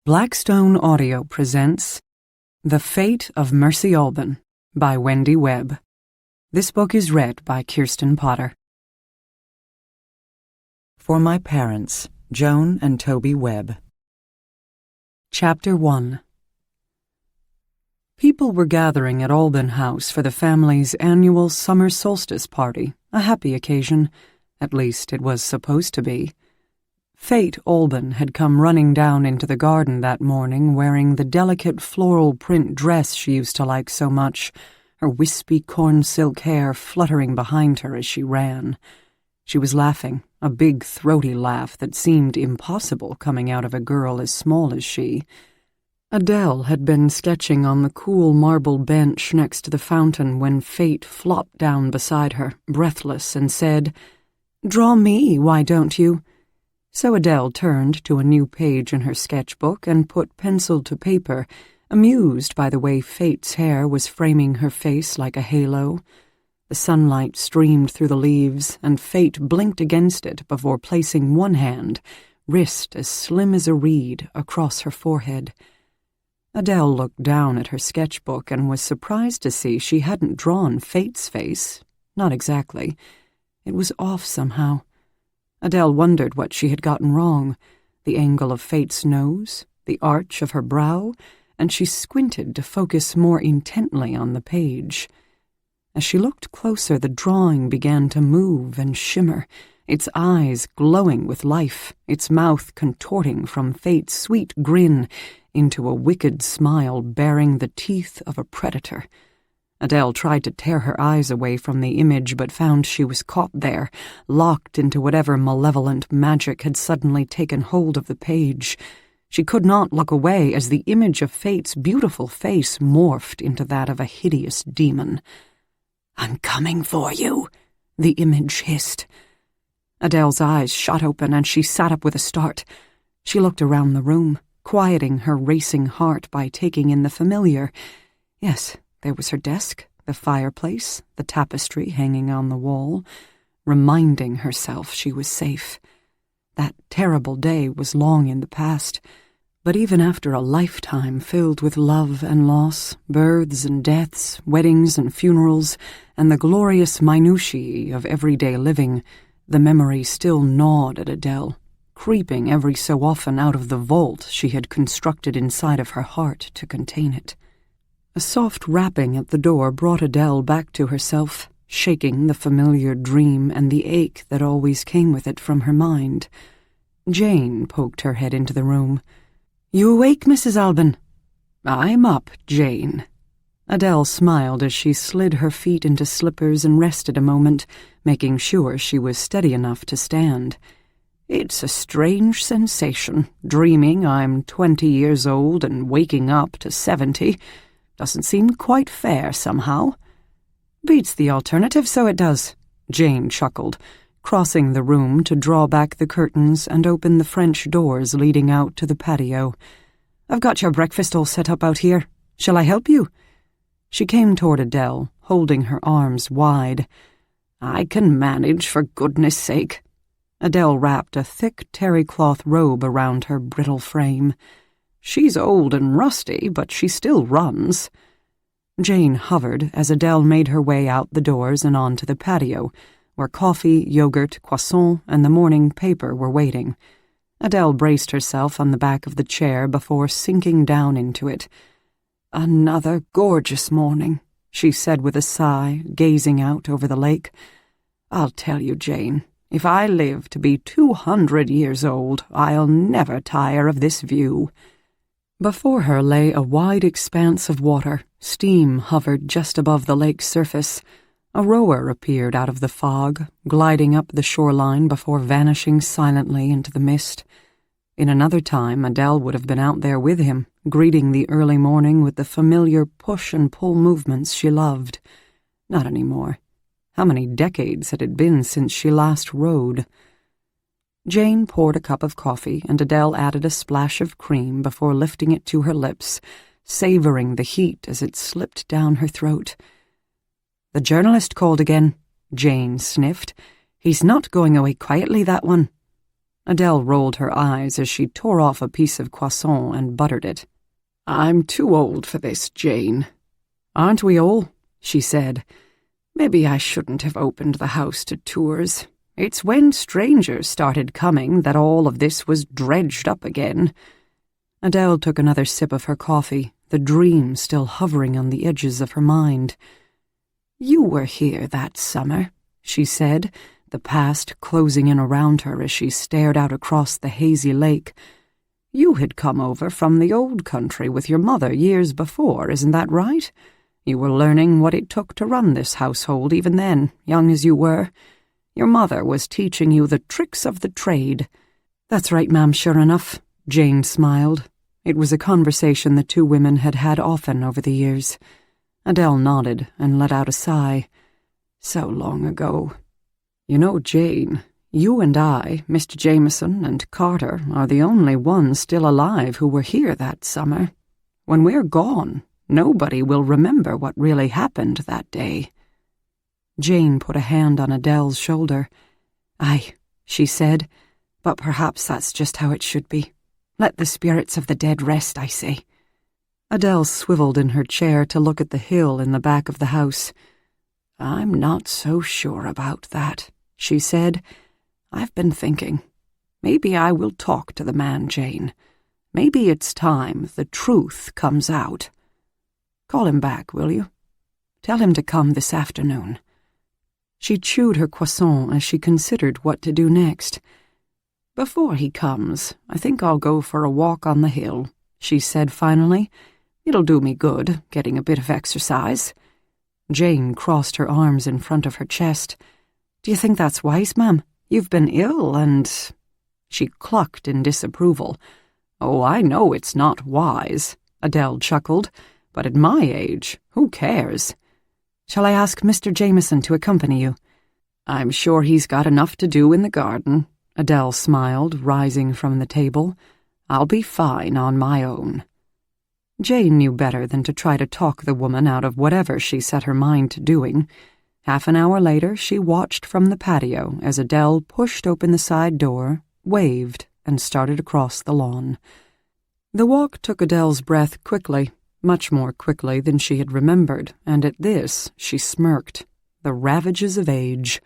Blackstone Audio presents The Fate of Mercy Alban by Wendy Webb. This book is read by Kirsten Potter. For My Parents, Joan and Toby Webb. Chapter 1. People were gathering at Alban House for the family's annual summer solstice party, a happy occasion. At least it was supposed to be. Fate Alban had come running down into the garden that morning wearing the delicate floral print dress she used to like so much, her wispy corn silk hair fluttering behind her as she ran. She was laughing, a big throaty laugh that seemed impossible coming out of a girl as small as she. Adele had been sketching on the cool marble bench next to the fountain when Fate flopped down beside her, breathless, and said, "Draw me, why don't you?" So Adele turned to a new page in her sketchbook and put pencil to paper, amused by the way Fate's hair was framing her face like a halo. The sunlight streamed through the leaves, and Fate blinked against it before placing one hand, wrist as slim as a reed, across her forehead. Adele looked down at her sketchbook and was surprised to see she hadn't drawn Fate's face. Not exactly. It was off somehow. Adele wondered what she had gotten wrong, the angle of Fate's nose, the arch of her brow, and she squinted to focus more intently on the page. As she looked closer, the drawing began to move and shimmer, its eyes glowing with life, its mouth contorting from Fate's sweet grin into a wicked smile bearing the teeth of a predator. Adele tried to tear her eyes away from the image but found she was caught there, locked into whatever malevolent magic had suddenly taken hold of the page. She could not look away as the image of Fate's beautiful face morphed into that of a hideous demon. "I'm coming for you," the image hissed. Adele's eyes shot open and she sat up with a start. She looked around the room, quieting her racing heart by taking in the familiar. Yes, there was her desk, the fireplace, the tapestry hanging on the wall, reminding herself she was safe. That terrible day was long in the past, but even after a lifetime filled with love and loss, births and deaths, weddings and funerals, and the glorious minutiae of everyday living, the memory still gnawed at Adele, creeping every so often out of the vault she had constructed inside of her heart to contain it. A soft rapping at the door brought Adele back to herself, shaking the familiar dream and the ache that always came with it from her mind. Jane poked her head into the room. "You awake, Mrs. Alban?" "I'm up, Jane." Adele smiled as she slid her feet into slippers and rested a moment, making sure she was steady enough to stand. "It's a strange sensation, dreaming I'm 20 years old and waking up to 70. Doesn't seem quite fair somehow." "Beats the alternative, so it does," Jane chuckled, crossing the room to draw back the curtains and open the French doors leading out to the patio. "I've got your breakfast all set up out here. Shall I help you?" She came toward Adele, holding her arms wide. "I can manage, for goodness sake." Adele wrapped a thick terry-cloth robe around her brittle frame. "She's old and rusty, but she still runs." Jane hovered as Adele made her way out the doors and onto the patio, where coffee, yogurt, croissant, and the morning paper were waiting. Adele braced herself on the back of the chair before sinking down into it. "Another gorgeous morning," she said with a sigh, gazing out over the lake. "I'll tell you, Jane, if I live to be 200 years old, I'll never tire of this view." Before her lay a wide expanse of water. Steam hovered just above the lake's surface. A rower appeared out of the fog, gliding up the shoreline before vanishing silently into the mist. In another time, Adele would have been out there with him, greeting the early morning with the familiar push and pull movements she loved. Not anymore. How many decades had it been since she last rode? Jane poured a cup of coffee, and Adele added a splash of cream before lifting it to her lips, savoring the heat as it slipped down her throat. "The journalist called again," Jane sniffed. "He's not going away quietly, that one." Adele rolled her eyes as she tore off a piece of croissant and buttered it. "I'm too old for this, Jane." "Aren't we all?" she said. "Maybe I shouldn't have opened the house to tours. It's when strangers started coming that all of this was dredged up again." Adele took another sip of her coffee, the dream still hovering on the edges of her mind. "You were here that summer," she said, the past closing in around her as she stared out across the hazy lake. "You had come over from the old country with your mother years before, isn't that right? You were learning what it took to run this household even then, young as you were. Your mother was teaching you the tricks of the trade." "That's right, ma'am, sure enough," Jane smiled. It was a conversation the two women had had often over the years. Adele nodded and let out a sigh. "So long ago. You know, Jane, you and I, Mr. Jameson and Carter, are the only ones still alive who were here that summer. When we're gone, nobody will remember what really happened that day." Jane put a hand on Adele's shoulder. "Aye," she said, "but perhaps that's just how it should be. Let the spirits of the dead rest, I say." Adele swiveled in her chair to look at the hill in the back of the house. "I'm not so sure about that," she said. "I've been thinking. Maybe I will talk to the man, Jane. Maybe it's time the truth comes out. Call him back, will you? Tell him to come this afternoon." She chewed her croissant as she considered what to do next. "Before he comes, I think I'll go for a walk on the hill," she said finally. "It'll do me good, getting a bit of exercise." Jane crossed her arms in front of her chest. "Do you think that's wise, ma'am? You've been ill and—" She clucked in disapproval. "Oh, I know it's not wise," Adele chuckled, "but at my age, who cares?" "Shall I ask Mr. Jameson to accompany you?" "I'm sure he's got enough to do in the garden," Adele smiled, rising from the table. "I'll be fine on my own." Jane knew better than to try to talk the woman out of whatever she set her mind to doing. Half an hour later, she watched from the patio as Adele pushed open the side door, waved, and started across the lawn. The walk took Adele's breath quickly, much more quickly than she had remembered, and at this she smirked. The ravages of age.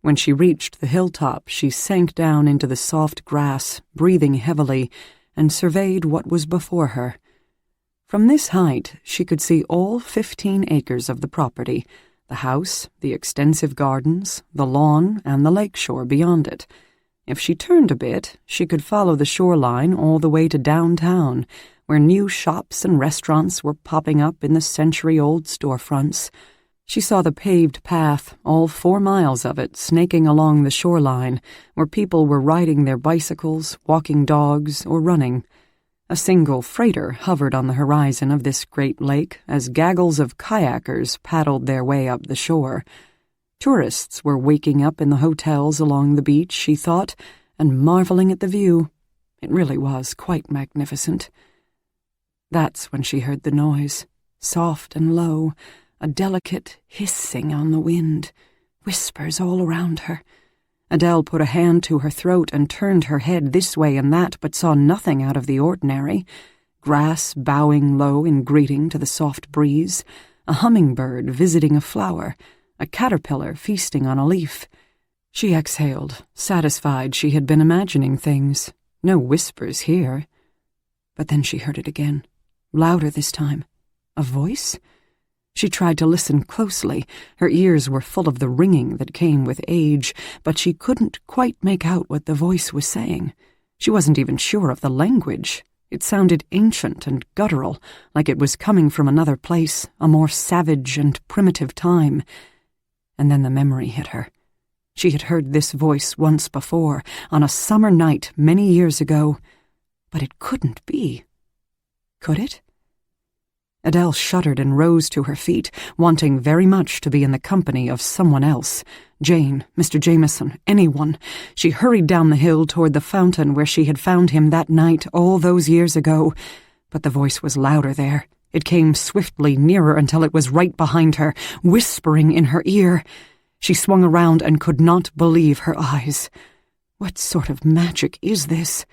When she reached the hilltop, she sank down into the soft grass, breathing heavily, and surveyed what was before her. From this height, she could see all 15 acres of the property, the house, the extensive gardens, the lawn, and the lakeshore beyond it. If she turned a bit, she could follow the shoreline all the way to downtown, where new shops and restaurants were popping up in the century-old storefronts. She saw the paved path, all 4 miles of it, snaking along the shoreline, where people were riding their bicycles, walking dogs, or running. A single freighter hovered on the horizon of this great lake as gaggles of kayakers paddled their way up the shore. Tourists were waking up in the hotels along the beach, she thought, and marveling at the view. It really was quite magnificent. That's when she heard the noise, soft and low, a delicate hissing on the wind, whispers all around her. Adele put a hand to her throat and turned her head this way and that, but saw nothing out of the ordinary. Grass bowing low in greeting to the soft breeze, a hummingbird visiting a flower, a caterpillar feasting on a leaf. She exhaled, satisfied she had been imagining things. No whispers here. But then she heard it again, louder this time. A voice? She tried to listen closely. Her ears were full of the ringing that came with age, but she couldn't quite make out what the voice was saying. She wasn't even sure of the language. It sounded ancient and guttural, like it was coming from another place, a more savage and primitive time. And then the memory hit her. She had heard this voice once before, on a summer night many years ago. But it couldn't be. Could it? Adele shuddered and rose to her feet, wanting very much to be in the company of someone else. Jane, Mr. Jameson, anyone. She hurried down the hill toward the fountain where she had found him that night all those years ago. But the voice was louder there. It came swiftly nearer until it was right behind her, whispering in her ear. She swung around and could not believe her eyes. What sort of magic is this?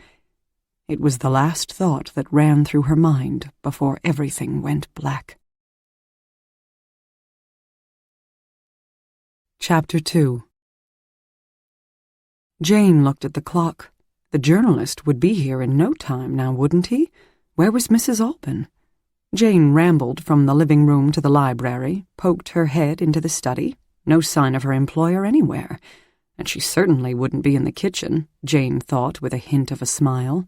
It was the last thought that ran through her mind before everything went black. Chapter 2. Jane looked at the clock. The journalist would be here in no time now, wouldn't he? Where was Mrs. Alban? Jane rambled from the living room to the library, poked her head into the study. No sign of her employer anywhere. And she certainly wouldn't be in the kitchen, Jane thought with a hint of a smile.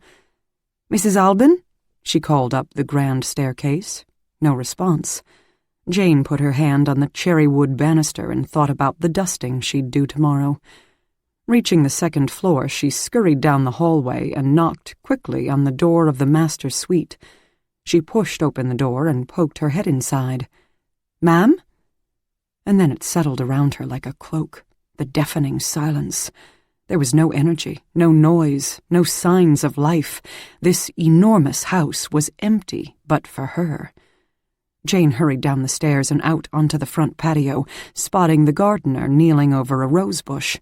"Mrs. Alban?" She called up the grand staircase. No response. Jane put her hand on the cherry-wood banister and thought about the dusting she'd do tomorrow. Reaching the second floor, she scurried down the hallway and knocked quickly on the door of the master suite. She pushed open the door and poked her head inside. "Ma'am?" And then it settled around her like a cloak, the deafening silence. There was no energy, no noise, no signs of life. This enormous house was empty but for her. Jane hurried down the stairs and out onto the front patio, spotting the gardener kneeling over a rosebush.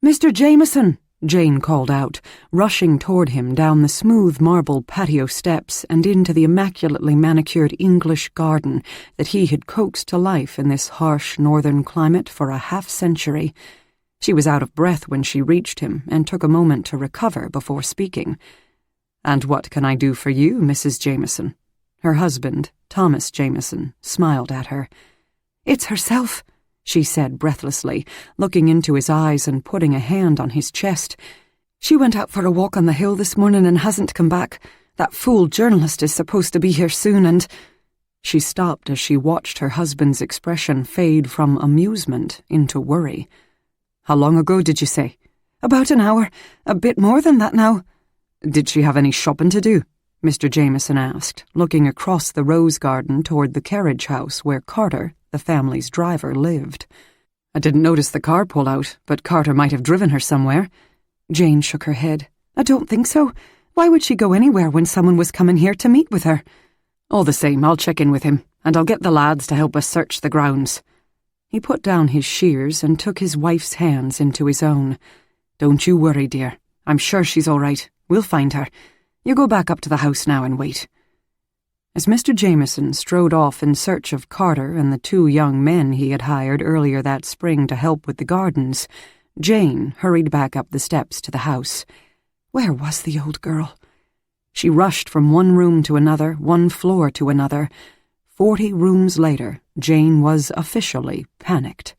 "Mr. Jameson!" Jane called out, rushing toward him down the smooth marble patio steps and into the immaculately manicured English garden that he had coaxed to life in this harsh northern climate for a half-century. She was out of breath when she reached him and took a moment to recover before speaking. "And what can I do for you, Mrs. Jameson?" Her husband, Thomas Jameson, smiled at her. "It's herself," she said breathlessly, looking into his eyes and putting a hand on his chest. "She went out for a walk on the hill this morning and hasn't come back. That fool journalist is supposed to be here soon and—" She stopped as she watched her husband's expression fade from amusement into worry. "How long ago did you say?" "About an hour. A bit more than that now." "Did she have any shopping to do?" Mr. Jameson asked, looking across the rose garden toward the carriage house where Carter, the family's driver, lived. "I didn't notice the car pull out, but Carter might have driven her somewhere." Jane shook her head. "I don't think so. Why would she go anywhere when someone was coming here to meet with her?" "All the same, I'll check in with him, and I'll get the lads to help us search the grounds." He put down his shears and took his wife's hands into his own. "Don't you worry, dear. I'm sure she's all right. We'll find her. You go back up to the house now and wait." As Mr. Jameson strode off in search of Carter and the 2 young men he had hired earlier that spring to help with the gardens, Jane hurried back up the steps to the house. Where was the old girl? She rushed from one room to another, one floor to another. 40 rooms later, Jane was officially panicked.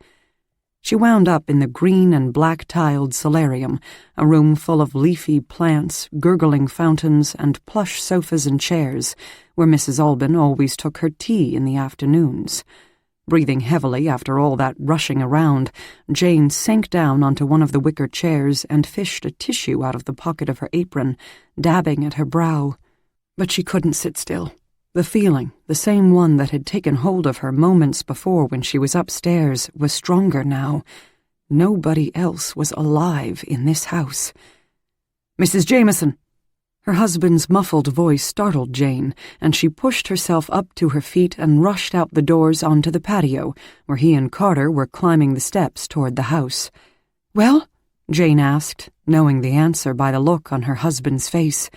She wound up in the green and black-tiled solarium, a room full of leafy plants, gurgling fountains, and plush sofas and chairs, where Mrs. Alban always took her tea in the afternoons. Breathing heavily after all that rushing around, Jane sank down onto one of the wicker chairs and fished a tissue out of the pocket of her apron, dabbing at her brow. But she couldn't sit still. The feeling, the same one that had taken hold of her moments before when she was upstairs, was stronger now. Nobody else was alive in this house. "Mrs. Jameson!" Her husband's muffled voice startled Jane, and she pushed herself up to her feet and rushed out the doors onto the patio, where he and Carter were climbing the steps toward the house. "Well?" Jane asked, knowing the answer by the look on her husband's face.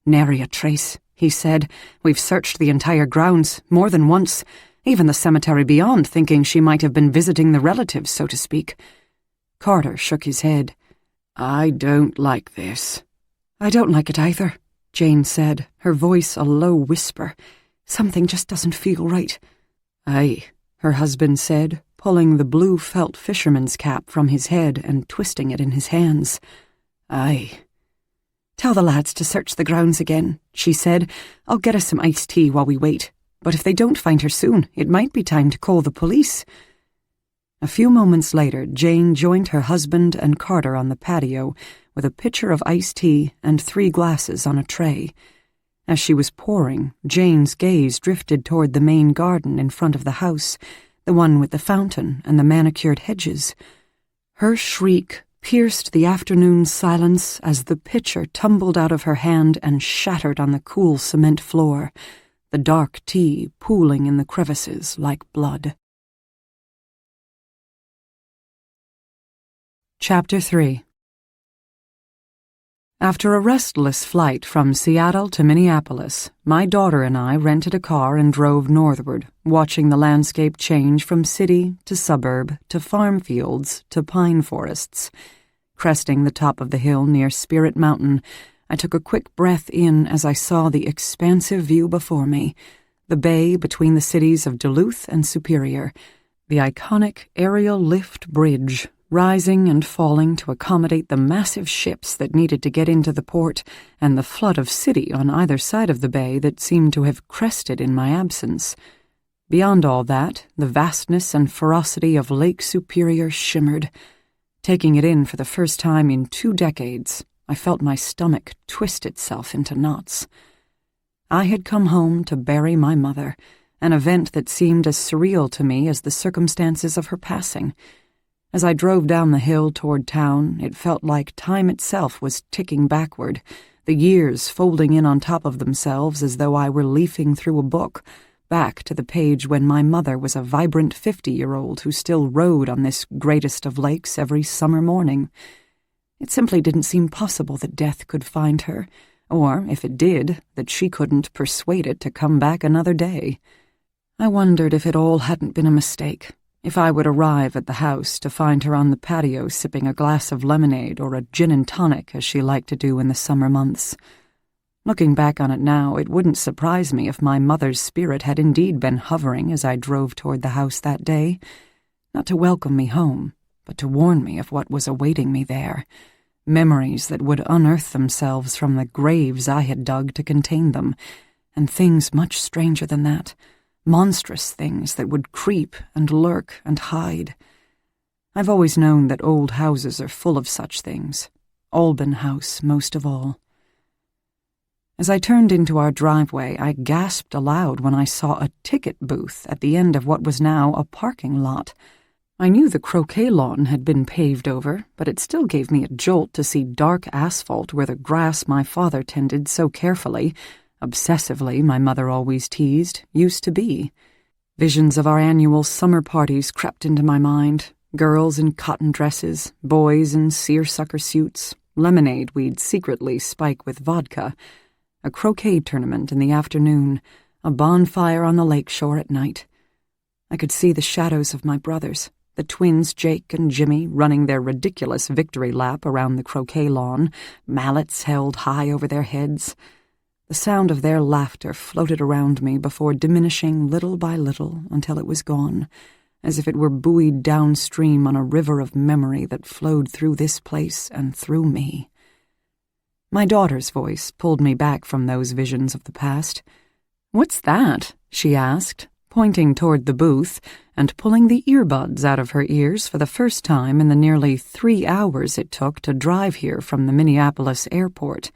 "Nary a trace," he said. "We've searched the entire grounds, more than once, even the cemetery beyond, thinking she might have been visiting the relatives, so to speak." Carter shook his head. "I don't like this." "I don't like it either," Jane said, her voice a low whisper. "Something just doesn't feel right." "Aye," her husband said, pulling the blue felt fisherman's cap from his head and twisting it in his hands. "Aye." "Tell the lads to search the grounds again," she said. "I'll get us some iced tea while we wait. But if they don't find her soon, it might be time to call the police." A few moments later, Jane joined her husband and Carter on the patio with a pitcher of iced tea and 3 glasses on a tray. As she was pouring, Jane's gaze drifted toward the main garden in front of the house, the one with the fountain and the manicured hedges. Her shriek pierced the afternoon silence as the pitcher tumbled out of her hand and shattered on the cool cement floor, the dark tea pooling in the crevices like blood. Chapter 3. After a restless flight from Seattle to Minneapolis, my daughter and I rented a car and drove northward, watching the landscape change from city to suburb to farm fields to pine forests. Cresting the top of the hill near Spirit Mountain, I took a quick breath in as I saw the expansive view before me, the bay between the cities of Duluth and Superior, the iconic aerial lift bridge, rising and falling to accommodate the massive ships that needed to get into the port, and the flood of city on either side of the bay that seemed to have crested in my absence. Beyond all that, the vastness and ferocity of Lake Superior shimmered. Taking it in for the first time in 2 decades, I felt my stomach twist itself into knots. I had come home to bury my mother, an event that seemed as surreal to me as the circumstances of her passing. As I drove down the hill toward town, it felt like time itself was ticking backward, the years folding in on top of themselves as though I were leafing through a book, back to the page when my mother was a vibrant 50-year-old who still rode on this greatest of lakes every summer morning. It simply didn't seem possible that death could find her, or, if it did, that she couldn't persuade it to come back another day. I wondered if it all hadn't been a mistake. If I would arrive at the house to find her on the patio sipping a glass of lemonade or a gin and tonic as she liked to do in the summer months. Looking back on it now, it wouldn't surprise me if my mother's spirit had indeed been hovering as I drove toward the house that day, not to welcome me home, but to warn me of what was awaiting me there, memories that would unearth themselves from the graves I had dug to contain them, and things much stranger than that, monstrous things that would creep and lurk and hide. I've always known that old houses are full of such things, Alban House most of all. As I turned into our driveway, I gasped aloud when I saw a ticket booth at the end of what was now a parking lot. I knew the croquet lawn had been paved over, but it still gave me a jolt to see dark asphalt where the grass my father tended so carefully, obsessively, my mother always teased, used to be. Visions of our annual summer parties crept into my mind, girls in cotton dresses, boys in seersucker suits, lemonade we'd secretly spike with vodka, a croquet tournament in the afternoon, a bonfire on the lakeshore at night. I could see the shadows of my brothers, the twins Jake and Jimmy running their ridiculous victory lap around the croquet lawn, mallets held high over their heads. The sound of their laughter floated around me before diminishing little by little until it was gone, as if it were buoyed downstream on a river of memory that flowed through this place and through me. My daughter's voice pulled me back from those visions of the past. "What's that?" she asked, pointing toward the booth and pulling the earbuds out of her ears for the first time in the nearly 3 hours it took to drive here from the Minneapolis airport.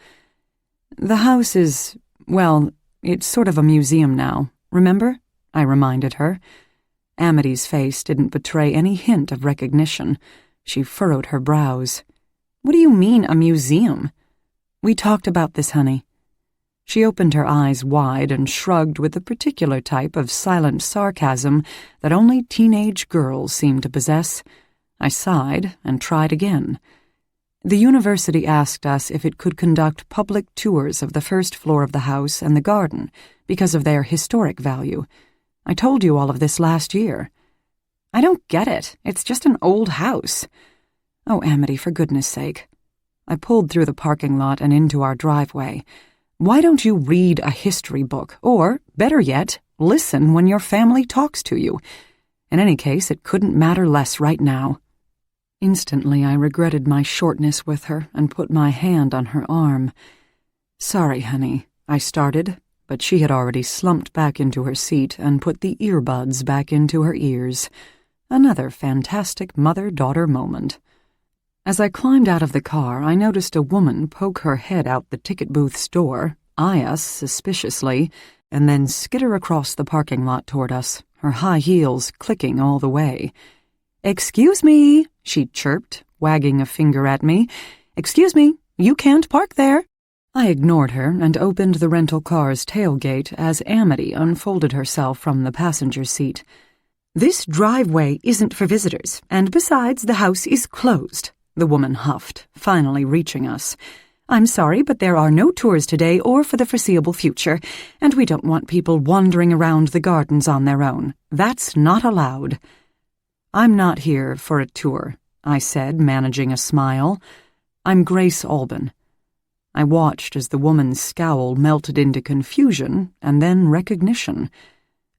"The house is, well, it's sort of a museum now, remember?" I reminded her. Amity's face didn't betray any hint of recognition. She furrowed her brows. "What do you mean, a museum?" "We talked about this, honey." She opened her eyes wide and shrugged with the particular type of silent sarcasm that only teenage girls seem to possess. I sighed and tried again. The university asked us if it could conduct public tours of the first floor of the house and the garden because of their historic value. I told you all of this last year. "I don't get it. It's just an old house." "Oh, Amity, for goodness sake." I pulled through the parking lot and into our driveway. "Why don't you read a history book, or, better yet, listen when your family talks to you? In any case, it couldn't matter less right now." Instantly, I regretted my shortness with her and put my hand on her arm. "Sorry, honey," I started, but she had already slumped back into her seat and put the earbuds back into her ears. Another fantastic mother-daughter moment. As I climbed out of the car, I noticed a woman poke her head out the ticket booth's door, eye us suspiciously, and then skitter across the parking lot toward us, her high heels clicking all the way. "Excuse me," she chirped, wagging a finger at me. "Excuse me, you can't park there." I ignored her and opened the rental car's tailgate as Amity unfolded herself from the passenger seat. "This driveway isn't for visitors, and besides, the house is closed," the woman huffed, finally reaching us. I'm sorry, but there are no tours today or for the foreseeable future, and we don't want people wandering around the gardens on their own. That's not allowed." "I'm not here for a tour," I said, managing a smile. "I'm Grace Alban." I watched as the woman's scowl melted into confusion and then recognition.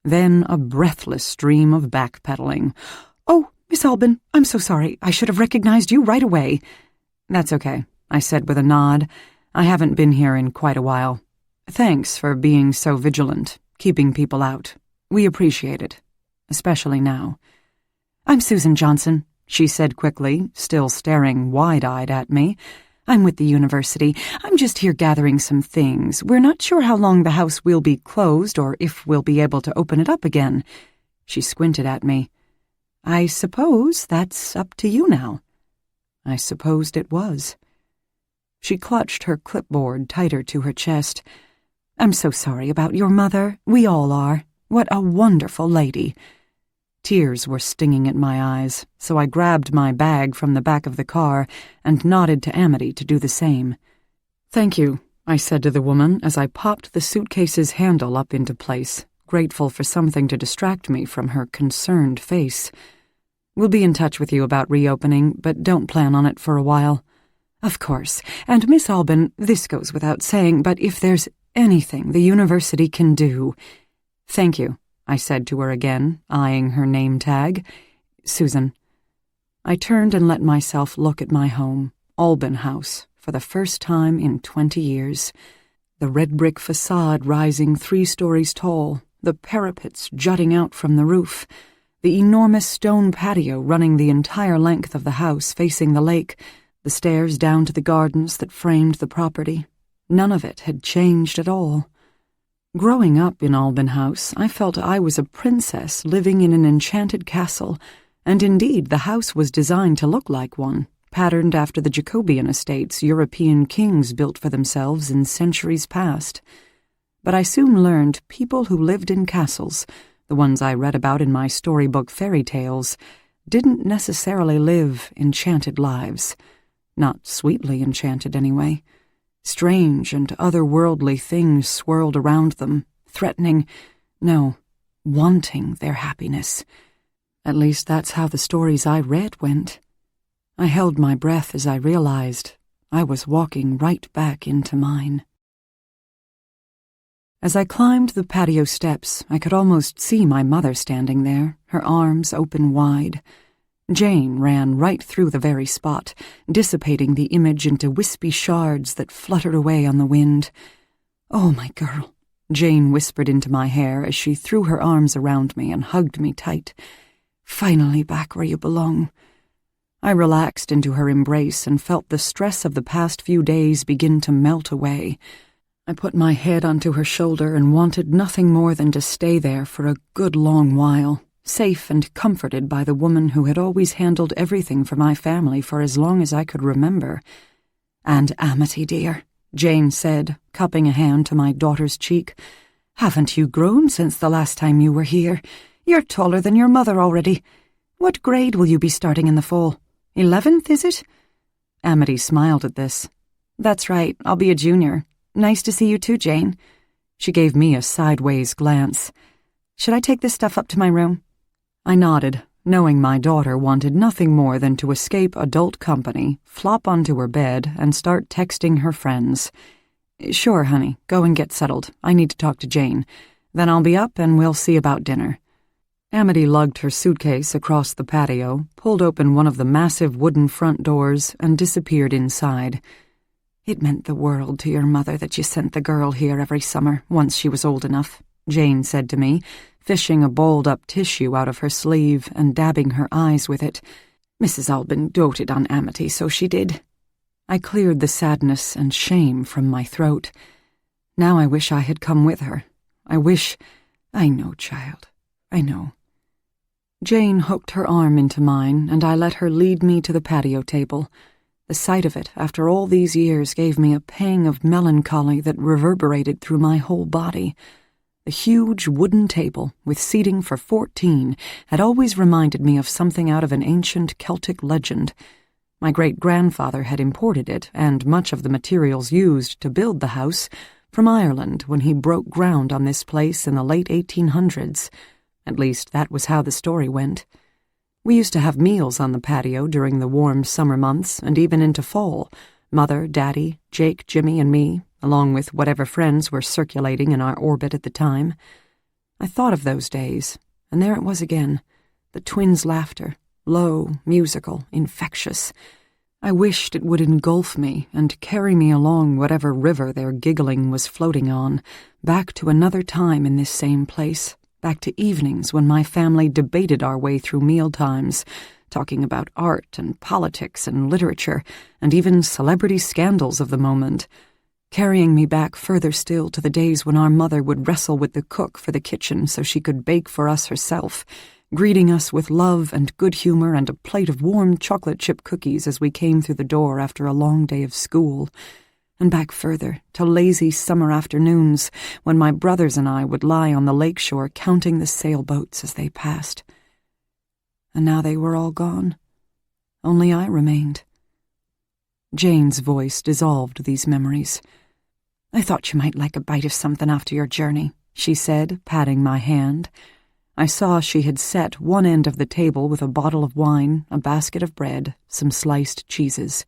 Then a breathless stream of backpedaling. "Oh, Miss Alban, I'm so sorry. I should have recognized you right away." "That's okay," I said with a nod. "I haven't been here in quite a while. Thanks for being so vigilant, keeping people out. We appreciate it, especially now." "I'm Susan Johnson," she said quickly, still staring wide-eyed at me. "I'm with the university. I'm just here gathering some things. We're not sure how long the house will be closed or if we'll be able to open it up again." She squinted at me. "I suppose that's up to you now." I supposed it was. She clutched her clipboard tighter to her chest. "I'm so sorry about your mother. We all are. What a wonderful lady." Tears were stinging at my eyes, so I grabbed my bag from the back of the car and nodded to Amity to do the same. "Thank you," I said to the woman as I popped the suitcase's handle up into place, grateful for something to distract me from her concerned face. "We'll be in touch with you about reopening, but don't plan on it for a while." "Of course. And Miss Alban, this goes without saying, but if there's anything the university can do—" "Thank you," I said to her again, eyeing her name tag. "Susan." I turned and let myself look at my home, Alban House, for the first time in 20 years. The red brick facade rising 3 stories tall, the parapets jutting out from the roof, the enormous stone patio running the entire length of the house facing the lake, the stairs down to the gardens that framed the property. None of it had changed at all. Growing up in Alban House, I felt I was a princess living in an enchanted castle, and indeed the house was designed to look like one, patterned after the Jacobean estates European kings built for themselves in centuries past. But I soon learned people who lived in castles, the ones I read about in my storybook fairy tales, didn't necessarily live enchanted lives. Not sweetly enchanted, anyway. Strange and otherworldly things swirled around them, threatening, no, wanting their happiness. At least that's how the stories I read went. I held my breath as I realized I was walking right back into mine. As I climbed the patio steps, I could almost see my mother standing there, her arms open wide. Jane ran right through the very spot, dissipating the image into wispy shards that fluttered away on the wind. "Oh, my girl," Jane whispered into my hair as she threw her arms around me and hugged me tight. "Finally back where you belong." I relaxed into her embrace and felt the stress of the past few days begin to melt away. I put my head onto her shoulder and wanted nothing more than to stay there for a good long while, safe and comforted by the woman who had always handled everything for my family for as long as I could remember. "And Amity, dear," Jane said, cupping a hand to my daughter's cheek, "haven't you grown since the last time you were here? You're taller than your mother already. What grade will you be starting in the fall? 11th, is it?" Amity smiled at this. "That's right, I'll be a junior. Nice to see you too, Jane." She gave me a sideways glance. "Should I take this stuff up to my room?" I nodded, knowing my daughter wanted nothing more than to escape adult company, flop onto her bed, and start texting her friends. "Sure, honey, go and get settled. I need to talk to Jane. Then I'll be up and we'll see about dinner." Amity lugged her suitcase across the patio, pulled open one of the massive wooden front doors, and disappeared inside. "It meant the world to your mother that you sent the girl here every summer, once she was old enough," Jane said to me, fishing a balled-up tissue out of her sleeve and dabbing her eyes with it. "Mrs. Alban doted on Amity, so she did." I cleared the sadness and shame from my throat. Now I wish I had come with her. I know, child, I know. Jane hooked her arm into mine, and I let her lead me to the patio table. The sight of it, after all these years, gave me a pang of melancholy that reverberated through my whole body. The huge wooden table, with seating for 14, had always reminded me of something out of an ancient Celtic legend. My great-grandfather had imported it and much of the materials used to build the house from Ireland when he broke ground on this place in the late 1800s. At least that was how the story went. We used to have meals on the patio during the warm summer months and even into fall. Mother, Daddy, Jake, Jimmy, and me, along with whatever friends were circulating in our orbit at the time. I thought of those days, and there it was again, the twins' laughter, low, musical, infectious. I wished it would engulf me and carry me along whatever river their giggling was floating on, back to another time in this same place, back to evenings when my family debated our way through mealtimes, talking about art and politics and literature, and even celebrity scandals of the moment, carrying me back further still to the days when our mother would wrestle with the cook for the kitchen so she could bake for us herself, greeting us with love and good humor and a plate of warm chocolate chip cookies as we came through the door after a long day of school, and back further to lazy summer afternoons when my brothers and I would lie on the lakeshore counting the sailboats as they passed. And now they were all gone. Only I remained. Jane's voice dissolved these memories. "I thought you might like a bite of something after your journey," she said, patting my hand. I saw she had set one end of the table with a bottle of wine, a basket of bread, some sliced cheeses.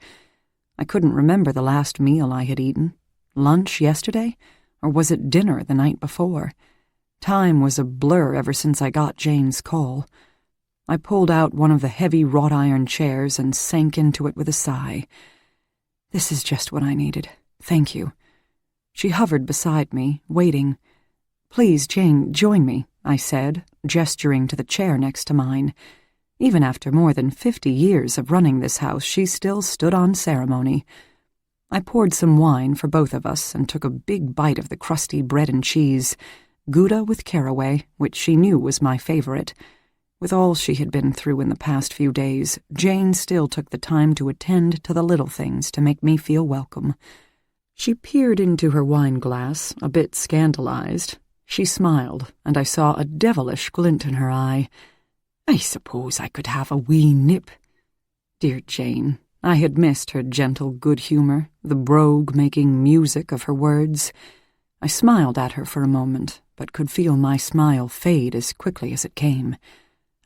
I couldn't remember the last meal I had eaten. Lunch yesterday? Or was it dinner the night before? Time was a blur ever since I got Jane's call. I pulled out one of the heavy wrought-iron chairs and sank into it with a sigh. "This is just what I needed. Thank you." She hovered beside me, waiting. "Please, Jane, join me," I said, gesturing to the chair next to mine. Even after more than 50 years of running this house, she still stood on ceremony. I poured some wine for both of us and took a big bite of the crusty bread and cheese, Gouda with caraway, which she knew was my favorite. With all she had been through in the past few days, Jane still took the time to attend to the little things to make me feel welcome. She peered into her wine glass, a bit scandalized. She smiled, and I saw a devilish glint in her eye. "I suppose I could have a wee nip." Dear Jane, I had missed her gentle good humor, the brogue-making music of her words. I smiled at her for a moment, but could feel my smile fade as quickly as it came.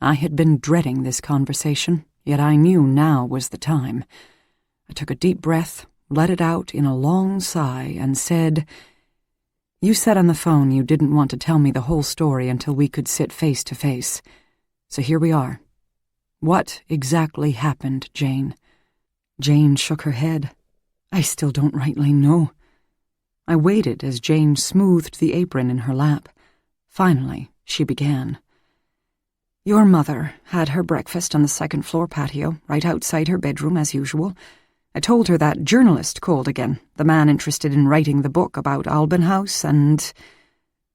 I had been dreading this conversation, yet I knew now was the time. I took a deep breath, let it out in a long sigh, and said, "You said on the phone you didn't want to tell me the whole story until we could sit face to face. So here we are. What exactly happened, Jane?" Jane shook her head. "I still don't rightly know." I waited as Jane smoothed the apron in her lap. Finally, she began. "Your mother had her breakfast on the second-floor patio, right outside her bedroom, as usual. I told her that journalist called again, the man interested in writing the book about Alban House, and—"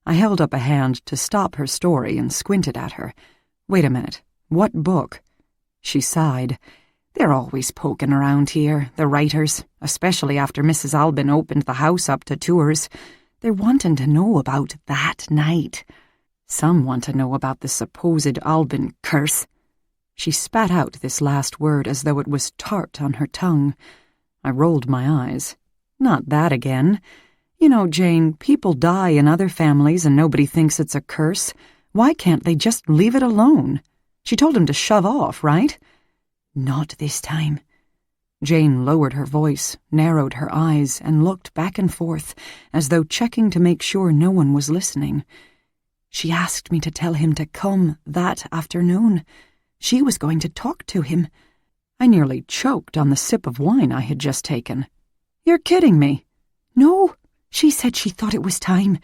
I held up a hand to stop her story and squinted at her. "Wait a minute. What book?" She sighed. "They're always poking around here, the writers, especially after Mrs. Alban opened the house up to tours. They're wanting to know about that night. Some want to know about the supposed Alban curse." She spat out this last word as though it was tart on her tongue. I rolled my eyes. "Not that again. You know, Jane, people die in other families and nobody thinks it's a curse. Why can't they just leave it alone? She told him to shove off, right?" "Not this time." Jane lowered her voice, narrowed her eyes, and looked back and forth, as though checking to make sure no one was listening. "She asked me to tell him to come that afternoon. She was going to talk to him." I nearly choked on the sip of wine I had just taken. "You're kidding me." "No, she said she thought it was time.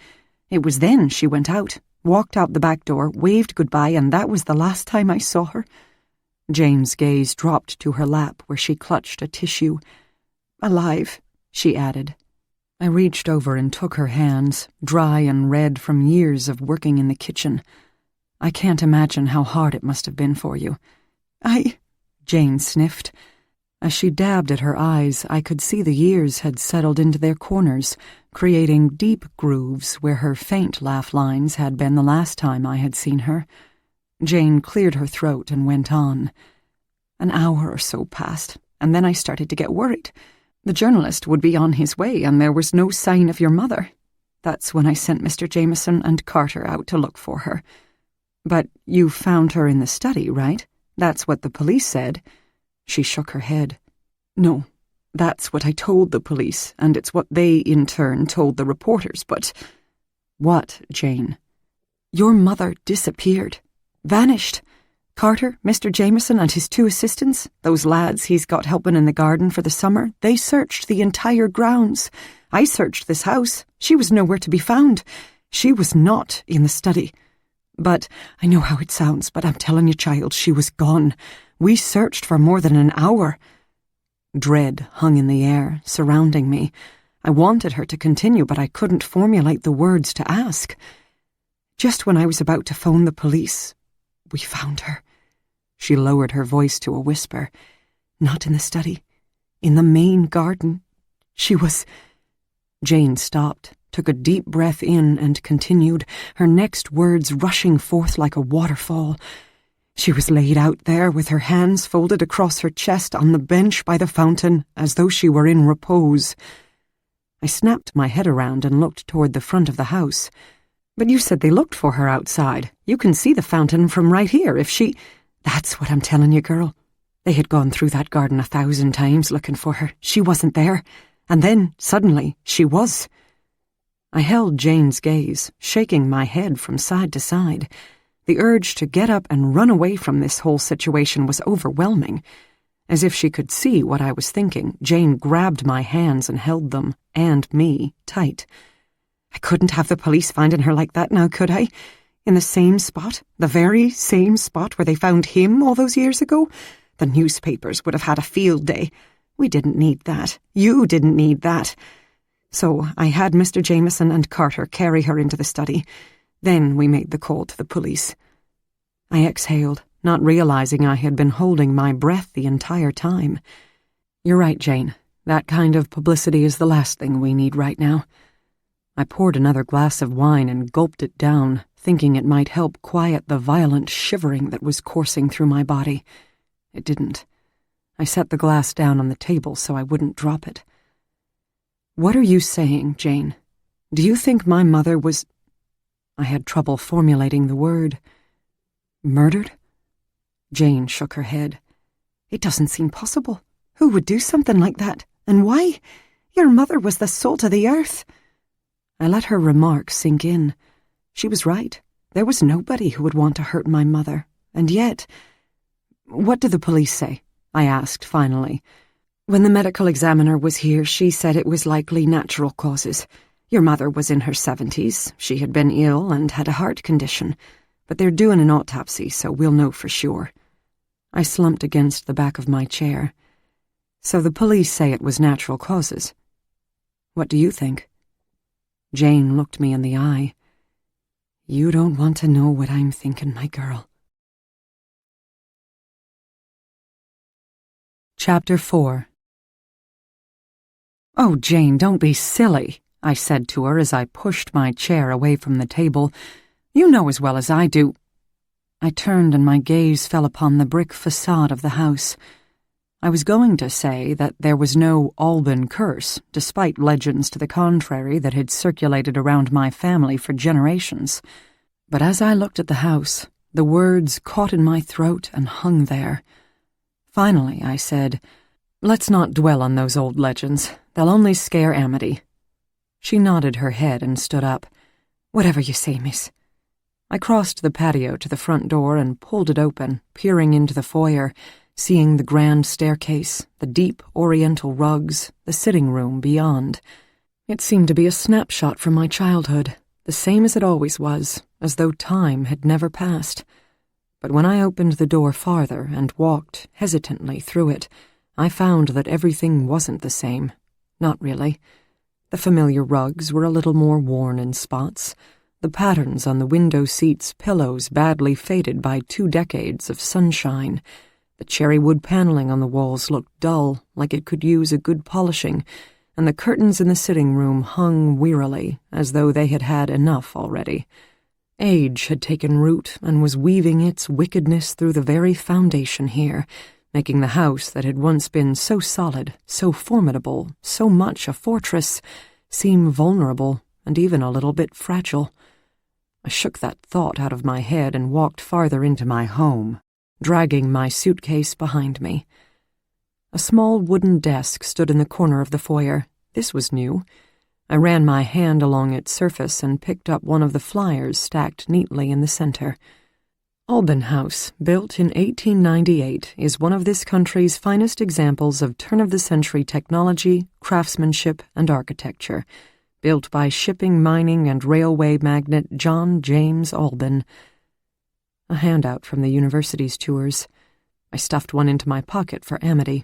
It was then she went out, walked out the back door, waved goodbye, and that was the last time I saw her." Jane's gaze dropped to her lap where she clutched a tissue. "Alive," she added. I reached over and took her hands, dry and red from years of working in the kitchen. "I can't imagine how hard it must have been for you." Jane sniffed. As she dabbed at her eyes, I could see the years had settled into their corners, creating deep grooves where her faint laugh lines had been the last time I had seen her. Jane cleared her throat and went on. "An hour or so passed, and then I started to get worried. The journalist would be on his way, and there was no sign of your mother. That's when I sent Mr. Jameson and Carter out to look for her. But you found her in the study, right? That's what the police said." She shook her head. "No, that's what I told the police, and it's what they, in turn, told the reporters, but—" "What, Jane?" "Your mother disappeared. Vanished. Carter, Mr. Jameson, and his 2 assistants, those lads he's got helping in the garden for the summer, they searched the entire grounds. I searched this house. She was nowhere to be found. She was not in the study. But I know how it sounds, but I'm telling you, child, she was gone. We searched for more than an hour." Dread hung in the air, surrounding me. I wanted her to continue, but I couldn't formulate the words to ask. Just when I was about to phone the police, we found her. She lowered her voice to a whisper. "Not in the study. In the main garden. She was—" Jane stopped, took a deep breath in, and continued, her next words rushing forth like a waterfall. "She was laid out there with her hands folded across her chest on the bench by the fountain, as though she were in repose." I snapped my head around and looked toward the front of the house. "But you said they looked for her outside. You can see the fountain from right here. If she—" "That's what I'm telling you, girl. They had gone through that garden 1,000 times looking for her. She wasn't there. And then, suddenly, she was." I held Jane's gaze, shaking my head from side to side. The urge to get up and run away from this whole situation was overwhelming. As if she could see what I was thinking, Jane grabbed my hands and held them, and me, tight. "I couldn't have the police finding her like that now, could I? In the same spot, the very same spot where they found him all those years ago? The newspapers would have had a field day. We didn't need that. You didn't need that. So I had Mr. Jameson and Carter carry her into the study. Then we made the call to the police." I exhaled, not realizing I had been holding my breath the entire time. "You're right, Jane. That kind of publicity is the last thing we need right now." I poured another glass of wine and gulped it down, thinking it might help quiet the violent shivering that was coursing through my body. It didn't. I set the glass down on the table so I wouldn't drop it. "What are you saying, Jane? Do you think my mother was—" I had trouble formulating the word. "Murdered?" Jane shook her head. "It doesn't seem possible. Who would do something like that? And why? Your mother was the salt of the earth." I let her remark sink in. She was right. There was nobody who would want to hurt my mother. And yet— "What did the police say?" I asked finally. "When the medical examiner was here, she said it was likely natural causes. Your mother was in her 70s. She had been ill and had a heart condition. But they're doing an autopsy, so we'll know for sure." I slumped against the back of my chair. "So the police say it was natural causes. What do you think?" Jane looked me in the eye. "You don't want to know what I'm thinking, my girl." Chapter 4. "Oh, Jane, don't be silly," I said to her as I pushed my chair away from the table. "You know as well as I do—" I turned and my gaze fell upon the brick facade of the house. I was going to say that there was no Alban curse, despite legends to the contrary that had circulated around my family for generations. But as I looked at the house, the words caught in my throat and hung there. Finally, I said, "Let's not dwell on those old legends. They'll only scare Amity." She nodded her head and stood up. "Whatever you say, miss." I crossed the patio to the front door and pulled it open, peering into the foyer, seeing the grand staircase, the deep oriental rugs, the sitting room beyond. It seemed to be a snapshot from my childhood, the same as it always was, as though time had never passed. But when I opened the door farther and walked hesitantly through it, I found that everything wasn't the same. Not really. The familiar rugs were a little more worn in spots, the patterns on the window seats' pillows badly faded by 2 decades of sunshine. The cherry wood paneling on the walls looked dull, like it could use a good polishing, and the curtains in the sitting room hung wearily, as though they had had enough already. Age had taken root and was weaving its wickedness through the very foundation here, making the house that had once been so solid, so formidable, so much a fortress, seem vulnerable and even a little bit fragile. I shook that thought out of my head and walked farther into my home, dragging my suitcase behind me. A small wooden desk stood in the corner of the foyer. This was new. I ran my hand along its surface and picked up one of the flyers stacked neatly in the center. Alban House, built in 1898, is one of this country's finest examples of turn-of-the-century technology, craftsmanship, and architecture, built by shipping, mining, and railway magnate John James Alban. A handout from the university's tours. I stuffed one into my pocket for Amity.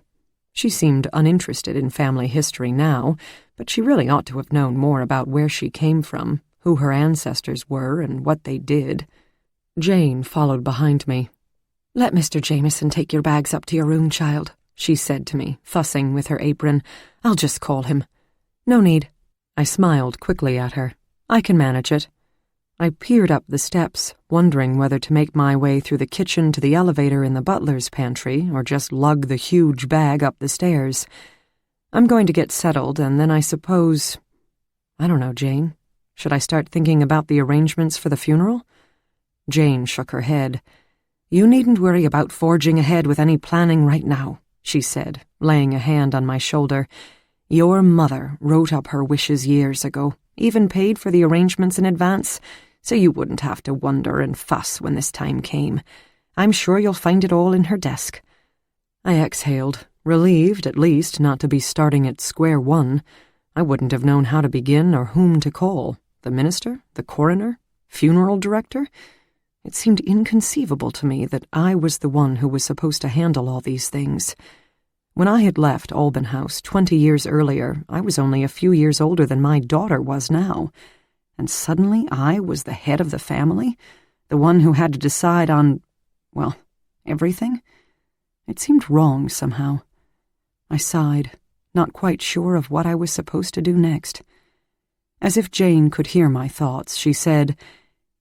She seemed uninterested in family history now, but she really ought to have known more about where she came from, who her ancestors were, and what they did. Jane followed behind me. "Let Mr. Jameson take your bags up to your room, child," she said to me, fussing with her apron. "I'll just call him." "No need." I smiled quickly at her. "I can manage it." I peered up the steps, wondering whether to make my way through the kitchen to the elevator in the butler's pantry or just lug the huge bag up the stairs. I'm going to get settled, and then I suppose... I don't know, Jane. Should I start thinking about the arrangements for the funeral? Jane shook her head. "You needn't worry about forging ahead with any planning right now," she said, laying a hand on my shoulder. "Your mother wrote up her wishes years ago, even paid for the arrangements in advance, so you wouldn't have to wonder and fuss when this time came. I'm sure you'll find it all in her desk." I exhaled, relieved at least not to be starting at square one. I wouldn't have known how to begin or whom to call. The minister? The coroner? Funeral director? It seemed inconceivable to me that I was the one who was supposed to handle all these things. When I had left Alban House 20 years earlier, I was only a few years older than my daughter was now. And suddenly I was the head of the family, the one who had to decide on, well, everything. It seemed wrong somehow. I sighed, not quite sure of what I was supposed to do next. As if Jane could hear my thoughts, she said,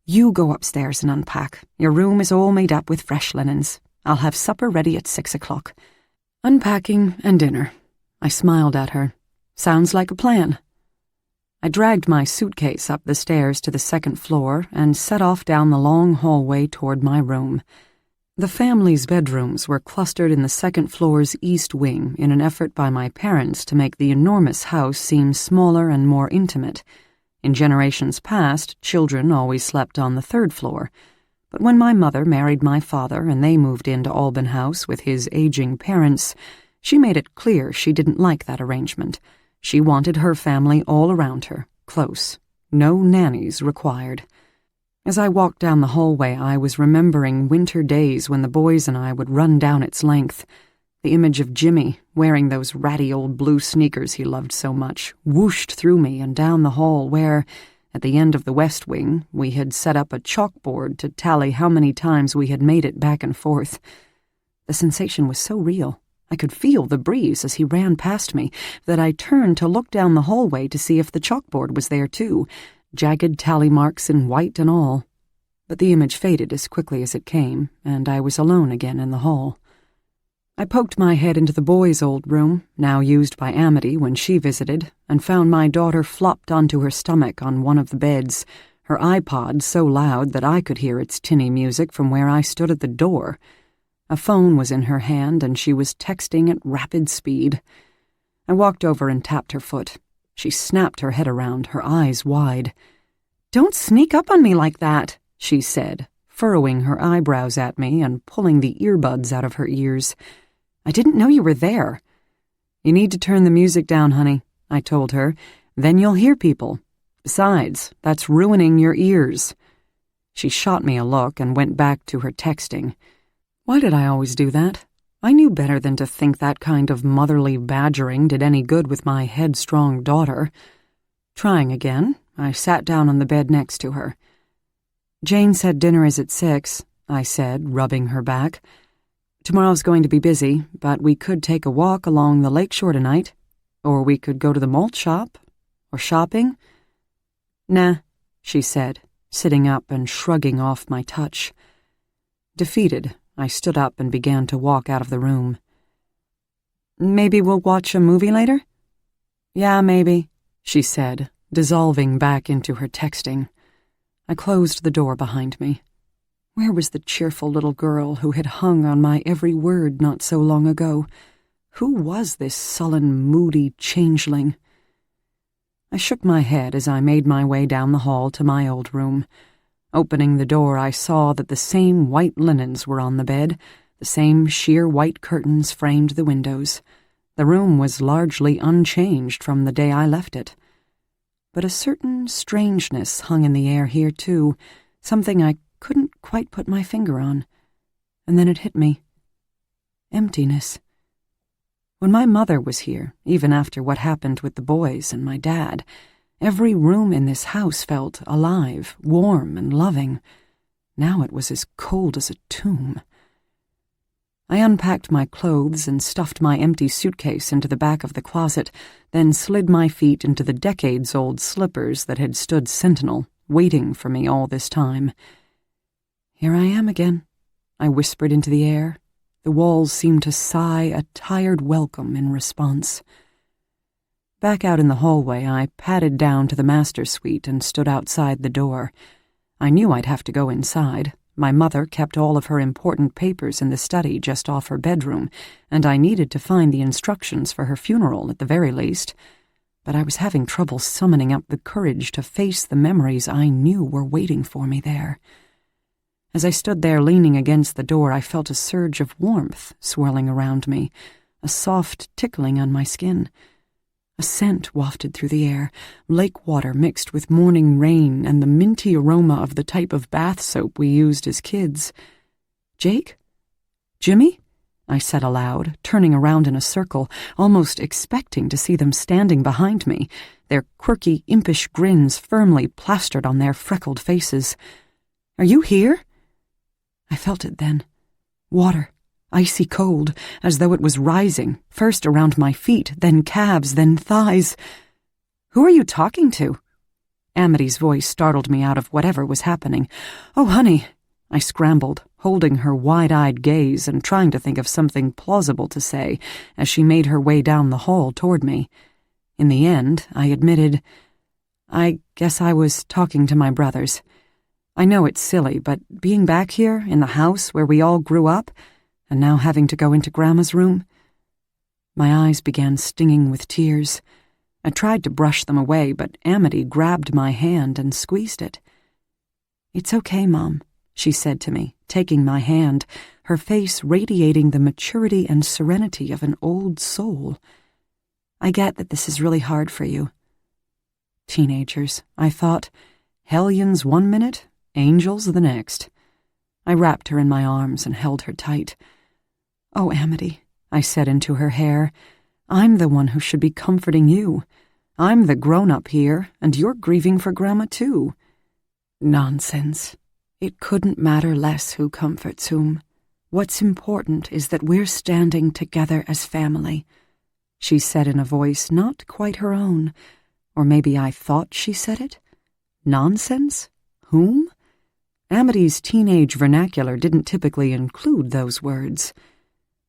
"You go upstairs and unpack. Your room is all made up with fresh linens. I'll have supper ready at 6 o'clock. Unpacking and dinner." I smiled at her. "Sounds like a plan." I dragged my suitcase up the stairs to the second floor and set off down the long hallway toward my room. The family's bedrooms were clustered in the second floor's east wing in an effort by my parents to make the enormous house seem smaller and more intimate. In generations past, children always slept on the third floor. But when my mother married my father and they moved into Alban House with his aging parents, she made it clear she didn't like that arrangement. She wanted her family all around her, close. No nannies required. As I walked down the hallway, I was remembering winter days when the boys and I would run down its length. The image of Jimmy, wearing those ratty old blue sneakers he loved so much, whooshed through me and down the hall where, at the end of the west wing, we had set up a chalkboard to tally how many times we had made it back and forth. The sensation was so real. I could feel the breeze as he ran past me that I turned to look down the hallway to see if the chalkboard was there too, jagged tally marks in white and all. But the image faded as quickly as it came, and I was alone again in the hall. I poked my head into the boys' old room, now used by Amity when she visited, and found my daughter flopped onto her stomach on one of the beds, her iPod so loud that I could hear its tinny music from where I stood at the door. A phone was in her hand, and she was texting at rapid speed. I walked over and tapped her foot. She snapped her head around, her eyes wide. "Don't sneak up on me like that," she said, furrowing her eyebrows at me and pulling the earbuds out of her ears. "I didn't know you were there." "You need to turn the music down, honey," I told her. "Then you'll hear people. Besides, that's ruining your ears." She shot me a look and went back to her texting. Why did I always do that? I knew better than to think that kind of motherly badgering did any good with my headstrong daughter. Trying again, I sat down on the bed next to her. "Jane said dinner is at 6, I said, rubbing her back. "Tomorrow's going to be busy, but we could take a walk along the lakeshore tonight. Or we could go to the malt shop. Or shopping." "Nah," she said, sitting up and shrugging off my touch. Defeated, I stood up and began to walk out of the room. "Maybe we'll watch a movie later?" "Yeah, maybe," she said, dissolving back into her texting. I closed the door behind me. Where was the cheerful little girl who had hung on my every word not so long ago? Who was this sullen, moody changeling? I shook my head as I made my way down the hall to my old room. Opening the door, I saw that the same white linens were on the bed, the same sheer white curtains framed the windows. The room was largely unchanged from the day I left it. But a certain strangeness hung in the air here, too, something I couldn't quite put my finger on. And then it hit me. Emptiness. When my mother was here, even after what happened with the boys and my dad, every room in this house felt alive, warm, and loving. Now it was as cold as a tomb. I unpacked my clothes and stuffed my empty suitcase into the back of the closet, then slid my feet into the decades-old slippers that had stood sentinel, waiting for me all this time. "Here I am again," I whispered into the air. The walls seemed to sigh a tired welcome in response. Back out in the hallway, I padded down to the master suite and stood outside the door. I knew I'd have to go inside. My mother kept all of her important papers in the study just off her bedroom, and I needed to find the instructions for her funeral at the very least. But I was having trouble summoning up the courage to face the memories I knew were waiting for me there. As I stood there leaning against the door, I felt a surge of warmth swirling around me, a soft tickling on my skin. A scent wafted through the air, lake water mixed with morning rain and the minty aroma of the type of bath soap we used as kids. "Jake? Jimmy?" I said aloud, turning around in a circle, almost expecting to see them standing behind me, their quirky, impish grins firmly plastered on their freckled faces. "Are you here?" I felt it then. Water. Icy cold, as though it was rising, first around my feet, then calves, then thighs. "Who are you talking to?" Amity's voice startled me out of whatever was happening. "Oh, honey," I scrambled, holding her wide-eyed gaze and trying to think of something plausible to say as she made her way down the hall toward me. In the end, I admitted, "I guess I was talking to my brothers. I know it's silly, but being back here in the house where we all grew up, and now having to go into Grandma's room." My eyes began stinging with tears. I tried to brush them away, but Amity grabbed my hand and squeezed it. "It's okay, Mom," she said to me, taking my hand, her face radiating the maturity and serenity of an old soul. "I get that this is really hard for you." Teenagers, I thought. Hellions one minute, angels the next. I wrapped her in my arms and held her tight. "Oh, Amity," I said into her hair, "I'm the one who should be comforting you. I'm the grown-up here, and you're grieving for Grandma, too." "Nonsense. It couldn't matter less who comforts whom. What's important is that we're standing together as family," she said in a voice not quite her own. Or maybe I thought she said it. Nonsense? Whom? Amity's teenage vernacular didn't typically include those words.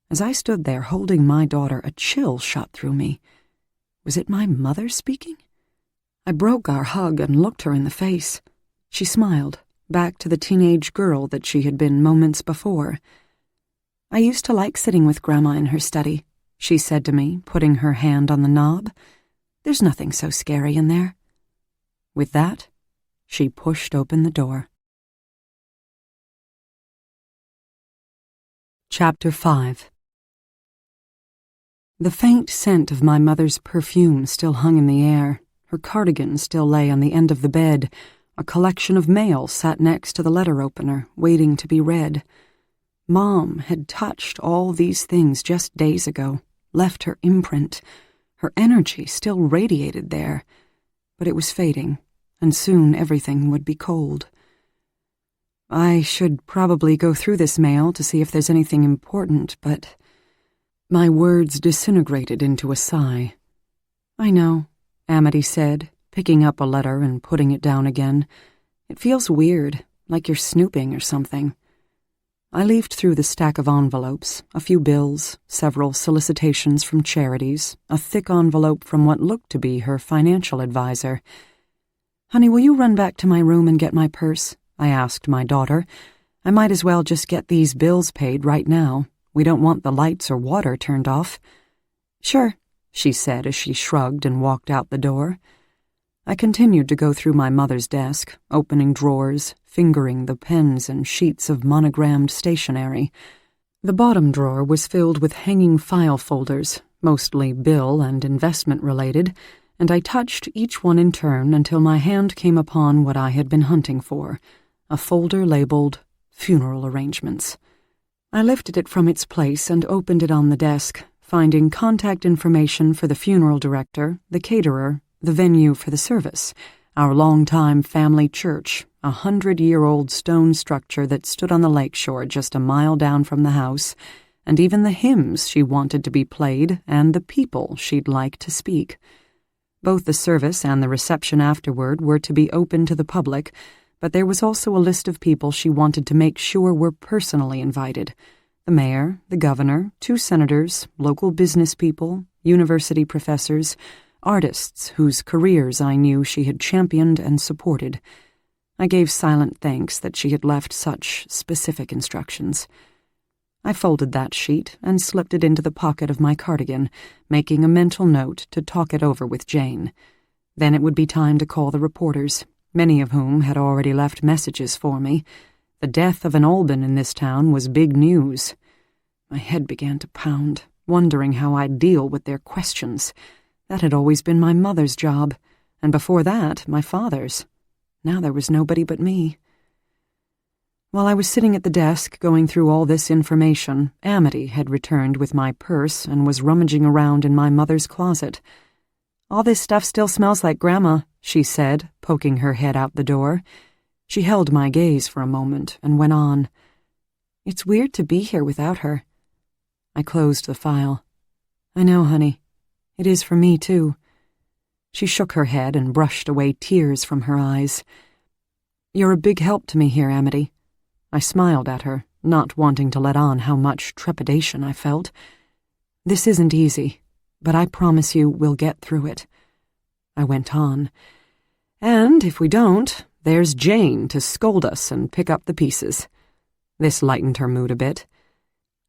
As I stood there holding my daughter, a chill shot through me. Was it my mother speaking? I broke our hug and looked her in the face. She smiled, back to the teenage girl that she had been moments before. "I used to like sitting with Grandma in her study," she said to me, putting her hand on the knob. "There's nothing so scary in there." With that, she pushed open the door. Chapter 5. The faint scent of my mother's perfume still hung in the air. Her cardigan still lay on the end of the bed. A collection of mail sat next to the letter opener, waiting to be read. Mom had touched all these things just days ago, left her imprint. Her energy still radiated there, but it was fading, and soon everything would be cold. I should probably go through this mail to see if there's anything important, but my words disintegrated into a sigh. "I know," Amity said, picking up a letter and putting it down again. "It feels weird, like you're snooping or something." I leafed through the stack of envelopes, a few bills, several solicitations from charities, a thick envelope from what looked to be her financial advisor. "Honey, will you run back to my room and get my purse?" I asked my daughter. "I might as well just get these bills paid right now. We don't want the lights or water turned off." "Sure," she said as she shrugged and walked out the door. I continued to go through my mother's desk, opening drawers, fingering the pens and sheets of monogrammed stationery. The bottom drawer was filled with hanging file folders, mostly bill and investment-related, and I touched each one in turn until my hand came upon what I had been hunting for, a folder labeled Funeral Arrangements. I lifted it from its place and opened it on the desk, finding contact information for the funeral director, the caterer, the venue for the service, our longtime family church, 100-year-old stone structure that stood on the lakeshore just a mile down from the house, and even the hymns she wanted to be played and the people she'd like to speak. Both the service and the reception afterward were to be open to the public, but there was also a list of people she wanted to make sure were personally invited: the mayor, the governor, 2 senators, local business people, university professors, artists whose careers I knew she had championed and supported. I gave silent thanks that she had left such specific instructions. I folded that sheet and slipped it into the pocket of my cardigan, making a mental note to talk it over with Jane. Then it would be time to call the reporters, many of whom had already left messages for me. The death of an Alban in this town was big news. My head began to pound, wondering how I'd deal with their questions. That had always been my mother's job, and before that, my father's. Now there was nobody but me. While I was sitting at the desk going through all this information, Amity had returned with my purse and was rummaging around in my mother's closet. "All this stuff still smells like Grandma," she said, poking her head out the door. She held my gaze for a moment and went on. "It's weird to be here without her." I closed the file. "I know, honey. It is for me, too." She shook her head and brushed away tears from her eyes. "You're a big help to me here, Amity." I smiled at her, not wanting to let on how much trepidation I felt. "This isn't easy, but I promise you we'll get through it." I went on. "And if we don't, there's Jane to scold us and pick up the pieces." This lightened her mood a bit.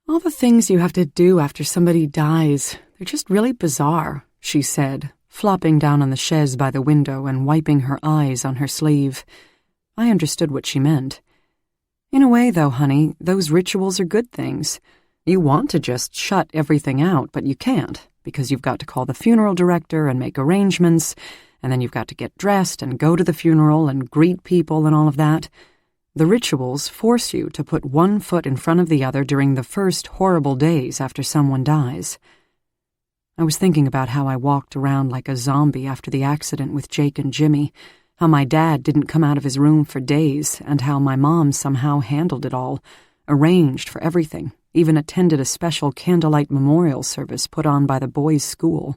"All the things you have to do after somebody dies, they're just really bizarre," she said, flopping down on the chaise by the window and wiping her eyes on her sleeve. I understood what she meant. "In a way, though, honey, those rituals are good things. You want to just shut everything out, but you can't, because you've got to call the funeral director and make arrangements, and then you've got to get dressed and go to the funeral and greet people and all of that. The rituals force you to put one foot in front of the other during the first horrible days after someone dies." I was thinking about how I walked around like a zombie after the accident with Jake and Jimmy, how my dad didn't come out of his room for days, and how my mom somehow handled it all, arranged for everything, even attended a special candlelight memorial service put on by the boys' school.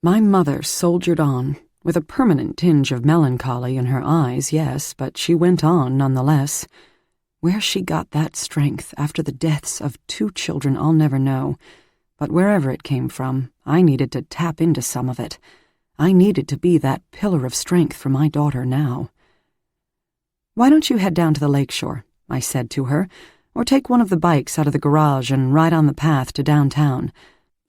My mother soldiered on, with a permanent tinge of melancholy in her eyes, yes, but she went on nonetheless. Where she got that strength after the deaths of 2 children I'll never know, but wherever it came from, I needed to tap into some of it. I needed to be that pillar of strength for my daughter now. "Why don't you head down to the lakeshore?" I said to her, "or take one of the bikes out of the garage and ride on the path to downtown.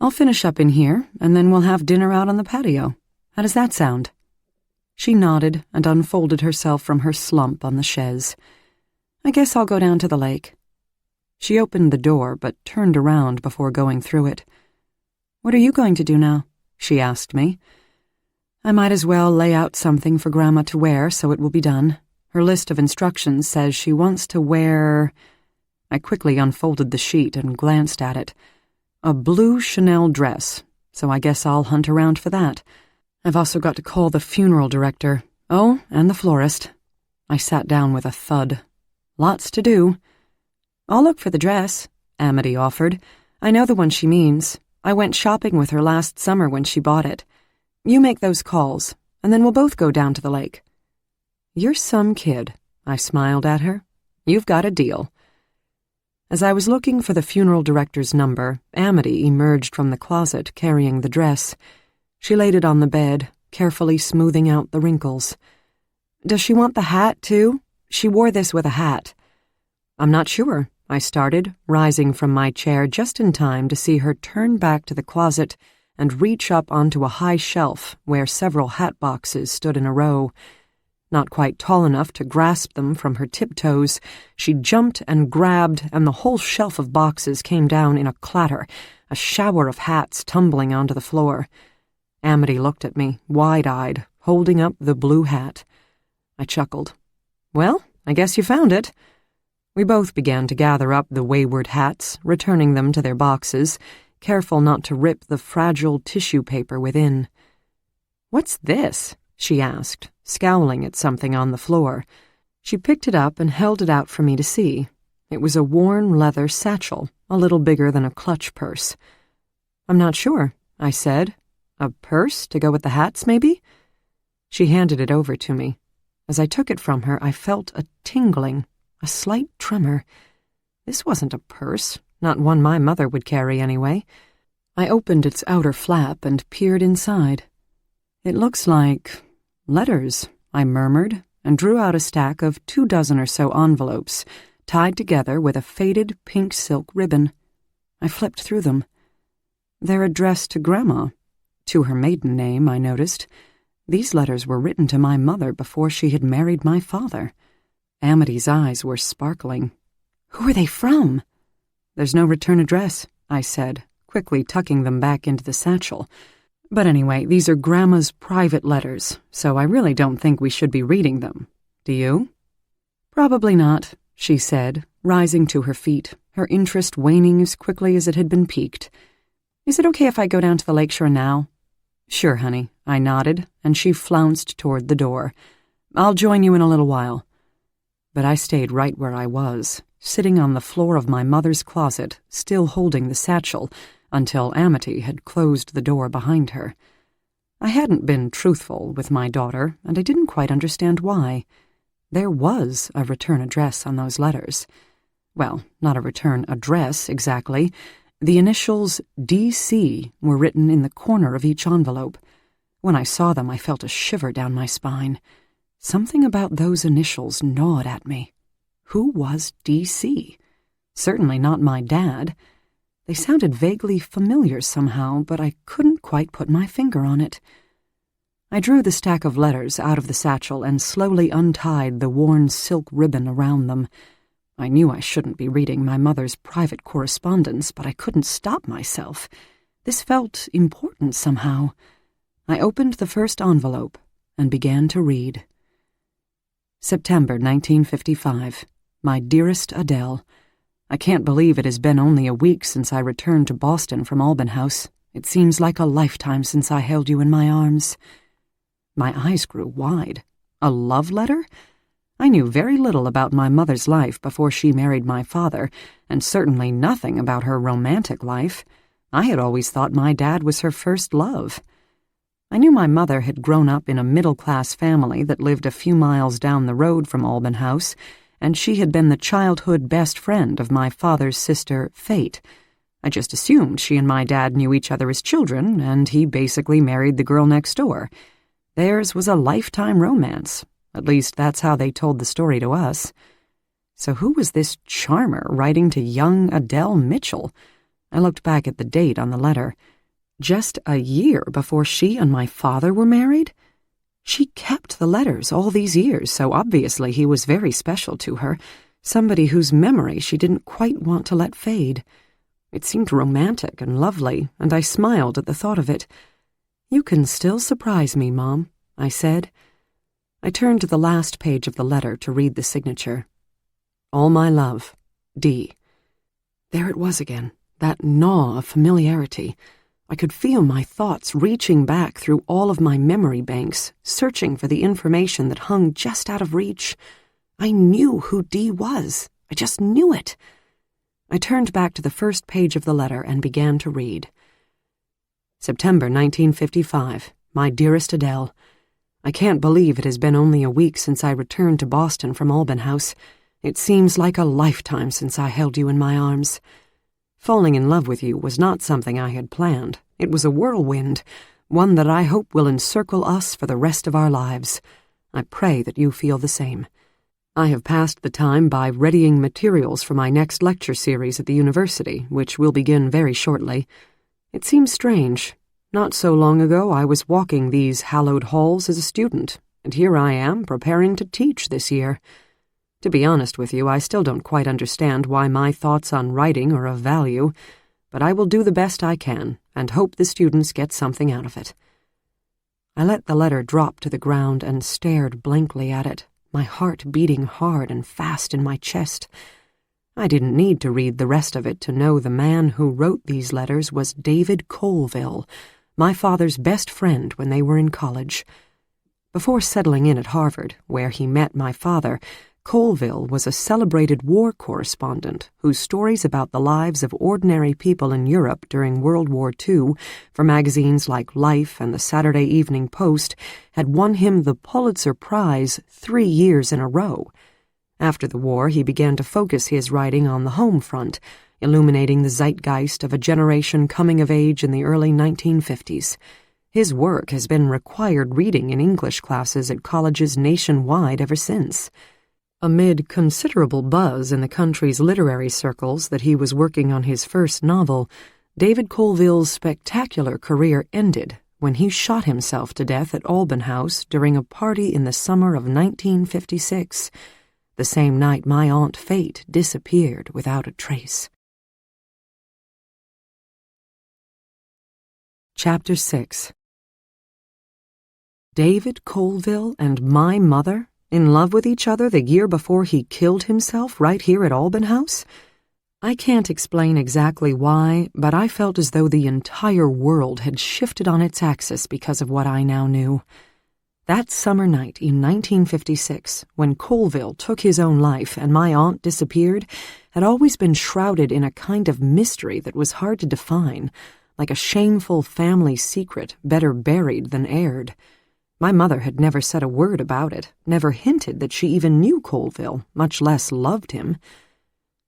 I'll finish up in here, and then we'll have dinner out on the patio. How does that sound?" She nodded and unfolded herself from her slump on the chaise. "I guess I'll go down to the lake." She opened the door, but turned around before going through it. "What are you going to do now?" she asked me. "I might as well lay out something for Grandma to wear so it will be done. Her list of instructions says she wants to wear—" I quickly unfolded the sheet and glanced at it. "A blue Chanel dress, so I guess I'll hunt around for that. I've also got to call the funeral director. Oh, and the florist." I sat down with a thud. Lots to do. "I'll look for the dress," Amity offered. "I know the one she means. I went shopping with her last summer when she bought it. You make those calls, and then we'll both go down to the lake." "You're some kid," I smiled at her. "You've got a deal." As I was looking for the funeral director's number, Amity emerged from the closet carrying the dress. She laid it on the bed, carefully smoothing out the wrinkles. "Does she want the hat, too? She wore this with a hat." "I'm not sure," I started, rising from my chair just in time to see her turn back to the closet and reach up onto a high shelf where several hat boxes stood in a row. Not quite tall enough to grasp them from her tiptoes, she jumped and grabbed, and the whole shelf of boxes came down in a clatter, a shower of hats tumbling onto the floor. Amity looked at me, wide-eyed, holding up the blue hat. I chuckled. "Well, I guess you found it." We both began to gather up the wayward hats, returning them to their boxes, careful not to rip the fragile tissue paper within. "What's this?" she asked, scowling at something on the floor. She picked it up and held it out for me to see. It was a worn leather satchel, a little bigger than a clutch purse. "I'm not sure," I said. "A purse to go with the hats, maybe?" She handed it over to me. As I took it from her, I felt a tingling, a slight tremor. This wasn't a purse, not one my mother would carry anyway. I opened its outer flap and peered inside. "It looks like letters," I murmured, and drew out a stack of 24 or so envelopes, tied together with a faded pink silk ribbon. I flipped through them. They're addressed to Grandma. To her maiden name, I noticed. These letters were written to my mother before she had married my father. Amity's eyes were sparkling. "Who are they from?" "There's no return address," I said, quickly tucking them back into the satchel. "But anyway, these are Grandma's private letters, so I really don't think we should be reading them. Do you?" "Probably not," she said, rising to her feet, her interest waning as quickly as it had been piqued. "Is it okay if I go down to the lakeshore now?" "Sure, honey," I nodded, and she flounced toward the door. "I'll join you in a little while." But I stayed right where I was, sitting on the floor of my mother's closet, still holding the satchel, until Amity had closed the door behind her. I hadn't been truthful with my daughter, and I didn't quite understand why. There was a return address on those letters. Well, not a return address, exactly. The initials D.C. were written in the corner of each envelope. When I saw them, I felt a shiver down my spine. Something about those initials gnawed at me. Who was D.C.? Certainly not my dad. They sounded vaguely familiar somehow, but I couldn't quite put my finger on it. I drew the stack of letters out of the satchel and slowly untied the worn silk ribbon around them. I knew I shouldn't be reading my mother's private correspondence, but I couldn't stop myself. This felt important somehow. I opened the first envelope and began to read. September 1955. My dearest Adele. I can't believe it has been only a week since I returned to Boston from Alban House. It seems like a lifetime since I held you in my arms. My eyes grew wide. A love letter? I knew very little about my mother's life before she married my father, and certainly nothing about her romantic life. I had always thought my dad was her first love. I knew my mother had grown up in a middle-class family that lived a few miles down the road from Alban House, and she had been the childhood best friend of my father's sister, Fate. I just assumed she and my dad knew each other as children, and he basically married the girl next door. Theirs was a lifetime romance. At least that's how they told the story to us. So who was this charmer writing to young Adele Mitchell? I looked back at the date on the letter. Just a year before she and my father were married? She kept the letters all these years, so obviously he was very special to her, somebody whose memory she didn't quite want to let fade. It seemed romantic and lovely, and I smiled at the thought of it. "You can still surprise me, Mom," I said. I turned to the last page of the letter to read the signature. "All my love, D." There it was again, that gnaw of familiarity. I could feel my thoughts reaching back through all of my memory banks, searching for the information that hung just out of reach. I knew who Dee was. I just knew it. I turned back to the first page of the letter and began to read. September 1955. My dearest Adele. I can't believe it has been only a week since I returned to Boston from Alban House. It seems like a lifetime since I held you in my arms. Falling in love with you was not something I had planned. It was a whirlwind, one that I hope will encircle us for the rest of our lives. I pray that you feel the same. I have passed the time by readying materials for my next lecture series at the university, which will begin very shortly. It seems strange. Not so long ago I was walking these hallowed halls as a student, and here I am preparing to teach this year. To be honest with you, I still don't quite understand why my thoughts on writing are of value, but I will do the best I can and hope the students get something out of it. I let the letter drop to the ground and stared blankly at it, my heart beating hard and fast in my chest. I didn't need to read the rest of it to know the man who wrote these letters was David Colville, my father's best friend when they were in college. Before settling in at Harvard, where he met my father, Colville was a celebrated war correspondent whose stories about the lives of ordinary people in Europe during World War II for magazines like Life and the Saturday Evening Post had won him the Pulitzer Prize 3 years in a row. After the war, he began to focus his writing on the home front, illuminating the zeitgeist of a generation coming of age in the early 1950s. His work has been required reading in English classes at colleges nationwide ever since. Amid considerable buzz in the country's literary circles that he was working on his first novel, David Colville's spectacular career ended when he shot himself to death at Alban House during a party in the summer of 1956, the same night my Aunt Fate disappeared without a trace. Chapter 6. David Colville and my mother in love with each other the year before he killed himself right here at Alban House? I can't explain exactly why, but I felt as though the entire world had shifted on its axis because of what I now knew. That summer night in 1956, when Colville took his own life and my aunt disappeared, had always been shrouded in a kind of mystery that was hard to define, like a shameful family secret better buried than aired. My mother had never said a word about it, never hinted that she even knew Colville, much less loved him.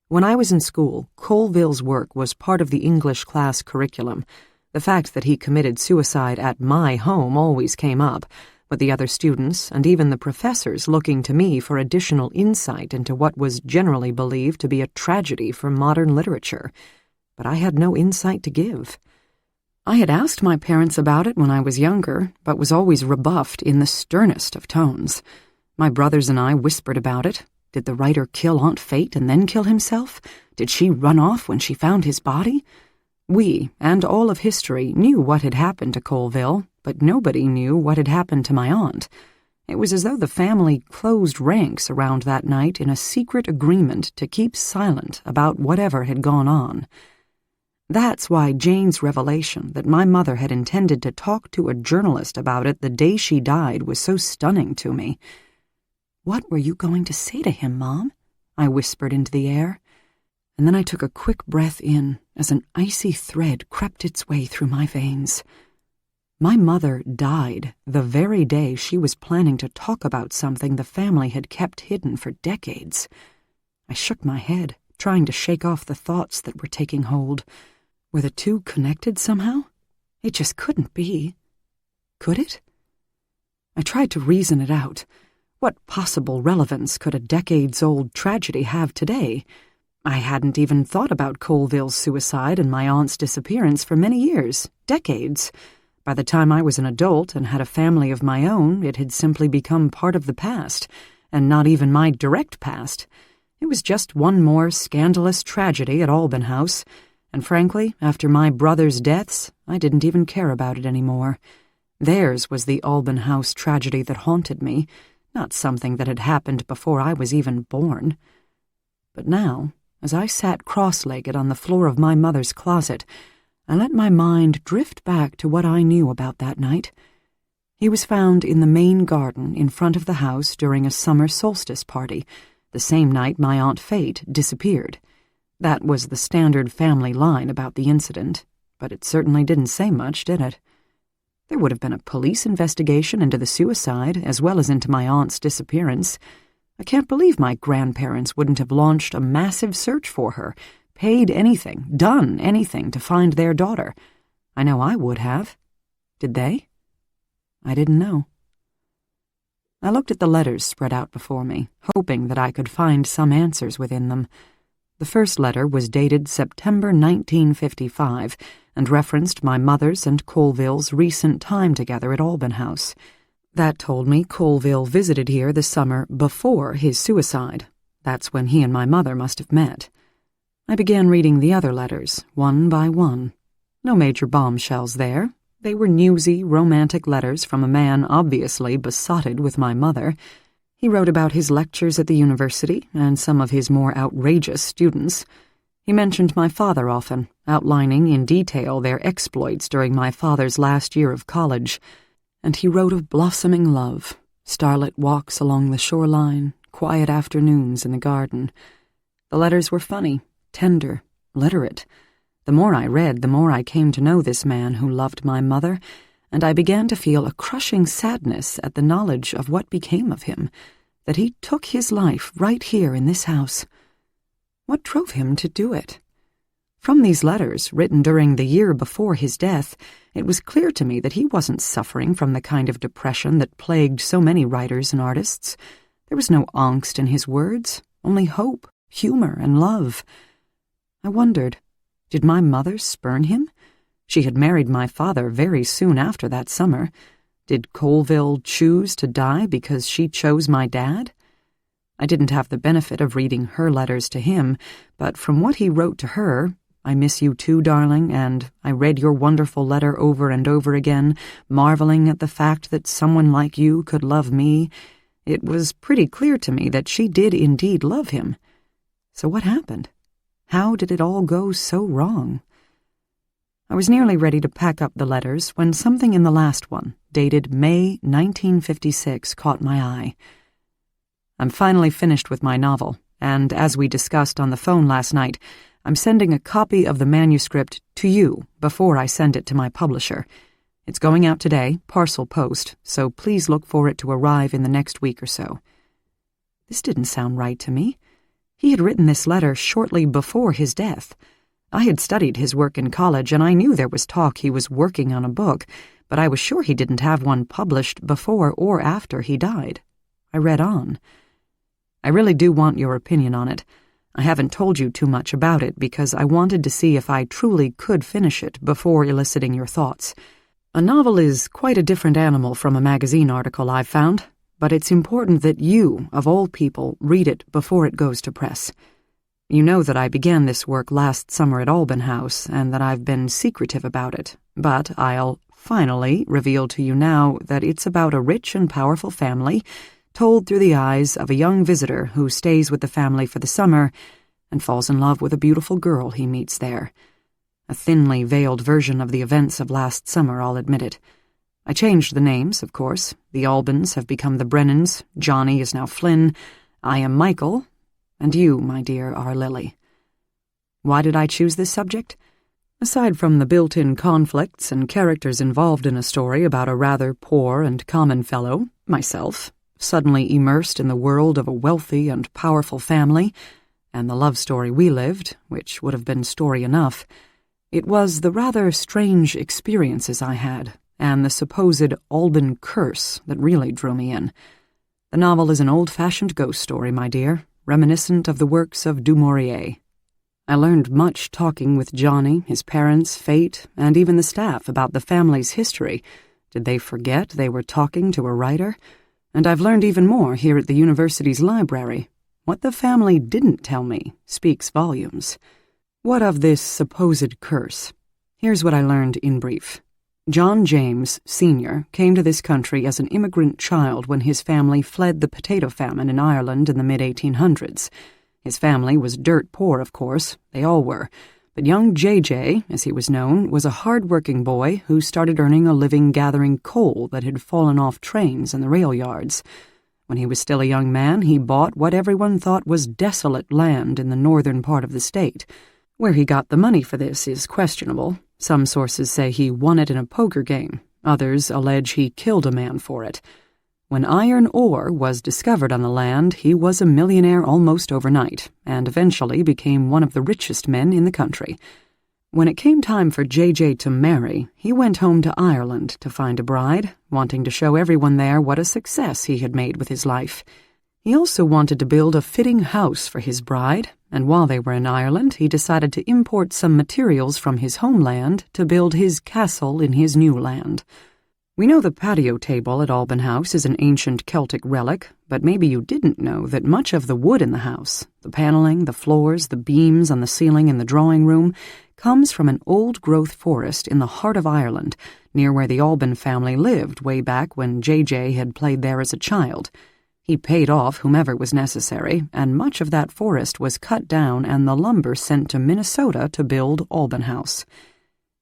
When I was in school, Colville's work was part of the English class curriculum. The fact that he committed suicide at my home always came up, with the other students and even the professors looking to me for additional insight into what was generally believed to be a tragedy for modern literature. But I had no insight to give. I had asked my parents about it when I was younger, but was always rebuffed in the sternest of tones. My brothers and I whispered about it. Did the writer kill Aunt Fate and then kill himself? Did she run off when she found his body? We, and all of history, knew what had happened to Colville, but nobody knew what had happened to my aunt. It was as though the family closed ranks around that night in a secret agreement to keep silent about whatever had gone on. That's why Jane's revelation that my mother had intended to talk to a journalist about it the day she died was so stunning to me. "What were you going to say to him, Mom?" I whispered into the air, and then I took a quick breath in as an icy thread crept its way through my veins. My mother died the very day she was planning to talk about something the family had kept hidden for decades. I shook my head, trying to shake off the thoughts that were taking hold. Were the two connected somehow? It just couldn't be. Could it? I tried to reason it out. What possible relevance could a decades-old tragedy have today? I hadn't even thought about Colville's suicide and my aunt's disappearance for many years, decades. By the time I was an adult and had a family of my own, it had simply become part of the past, and not even my direct past. It was just one more scandalous tragedy at Alban House, and frankly, after my brothers' deaths, I didn't even care about it anymore. Theirs was the Alban House tragedy that haunted me, not something that had happened before I was even born. But now, as I sat cross-legged on the floor of my mother's closet, I let my mind drift back to what I knew about that night. He was found in the main garden in front of the house during a summer solstice party, the same night my Aunt Fate disappeared. That was the standard family line about the incident, but it certainly didn't say much, did it? There would have been a police investigation into the suicide as well as into my aunt's disappearance. I can't believe my grandparents wouldn't have launched a massive search for her, paid anything, done anything to find their daughter. I know I would have. Did they? I didn't know. I looked at the letters spread out before me, hoping that I could find some answers within them. The first letter was dated September 1955 and referenced my mother's and Colville's recent time together at Alban House. That told me Colville visited here the summer before his suicide. That's when he and my mother must have met. I began reading the other letters, one by one. No major bombshells there. They were newsy, romantic letters from a man obviously besotted with my mother. He wrote about his lectures at the university and some of his more outrageous students. He mentioned my father often, outlining in detail their exploits during my father's last year of college. And he wrote of blossoming love, starlit walks along the shoreline, quiet afternoons in the garden. The letters were funny, tender, literate. The more I read, the more I came to know this man who loved my mother, and I began to feel a crushing sadness at the knowledge of what became of him, that he took his life right here in this house. What drove him to do it? From these letters, written during the year before his death, it was clear to me that he wasn't suffering from the kind of depression that plagued so many writers and artists. There was no angst in his words, only hope, humor, and love. I wondered, did my mother spurn him? She had married my father very soon after that summer. Did Colville choose to die because she chose my dad? I didn't have the benefit of reading her letters to him, but from what he wrote to her, "I miss you too, darling," and "I read your wonderful letter over and over again, marveling at the fact that someone like you could love me," it was pretty clear to me that she did indeed love him. So what happened? How did it all go so wrong? I was nearly ready to pack up the letters when something in the last one, dated May 1956, caught my eye. I'm finally finished with my novel, and as we discussed on the phone last night, I'm sending a copy of the manuscript to you before I send it to my publisher. It's going out today, parcel post, so please look for it to arrive in the next week or so. This didn't sound right to me. He had written this letter shortly before his death. I had studied his work in college, and I knew there was talk he was working on a book, but I was sure he didn't have one published before or after he died. I read on. I really do want your opinion on it. I haven't told you too much about it because I wanted to see if I truly could finish it before eliciting your thoughts. A novel is quite a different animal from a magazine article, I've found, but it's important that you, of all people, read it before it goes to press. You know that I began this work last summer at Alban House and that I've been secretive about it, but I'll finally reveal to you now that it's about a rich and powerful family told through the eyes of a young visitor who stays with the family for the summer and falls in love with a beautiful girl he meets there. A thinly veiled version of the events of last summer, I'll admit it. I changed the names, of course. The Albans have become the Brennans, Johnny is now Flynn, I am Michael, and you, my dear, are Lily. Why did I choose this subject? Aside from the built-in conflicts and characters involved in a story about a rather poor and common fellow, myself, suddenly immersed in the world of a wealthy and powerful family, and the love story we lived, which would have been story enough, it was the rather strange experiences I had, and the supposed Alban curse that really drew me in. The novel is an old-fashioned ghost story, my dear, reminiscent of the works of Du Maurier. I learned much talking with Johnny, his parents, Fate, and even the staff about the family's history. Did they forget they were talking to a writer? And I've learned even more here at the university's library. What the family didn't tell me speaks volumes. What of this supposed curse? Here's what I learned in brief. John James, Sr., came to this country as an immigrant child when his family fled the potato famine in Ireland in the mid-1800s. His family was dirt poor, of course, they all were, but young J.J., as he was known, was a hard-working boy who started earning a living gathering coal that had fallen off trains in the rail yards. When he was still a young man, he bought what everyone thought was desolate land in the northern part of the state. Where he got the money for this is questionable. Some sources say he won it in a poker game. Others allege he killed a man for it. When iron ore was discovered on the land, he was a millionaire almost overnight, and eventually became one of the richest men in the country. When it came time for JJ to marry, he went home to Ireland to find a bride, wanting to show everyone there what a success he had made with his life. He also wanted to build a fitting house for his bride, and while they were in Ireland, he decided to import some materials from his homeland to build his castle in his new land. We know the patio table at Alban House is an ancient Celtic relic, but maybe you didn't know that much of the wood in the house, the paneling, the floors, the beams on the ceiling in the drawing room, comes from an old-growth forest in the heart of Ireland, near where the Alban family lived way back when JJ had played there as a child. He paid off whomever was necessary, and much of that forest was cut down and the lumber sent to Minnesota to build Alban House.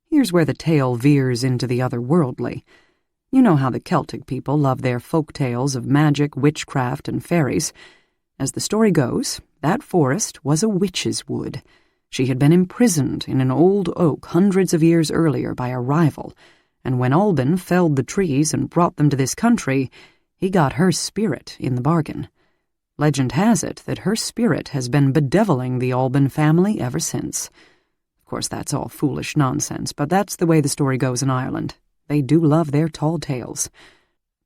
Here's where the tale veers into the otherworldly. You know how the Celtic people love their folk tales of magic, witchcraft, and fairies. As the story goes, that forest was a witch's wood. She had been imprisoned in an old oak hundreds of years earlier by a rival, and when Alban felled the trees and brought them to this country, he got her spirit in the bargain. Legend has it that her spirit has been bedeviling the Alban family ever since. Of course, that's all foolish nonsense, but that's the way the story goes in Ireland. They do love their tall tales.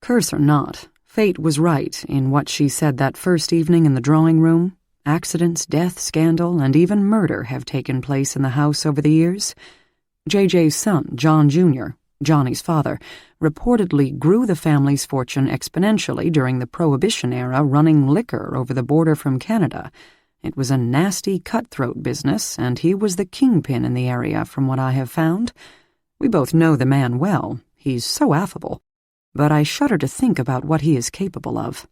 Curse or not, Fate was right in what she said that first evening in the drawing room. Accidents, death, scandal, and even murder have taken place in the house over the years. JJ's son, John Jr., Johnny's father, reportedly grew the family's fortune exponentially during the Prohibition era, running liquor over the border from Canada. It was a nasty, cutthroat business, and he was the kingpin in the area, from what I have found. We both know the man well. He's so affable. But I shudder to think about what he is capable of.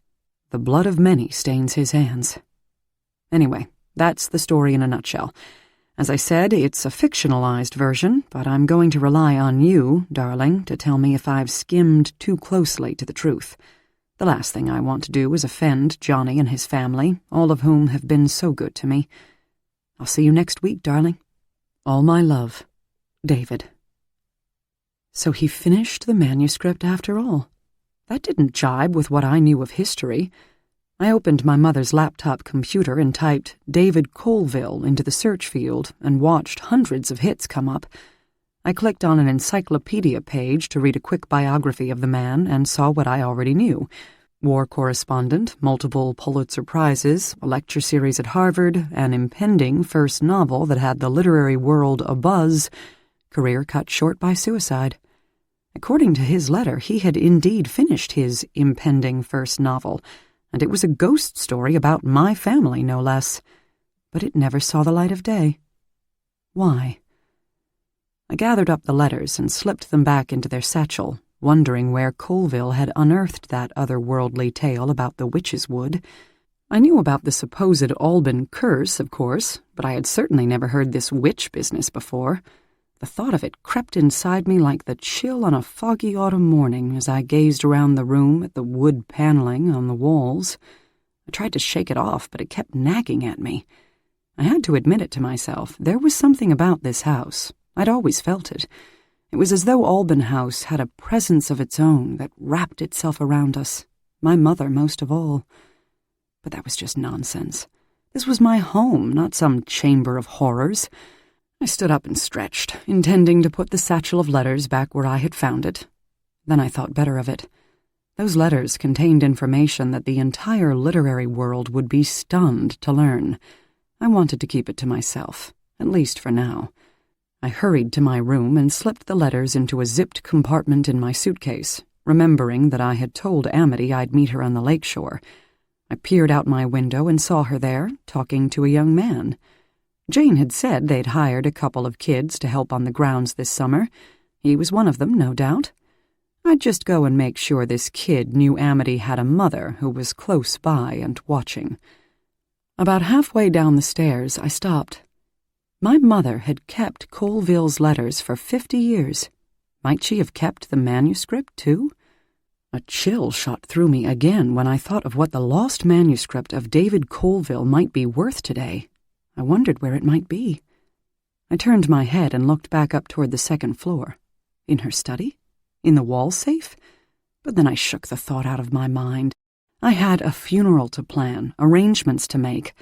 The blood of many stains his hands. Anyway, that's the story in a nutshell. As I said, it's a fictionalized version, but I'm going to rely on you, darling, to tell me if I've skimmed too closely to the truth. The last thing I want to do is offend Johnny and his family, all of whom have been so good to me. I'll see you next week, darling. All my love, David. So he finished the manuscript after all. That didn't jibe with what I knew of history. I opened my mother's laptop computer and typed David Colville into the search field and watched hundreds of hits come up. I clicked on an encyclopedia page to read a quick biography of the man and saw what I already knew. War correspondent, multiple Pulitzer Prizes, a lecture series at Harvard, an impending first novel that had the literary world abuzz, career cut short by suicide. According to his letter, he had indeed finished his impending first novel, and it was a ghost story about my family, no less. But it never saw the light of day. Why? I gathered up the letters and slipped them back into their satchel, wondering where Colville had unearthed that otherworldly tale about the witch's wood. I knew about the supposed Alban curse, of course, but I had certainly never heard this witch business before. The thought of it crept inside me like the chill on a foggy autumn morning as I gazed around the room at the wood paneling on the walls. I tried to shake it off, but it kept nagging at me. I had to admit it to myself. There was something about this house. I'd always felt it. It was as though Alban House had a presence of its own that wrapped itself around us, my mother most of all. But that was just nonsense. This was my home, not some chamber of horrors. I stood up and stretched, intending to put the satchel of letters back where I had found it. Then I thought better of it. Those letters contained information that the entire literary world would be stunned to learn. I wanted to keep it to myself, at least for now. I hurried to my room and slipped the letters into a zipped compartment in my suitcase, remembering that I had told Amity I'd meet her on the lakeshore. I peered out my window and saw her there, talking to a young man. Jane had said they'd hired a couple of kids to help on the grounds this summer. He was one of them, no doubt. I'd just go and make sure this kid knew Amity had a mother who was close by and watching. About halfway down the stairs, I stopped. My mother had kept Colville's letters for 50 years. Might she have kept the manuscript, too? A chill shot through me again when I thought of what the lost manuscript of David Colville might be worth today. I wondered where it might be. I turned my head and looked back up toward the second floor. In her study? In the wall safe? But then I shook the thought out of my mind. I had a funeral to plan, arrangements to make.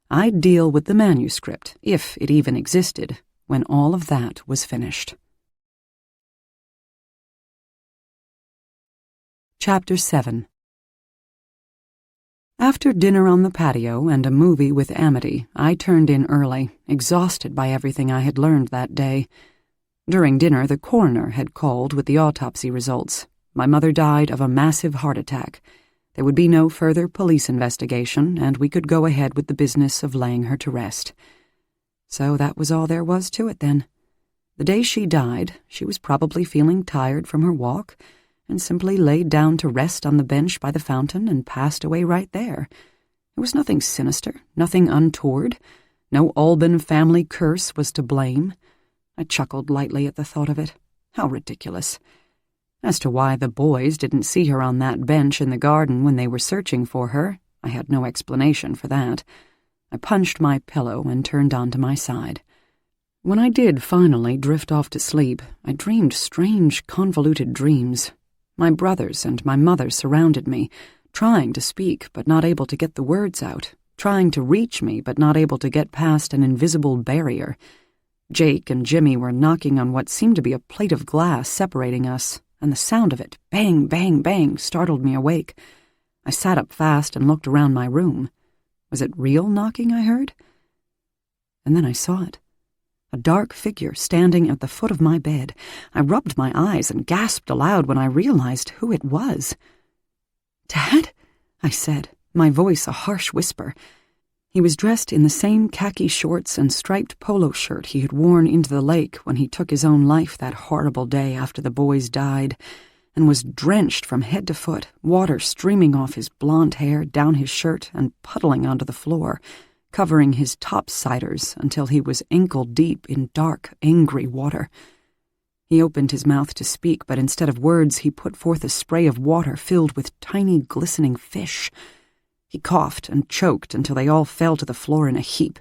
I'd deal with the manuscript, if it even existed, when all of that was finished. Chapter 7. After dinner on the patio and a movie with Amity, I turned in early, exhausted by everything I had learned that day. During dinner, the coroner had called with the autopsy results. My mother died of a massive heart attack. There would be no further police investigation, and we could go ahead with the business of laying her to rest. So that was all there was to it then. The day she died, she was probably feeling tired from her walk, and simply laid down to rest on the bench by the fountain and passed away right there. It was nothing sinister, nothing untoward. No Alban family curse was to blame. I chuckled lightly at the thought of it. How ridiculous. As to why the boys didn't see her on that bench in the garden when they were searching for her, I had no explanation for that. I punched my pillow and turned onto my side. When I did finally drift off to sleep, I dreamed strange, convoluted dreams. My brothers and my mother surrounded me, trying to speak but not able to get the words out, trying to reach me but not able to get past an invisible barrier. Jake and Jimmy were knocking on what seemed to be a plate of glass separating us, and the sound of it, bang, bang, bang, startled me awake. I sat up fast and looked around my room. Was it real knocking I heard? And then I saw it. A dark figure standing at the foot of my bed. I rubbed my eyes and gasped aloud when I realized who it was. "Dad?" I said, my voice a harsh whisper. He was dressed in the same khaki shorts and striped polo shirt he had worn into the lake when he took his own life that horrible day after the boys died, and was drenched from head to foot, water streaming off his blonde hair, down his shirt, and puddling onto the floor, covering his topsiders until he was ankle-deep in dark, angry water. He opened his mouth to speak, but instead of words he put forth a spray of water filled with tiny, glistening fish. He coughed and choked until they all fell to the floor in a heap.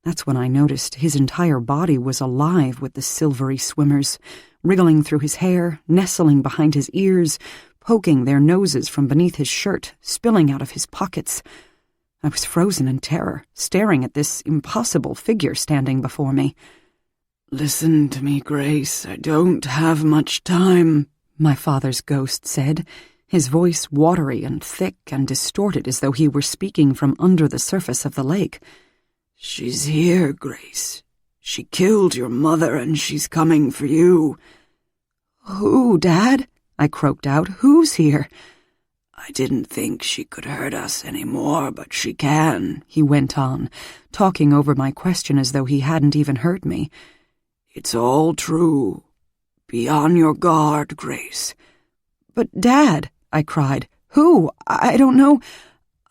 That's when I noticed his entire body was alive with the silvery swimmers, wriggling through his hair, nestling behind his ears, poking their noses from beneath his shirt, spilling out of his pockets. I was frozen in terror, staring at this impossible figure standing before me. "Listen to me, Grace. I don't have much time," my father's ghost said, his voice watery and thick and distorted as though he were speaking from under the surface of the lake. "She's here, Grace. She killed your mother and she's coming for you." "Who, Dad?" I croaked out. "Who's here?" "I didn't think she could hurt us anymore, but she can," he went on, talking over my question as though he hadn't even heard me. "It's all true. Be on your guard, Grace." "But, Dad," I cried, "who? I don't know."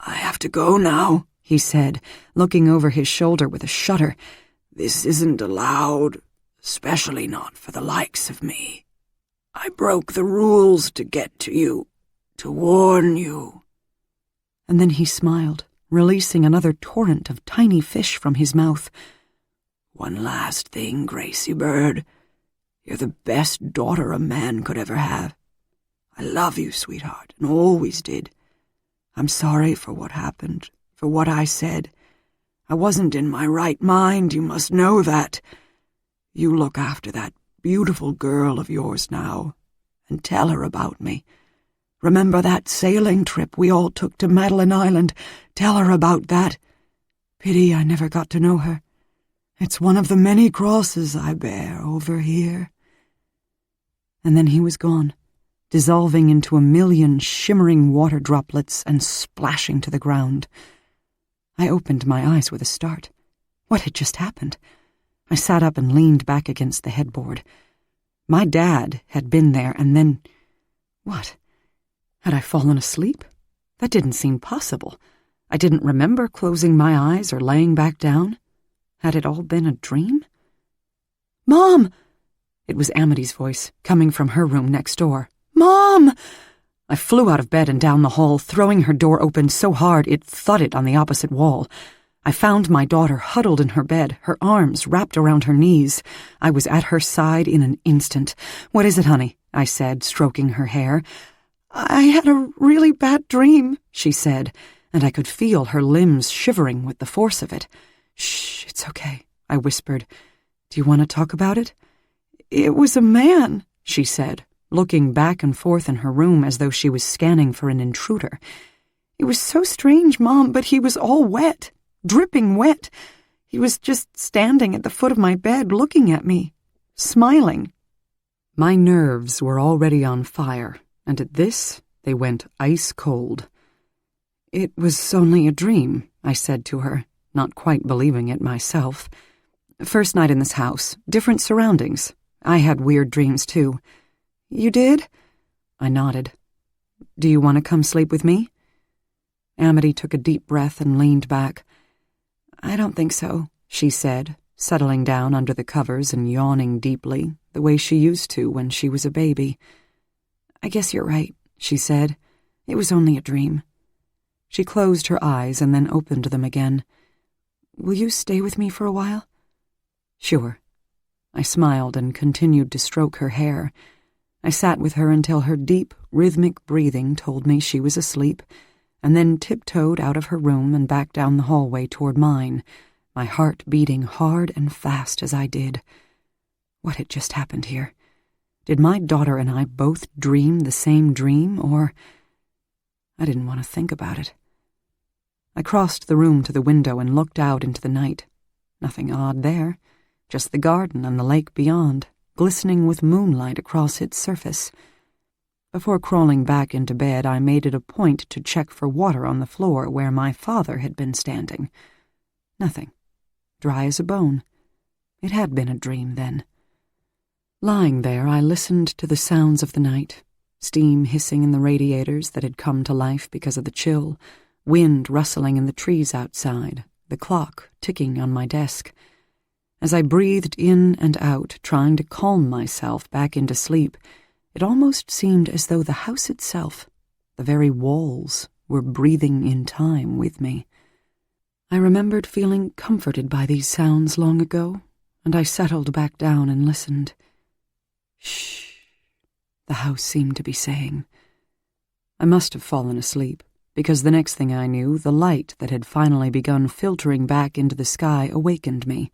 "I have to go now," he said, looking over his shoulder with a shudder. "This isn't allowed, especially not for the likes of me. I broke the rules to get to you. To warn you." And then he smiled, releasing another torrent of tiny fish from his mouth. "One last thing, Gracie Bird. You're the best daughter a man could ever have. I love you, sweetheart, and always did. I'm sorry for what happened, for what I said. I wasn't in my right mind, you must know that. You look after that beautiful girl of yours now, and tell her about me. Remember that sailing trip we all took to Madeline Island? Tell her about that. Pity I never got to know her. It's one of the many crosses I bear over here." And then he was gone, dissolving into a million shimmering water droplets and splashing to the ground. I opened my eyes with a start. What had just happened? I sat up and leaned back against the headboard. My dad had been there, and then... what? Had I fallen asleep? That didn't seem possible. I didn't remember closing my eyes or laying back down. Had it all been a dream? "Mom!" It was Amity's voice, coming from her room next door. "Mom!" I flew out of bed and down the hall, throwing her door open so hard it thudded on the opposite wall. I found my daughter huddled in her bed, her arms wrapped around her knees. I was at her side in an instant. "What is it, honey?" I said, stroking her hair. I had a really bad dream, she said, and I could feel her limbs shivering with the force of it. Shh, it's okay, I whispered. Do you want to talk about it? It was a man, she said, looking back and forth in her room as though she was scanning for an intruder. It was so strange, Mom, but he was all wet, dripping wet. He was just standing at the foot of my bed looking at me, smiling. My nerves were already on fire, and at this they went ice cold. It was only a dream, I said to her, not quite believing it myself. First night in this house, different surroundings. I had weird dreams too. You did? I nodded. Do you want to come sleep with me? Amity took a deep breath and leaned back. I don't think so, she said, settling down under the covers and yawning deeply, the way she used to when she was a baby. I guess you're right, she said. It was only a dream. She closed her eyes and then opened them again. Will you stay with me for a while? Sure. I smiled and continued to stroke her hair. I sat with her until her deep, rhythmic breathing told me she was asleep, and then tiptoed out of her room and back down the hallway toward mine, my heart beating hard and fast as I did. What had just happened here? Did my daughter and I both dream the same dream, or... I didn't want to think about it. I crossed the room to the window and looked out into the night. Nothing odd there, just the garden and the lake beyond, glistening with moonlight across its surface. Before crawling back into bed, I made it a point to check for water on the floor where my father had been standing. Nothing. Dry as a bone. It had been a dream, then. Lying there, I listened to the sounds of the night, steam hissing in the radiators that had come to life because of the chill, wind rustling in the trees outside, the clock ticking on my desk. As I breathed in and out, trying to calm myself back into sleep, it almost seemed as though the house itself, the very walls, were breathing in time with me. I remembered feeling comforted by these sounds long ago, and I settled back down and listened. Shh, the house seemed to be saying. I must have fallen asleep, because the next thing I knew, the light that had finally begun filtering back into the sky awakened me.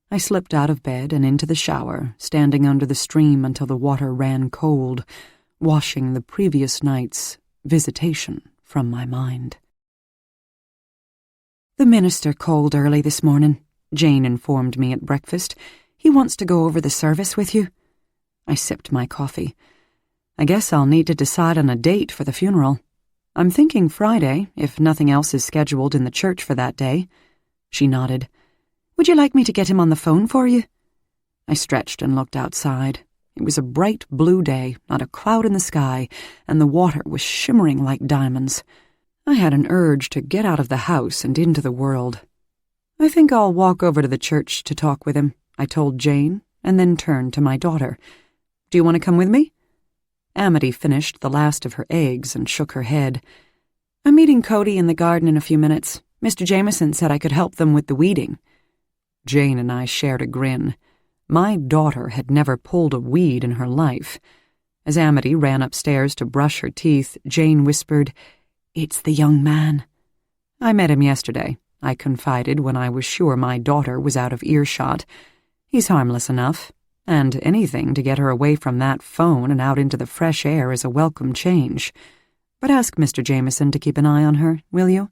I slipped out of bed and into the shower, standing under the stream until the water ran cold, washing the previous night's visitation from my mind. The minister called early this morning, Jane informed me at breakfast. He wants to go over the service with you. I sipped my coffee. I guess I'll need to decide on a date for the funeral. I'm thinking Friday, if nothing else is scheduled in the church for that day. She nodded. Would you like me to get him on the phone for you? I stretched and looked outside. It was a bright blue day, not a cloud in the sky, and the water was shimmering like diamonds. I had an urge to get out of the house and into the world. I think I'll walk over to the church to talk with him, I told Jane, and then turned to my daughter. Do you want to come with me? Amity finished the last of her eggs and shook her head. I'm meeting Cody in the garden in a few minutes. Mr. Jameson said I could help them with the weeding. Jane and I shared a grin. My daughter had never pulled a weed in her life. As Amity ran upstairs to brush her teeth, Jane whispered, It's the young man. I met him yesterday, I confided when I was sure my daughter was out of earshot. He's harmless enough, and anything to get her away from that phone and out into the fresh air is a welcome change. But ask Mr. Jameson to keep an eye on her, will you?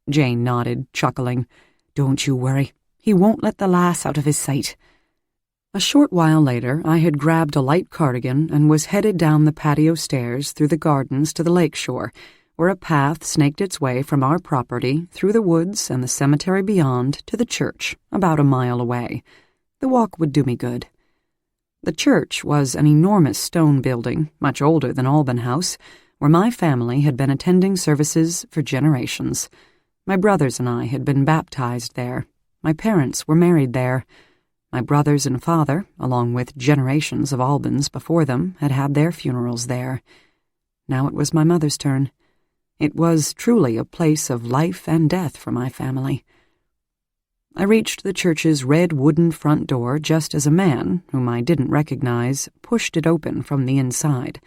Jane nodded, chuckling. Don't you worry. He won't let the lass out of his sight. A short while later, I had grabbed a light cardigan and was headed down the patio stairs through the gardens to the lake shore, where a path snaked its way from our property through the woods and the cemetery beyond to the church, about a mile away. The walk would do me good. The church was an enormous stone building, much older than Alban House, where my family had been attending services for generations. My brothers and I had been baptized there. My parents were married there. My brothers and father, along with generations of Albans before them, had had their funerals there. Now it was my mother's turn. It was truly a place of life and death for my family. I reached the church's red wooden front door just as a man, whom I didn't recognize, pushed it open from the inside.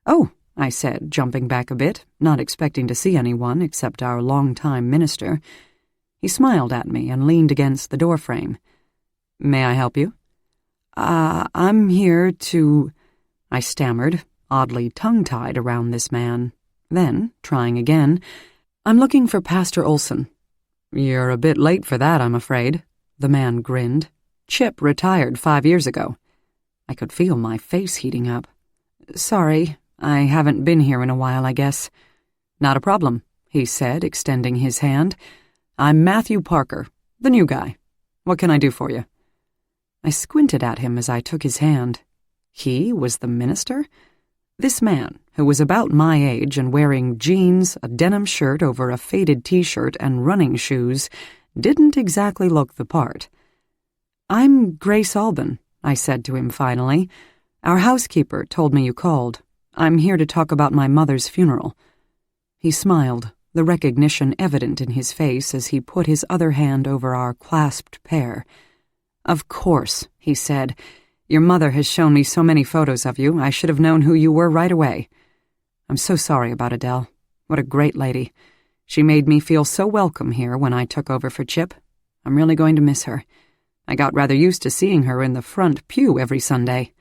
Oh, I said, jumping back a bit, not expecting to see anyone except our long-time minister. He smiled at me and leaned against the doorframe. "May I help you?" I'm here to—" I stammered, oddly tongue-tied around this man. Then, trying again, "I'm looking for Pastor Olson." "You're a bit late for that, I'm afraid." The man grinned. "Chip retired 5 years ago." I could feel my face heating up. "Sorry, I haven't been here in a while, I guess." "Not a problem," he said, extending his hand. "I'm Matthew Parker, the new guy. What can I do for you?" I squinted at him as I took his hand. He was the minister? This man, who was about my age and wearing jeans, a denim shirt over a faded t-shirt, and running shoes, didn't exactly look the part. "I'm Grace Alban," I said to him finally. "Our housekeeper told me you called. I'm here to talk about my mother's funeral." He smiled, the recognition evident in his face as he put his other hand over our clasped pair. "Of course," he said. "Your mother has shown me so many photos of you, I should have known who you were right away. I'm so sorry about Adele. What a great lady. She made me feel so welcome here when I took over for Chip. I'm really going to miss her. I got rather used to seeing her in the front pew every Sunday."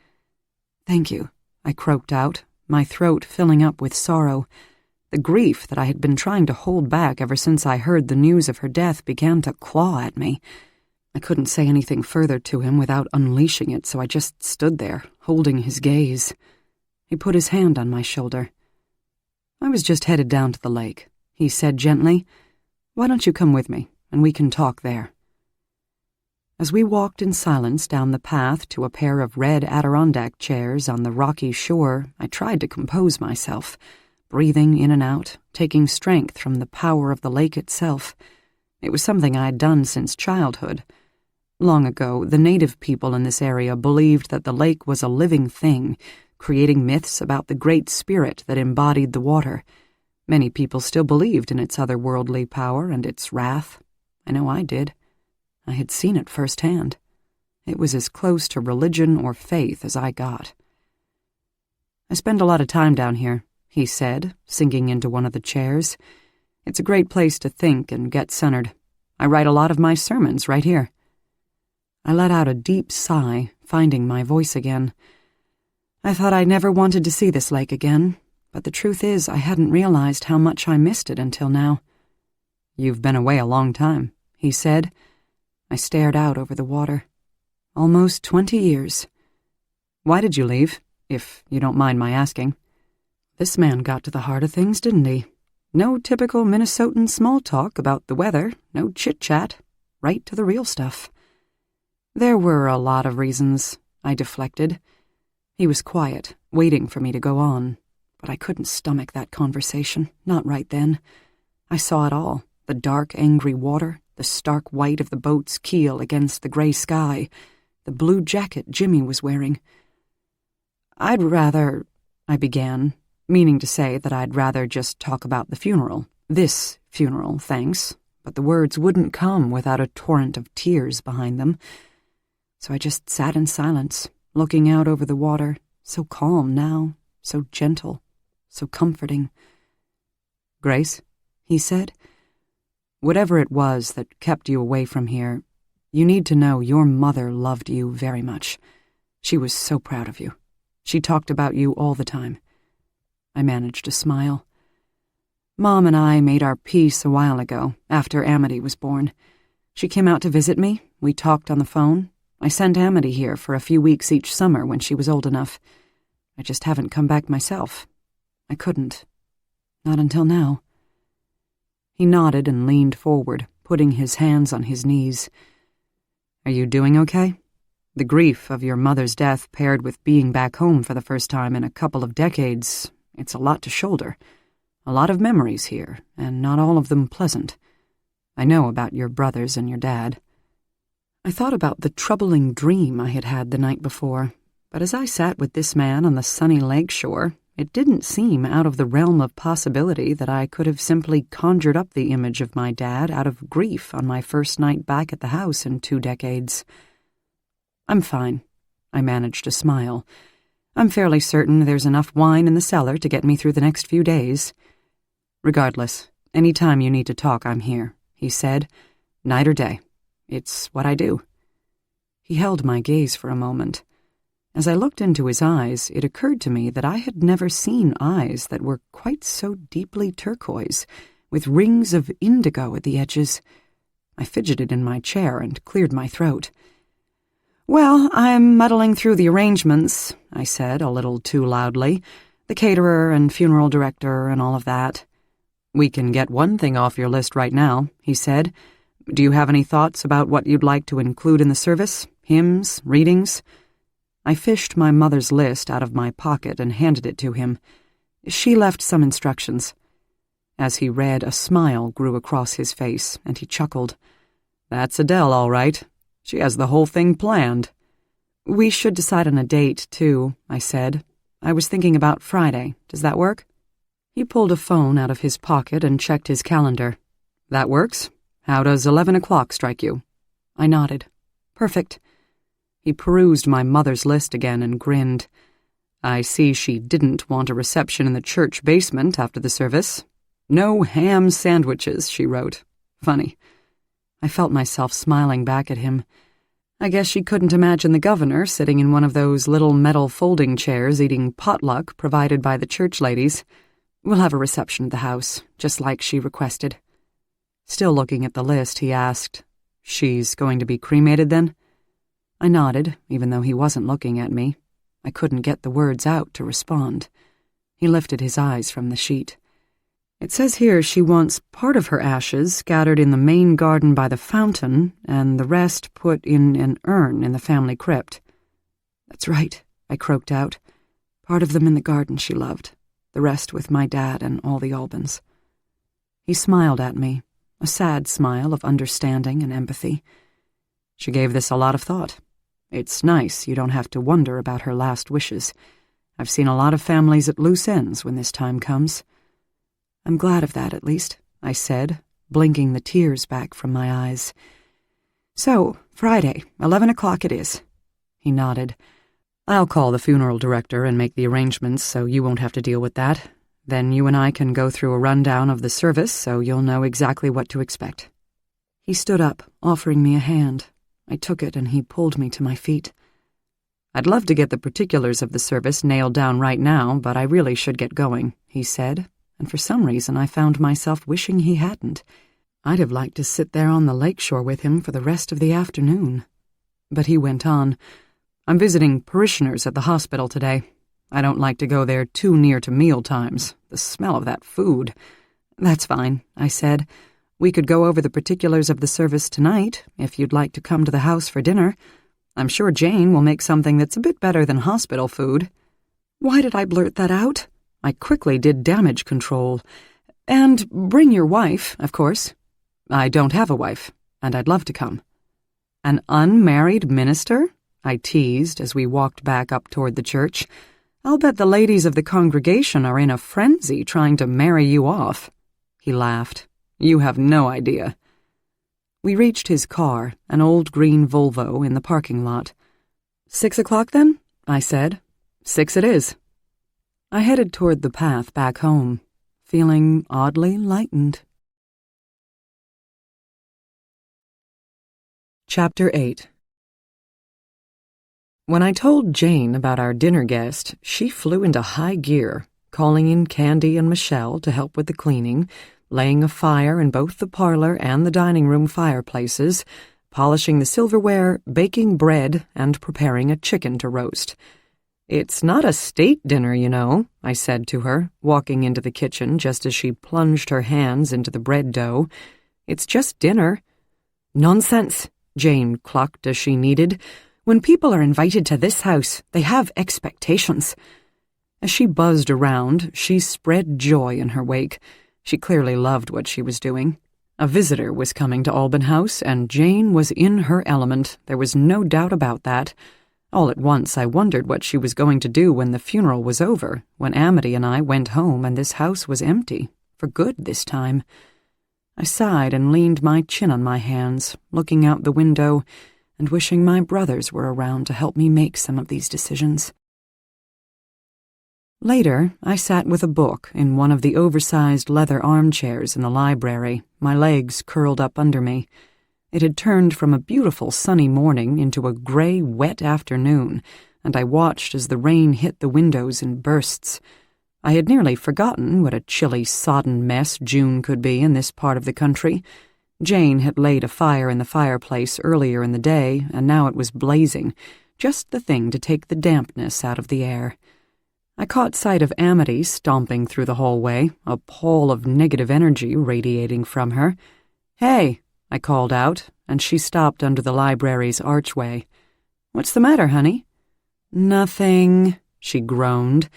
"Thank you," I croaked out, my throat filling up with sorrow. The grief that I had been trying to hold back ever since I heard the news of her death began to claw at me. I couldn't say anything further to him without unleashing it, so I just stood there, holding his gaze. He put his hand on my shoulder. "I was just headed down to the lake," he said gently. "Why don't you come with me, and we can talk there?" As we walked in silence down the path to a pair of red Adirondack chairs on the rocky shore, I tried to compose myself, breathing in and out, taking strength from the power of the lake itself. It was something I had done since childhood. Long ago, the native people in this area believed that the lake was a living thing, creating myths about the great spirit that embodied the water. Many people still believed in its otherworldly power and its wrath. I know I did. I had seen it firsthand. It was as close to religion or faith as I got. "I spend a lot of time down here," he said, sinking into one of the chairs. "It's a great place to think and get centered. I write a lot of my sermons right here." I let out a deep sigh, finding my voice again. I thought I never wanted to see this lake again, but the truth is I hadn't realized how much I missed it until now. "You've been away a long time," he said. I stared out over the water. "Almost 20 years. Why did you leave, if you don't mind my asking?" This man got to the heart of things, didn't he? No typical Minnesotan small talk about the weather, no chit-chat, right to the real stuff. "There were a lot of reasons," I deflected. He was quiet, waiting for me to go on, but I couldn't stomach that conversation, not right then. I saw it all, the dark, angry water, the stark white of the boat's keel against the gray sky, the blue jacket Jimmy was wearing. "I'd rather," I began, meaning to say that I'd rather just talk about the funeral. This funeral, thanks, but the words wouldn't come without a torrent of tears behind them. So I just sat in silence, looking out over the water, so calm now, so gentle, so comforting. "Grace," he said, "whatever it was that kept you away from here, you need to know your mother loved you very much. She was so proud of you. She talked about you all the time." I managed to smile. "Mom and I made our peace a while ago, after Amity was born. She came out to visit me, we talked on the phone. I sent Amity here for a few weeks each summer when she was old enough. I just haven't come back myself. I couldn't. Not until now." He nodded and leaned forward, putting his hands on his knees. "Are you doing okay? The grief of your mother's death paired with being back home for the first time in a couple of decades, it's a lot to shoulder. A lot of memories here, and not all of them pleasant. I know about your brothers and your dad." I thought about the troubling dream I had had the night before, but as I sat with this man on the sunny lake shore, it didn't seem out of the realm of possibility that I could have simply conjured up the image of my dad out of grief on my first night back at the house in 2 decades. "I'm fine," I managed to smile. I'm fairly certain there's enough wine in the cellar to get me through the next few days. Regardless, any time you need to talk, I'm here, he said, night or day. It's what I do. He held my gaze for a moment. As I looked into his eyes, it occurred to me that I had never seen eyes that were quite so deeply turquoise, with rings of indigo at the edges. I fidgeted in my chair and cleared my throat. "Well, I'm muddling through the arrangements," I said, a little too loudly. "The caterer and funeral director and all of that." "We can get one thing off your list right now," he said. "Do you have any thoughts about what you'd like to include in the service? Hymns, readings?" I fished my mother's list out of my pocket and handed it to him. She left some instructions. As he read, a smile grew across his face, and he chuckled. "That's Adele, all right. She has the whole thing planned." "We should decide on a date, too," I said. "I was thinking about Friday. Does that work?" He pulled a phone out of his pocket and checked his calendar. "That works. How does 11 o'clock strike you?" I nodded. "Perfect." He perused my mother's list again and grinned. "I see she didn't want a reception in the church basement after the service. No ham sandwiches," she wrote. Funny. I felt myself smiling back at him. I guess she couldn't imagine the governor sitting in one of those little metal folding chairs eating potluck provided by the church ladies. "We'll have a reception at the house, just like she requested." Still looking at the list, he asked, "She's going to be cremated then?" I nodded, even though he wasn't looking at me. I couldn't get the words out to respond. He lifted his eyes from the sheet. "It says here she wants part of her ashes scattered in the main garden by the fountain and the rest put in an urn in the family crypt." "That's right," I croaked out. "Part of them in the garden she loved, the rest with my dad and all the Albans." He smiled at me, a sad smile of understanding and empathy. "She gave this a lot of thought. It's nice you don't have to wonder about her last wishes. I've seen a lot of families at loose ends when this time comes." "I'm glad of that, at least," I said, blinking the tears back from my eyes. "So, Friday, 11 o'clock it is." He nodded. "I'll call the funeral director and make the arrangements so you won't have to deal with that. Then you and I can go through a rundown of the service so you'll know exactly what to expect." He stood up, offering me a hand. I took it and he pulled me to my feet. "I'd love to get the particulars of the service nailed down right now, but I really should get going," he said, and for some reason I found myself wishing he hadn't. I'd have liked to sit there on the lakeshore with him for the rest of the afternoon. But he went on, "I'm visiting parishioners at the hospital today. I don't like to go there too near to meal times. The smell of that food." "That's fine," I said. "We could go over the particulars of the service tonight, if you'd like to come to the house for dinner. I'm sure Jane will make something that's a bit better than hospital food." Why did I blurt that out? I quickly did damage control. "And bring your wife, of course." "I don't have a wife, and I'd love to come." "An unmarried minister?" I teased as we walked back up toward the church. "I'll bet the ladies of the congregation are in a frenzy trying to marry you off." He laughed. "You have no idea." We reached his car, an old green Volvo, in the parking lot. 6 o'clock then? I said. 6 it is. I headed toward the path back home, feeling oddly lightened. Chapter 8. When I told Jane about our dinner guest, she flew into high gear, calling in Candy and Michelle to help with the cleaning, laying a fire in both the parlor and the dining room fireplaces, polishing the silverware, baking bread, and preparing a chicken to roast. "It's not a state dinner, you know," I said to her, walking into the kitchen just as she plunged her hands into the bread dough. "It's just dinner." "Nonsense," Jane clucked as she kneaded. "When people are invited to this house, they have expectations." As she buzzed around, she spread joy in her wake. She clearly loved what she was doing. A visitor was coming to Alban House, and Jane was in her element. There was no doubt about that. All at once I wondered what she was going to do when the funeral was over, when Amity and I went home and this house was empty, for good this time. I sighed and leaned my chin on my hands, looking out the window and wishing my brothers were around to help me make some of these decisions. Later, I sat with a book in one of the oversized leather armchairs in the library, my legs curled up under me. It had turned from a beautiful sunny morning into a gray, wet afternoon, and I watched as the rain hit the windows in bursts. I had nearly forgotten what a chilly, sodden mess June could be in this part of the country. Jane had laid a fire in the fireplace earlier in the day, and now it was blazing, just the thing to take the dampness out of the air. I caught sight of Amity stomping through the hallway, a pall of negative energy radiating from her. "Hey," I called out, and she stopped under the library's archway. "What's the matter, honey?" "Nothing," she groaned.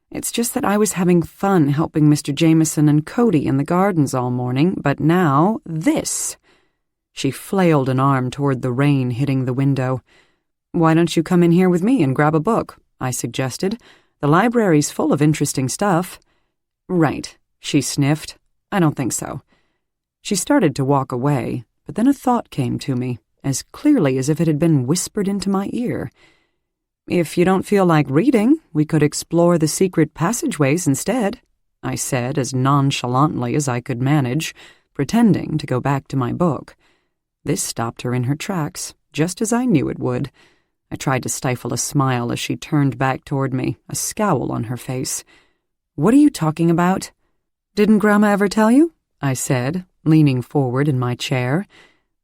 "It's just that I was having fun helping Mr. Jameson and Cody in the gardens all morning, but now, this." She flailed an arm toward the rain hitting the window. "Why don't you come in here with me and grab a book?" I suggested. "The library's full of interesting stuff." "Right," she sniffed. "I don't think so." She started to walk away, but then a thought came to me, as clearly as if it had been whispered into my ear. "If you don't feel like reading, we could explore the secret passageways instead," I said as nonchalantly as I could manage, pretending to go back to my book. This stopped her in her tracks, just as I knew it would. I tried to stifle a smile as she turned back toward me, a scowl on her face. "What are you talking about?" "Didn't Grandma ever tell you?" I said, leaning forward in my chair.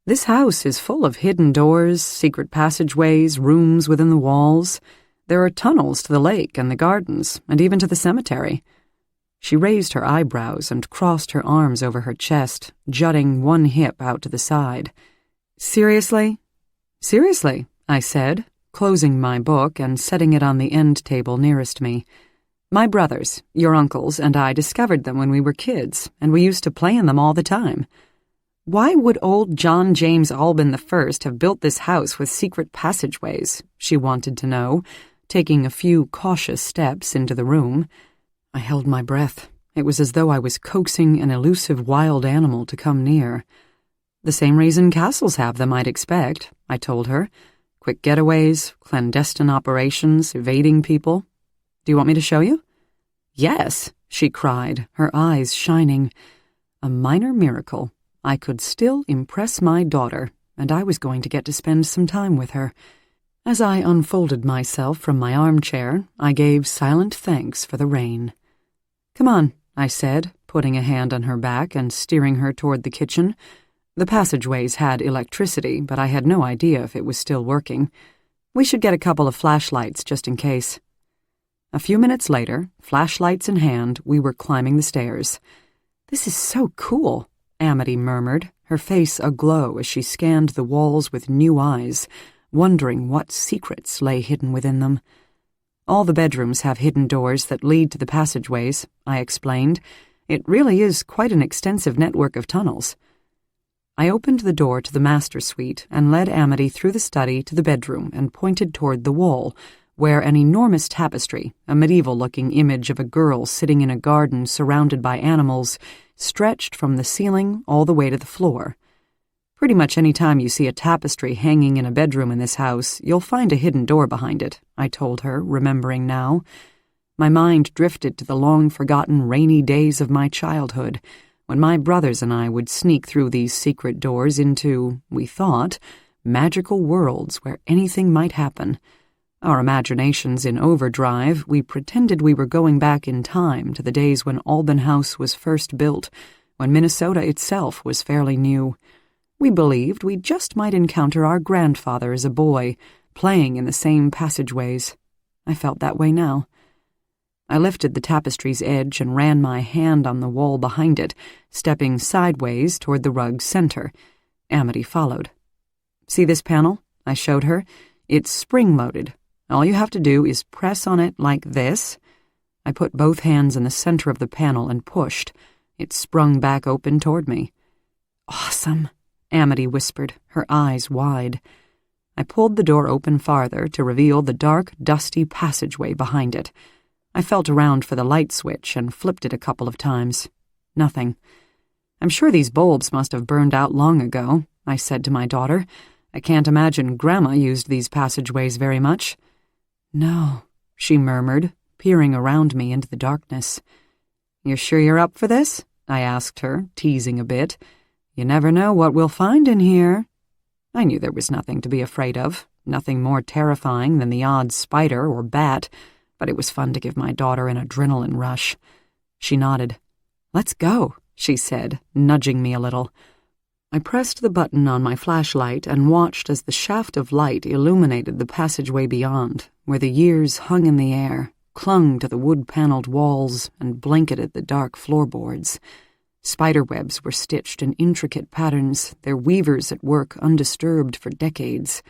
"This house is full of hidden doors, secret passageways, rooms within the walls. There are tunnels to the lake and the gardens, and even to the cemetery." She raised her eyebrows and crossed her arms over her chest, jutting one hip out to the side. "Seriously?" "Seriously," I said, closing my book and setting it on the end table nearest me. "My brothers, your uncles, and I discovered them when we were kids, and we used to play in them all the time. Why would old John James Alban I have built this house with secret passageways?" she wanted to know, taking a few cautious steps into the room. I held my breath. It was as though I was coaxing an elusive wild animal to come near. "The same reason castles have them, I'd expect," I told her. "Quick getaways, clandestine operations, evading people. Do you want me to show you?" "Yes," she cried, her eyes shining. A minor miracle. I could still impress my daughter, and I was going to get to spend some time with her. As I unfolded myself from my armchair, I gave silent thanks for the rain. "Come on," I said, putting a hand on her back and steering her toward the kitchen. The passageways had electricity, but I had no idea if it was still working. We should get a couple of flashlights just in case. A few minutes later, flashlights in hand, we were climbing the stairs. "This is so cool," Amity murmured, her face aglow as she scanned the walls with new eyes, wondering what secrets lay hidden within them. "All the bedrooms have hidden doors that lead to the passageways," I explained. "It really is quite an extensive network of tunnels." I opened the door to the master suite and led Amity through the study to the bedroom and pointed toward the wall, where an enormous tapestry, a medieval-looking image of a girl sitting in a garden surrounded by animals, stretched from the ceiling all the way to the floor. "Pretty much any time you see a tapestry hanging in a bedroom in this house, you'll find a hidden door behind it," I told her, remembering now. My mind drifted to the long-forgotten rainy days of my childhood, when my brothers and I would sneak through these secret doors into, we thought, magical worlds where anything might happen. Our imaginations in overdrive, we pretended we were going back in time to the days when Alban House was first built, when Minnesota itself was fairly new. We believed we just might encounter our grandfather as a boy, playing in the same passageways. I felt that way now. I lifted the tapestry's edge and ran my hand on the wall behind it, stepping sideways toward the rug's center. Amity followed. "See this panel?" I showed her. "It's spring-loaded. All you have to do is press on it like this." I put both hands in the center of the panel and pushed. It sprung back open toward me. "Awesome," Amity whispered, her eyes wide. I pulled the door open farther to reveal the dark, dusty passageway behind it. I felt around for the light switch and flipped it a couple of times. Nothing. "I'm sure these bulbs must have burned out long ago," I said to my daughter. "I can't imagine Grandma used these passageways very much." "No," she murmured, peering around me into the darkness. "You're sure you're up for this?" I asked her, teasing a bit. "You never know what we'll find in here." I knew there was nothing to be afraid of, nothing more terrifying than the odd spider or bat, but it was fun to give my daughter an adrenaline rush. She nodded. "Let's go," she said, nudging me a little. I pressed the button on my flashlight and watched as the shaft of light illuminated the passageway beyond, where the years hung in the air, clung to the wood-paneled walls, and blanketed the dark floorboards. Spiderwebs were stitched in intricate patterns, their weavers at work undisturbed for decades.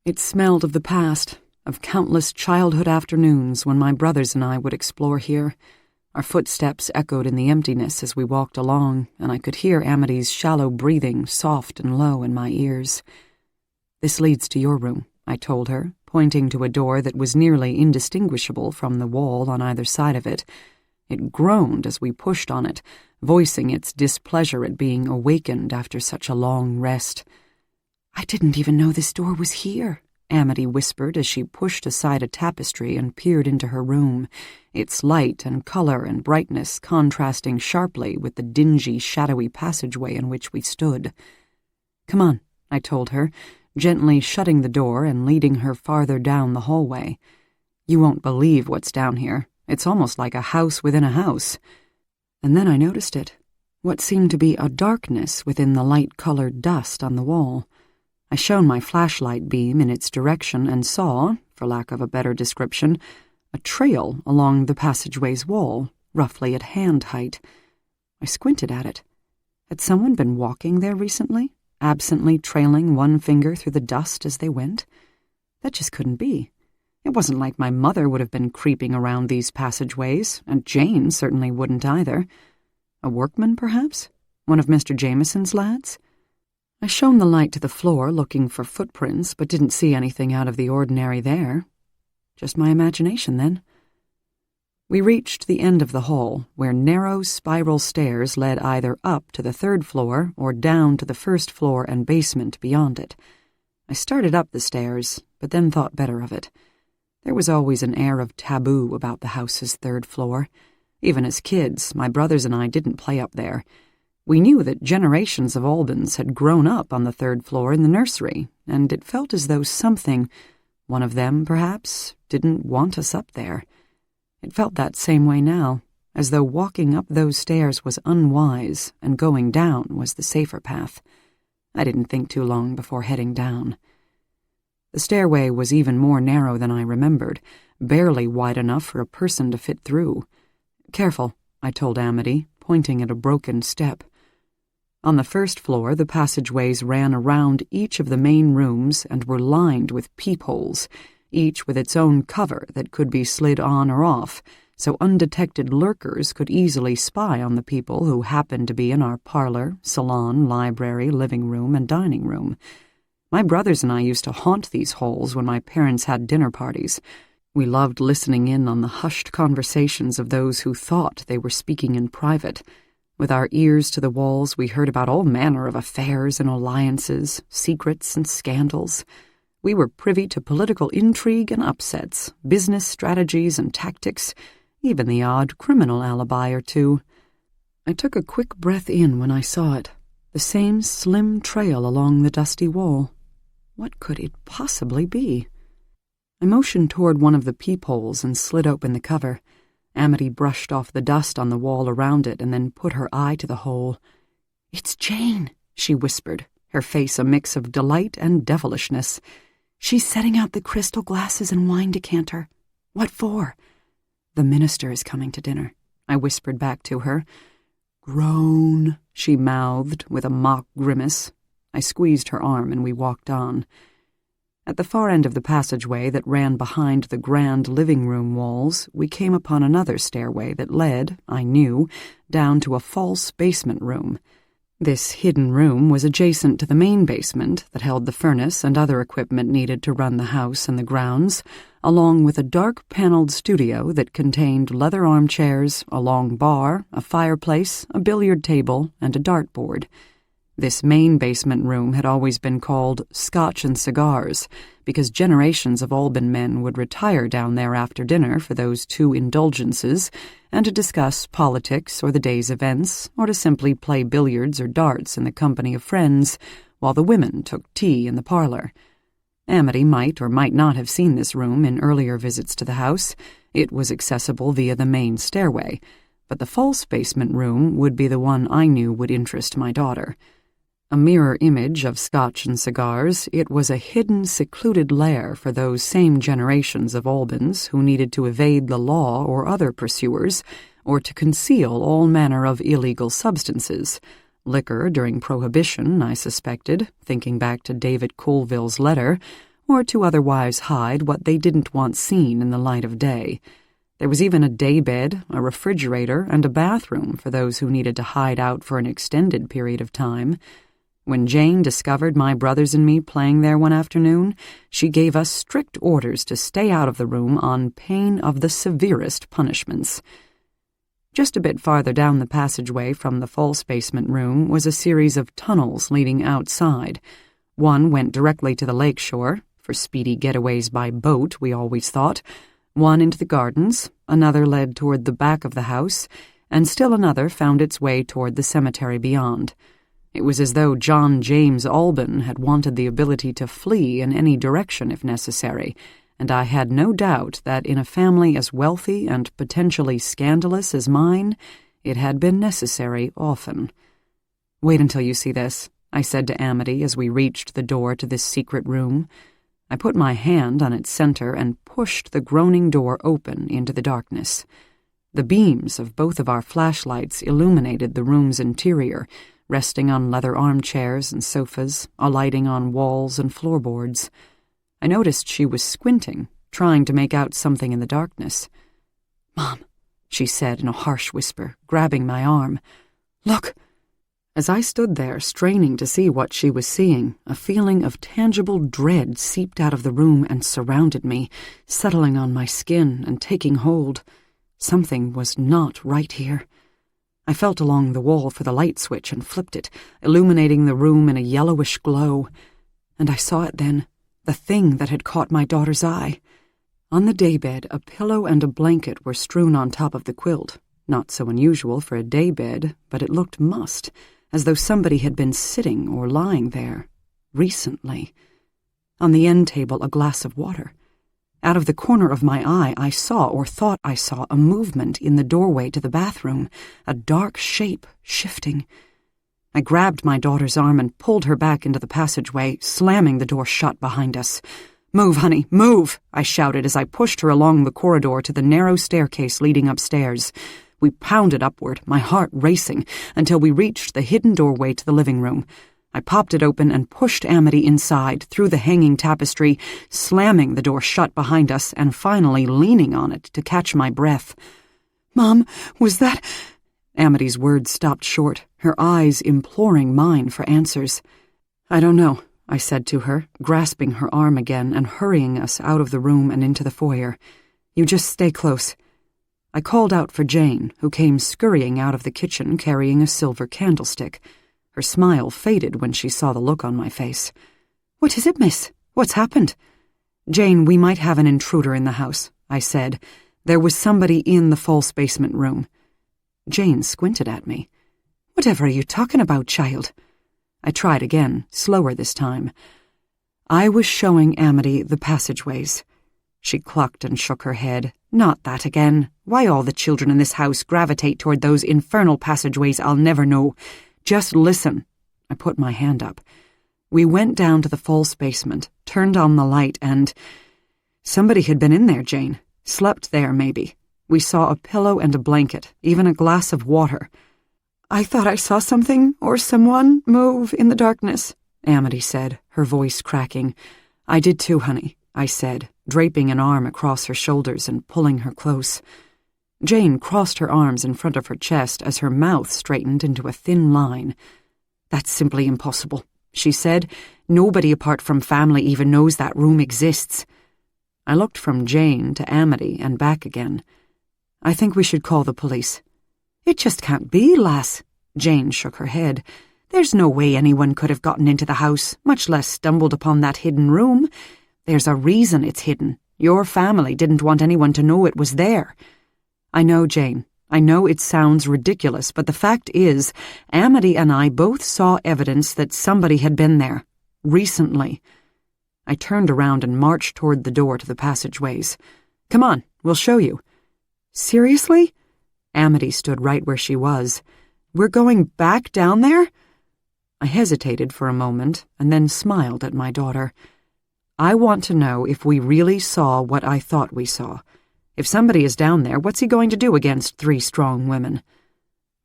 It smelled of the past, of countless childhood afternoons when my brothers and I would explore here. Our footsteps echoed in the emptiness as we walked along, and I could hear Amity's shallow breathing soft and low in my ears. "This leads to your room," I told her, pointing to a door that was nearly indistinguishable from the wall on either side of it. It groaned as we pushed on it, voicing its displeasure at being awakened after such a long rest. "I didn't even know this door was here," Amity whispered as she pushed aside a tapestry and peered into her room, its light and color and brightness contrasting sharply with the dingy, shadowy passageway in which we stood. "Come on," I told her, gently shutting the door and leading her farther down the hallway. "You won't believe what's down here. It's almost like a house within a house." And then I noticed it, what seemed to be a darkness within the light-colored dust on the wall. I shone my flashlight beam in its direction and saw, for lack of a better description, a trail along the passageway's wall, roughly at hand height. I squinted at it. Had someone been walking there recently, absently trailing one finger through the dust as they went? That just couldn't be. It wasn't like my mother would have been creeping around these passageways, and Jane certainly wouldn't either. A workman, perhaps? One of Mr. Jameson's lads? I shone the light to the floor, looking for footprints, but didn't see anything out of the ordinary there. Just my imagination, then. We reached the end of the hall, where narrow spiral stairs led either up to the third floor or down to the first floor and basement beyond it. I started up the stairs, but then thought better of it. There was always an air of taboo about the house's third floor. Even as kids, my brothers and I didn't play up there. We knew that generations of Albans had grown up on the third floor in the nursery, and it felt as though something, one of them perhaps, didn't want us up there. It felt that same way now, as though walking up those stairs was unwise and going down was the safer path. I didn't think too long before heading down. The stairway was even more narrow than I remembered, barely wide enough for a person to fit through. "Careful," I told Amity, pointing at a broken step. On the first floor, the passageways ran around each of the main rooms and were lined with peepholes, each with its own cover that could be slid on or off, so undetected lurkers could easily spy on the people who happened to be in our parlor, salon, library, living room, and dining room. My brothers and I used to haunt these holes when my parents had dinner parties. We loved listening in on the hushed conversations of those who thought they were speaking in private. With our ears to the walls, we heard about all manner of affairs and alliances, secrets and scandals. We were privy to political intrigue and upsets, business strategies and tactics, even the odd criminal alibi or two. I took a quick breath in when I saw it, the same slim trail along the dusty wall. What could it possibly be? I motioned toward one of the peepholes and slid open the cover. Amity brushed off the dust on the wall around it and then put her eye to the hole. "It's Jane," she whispered, her face a mix of delight and devilishness. "She's setting out the crystal glasses and wine decanter." "What for?" "The minister is coming to dinner," I whispered back to her. "Groan," she mouthed with a mock grimace. I squeezed her arm and we walked on. At the far end of the passageway that ran behind the grand living room walls, we came upon another stairway that led, I knew, down to a false basement room. This hidden room was adjacent to the main basement that held the furnace and other equipment needed to run the house and the grounds, along with a dark-paneled studio that contained leather armchairs, a long bar, a fireplace, a billiard table, and a dartboard. This main basement room had always been called Scotch and Cigars because generations of Alban men would retire down there after dinner for those two indulgences and to discuss politics or the day's events or to simply play billiards or darts in the company of friends while the women took tea in the parlor. Amity might or might not have seen this room in earlier visits to the house. It was accessible via the main stairway, but the false basement room would be the one I knew would interest my daughter. A mirror image of Scotch and Cigars, it was a hidden, secluded lair for those same generations of Albans who needed to evade the law or other pursuers, or to conceal all manner of illegal substances. Liquor during Prohibition, I suspected, thinking back to David Colville's letter, or to otherwise hide what they didn't want seen in the light of day. There was even a daybed, a refrigerator, and a bathroom for those who needed to hide out for an extended period of time. When Jane discovered my brothers and me playing there one afternoon, she gave us strict orders to stay out of the room on pain of the severest punishments. Just a bit farther down the passageway from the false basement room was a series of tunnels leading outside. One went directly to the lakeshore, for speedy getaways by boat, we always thought. One into the gardens, another led toward the back of the house, and still another found its way toward the cemetery beyond. It was as though John James Alban had wanted the ability to flee in any direction if necessary, and I had no doubt that in a family as wealthy and potentially scandalous as mine, it had been necessary often. "Wait until you see this," I said to Amity as we reached the door to this secret room. I put my hand on its center and pushed the groaning door open into the darkness. The beams of both of our flashlights illuminated the room's interior, resting on leather armchairs and sofas, alighting on walls and floorboards. I noticed she was squinting, trying to make out something in the darkness. "Mom," she said in a harsh whisper, grabbing my arm. "Look." As I stood there, straining to see what she was seeing, a feeling of tangible dread seeped out of the room and surrounded me, settling on my skin and taking hold. Something was not right here. I felt along the wall for the light switch and flipped it, illuminating the room in a yellowish glow. And I saw it then, the thing that had caught my daughter's eye. On the daybed, a pillow and a blanket were strewn on top of the quilt. Not so unusual for a daybed, but it looked mussed, as though somebody had been sitting or lying there recently. On the end table, a glass of water. Out of the corner of my eye, I saw, or thought I saw, a movement in the doorway to the bathroom, a dark shape shifting. I grabbed my daughter's arm and pulled her back into the passageway, slamming the door shut behind us. "Move, honey, move!" I shouted as I pushed her along the corridor to the narrow staircase leading upstairs. We pounded upward, my heart racing, until we reached the hidden doorway to the living room. I popped it open and pushed Amity inside, through the hanging tapestry, slamming the door shut behind us and finally leaning on it to catch my breath. "Mom, was that—" Amity's words stopped short, her eyes imploring mine for answers. "I don't know," I said to her, grasping her arm again and hurrying us out of the room and into the foyer. "You just stay close." I called out for Jane, who came scurrying out of the kitchen carrying a silver candlestick. Her smile faded when she saw the look on my face. "What is it, miss? What's happened?" "Jane, we might have an intruder in the house," I said. "There was somebody in the false basement room." Jane squinted at me. "Whatever are you talking about, child?" I tried again, slower this time. "I was showing Amity the passageways." She clucked and shook her head. "Not that again. Why all the children in this house gravitate toward those infernal passageways I'll never know. Just listen." I put my hand up. "We went down to the false basement, turned on the light, and somebody had been in there, Jane. Slept there, maybe. We saw a pillow and a blanket, even a glass of water." "I thought I saw something or someone move in the darkness," Amity said, her voice cracking. "I did too, honey," I said, draping an arm across her shoulders and pulling her close. Jane crossed her arms in front of her chest as her mouth straightened into a thin line. "That's simply impossible," she said. "Nobody apart from family even knows that room exists." I looked from Jane to Amity and back again. "I think we should call the police." "It just can't be, lass." Jane shook her head. There's no way anyone could have gotten into the house, much less stumbled upon that hidden room. There's a reason it's hidden. Your family didn't want anyone to know it was there." "I know, Jane. I know it sounds ridiculous, but the fact is, Amity and I both saw evidence that somebody had been there. Recently." I turned around and marched toward the door to the passageways. "Come on, we'll show you." "Seriously?" Amity stood right where she was. "We're going back down there?" I hesitated for a moment and then smiled at my daughter. "I want to know if we really saw what I thought we saw. If somebody is down there, what's he going to do against 3 strong women?"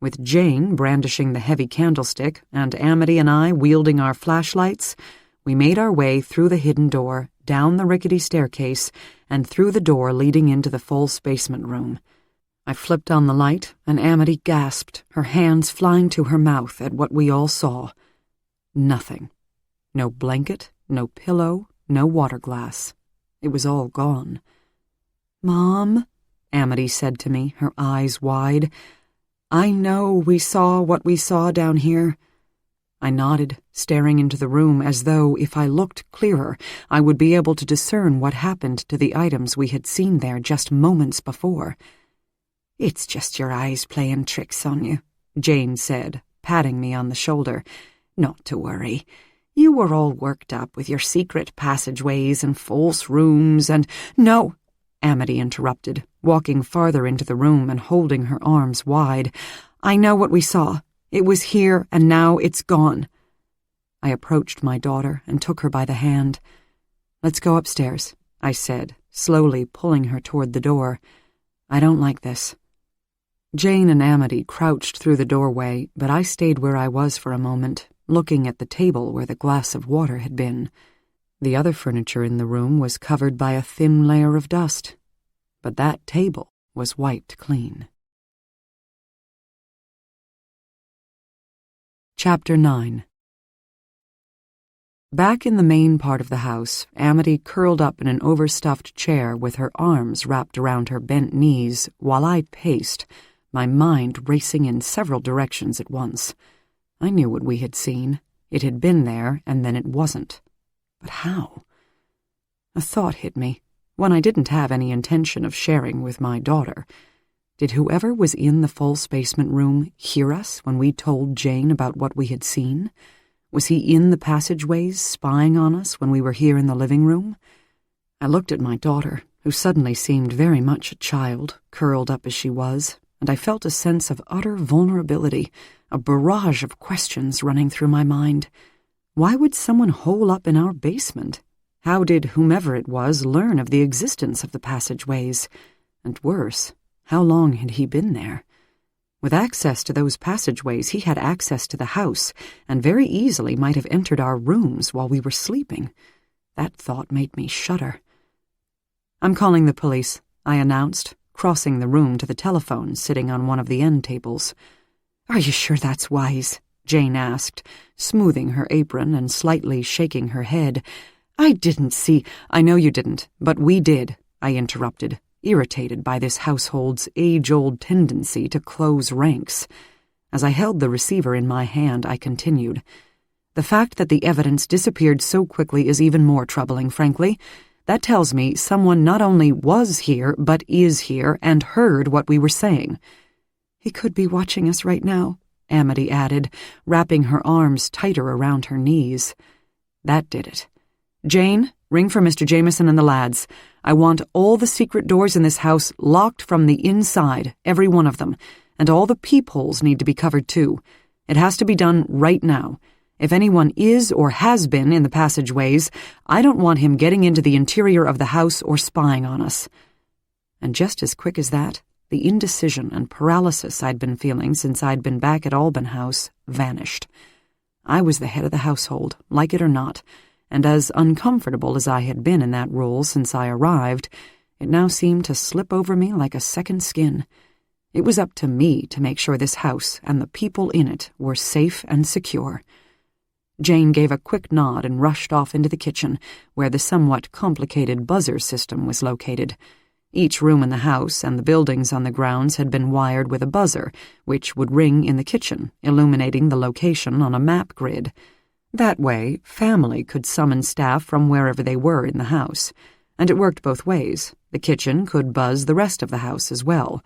With Jane brandishing the heavy candlestick and Amity and I wielding our flashlights, we made our way through the hidden door, down the rickety staircase, and through the door leading into the false basement room. I flipped on the light, and Amity gasped, her hands flying to her mouth at what we all saw. Nothing. No blanket, no pillow, no water glass. It was all gone. "Mom," Amity said to me, her eyes wide, "I know we saw what we saw down here." I nodded, staring into the room as though, if I looked clearer, I would be able to discern what happened to the items we had seen there just moments before. "It's just your eyes playing tricks on you," Jane said, patting me on the shoulder. "Not to worry. You were all worked up with your secret passageways and false rooms and—" "No," Amity interrupted, walking farther into the room and holding her arms wide. "I know what we saw. It was here, and now it's gone." I approached my daughter and took her by the hand. "Let's go upstairs," I said, slowly pulling her toward the door. "I don't like this." Jane and Amity crouched through the doorway, but I stayed where I was for a moment, looking at the table where the glass of water had been. The other furniture in the room was covered by a thin layer of dust, but that table was wiped clean. Chapter 9. Back in the main part of the house, Amity curled up in an overstuffed chair with her arms wrapped around her bent knees while I paced, my mind racing in several directions at once. I knew what we had seen. It had been there, and then it wasn't. But how? A thought hit me, one I didn't have any intention of sharing with my daughter. Did whoever was in the false basement room hear us when we told Jane about what we had seen? Was he in the passageways spying on us when we were here in the living room? I looked at my daughter, who suddenly seemed very much a child, curled up as she was, and I felt a sense of utter vulnerability, a barrage of questions running through my mind. Why would someone hole up in our basement? How did whomever it was learn of the existence of the passageways? And worse, how long had he been there? With access to those passageways, he had access to the house, and very easily might have entered our rooms while we were sleeping. That thought made me shudder. "I'm calling the police," I announced, crossing the room to the telephone sitting on one of the end tables. "Are you sure that's wise?" Jane asked, smoothing her apron and slightly shaking her head. "I didn't see—" "I know you didn't, but we did," I interrupted, irritated by this household's age-old tendency to close ranks. As I held the receiver in my hand, I continued. "The fact that the evidence disappeared so quickly is even more troubling, frankly. That tells me someone not only was here, but is here, and heard what we were saying." "He could be watching us right now," Amity added, wrapping her arms tighter around her knees. That did it. "Jane, ring for Mr. Jameson and the lads. I want all the secret doors in this house locked from the inside, every one of them, and all the peepholes need to be covered too. It has to be done right now. If anyone is or has been in the passageways, I don't want him getting into the interior of the house or spying on us." And just as quick as that, the indecision and paralysis I'd been feeling since I'd been back at Alban House vanished. I was the head of the household, like it or not, and as uncomfortable as I had been in that role since I arrived, it now seemed to slip over me like a second skin. It was up to me to make sure this house and the people in it were safe and secure. Jane gave a quick nod and rushed off into the kitchen, where the somewhat complicated buzzer system was located. Each room in the house and the buildings on the grounds had been wired with a buzzer, which would ring in the kitchen, illuminating the location on a map grid. That way, family could summon staff from wherever they were in the house. And it worked both ways. The kitchen could buzz the rest of the house as well.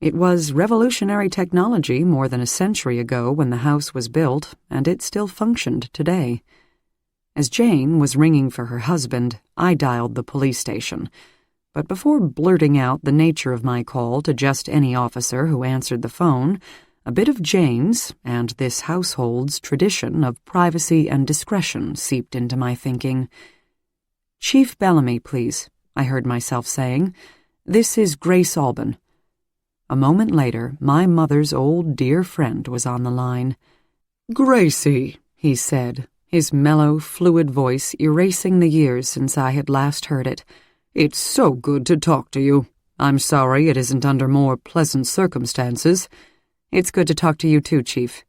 It was revolutionary technology more than a century ago when the house was built, and it still functioned today. As Jane was ringing for her husband, I dialed the police station. But before blurting out the nature of my call to just any officer who answered the phone, a bit of Jane's, and this household's, tradition of privacy and discretion seeped into my thinking. "Chief Bellamy, please," I heard myself saying. "This is Grace Alban." A moment later, my mother's old dear friend was on the line. "Gracie," he said, his mellow, fluid voice erasing the years since I had last heard it. "It's so good to talk to you. I'm sorry it isn't under more pleasant circumstances." "It's good to talk to you too, Chief."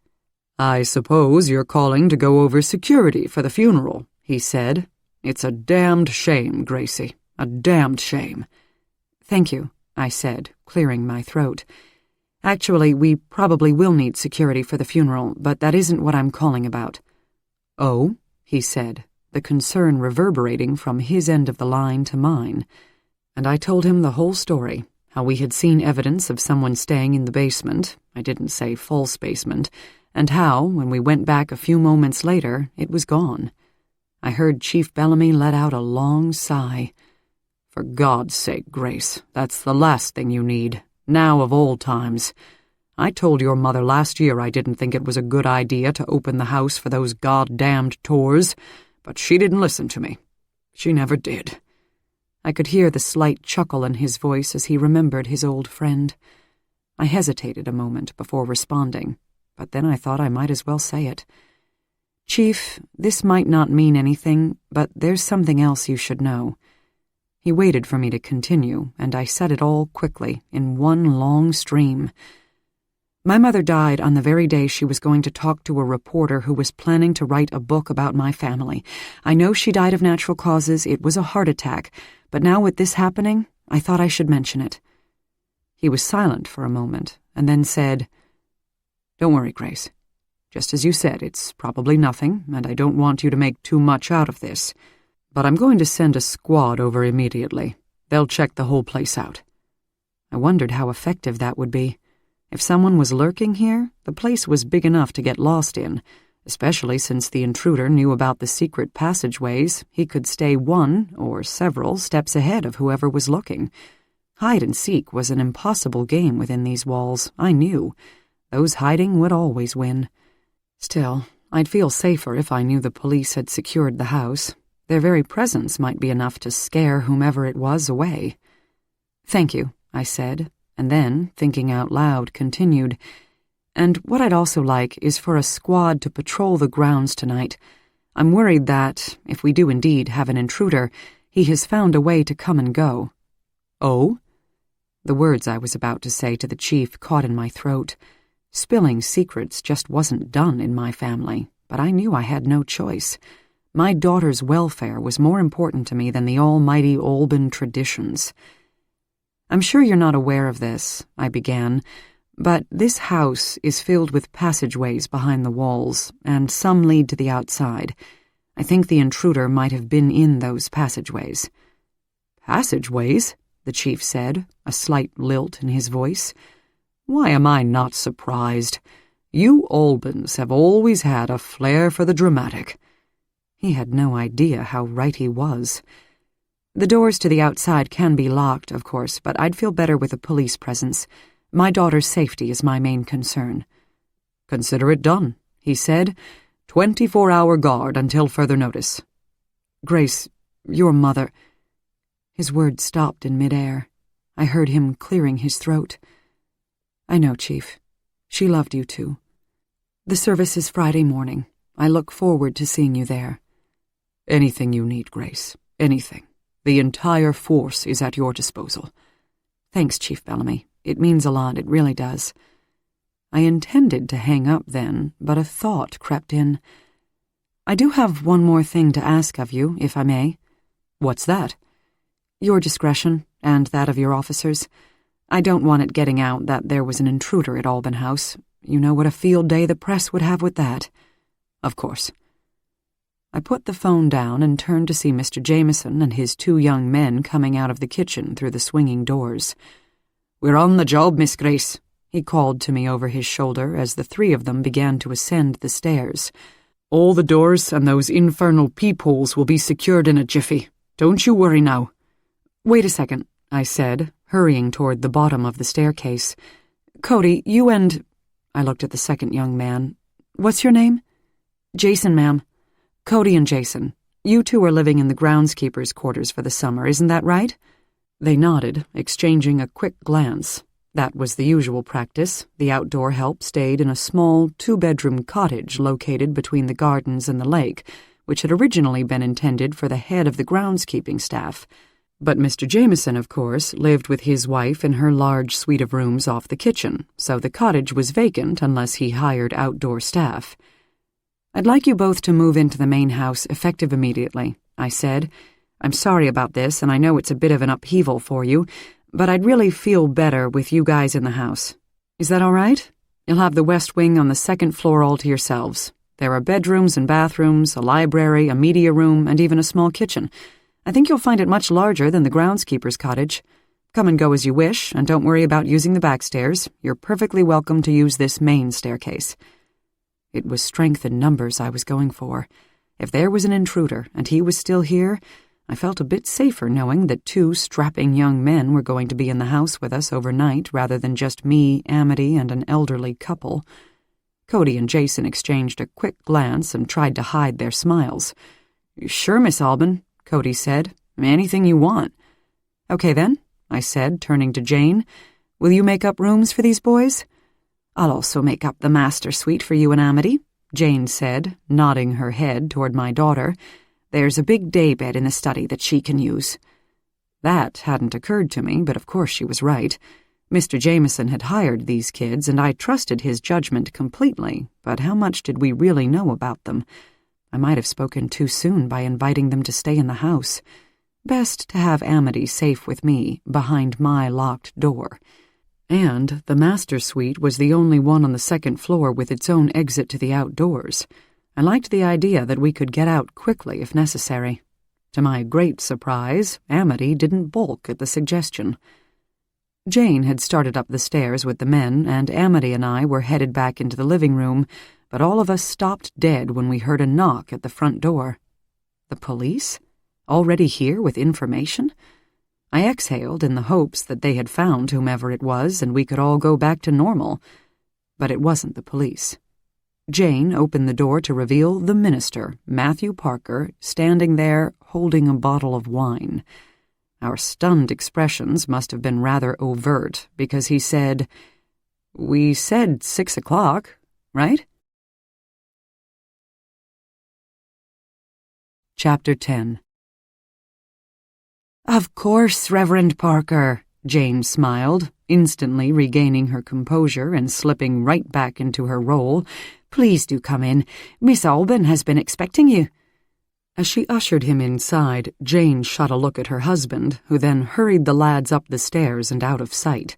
"I suppose you're calling to go over security for the funeral," he said. "It's a damned shame, Gracie, a damned shame." "Thank you," I said, clearing my throat. "Actually, we probably will need security for the funeral, but that isn't what I'm calling about." "Oh?" he said, the concern reverberating from his end of the line to mine. And I told him the whole story, how we had seen evidence of someone staying in the basement, I didn't say false basement, and how, when we went back a few moments later, it was gone. I heard Chief Bellamy let out a long sigh. "For God's sake, Grace, that's the last thing you need, now of all times. I told your mother last year I didn't think it was a good idea to open the house for those goddamned tours, but she didn't listen to me. She never did." I could hear the slight chuckle in his voice as he remembered his old friend. I hesitated a moment before responding, but then I thought I might as well say it. "Chief, this might not mean anything, but there's something else you should know." He waited for me to continue, and I said it all quickly, in one long stream. "My mother died on the very day she was going to talk to a reporter who was planning to write a book about my family. I know she died of natural causes, it was a heart attack, but now with this happening, I thought I should mention it." He was silent for a moment, and then said, "Don't worry, Grace. Just as you said, it's probably nothing, and I don't want you to make too much out of this. But I'm going to send a squad over immediately. They'll check the whole place out." I wondered how effective that would be. If someone was lurking here, the place was big enough to get lost in, especially since the intruder knew about the secret passageways. He could stay one, or several, steps ahead of whoever was looking. Hide and seek was an impossible game within these walls, I knew. Those hiding would always win. Still, I'd feel safer if I knew the police had secured the house. Their very presence might be enough to scare whomever it was away. "Thank you," I said, and then, thinking out loud, continued. "And what I'd also like is for a squad to patrol the grounds tonight. I'm worried that, if we do indeed have an intruder, he has found a way to come and go." "Oh?" The words I was about to say to the chief caught in my throat. Spilling secrets just wasn't done in my family, but I knew I had no choice. My daughter's welfare was more important to me than the almighty Alban traditions. "I'm sure you're not aware of this," I began, "but this house is filled with passageways behind the walls, and some lead to the outside. I think the intruder might have been in those passageways." "Passageways?" the chief said, a slight lilt in his voice. "Why am I not surprised? You Albans have always had a flair for the dramatic." He had no idea how right he was. "The doors to the outside can be locked, of course, but I'd feel better with a police presence. My daughter's safety is my main concern." "Consider it done," he said. 24-hour guard until further notice." "Grace, your mother—" His words stopped in midair. I heard him clearing his throat. "I know, Chief. She loved you too. The service is Friday morning. I look forward to seeing you there." "Anything you need, Grace. Anything. The entire force is at your disposal." "Thanks, Chief Bellamy. It means a lot, it really does." I intended to hang up then, but a thought crept in. "I do have one more thing to ask of you, if I may." "What's that?" "Your discretion. and that of your officers. I don't want it getting out that there was an intruder at Alban House. You know what a field day the press would have with that." "Of course." I put the phone down and turned to see Mr. Jameson and his 2 young men coming out of the kitchen through the swinging doors. "We're on the job, Miss Grace," he called to me over his shoulder as the 3 of them began to ascend the stairs. "All the doors and those infernal peepholes will be secured in a jiffy. Don't you worry now." "Wait a second," I said, hurrying toward the bottom of the staircase. "Cody, you and—" I looked at the second young man. "What's your name?" "Jason, ma'am." "Cody and Jason, you 2 are living in the groundskeeper's quarters for the summer, isn't that right?" They nodded, exchanging a quick glance. That was the usual practice. The outdoor help stayed in a small 2-bedroom cottage located between the gardens and the lake, which had originally been intended for the head of the groundskeeping staff. But Mr. Jameson, of course, lived with his wife in her large suite of rooms off the kitchen, so the cottage was vacant unless he hired outdoor staff. "I'd like you both to move into the main house effective immediately," I said. "I'm sorry about this, and I know it's a bit of an upheaval for you, but I'd really feel better with you guys in the house. Is that all right? You'll have the west wing on the 2nd floor all to yourselves. There are bedrooms and bathrooms, a library, a media room, and even a small kitchen. I think you'll find it much larger than the groundskeeper's cottage. Come and go as you wish, and don't worry about using the back stairs. You're perfectly welcome to use this main staircase." It was strength in numbers I was going for. If there was an intruder, and he was still here, I felt a bit safer knowing that 2 strapping young men were going to be in the house with us overnight rather than just me, Amity, and an elderly couple. Cody and Jason exchanged a quick glance and tried to hide their smiles. "Sure, Miss Alban," Cody said. "Anything you want." "Okay then," I said, turning to Jane. "Will you make up rooms for these boys?" "I'll also make up the master suite for you and Amity," Jane said, nodding her head toward my daughter. "There's a big daybed in the study that she can use." That hadn't occurred to me, but of course she was right. Mr. Jameson had hired these kids, and I trusted his judgment completely, but how much did we really know about them? I might have spoken too soon by inviting them to stay in the house. Best to have Amity safe with me, behind my locked door. And the master suite was the only one on the 2nd floor with its own exit to the outdoors. I liked the idea that we could get out quickly if necessary. To my great surprise, Amity didn't balk at the suggestion. Jane had started up the stairs with the men, and Amity and I were headed back into the living room, but all of us stopped dead when we heard a knock at the front door. The police? Already here with information? I exhaled in the hopes that they had found whomever it was and we could all go back to normal. But it wasn't the police. Jane opened the door to reveal the minister, Matthew Parker, standing there holding a bottle of wine. Our stunned expressions must have been rather overt because he said, "We said 6 o'clock, right?" Chapter 10. "Of course, Reverend Parker," Jane smiled, instantly regaining her composure and slipping right back into her role. "Please do come in. Miss Alban has been expecting you." As she ushered him inside, Jane shot a look at her husband, who then hurried the lads up the stairs and out of sight.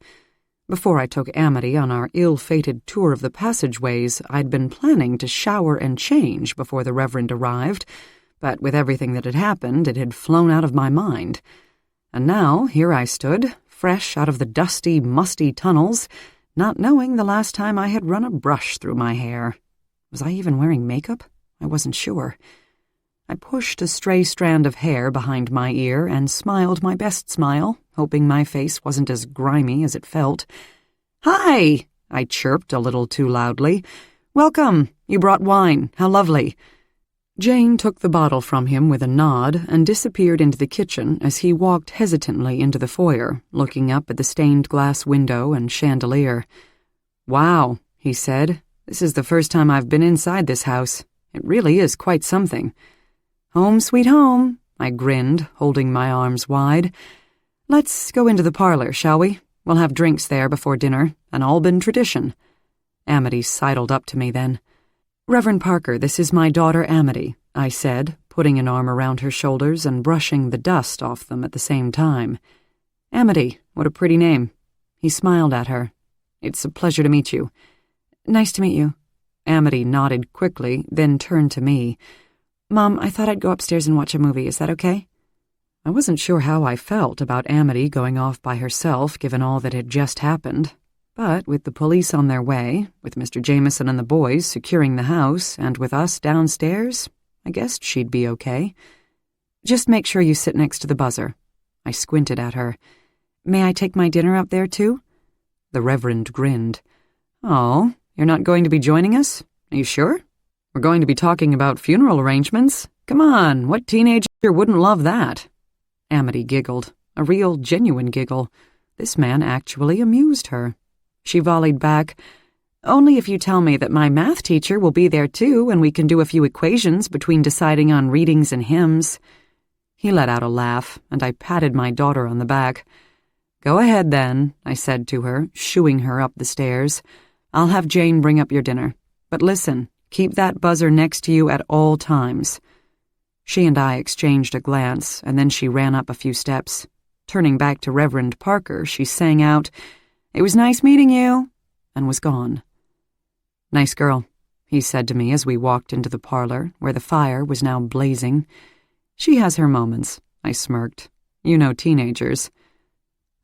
Before I took Amity on our ill-fated tour of the passageways, I'd been planning to shower and change before the Reverend arrived, but with everything that had happened, it had flown out of my mind. And now, here I stood, fresh out of the dusty, musty tunnels, not knowing the last time I had run a brush through my hair. Was I even wearing makeup? I wasn't sure. I pushed a stray strand of hair behind my ear and smiled my best smile, hoping my face wasn't as grimy as it felt. "Hi!" I chirped a little too loudly. "Welcome. You brought wine. How lovely." Jane took the bottle from him with a nod and disappeared into the kitchen as he walked hesitantly into the foyer, looking up at the stained glass window and chandelier. "Wow," he said. "This is the first time I've been inside this house. It really is quite something." "Home sweet home," I grinned, holding my arms wide. "Let's go into the parlor, shall we? We'll have drinks there before dinner, an Alban tradition." Amity sidled up to me then. "Reverend Parker, this is my daughter Amity," I said, putting an arm around her shoulders and brushing the dust off them at the same time. "Amity, what a pretty name." He smiled at her. "It's a pleasure to meet you." "Nice to meet you." Amity nodded quickly, then turned to me. "Mom, I thought I'd go upstairs and watch a movie. Is that okay?" I wasn't sure how I felt about Amity going off by herself, given all that had just happened. But with the police on their way, with Mr. Jameson and the boys securing the house, and with us downstairs, I guessed she'd be okay. "Just make sure you sit next to the buzzer." I squinted at her. "May I take my dinner up there, too?" The Reverend grinned. "Oh, you're not going to be joining us? Are you sure? We're going to be talking about funeral arrangements. Come on, what teenager wouldn't love that?" Amity giggled, a real, genuine giggle. This man actually amused her. She volleyed back, "Only if you tell me that my math teacher will be there too and we can do a few equations between deciding on readings and hymns." He let out a laugh, and I patted my daughter on the back. "Go ahead then," I said to her, shooing her up the stairs. "I'll have Jane bring up your dinner. But listen, keep that buzzer next to you at all times." She and I exchanged a glance, and then she ran up a few steps. Turning back to Reverend Parker, she sang out, "It was nice meeting you," and was gone. "Nice girl," he said to me as we walked into the parlor, where the fire was now blazing. "She has her moments," I smirked. "You know teenagers."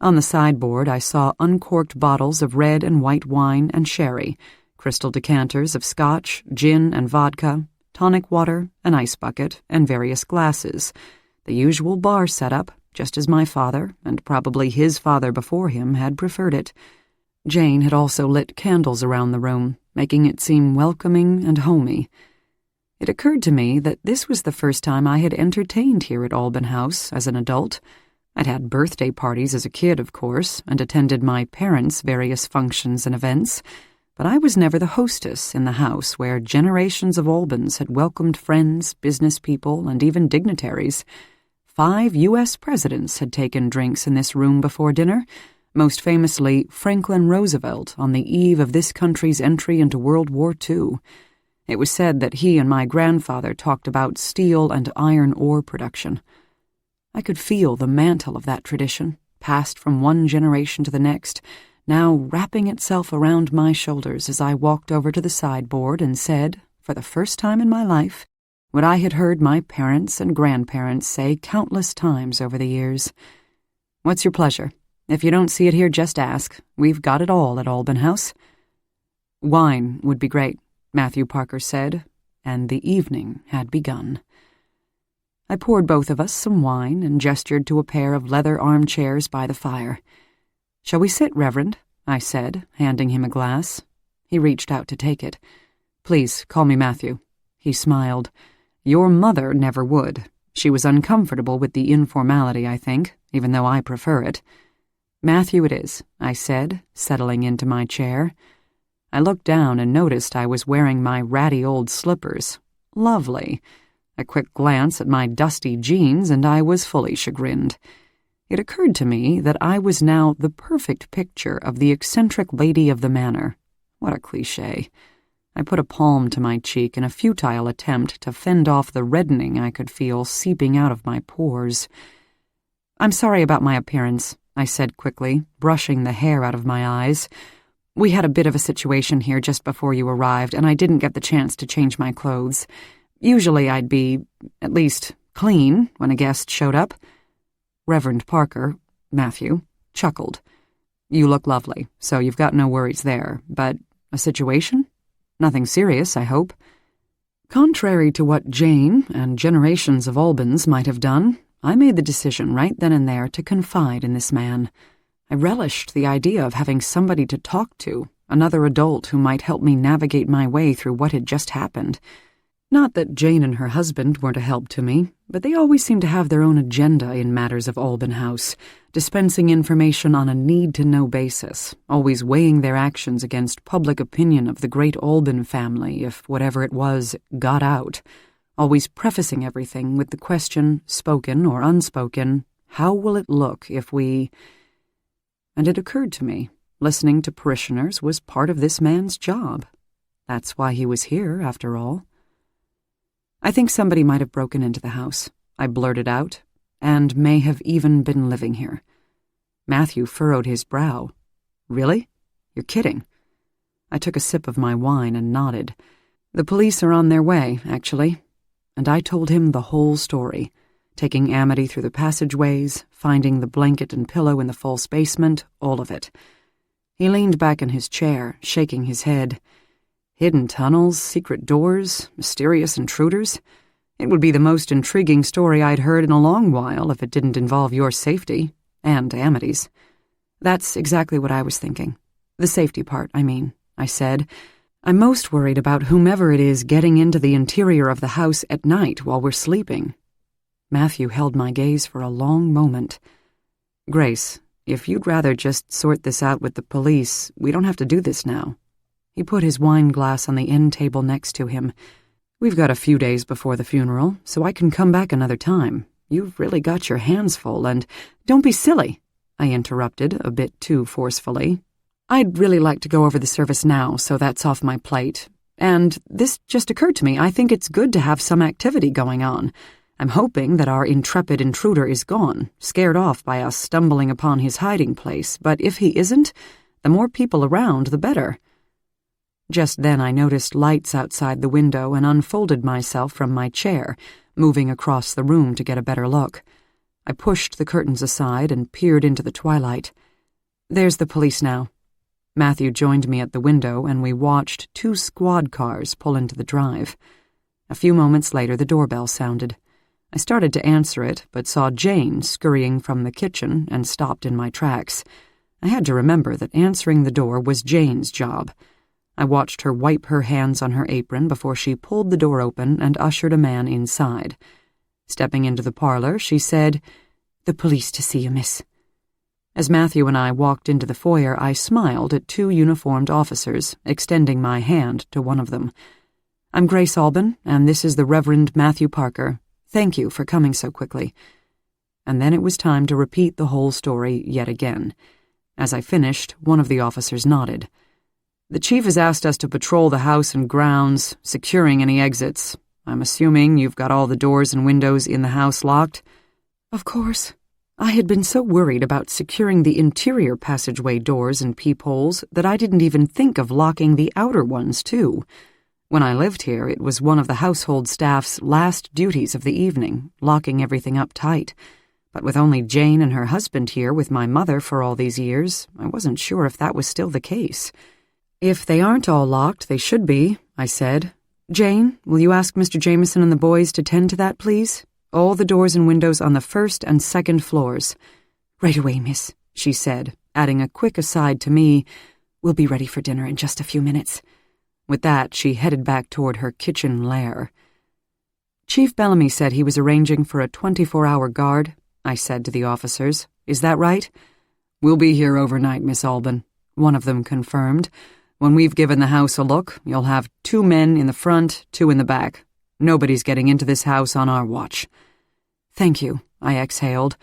On the sideboard, I saw uncorked bottles of red and white wine and sherry, crystal decanters of scotch, gin, and vodka, tonic water, an ice bucket, and various glasses. The usual bar setup, just as my father, and probably his father before him, had preferred it. Jane had also lit candles around the room, making it seem welcoming and homey. It occurred to me that this was the first time I had entertained here at Alban House as an adult. I'd had birthday parties as a kid, of course, and attended my parents' various functions and events, but I was never the hostess in the house where generations of Albans had welcomed friends, business people, and even dignitaries. 5 U.S. presidents had taken drinks in this room before dinner, most famously Franklin Roosevelt on the eve of this country's entry into World War II. It was said that he and my grandfather talked about steel and iron ore production. I could feel the mantle of that tradition, passed from one generation to the next, now wrapping itself around my shoulders as I walked over to the sideboard and said, for the first time in my life, what I had heard my parents and grandparents say countless times over the years. "What's your pleasure? If you don't see it here, just ask. We've got it all at Alban House." "Wine would be great," Matthew Parker said, and the evening had begun. I poured both of us some wine and gestured to a pair of leather armchairs by the fire. "Shall we sit, Reverend?" I said, handing him a glass. He reached out to take it. "Please, call me Matthew." He smiled. "Your mother never would. She was uncomfortable with the informality, I think, even though I prefer it." "Matthew it is," I said, settling into my chair. I looked down and noticed I was wearing my ratty old slippers. Lovely. A quick glance at my dusty jeans, and I was fully chagrined. It occurred to me that I was now the perfect picture of the eccentric lady of the manor. What a cliché. I put a palm to my cheek in a futile attempt to fend off the reddening I could feel seeping out of my pores. "I'm sorry about my appearance," I said quickly, brushing the hair out of my eyes. "We had a bit of a situation here just before you arrived, and I didn't get the chance to change my clothes. Usually I'd be, at least, clean when a guest showed up." Reverend Parker, Matthew, chuckled. "You look lovely, so you've got no worries there, but a situation? Nothing serious, I hope." Contrary to what Jane and generations of Albans might have done, I made the decision right then and there to confide in this man. I relished the idea of having somebody to talk to, another adult who might help me navigate my way through what had just happened. Not that Jane and her husband weren't a help to me, but they always seemed to have their own agenda in matters of Alban House, dispensing information on a need-to-know basis, always weighing their actions against public opinion of the great Alban family if whatever it was got out, always prefacing everything with the question, spoken or unspoken, "How will it look if we—" And it occurred to me, listening to parishioners was part of this man's job. That's why he was here, after all. "I think somebody might have broken into the house," I blurted out, "and may have even been living here." Matthew furrowed his brow. Really? You're kidding. I took a sip of my wine and nodded. The police are on their way, actually. And I told him the whole story, taking Amity through the passageways, finding the blanket and pillow in the false basement, all of it. He leaned back in his chair, shaking his head. Hidden tunnels, secret doors, mysterious intruders. It would be the most intriguing story I'd heard in a long while if it didn't involve your safety, and Amity's. That's exactly what I was thinking. The safety part, I mean, I said. I'm most worried about whomever it is getting into the interior of the house at night while we're sleeping. Matthew held my gaze for a long moment. Grace, if you'd rather just sort this out with the police, we don't have to do this now. He put his wine glass on the end table next to him. We've got a few days before the funeral, so I can come back another time. You've really got your hands full, and don't be silly, I interrupted a bit too forcefully. I'd really like to go over the service now, so that's off my plate. And this just occurred to me. I think it's good to have some activity going on. I'm hoping that our intrepid intruder is gone, scared off by us stumbling upon his hiding place, but if he isn't, the more people around, the better. Just then I noticed lights outside the window and unfolded myself from my chair, moving across the room to get a better look. I pushed the curtains aside and peered into the twilight. There's the police now. Matthew joined me at the window, and we watched 2 squad cars pull into the drive. A few moments later, the doorbell sounded. I started to answer it, but saw Jane scurrying from the kitchen and stopped in my tracks. I had to remember that answering the door was Jane's job. I watched her wipe her hands on her apron before she pulled the door open and ushered a man inside. Stepping into the parlor, she said, "The police to see you, miss." As Matthew and I walked into the foyer, I smiled at 2 uniformed officers, extending my hand to one of them. "I'm Grace Alban, and this is the Reverend Matthew Parker. Thank you for coming so quickly." And then it was time to repeat the whole story yet again. As I finished, one of the officers nodded. "The chief has asked us to patrol the house and grounds, securing any exits. I'm assuming you've got all the doors and windows in the house locked?" "Of course." I had been so worried about securing the interior passageway doors and peepholes that I didn't even think of locking the outer ones, too. When I lived here, it was one of the household staff's last duties of the evening, locking everything up tight. But with only Jane and her husband here with my mother for all these years, I wasn't sure if that was still the case. "If they aren't all locked, they should be," I said. "Jane, will you ask Mr. Jameson and the boys to tend to that, please? All the doors and windows on the 1st and 2nd floors." "Right away, miss," she said, adding a quick aside to me, "We'll be ready for dinner in just a few minutes." With that, she headed back toward her kitchen lair. "Chief Bellamy said he was arranging for a 24-hour guard," I said to the officers. "Is that right?" "We'll be here overnight, Miss Alban," one of them confirmed. "When we've given the house a look, you'll have 2 men in the front, 2 in the back. Nobody's getting into this house on our watch." "Thank you," I exhaled.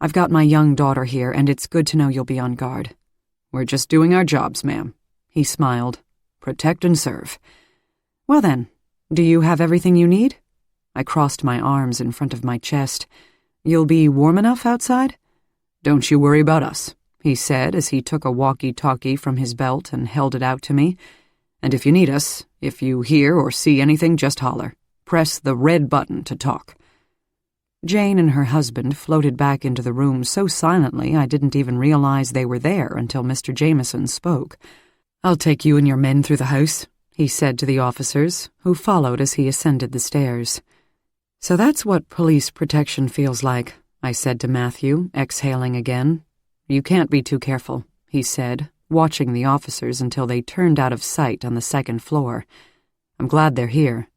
"I've got my young daughter here, and it's good to know you'll be on guard." "We're just doing our jobs, ma'am." He smiled. "Protect and serve." "Well then, do you have everything you need?" I crossed my arms in front of my chest. "You'll be warm enough outside?" "Don't you worry about us," he said as he took a walkie-talkie from his belt and held it out to me. "And if you need us, if you hear or see anything, just holler. Press the red button to talk." Jane and her husband floated back into the room so silently I didn't even realize they were there until Mr. Jameson spoke. "I'll take you and your men through the house," he said to the officers, who followed as he ascended the stairs. "So that's what police protection feels like," I said to Matthew, exhaling again. "You can't be too careful," he said, watching the officers until they turned out of sight on the 2nd floor. "I'm glad they're here."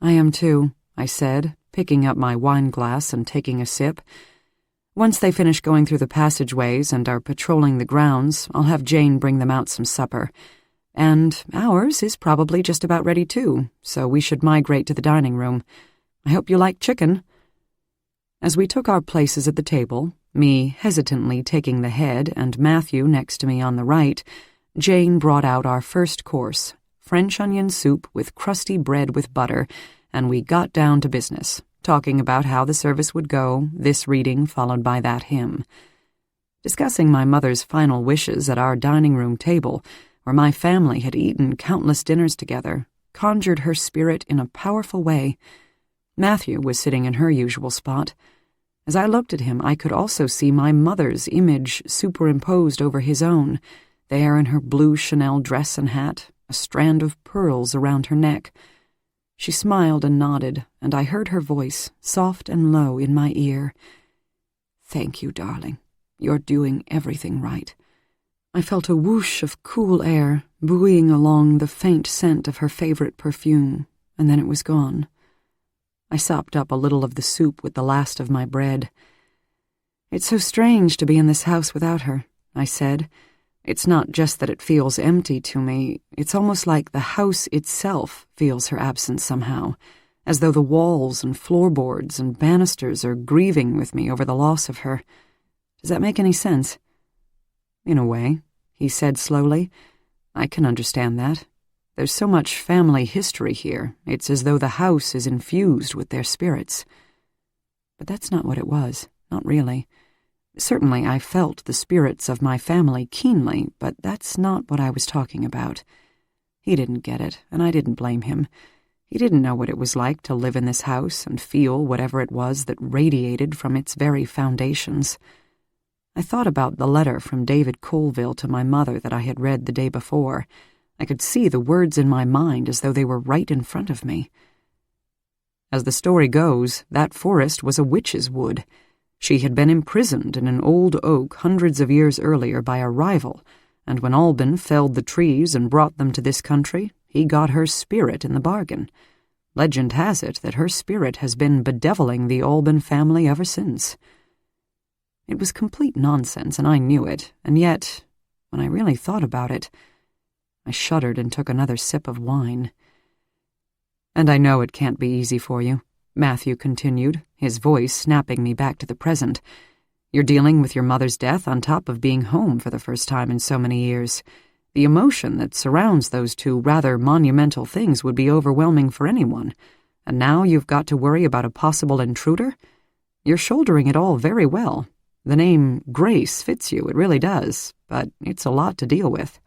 "I am too," I said, picking up my wine glass and taking a sip. "Once they finish going through the passageways and are patrolling the grounds, I'll have Jane bring them out some supper. And ours is probably just about ready too, so we should migrate to the dining room. I hope you like chicken." As we took our places at the table, me hesitantly taking the head and Matthew next to me on the right, Jane brought out our first course, French onion soup with crusty bread with butter, and we got down to business, talking about how the service would go, this reading followed by that hymn. Discussing my mother's final wishes at our dining room table, where my family had eaten countless dinners together, conjured her spirit in a powerful way. Matthew was sitting in her usual spot. As I looked at him, I could also see my mother's image superimposed over his own, there in her blue Chanel dress and hat, a strand of pearls around her neck. She smiled and nodded, and I heard her voice, soft and low, in my ear. "Thank you, darling. You're doing everything right." I felt a whoosh of cool air buoying along the faint scent of her favorite perfume, and then it was gone. I sopped up a little of the soup with the last of my bread. "It's so strange to be in this house without her," I said. "It's not just that it feels empty to me, it's almost like the house itself feels her absence somehow, as though the walls and floorboards and banisters are grieving with me over the loss of her. Does that make any sense?" "In a way," he said slowly. "I can understand that. There's so much family history here, it's as though the house is infused with their spirits." But that's not what it was, not really. Certainly I felt the spirits of my family keenly, but that's not what I was talking about. He didn't get it, and I didn't blame him. He didn't know what it was like to live in this house and feel whatever it was that radiated from its very foundations. I thought about the letter from David Colville to my mother that I had read the day before. I could see the words in my mind as though they were right in front of me. As the story goes, that forest was a witch's wood. She had been imprisoned in an old oak hundreds of years earlier by a rival, and when Alban felled the trees and brought them to this country, he got her spirit in the bargain. Legend has it that her spirit has been bedeviling the Alban family ever since. It was complete nonsense, and I knew it, and yet, when I really thought about it, I shuddered and took another sip of wine. "And I know it can't be easy for you," Matthew continued, his voice snapping me back to the present. "You're dealing with your mother's death on top of being home for the first time in so many years. The emotion that surrounds those two rather monumental things would be overwhelming for anyone. And now you've got to worry about a possible intruder? You're shouldering it all very well. The name Grace fits you, it really does, but it's a lot to deal with."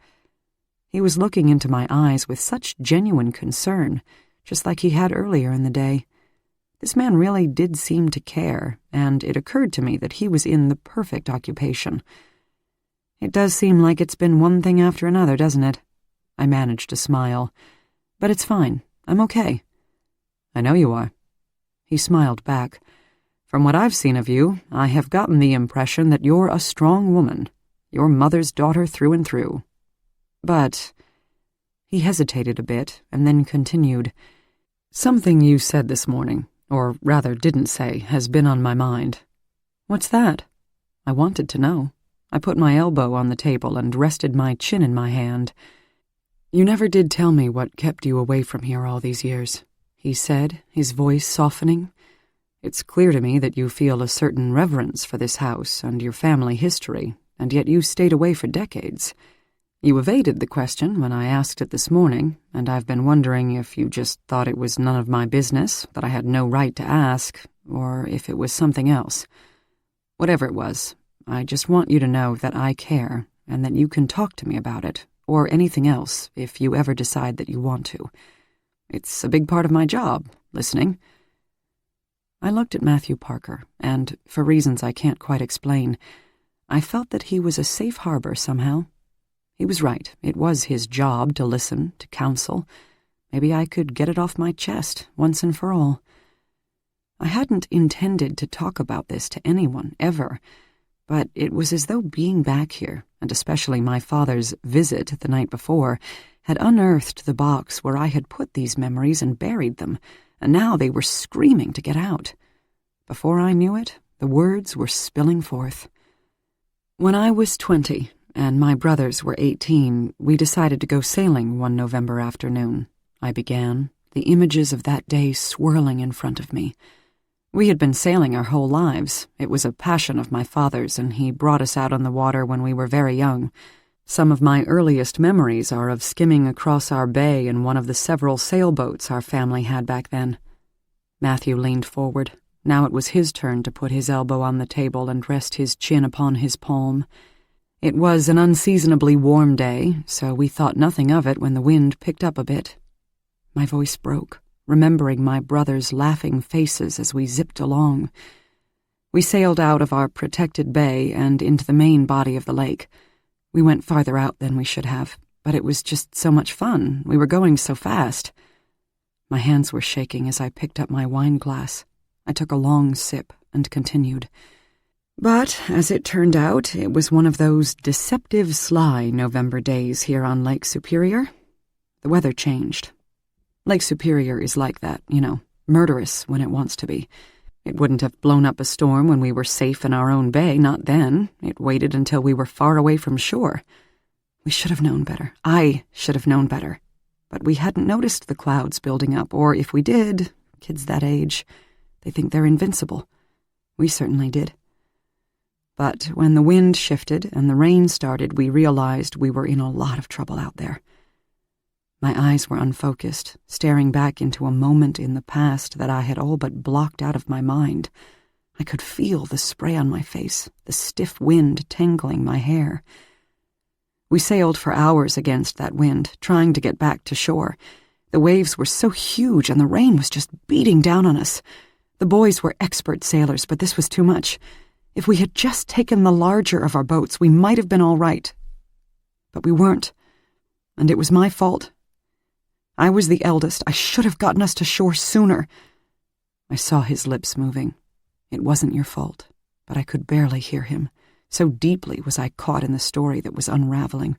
He was looking into my eyes with such genuine concern, just like he had earlier in the day. This man really did seem to care, and it occurred to me that he was in the perfect occupation. "It does seem like it's been one thing after another, doesn't it?" I managed to smile. "But it's fine. I'm okay." "I know you are." He smiled back. "From what I've seen of you, I have gotten the impression that you're a strong woman, your mother's daughter through and through. But—" He hesitated a bit, and then continued, "Something you said this morning, or rather didn't say, has been on my mind." "What's that?" I wanted to know. I put my elbow on the table and rested my chin in my hand. "You never did tell me what kept you away from here all these years," he said, his voice softening. "It's clear to me that you feel a certain reverence for this house and your family history, and yet you stayed away for decades. You evaded the question when I asked it this morning, and I've been wondering if you just thought it was none of my business, that I had no right to ask, or if it was something else. Whatever it was, I just want you to know that I care, and that you can talk to me about it, or anything else, if you ever decide that you want to. It's a big part of my job, listening." I looked at Matthew Parker, and, for reasons I can't quite explain, I felt that he was a safe harbor somehow. He was right. It was his job to listen, to counsel. Maybe I could get it off my chest, once and for all. I hadn't intended to talk about this to anyone, ever, but it was as though being back here, and especially my father's visit the night before, had unearthed the box where I had put these memories and buried them, and now they were screaming to get out. Before I knew it, the words were spilling forth. "When I was 20, and my brothers were 18, we decided to go sailing one November afternoon," I began, the images of that day swirling in front of me. "We had been sailing our whole lives. It was a passion of my father's, and he brought us out on the water when we were very young. Some of my earliest memories are of skimming across our bay in one of the several sailboats our family had back then." Matthew leaned forward, Now it was his turn to put his elbow on the table and rest his chin upon his palm. It was an unseasonably warm day, so we thought nothing of it when the wind picked up a bit. My voice broke, remembering my brother's laughing faces as we zipped along. We sailed out of our protected bay and into the main body of the lake. We went farther out than we should have, but it was just so much fun. We were going so fast. My hands were shaking as I picked up my wine glass. I took a long sip and continued. But, as it turned out, it was one of those deceptive, sly November days here on Lake Superior. The weather changed. Lake Superior is like that, murderous when it wants to be. It wouldn't have blown up a storm when we were safe in our own bay, not then. It waited until we were far away from shore. We should have known better. I should have known better. But we hadn't noticed the clouds building up, or if we did, kids that age, they think they're invincible. We certainly did. But when the wind shifted and the rain started, we realized we were in a lot of trouble out there. My eyes were unfocused, staring back into a moment in the past that I had all but blocked out of my mind. I could feel the spray on my face, the stiff wind tangling my hair. We sailed for hours against that wind, trying to get back to shore. The waves were so huge and the rain was just beating down on us. The boys were expert sailors, but this was too much. If we had just taken the larger of our boats, we might have been all right. But we weren't, and it was my fault. I was the eldest. I should have gotten us to shore sooner. I saw his lips moving. It wasn't your fault, but I could barely hear him. So deeply was I caught in the story that was unraveling.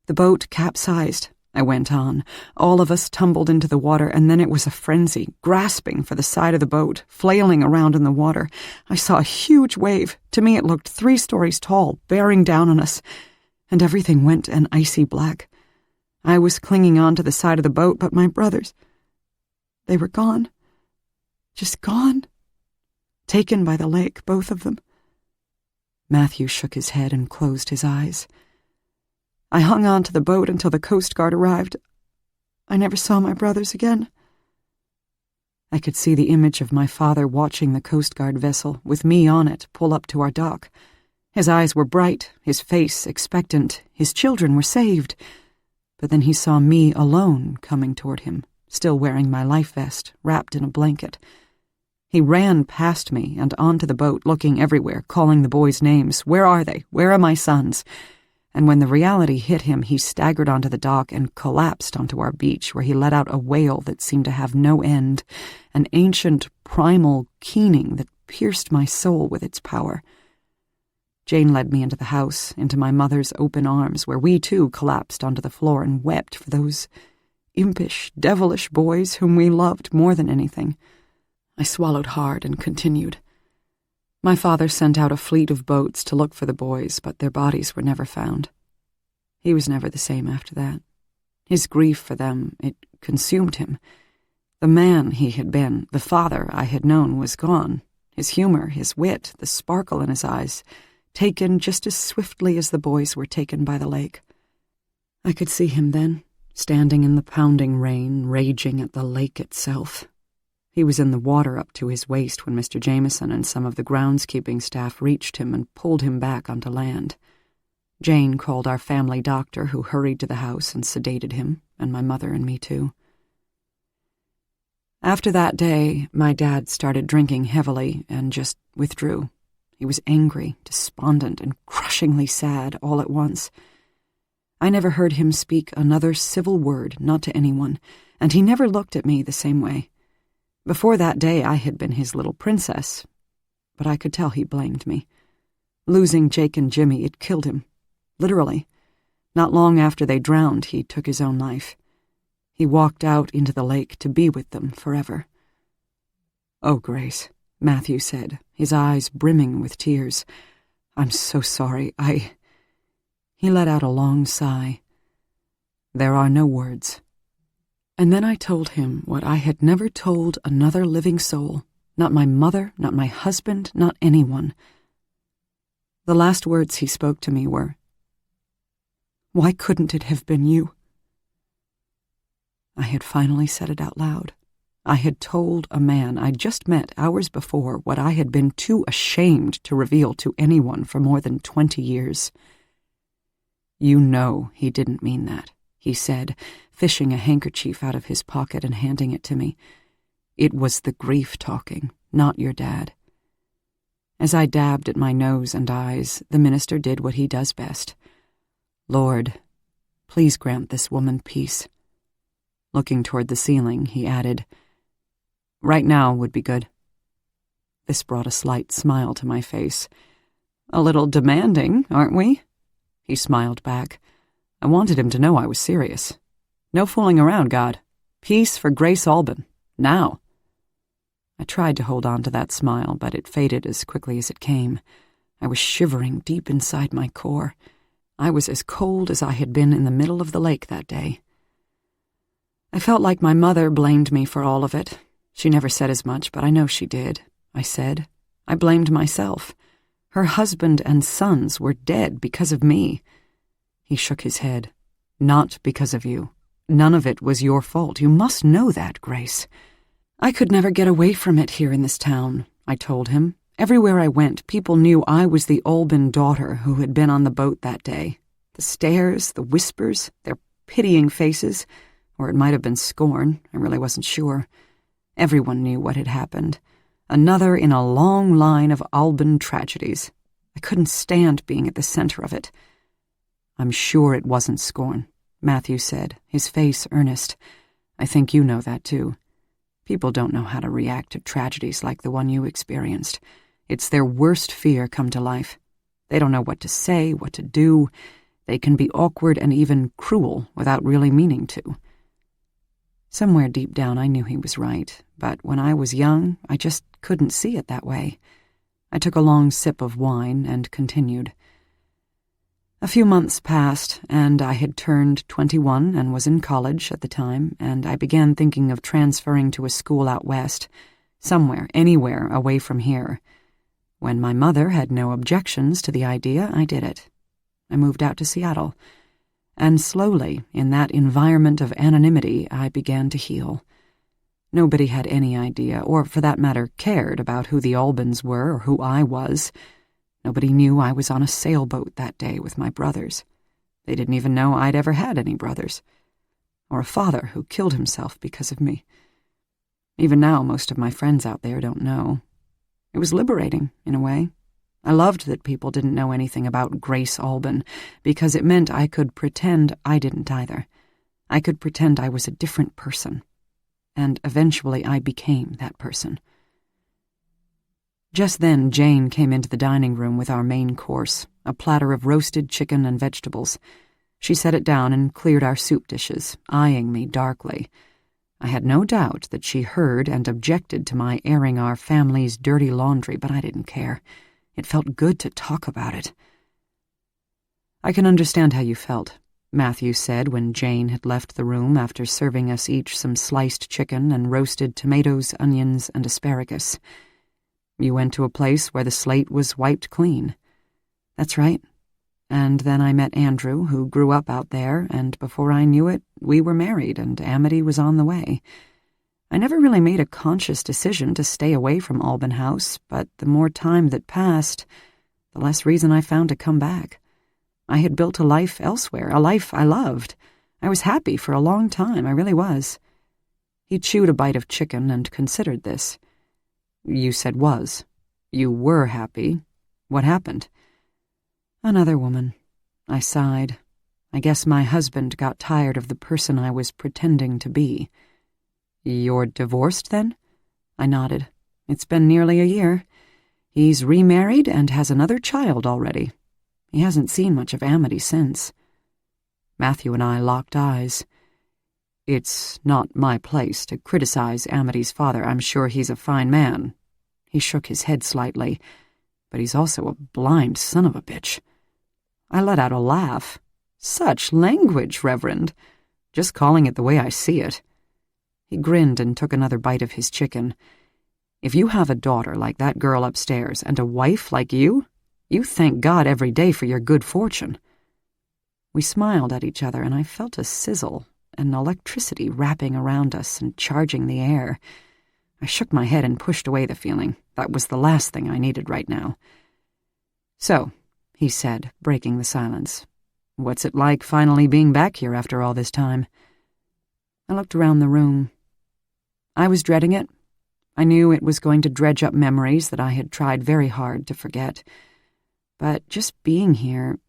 The boat capsized. I went on. All of us tumbled into the water, and then it was a frenzy, grasping for the side of the boat, flailing around in the water. I saw a huge wave. To me it looked 3 stories tall, bearing down on us, and everything went an icy black. I was clinging on to the side of the boat, but my brothers, they were gone. Just gone. Taken by the lake, both of them. Matthew shook his head and closed his eyes. I hung on to the boat until the Coast Guard arrived. I never saw my brothers again. I could see the image of my father watching the Coast Guard vessel, with me on it, pull up to our dock. His eyes were bright, his face expectant. His children were saved. But then he saw me alone coming toward him, still wearing my life vest, wrapped in a blanket. He ran past me and onto the boat, looking everywhere, calling the boys' names. Where are they? Where are my sons? And when the reality hit him, he staggered onto the dock and collapsed onto our beach, where he let out a wail that seemed to have no end, an ancient, primal keening that pierced my soul with its power. Jane led me into the house, into my mother's open arms, where we too collapsed onto the floor and wept for those impish, devilish boys whom we loved more than anything. I swallowed hard and continued. My father sent out a fleet of boats to look for the boys, but their bodies were never found. He was never the same after that. His grief for them, it consumed him. The man he had been, the father I had known, was gone. His humor, his wit, the sparkle in his eyes, taken just as swiftly as the boys were taken by the lake. I could see him then, standing in the pounding rain, raging at the lake itself. He was in the water up to his waist when Mr. Jameson and some of the groundskeeping staff reached him and pulled him back onto land. Jane called our family doctor, who hurried to the house and sedated him, and my mother and me too. After that day, my dad started drinking heavily and just withdrew. He was angry, despondent, and crushingly sad all at once. I never heard him speak another civil word, not to anyone, and he never looked at me the same way. Before that day, I had been his little princess, but I could tell he blamed me. Losing Jake and Jimmy, it killed him. Literally. Not long after they drowned, he took his own life. He walked out into the lake to be with them forever. "Oh, Grace," Matthew said, his eyes brimming with tears. "I'm so sorry. He let out a long sigh. "There are no words." And then I told him what I had never told another living soul, not my mother, not my husband, not anyone. The last words he spoke to me were, "Why couldn't it have been you?" I had finally said it out loud, I had told a man I'd just met hours before what I had been too ashamed to reveal to anyone for more than 20 years. "You know he didn't mean that," he said, fishing a handkerchief out of his pocket and handing it to me. "It was the grief talking, not your dad." As I dabbed at my nose and eyes, the minister did what he does best. "Lord, please grant this woman peace." Looking toward the ceiling, he added, "Right now would be good." This brought a slight smile to my face. "A little demanding, aren't we?" He smiled back. I wanted him to know I was serious. "No fooling around, God. Peace for Grace Alban. Now." I tried to hold on to that smile, but it faded as quickly as it came. I was shivering deep inside my core. I was as cold as I had been in the middle of the lake that day. I felt like my mother blamed me for all of it. She never said as much, but I know she did. I said. I blamed myself. Her husband and sons were dead because of me. He shook his head. "Not because of you. None of it was your fault. You must know that, Grace." "I could never get away from it here in this town," I told him. "Everywhere I went, people knew I was the Alban daughter who had been on the boat that day. The stares, the whispers, their pitying faces, or it might have been scorn, I really wasn't sure. Everyone knew what had happened. Another in a long line of Alban tragedies. I couldn't stand being at the center of it." "I'm sure it wasn't scorn," Matthew said, his face earnest. "I think you know that, too. People don't know how to react to tragedies like the one you experienced. It's their worst fear come to life. They don't know what to say, what to do. They can be awkward and even cruel without really meaning to." Somewhere deep down I knew he was right, but when I was young, I just couldn't see it that way. I took a long sip of wine and continued. A few months passed, and I had turned 21 and was in college at the time, and I began thinking of transferring to a school out west, somewhere, anywhere away from here. When my mother had no objections to the idea, I did it. I moved out to Seattle. And slowly, in that environment of anonymity, I began to heal. Nobody had any idea, or for that matter cared, about who the Albans were or who I was. Nobody knew I was on a sailboat that day with my brothers. They didn't even know I'd ever had any brothers. Or a father who killed himself because of me. Even now, most of my friends out there don't know. It was liberating, in a way. I loved that people didn't know anything about Grace Alban, because it meant I could pretend I didn't either. I could pretend I was a different person. And eventually I became that person. Just then Jane came into the dining room with our main course, a platter of roasted chicken and vegetables. She set it down and cleared our soup dishes, eyeing me darkly. I had no doubt that she heard and objected to my airing our family's dirty laundry, but I didn't care. It felt good to talk about it. "I can understand how you felt," Matthew said when Jane had left the room after serving us each some sliced chicken and roasted tomatoes, onions, and asparagus. "You went to a place where the slate was wiped clean." "That's right. And then I met Andrew, who grew up out there, and before I knew it, we were married and Amity was on the way. I never really made a conscious decision to stay away from Alban House, but the more time that passed, the less reason I found to come back. I had built a life elsewhere, a life I loved. I was happy for a long time, I really was." He chewed a bite of chicken and considered this. "You said was. You were happy. What happened?" "Another woman." I sighed. "I guess my husband got tired of the person I was pretending to be." "You're divorced, then?" I nodded. "It's been nearly a year. He's remarried and has another child already. He hasn't seen much of Amity since." Matthew and I locked eyes. "It's not my place to criticize Amity's father. I'm sure he's a fine man." He shook his head slightly. "But he's also a blind son of a bitch." I let out a laugh. "Such language, Reverend. Just calling it the way I see it." He grinned and took another bite of his chicken. "If you have a daughter like that girl upstairs and a wife like you thank God every day for your good fortune." We smiled at each other, and I felt a sizzle. an electricity wrapping around us and charging the air. I shook my head and pushed away the feeling. That was the last thing I needed right now. "So," he said, breaking the silence, "what's it like finally being back here after all this time?" I looked around the room. I was dreading it. I knew it was going to dredge up memories that I had tried very hard to forget. But just being here,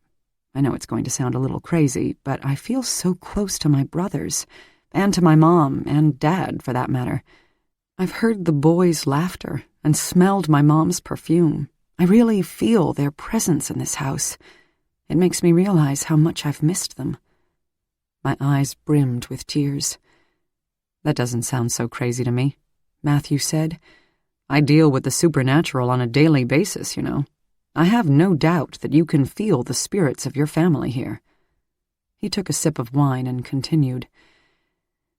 I know it's going to sound a little crazy, but I feel so close to my brothers, and to my mom, and Dad, for that matter. I've heard the boys' laughter and smelled my mom's perfume. I really feel their presence in this house. It makes me realize how much I've missed them. My eyes brimmed with tears. "That doesn't sound so crazy to me," Matthew said. "I deal with the supernatural on a daily basis, you know. I have no doubt that you can feel the spirits of your family here." He took a sip of wine and continued.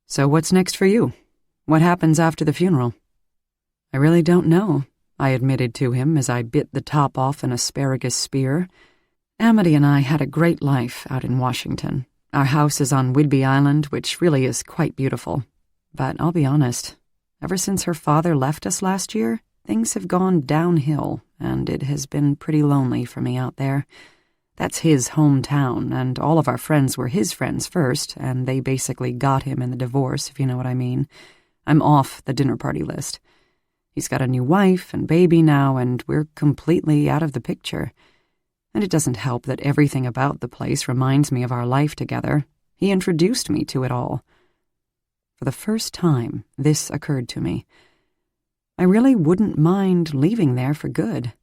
"So what's next for you? What happens after the funeral?" "I really don't know," I admitted to him as I bit the top off an asparagus spear. "Amity and I had a great life out in Washington. Our house is on Whidbey Island, which really is quite beautiful. But I'll be honest, ever since her father left us last year, things have gone downhill, and it has been pretty lonely for me out there. That's his hometown, and all of our friends were his friends first, and they basically got him in the divorce, if you know what I mean. I'm off the dinner party list. He's got a new wife and baby now, and we're completely out of the picture. And it doesn't help that everything about the place reminds me of our life together. He introduced me to it all." For the first time, this occurred to me. I really wouldn't mind leaving there for good.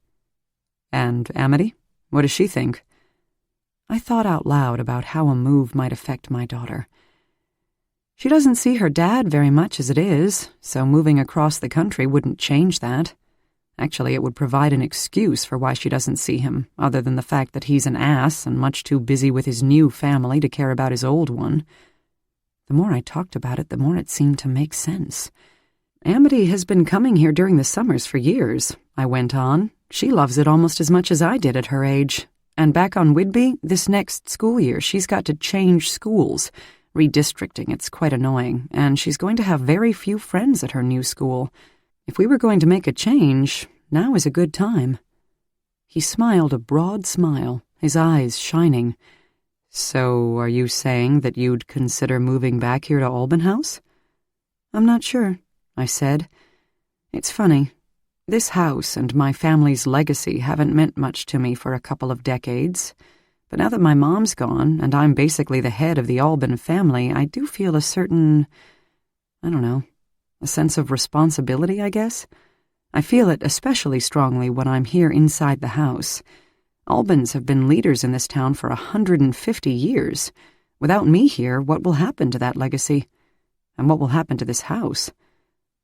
"And Amity? What does she think?" I thought out loud about how a move might affect my daughter. "She doesn't see her dad very much as it is, so moving across the country wouldn't change that. Actually, it would provide an excuse for why she doesn't see him, other than the fact that he's an ass and much too busy with his new family to care about his old one." The more I talked about it, the more it seemed to make sense. "Amity has been coming here during the summers for years," I went on. "She loves it almost as much as I did at her age. And back on Whidbey, this next school year, she's got to change schools. Redistricting, it's quite annoying, and she's going to have very few friends at her new school. If we were going to make a change, now is a good time." He smiled a broad smile, his eyes shining. "So are you saying that you'd consider moving back here to Alban House?" "I'm not sure," I said. "It's funny. This house and my family's legacy haven't meant much to me for a couple of decades. But now that my mom's gone, and I'm basically the head of the Alban family, I do feel a certain, I don't know, a sense of responsibility, I guess. I feel it especially strongly when I'm here inside the house. Albans have been leaders in this town for 150 years. Without me here, what will happen to that legacy? And what will happen to this house?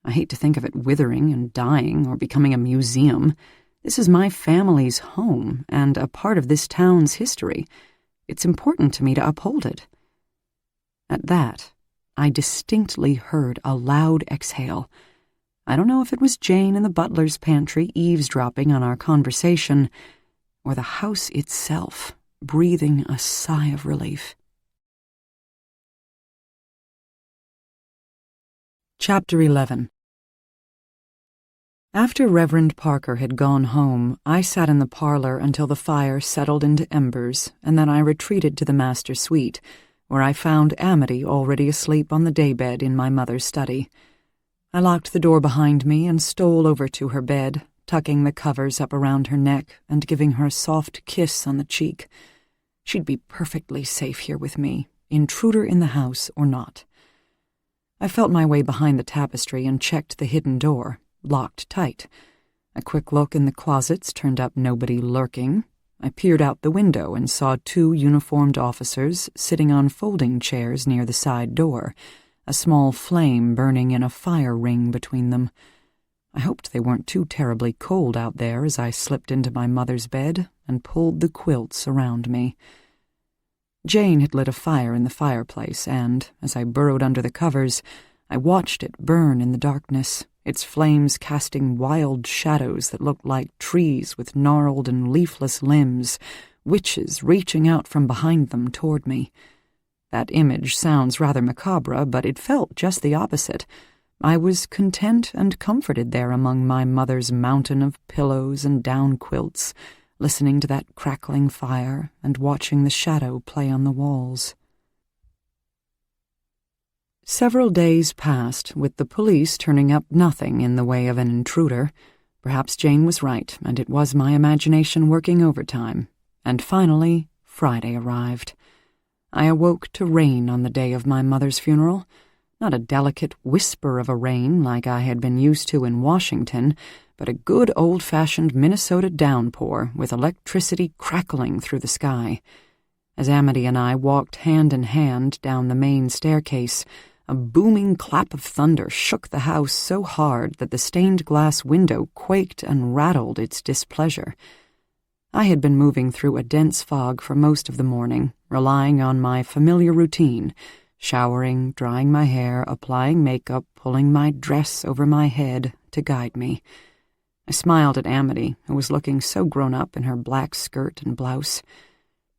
I hate to think of it withering and dying or becoming a museum. This is my family's home and a part of this town's history. It's important to me to uphold it." At that, I distinctly heard a loud exhale. I don't know if it was Jane in the butler's pantry eavesdropping on our conversation, or the house itself breathing a sigh of relief. Chapter 11. After Reverend Parker had gone home, I sat in the parlor until the fire settled into embers, and then I retreated to the master suite, where I found Amity already asleep on the daybed in my mother's study. I locked the door behind me and stole over to her bed, tucking the covers up around her neck and giving her a soft kiss on the cheek. She'd be perfectly safe here with me, intruder in the house or not. I felt my way behind the tapestry and checked the hidden door, locked tight. A quick look in the closets turned up nobody lurking. I peered out the window and saw 2 uniformed officers sitting on folding chairs near the side door, a small flame burning in a fire ring between them. I hoped they weren't too terribly cold out there as I slipped into my mother's bed and pulled the quilts around me. Jane had lit a fire in the fireplace, and, as I burrowed under the covers, I watched it burn in the darkness, its flames casting wild shadows that looked like trees with gnarled and leafless limbs, witches reaching out from behind them toward me. That image sounds rather macabre, but it felt just the opposite. I was content and comforted there among my mother's mountain of pillows and down quilts, listening to that crackling fire and watching the shadow play on the walls. Several days passed, with the police turning up nothing in the way of an intruder. Perhaps Jane was right, and it was my imagination working overtime. And finally, Friday arrived. I awoke to rain on the day of my mother's funeral. Not a delicate whisper of a rain like I had been used to in Washington, but a good old-fashioned Minnesota downpour with electricity crackling through the sky. As Amity and I walked hand in hand down the main staircase, a booming clap of thunder shook the house so hard that the stained-glass window quaked and rattled its displeasure. I had been moving through a dense fog for most of the morning, relying on my familiar routine, showering, drying my hair, applying makeup, pulling my dress over my head to guide me. I smiled at Amity, who was looking so grown up in her black skirt and blouse.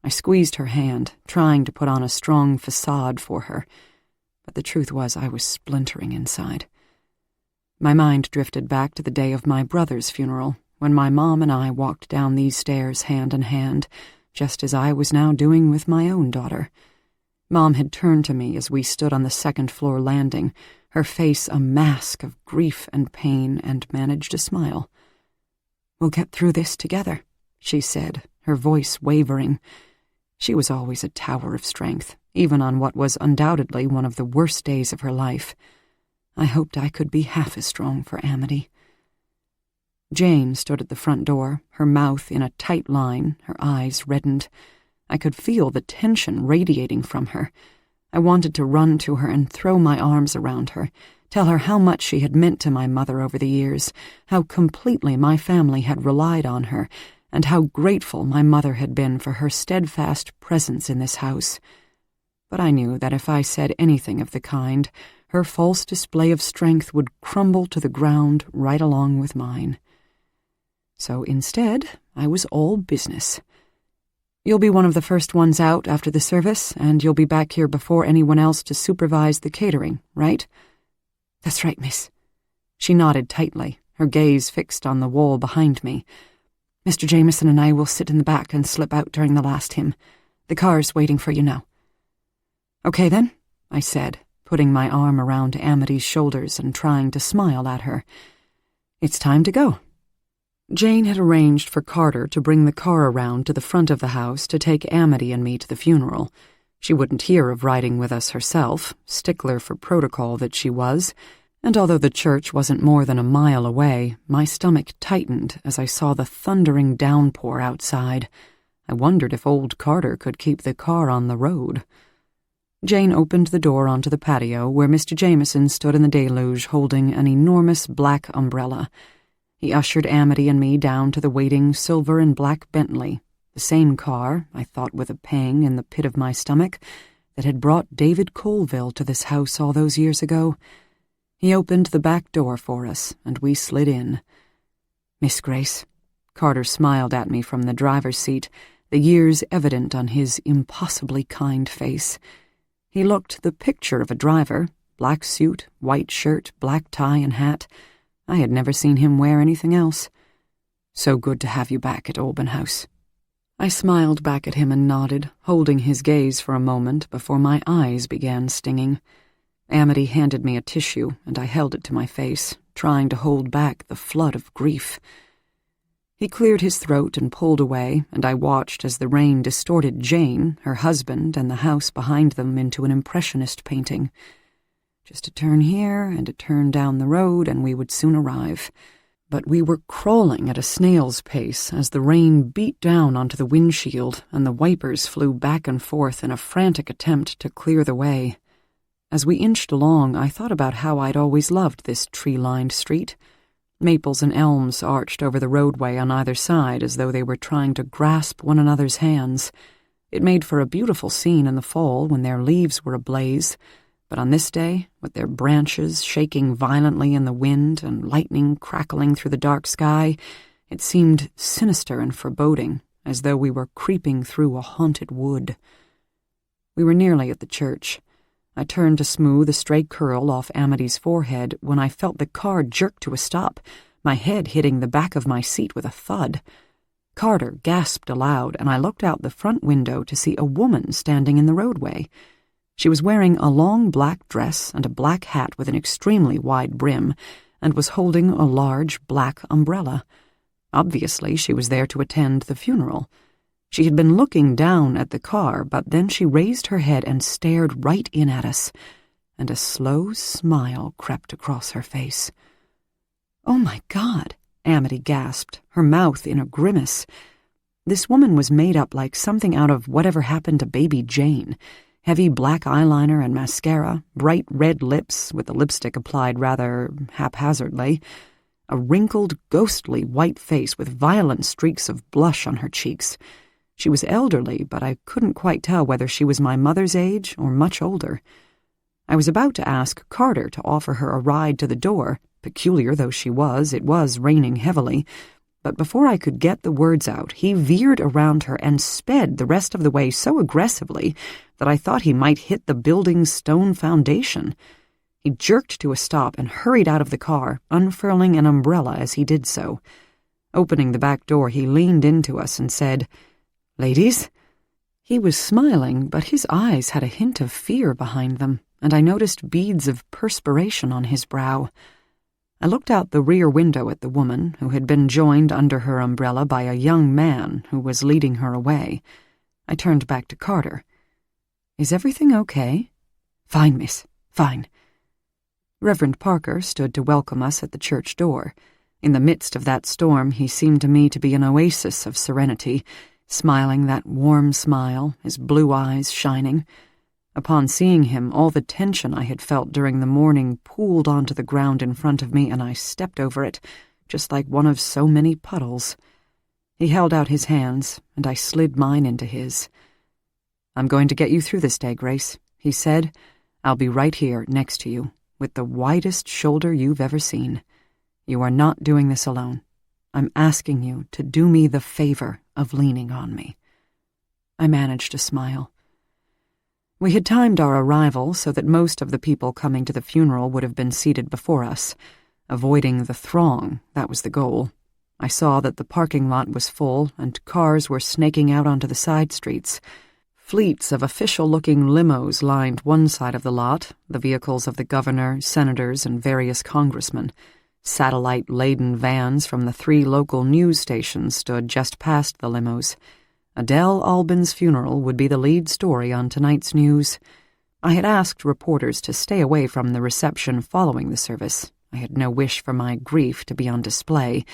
I squeezed her hand, trying to put on a strong facade for her, but the truth was I was splintering inside. My mind drifted back to the day of my brother's funeral, when my mom and I walked down these stairs hand in hand, just as I was now doing with my own daughter. Mom had turned to me as we stood on the second-floor landing, her face a mask of grief and pain, and managed a smile. "We'll get through this together," she said, her voice wavering. She was always a tower of strength, even on what was undoubtedly one of the worst days of her life. I hoped I could be half as strong for Amity. Jane stood at the front door, her mouth in a tight line, her eyes reddened. I could feel the tension radiating from her. I wanted to run to her and throw my arms around her, tell her how much she had meant to my mother over the years, how completely my family had relied on her, and how grateful my mother had been for her steadfast presence in this house. But I knew that if I said anything of the kind, her false display of strength would crumble to the ground right along with mine. So instead, I was all business. "You'll be one of the first ones out after the service, and you'll be back here before anyone else to supervise the catering, right?" "That's right, miss." She nodded tightly, her gaze fixed on the wall behind me. "Mr. Jameson and I will sit in the back and slip out during the last hymn. The car's waiting for you now." "Okay, then," I said, putting my arm around Amity's shoulders and trying to smile at her. "It's time to go." Jane had arranged for Carter to bring the car around to the front of the house to take Amity and me to the funeral. She wouldn't hear of riding with us herself, stickler for protocol that she was, and although the church wasn't more than a mile away, my stomach tightened as I saw the thundering downpour outside. I wondered if old Carter could keep the car on the road. Jane opened the door onto the patio where Mr. Jameson stood in the deluge holding an enormous black umbrella. He ushered Amity and me down to the waiting silver and black Bentley, the same car, I thought with a pang in the pit of my stomach, that had brought David Colville to this house all those years ago. He opened the back door for us, and we slid in. "Miss Grace." Carter smiled at me from the driver's seat, the years evident on his impossibly kind face. He looked the picture of a driver, black suit, white shirt, black tie and hat. I had never seen him wear anything else. "So good to have you back at Alban House." I smiled back at him and nodded, holding his gaze for a moment before my eyes began stinging. Amity handed me a tissue, and I held it to my face, trying to hold back the flood of grief. He cleared his throat and pulled away, and I watched as the rain distorted Jane, her husband, and the house behind them into an impressionist painting. Just a turn here and a turn down the road, and we would soon arrive. But we were crawling at a snail's pace as the rain beat down onto the windshield and the wipers flew back and forth in a frantic attempt to clear the way. As we inched along, I thought about how I'd always loved this tree-lined street. Maples and elms arched over the roadway on either side as though they were trying to grasp one another's hands. It made for a beautiful scene in the fall when their leaves were ablaze, but on this day, with their branches shaking violently in the wind and lightning crackling through the dark sky, it seemed sinister and foreboding, as though we were creeping through a haunted wood. We were nearly at the church. I turned to smooth a stray curl off Amity's forehead when I felt the car jerk to a stop, my head hitting the back of my seat with a thud. Carter gasped aloud, and I looked out the front window to see a woman standing in the roadway. She was wearing a long black dress and a black hat with an extremely wide brim, and was holding a large black umbrella. Obviously, she was there to attend the funeral. She had been looking down at the car, but then she raised her head and stared right in at us, and a slow smile crept across her face. "Oh my God," Amity gasped, her mouth in a grimace. This woman was made up like something out of Whatever Happened to Baby Jane. Heavy black eyeliner and mascara, bright red lips with the lipstick applied rather haphazardly, a wrinkled, ghostly white face with violent streaks of blush on her cheeks. She was elderly, but I couldn't quite tell whether she was my mother's age or much older. I was about to ask Carter to offer her a ride to the door. Peculiar though she was, it was raining heavily. But before I could get the words out, he veered around her and sped the rest of the way so aggressively that I thought he might hit the building's stone foundation. He jerked to a stop and hurried out of the car, unfurling an umbrella as he did so. Opening the back door, he leaned into us and said, "Ladies?" He was smiling, but his eyes had a hint of fear behind them, and I noticed beads of perspiration on his brow. I looked out the rear window at the woman, who had been joined under her umbrella by a young man who was leading her away. I turned back to Carter. "Is everything okay?" "Fine, miss, fine." Reverend Parker stood to welcome us at the church door. In the midst of that storm, he seemed to me to be an oasis of serenity, smiling that warm smile, his blue eyes shining. Upon seeing him, all the tension I had felt during the morning pooled onto the ground in front of me, and I stepped over it, just like one of so many puddles. He held out his hands, and I slid mine into his. "I'm going to get you through this day, Grace," he said. "I'll be right here next to you, with the widest shoulder you've ever seen. You are not doing this alone. I'm asking you to do me the favor of leaning on me." I managed to smile. We had timed our arrival so that most of the people coming to the funeral would have been seated before us. Avoiding the throng, that was the goal. I saw that the parking lot was full and cars were snaking out onto the side streets. Fleets of official-looking limos lined one side of the lot, the vehicles of the governor, senators, and various congressmen. Satellite-laden vans from the 3 local news stations stood just past the limos. Adele Alban's funeral would be the lead story on tonight's news. I had asked reporters to stay away from the reception following the service. I had no wish for my grief to be on display,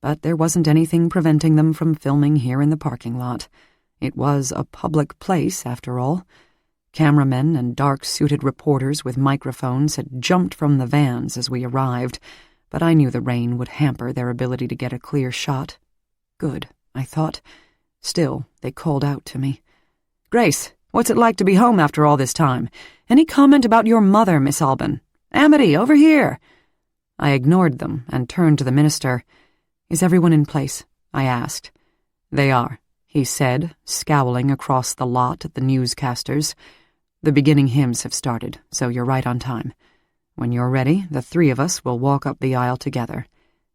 but there wasn't anything preventing them from filming here in the parking lot. It was a public place, after all. Cameramen and dark-suited reporters with microphones had jumped from the vans as we arrived, but I knew the rain would hamper their ability to get a clear shot. Good, I thought. Still, they called out to me. "Grace, what's it like to be home after all this time? Any comment about your mother, Miss Alban? Amity, over here!" I ignored them and turned to the minister. "Is everyone in place?" I asked. "They are," he said, scowling across the lot at the newscasters. "The beginning hymns have started, so you're right on time. When you're ready, the 3 of us will walk up the aisle together.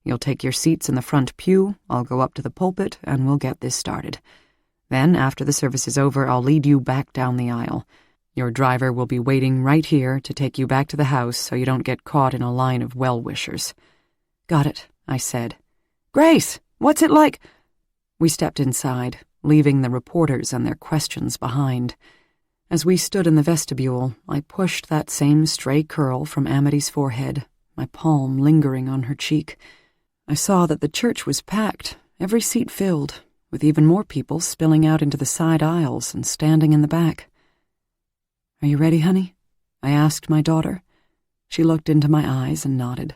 You'll take your seats in the front pew, I'll go up to the pulpit, and we'll get this started. Then, after the service is over, I'll lead you back down the aisle. Your driver will be waiting right here to take you back to the house so you don't get caught in a line of well-wishers." "Got it," I said. "Grace, what's it like?" We stepped inside, leaving the reporters and their questions behind. As we stood in the vestibule, I pushed that same stray curl from Amity's forehead, my palm lingering on her cheek. I saw that the church was packed, every seat filled, with even more people spilling out into the side aisles and standing in the back. "Are you ready, honey?" I asked my daughter. She looked into my eyes and nodded.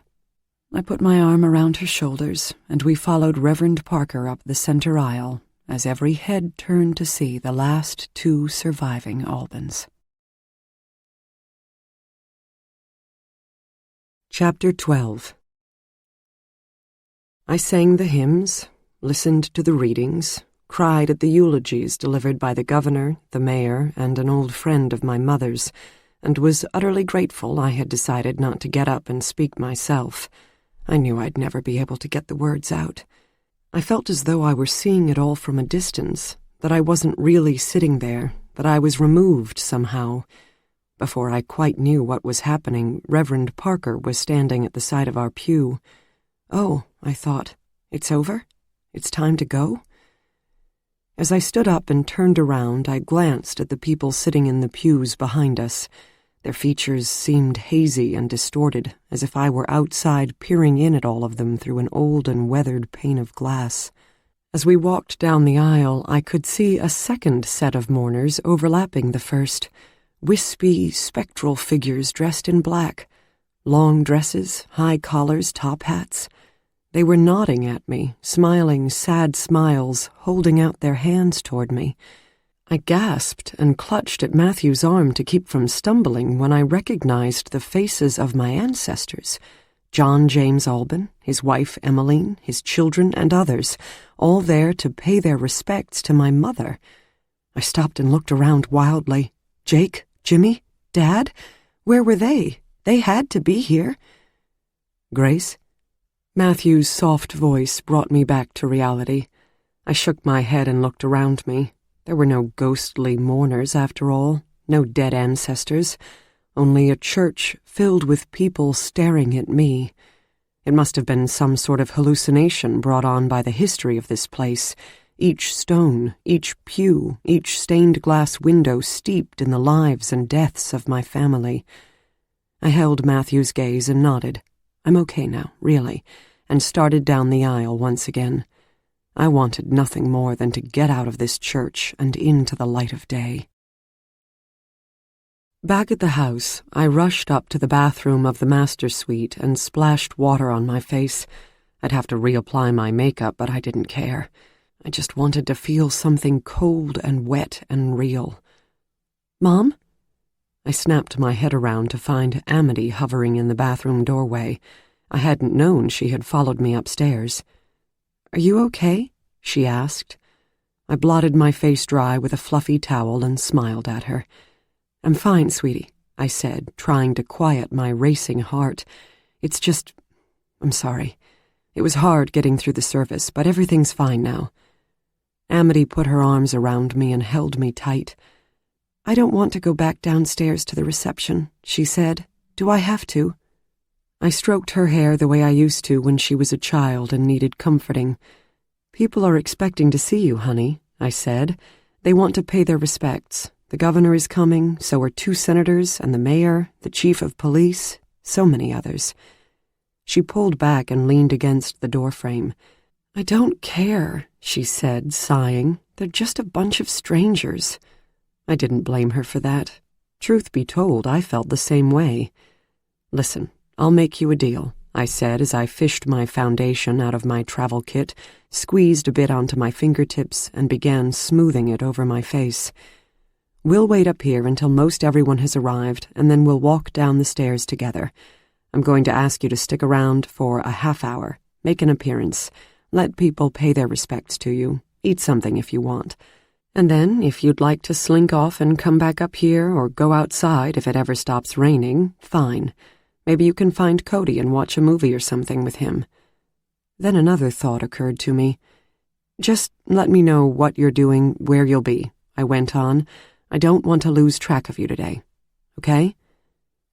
I put my arm around her shoulders, and we followed Reverend Parker up the center aisle as every head turned to see the last 2 surviving Albans. Chapter 12. I sang the hymns, listened to the readings, cried at the eulogies delivered by the governor, the mayor, and an old friend of my mother's, and was utterly grateful I had decided not to get up and speak myself. I knew I'd never be able to get the words out. I felt as though I were seeing it all from a distance, that I wasn't really sitting there, that I was removed somehow. Before I quite knew what was happening, Reverend Parker was standing at the side of our pew. Oh, I thought, it's over? It's time to go? As I stood up and turned around, I glanced at the people sitting in the pews behind us. Their features seemed hazy and distorted, as if I were outside peering in at all of them through an old and weathered pane of glass. As we walked down the aisle, I could see a second set of mourners overlapping the first. Wispy, spectral figures dressed in black. Long dresses, high collars, top hats. They were nodding at me, smiling sad smiles, holding out their hands toward me. I gasped and clutched at Matthew's arm to keep from stumbling when I recognized the faces of my ancestors. John James Alban, his wife Emmeline, his children and others, all there to pay their respects to my mother. I stopped and looked around wildly. Jake? Jimmy? Dad? Where were they? They had to be here. Grace? Matthew's soft voice brought me back to reality. I shook my head and looked around me. There were no ghostly mourners, after all, no dead ancestors, only a church filled with people staring at me. It must have been some sort of hallucination brought on by the history of this place. Each stone, each pew, each stained glass window steeped in the lives and deaths of my family. I held Matthew's gaze and nodded. I'm okay now, really, and started down the aisle once again. I wanted nothing more than to get out of this church and into the light of day. Back at the house, I rushed up to the bathroom of the master suite and splashed water on my face. I'd have to reapply my makeup, but I didn't care. I just wanted to feel something cold and wet and real. Mom? I snapped my head around to find Amity hovering in the bathroom doorway. I hadn't known she had followed me upstairs. Are you okay? She asked. I blotted my face dry with a fluffy towel and smiled at her. I'm fine, sweetie, I said, trying to quiet my racing heart. It's just... I'm sorry. It was hard getting through the service, but everything's fine now. Amity put her arms around me and held me tight. I don't want to go back downstairs to the reception, she said. Do I have to? I stroked her hair the way I used to when she was a child and needed comforting. People are expecting to see you, honey, I said. They want to pay their respects. The governor is coming, so are 2 senators and the mayor, the chief of police, so many others. She pulled back and leaned against the doorframe. I don't care, she said, sighing. They're just a bunch of strangers. I didn't blame her for that. Truth be told, I felt the same way. Listen, I'll make you a deal, I said as I fished my foundation out of my travel kit, squeezed a bit onto my fingertips, and began smoothing it over my face. We'll wait up here until most everyone has arrived, and then we'll walk down the stairs together. I'm going to ask you to stick around for a half hour, make an appearance, let people pay their respects to you, eat something if you want. And then, if you'd like to slink off and come back up here or go outside if it ever stops raining, fine. Maybe you can find Cody and watch a movie or something with him. Then another thought occurred to me. Just let me know what you're doing, where you'll be, I went on. I don't want to lose track of you today. Okay?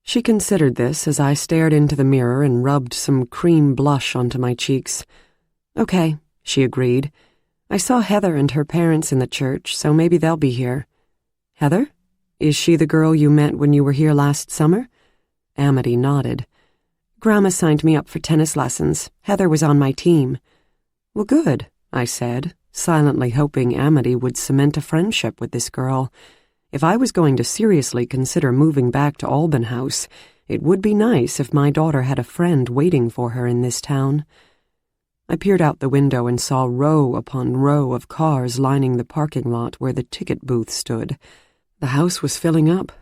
She considered this as I stared into the mirror and rubbed some cream blush onto my cheeks. Okay, she agreed. I saw Heather and her parents in the church, so maybe they'll be here. Heather? Is she the girl you met when you were here last summer? Amity nodded. Grandma signed me up for tennis lessons. Heather was on my team. Well, good, I said, silently hoping Amity would cement a friendship with this girl. If I was going to seriously consider moving back to Alban House, it would be nice if my daughter had a friend waiting for her in this town. I peered out the window and saw row upon row of cars lining the parking lot where the ticket booth stood. The house was filling up.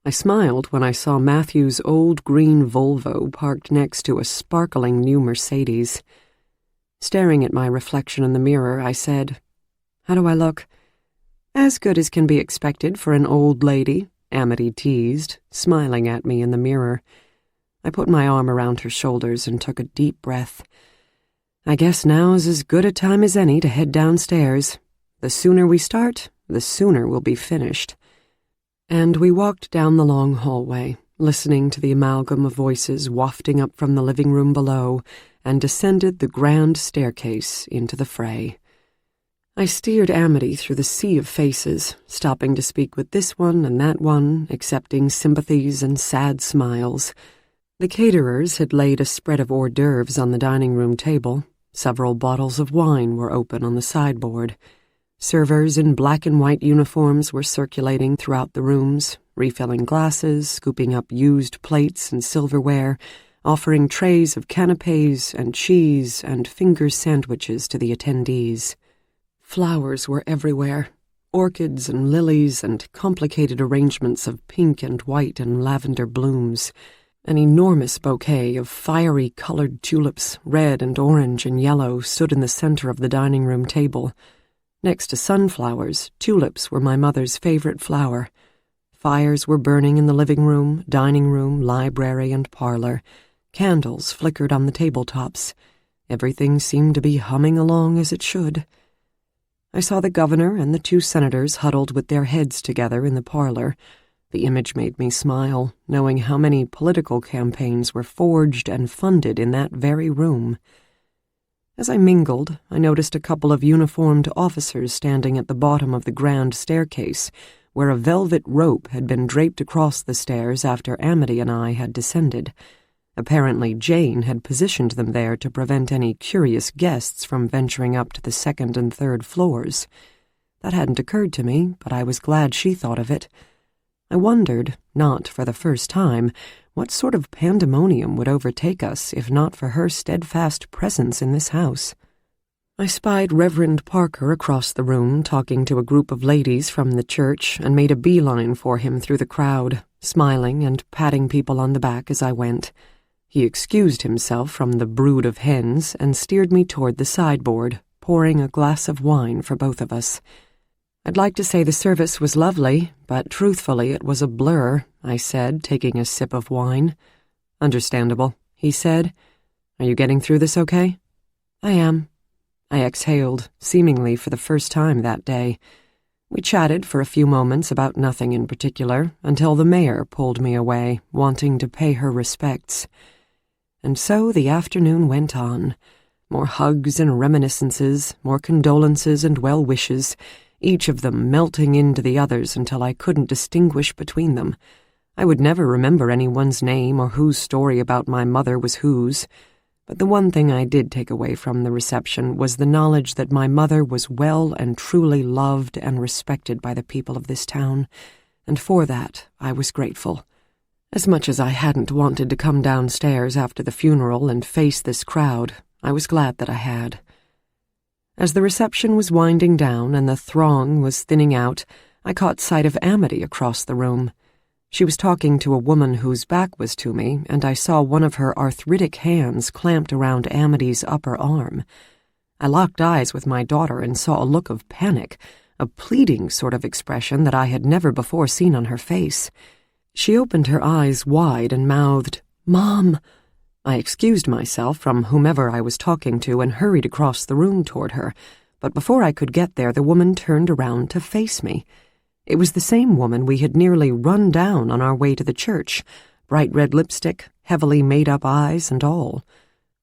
I smiled when I saw Matthew's old green Volvo parked next to a sparkling new Mercedes. Staring at my reflection in the mirror, I said, How do I look?" "As good as can be expected for an old lady," Amity teased, smiling at me in the mirror. I put my arm around her shoulders and took a deep breath. "I guess now's as good a time as any to head downstairs. The sooner we start, the sooner we'll be finished." And we walked down the long hallway, listening to the amalgam of voices wafting up from the living room below, and descended the grand staircase into the fray. I steered Amity through the sea of faces, stopping to speak with this one and that one, accepting sympathies and sad smiles. The caterers had laid a spread of hors d'oeuvres on the dining room table. Several bottles of wine were open on the sideboard. Servers in black and white uniforms were circulating throughout the rooms, refilling glasses, scooping up used plates and silverware, offering trays of canapes and cheese and finger sandwiches to the attendees. Flowers were everywhere, orchids and lilies and complicated arrangements of pink and white and lavender blooms. An enormous bouquet of fiery-colored tulips, red and orange and yellow, stood in the center of the dining room table. Next to sunflowers, tulips were my mother's favorite flower. Fires were burning in the living room, dining room, library, and parlor. Candles flickered on the tabletops. Everything seemed to be humming along as it should. I saw the governor and the 2 senators huddled with their heads together in the parlor. The image made me smile, knowing how many political campaigns were forged and funded in that very room. As I mingled, I noticed a couple of uniformed officers standing at the bottom of the grand staircase, where a velvet rope had been draped across the stairs after Amity and I had descended. Apparently Jane had positioned them there to prevent any curious guests from venturing up to the 2nd and 3rd floors. That hadn't occurred to me, but I was glad she thought of it. I wondered, not for the first time, what sort of pandemonium would overtake us if not for her steadfast presence in this house. I spied Reverend Parker across the room talking to a group of ladies from the church and made a beeline for him through the crowd, smiling and patting people on the back as I went. He excused himself from the brood of hens and steered me toward the sideboard, pouring a glass of wine for both of us. "I'd like to say the service was lovely, but truthfully it was a blur," I said, taking a sip of wine. "Understandable," he said. "Are you getting through this okay?" "I am." I exhaled, seemingly for the first time that day. We chatted for a few moments about nothing in particular, until the mayor pulled me away, wanting to pay her respects. And so the afternoon went on. More hugs and reminiscences, more condolences and well-wishes, each of them melting into the others until I couldn't distinguish between them. I would never remember anyone's name or whose story about my mother was whose, but the one thing I did take away from the reception was the knowledge that my mother was well and truly loved and respected by the people of this town, and for that I was grateful. As much as I hadn't wanted to come downstairs after the funeral and face this crowd, I was glad that I had. As the reception was winding down and the throng was thinning out, I caught sight of Amity across the room. She was talking to a woman whose back was to me, and I saw one of her arthritic hands clamped around Amity's upper arm. I locked eyes with my daughter and saw a look of panic, a pleading sort of expression that I had never before seen on her face. She opened her eyes wide and mouthed, "Mom!" I excused myself from whomever I was talking to and hurried across the room toward her, but before I could get there the woman turned around to face me. It was the same woman we had nearly run down on our way to the church, bright red lipstick, heavily made-up eyes and all.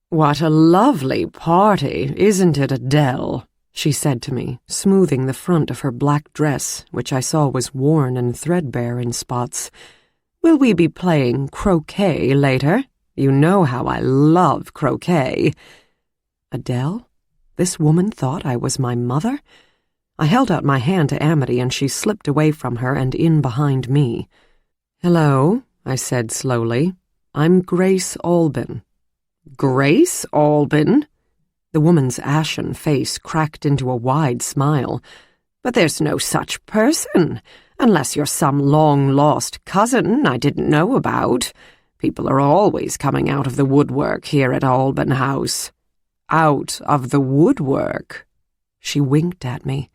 "What a lovely party, isn't it, Adele?" she said to me, smoothing the front of her black dress, which I saw was worn and threadbare in spots. "Will we be playing croquet later? You know how I love croquet." Adele? This woman thought I was my mother? I held out my hand to Amity and she slipped away from her and in behind me. "Hello," I said slowly. "I'm Grace Alban." "Grace Alban?" The woman's ashen face cracked into a wide smile. "But there's no such person, unless you're some long-lost cousin I didn't know about. People are always coming out of the woodwork here at Alban House." "Out of the woodwork?" She winked at me.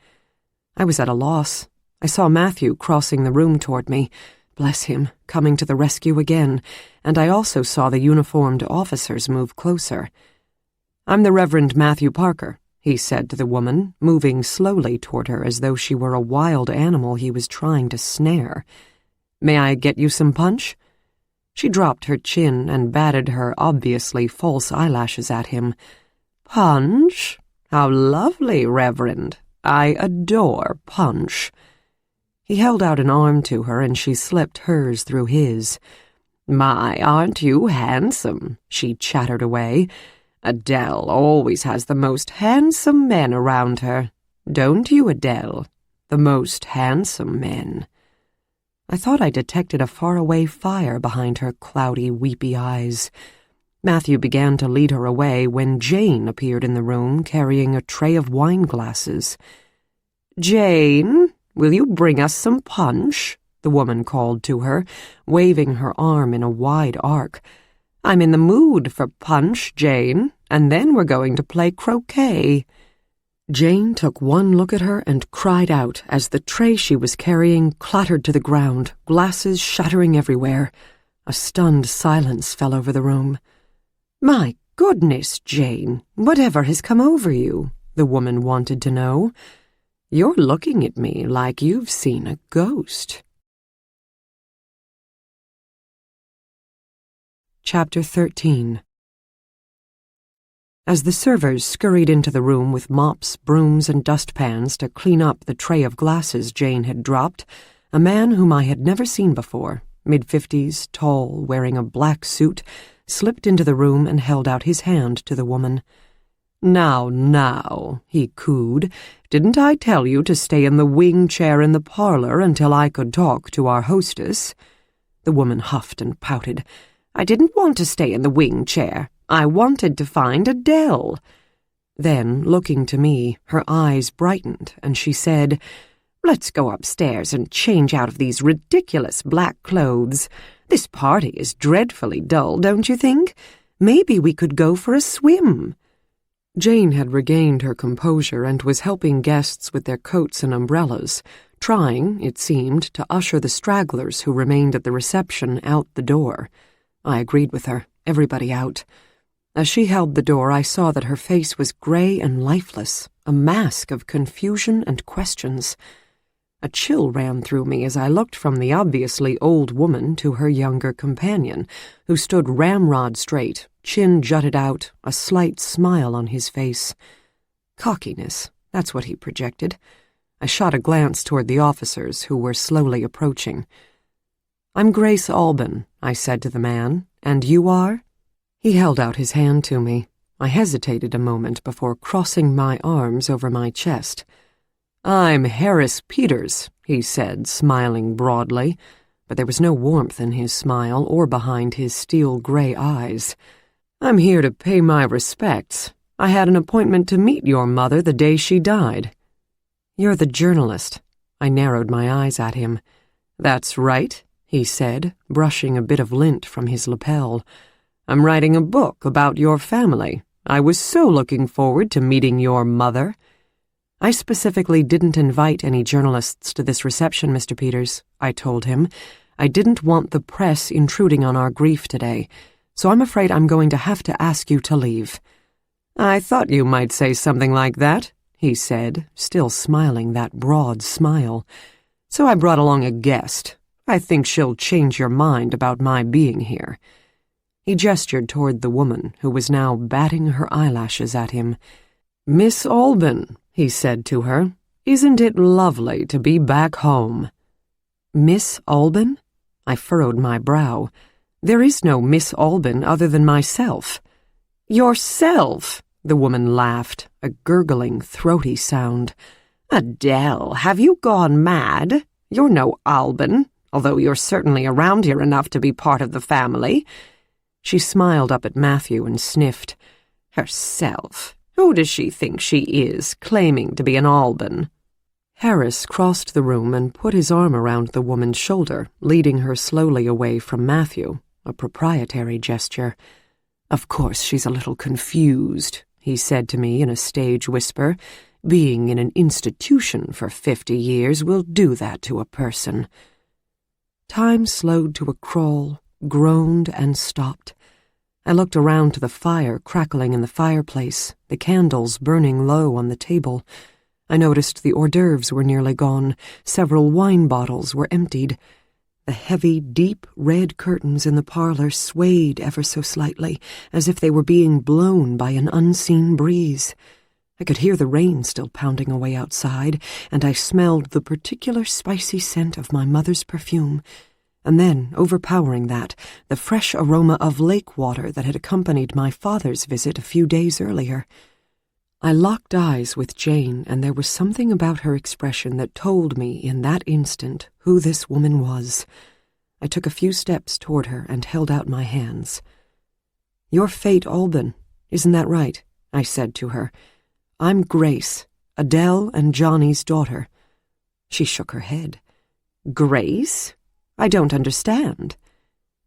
I was at a loss. I saw Matthew crossing the room toward me, bless him, coming to the rescue again, and I also saw the uniformed officers move closer. "I'm the Reverend Matthew Parker," he said to the woman, moving slowly toward her as though she were a wild animal he was trying to snare. "May I get you some punch?" She dropped her chin and batted her obviously false eyelashes at him. "Punch? How lovely, Reverend. I adore punch." He held out an arm to her, and she slipped hers through his. "My, aren't you handsome?" she chattered away. "Adele always has the most handsome men around her. Don't you, Adele? The most handsome men." I thought I detected a faraway fire behind her cloudy, weepy eyes. Matthew began to lead her away when Jane appeared in the room carrying a tray of wine glasses. "Jane, will you bring us some punch?" the woman called to her, waving her arm in a wide arc. "I'm in the mood for punch, Jane, and then we're going to play croquet." Jane took one look at her and cried out as the tray she was carrying clattered to the ground, glasses shattering everywhere. A stunned silence fell over the room. "My goodness, Jane, whatever has come over you?" the woman wanted to know. "You're looking at me like you've seen a ghost." Chapter 13. As the servers scurried into the room with mops, brooms, and dustpans to clean up the tray of glasses Jane had dropped, a man whom I had never seen before, mid-50s, tall, wearing a black suit, slipped into the room and held out his hand to the woman. Now, he cooed, "didn't I tell you to stay in the wing chair in the parlor until I could talk to our hostess?" The woman huffed and pouted. "I didn't want to stay in the wing chair. I wanted to find Adele." Then, looking to me, her eyes brightened, and she said, "Let's go upstairs and change out of these ridiculous black clothes. This party is dreadfully dull, don't you think? Maybe we could go for a swim." Jane had regained her composure and was helping guests with their coats and umbrellas, trying, it seemed, to usher the stragglers who remained at the reception out the door. I agreed with her, everybody out. As she held the door, I saw that her face was gray and lifeless, a mask of confusion and questions. A chill ran through me as I looked from the obviously old woman to her younger companion, who stood ramrod straight, chin jutted out, a slight smile on his face. Cockiness, that's what he projected. I shot a glance toward the officers who were slowly approaching. "I'm Grace Alban," I said to the man. "And you are?" He held out his hand to me. I hesitated a moment before crossing my arms over my chest. "I'm Harris Peters," he said, smiling broadly, but there was no warmth in his smile or behind his steel-gray eyes. "I'm here to pay my respects. I had an appointment to meet your mother the day she died." "You're the journalist." I narrowed my eyes at him. "That's right," he said, brushing a bit of lint from his lapel. "I'm writing a book about your family. I was so looking forward to meeting your mother." "I specifically didn't invite any journalists to this reception, Mr. Peters," I told him. "I didn't want the press intruding on our grief today, so I'm afraid I'm going to have to ask you to leave." "I thought you might say something like that," he said, still smiling that broad smile. "So I brought along a guest. I think she'll change your mind about my being here." He gestured toward the woman, who was now batting her eyelashes at him. "Miss Alban," he said to her, "isn't it lovely to be back home?" "Miss Alban?" I furrowed my brow. "There is no Miss Alban other than myself." "Yourself?" the woman laughed, a gurgling, throaty sound. "Adele, have you gone mad? You're no Alban, although you're certainly around here enough to be part of the family." She smiled up at Matthew and sniffed. "Herself? Who does she think she is, claiming to be an Alban?" Harris crossed the room and put his arm around the woman's shoulder, leading her slowly away from Matthew, a proprietary gesture. "Of course she's a little confused," he said to me in a stage whisper. Being in an institution for 50 years will do that to a person. Time slowed to a crawl, groaned, and stopped. I looked around to the fire crackling in the fireplace, the candles burning low on the table. I noticed the hors d'oeuvres were nearly gone. Several wine bottles were emptied. The heavy, deep red curtains in the parlor swayed ever so slightly, as if they were being blown by an unseen breeze. I could hear the rain still pounding away outside, and I smelled the particular spicy scent of my mother's perfume. And then, overpowering that, the fresh aroma of lake water that had accompanied my father's visit a few days earlier. I locked eyes with Jane, and there was something about her expression that told me in that instant who this woman was. I took a few steps toward her and held out my hands. "You're Fate Alban, isn't that right?" I said to her. "I'm Grace, Adele and Johnny's daughter." She shook her head. "Grace? I don't understand."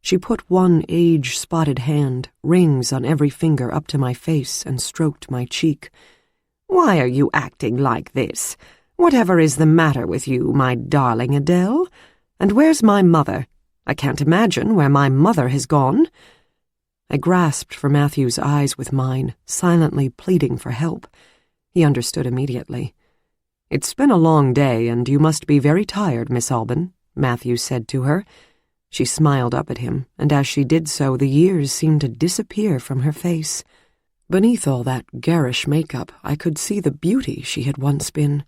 She put one age-spotted hand, rings on every finger, up to my face and stroked my cheek. "Why are you acting like this? Whatever is the matter with you, my darling Adele? And where's my mother? I can't imagine where my mother has gone." I grasped for Matthew's eyes with mine, silently pleading for help. He understood immediately. "It's been a long day, and you must be very tired, Miss Alban," Matthew said to her. She smiled up at him, and as she did so, the years seemed to disappear from her face. Beneath all that garish makeup, I could see the beauty she had once been.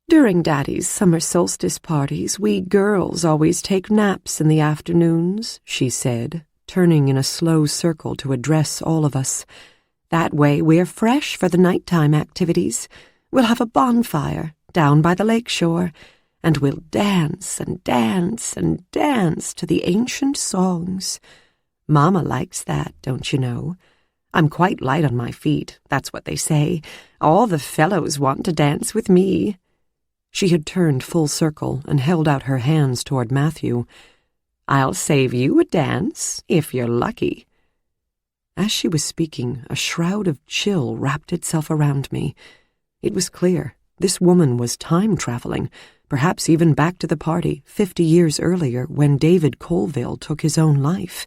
"During Daddy's summer solstice parties, we girls always take naps in the afternoons," she said, turning in a slow circle to address all of us. "That way we're fresh for the nighttime activities. We'll have a bonfire down by the lake shore, and we'll dance and dance and dance to the ancient songs. Mama likes that, don't you know? I'm quite light on my feet, that's what they say. All the fellows want to dance with me." She had turned full circle and held out her hands toward Matthew. "I'll save you a dance, if you're lucky." As she was speaking, a shroud of chill wrapped itself around me. It was clear this woman was time-traveling, perhaps even back to the party 50 years earlier when David Colville took his own life,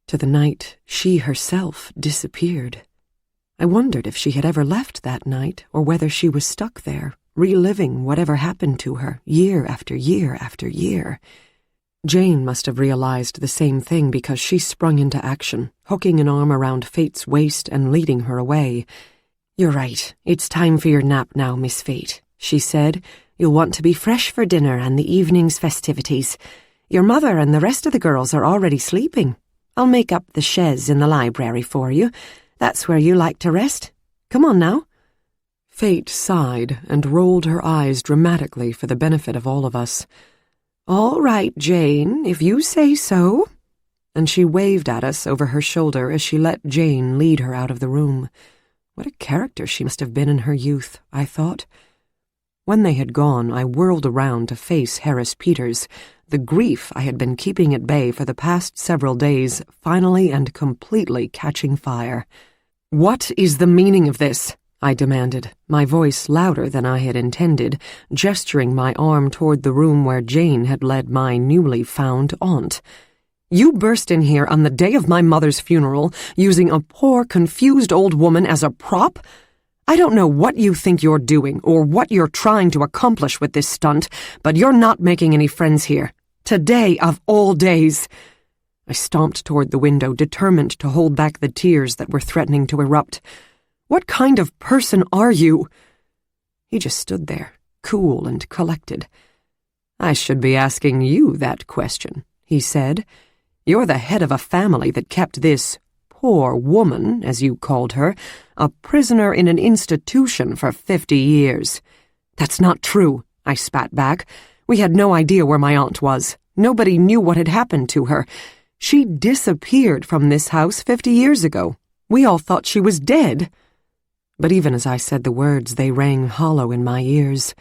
to the night she herself disappeared. I wondered if she had ever left that night, or whether she was stuck there, reliving whatever happened to her year after year after year. Jane must have realized the same thing because she sprung into action, hooking an arm around Fate's waist and leading her away. "You're right, it's time for your nap now, Miss Fate," she said. "You'll want to be fresh for dinner and the evening's festivities. Your mother and the rest of the girls are already sleeping. I'll make up the chaise in the library for you. That's where you like to rest. Come on now." Fate sighed and rolled her eyes dramatically for the benefit of all of us. "All right, Jane, if you say so." And she waved at us over her shoulder as she let Jane lead her out of the room. What a character she must have been in her youth, I thought. When they had gone, I whirled around to face Harris Peters, the grief I had been keeping at bay for the past several days finally and completely catching fire. "What is the meaning of this?" I demanded, my voice louder than I had intended, gesturing my arm toward the room where Jane had led my newly found aunt. "You burst in here on the day of my mother's funeral, using a poor, confused old woman as a prop? I don't know what you think you're doing or what you're trying to accomplish with this stunt, but you're not making any friends here. Today of all days." I stomped toward the window, determined to hold back the tears that were threatening to erupt. "What kind of person are you?" He just stood there, cool and collected. "I should be asking you that question," he said. "You're the head of a family that kept this poor woman, as you called her, a prisoner in an institution for 50 years. "That's not true," I spat back. "We had no idea where my aunt was. Nobody knew what had happened to her. She disappeared from this house 50 years ago. We all thought she was dead." But even as I said the words, they rang hollow in my ears.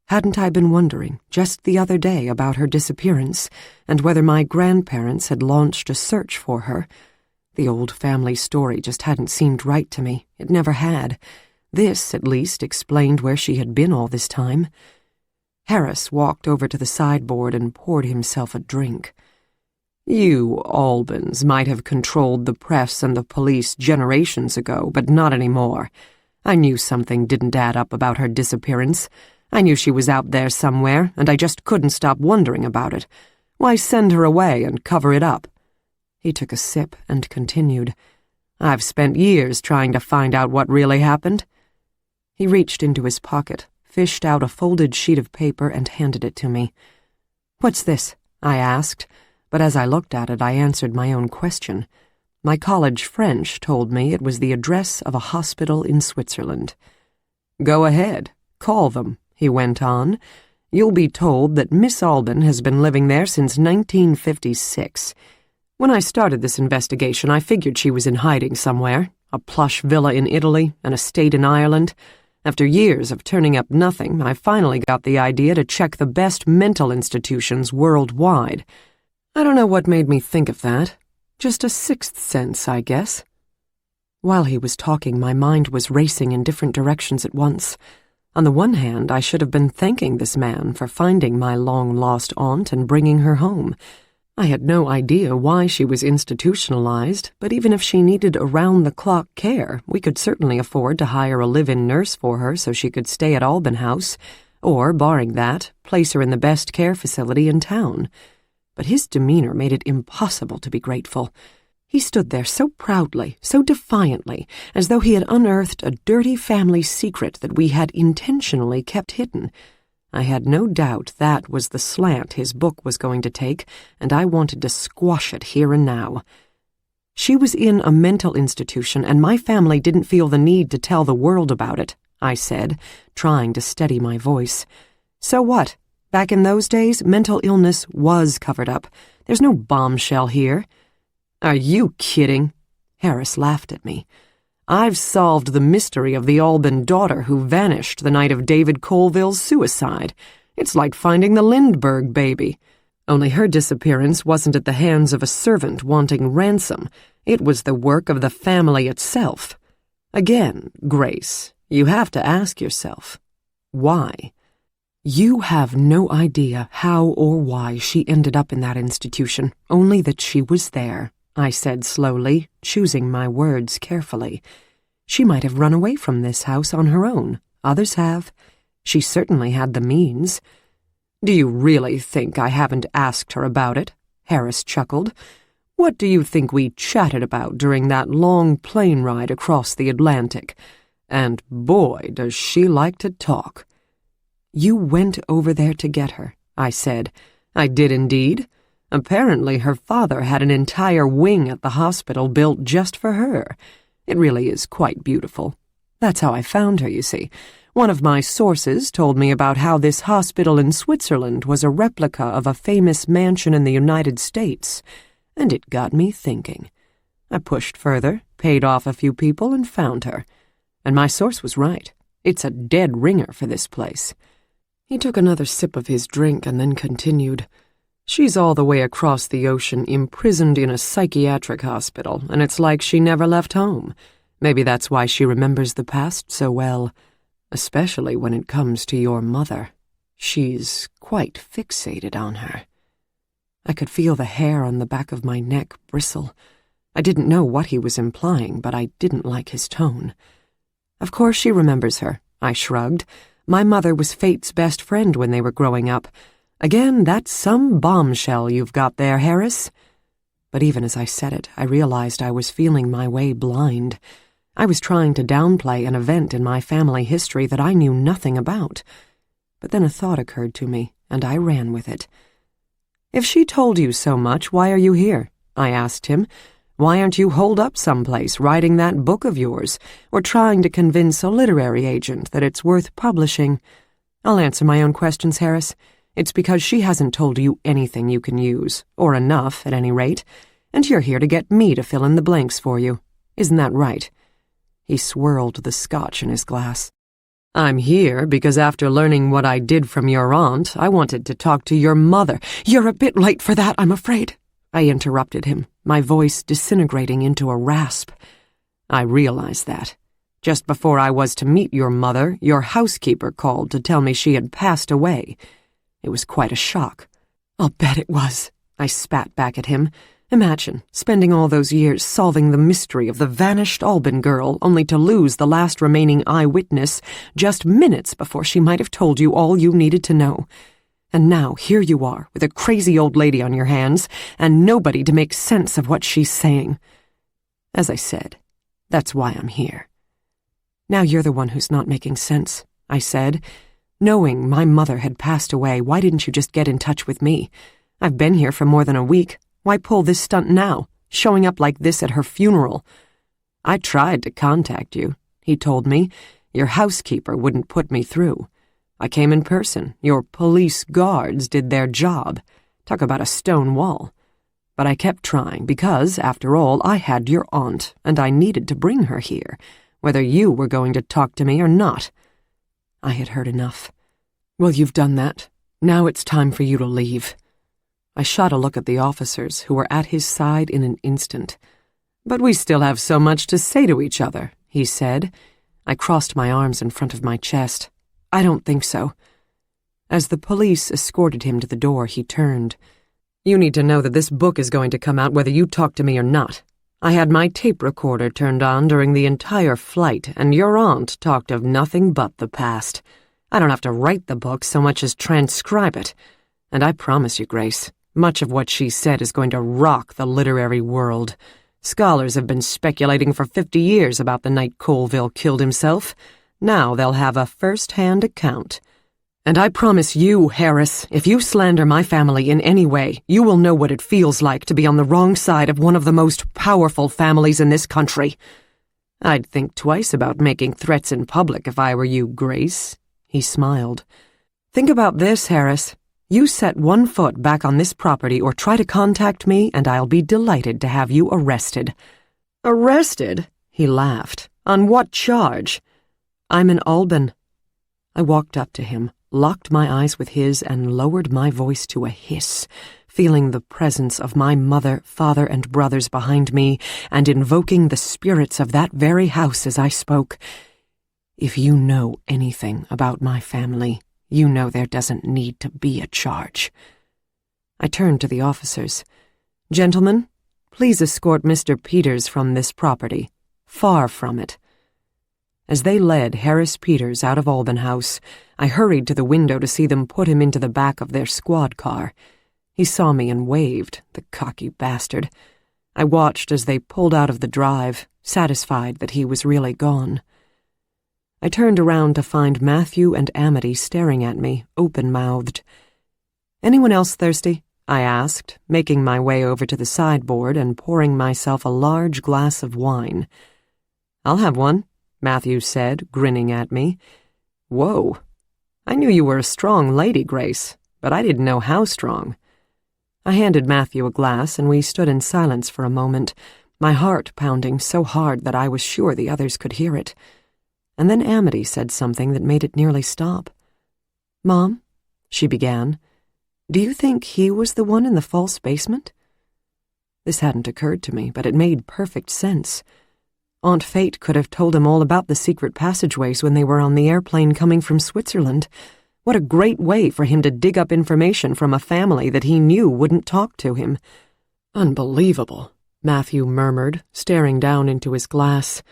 Hadn't I been wondering, just the other day, about her disappearance, and whether my grandparents had launched a search for her? The old family story just hadn't seemed right to me. It never had. This, at least, explained where she had been all this time. Harris walked over to the sideboard and poured himself a drink. You Albans might have controlled the press and the police generations ago, but not anymore. I knew something didn't add up about her disappearance. I knew she was out there somewhere, and I just couldn't stop wondering about it. Why send her away and cover it up? He took a sip and continued. I've spent years trying to find out what really happened. He reached into his pocket, fished out a folded sheet of paper, and handed it to me. What's this? I asked, but as I looked at it, I answered my own question. My college French told me it was the address of a hospital in Switzerland. Go ahead, call them, he went on. You'll be told that Miss Alban has been living there since 1956. When I started this investigation, I figured she was in hiding somewhere, a plush villa in Italy, an estate in Ireland. After years of turning up nothing, I finally got the idea to check the best mental institutions worldwide. I don't know what made me think of that. Just a sixth sense, I guess. While he was talking, my mind was racing in different directions at once. On the one hand, I should have been thanking this man for finding my long-lost aunt and bringing her home. I had no idea why she was institutionalized, but even if she needed around-the-clock care, we could certainly afford to hire a live-in nurse for her so she could stay at Alban House, or, barring that, place her in the best care facility in town. But his demeanor made it impossible to be grateful. He stood there so proudly, so defiantly, as though he had unearthed a dirty family secret that we had intentionally kept hidden. I had no doubt that was the slant his book was going to take, and I wanted to squash it here and now. She was in a mental institution, and my family didn't feel the need to tell the world about it, I said, trying to steady my voice. So what? Back in those days, mental illness was covered up. There's no bombshell here. Are you kidding? Harris laughed at me. I've solved the mystery of the Alban daughter who vanished the night of David Colville's suicide. It's like finding the Lindbergh baby. Only her disappearance wasn't at the hands of a servant wanting ransom. It was the work of the family itself. Again, Grace, you have to ask yourself, why? You have no idea how or why she ended up in that institution, only that she was there, I said slowly, choosing my words carefully. She might have run away from this house on her own. Others have. She certainly had the means. Do you really think I haven't asked her about it? Harris chuckled. What do you think we chatted about during that long plane ride across the Atlantic? And boy, does she like to talk. You went over there to get her, I said. I did indeed. Apparently her father had an entire wing at the hospital built just for her. It really is quite beautiful. That's how I found her, you see. One of my sources told me about how this hospital in Switzerland was a replica of a famous mansion in the United States, and it got me thinking. I pushed further, paid off a few people, and found her. And my source was right. It's a dead ringer for this place. He took another sip of his drink and then continued. She's all the way across the ocean, imprisoned in a psychiatric hospital, and it's like she never left home. Maybe that's why she remembers the past so well, especially when it comes to your mother. She's quite fixated on her. I could feel the hair on the back of my neck bristle. I didn't know what he was implying, but I didn't like his tone. Of course she remembers her, I shrugged. My mother was Fate's best friend when they were growing up. Again, that's some bombshell you've got there, Harris. But even as I said it, I realized I was feeling my way blind. I was trying to downplay an event in my family history that I knew nothing about. But then a thought occurred to me, and I ran with it. If she told you so much, why are you here? I asked him. Why aren't you holed up someplace writing that book of yours, or trying to convince a literary agent that it's worth publishing? I'll answer my own questions, Harris. It's because she hasn't told you anything you can use, or enough, at any rate, and you're here to get me to fill in the blanks for you. Isn't that right? He swirled the scotch in his glass. I'm here because after learning what I did from your aunt, I wanted to talk to your mother. You're a bit late for that, I'm afraid. I interrupted him, my voice disintegrating into a rasp. I realize that. Just before I was to meet your mother, your housekeeper called to tell me she had passed away. It was quite a shock." "I'll bet it was," I spat back at him. "Imagine spending all those years solving the mystery of the vanished Alban girl, only to lose the last remaining eyewitness just minutes before she might have told you all you needed to know. And now here you are, with a crazy old lady on your hands, and nobody to make sense of what she's saying. As I said, that's why I'm here." "Now you're the one who's not making sense," I said. "Knowing my mother had passed away, why didn't you just get in touch with me? I've been here for more than a week. Why pull this stunt now, showing up like this at her funeral?" "I tried to contact you," he told me. "Your housekeeper wouldn't put me through. I came in person. Your police guards did their job. Talk about a stone wall. But I kept trying because, after all, I had your aunt, and I needed to bring her here, whether you were going to talk to me or not." I had heard enough. "Well, you've done that. Now it's time for you to leave." I shot a look at the officers, who were at his side in an instant. "But we still have so much to say to each other," he said. I crossed my arms in front of my chest. "I don't think so." As the police escorted him to the door, he turned. "You need to know that this book is going to come out whether you talk to me or not. I had my tape recorder turned on during the entire flight, and your aunt talked of nothing but the past. I don't have to write the book so much as transcribe it. And I promise you, Grace, much of what she said is going to rock the literary world. Scholars have been speculating for 50 years about the night Colville killed himself. Now they'll have a first-hand account. And I promise you, Harris, if you slander my family in any way, you will know what it feels like to be on the wrong side of one of the most powerful families in this country." "I'd think twice about making threats in public if I were you, Grace," he smiled. "Think about this, Harris. You set one foot back on this property or try to contact me, and I'll be delighted to have you arrested." "Arrested?" he laughed. "On what charge?" "I'm in Alban." I walked up to him, locked my eyes with his, and lowered my voice to a hiss, feeling the presence of my mother, father, and brothers behind me, and invoking the spirits of that very house as I spoke. "If you know anything about my family, you know there doesn't need to be a charge." I turned to the officers. "Gentlemen, please escort Mr. Peters from this property. Far from it." As they led Harris Peters out of Alban House, I hurried to the window to see them put him into the back of their squad car. He saw me and waved, the cocky bastard. I watched as they pulled out of the drive, satisfied that he was really gone. I turned around to find Matthew and Amity staring at me, open-mouthed. "Anyone else thirsty?" I asked, making my way over to the sideboard and pouring myself a large glass of wine. "I'll have one," Matthew said, grinning at me. "Whoa. I knew you were a strong lady, Grace, but I didn't know how strong." I handed Matthew a glass, and we stood in silence for a moment, my heart pounding so hard that I was sure the others could hear it. And then Amity said something that made it nearly stop. "Mom," she began, "do you think he was the one in the false basement?" This hadn't occurred to me, but it made perfect sense. Aunt Fate could have told him all about the secret passageways when they were on the airplane coming from Switzerland. What a great way for him to dig up information from a family that he knew wouldn't talk to him. "Unbelievable," Matthew murmured, staring down into his glass.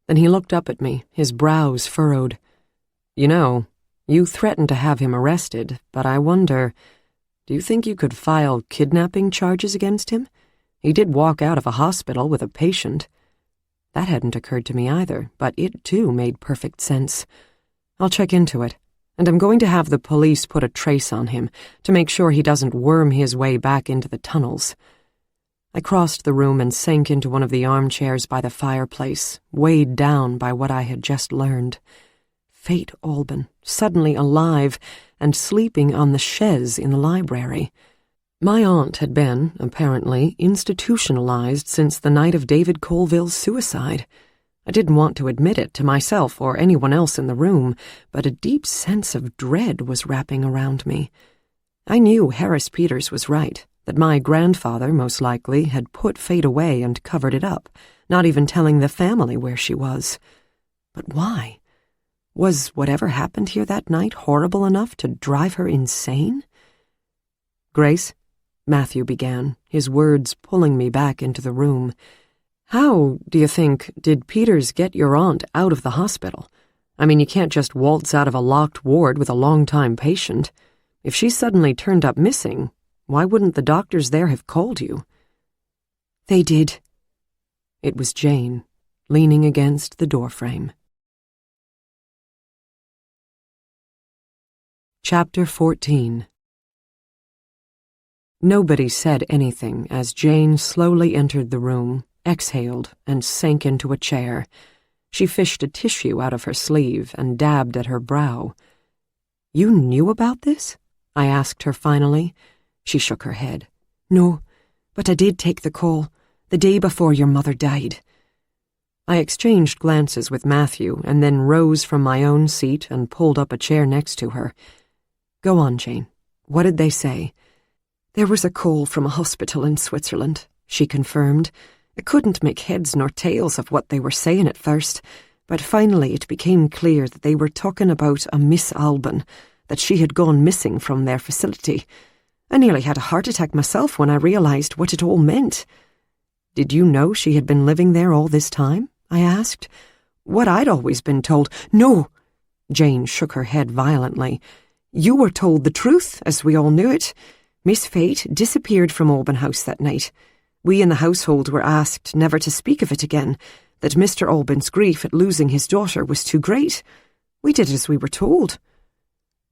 Then he looked up at me, his brows furrowed. "You know, you threatened to have him arrested, but I wonder, do you think you could file kidnapping charges against him? He did walk out of a hospital with a patient." That hadn't occurred to me either, but it too made perfect sense. "I'll check into it, and I'm going to have the police put a trace on him to make sure he doesn't worm his way back into the tunnels." I crossed the room and sank into one of the armchairs by the fireplace, weighed down by what I had just learned. Fate Alban, suddenly alive and sleeping on the chaise in the library. My aunt had been, apparently, institutionalized since the night of David Colville's suicide. I didn't want to admit it to myself or anyone else in the room, but a deep sense of dread was wrapping around me. I knew Harris Peters was right, that my grandfather, most likely, had put Fate away and covered it up, not even telling the family where she was. But why? Was whatever happened here that night horrible enough to drive her insane? "Grace," Matthew began, his words pulling me back into the room. "How, do you think, did Peters get your aunt out of the hospital? I mean, you can't just waltz out of a locked ward with a long-time patient. If she suddenly turned up missing, why wouldn't the doctors there have called you?" "They did." It was Jane, leaning against the doorframe. Chapter 14. Nobody said anything as Jane slowly entered the room, exhaled, and sank into a chair. She fished a tissue out of her sleeve and dabbed at her brow. "You knew about this?" I asked her finally. She shook her head. "No, but I did take the call, the day before your mother died." I exchanged glances with Matthew and then rose from my own seat and pulled up a chair next to her. "Go on, Jane. What did they say?" "There was a call from a hospital in Switzerland," she confirmed. "I couldn't make heads nor tails of what they were saying at first, but finally it became clear that they were talking about a Miss Alban, that she had gone missing from their facility. I nearly had a heart attack myself when I realized what it all meant." "Did you know she had been living there all this time?" I asked. "What I'd always been told—" "No!" Jane shook her head violently. "You were told the truth, as we all knew it. Miss Fate disappeared from Alban House that night. We in the household were asked never to speak of it again, that Mr. Alban's grief at losing his daughter was too great. We did as we were told."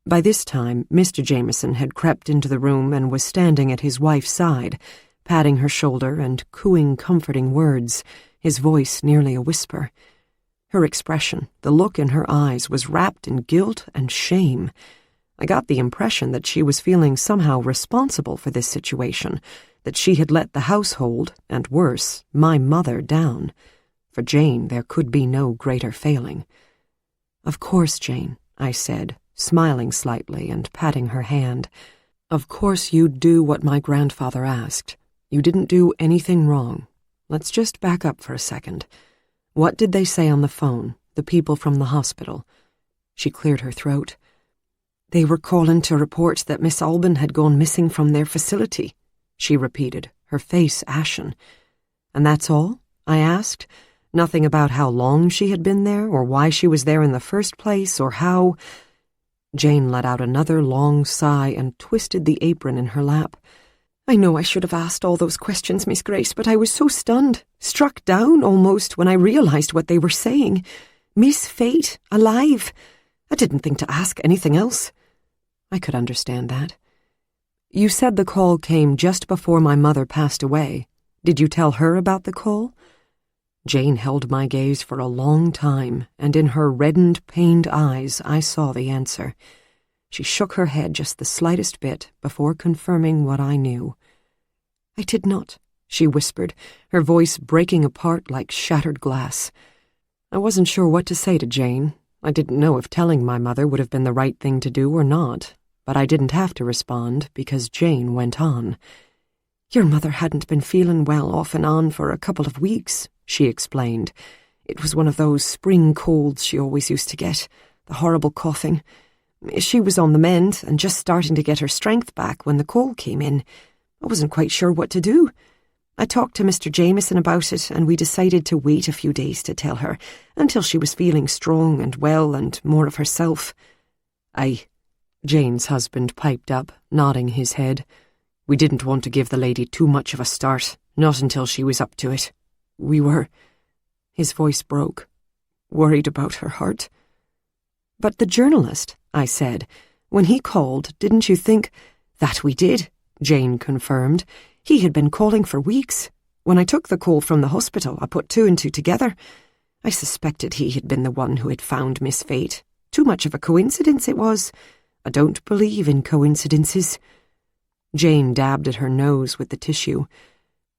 By this time, Mr. Jameson had crept into the room and was standing at his wife's side, patting her shoulder and cooing comforting words, his voice nearly a whisper. Her expression, the look in her eyes, was wrapped in guilt and shame. I got the impression that she was feeling somehow responsible for this situation, that she had let the household, and worse, my mother, down. For Jane, there could be no greater failing. "Of course, Jane," I said, smiling slightly and patting her hand. "Of course you'd do what my grandfather asked. You didn't do anything wrong. Let's just back up for a second. What did they say on the phone, the people from the hospital?" She cleared her throat. "They were calling to report that Miss Alban had gone missing from their facility," she repeated, her face ashen. "And that's all?" I asked. "Nothing about how long she had been there, or why she was there in the first place, or how—" Jane let out another long sigh and twisted the apron in her lap. "I know I should have asked all those questions, Miss Grace, but I was so stunned, struck down almost, when I realized what they were saying. Miss Fate, alive. I didn't think to ask anything else." I could understand that. "You said the call came just before my mother passed away. Did you tell her about the call?" Jane held my gaze for a long time, and in her reddened, pained eyes I saw the answer. She shook her head just the slightest bit before confirming what I knew. "I did not," she whispered, her voice breaking apart like shattered glass. I wasn't sure what to say to Jane. I didn't know if telling my mother would have been the right thing to do or not, but I didn't have to respond because Jane went on. "Your mother hadn't been feeling well off and on for a couple of weeks," she explained. "It was one of those spring colds she always used to get, the horrible coughing. She was on the mend and just starting to get her strength back when the call came in. I wasn't quite sure what to do. I talked to Mr. Jameson about it, and we decided to wait a few days to tell her, until she was feeling strong and well and more of herself." "Aye," Jane's husband piped up, nodding his head. "We didn't want to give the lady too much of a start, not until she was up to it. We were—" His voice broke. "Worried about her heart." "But the journalist," I said. "When he called, didn't you think—" "That we did," Jane confirmed. "He had been calling for weeks. When I took the call from the hospital, I put two and two together. I suspected he had been the one who had found Miss Fate. Too much of a coincidence it was. I don't believe in coincidences." Jane dabbed at her nose with the tissue.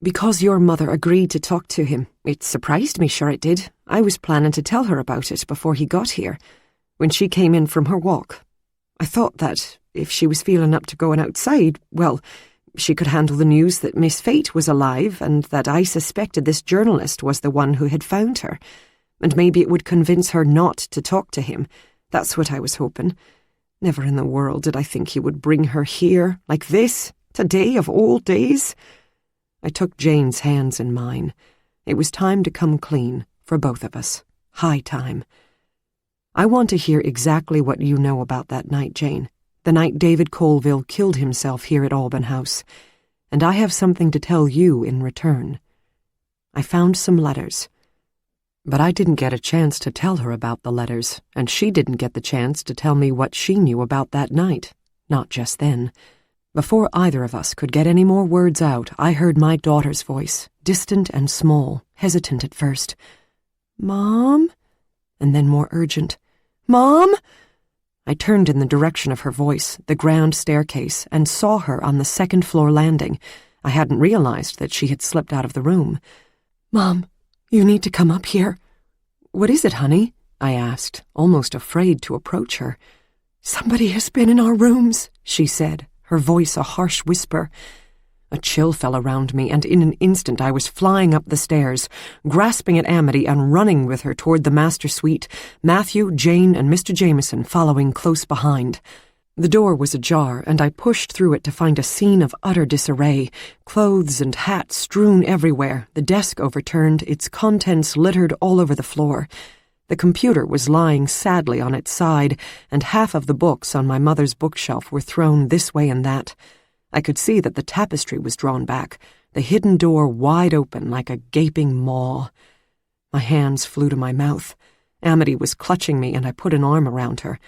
"Because your mother agreed to talk to him. It surprised me, sure it did. I was planning to tell her about it before he got here, when she came in from her walk. I thought that, if she was feeling up to going outside, well, she could handle the news that Miss Fate was alive and that I suspected this journalist was the one who had found her. and maybe it would convince her not to talk to him. That's what I was hoping. Never in the world did I think he would bring her here, like this, today of all days. I took Jane's hands in mine. It was time to come clean, for both of us. High time. I want to hear exactly what you know about that night, Jane. The night David Colville killed himself here at Alban House. And I have something to tell you in return. I found some letters. But I didn't get a chance to tell her about the letters, and she didn't get the chance to tell me what she knew about that night. Not just then. Before either of us could get any more words out, I heard my daughter's voice, distant and small, hesitant at first. "Mom?" And then more urgent. "Mom?" I turned in the direction of her voice, the grand staircase, and saw her on the second-floor landing. I hadn't realized that she had slipped out of the room. "Mom, you need to come up here." "What is it, honey?" I asked, almost afraid to approach her. "Somebody has been in our rooms," she said, her voice a harsh whisper. A chill fell around me, and in an instant I was flying up the stairs, grasping at Amity and running with her toward the master suite, Matthew, Jane, and Mr. Jameson following close behind. The door was ajar, and I pushed through it to find a scene of utter disarray, clothes and hats strewn everywhere, the desk overturned, its contents littered all over the floor. The computer was lying sadly on its side, and half of the books on my mother's bookshelf were thrown this way and that. I could see that the tapestry was drawn back, the hidden door wide open like a gaping maw. My hands flew to my mouth. Amity was clutching me, and I put an arm around her.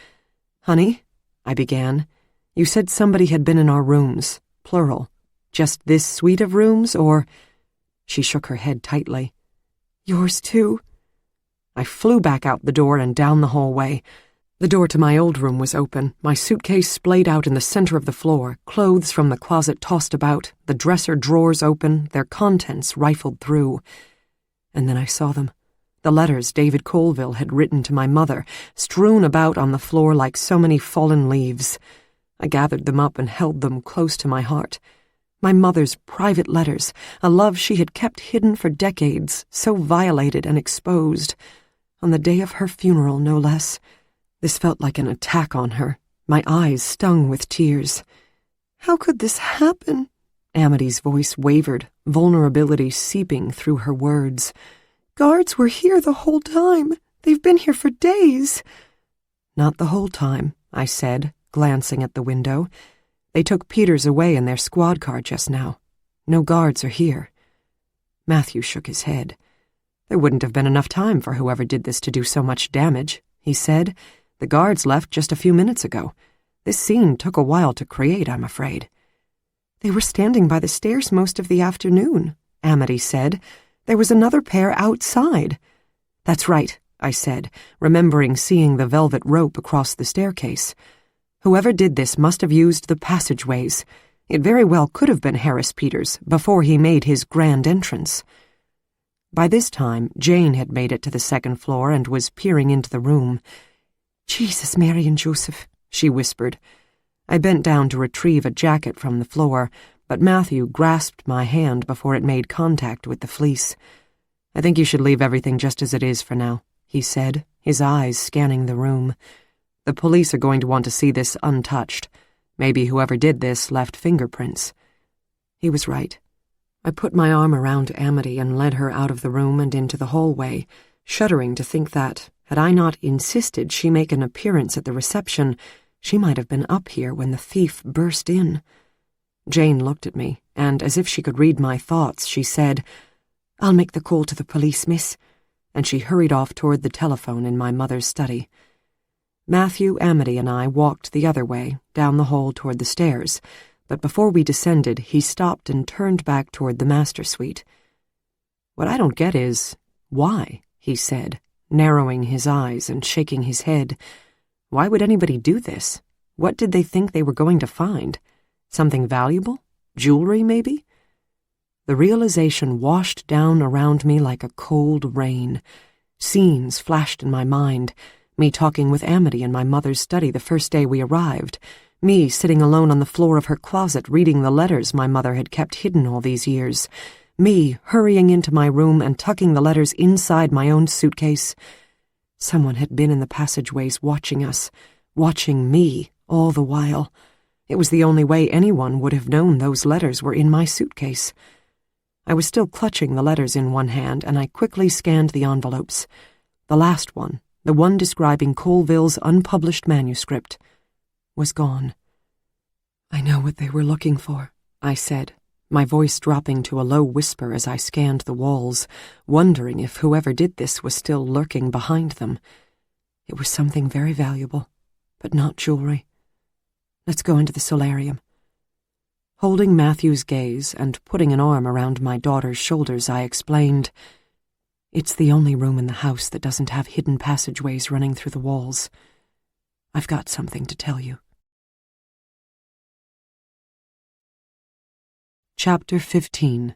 "Honey," I began, "you said somebody had been in our rooms, plural. Just this suite of rooms, or—" She shook her head tightly. "Yours too?" I flew back out the door and down the hallway. The door to my old room was open, my suitcase splayed out in the center of the floor, clothes from the closet tossed about, the dresser drawers open, their contents rifled through. And then I saw them. The letters David Colville had written to my mother, strewn about on the floor like so many fallen leaves. I gathered them up and held them close to my heart. My mother's private letters, a love she had kept hidden for decades, so violated and exposed. On the day of her funeral, no less. This felt like an attack on her. My eyes stung with tears. "How could this happen?" Amity's voice wavered, vulnerability seeping through her words. "Guards were here the whole time. They've been here for days." "Not the whole time," I said, glancing at the window. "They took Peters away in their squad car just now. No guards are here." Matthew shook his head. "There wouldn't have been enough time for whoever did this to do so much damage," he said. "The guards left just a few minutes ago. This scene took a while to create, I'm afraid." "They were standing by the stairs most of the afternoon," Amity said. "There was another pair outside." "That's right," I said, remembering seeing the velvet rope across the staircase. "Whoever did this must have used the passageways. It very well could have been Harris Peters before he made his grand entrance." By this time, Jane had made it to the second floor and was peering into the room. "Jesus, Mary and Joseph," she whispered. I bent down to retrieve a jacket from the floor, but Matthew grasped my hand before it made contact with the fleece. "I think you should leave everything just as it is for now," he said, his eyes scanning the room. "The police are going to want to see this untouched. Maybe whoever did this left fingerprints." He was right. I put my arm around Amity and led her out of the room and into the hallway, shuddering to think that, had I not insisted she make an appearance at the reception, she might have been up here when the thief burst in. Jane looked at me, and as if she could read my thoughts, she said, "I'll make the call to the police, miss," and she hurried off toward the telephone in my mother's study. Matthew, Amity, and I walked the other way, down the hall toward the stairs, but before we descended, he stopped and turned back toward the master suite. "What I don't get is, why?" he said, narrowing his eyes and shaking his head. "Why would anybody do this? What did they think they were going to find? Something valuable? Jewelry, maybe?" The realization washed down around me like a cold rain. Scenes flashed in my mind, me talking with Amity in my mother's study the first day we arrived, me sitting alone on the floor of her closet reading the letters my mother had kept hidden all these years, Me hurrying into my room and tucking the letters inside my own suitcase. Someone had been in the passageways watching us, watching me all the while. It was the only way anyone would have known those letters were in my suitcase. I was still clutching the letters in one hand, and I quickly scanned the envelopes. The last one, the one describing Colville's unpublished manuscript, was gone. "I know what they were looking for," I said, my voice dropping to a low whisper as I scanned the walls, wondering if whoever did this was still lurking behind them. It was something very valuable, but not jewelry. "Let's go into the solarium." Holding Matthew's gaze and putting an arm around my daughter's shoulders, I explained, "It's the only room in the house that doesn't have hidden passageways running through the walls. I've got something to tell you." Chapter 15.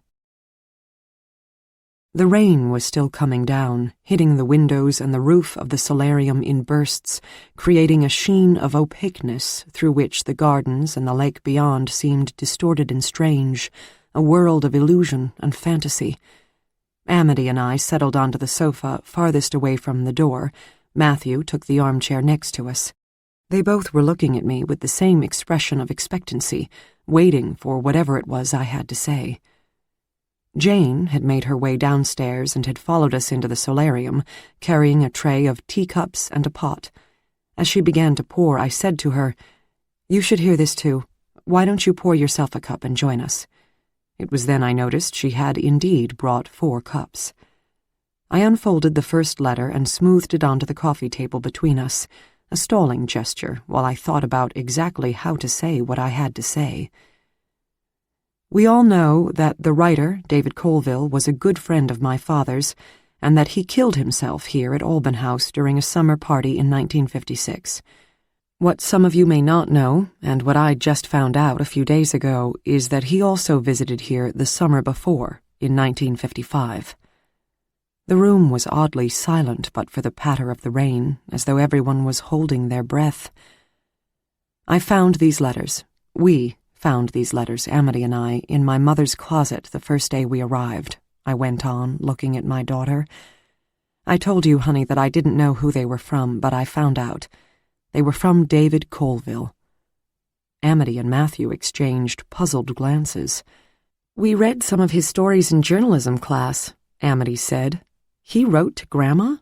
The rain was still coming down, hitting the windows and the roof of the solarium in bursts, creating a sheen of opaqueness through which the gardens and the lake beyond seemed distorted and strange, a world of illusion and fantasy. Amity and I settled onto the sofa farthest away from the door. Matthew took the armchair next to us. They both were looking at me with the same expression of expectancy, waiting for whatever it was I had to say. Jane had made her way downstairs and had followed us into the solarium, carrying a tray of teacups and a pot. As she began to pour, I said to her, "You should hear this too. Why don't you pour yourself a cup and join us?" It was then I noticed she had indeed brought 4 cups. I unfolded the first letter and smoothed it onto the coffee table between us, a stalling gesture while I thought about exactly how to say what I had to say. We all know that the writer, David Colville, was a good friend of my father's, and that he killed himself here at Alban House during a summer party in 1956. What some of you may not know, and what I just found out a few days ago, is that he also visited here the summer before, in 1955. The room was oddly silent but for the patter of the rain, as though everyone was holding their breath. I found these letters. We found these letters, Amity and I, in my mother's closet the first day we arrived, I went on, looking at my daughter. "I told you, honey, that I didn't know who they were from, but I found out. They were from David Colville." Amity and Matthew exchanged puzzled glances. "We read some of his stories in journalism class," Amity said. "He wrote to Grandma?"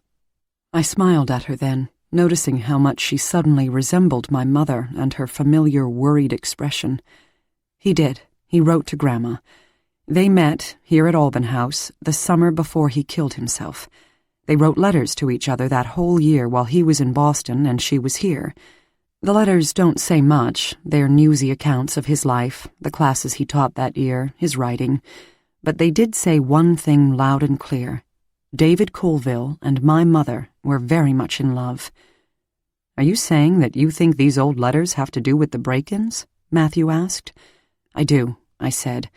I smiled at her then, noticing how much she suddenly resembled my mother and her familiar worried expression. "He did. He wrote to Grandma. They met, here at Alban House, the summer before he killed himself. They wrote letters to each other that whole year while he was in Boston and she was here. The letters don't say much. They're newsy accounts of his life, the classes he taught that year, his writing. But they did say one thing loud and clear. David Colville and my mother were very much in love." "Are you saying that you think these old letters have to do with the break-ins?" Matthew asked. "I do," I said.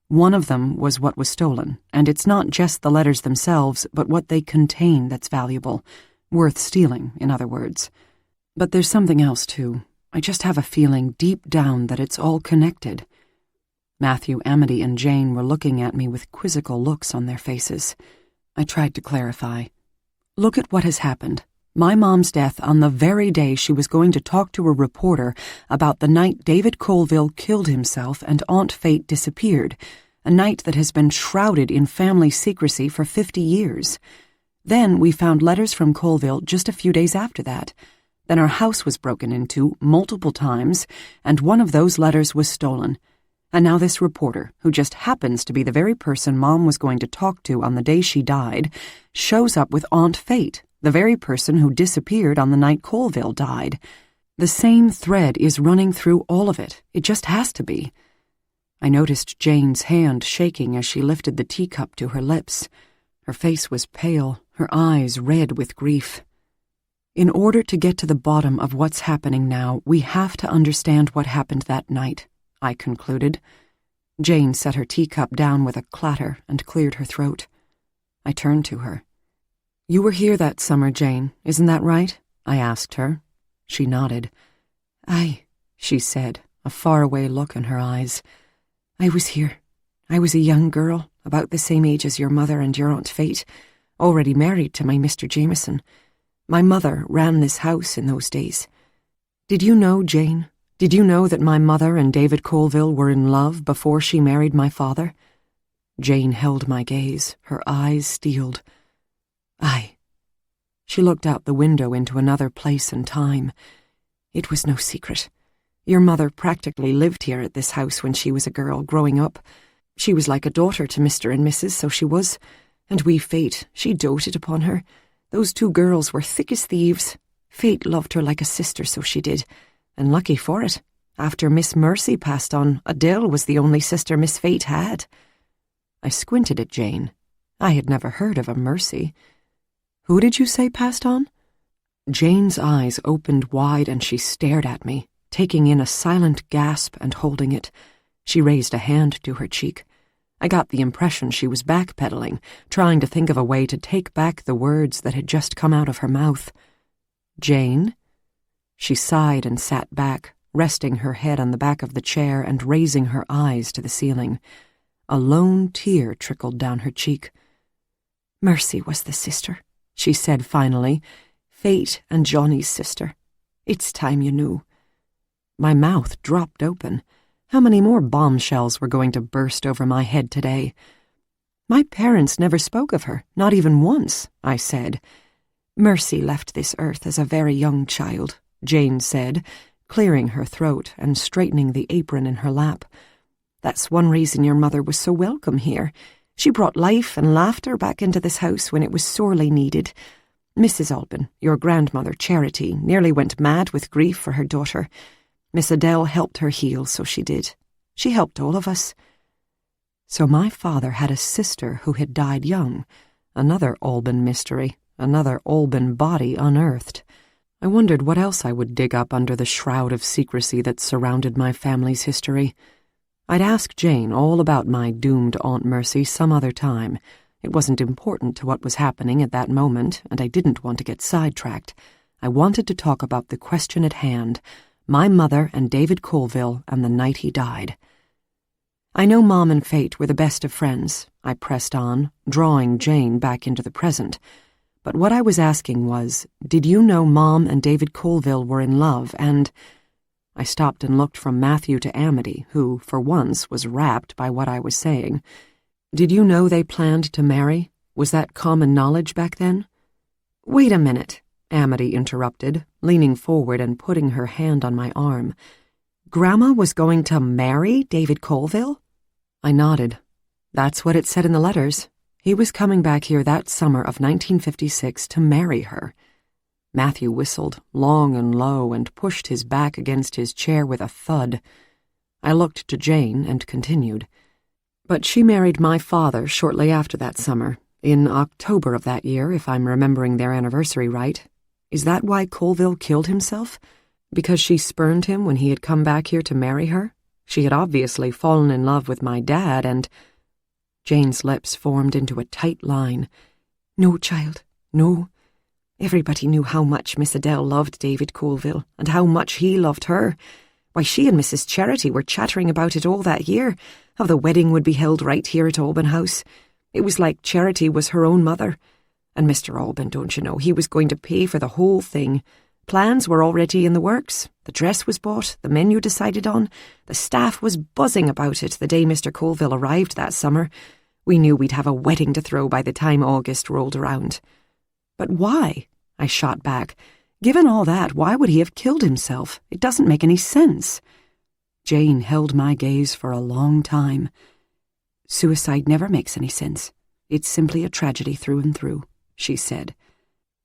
"One of them was what was stolen, and it's not just the letters themselves, but what they contain that's valuable. Worth stealing, in other words. But there's something else, too. I just have a feeling deep down that it's all connected." Matthew, Amity, and Jane were looking at me with quizzical looks on their faces. I tried to clarify. "Look at what has happened. My mom's death on the very day she was going to talk to a reporter about the night David Colville killed himself and Aunt Fate disappeared, a night that has been shrouded in family secrecy for 50 years. Then we found letters from Colville just a few days after that. Then our house was broken into multiple times, and one of those letters was stolen. And now this reporter, who just happens to be the very person Mom was going to talk to on the day she died, shows up with Aunt Fate, the very person who disappeared on the night Colville died. The same thread is running through all of it. It just has to be." I noticed Jane's hand shaking as she lifted the teacup to her lips. Her face was pale, her eyes red with grief. "In order to get to the bottom of what's happening now, we have to understand what happened that night," I concluded. Jane set her teacup down with a clatter and cleared her throat. I turned to her. "You were here that summer, Jane, isn't that right?" I asked her. She nodded. "Aye," she said, a faraway look in her eyes. "I was here. I was a young girl, about the same age as your mother and your Aunt Fate, already married to my Mr. Jameson. My mother ran this house in those days. Did you know, Jane? Did you know that my mother and David Colville were in love before she married my father?" Jane held my gaze, her eyes steeled. "Aye." She looked out the window into another place and time. "It was no secret. Your mother practically lived here at this house when she was a girl growing up. She was like a daughter to Mr. and Mrs., so she was. And wee Fate, she doted upon her. Those two girls were thick as thieves. Fate loved her like a sister, so she did. And lucky for it. After Miss Mercy passed on, Adele was the only sister Miss Fate had." I squinted at Jane. I had never heard of a Mercy. "Who did you say passed on?" Jane's eyes opened wide and she stared at me, taking in a silent gasp and holding it. She raised a hand to her cheek. I got the impression she was backpedaling, trying to think of a way to take back the words that had just come out of her mouth. "Jane?" She sighed and sat back, resting her head on the back of the chair and raising her eyes to the ceiling. A lone tear trickled down her cheek. "Mercy was the sister," she said finally. "Fate and Johnny's sister. It's time you knew." My mouth dropped open. How many more bombshells were going to burst over my head today? "My parents never spoke of her, not even once," I said. "Mercy left this earth as a very young child," Jane said, clearing her throat and straightening the apron in her lap. "That's one reason your mother was so welcome here. She brought life and laughter back into this house when it was sorely needed. Mrs. Alban, your grandmother, Charity, nearly went mad with grief for her daughter. Miss Adele helped her heal, so she did. She helped all of us." So my father had a sister who had died young. Another Alban mystery, another Alban body unearthed. I wondered what else I would dig up under the shroud of secrecy that surrounded my family's history. I'd ask Jane all about my doomed Aunt Mercy some other time. It wasn't important to what was happening at that moment, and I didn't want to get sidetracked. I wanted to talk about the question at hand, my mother and David Colville and the night he died. "I know Mom and Fate were the best of friends," I pressed on, drawing Jane back into the present. But what I was asking was, did you know Mom and David Colville were in love, and... I stopped and looked from Matthew to Amity, who, for once, was rapt by what I was saying. "Did you know they planned to marry? Was that common knowledge back then?" "Wait a minute," Amity interrupted, leaning forward and putting her hand on my arm. "Grandma was going to marry David Colville?" I nodded. "That's what it said in the letters. He was coming back here that summer of 1956 to marry her." Matthew whistled, long and low, and pushed his back against his chair with a thud. I looked to Jane and continued. "But she married my father shortly after that summer, in October of that year, if I'm remembering their anniversary right. Is that why Colville killed himself? Because she spurned him when he had come back here to marry her? She had obviously fallen in love with my dad and—" Jane's lips formed into a tight line. "No, child, no. Everybody knew how much Miss Adele loved David Colville, and how much he loved her. Why, she and Mrs. Charity were chattering about it all that year, how the wedding would be held right here at Alban House. It was like Charity was her own mother. And Mr. Alban, don't you know, he was going to pay for the whole thing. Plans were already in the works. The dress was bought, the menu decided on. The staff was buzzing about it the day Mr. Colville arrived that summer. We knew we'd have a wedding to throw by the time August rolled around." "But why?" I shot back. "Given all that, why would he have killed himself? It doesn't make any sense." Jane held my gaze for a long time. "Suicide never makes any sense. It's simply a tragedy through and through," she said.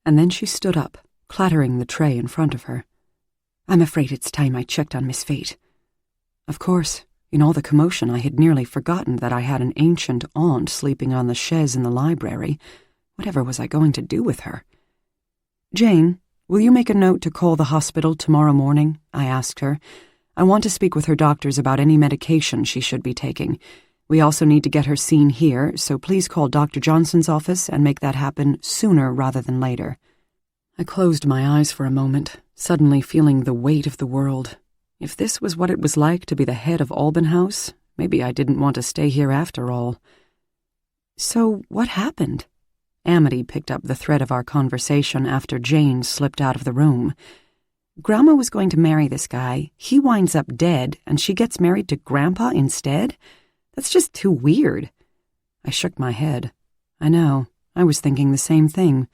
And then she stood up, clattering the tray in front of her. "I'm afraid it's time I checked on Miss Fate." Of course, in all the commotion I had nearly forgotten that I had an ancient aunt sleeping on the chaise in the library. Whatever was I going to do with her? "Jane, will you make a note to call the hospital tomorrow morning?" I asked her. "I want to speak with her doctors about any medication she should be taking. We also need to get her seen here, so please call Dr. Johnson's office and make that happen sooner rather than later." I closed my eyes for a moment, suddenly feeling the weight of the world. If this was what it was like to be the head of Alban House, maybe I didn't want to stay here after all. So what happened? Amity picked up the thread of our conversation after Jane slipped out of the room. Grandma was going to marry this guy, he winds up dead, and she gets married to Grandpa instead? That's just too weird. I shook my head. I know, I was thinking the same thing.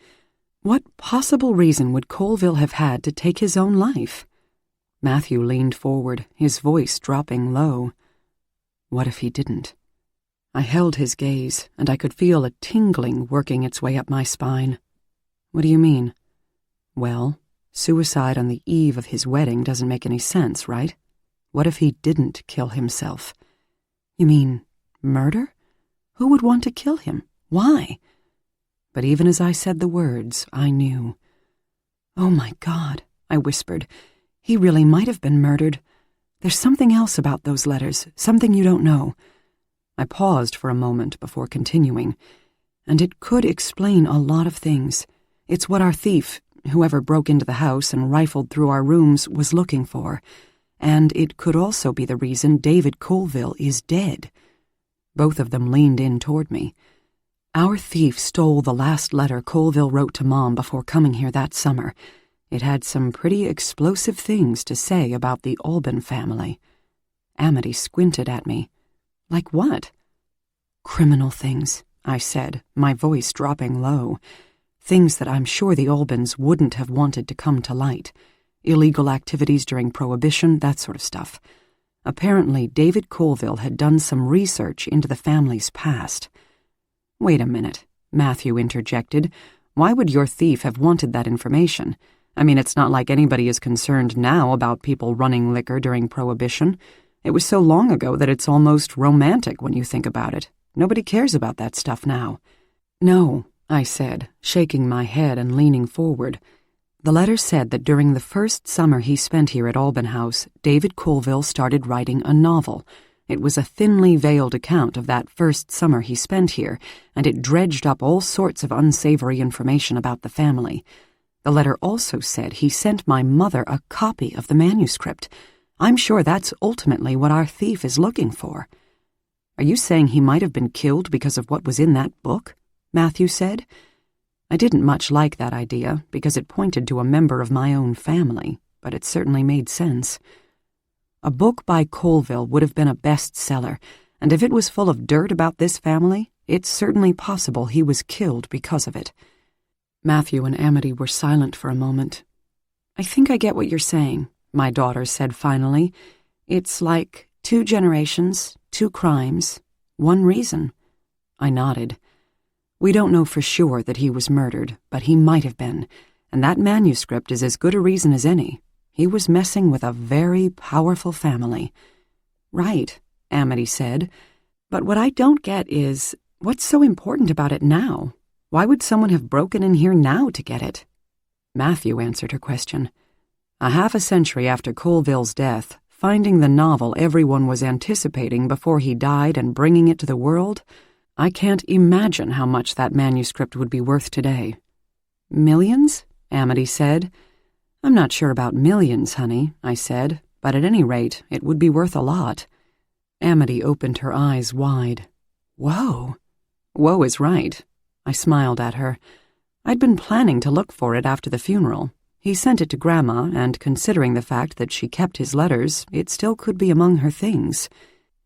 What possible reason would Colville have had to take his own life? Matthew leaned forward, his voice dropping low. What if he didn't? I held his gaze, and I could feel a tingling working its way up my spine. What do you mean? Well, suicide on the eve of his wedding doesn't make any sense, right? What if he didn't kill himself? You mean murder? Who would want to kill him? Why? But even as I said the words, I knew. Oh my God, I whispered. He really might have been murdered. There's something else about those letters, something you don't know. I paused for a moment before continuing, and it could explain a lot of things. It's what our thief, whoever broke into the house and rifled through our rooms, was looking for, and it could also be the reason David Colville is dead. Both of them leaned in toward me. Our thief stole the last letter Colville wrote to Mom before coming here that summer. It had some pretty explosive things to say about the Alban family. Amity squinted at me. Like what? Criminal things, I said, my voice dropping low. Things that I'm sure the Albans wouldn't have wanted to come to light. Illegal activities during Prohibition, that sort of stuff. Apparently, David Colville had done some research into the family's past. Wait a minute, Matthew interjected. Why would your thief have wanted that information? I mean, it's not like anybody is concerned now about people running liquor during Prohibition. It was so long ago that it's almost romantic when you think about it. Nobody cares about that stuff now. No, I said, shaking my head and leaning forward. The letter said that during the first summer he spent here at Alban House, David Colville started writing a novel. It was a thinly veiled account of that first summer he spent here, and it dredged up all sorts of unsavory information about the family. The letter also said he sent my mother a copy of the manuscript. I'm sure that's ultimately what our thief is looking for. Are you saying he might have been killed because of what was in that book? Matthew said. I didn't much like that idea because it pointed to a member of my own family, but it certainly made sense. A book by Colville would have been a bestseller, and if it was full of dirt about this family, it's certainly possible he was killed because of it. Matthew and Amity were silent for a moment. I think I get what you're saying, my daughter said finally. It's like 2 generations, 2 crimes, 1 reason. I nodded. We don't know for sure that he was murdered, but he might have been, and that manuscript is as good a reason as any. He was messing with a very powerful family. Right, Amity said, but what I don't get is, what's so important about it now? Why would someone have broken in here now to get it? Matthew answered her question. A half a century after Colville's death, finding the novel everyone was anticipating before he died and bringing it to the world, I can't imagine how much that manuscript would be worth today. Millions? Amity said. I'm not sure about millions, honey, I said, but at any rate, it would be worth a lot. Amity opened her eyes wide. Whoa. Whoa is right. I smiled at her. I'd been planning to look for it after the funeral. He sent it to Grandma, and considering the fact that she kept his letters, it still could be among her things.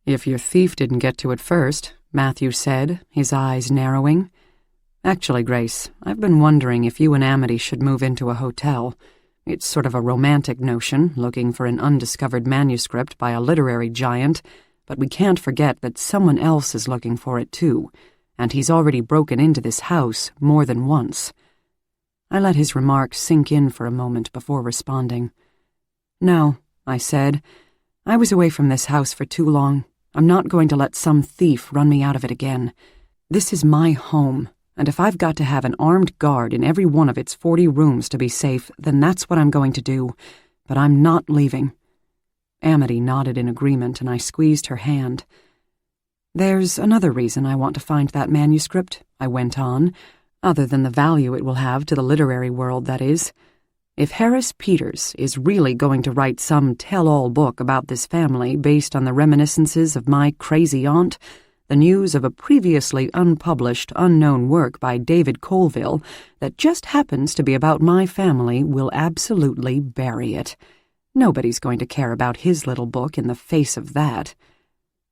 If your thief didn't get to it first, Matthew said, his eyes narrowing. Actually, Grace, I've been wondering if you and Amity should move into a hotel. It's sort of a romantic notion, looking for an undiscovered manuscript by a literary giant, but we can't forget that someone else is looking for it too, and he's already broken into this house more than once. I let his remark sink in for a moment before responding. No, I said. I was away from this house for too long. I'm not going to let some thief run me out of it again. This is my home, and if I've got to have an armed guard in every one of its 40 rooms to be safe, then that's what I'm going to do. But I'm not leaving. Amity nodded in agreement, and I squeezed her hand. There's another reason I want to find that manuscript, I went on, other than the value it will have to the literary world, that is. If Harris Peters is really going to write some tell-all book about this family based on the reminiscences of my crazy aunt, the news of a previously unpublished, unknown work by David Colville that just happens to be about my family will absolutely bury it. Nobody's going to care about his little book in the face of that."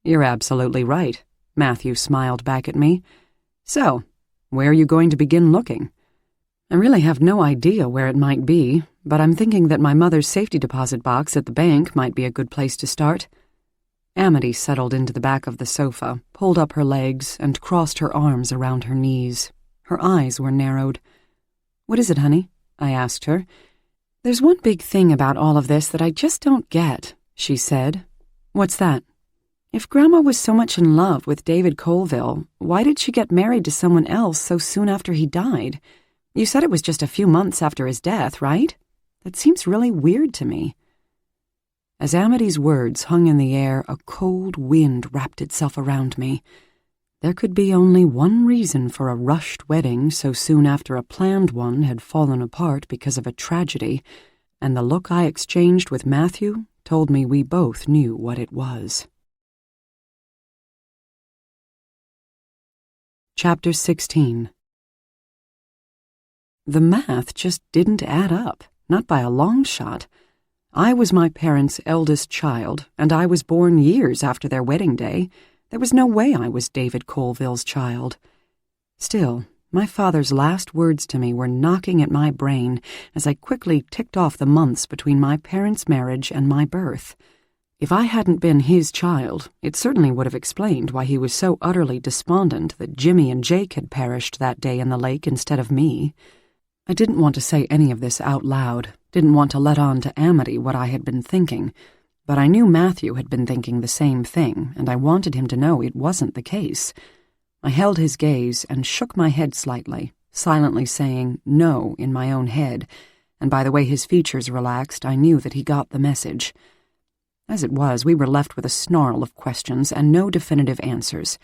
"You're absolutely right," Matthew smiled back at me. "So, where are you going to begin looking?" "I really have no idea where it might be, but I'm thinking that my mother's safety deposit box at the bank might be a good place to start." Amity settled into the back of the sofa, pulled up her legs, and crossed her arms around her knees. Her eyes were narrowed. "What is it, honey?" I asked her. "There's one big thing about all of this that I just don't get," she said. "What's that?" "If Grandma was so much in love with David Colville, why did she get married to someone else so soon after he died? You said it was just a few months after his death, right? That seems really weird to me." As Amity's words hung in the air, a cold wind wrapped itself around me. There could be only one reason for a rushed wedding so soon after a planned one had fallen apart because of a tragedy, and the look I exchanged with Matthew told me we both knew what it was. Chapter 16. The math just didn't add up, not by a long shot. I was my parents' eldest child, and I was born years after their wedding day. There was no way I was David Colville's child. Still, my father's last words to me were knocking at my brain as I quickly ticked off the months between my parents' marriage and my birth. If I hadn't been his child, it certainly would have explained why he was so utterly despondent that Jimmy and Jake had perished that day in the lake instead of me. I didn't want to say any of this out loud, didn't want to let on to Amity what I had been thinking, but I knew Matthew had been thinking the same thing, and I wanted him to know it wasn't the case. I held his gaze and shook my head slightly, silently saying no in my own head, and by the way his features relaxed, I knew that he got the message. As it was, we were left with a snarl of questions and no definitive answers.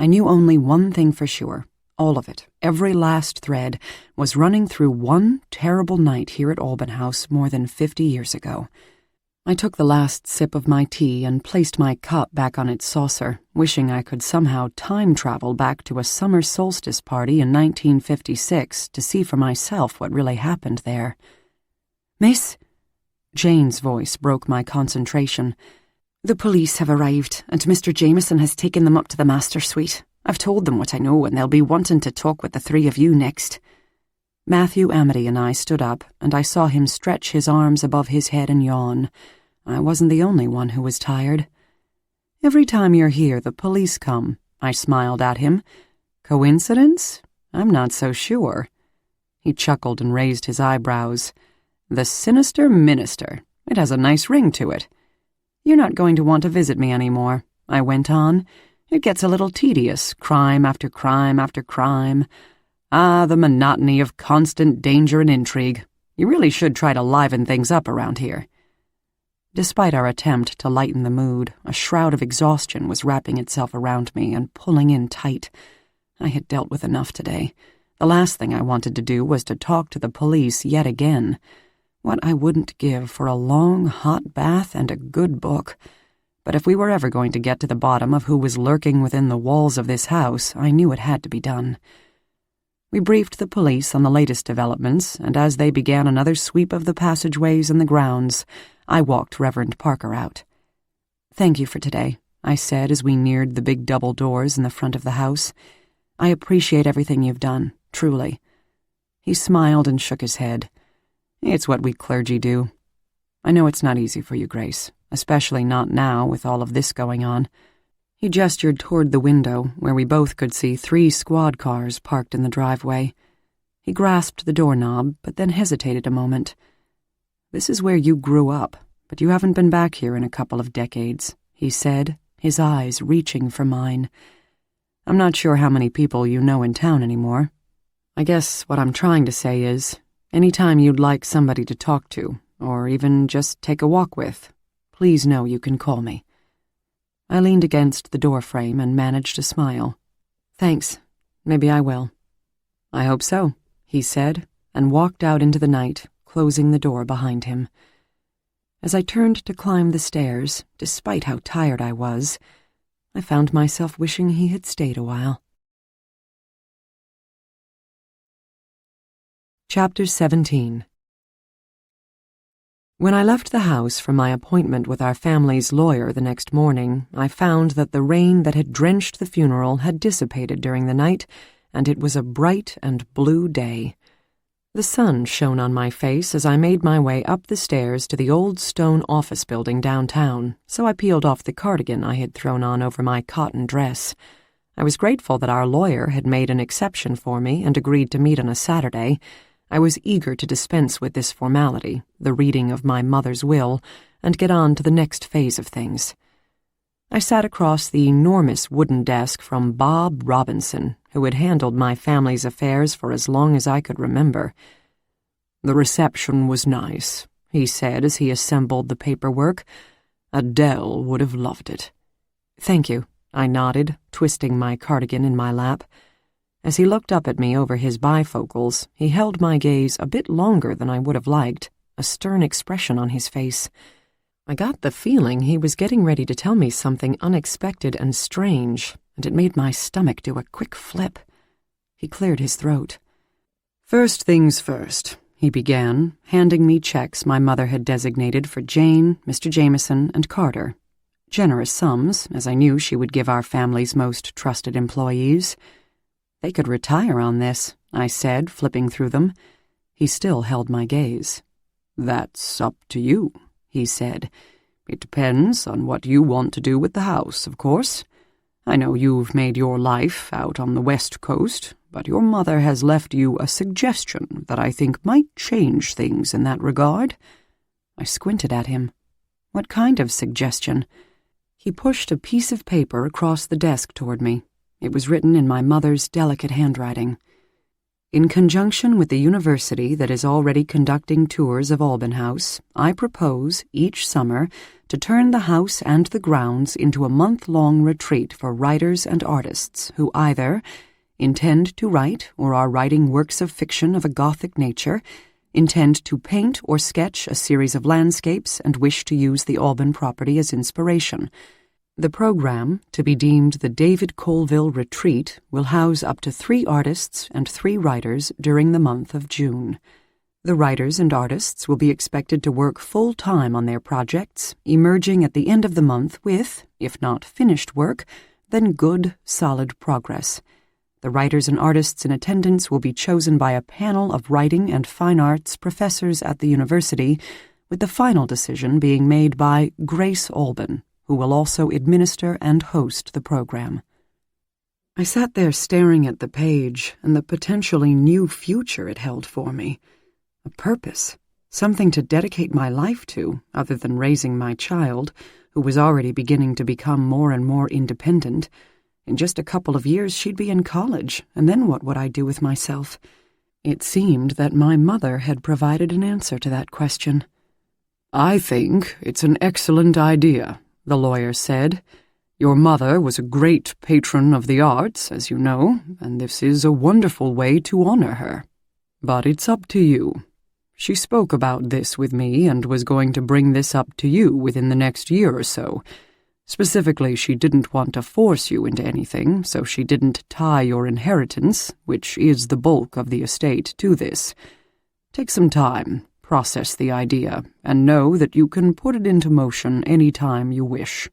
I knew only one thing for sure. All of it, every last thread, was running through one terrible night here at Alban House more than 50 years ago. I took the last sip of my tea and placed my cup back on its saucer, wishing I could somehow time travel back to a summer solstice party in 1956 to see for myself what really happened there. "Miss?" Jane's voice broke my concentration. "The police have arrived, and Mr. Jameson has taken them up to the master suite. I've told them what I know, and they'll be wanting to talk with the three of you next." Matthew, Amity, and I stood up, and I saw him stretch his arms above his head and yawn. I wasn't the only one who was tired. "Every time you're here, the police come," I smiled at him. "Coincidence? I'm not so sure." He chuckled and raised his eyebrows. "The sinister minister. It has a nice ring to it." "You're not going to want to visit me anymore," I went on. "It gets a little tedious, crime after crime after crime. Ah, the monotony of constant danger and intrigue. You really should try to liven things up around here." Despite our attempt to lighten the mood, a shroud of exhaustion was wrapping itself around me and pulling in tight. I had dealt with enough today. The last thing I wanted to do was to talk to the police yet again. What I wouldn't give for a long, hot bath and a good book. But if we were ever going to get to the bottom of who was lurking within the walls of this house, I knew it had to be done. We briefed the police on the latest developments, and as they began another sweep of the passageways and the grounds, I walked Reverend Parker out. "Thank you for today," I said as we neared the big double doors in the front of the house. "I appreciate everything you've done, truly." He smiled and shook his head. "It's what we clergy do. I know it's not easy for you, Grace, especially not now with all of this going on." He gestured toward the window, where we both could see 3 squad cars parked in the driveway. He grasped the doorknob, but then hesitated a moment. "This is where you grew up, but you haven't been back here in a couple of decades," he said, his eyes reaching for mine. "I'm not sure how many people you know in town anymore. I guess what I'm trying to say is, any time you'd like somebody to talk to, or even just take a walk with, please know you can call me." I leaned against the doorframe and managed a smile. "Thanks. Maybe I will." "I hope so," he said, and walked out into the night, closing the door behind him. As I turned to climb the stairs, despite how tired I was, I found myself wishing he had stayed a while. Chapter 17. When I left the house for my appointment with our family's lawyer the next morning, I found that the rain that had drenched the funeral had dissipated during the night, and it was a bright and blue day. The sun shone on my face as I made my way up the stairs to the old stone office building downtown, so I peeled off the cardigan I had thrown on over my cotton dress. I was grateful that our lawyer had made an exception for me and agreed to meet on a Saturday. I was eager to dispense with this formality, the reading of my mother's will, and get on to the next phase of things. I sat across the enormous wooden desk from Bob Robinson, who had handled my family's affairs for as long as I could remember. "The reception was nice," he said as he assembled the paperwork. "Adele would have loved it." "Thank you," I nodded, twisting my cardigan in my lap. As he looked up at me over his bifocals, he held my gaze a bit longer than I would have liked, a stern expression on his face. I got the feeling he was getting ready to tell me something unexpected and strange, and it made my stomach do a quick flip. He cleared his throat. "First things first," he began, handing me checks my mother had designated for Jane, Mr. Jameson, and Carter. Generous sums, as I knew she would give our family's most trusted employees. "They could retire on this," I said, flipping through them. He still held my gaze. "That's up to you," he said. "It depends on what you want to do with the house, of course. I know you've made your life out on the West Coast, but your mother has left you a suggestion that I think might change things in that regard." I squinted at him. "What kind of suggestion?" He pushed a piece of paper across the desk toward me. It was written in my mother's delicate handwriting. "In conjunction with the university that is already conducting tours of Alban House, I propose, each summer, to turn the house and the grounds into a month-long retreat for writers and artists who either intend to write or are writing works of fiction of a Gothic nature, intend to paint or sketch a series of landscapes, and wish to use the Alban property as inspiration. The program, to be deemed the David Colville Retreat, will house up to 3 artists and 3 writers during the month of June. The writers and artists will be expected to work full-time on their projects, emerging at the end of the month with, if not finished work, then good, solid progress. The writers and artists in attendance will be chosen by a panel of writing and fine arts professors at the university, with the final decision being made by Grace Alban, who will also administer and host the program." I sat there staring at the page and the potentially new future it held for me. A purpose, something to dedicate my life to, other than raising my child, who was already beginning to become more and more independent. In just a couple of years she'd be in college, and then what would I do with myself? It seemed that my mother had provided an answer to that question. "I think it's an excellent idea," the lawyer said. "Your mother was a great patron of the arts, as you know, and this is a wonderful way to honor her. But it's up to you. She spoke about this with me and was going to bring this up to you within the next year or so. Specifically, she didn't want to force you into anything, so she didn't tie your inheritance, which is the bulk of the estate, to this. Take some time. Process the idea, and know that you can put it into motion any time you wish."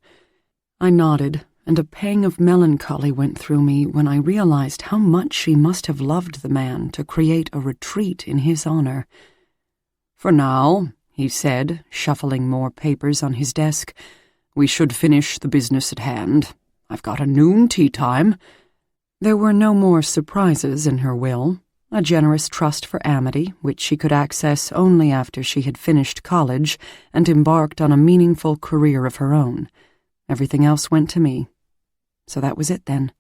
I nodded, and a pang of melancholy went through me when I realized how much she must have loved the man to create a retreat in his honor. "For now," he said, shuffling more papers on his desk, "we should finish the business at hand. I've got a noon tea time." There were no more surprises in her will. A generous trust for Amity, which she could access only after she had finished college and embarked on a meaningful career of her own. Everything else went to me. So that was it then.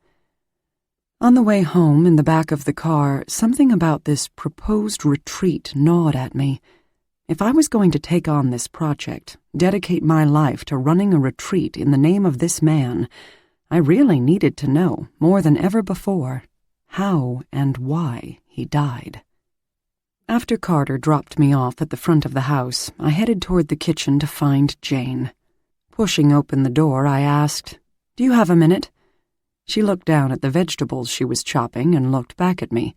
On the way home in the back of the car, something about this proposed retreat gnawed at me. If I was going to take on this project, dedicate my life to running a retreat in the name of this man, I really needed to know, more than ever before, how and why he died. After Carter dropped me off at the front of the house, I headed toward the kitchen to find Jane. Pushing open the door, I asked, Do you have a minute?" She looked down at the vegetables she was chopping and looked back at me.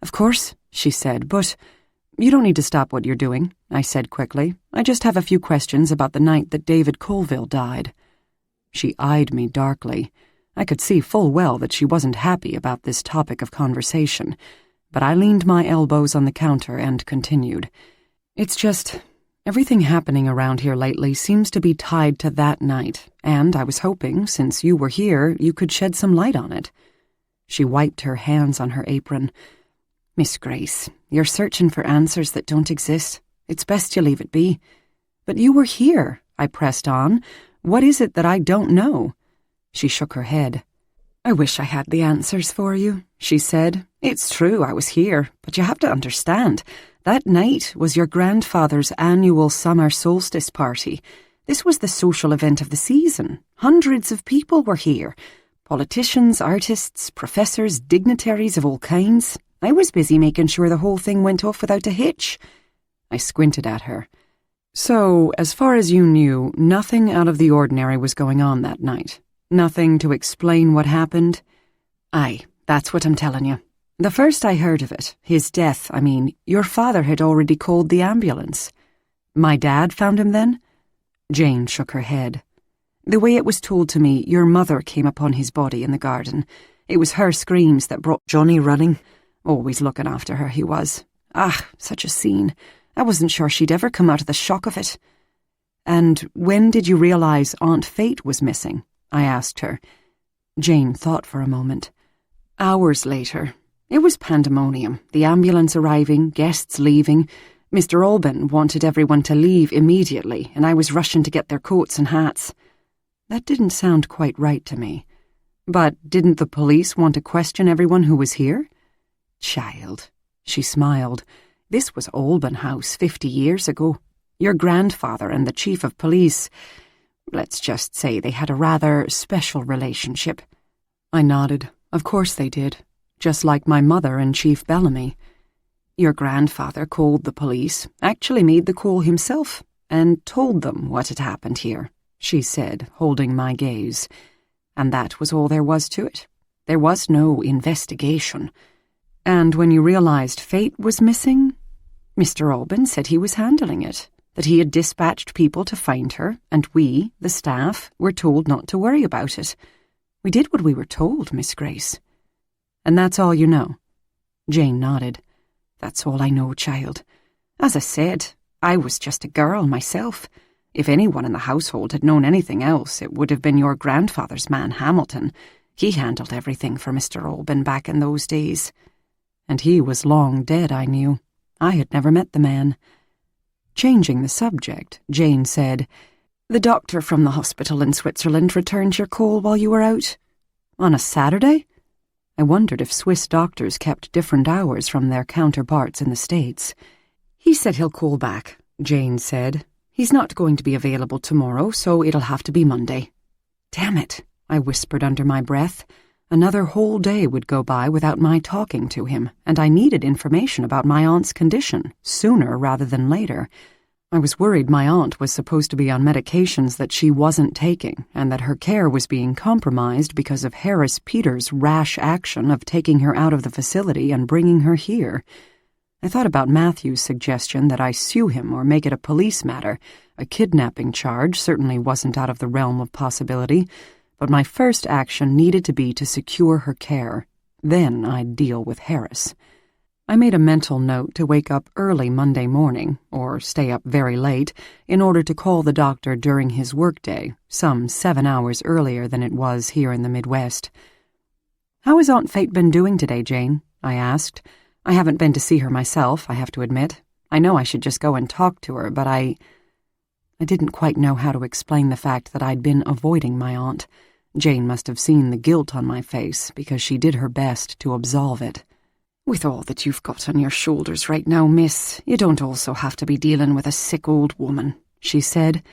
"Of course," she said, "but you don't need to stop what you're doing," I said quickly. "I just have a few questions about the night that David Colville died." She eyed me darkly. I could see full well that she wasn't happy about this topic of conversation, but I leaned my elbows on the counter and continued. "It's just, everything happening around here lately seems to be tied to that night, and I was hoping, since you were here, you could shed some light on it." She wiped her hands on her apron. "Miss Grace, you're searching for answers that don't exist. It's best you leave it be." "But you were here," I pressed on. "What is it that I don't know?" She shook her head. "I wish I had the answers for you," she said. "It's true I was here, but you have to understand, that night was your grandfather's annual summer solstice party. This was the social event of the season. Hundreds of people were here. Politicians, artists, professors, dignitaries of all kinds. I was busy making sure the whole thing went off without a hitch." I squinted at her. "So, as far as you knew, nothing out of the ordinary was going on that night? Nothing to explain what happened?" "Aye, that's what I'm telling you. The first I heard of it, his death, your father had already called the ambulance." "My dad found him then?" Jane shook her head. "The way it was told to me, your mother came upon his body in the garden. It was her screams that brought Johnny running. Always looking after her, he was. Ah, such a scene. I wasn't sure she'd ever come out of the shock of it." "And when did you realize Aunt Fate was missing?" I asked her. Jane thought for a moment. "Hours later. It was pandemonium, the ambulance arriving, guests leaving. Mr. Alban wanted everyone to leave immediately, and I was rushing to get their coats and hats." That didn't sound quite right to me. "But didn't the police want to question everyone who was here?" "Child," she smiled, "this was Alban House 50 years ago. Your grandfather and the chief of police, let's just say they had a rather special relationship." I nodded. Of course they did. Just like my mother and Chief Bellamy. "Your grandfather called the police, actually made the call himself, and told them what had happened here," she said, holding my gaze. "And that was all there was to it. There was no investigation. And when you realized Fate was missing, Mr. Alban said he was handling it, that he had dispatched people to find her, and we, the staff, were told not to worry about it. We did what we were told, Miss Grace." "And that's all you know?" Jane nodded. "That's all I know, child. As I said, I was just a girl myself. If anyone in the household had known anything else, it would have been your grandfather's man, Hamilton. He handled everything for Mr. Alban back in those days. And he was long dead, I knew. I had never met the man." Changing the subject, Jane said, "The doctor from the hospital in Switzerland returned your call while you were out? On a Saturday?" I wondered if Swiss doctors kept different hours from their counterparts in the States. "He said he'll call back," Jane said. "He's not going to be available tomorrow, so it'll have to be Monday." "Damn it," I whispered under my breath. Another whole day would go by without my talking to him, and I needed information about my aunt's condition, sooner rather than later. I was worried my aunt was supposed to be on medications that she wasn't taking, and that her care was being compromised because of Harris Peters' rash action of taking her out of the facility and bringing her here. I thought about Matthew's suggestion that I sue him or make it a police matter. A kidnapping charge certainly wasn't out of the realm of possibility, but my first action needed to be to secure her care. Then I'd deal with Harris. I made a mental note to wake up early Monday morning, or stay up very late, in order to call the doctor during his workday, some 7 hours earlier than it was here in the Midwest. "How has Aunt Fate been doing today, Jane?" I asked. I haven't been to see her myself, I have to admit. I know I should just go and talk to her, but I didn't quite know how to explain the fact that I'd been avoiding my aunt. Jane must have seen the guilt on my face, because she did her best to absolve it. "With all that you've got on your shoulders right now, miss, you don't also have to be dealing with a sick old woman," she said.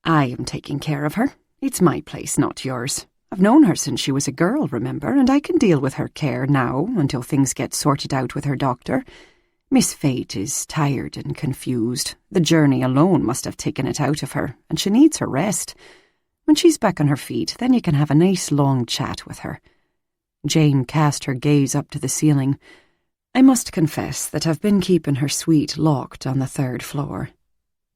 "I am taking care of her. It's my place, not yours. I've known her since she was a girl, remember, and I can deal with her care now until things get sorted out with her doctor. Miss Fate is tired and confused. The journey alone must have taken it out of her, and she needs her rest. When she's back on her feet, then you can have a nice long chat with her." Jane cast her gaze up to the ceiling. I must confess that I've been keeping her suite locked on the 3rd floor.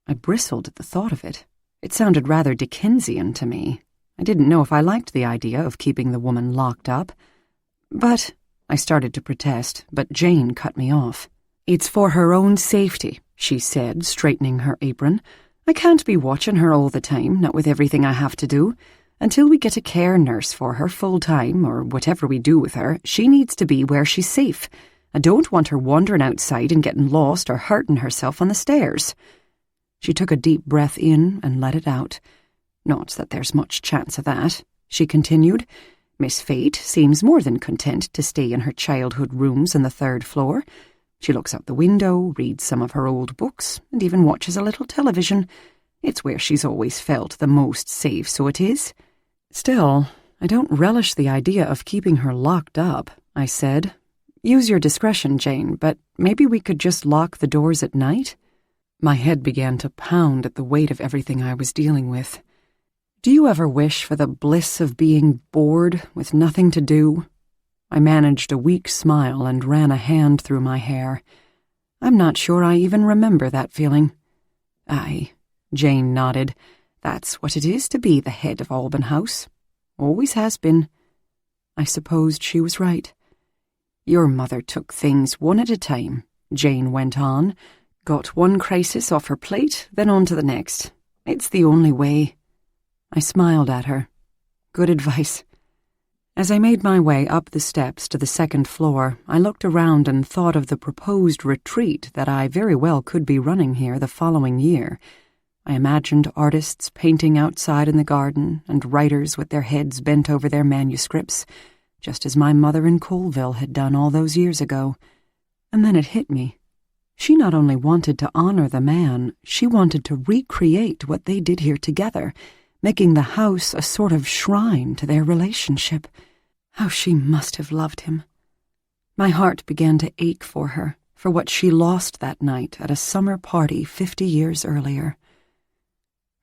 I bristled at the thought of it. It sounded rather Dickensian to me. I didn't know if I liked the idea of keeping the woman locked up. "But," I started to protest, but Jane cut me off. "It's for her own safety," she said, straightening her apron. "I can't be watching her all the time, not with everything I have to do. Until we get a care nurse for her full-time, or whatever we do with her, she needs to be where she's safe. I don't want her wandering outside and getting lost or hurting herself on the stairs." She took a deep breath in and let it out. "Not that there's much chance of that," she continued. "Miss Fate seems more than content to stay in her childhood rooms on the 3rd floor. She looks out the window, reads some of her old books, and even watches a little television. It's where she's always felt the most safe, so it is." "Still, I don't relish the idea of keeping her locked up," I said. "Use your discretion, Jane, but maybe we could just lock the doors at night?" My head began to pound at the weight of everything I was dealing with. "Do you ever wish for the bliss of being bored with nothing to do?" I managed a weak smile and ran a hand through my hair. "I'm not sure I even remember that feeling." "Aye," Jane nodded. "That's what it is to be the head of Alban House. Always has been." I supposed she was right. "Your mother took things one at a time," Jane went on. "Got one crisis off her plate, then on to the next. It's the only way." I smiled at her. Good advice. As I made my way up the steps to the 2nd floor, I looked around and thought of the proposed retreat that I very well could be running here the following year. I imagined artists painting outside in the garden and writers with their heads bent over their manuscripts, just as my mother in Colville had done all those years ago. And then it hit me. She not only wanted to honor the man, she wanted to recreate what they did here together, making the house a sort of shrine to their relationship. How she must have loved him. My heart began to ache for her, for what she lost that night at a summer party 50 years earlier.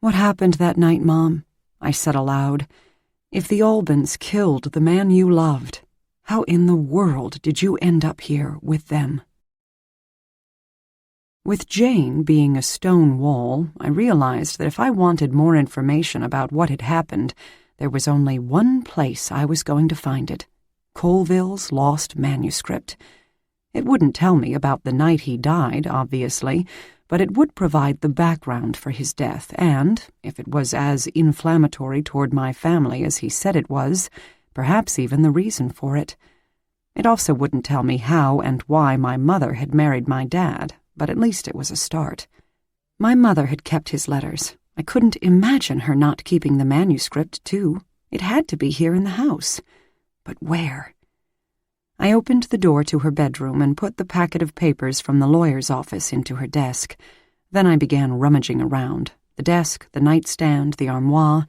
"What happened that night, Mom?" I said aloud. "If the Albans killed the man you loved, how in the world did you end up here with them?" With Jane being a stone wall, I realized that if I wanted more information about what had happened, there was only one place I was going to find it: Colville's lost manuscript. It wouldn't tell me about the night he died, obviously, but it would provide the background for his death, and, if it was as inflammatory toward my family as he said it was, perhaps even the reason for it. It also wouldn't tell me how and why my mother had married my dad, but at least it was a start. My mother had kept his letters. I couldn't imagine her not keeping the manuscript, too. It had to be here in the house. But where? I opened the door to her bedroom and put the packet of papers from the lawyer's office into her desk. Then I began rummaging around. The desk, the nightstand, the armoire.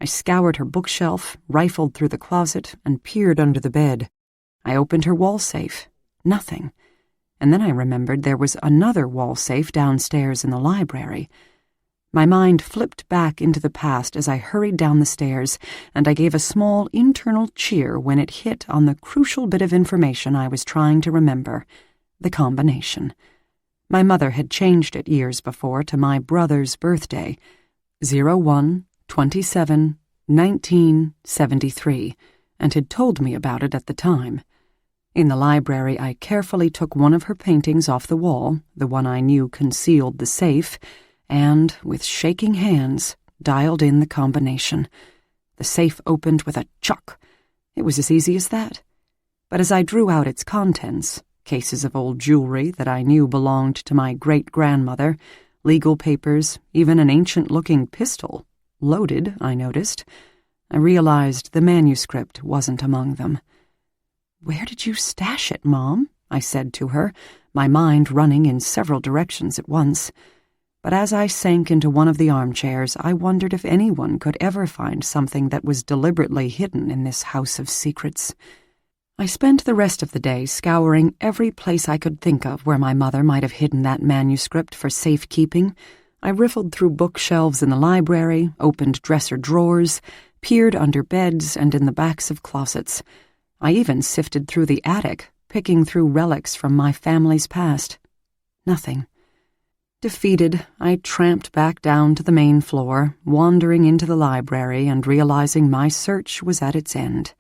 I scoured her bookshelf, rifled through the closet, and peered under the bed. I opened her wall safe. Nothing. And then I remembered there was another wall safe downstairs in the library. My mind flipped back into the past as I hurried down the stairs, and I gave a small internal cheer when it hit on the crucial bit of information I was trying to remember: the combination. My mother had changed it years before to my brother's birthday, 01/27/1973, and had told me about it at the time. In the library, I carefully took one of her paintings off the wall, the one I knew concealed the safe, and, with shaking hands, dialed in the combination. The safe opened with a chuck. It was as easy as that. But as I drew out its contents, cases of old jewelry that I knew belonged to my great-grandmother, legal papers, even an ancient-looking pistol, loaded, I noticed, I realized the manuscript wasn't among them. "Where did you stash it, Mom?" I said to her, my mind running in several directions at once. But as I sank into one of the armchairs, I wondered if anyone could ever find something that was deliberately hidden in this house of secrets. I spent the rest of the day scouring every place I could think of where my mother might have hidden that manuscript for safekeeping. I riffled through bookshelves in the library, opened dresser drawers, peered under beds and in the backs of closets. I even sifted through the attic, picking through relics from my family's past. Nothing. Defeated, I tramped back down to the main floor, wandering into the library and realizing my search was at its end.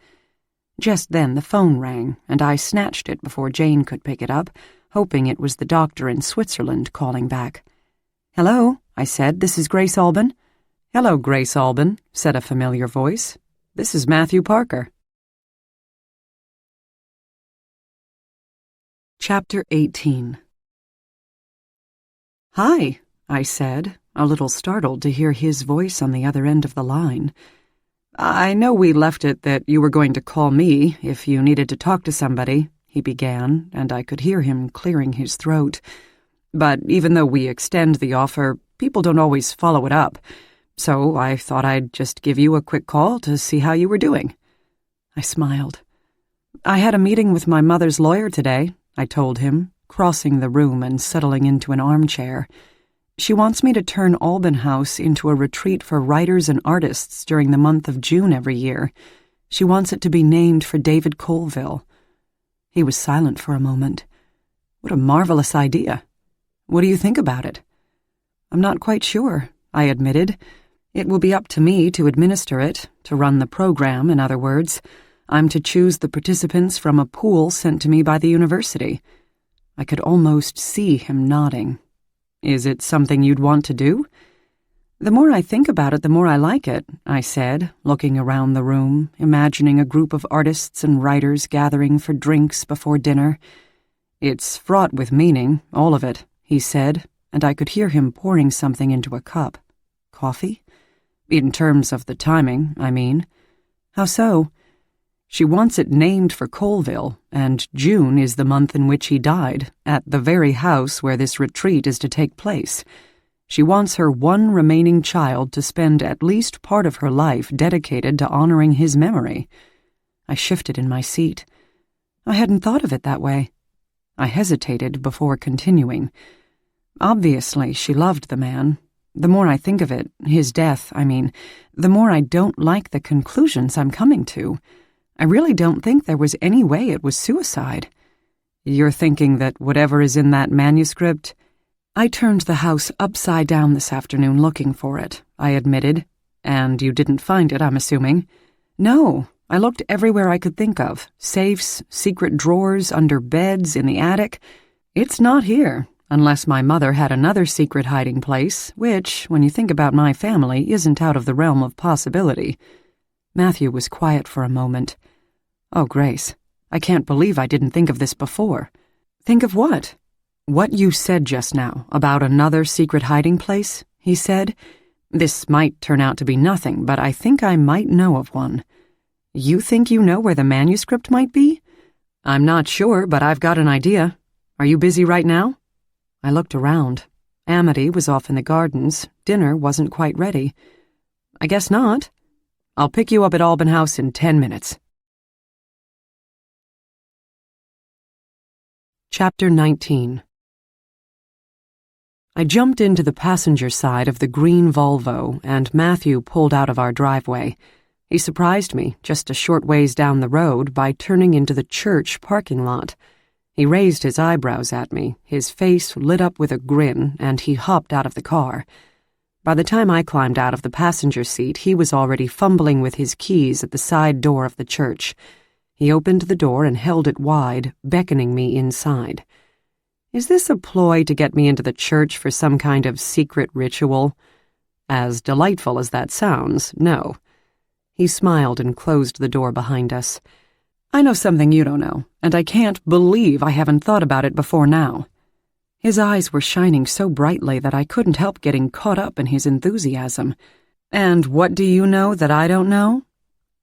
Just then the phone rang, and I snatched it before Jane could pick it up, hoping it was the doctor in Switzerland calling back. "Hello," I said. "This is Grace Alban." "Hello, Grace Alban," said a familiar voice. "This is Matthew Parker." Chapter 18. "Hi," I said, a little startled to hear his voice on the other end of the line. "I know we left it that you were going to call me if you needed to talk to somebody," he began, and I could hear him clearing his throat. "But even though we extend the offer, people don't always follow it up, so I thought I'd just give you a quick call to see how you were doing." I smiled. "I had a meeting with my mother's lawyer today," I told him, crossing the room and settling into an armchair. "She wants me to turn Alban House into a retreat for writers and artists during the month of June every year. She wants it to be named for David Colville." He was silent for a moment. "What a marvelous idea. What do you think about it?" "I'm not quite sure," I admitted. "It will be up to me to administer it, to run the program, in other words. I'm to choose the participants from a pool sent to me by the university." I could almost see him nodding. "Is it something you'd want to do?" "The more I think about it, the more I like it," I said, looking around the room, imagining a group of artists and writers gathering for drinks before dinner. "It's fraught with meaning, all of it," he said, and I could hear him pouring something into a cup. "Coffee?" "In terms of the timing, I mean." "How so?" "She wants it named for Colville, and June is the month in which he died, at the very house where this retreat is to take place. She wants her one remaining child to spend at least part of her life dedicated to honoring his memory." I shifted in my seat. I hadn't thought of it that way. I hesitated before continuing. Obviously, she loved the man. The more I think of it, his death, I mean, the more I don't like the conclusions I'm coming to. I really don't think there was any way it was suicide. "You're thinking that whatever is in that manuscript—" "I turned the house upside down this afternoon looking for it," I admitted. "And you didn't find it, I'm assuming?" "No, I looked everywhere I could think of. Safes, secret drawers, under beds, in the attic. It's not here, unless my mother had another secret hiding place, which, when you think about my family, isn't out of the realm of possibility." Matthew was quiet for a moment. "Oh, Grace, I can't believe I didn't think of this before." "Think of what?" "What you said just now about another secret hiding place," he said. "This might turn out to be nothing, but I think I might know of one." "You think you know where the manuscript might be?" "I'm not sure, but I've got an idea. Are you busy right now?" I looked around. Amity was off in the gardens. Dinner wasn't quite ready. "I guess not. I'll pick you up at Alban House in 10 minutes. Chapter 19. I jumped into the passenger side of the green Volvo, and Matthew pulled out of our driveway. He surprised me just a short ways down the road by turning into the church parking lot. He raised his eyebrows at me, his face lit up with a grin, and he hopped out of the car. By the time I climbed out of the passenger seat, he was already fumbling with his keys at the side door of the church. He opened the door and held it wide, beckoning me inside. Is this a ploy to get me into the church for some kind of secret ritual? As delightful as that sounds, no. He smiled and closed the door behind us. "I know something you don't know, and I can't believe I haven't thought about it before now." His eyes were shining so brightly that I couldn't help getting caught up in his enthusiasm. "And what do you know that I don't know?"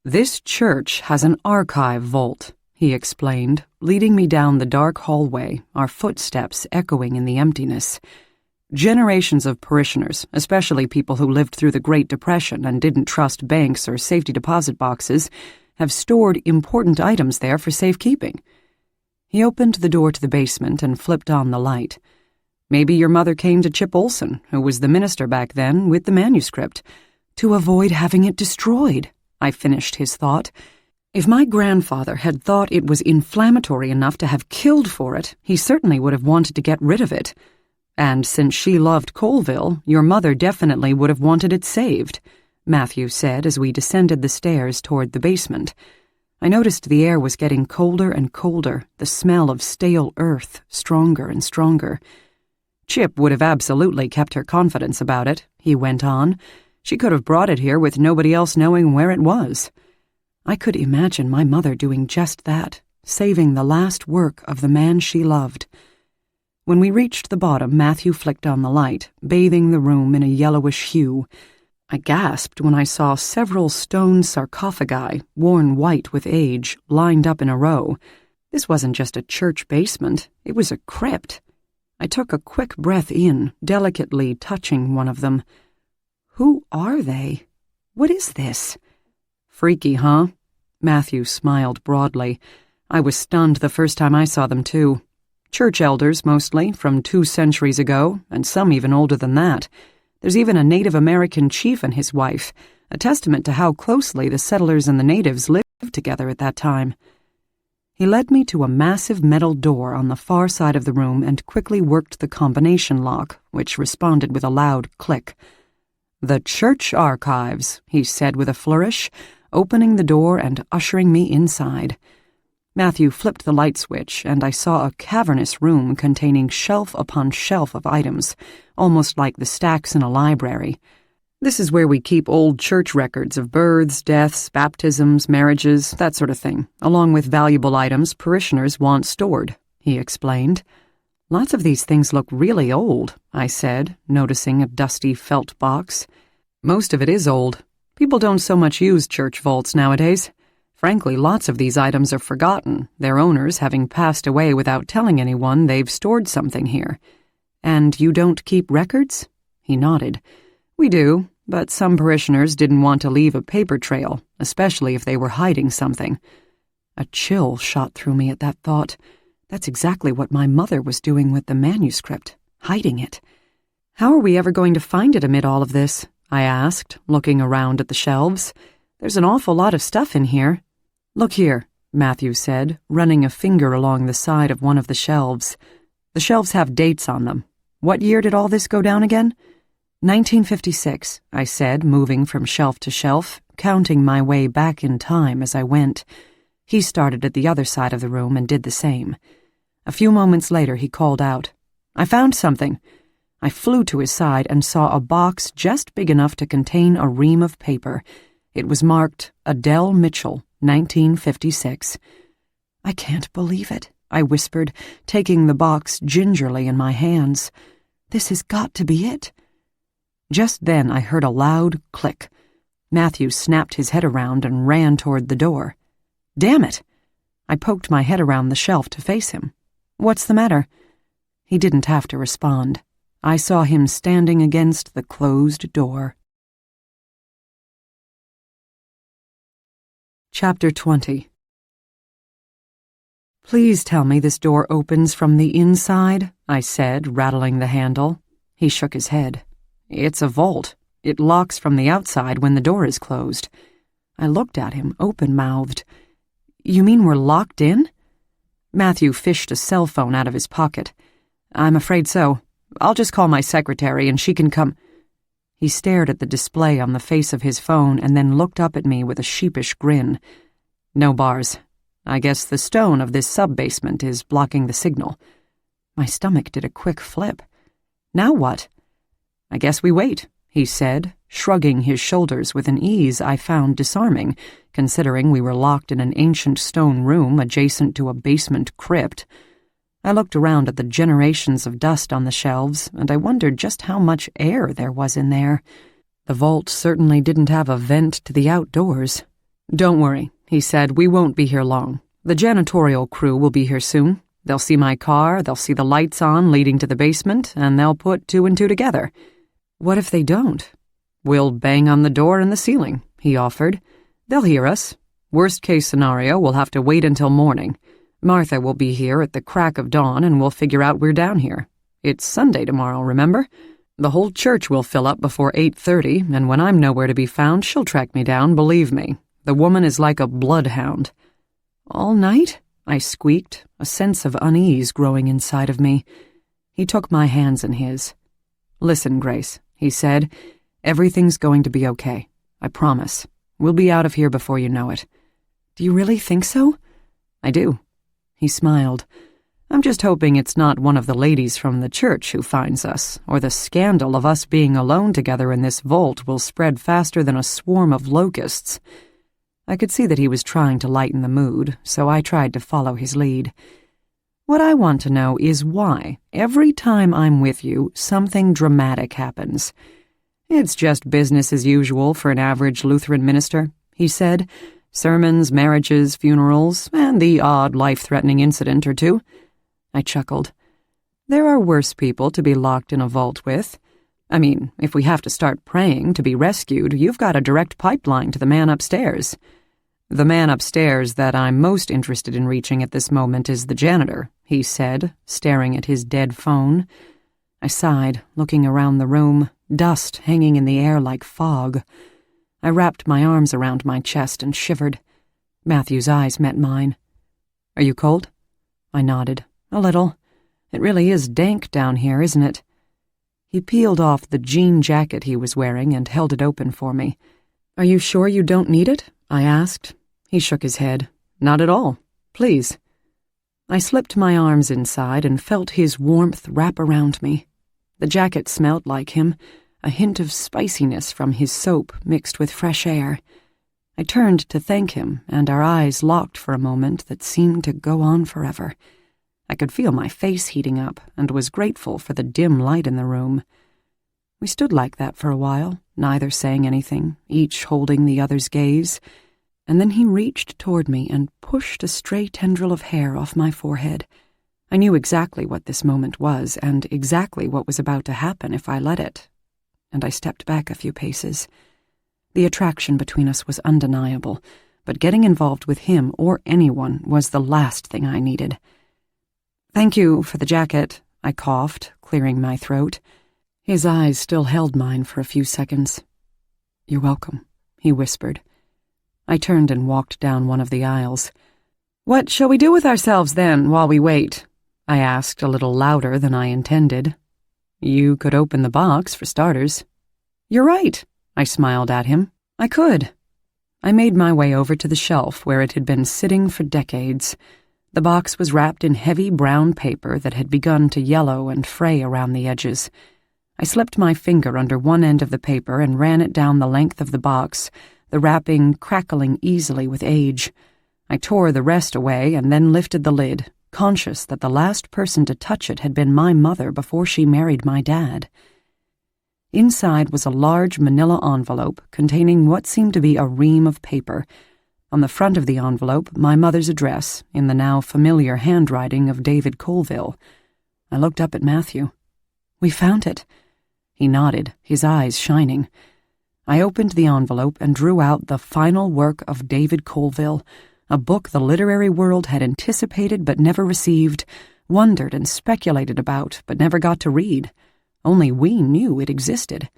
"This church has an archive vault," he explained, leading me down the dark hallway, our footsteps echoing in the emptiness. "Generations of parishioners, especially people who lived through the Great Depression and didn't trust banks or safety deposit boxes, have stored important items there for safekeeping." He opened the door to the basement and flipped on the light. Maybe your mother came to Chip Olson, who was the minister back then, with the manuscript, to avoid having it destroyed, I finished his thought. If my grandfather had thought it was inflammatory enough to have killed for it, he certainly would have wanted to get rid of it. And since she loved Colville, your mother definitely would have wanted it saved, Matthew said as we descended the stairs toward the basement. I noticed the air was getting colder and colder, the smell of stale earth stronger and stronger. Chip would have absolutely kept her confidence about it, he went on. She could have brought it here with nobody else knowing where it was. I could imagine my mother doing just that, saving the last work of the man she loved. When we reached the bottom, Matthew flicked on the light, bathing the room in a yellowish hue. I gasped when I saw several stone sarcophagi, worn white with age, lined up in a row. This wasn't just a church basement, it was a crypt. I took a quick breath in, delicately touching one of them. Who are they? What is this? Freaky, huh? Matthew smiled broadly. I was stunned the first time I saw them, too. Church elders, mostly, from 2 centuries ago, and some even older than that. There's even a Native American chief and his wife, a testament to how closely the settlers and the natives lived together at that time. He led me to a massive metal door on the far side of the room and quickly worked the combination lock, which responded with a loud click. "The church archives," he said with a flourish, opening the door and ushering me inside. Matthew flipped the light switch, and I saw a cavernous room containing shelf upon shelf of items, almost like the stacks in a library. "This is where we keep old church records of births, deaths, baptisms, marriages, that sort of thing, along with valuable items parishioners want stored," he explained. "Lots of these things look really old," I said, noticing a dusty felt box. "Most of it is old. People don't so much use church vaults nowadays. Frankly, lots of these items are forgotten, their owners having passed away without telling anyone they've stored something here. And you don't keep records?" He nodded. "We do, but some parishioners didn't want to leave a paper trail, especially if they were hiding something." A chill shot through me at that thought. That's exactly what my mother was doing with the manuscript, hiding it. "How are we ever going to find it amid all of this?" I asked, looking around at the shelves. "There's an awful lot of stuff in here." "Look here," Matthew said, running a finger along the side of one of the shelves. "The shelves have dates on them. What year did all this go down again?" 1956, I said, moving from shelf to shelf, counting my way back in time as I went. He started at the other side of the room and did the same. A few moments later he called out, "I found something." I flew to his side and saw a box just big enough to contain a ream of paper. It was marked Adele Mitchell, 1956. "I can't believe it," I whispered, taking the box gingerly in my hands. "This has got to be it." Just then I heard a loud click. Matthew snapped his head around and ran toward the door. "Damn it!" I poked my head around the shelf to face him. "What's the matter?" He didn't have to respond. I saw him standing against the closed door. Chapter 20. "Please tell me this door opens from the inside," I said, rattling the handle. He shook his head. "It's a vault. It locks from the outside when the door is closed." I looked at him, open-mouthed. "You mean we're locked in?" Matthew fished a cell phone out of his pocket. "I'm afraid so. I'll just call my secretary and she can come." He stared at the display on the face of his phone and then looked up at me with a sheepish grin. "No bars. I guess the stone of this sub-basement is blocking the signal." My stomach did a quick flip. "Now what?" "I guess we wait," he said, shrugging his shoulders with an ease I found disarming, considering we were locked in an ancient stone room adjacent to a basement crypt. I looked around at the generations of dust on the shelves, and I wondered just how much air there was in there. The vault certainly didn't have a vent to the outdoors. "Don't worry," he said, "we won't be here long. The janitorial crew will be here soon. They'll see my car, they'll see the lights on leading to the basement, and they'll put 2 and 2 together." "What if they don't?" "We'll bang on the door and the ceiling," he offered. "They'll hear us. Worst case scenario, we'll have to wait until morning. Martha will be here at the crack of dawn and we'll figure out we're down here. It's Sunday tomorrow, remember? The whole church will fill up before 8:30, and when I'm nowhere to be found, she'll track me down, believe me. The woman is like a bloodhound." "All night?" I squeaked, a sense of unease growing inside of me. He took my hands in his. "Listen, Grace," he said, "everything's going to be okay. I promise. We'll be out of here before you know it." "Do you really think so?" "I do." He smiled. "I'm just hoping it's not one of the ladies from the church who finds us, or the scandal of us being alone together in this vault will spread faster than a swarm of locusts." I could see that he was trying to lighten the mood, so I tried to follow his lead. "What I want to know is why, every time I'm with you, something dramatic happens." "It's just business as usual for an average Lutheran minister," he said. "Sermons, marriages, funerals, and the odd life-threatening incident or two." I chuckled. "There are worse people to be locked in a vault with. I mean, if we have to start praying to be rescued, you've got a direct pipeline to the man upstairs." "The man upstairs that I'm most interested in reaching at this moment is the janitor," he said, staring at his dead phone. I sighed, looking around the room, dust hanging in the air like fog. I wrapped my arms around my chest and shivered. Matthew's eyes met mine. "Are you cold?" I nodded. "A little. It really is dank down here, isn't it?" He peeled off the jean jacket he was wearing and held it open for me. "Are you sure you don't need it?" I asked. He shook his head. "Not at all. Please." I slipped my arms inside and felt his warmth wrap around me. The jacket smelled like him, a hint of spiciness from his soap mixed with fresh air. I turned to thank him, and our eyes locked for a moment that seemed to go on forever. I could feel my face heating up and was grateful for the dim light in the room. We stood like that for a while, neither saying anything, each holding the other's gaze, and then he reached toward me and pushed a stray tendril of hair off my forehead. I knew exactly what this moment was and exactly what was about to happen if I let it, and I stepped back a few paces. The attraction between us was undeniable, but getting involved with him or anyone was the last thing I needed. "Thank you for the jacket," I coughed, clearing my throat. His eyes still held mine for a few seconds. "You're welcome," he whispered. I turned and walked down one of the aisles. "What shall we do with ourselves, then, while we wait?" I asked a little louder than I intended. "You could open the box, for starters." "You're right," I smiled at him. "I could." I made my way over to the shelf where it had been sitting for decades. The box was wrapped in heavy brown paper that had begun to yellow and fray around the edges. I slipped my finger under one end of the paper and ran it down the length of the box, the wrapping crackling easily with age. I tore the rest away and then lifted the lid, conscious that the last person to touch it had been my mother before she married my dad. Inside was a large manila envelope containing what seemed to be a ream of paper. On the front of the envelope, my mother's address, in the now familiar handwriting of David Colville. I looked up at Matthew. "We found it." He nodded, his eyes shining. I opened the envelope and drew out the final work of David Colville, a book the literary world had anticipated but never received, wondered and speculated about but never got to read. Only we knew it existed.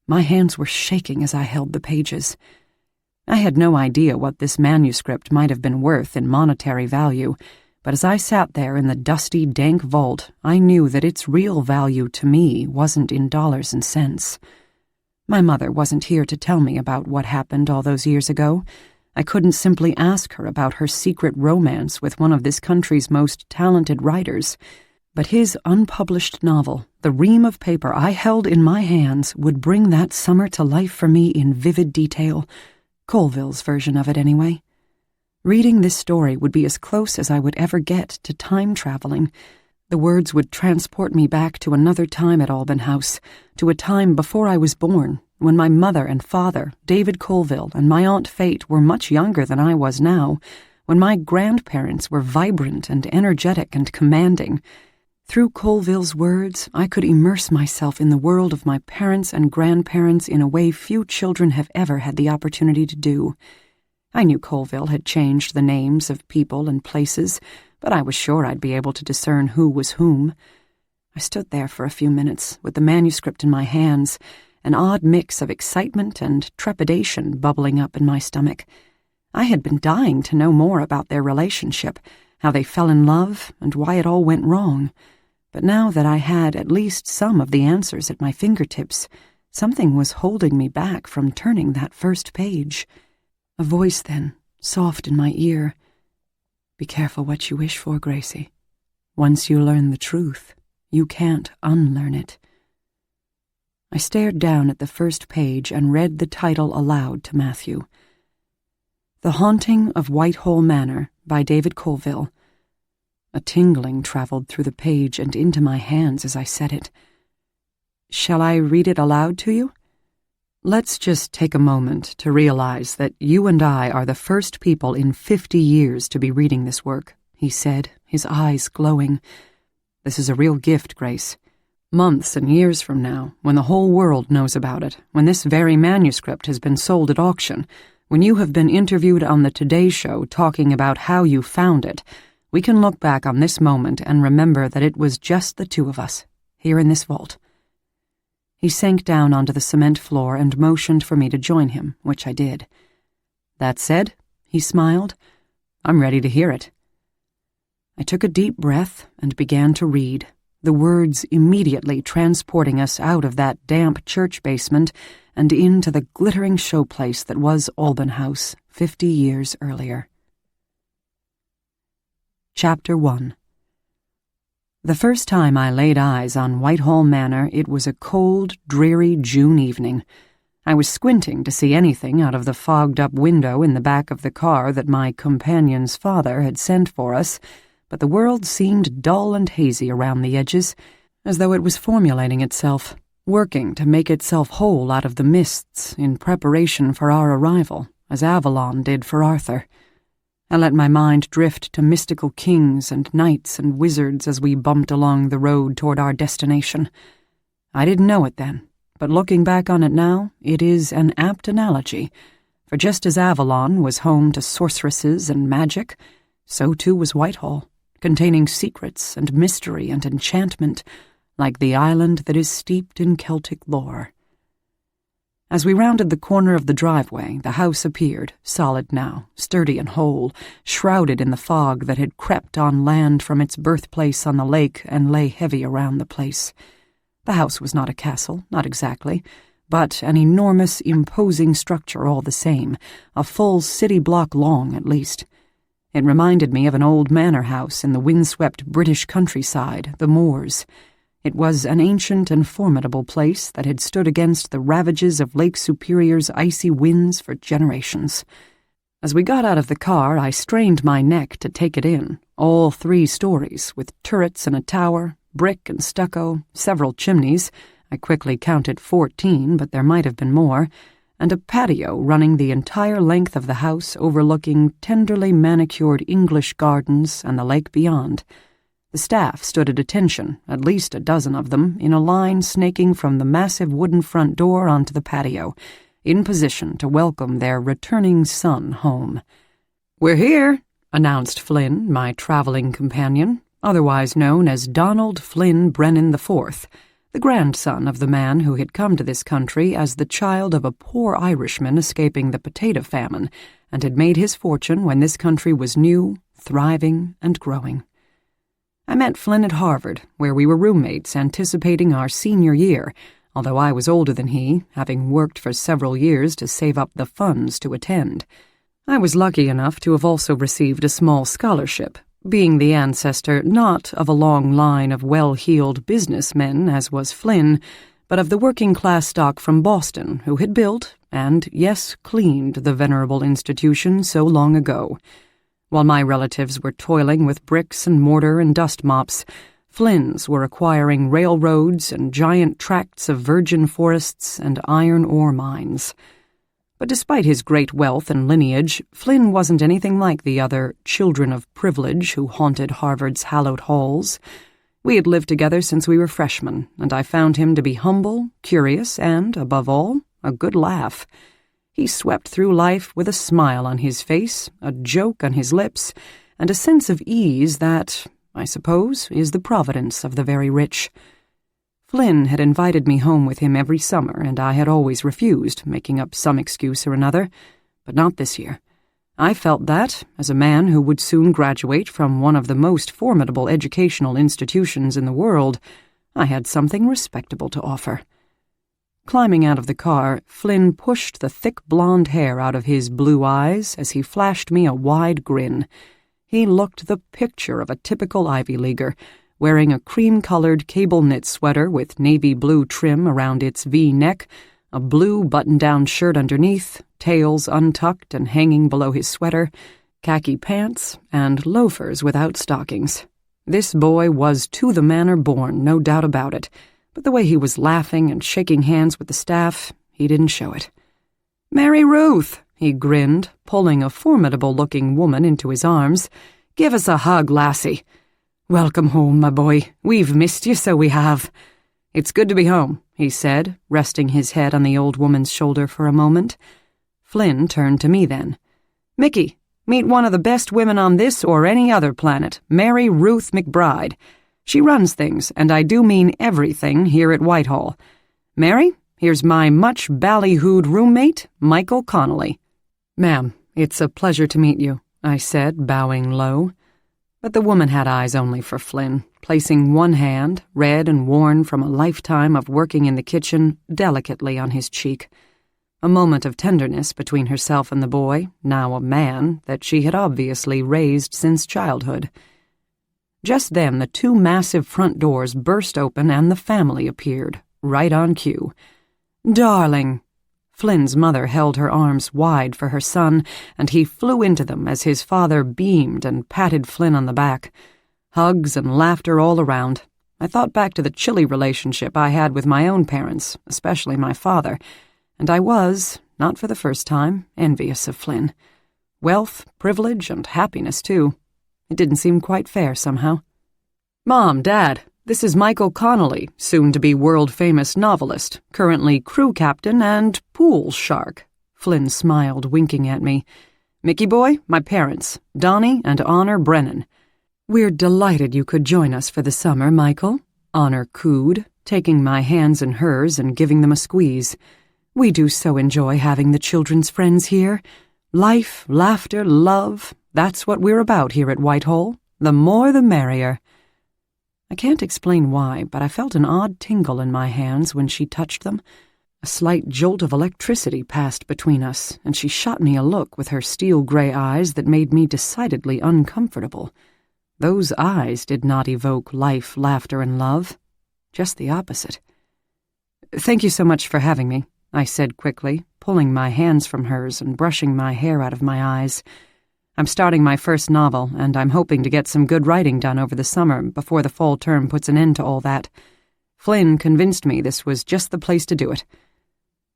My hands were shaking as I held the pages. I had no idea what this manuscript might have been worth in monetary value, but as I sat there in the dusty, dank vault, I knew that its real value to me wasn't in dollars and cents. My mother wasn't here to tell me about what happened all those years ago. I couldn't simply ask her about her secret romance with one of this country's most talented writers. But his unpublished novel, the ream of paper I held in my hands, would bring that summer to life for me in vivid detail. Colville's version of it, anyway. Reading this story would be as close as I would ever get to time traveling. The words would transport me back to another time at Alban House, to a time before I was born, when my mother and father, David Colville, and my Aunt Fate were much younger than I was now, when my grandparents were vibrant and energetic and commanding. Through Colville's words, I could immerse myself in the world of my parents and grandparents in a way few children have ever had the opportunity to do. I knew Colville had changed the names of people and places, but I was sure I'd be able to discern who was whom. I stood there for a few minutes with the manuscript in my hands, an odd mix of excitement and trepidation bubbling up in my stomach. I had been dying to know more about their relationship, how they fell in love, and why it all went wrong. But now that I had at least some of the answers at my fingertips, something was holding me back from turning that first page. A voice then, soft in my ear. "Be careful what you wish for, Gracie. Once you learn the truth, you can't unlearn it." I stared down at the first page and read the title aloud to Matthew. The Haunting of Whitehall Manor by David Colville. A tingling traveled through the page and into my hands as I said it. "Shall I read it aloud to you?" "Let's just take a moment to realize that you and I are the first people in 50 years to be reading this work," he said, his eyes glowing. "This is a real gift, Grace. Months and years from now, when the whole world knows about it, when this very manuscript has been sold at auction, when you have been interviewed on the Today Show talking about how you found it, we can look back on this moment and remember that it was just the two of us, here in this vault." He sank down onto the cement floor and motioned for me to join him, which I did. "That said," he smiled, "I'm ready to hear it." I took a deep breath and began to read, the words immediately transporting us out of that damp church basement and into the glittering showplace that was Alban House 50 years earlier. Chapter 1. The first time I laid eyes on Whitehall Manor, it was a cold, dreary June evening. I was squinting to see anything out of the fogged-up window in the back of the car that my companion's father had sent for us, but the world seemed dull and hazy around the edges, as though it was formulating itself, working to make itself whole out of the mists in preparation for our arrival, as Avalon did for Arthur. I let my mind drift to mystical kings and knights and wizards as we bumped along the road toward our destination. I didn't know it then, but looking back on it now, it is an apt analogy, for just as Avalon was home to sorceresses and magic, so too was Whitehall, containing secrets and mystery and enchantment, like the island that is steeped in Celtic lore. As we rounded the corner of the driveway, the house appeared, solid now, sturdy and whole, shrouded in the fog that had crept on land from its birthplace on the lake and lay heavy around the place. The house was not a castle, not exactly, but an enormous, imposing structure all the same, a full city block long at least. It reminded me of an old manor house in the windswept British countryside, the moors. It was an ancient and formidable place that had stood against the ravages of Lake Superior's icy winds for generations. As we got out of the car, I strained my neck to take it in, all 3 stories, with turrets and a tower, brick and stucco, several chimneys, I quickly counted 14, but there might have been more, and a patio running the entire length of the house overlooking tenderly manicured English gardens and the lake beyond. The staff stood at attention, at least a dozen of them, in a line snaking from the massive wooden front door onto the patio, in position to welcome their returning son home. "We're here," announced Flynn, my traveling companion, otherwise known as Donald Flynn Brennan IV, the grandson of the man who had come to this country as the child of a poor Irishman escaping the potato famine and had made his fortune when this country was new, thriving, and growing. I met Flynn at Harvard, where we were roommates anticipating our senior year, although I was older than he, having worked for several years to save up the funds to attend. I was lucky enough to have also received a small scholarship, being the ancestor not of a long line of well-heeled businessmen as was Flynn, but of the working-class stock from Boston who had built, and, yes, cleaned the venerable institution so long ago. While my relatives were toiling with bricks and mortar and dust mops, Flynn's were acquiring railroads and giant tracts of virgin forests and iron ore mines. But despite his great wealth and lineage, Flynn wasn't anything like the other children of privilege who haunted Harvard's hallowed halls. We had lived together since we were freshmen, and I found him to be humble, curious, and, above all, a good laugh. He swept through life with a smile on his face, a joke on his lips, and a sense of ease that, I suppose, is the providence of the very rich. Flynn had invited me home with him every summer, and I had always refused, making up some excuse or another, but not this year. I felt that, as a man who would soon graduate from one of the most formidable educational institutions in the world, I had something respectable to offer. Climbing out of the car, Flynn pushed the thick blonde hair out of his blue eyes as he flashed me a wide grin. He looked the picture of a typical Ivy Leaguer, wearing a cream-colored cable-knit sweater with navy blue trim around its V-neck, a blue button-down shirt underneath, tails untucked and hanging below his sweater, khaki pants, and loafers without stockings. This boy was to the manner born, no doubt about it, but the way he was laughing and shaking hands with the staff, he didn't show it. "Mary Ruth," he grinned, pulling a formidable-looking woman into his arms. "Give us a hug, lassie. Welcome home, my boy. We've missed you, so we have." "It's good to be home," he said, resting his head on the old woman's shoulder for a moment. Flynn turned to me then. "Mickey, meet one of the best women on this or any other planet, Mary Ruth McBride. She runs things, and I do mean everything, here at Whitehall. Mary, here's my much ballyhooed roommate, Michael Connolly." "Ma'am, it's a pleasure to meet you," I said, bowing low. But the woman had eyes only for Flynn, placing one hand, red and worn from a lifetime of working in the kitchen, delicately on his cheek. A moment of tenderness between herself and the boy, now a man, that she had obviously raised since childhood. Just then the two massive front doors burst open and the family appeared, right on cue. "Darling!" Flynn's mother held her arms wide for her son, and he flew into them as his father beamed and patted Flynn on the back. Hugs and laughter all around. I thought back to the chilly relationship I had with my own parents, especially my father, and I was, not for the first time, envious of Flynn. Wealth, privilege, and happiness, too. It didn't seem quite fair, somehow. "Mom, Dad, this is Michael Connolly, soon-to-be world-famous novelist, currently crew captain and pool shark." Flynn smiled, winking at me. "Mickey boy, my parents, Donnie and Honor Brennan." "We're delighted you could join us for the summer, Michael," Honor cooed, taking my hands in hers and giving them a squeeze. "We do so enjoy having the children's friends here. Life, laughter, love, that's what we're about here at Whitehall. The more the merrier." I can't explain why, but I felt an odd tingle in my hands when she touched them. A slight jolt of electricity passed between us, and she shot me a look with her steel-gray eyes that made me decidedly uncomfortable. Those eyes did not evoke life, laughter, and love. Just the opposite. "Thank you so much for having me," I said quickly, pulling my hands from hers and brushing my hair out of my eyes. "I'm starting my first novel, and I'm hoping to get some good writing done over the summer before the fall term puts an end to all that. Flynn convinced me this was just the place to do it."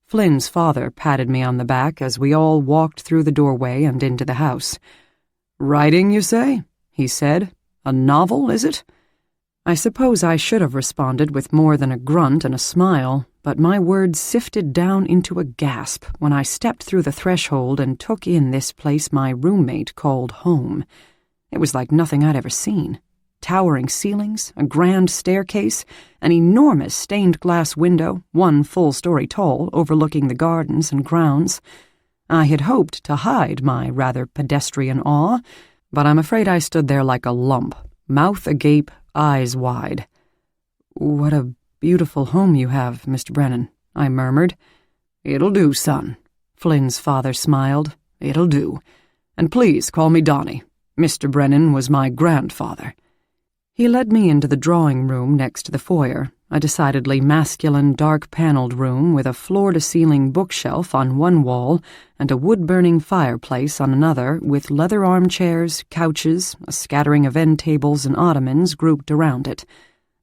Flynn's father patted me on the back as we all walked through the doorway and into the house. "Writing, you say?" he said. "A novel, is it?" I suppose I should have responded with more than a grunt and a smile, but my words sifted down into a gasp when I stepped through the threshold and took in this place my roommate called home. It was like nothing I'd ever seen. Towering ceilings, a grand staircase, an enormous stained-glass window, one full story tall, overlooking the gardens and grounds. I had hoped to hide my rather pedestrian awe, but I'm afraid I stood there like a lump, mouth agape, eyes wide. "What a beautiful home you have, Mr. Brennan," I murmured. "It'll do, son," Flynn's father smiled. "It'll do. And please call me Donnie. Mr. Brennan was my grandfather." He led me into the drawing room next to the foyer, a decidedly masculine, dark-paneled room with a floor-to-ceiling bookshelf on one wall and a wood-burning fireplace on another, with leather armchairs, couches, a scattering of end tables and ottomans grouped around it.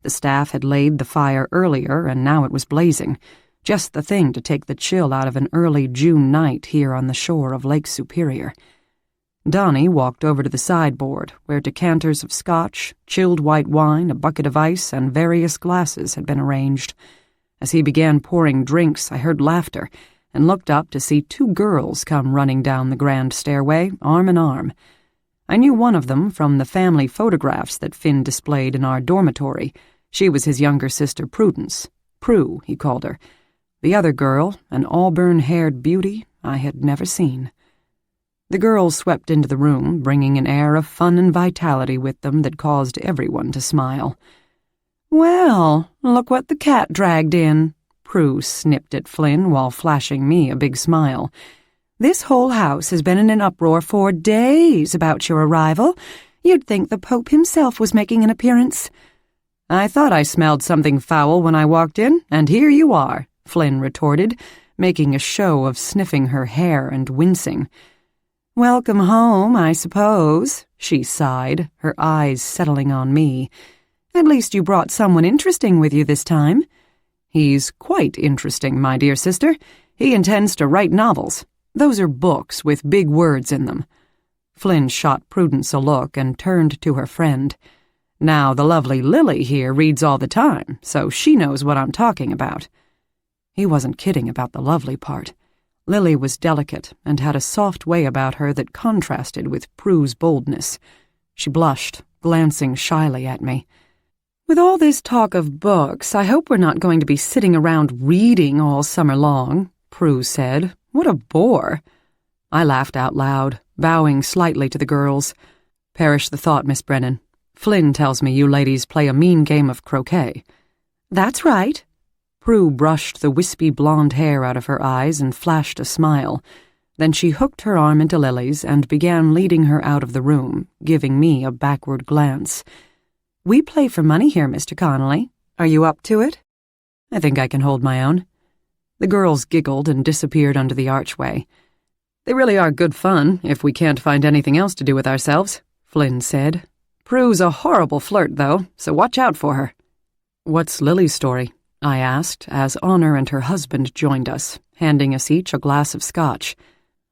The staff had laid the fire earlier, and now it was blazing, just the thing to take the chill out of an early June night here on the shore of Lake Superior. Donnie walked over to the sideboard, where decanters of scotch, chilled white wine, a bucket of ice, and various glasses had been arranged. As he began pouring drinks, I heard laughter, and looked up to see two girls come running down the grand stairway, arm in arm. I knew one of them from the family photographs that Finn displayed in our dormitory. She was his younger sister Prudence. Prue, he called her. The other girl, an auburn-haired beauty I had never seen. The girls swept into the room, bringing an air of fun and vitality with them that caused everyone to smile. "Well, look what the cat dragged in," Prue snipped at Flynn while flashing me a big smile. "This whole house has been in an uproar for days about your arrival. You'd think the Pope himself was making an appearance." "I thought I smelled something foul when I walked in, and here you are," Flynn retorted, making a show of sniffing her hair and wincing. "Welcome home, I suppose," she sighed, her eyes settling on me. "At least you brought someone interesting with you this time." "He's quite interesting, my dear sister. He intends to write novels. Those are books with big words in them." Flynn shot Prudence a look and turned to her friend. "Now, the lovely Lily here reads all the time, so she knows what I'm talking about." He wasn't kidding about the lovely part. Lily was delicate and had a soft way about her that contrasted with Prue's boldness. She blushed, glancing shyly at me. "With all this talk of books, I hope we're not going to be sitting around reading all summer long," Prue said. "What a bore." I laughed out loud, bowing slightly to the girls. "Perish the thought, Miss Brennan. Flynn tells me you ladies play a mean game of croquet." "That's right." Prue brushed the wispy blonde hair out of her eyes and flashed a smile. Then she hooked her arm into Lily's and began leading her out of the room, giving me a backward glance. "We play for money here, Mr. Connolly. Are you up to it?" "I think I can hold my own." The girls giggled and disappeared under the archway. "They really are good fun, if we can't find anything else to do with ourselves," Flynn said. "Prue's a horrible flirt, though, so watch out for her." "What's Lily's story?" I asked, as Honor and her husband joined us, handing us each a glass of scotch.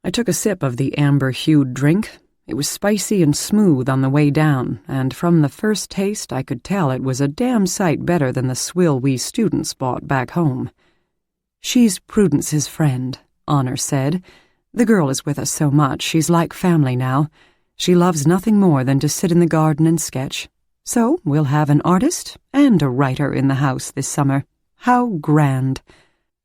I took a sip of the amber-hued drink. It was spicy and smooth on the way down, and from the first taste I could tell it was a damn sight better than the swill we students bought back home. "She's Prudence's friend," Honor said. "The girl is with us so much, she's like family now. She loves nothing more than to sit in the garden and sketch. So we'll have an artist and a writer in the house this summer. How grand."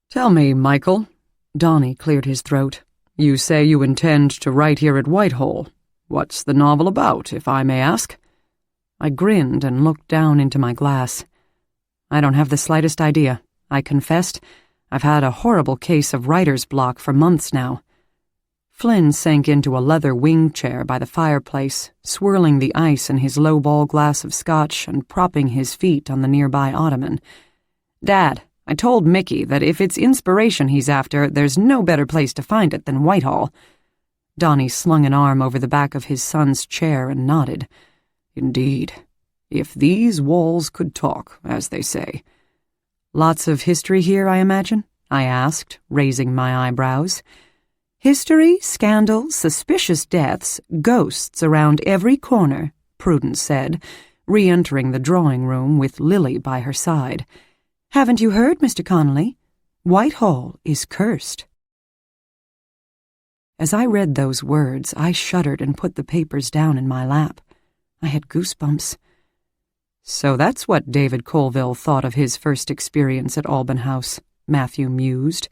"Tell me, Michael," Donnie cleared his throat. "You say you intend to write here at Whitehall. What's the novel about, if I may ask?" I grinned and looked down into my glass. "I don't have the slightest idea," I confessed. "I've had a horrible case of writer's block for months now." Flynn sank into a leather wing chair by the fireplace, swirling the ice in his low-ball glass of scotch and propping his feet on the nearby ottoman. "Dad, I told Mickey that if it's inspiration he's after, there's no better place to find it than Whitehall." Donnie slung an arm over the back of his son's chair and nodded. "Indeed. If these walls could talk, as they say." "Lots of history here, I imagine?" I asked, raising my eyebrows. "History, scandals, suspicious deaths, ghosts around every corner," Prudence said, re-entering the drawing room with Lily by her side. "Haven't you heard, Mr. Connolly? Whitehall is cursed." As I read those words, I shuddered and put the papers down in my lap. I had goosebumps. "So that's what David Colville thought of his first experience at Alban House," Matthew mused.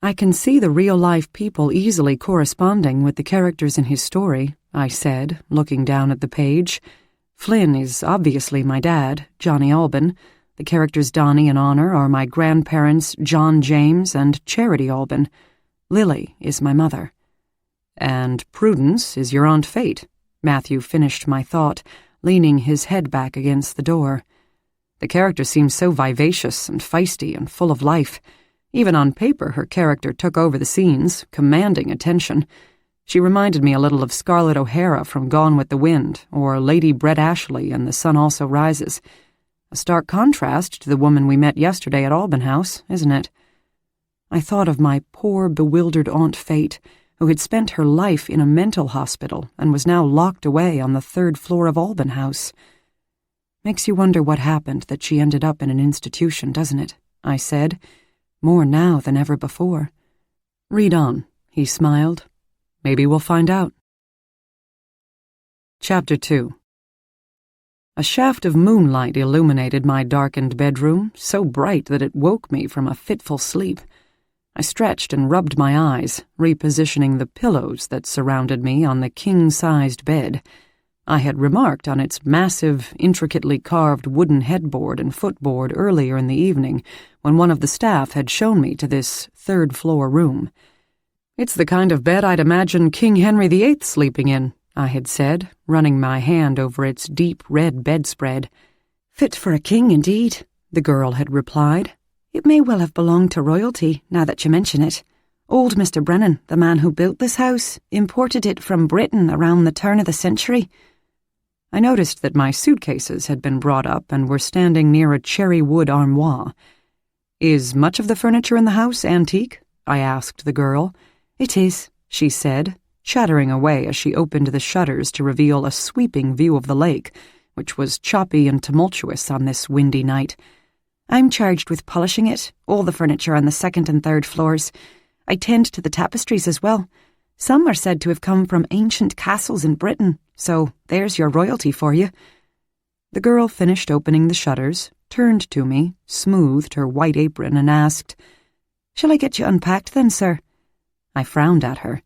"I can see the real-life people easily corresponding with the characters in his story," I said, looking down at the page. "Flynn is obviously my dad, Johnny Alban. The characters Donnie and Honor are my grandparents, John James and Charity Alban. Lily is my mother." "And Prudence is your Aunt Fate," Matthew finished my thought, leaning his head back against the door. "The character seems so vivacious and feisty and full of life. Even on paper, her character took over the scenes, commanding attention. She reminded me a little of Scarlett O'Hara from Gone with the Wind, or Lady Brett Ashley in The Sun Also Rises. A stark contrast to the woman we met yesterday at Alban House, isn't it?" I thought of my poor, bewildered Aunt Fate, who had spent her life in a mental hospital and was now locked away on the 3rd floor of Alban House. "Makes you wonder what happened that she ended up in an institution, doesn't it?" I said. "More now than ever before." "Read on," he smiled. "Maybe we'll find out." Chapter 2. A shaft of moonlight illuminated my darkened bedroom, so bright that it woke me from a fitful sleep. I stretched and rubbed my eyes, repositioning the pillows that surrounded me on the king-sized bed. I had remarked on its massive, intricately carved wooden headboard and footboard earlier in the evening when one of the staff had shown me to this third-floor room. "It's the kind of bed I'd imagine King Henry VIII sleeping in," I had said, running my hand over its deep red bedspread. "Fit for a king, indeed," the girl had replied. "It may well have belonged to royalty, now that you mention it. Old Mr. Brennan, the man who built this house, imported it from Britain around the turn of the century." I noticed that my suitcases had been brought up and were standing near a cherry wood armoire. "Is much of the furniture in the house antique?" I asked the girl. "It is," she said, chattering away as she opened the shutters to reveal a sweeping view of the lake, which was choppy and tumultuous on this windy night. "I'm charged with polishing it, all the furniture on the second and third floors. I tend to the tapestries as well. Some are said to have come from ancient castles in Britain, so there's your royalty for you." The girl finished opening the shutters, turned to me, smoothed her white apron, and asked, "Shall I get you unpacked then, sir?" I frowned at her.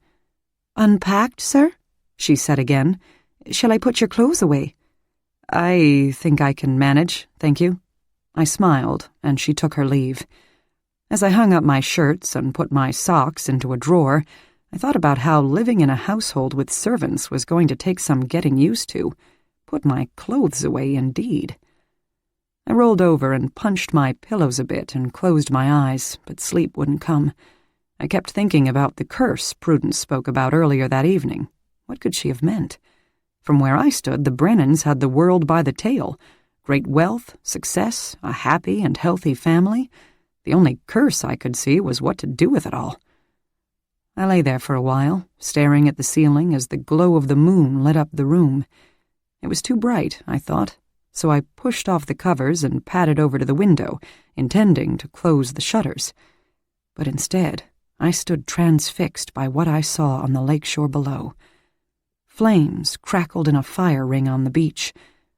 "Unpacked, sir?" she said again. "Shall I put your clothes away?" "I think I can manage, thank you." I smiled, and she took her leave. As I hung up my shirts and put my socks into a drawer, I thought about how living in a household with servants was going to take some getting used to. Put my clothes away, indeed. I rolled over and punched my pillows a bit and closed my eyes, but sleep wouldn't come. I kept thinking about the curse Prudence spoke about earlier that evening. What could she have meant? From where I stood, the Brennans had the world by the tail. Great wealth, success, a happy and healthy family. The only curse I could see was what to do with it all. I lay there for a while, staring at the ceiling as the glow of the moon lit up the room. It was too bright, I thought, so I pushed off the covers and padded over to the window, intending to close the shutters. But instead, I stood transfixed by what I saw on the lakeshore below. Flames crackled in a fire ring on the beach.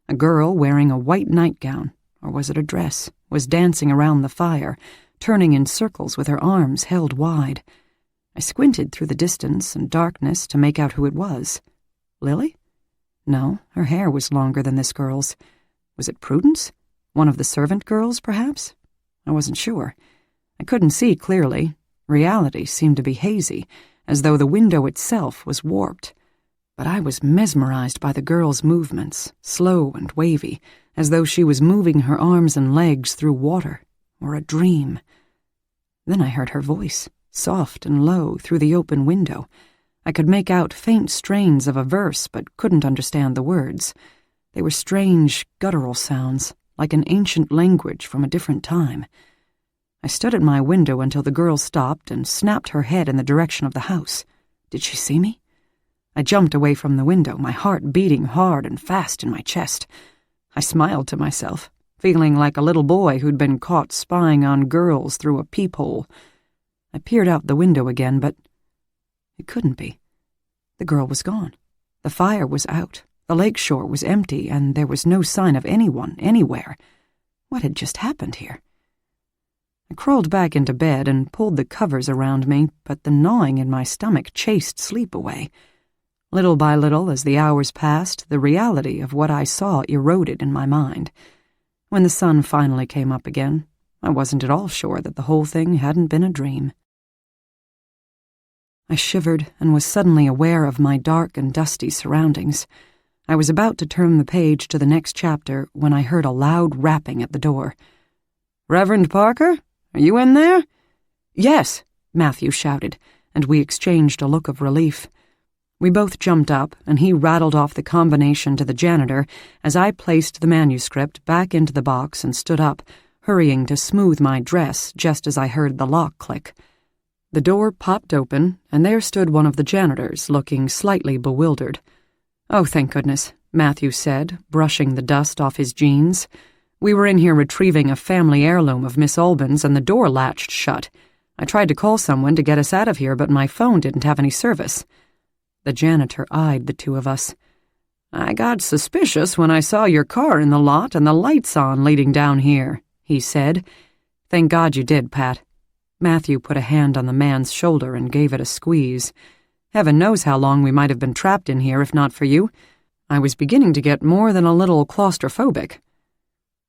A girl wearing a white nightgown, or was it a dress, was dancing around the fire, turning in circles with her arms held wide. I squinted through the distance and darkness to make out who it was. Lily? No, her hair was longer than this girl's. Was it Prudence? One of the servant girls, perhaps? I wasn't sure. I couldn't see clearly. Reality seemed to be hazy, as though the window itself was warped. But I was mesmerized by the girl's movements, slow and wavy, as though she was moving her arms and legs through water, or a dream. Then I heard her voice, soft and low, through the open window. I could make out faint strains of a verse, but couldn't understand the words. They were strange, guttural sounds, like an ancient language from a different time. I stood at my window until the girl stopped and snapped her head in the direction of the house. Did she see me? I jumped away from the window, my heart beating hard and fast in my chest. I smiled to myself, feeling like a little boy who'd been caught spying on girls through a peephole. I peered out the window again, but it couldn't be. The girl was gone. The fire was out. The lakeshore was empty, and there was no sign of anyone, anywhere. What had just happened here? I crawled back into bed and pulled the covers around me, but the gnawing in my stomach chased sleep away. Little by little, as the hours passed, the reality of what I saw eroded in my mind. When the sun finally came up again, I wasn't at all sure that the whole thing hadn't been a dream. I shivered and was suddenly aware of my dark and dusty surroundings. I was about to turn the page to the next chapter when I heard a loud rapping at the door. "Reverend Parker, are you in there?" "Yes," Matthew shouted, and we exchanged a look of relief. We both jumped up, and he rattled off the combination to the janitor as I placed the manuscript back into the box and stood up, hurrying to smooth my dress just as I heard the lock click. The door popped open, and there stood one of the janitors, looking slightly bewildered. "Oh, thank goodness," Matthew said, brushing the dust off his jeans. "We were in here retrieving a family heirloom of Miss Alban's, and the door latched shut. I tried to call someone to get us out of here, but my phone didn't have any service." The janitor eyed the two of us. "I got suspicious when I saw your car in the lot and the lights on leading down here," he said. "Thank God you did, Pat." Matthew put a hand on the man's shoulder and gave it a squeeze. "Heaven knows how long we might have been trapped in here if not for you. I was beginning to get more than a little claustrophobic."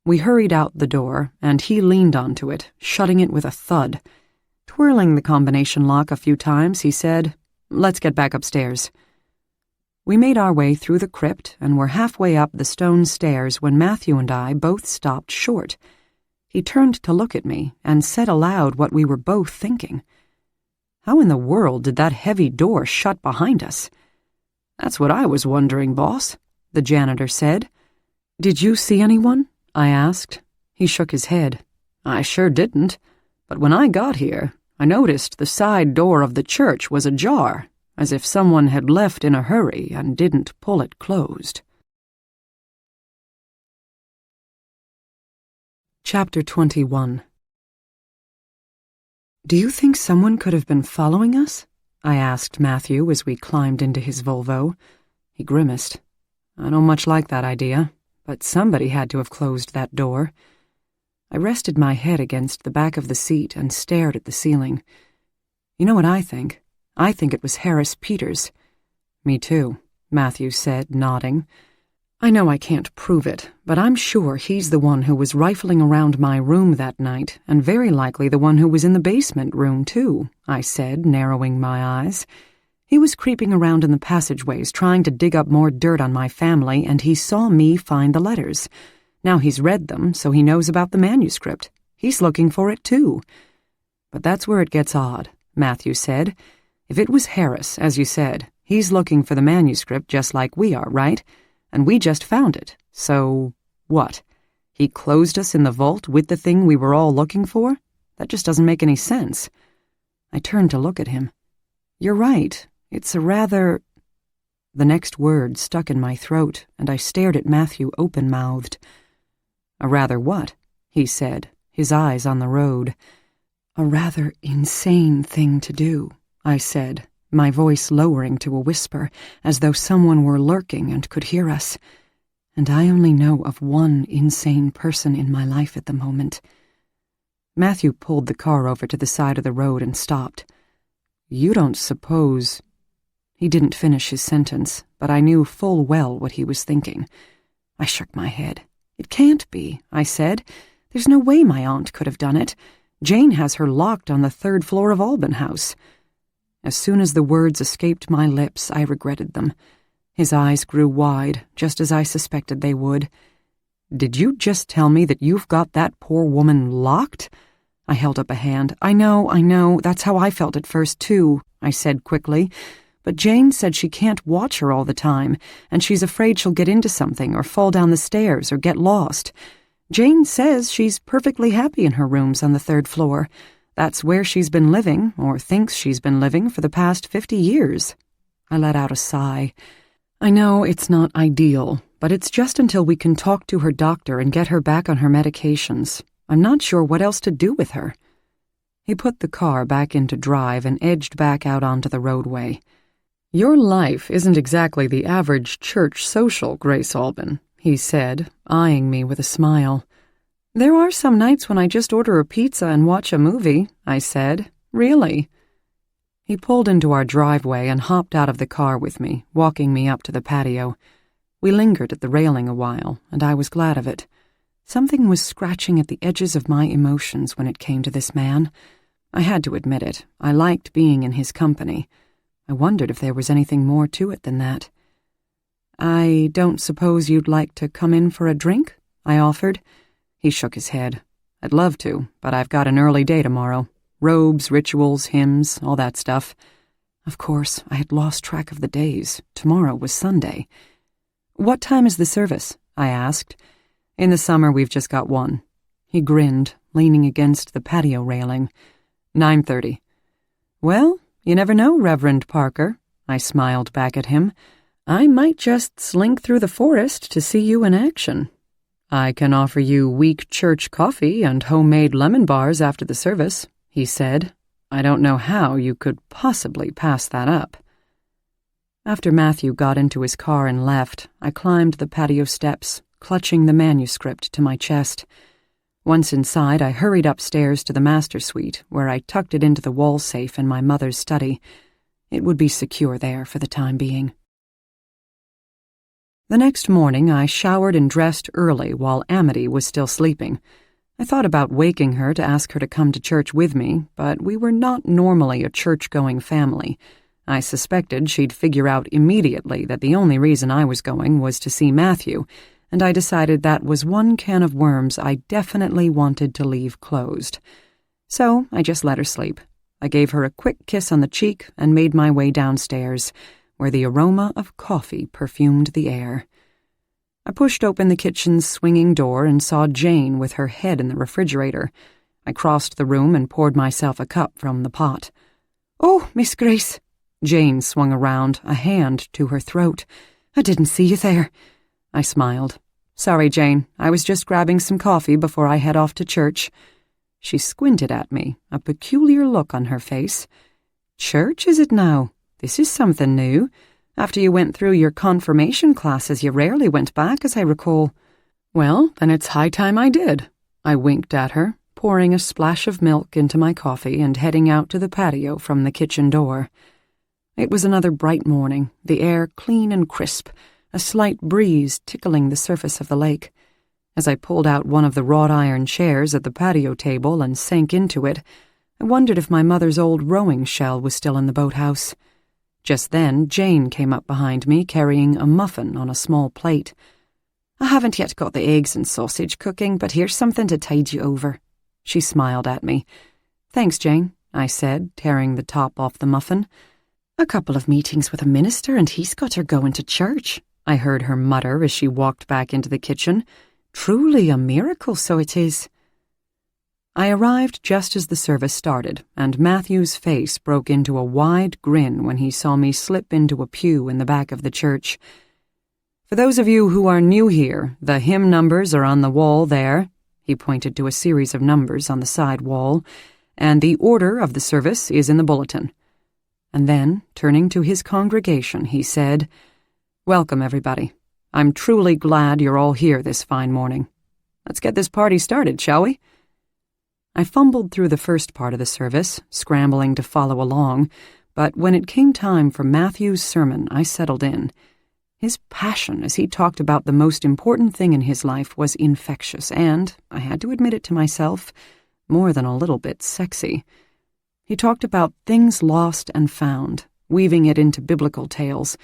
We hurried out the door, and he leaned onto it, shutting it with a thud. Twirling the combination lock a few times, he said, "Let's get back upstairs." We made our way through the crypt and were halfway up the stone stairs when Matthew and I both stopped short. He turned to look at me and said aloud what we were both thinking. How in the world did that heavy door shut behind us? "That's what I was wondering, boss," the janitor said. "Did you see anyone?" I asked. He shook his head. "I sure didn't, but when I got here, I noticed the side door of the church was ajar, as if someone had left in a hurry and didn't pull it closed." Chapter 21. "Do you think someone could have been following us?" I asked Matthew as we climbed into his Volvo. He grimaced. "I don't much like that idea, but somebody had to have closed that door." I rested my head against the back of the seat and stared at the ceiling. "You know what I think? I think it was Harris Peters." "Me too," Matthew said, nodding. "I know I can't prove it, but I'm sure he's the one who was rifling around my room that night, and very likely the one who was in the basement room, too," I said, narrowing my eyes. "He was creeping around in the passageways trying to dig up more dirt on my family, and he saw me find the letters. Now he's read them, so he knows about the manuscript. He's looking for it, too." "But that's where it gets odd," Matthew said. "If it was Harris, as you said, he's looking for the manuscript just like we are, right? And we just found it. So, what? He closed us in the vault with the thing we were all looking for? That just doesn't make any sense." I turned to look at him. "You're right. It's a rather—" The next word stuck in my throat, and I stared at Matthew open-mouthed. "A rather what?" he said, his eyes on the road. "A rather insane thing to do," I said, my voice lowering to a whisper, as though someone were lurking and could hear us. "And I only know of one insane person in my life at the moment." Matthew pulled the car over to the side of the road and stopped. "You don't suppose—" He didn't finish his sentence, but I knew full well what he was thinking. I shook my head. "It can't be," I said. "There's no way my aunt could have done it. Jane has her locked on the 3rd floor of Alban House." As soon as the words escaped my lips, I regretted them. His eyes grew wide, just as I suspected they would. "Did you just tell me that you've got that poor woman locked?" I held up a hand. I know, that's how I felt at first, too," I said quickly. "But Jane said she can't watch her all the time, and she's afraid she'll get into something or fall down the stairs or get lost. Jane says she's perfectly happy in her rooms on the 3rd floor. That's where she's been living, or thinks she's been living, for the past 50 years. I let out a sigh. "I know it's not ideal, but it's just until we can talk to her doctor and get her back on her medications. I'm not sure what else to do with her." He put the car back into drive and edged back out onto the roadway. "Your life isn't exactly the average church social, Grace Alban," he said, eyeing me with a smile. "There are some nights when I just order a pizza and watch a movie," I said. "Really?" He pulled into our driveway and hopped out of the car with me, walking me up to the patio. We lingered at the railing a while, and I was glad of it. Something was scratching at the edges of my emotions when it came to this man. I had to admit it. I liked being in his company. I wondered if there was anything more to it than that. "I don't suppose you'd like to come in for a drink?" I offered. He shook his head. "I'd love to, but I've got an early day tomorrow. Robes, rituals, hymns, all that stuff." Of course, I had lost track of the days. Tomorrow was Sunday. "What time is the service?" I asked. "In the summer, we've just got one." He grinned, leaning against the patio railing. 9:30. "Well, you never know, Reverend Parker," I smiled back at him. "I might just slink through the forest to see you in action. I can offer you weak church coffee and homemade lemon bars after the service," he said. "I don't know how you could possibly pass that up." After Matthew got into his car and left, I climbed the patio steps, clutching the manuscript to my chest. Once inside, I hurried upstairs to the master suite, where I tucked it into the wall safe in my mother's study. It would be secure there for the time being. The next morning, I showered and dressed early while Amity was still sleeping. I thought about waking her to ask her to come to church with me, but we were not normally a church-going family. I suspected she'd figure out immediately that the only reason I was going was to see Matthew, and I decided that was one can of worms I definitely wanted to leave closed. So I just let her sleep. I gave her a quick kiss on the cheek and made my way downstairs, where the aroma of coffee perfumed the air. I pushed open the kitchen's swinging door and saw Jane with her head in the refrigerator. I crossed the room and poured myself a cup from the pot. "Oh, Miss Grace." Jane swung around, a hand to her throat. "I didn't see you there." I smiled. "Sorry, Jane. I was just grabbing some coffee before I head off to church." She squinted at me, a peculiar look on her face. "Church, is it now? This is something new. After you went through your confirmation classes, you rarely went back, as I recall." "Well, then it's high time I did." I winked at her, pouring a splash of milk into my coffee and heading out to the patio from the kitchen door. It was another bright morning, the air clean and crisp, a slight breeze tickling the surface of the lake. As I pulled out one of the wrought iron chairs at the patio table and sank into it, I wondered if my mother's old rowing shell was still in the boathouse. Just then, Jane came up behind me carrying a muffin on a small plate. "I haven't yet got the eggs and sausage cooking, but here's something to tide you over." She smiled at me. "Thanks, Jane," I said, tearing the top off the muffin. "A couple of meetings with a minister and he's got her going to church," I heard her mutter as she walked back into the kitchen. "Truly a miracle, so it is." I arrived just as the service started, and Matthew's face broke into a wide grin when he saw me slip into a pew in the back of the church. "For those of you who are new here, the hymn numbers are on the wall there." He pointed to a series of numbers on the side wall, "and the order of the service is in the bulletin." And then, turning to his congregation, he said, "Welcome, everybody. I'm truly glad you're all here this fine morning. Let's get this party started, shall we?" I fumbled through the first part of the service, scrambling to follow along, but when it came time for Matthew's sermon, I settled in. His passion as he talked about the most important thing in his life was infectious and, I had to admit it to myself, more than a little bit sexy. He talked about things lost and found, weaving it into biblical tales,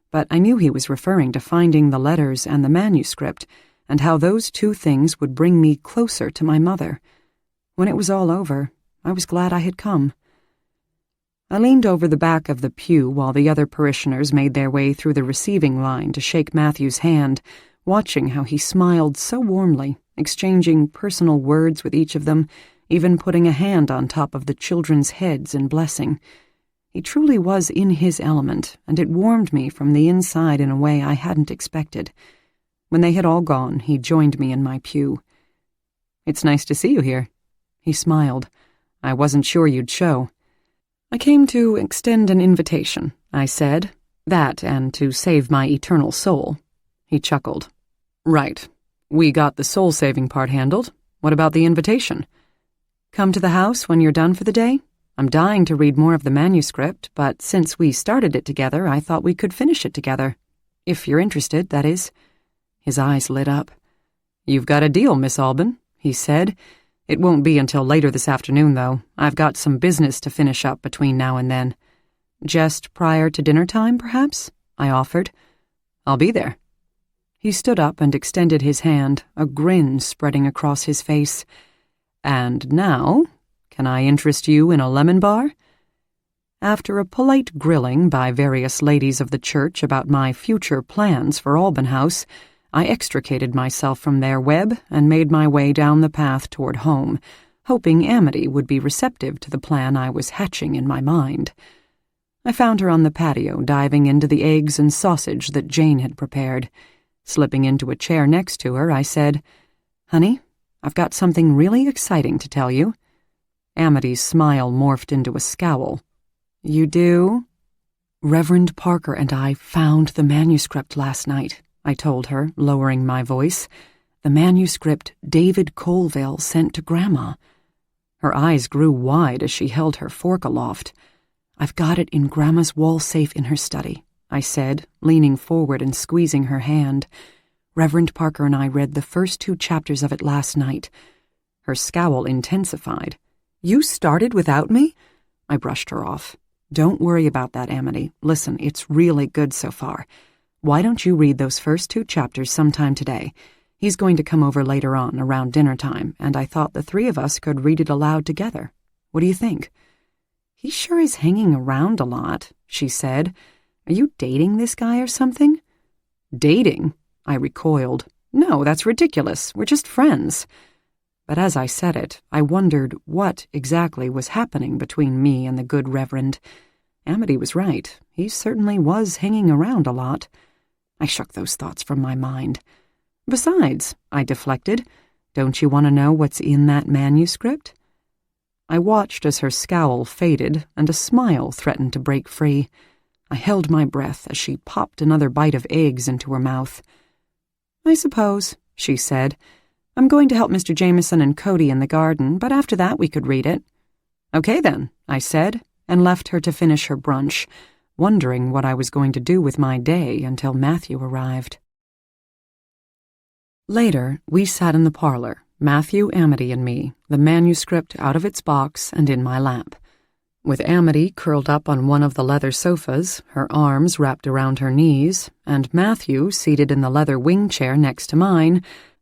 but I knew he was referring to finding the letters and the manuscript, and how those two things would bring me closer to my mother. When it was all over, I was glad I had come. I leaned over the back of the pew while the other parishioners made their way through the receiving line to shake Matthew's hand, watching how he smiled so warmly, exchanging personal words with each of them, even putting a hand on top of the children's heads in blessing. He truly was in his element, and it warmed me from the inside in a way I hadn't expected. When they had all gone, he joined me in my pew. "It's nice to see you here." He smiled. "I wasn't sure you'd show." "I came to extend an invitation," I said. "That and to save my eternal soul." He chuckled. "Right. We got the soul-saving part handled. What about the invitation?" "Come to the house when you're done for the day? I'm dying to read more of the manuscript, but since we started it together, I thought we could finish it together. If you're interested, that is." His eyes lit up. "You've got a deal, Miss Alban," he said. "It won't be until later this afternoon, though. I've got some business to finish up between now and then." "Just prior to dinner time, perhaps?" I offered. "I'll be there." He stood up and extended his hand, a grin spreading across his face. "And now, can I interest you in a lemon bar?" After a polite grilling by various ladies of the church about my future plans for Alban House, I extricated myself from their web and made my way down the path toward home, hoping Amity would be receptive to the plan I was hatching in my mind. I found her on the patio diving into the eggs and sausage that Jane had prepared. Slipping into a chair next to her, I said, "Honey, I've got something really exciting to tell you." Amity's smile morphed into a scowl. "You do?" Reverend Parker and I found the manuscript last night, I told her, lowering my voice. The manuscript David Colville sent to Grandma. Her eyes grew wide as she held her fork aloft. I've got it in Grandma's wall safe in her study, I said, leaning forward and squeezing her hand. Reverend Parker and I read the first 2 chapters of it last night. Her scowl intensified. You started without me? I brushed her off. Don't worry about that, Amity. Listen, it's really good so far. Why don't you read those first 2 chapters sometime today? He's going to come over later on, around dinner time, and I thought the 3 of us could read it aloud together. What do you think? He sure is hanging around a lot, she said. Are you dating this guy or something? Dating? I recoiled. No, that's ridiculous. We're just friends. But as I said it, I wondered what exactly was happening between me and the good Reverend. Amity was right. He certainly was hanging around a lot. I shook those thoughts from my mind. Besides, I deflected, don't you want to know what's in that manuscript? I watched as her scowl faded and a smile threatened to break free. I held my breath as she popped another bite of eggs into her mouth. I suppose, she said. I'm going to help Mr. Jameson and Cody in the garden, but after that we could read it. Okay then, I said, and left her to finish her brunch, wondering what I was going to do with my day until Matthew arrived. Later, we sat in the parlor, Matthew, Amity, and me, the manuscript out of its box and in my lap. With Amity curled up on one of the leather sofas, her arms wrapped around her knees, and Matthew seated in the leather wing chair next to mine,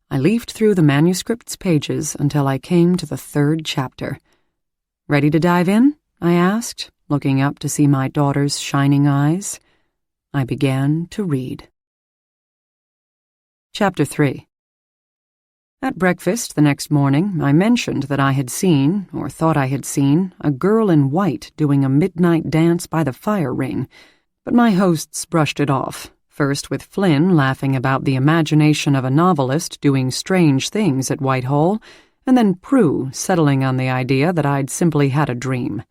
I leafed through the manuscript's pages until I came to the 3rd chapter. Ready to dive in? I asked, looking up to see my daughter's shining eyes. I began to read. Chapter 3. At breakfast the next morning, I mentioned that I had seen, or thought I had seen, a girl in white doing a midnight dance by the fire ring, but my hosts brushed it off, first with Flynn laughing about the imagination of a novelist doing strange things at Whitehall, and then Prue settling on the idea that I'd simply had a dream.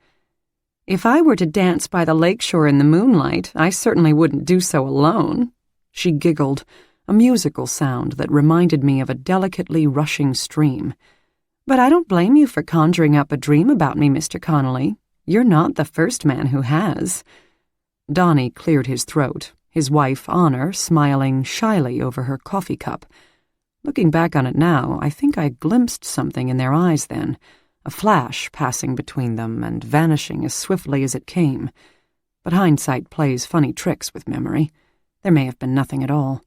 If I were to dance by the lakeshore in the moonlight, I certainly wouldn't do so alone. She giggled, a musical sound that reminded me of a delicately rushing stream. But I don't blame you for conjuring up a dream about me, Mr. Connolly. You're not the first man who has. Donnie cleared his throat, his wife, Honor, smiling shyly over her coffee cup. Looking back on it now, I think I glimpsed something in their eyes then, a flash passing between them and vanishing as swiftly as it came. But hindsight plays funny tricks with memory. There may have been nothing at all.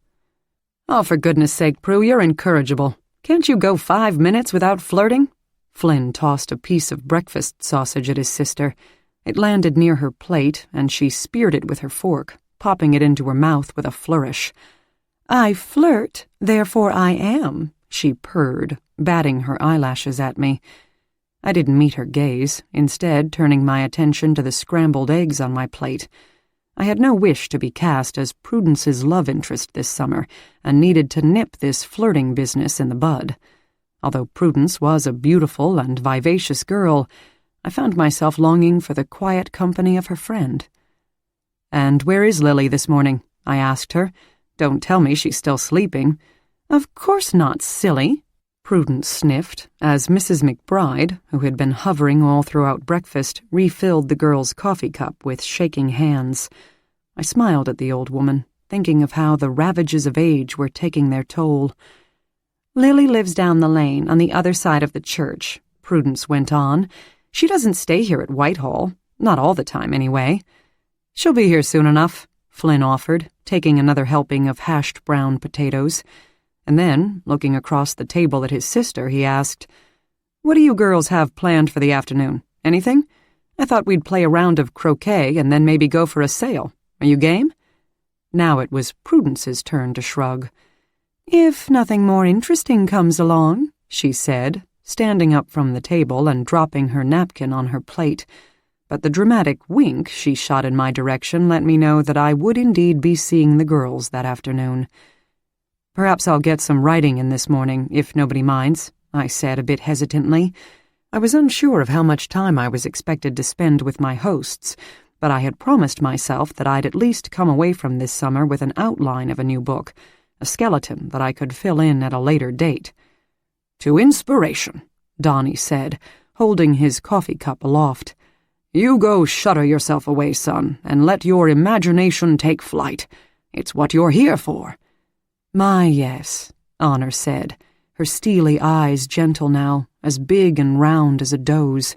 Oh, for goodness sake, Prue, you're incorrigible. Can't you go 5 minutes without flirting? Flynn tossed a piece of breakfast sausage at his sister. It landed near her plate, and she speared it with her fork, popping it into her mouth with a flourish. I flirt, therefore I am, she purred, batting her eyelashes at me. I didn't meet her gaze, instead turning my attention to the scrambled eggs on my plate. I had no wish to be cast as Prudence's love interest this summer, and needed to nip this flirting business in the bud. Although Prudence was a beautiful and vivacious girl, I found myself longing for the quiet company of her friend. "And where is Lily this morning?" I asked her. "Don't tell me she's still sleeping." "Of course not, silly," Prudence sniffed, as Mrs. McBride, who had been hovering all throughout breakfast, refilled the girl's coffee cup with shaking hands. I smiled at the old woman, thinking of how the ravages of age were taking their toll. "Lily lives down the lane, on the other side of the church," Prudence went on. "She doesn't stay here at Whitehall, not all the time anyway." "She'll be here soon enough," Flynn offered, taking another helping of hashed brown potatoes. And then, looking across the table at his sister, he asked, "What do you girls have planned for the afternoon? Anything? I thought we'd play a round of croquet and then maybe go for a sail. Are you game?" Now it was Prudence's turn to shrug. "If nothing more interesting comes along," she said, standing up from the table and dropping her napkin on her plate. But the dramatic wink she shot in my direction let me know that I would indeed be seeing the girls that afternoon. "Perhaps I'll get some writing in this morning, if nobody minds," I said a bit hesitantly. I was unsure of how much time I was expected to spend with my hosts, but I had promised myself that I'd at least come away from this summer with an outline of a new book, a skeleton that I could fill in at a later date. "To inspiration," Donnie said, holding his coffee cup aloft. "You go shudder yourself away, son, and let your imagination take flight. It's what you're here for." "My, yes," Honor said, her steely eyes gentle now, as big and round as a doe's.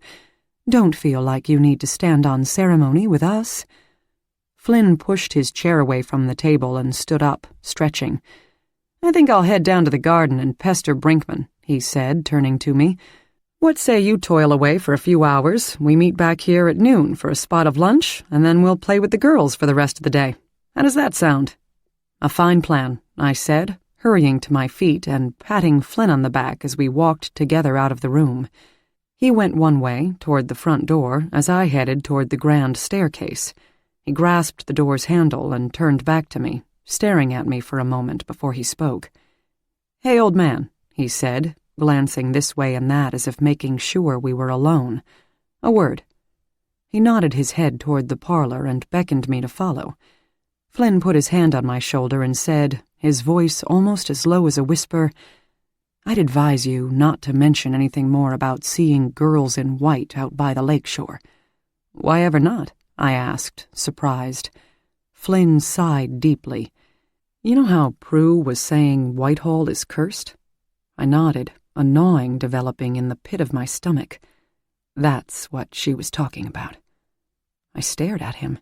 "Don't feel like you need to stand on ceremony with us." Flynn pushed his chair away from the table and stood up, stretching. "I think I'll head down to the garden and pester Brinkman," he said, turning to me. "What say you toil away for a few hours? We meet back here at noon for a spot of lunch, and then we'll play with the girls for the rest of the day. How does that sound?" "A fine plan," I said, hurrying to my feet and patting Flynn on the back as we walked together out of the room. He went one way, toward the front door, as I headed toward the grand staircase. He grasped the door's handle and turned back to me, staring at me for a moment before he spoke. "Hey, old man," he said, glancing this way and that as if making sure we were alone. "A word." He nodded his head toward the parlor and beckoned me to follow. Flynn put his hand on my shoulder and said, his voice almost as low as a whisper, "I'd advise you not to mention anything more about seeing girls in white out by the lakeshore." "Why ever not?" I asked, surprised. Flynn sighed deeply. "You know how Prue was saying Whitehall is cursed?" I nodded, a gnawing developing in the pit of my stomach. That's what she was talking about. I stared at him.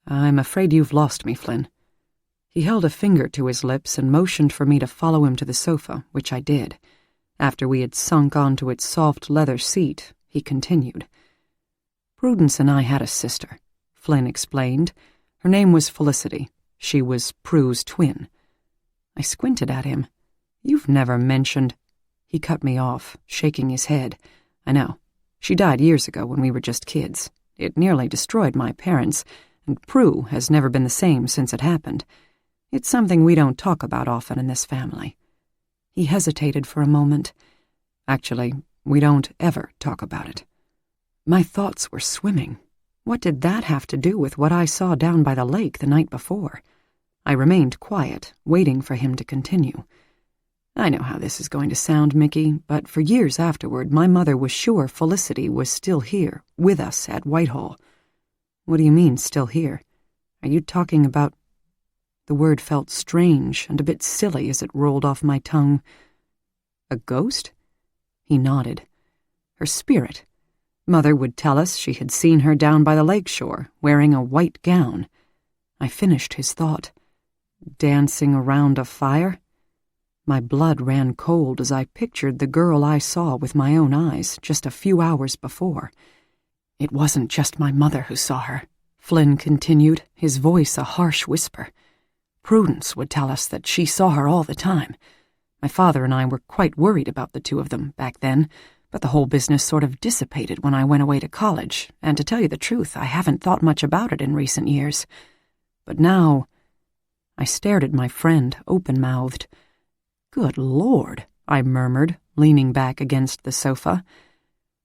"I'm afraid you've lost me, Flynn." He held a finger to his lips and motioned for me to follow him to the sofa, which I did. After we had sunk onto its soft leather seat, he continued. "Prudence and I had a sister," Flynn explained. "Her name was Felicity. She was Prue's twin." I squinted at him. "You've never mentioned—" He cut me off, shaking his head. "I know. She died years ago when we were just kids. It nearly destroyed my parents, and Prue has never been the same since it happened. It's something we don't talk about often in this family." He hesitated for a moment. "Actually, we don't ever talk about it." My thoughts were swimming. What did that have to do with what I saw down by the lake the night before? I remained quiet, waiting for him to continue. "I know how this is going to sound, Mickey, but for years afterward, my mother was sure Felicity was still here, with us at Whitehall." "What do you mean, still here? Are you talking about—" The word felt strange and a bit silly as it rolled off my tongue. "A ghost?" He nodded. "Her spirit. Mother would tell us she had seen her down by the lakeshore, wearing a white gown." I finished his thought. "Dancing around a fire?" My blood ran cold as I pictured the girl I saw with my own eyes just a few hours before. "It wasn't just my mother who saw her," Flynn continued, his voice a harsh whisper. "Prudence would tell us that she saw her all the time. My father and I were quite worried about the two of them back then, but the whole business sort of dissipated when I went away to college, and to tell you the truth, I haven't thought much about it in recent years. But now—" I stared at my friend, open-mouthed. "Good Lord," I murmured, leaning back against the sofa.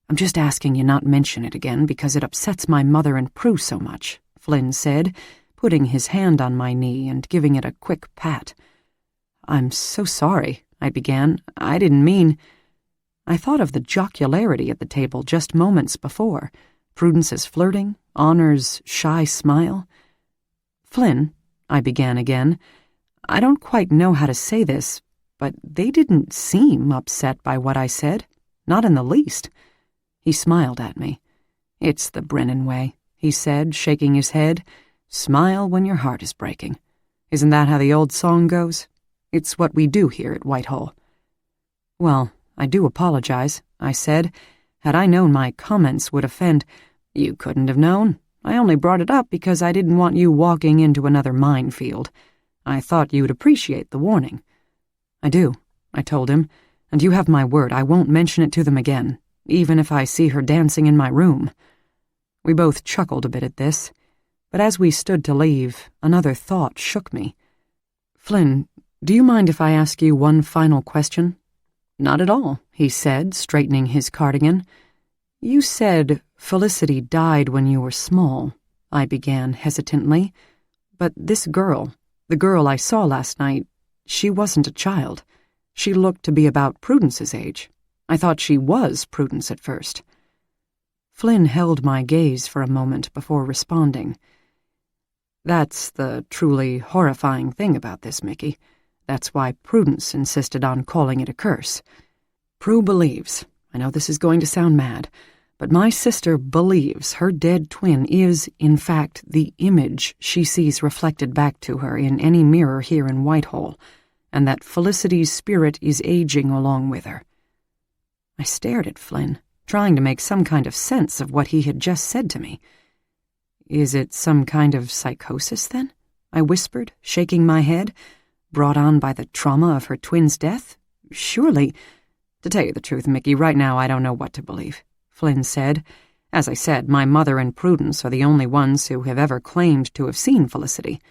"I'm just asking you not mention it again because it upsets my mother and Prue so much," Flynn said, putting his hand on my knee and giving it a quick pat. "I'm so sorry," I began. "I didn't mean—" I thought of the jocularity at the table just moments before, Prudence's flirting, Honor's shy smile. "Flynn," I began again, "I don't quite know how to say this, but they didn't seem upset by what I said, not in the least." He smiled at me. "It's the Brennan way," he said, shaking his head. "Smile when your heart is breaking. Isn't that how the old song goes? It's what we do here at Whitehall." "Well, I do apologize," I said. "Had I known my comments would offend—" "You couldn't have known. I only brought it up because I didn't want you walking into another minefield. I thought you'd appreciate the warning." "I do," I told him, "and you have my word I won't mention it to them again, even if I see her dancing in my room." We both chuckled a bit at this, but as we stood to leave, another thought shook me. "Flynn, do you mind if I ask you one final question?" "Not at all," he said, straightening his cardigan. "You said Felicity died when you were small. I began hesitantly. But this girl, the girl I saw last night, she wasn't a child. She looked to be about Prudence's age. I thought she was Prudence at first. Flynn held my gaze for a moment before responding. That's the truly horrifying thing about this, Mickey. That's why Prudence insisted on calling it a curse. Prue believes, I know this is going to sound mad, but my sister believes her dead twin is, in fact, the image she sees reflected back to her in any mirror here in Whitehall, and that Felicity's spirit is aging along with her. I stared at Flynn, trying to make some kind of sense of what he had just said to me. Is it some kind of psychosis, then? I whispered, shaking my head, brought on by the trauma of her twin's death? Surely. To tell you the truth, Mickey, right now I don't know what to believe, Flynn said. As I said, my mother and Prudence are the only ones who have ever claimed to have seen Felicity.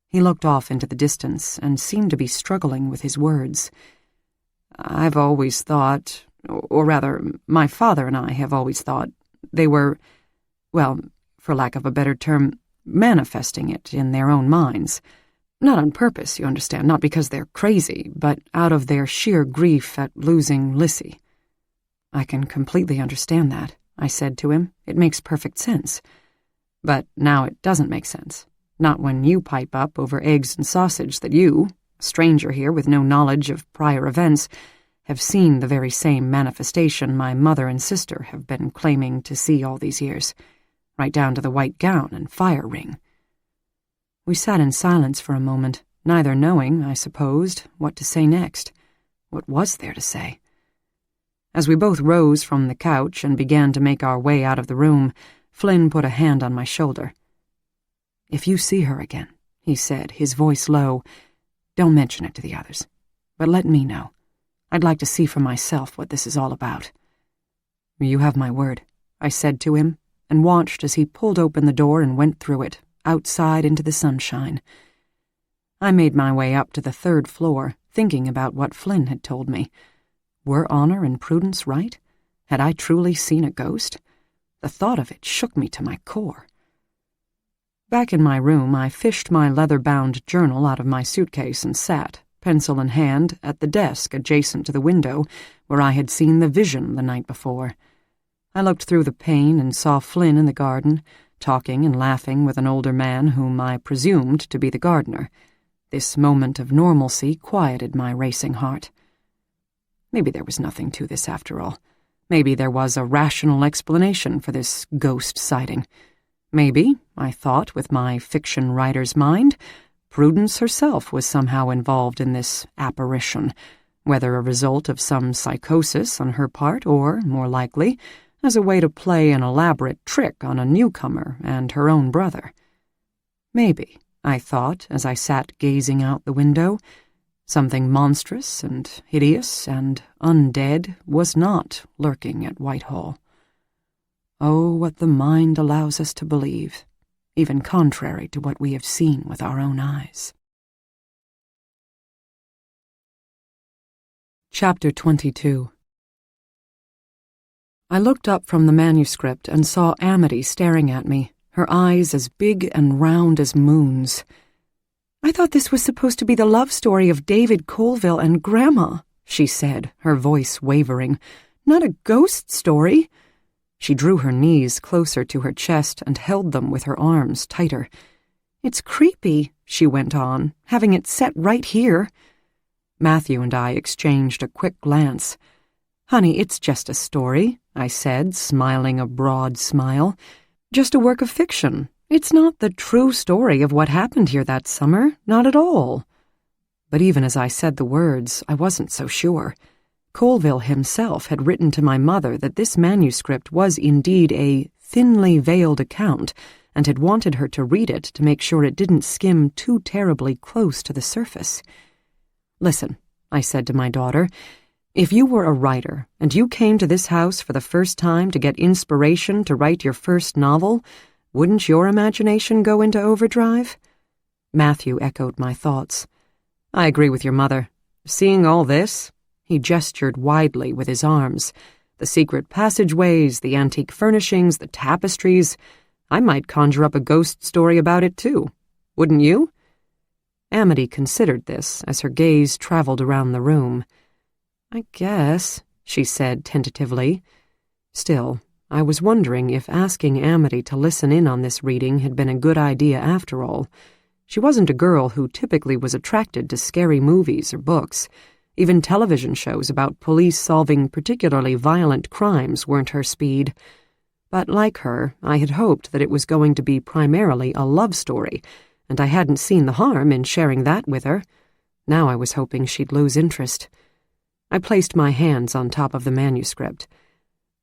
He looked off into the distance and seemed to be struggling with his words. I've always thought, or rather, my father and I have always thought, they were, well, for lack of a better term, manifesting it in their own minds. Not on purpose, you understand, not because they're crazy, but out of their sheer grief at losing Lissy. I can completely understand that, I said to him. It makes perfect sense. But now it doesn't make sense. Not when you pipe up over eggs and sausage that you, a stranger here with no knowledge of prior events, have seen the very same manifestation my mother and sister have been claiming to see all these years, right down to the white gown and fire ring. We sat in silence for a moment, neither knowing, I supposed, what to say next. What was there to say? As we both rose from the couch and began to make our way out of the room, Flynn put a hand on my shoulder. If you see her again, he said, his voice low, don't mention it to the others, but let me know. I'd like to see for myself what this is all about. You have my word, I said to him, and watched as he pulled open the door and went through it, outside into the sunshine. I made my way up to the 3rd floor, thinking about what Flynn had told me. Were Honor and Prudence right? Had I truly seen a ghost? The thought of it shook me to my core. Back in my room, I fished my leather-bound journal out of my suitcase and sat, pencil in hand, at the desk adjacent to the window where I had seen the vision the night before. I looked through the pane and saw Flynn in the garden, talking and laughing with an older man whom I presumed to be the gardener. This moment of normalcy quieted my racing heart. Maybe there was nothing to this after all. Maybe there was a rational explanation for this ghost sighting. Maybe, I thought with my fiction writer's mind, Prudence herself was somehow involved in this apparition, whether a result of some psychosis on her part or, more likely, as a way to play an elaborate trick on a newcomer and her own brother. Maybe, I thought as I sat gazing out the window, something monstrous and hideous and undead was not lurking at Whitehall. Oh, what the mind allows us to believe, even contrary to what we have seen with our own eyes. Chapter 22. I looked up from the manuscript and saw Amity staring at me, her eyes as big and round as moons. I thought this was supposed to be the love story of David Colville and Grandma, she said, her voice wavering. Not a ghost story. She drew her knees closer to her chest and held them with her arms tighter. It's creepy, she went on, having it set right here. Matthew and I exchanged a quick glance. Honey, it's just a story, I said, smiling a broad smile. Just a work of fiction. It's not the true story of what happened here that summer, not at all. But even as I said the words, I wasn't so sure. Colville himself had written to my mother that this manuscript was indeed a thinly veiled account and had wanted her to read it to make sure it didn't skim too terribly close to the surface. Listen, I said to my daughter, if you were a writer and you came to this house for the first time to get inspiration to write your first novel, wouldn't your imagination go into overdrive? Matthew echoed my thoughts. I agree with your mother. Seeing all this, he gestured widely with his arms, the secret passageways, the antique furnishings, the tapestries, I might conjure up a ghost story about it, too. Wouldn't you?" Amity considered this as her gaze traveled around the room. "I guess," she said tentatively. Still, I was wondering if asking Amity to listen in on this reading had been a good idea after all. She wasn't a girl who typically was attracted to scary movies or books. Even television shows about police solving particularly violent crimes weren't her speed. But like her, I had hoped that it was going to be primarily a love story, and I hadn't seen the harm in sharing that with her. Now I was hoping she'd lose interest. I placed my hands on top of the manuscript.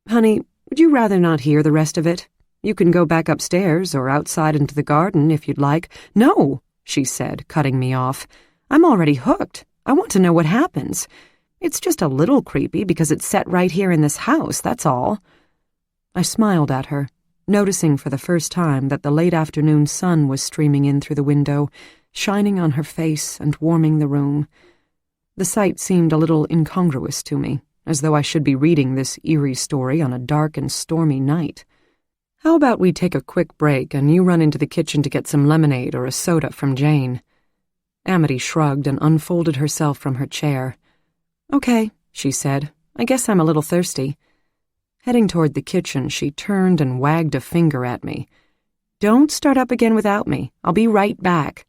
"Honey, would you rather not hear the rest of it? You can go back upstairs or outside into the garden if you'd like." "No," she said, cutting me off. "I'm already hooked. I want to know what happens. It's just a little creepy because it's set right here in this house, that's all." I smiled at her, noticing for the first time that the late afternoon sun was streaming in through the window, shining on her face and warming the room. The sight seemed a little incongruous to me, as though I should be reading this eerie story on a dark and stormy night. "How about we take a quick break and you run into the kitchen to get some lemonade or a soda from Jane?" Amity shrugged and unfolded herself from her chair. "Okay," she said. "I guess I'm a little thirsty." Heading toward the kitchen, she turned and wagged a finger at me. "Don't start up again without me. I'll be right back."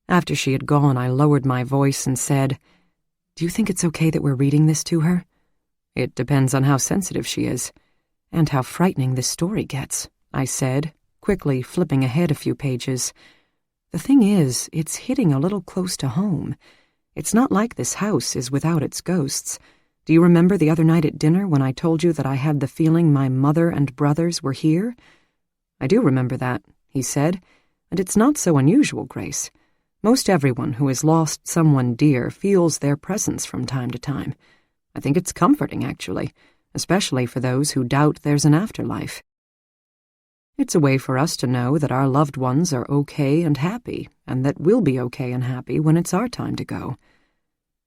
After she had gone, I lowered my voice and said, "Do you think it's okay that we're reading this to her?" "It depends on how sensitive she is. And how frightening this story gets," I said, quickly flipping ahead a few pages. "The thing is, it's hitting a little close to home. It's not like this house is without its ghosts. Do you remember the other night at dinner when I told you that I had the feeling my mother and brothers were here?" "I do remember that," he said, "and it's not so unusual, Grace. Most everyone who has lost someone dear feels their presence from time to time. I think it's comforting, actually, especially for those who doubt there's an afterlife. It's a way for us to know that our loved ones are okay and happy, and that we'll be okay and happy when it's our time to go."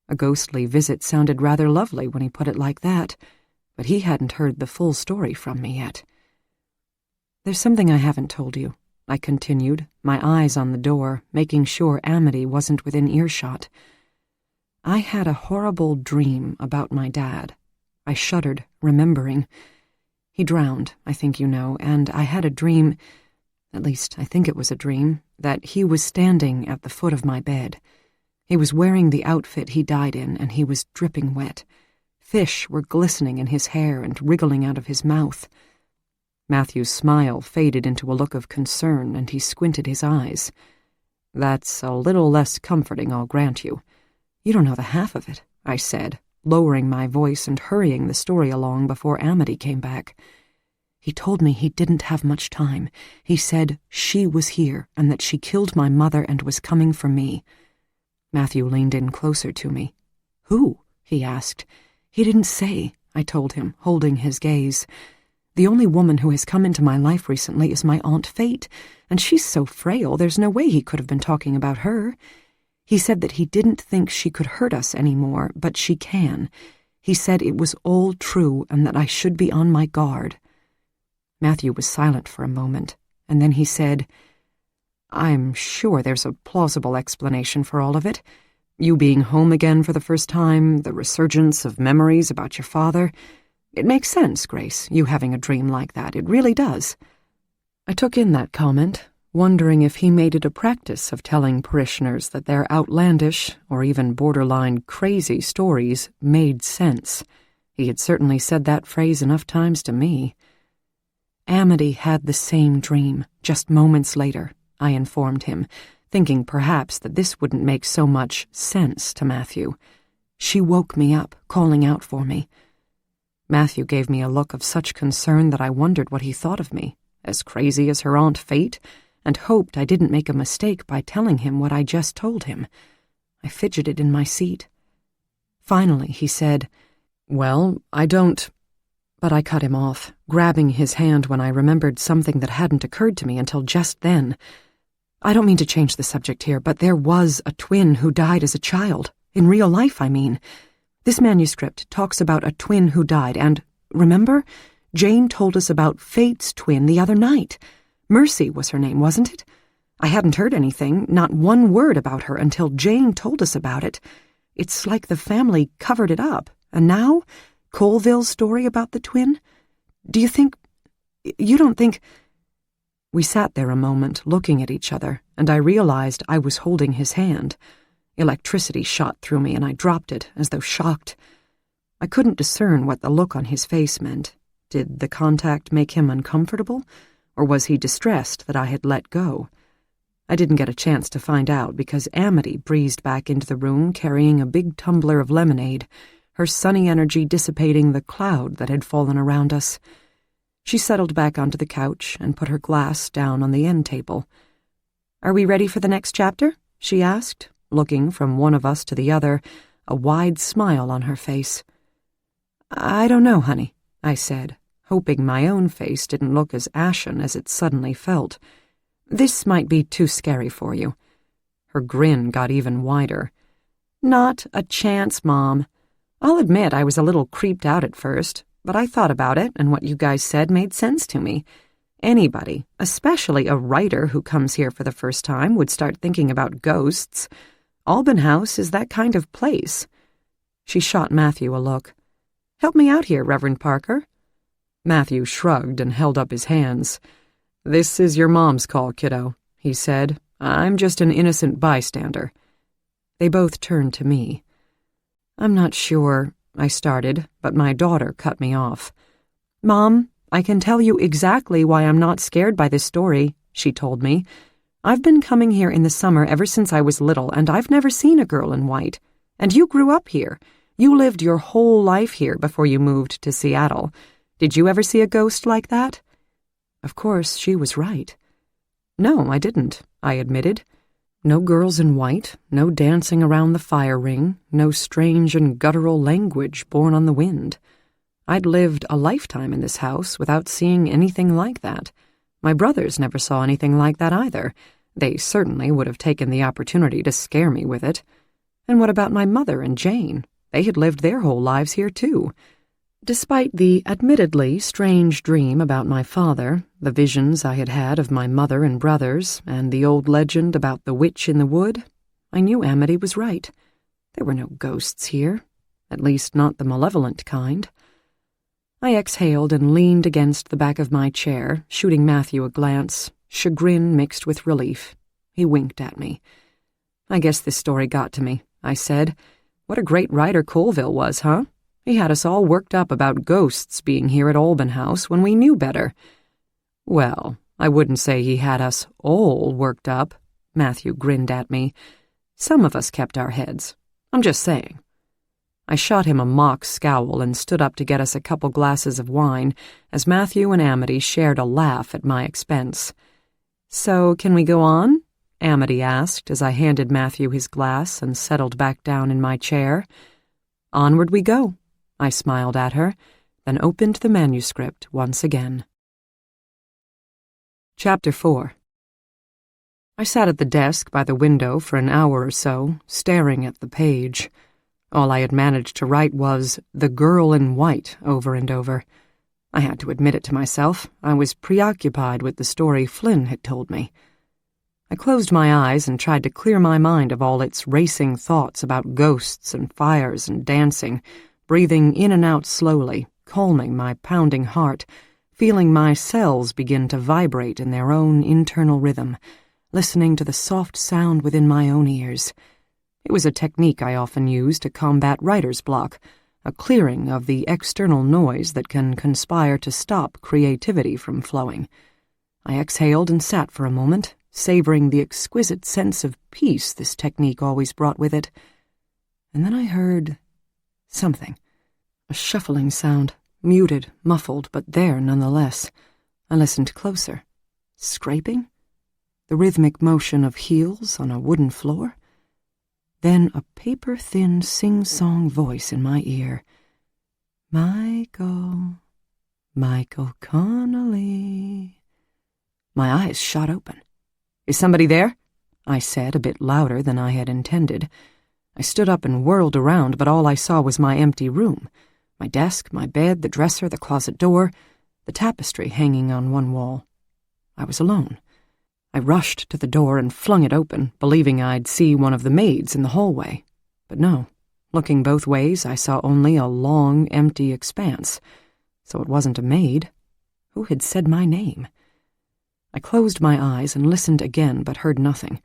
A ghostly visit sounded rather lovely when he put it like that, but he hadn't heard the full story from me yet. "There's something I haven't told you," I continued, my eyes on the door, making sure Amity wasn't within earshot. "I had a horrible dream about my dad." I shuddered, remembering. "He drowned, I think you know, and I had a dream, at least I think it was a dream, that he was standing at the foot of my bed. He was wearing the outfit he died in, and he was dripping wet. Fish were glistening in his hair and wriggling out of his mouth." Matthew's smile faded into a look of concern, and he squinted his eyes. "That's a little less comforting, I'll grant you. You don't know the half of it," I said, lowering my voice and hurrying the story along before Amity came back. "He told me he didn't have much time. He said she was here and that she killed my mother and was coming for me." Matthew leaned in closer to me. "Who?" he asked. "He didn't say," I told him, holding his gaze. "The only woman who has come into my life recently is my Aunt Fate, and she's so frail there's no way he could have been talking about her. He said that he didn't think she could hurt us anymore, but she can. He said it was all true and that I should be on my guard." Matthew was silent for a moment, and then he said, "I'm sure there's a plausible explanation for all of it. You being home again for the first time, the resurgence of memories about your father. It makes sense, Grace, you having a dream like that. It really does." I took in that comment, wondering if he made it a practice of telling parishioners that their outlandish, or even borderline crazy stories made sense. He had certainly said that phrase enough times to me. "Amity had the same dream, just moments later," I informed him, thinking perhaps that this wouldn't make so much sense to Matthew. "She woke me up, calling out for me." Matthew gave me a look of such concern that I wondered what he thought of me, as crazy as her Aunt Fate, and hoped I didn't make a mistake by telling him what I just told him. I fidgeted in my seat. Finally, he said, "Well, I don't—" But I cut him off, grabbing his hand when I remembered something that hadn't occurred to me until just then. "I don't mean to change the subject here, but there was a twin who died as a child. In real life, I mean. This manuscript talks about a twin who died, and, remember? Jane told us about Fate's twin the other night. Mercy was her name, wasn't it? I hadn't heard anything, not one word about her until Jane told us about it. It's like the family covered it up. And now, Colville's story about the twin? You don't think... We sat there a moment, looking at each other, and I realized I was holding his hand. Electricity shot through me, and I dropped it, as though shocked. I couldn't discern what the look on his face meant. Did the contact make him uncomfortable, or was he distressed that I had let go? I didn't get a chance to find out because Amity breezed back into the room carrying a big tumbler of lemonade, her sunny energy dissipating the cloud that had fallen around us. She settled back onto the couch and put her glass down on the end table. "Are we ready for the next chapter?" she asked, looking from one of us to the other, a wide smile on her face. "I don't know, honey," I said, hoping my own face didn't look as ashen as it suddenly felt. "This might be too scary for you." Her grin got even wider. "Not a chance, Mom. I'll admit I was a little creeped out at first, but I thought about it, and what you guys said made sense to me. Anybody, especially a writer who comes here for the first time, would start thinking about ghosts. Alban House is that kind of place." She shot Matthew a look. "Help me out here, Reverend Parker." Matthew shrugged and held up his hands. "This is your mom's call, kiddo," he said. "I'm just an innocent bystander." They both turned to me. "I'm not sure," I started, but my daughter cut me off. "Mom, I can tell you exactly why I'm not scared by this story," she told me. "I've been coming here in the summer ever since I was little, and I've never seen a girl in white. And you grew up here. You lived your whole life here before you moved to Seattle. Did you ever see a ghost like that?" Of course, she was right. "No, I didn't," I admitted. No girls in white, no dancing around the fire ring, no strange and guttural language borne on the wind. I'd lived a lifetime in this house without seeing anything like that. My brothers never saw anything like that either. They certainly would have taken the opportunity to scare me with it. And what about my mother and Jane? They had lived their whole lives here, too. Despite the admittedly strange dream about my father, the visions I had had of my mother and brothers, and the old legend about the witch in the wood, I knew Amity was right. There were no ghosts here, at least not the malevolent kind. I exhaled and leaned against the back of my chair, shooting Matthew a glance, chagrin mixed with relief. He winked at me. "I guess this story got to me," I said. "What a great writer Colville was, huh? He had us all worked up about ghosts being here at Alban House when we knew better." "Well, I wouldn't say he had us all worked up," Matthew grinned at me. "Some of us kept our heads. I'm just saying." I shot him a mock scowl and stood up to get us a couple glasses of wine as Matthew and Amity shared a laugh at my expense. "So, can we go on?" Amity asked as I handed Matthew his glass and settled back down in my chair. "Onward we go," I smiled at her, then opened the manuscript once again. Chapter 4. I sat at the desk by the window for an hour or so, staring at the page. All I had managed to write was, "The Girl in White," over and over. I had to admit it to myself. I was preoccupied with the story Flynn had told me. I closed my eyes and tried to clear my mind of all its racing thoughts about ghosts and fires and dancing, breathing in and out slowly, calming my pounding heart, feeling my cells begin to vibrate in their own internal rhythm, listening to the soft sound within my own ears. It was a technique I often use to combat writer's block, a clearing of the external noise that can conspire to stop creativity from flowing. I exhaled and sat for a moment, savoring the exquisite sense of peace this technique always brought with it. And then I heard something. A shuffling sound, muted, muffled, but there nonetheless. I listened closer. Scraping? The rhythmic motion of heels on a wooden floor? Then a paper-thin sing-song voice in my ear. "Michael, Michael Connolly." My eyes shot open. "Is somebody there?" I said, a bit louder than I had intended. I stood up and whirled around, but all I saw was my empty room. My desk, my bed, the dresser, the closet door, the tapestry hanging on one wall. I was alone. I rushed to the door and flung it open, believing I'd see one of the maids in the hallway. But no. Looking both ways, I saw only a long, empty expanse. So it wasn't a maid. Who had said my name? I closed my eyes and listened again, but heard nothing.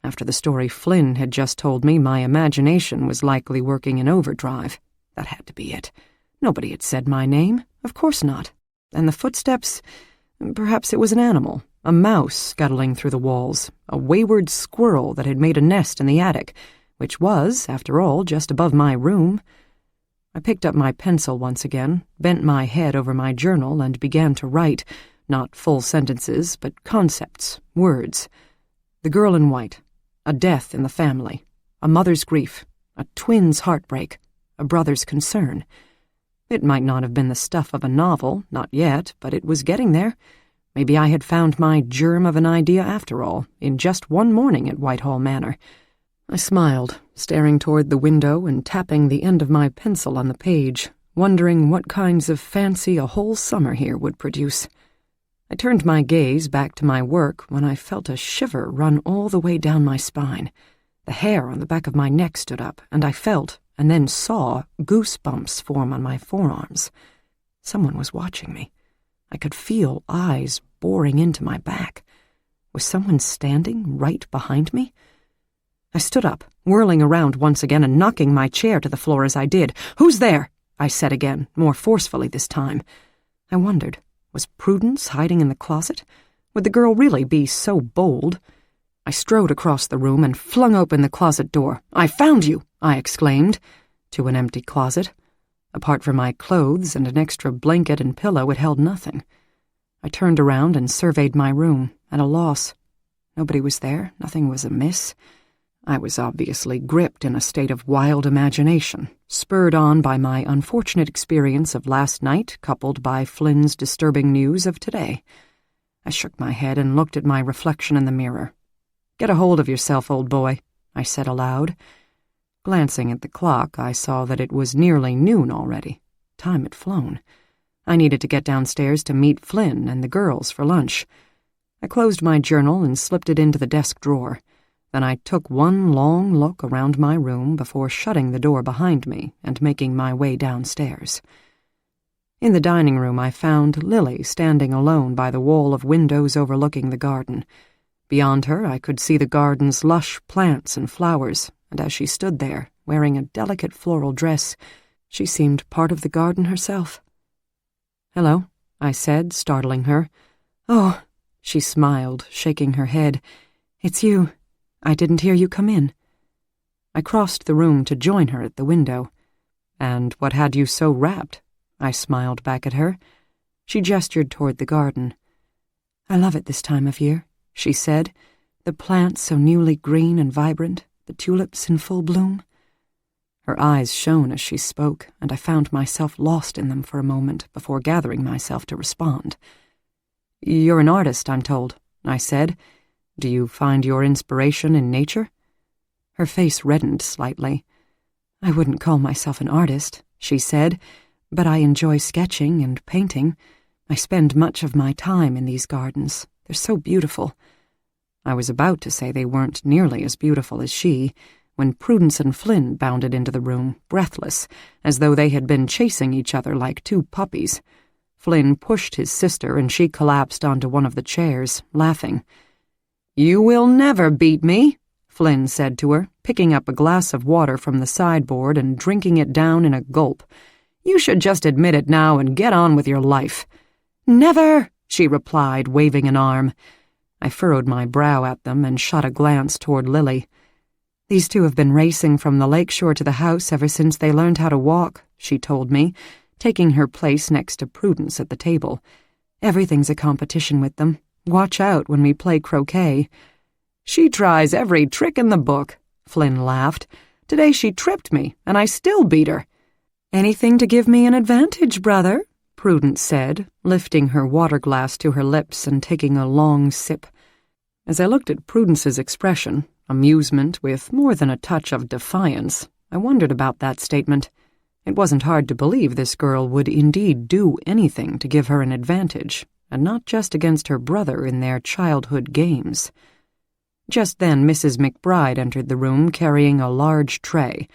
After the story Flynn had just told me, my imagination was likely working in overdrive. That had to be it. Nobody had said my name. Of course not. And the footsteps? Perhaps it was an animal. A mouse scuttling through the walls. A wayward squirrel that had made a nest in the attic, which was, after all, just above my room. I picked up my pencil once again, bent my head over my journal, and began to write, not full sentences, but concepts, words. The girl in white, a death in the family, a mother's grief, a twin's heartbreak, a brother's concern. It might not have been the stuff of a novel, not yet, but it was getting there. Maybe I had found my germ of an idea after all, in just one morning at Whitehall Manor. I smiled, staring toward the window and tapping the end of my pencil on the page, wondering what kinds of fancy a whole summer here would produce. I turned my gaze back to my work when I felt a shiver run all the way down my spine. The hair on the back of my neck stood up, and I felt, and then saw, goosebumps form on my forearms. Someone was watching me. I could feel eyes boring into my back. Was someone standing right behind me? I stood up, whirling around once again and knocking my chair to the floor as I did. "Who's there?" I said again, more forcefully this time. I wondered, was Prudence hiding in the closet? Would the girl really be so bold? I strode across the room and flung open the closet door. "I found you!" I exclaimed, to an empty closet. Apart from my clothes and an extra blanket and pillow, it held nothing. I turned around and surveyed my room, at a loss. Nobody was there, nothing was amiss. I was obviously gripped in a state of wild imagination, spurred on by my unfortunate experience of last night, coupled by Flynn's disturbing news of today. I shook my head and looked at my reflection in the mirror. "Get a hold of yourself, old boy," I said aloud. Glancing at the clock, I saw that it was nearly noon already. Time had flown. I needed to get downstairs to meet Flynn and the girls for lunch. I closed my journal and slipped it into the desk drawer. Then I took one long look around my room before shutting the door behind me and making my way downstairs. In the dining room, I found Lily standing alone by the wall of windows overlooking the garden. Beyond her, I could see the garden's lush plants and flowers, and as she stood there, wearing a delicate floral dress, she seemed part of the garden herself. "Hello," I said, startling her. "Oh," she smiled, shaking her head. "It's you. I didn't hear you come in." I crossed the room to join her at the window. "And what had you so rapt?" I smiled back at her. She gestured toward the garden. "I love it this time of year," she said, "the plants so newly green and vibrant, the tulips in full bloom." Her eyes shone as she spoke, and I found myself lost in them for a moment before gathering myself to respond. "You're an artist, I'm told," I said. "Do you find your inspiration in nature?" Her face reddened slightly. "I wouldn't call myself an artist," she said, "but I enjoy sketching and painting. I spend much of my time in these gardens. They're so beautiful." I was about to say they weren't nearly as beautiful as she, when Prudence and Flynn bounded into the room, breathless, as though they had been chasing each other like two puppies. Flynn pushed his sister, and she collapsed onto one of the chairs, laughing. "You will never beat me," Flynn said to her, picking up a glass of water from the sideboard and drinking it down in a gulp. "You should just admit it now and get on with your life." "Never," she replied, waving an arm. I furrowed my brow at them and shot a glance toward Lily. "These two have been racing from the lakeshore to the house ever since they learned how to walk," she told me, taking her place next to Prudence at the table. "Everything's a competition with them. Watch out when we play croquet." "She tries every trick in the book," Flynn laughed. "Today she tripped me, and I still beat her." "Anything to give me an advantage, brother," Prudence said, lifting her water glass to her lips and taking a long sip. As I looked at Prudence's expression, amusement with more than a touch of defiance, I wondered about that statement. It wasn't hard to believe this girl would indeed do anything to give her an advantage, and not just against her brother in their childhood games. Just then Mrs. McBride entered the room carrying a large tray.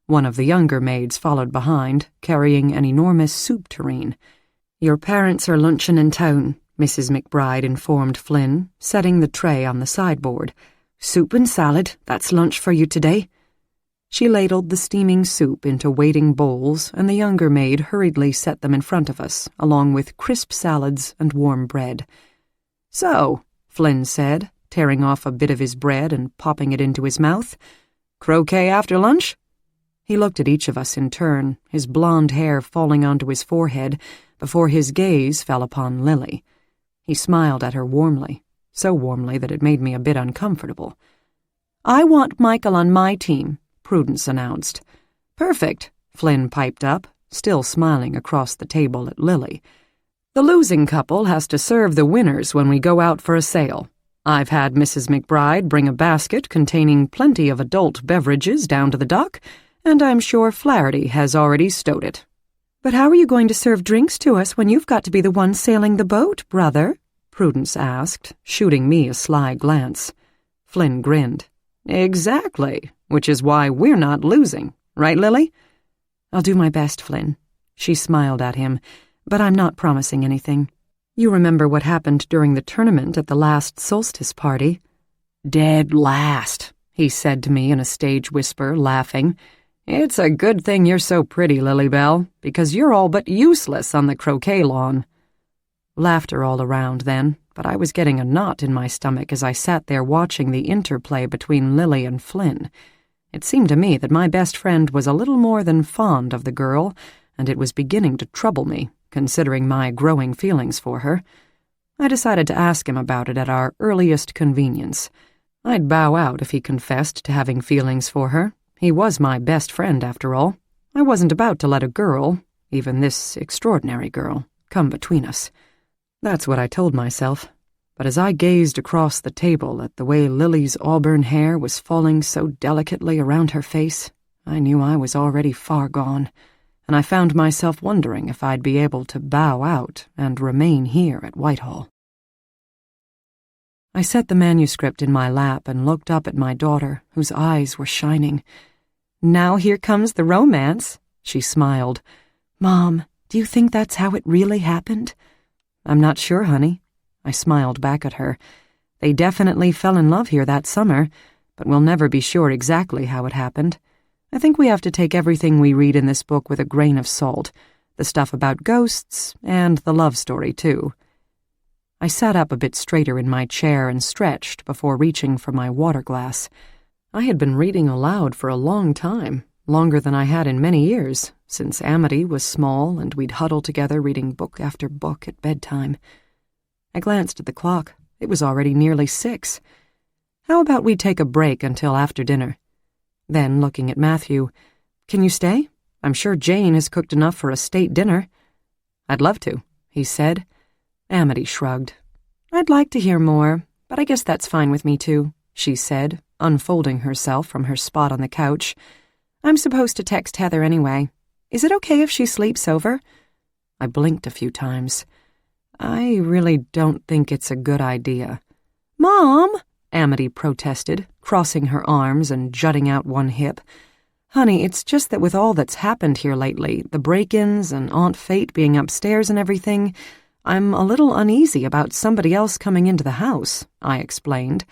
One of the younger maids followed behind, carrying an enormous soup tureen. "Your parents are lunching in town," Mrs. McBride informed Flynn, setting the tray on the sideboard. "Soup and salad, that's lunch for you today." She ladled the steaming soup into waiting bowls, and the younger maid hurriedly set them in front of us, along with crisp salads and warm bread. "So," Flynn said, tearing off a bit of his bread and popping it into his mouth, "croquet after lunch?" He looked at each of us in turn, his blonde hair falling onto his forehead, before his gaze fell upon Lily. He smiled at her warmly, so warmly that it made me a bit uncomfortable. "I want Michael on my team," Prudence announced. "Perfect," Flynn piped up, still smiling across the table at Lily. "The losing couple has to serve the winners when we go out for a sail. I've had Mrs. McBride bring a basket containing plenty of adult beverages down to the dock, and I'm sure Flaherty has already stowed it." "But how are you going to serve drinks to us when you've got to be the one sailing the boat, brother?" Prudence asked, shooting me a sly glance. Flynn grinned. "Exactly, which is why we're not losing. Right, Lily?" "I'll do my best, Flynn." She smiled at him, "but I'm not promising anything. You remember what happened during the tournament at the last solstice party?" "Dead last," he said to me in a stage whisper, laughing. "It's a good thing you're so pretty, Lilybell, because you're all but useless on the croquet lawn." Laughter all around then, but I was getting a knot in my stomach as I sat there watching the interplay between Lily and Flynn. It seemed to me that my best friend was a little more than fond of the girl, and it was beginning to trouble me, considering my growing feelings for her. I decided to ask him about it at our earliest convenience. I'd bow out if he confessed to having feelings for her. He was my best friend, after all. I wasn't about to let a girl, even this extraordinary girl, come between us. That's what I told myself. But as I gazed across the table at the way Lily's auburn hair was falling so delicately around her face, I knew I was already far gone, and I found myself wondering if I'd be able to bow out and remain here at Whitehall. I set the manuscript in my lap and looked up at my daughter, whose eyes were shining. "Now here comes the romance," she smiled. "Mom, do you think that's how it really happened?" "I'm not sure, honey." I smiled back at her. "They definitely fell in love here that summer, but we'll never be sure exactly how it happened. I think we have to take everything we read in this book with a grain of salt, the stuff about ghosts, and the love story, too." I sat up a bit straighter in my chair and stretched before reaching for my water glass. I had been reading aloud for a long time, longer than I had in many years, since Amity was small and we'd huddle together reading book after book at bedtime. I glanced at the clock. It was already nearly 6. "How about we take a break until after dinner?" Then, looking at Matthew, "Can you stay? I'm sure Jane has cooked enough for a state dinner." "I'd love to," he said. Amity shrugged. "I'd like to hear more, but I guess that's fine with me too," she said, unfolding herself from her spot on the couch. "I'm supposed to text Heather anyway. Is it okay if she sleeps over?" I blinked a few times. "I really don't think it's a good idea." "Mom!" Amity protested, crossing her arms and jutting out one hip. "Honey, it's just that with all that's happened here lately, the break-ins and Aunt Fate being upstairs and everything, I'm a little uneasy about somebody else coming into the house," I explained.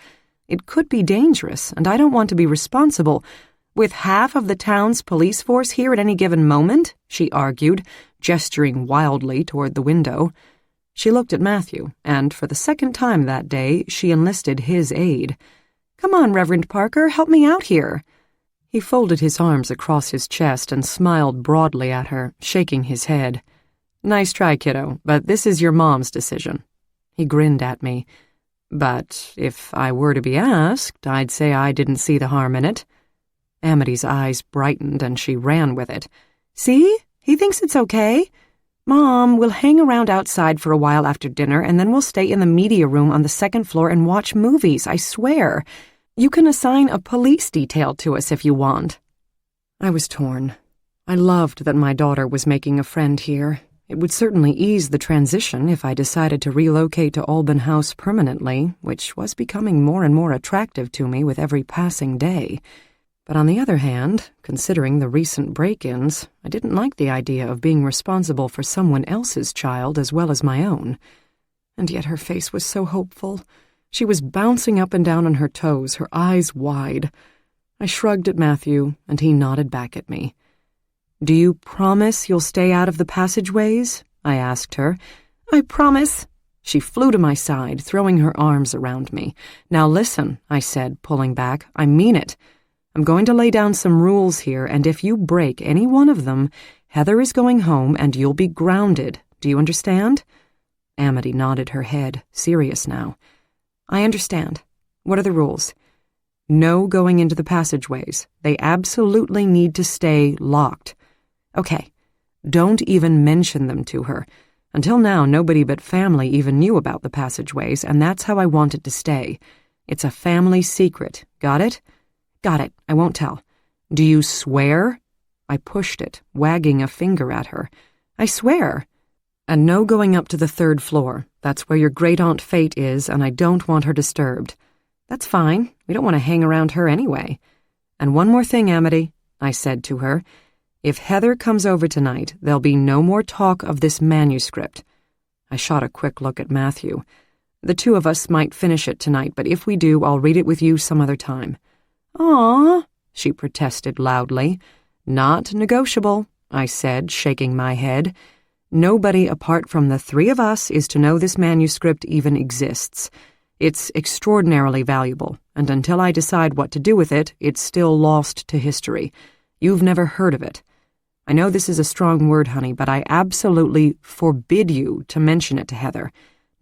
"It could be dangerous, and I don't want to be responsible." "With half of the town's police force here at any given moment?" she argued, gesturing wildly toward the window. She looked at Matthew, and for the second time that day, she enlisted his aid. "Come on, Reverend Parker, help me out here." He folded his arms across his chest and smiled broadly at her, shaking his head. "Nice try, kiddo, but this is your mom's decision." He grinned at me. "But if I were to be asked, I'd say I didn't see the harm in it." Amity's eyes brightened and she ran with it. "See? He thinks it's okay. Mom, we'll hang around outside for a while after dinner, and then we'll stay in the media room on the second floor and watch movies, I swear. You can assign a police detail to us if you want." I was torn. I loved that my daughter was making a friend here, It would certainly ease the transition if I decided to relocate to Alban House permanently, which was becoming more and more attractive to me with every passing day. But on the other hand, considering the recent break-ins, I didn't like the idea of being responsible for someone else's child as well as my own. And yet her face was so hopeful. She was bouncing up and down on her toes, her eyes wide. I shrugged at Matthew, and he nodded back at me. "Do you promise you'll stay out of the passageways?" I asked her. "I promise." She flew to my side, throwing her arms around me. "Now listen," I said, pulling back. "I mean it. I'm going to lay down some rules here, and if you break any one of them, Heather is going home and you'll be grounded. Do you understand?" Amity nodded her head, serious now. "I understand. What are the rules?" "No going into the passageways. They absolutely need to stay locked." "Okay. Don't even mention them to her. Until now, nobody but family even knew about the passageways, and that's how I want it to stay. It's a family secret. Got it?" "Got it. I won't tell." "Do you swear?" I pushed it, wagging a finger at her. "I swear." "And no going up to the 3rd floor. That's where your great-aunt Fate is, and I don't want her disturbed." "That's fine. We don't want to hang around her anyway." "And one more thing, Amity," I said to her. "If Heather comes over tonight, there'll be no more talk of this manuscript." I shot a quick look at Matthew. "The two of us might finish it tonight, but if we do, I'll read it with you some other time." "Aw," she protested loudly. "Not negotiable," I said, shaking my head. "Nobody apart from the 3 of us is to know this manuscript even exists. It's extraordinarily valuable, and until I decide what to do with it, it's still lost to history. You've never heard of it. I know this is a strong word, honey, but I absolutely forbid you to mention it to Heather.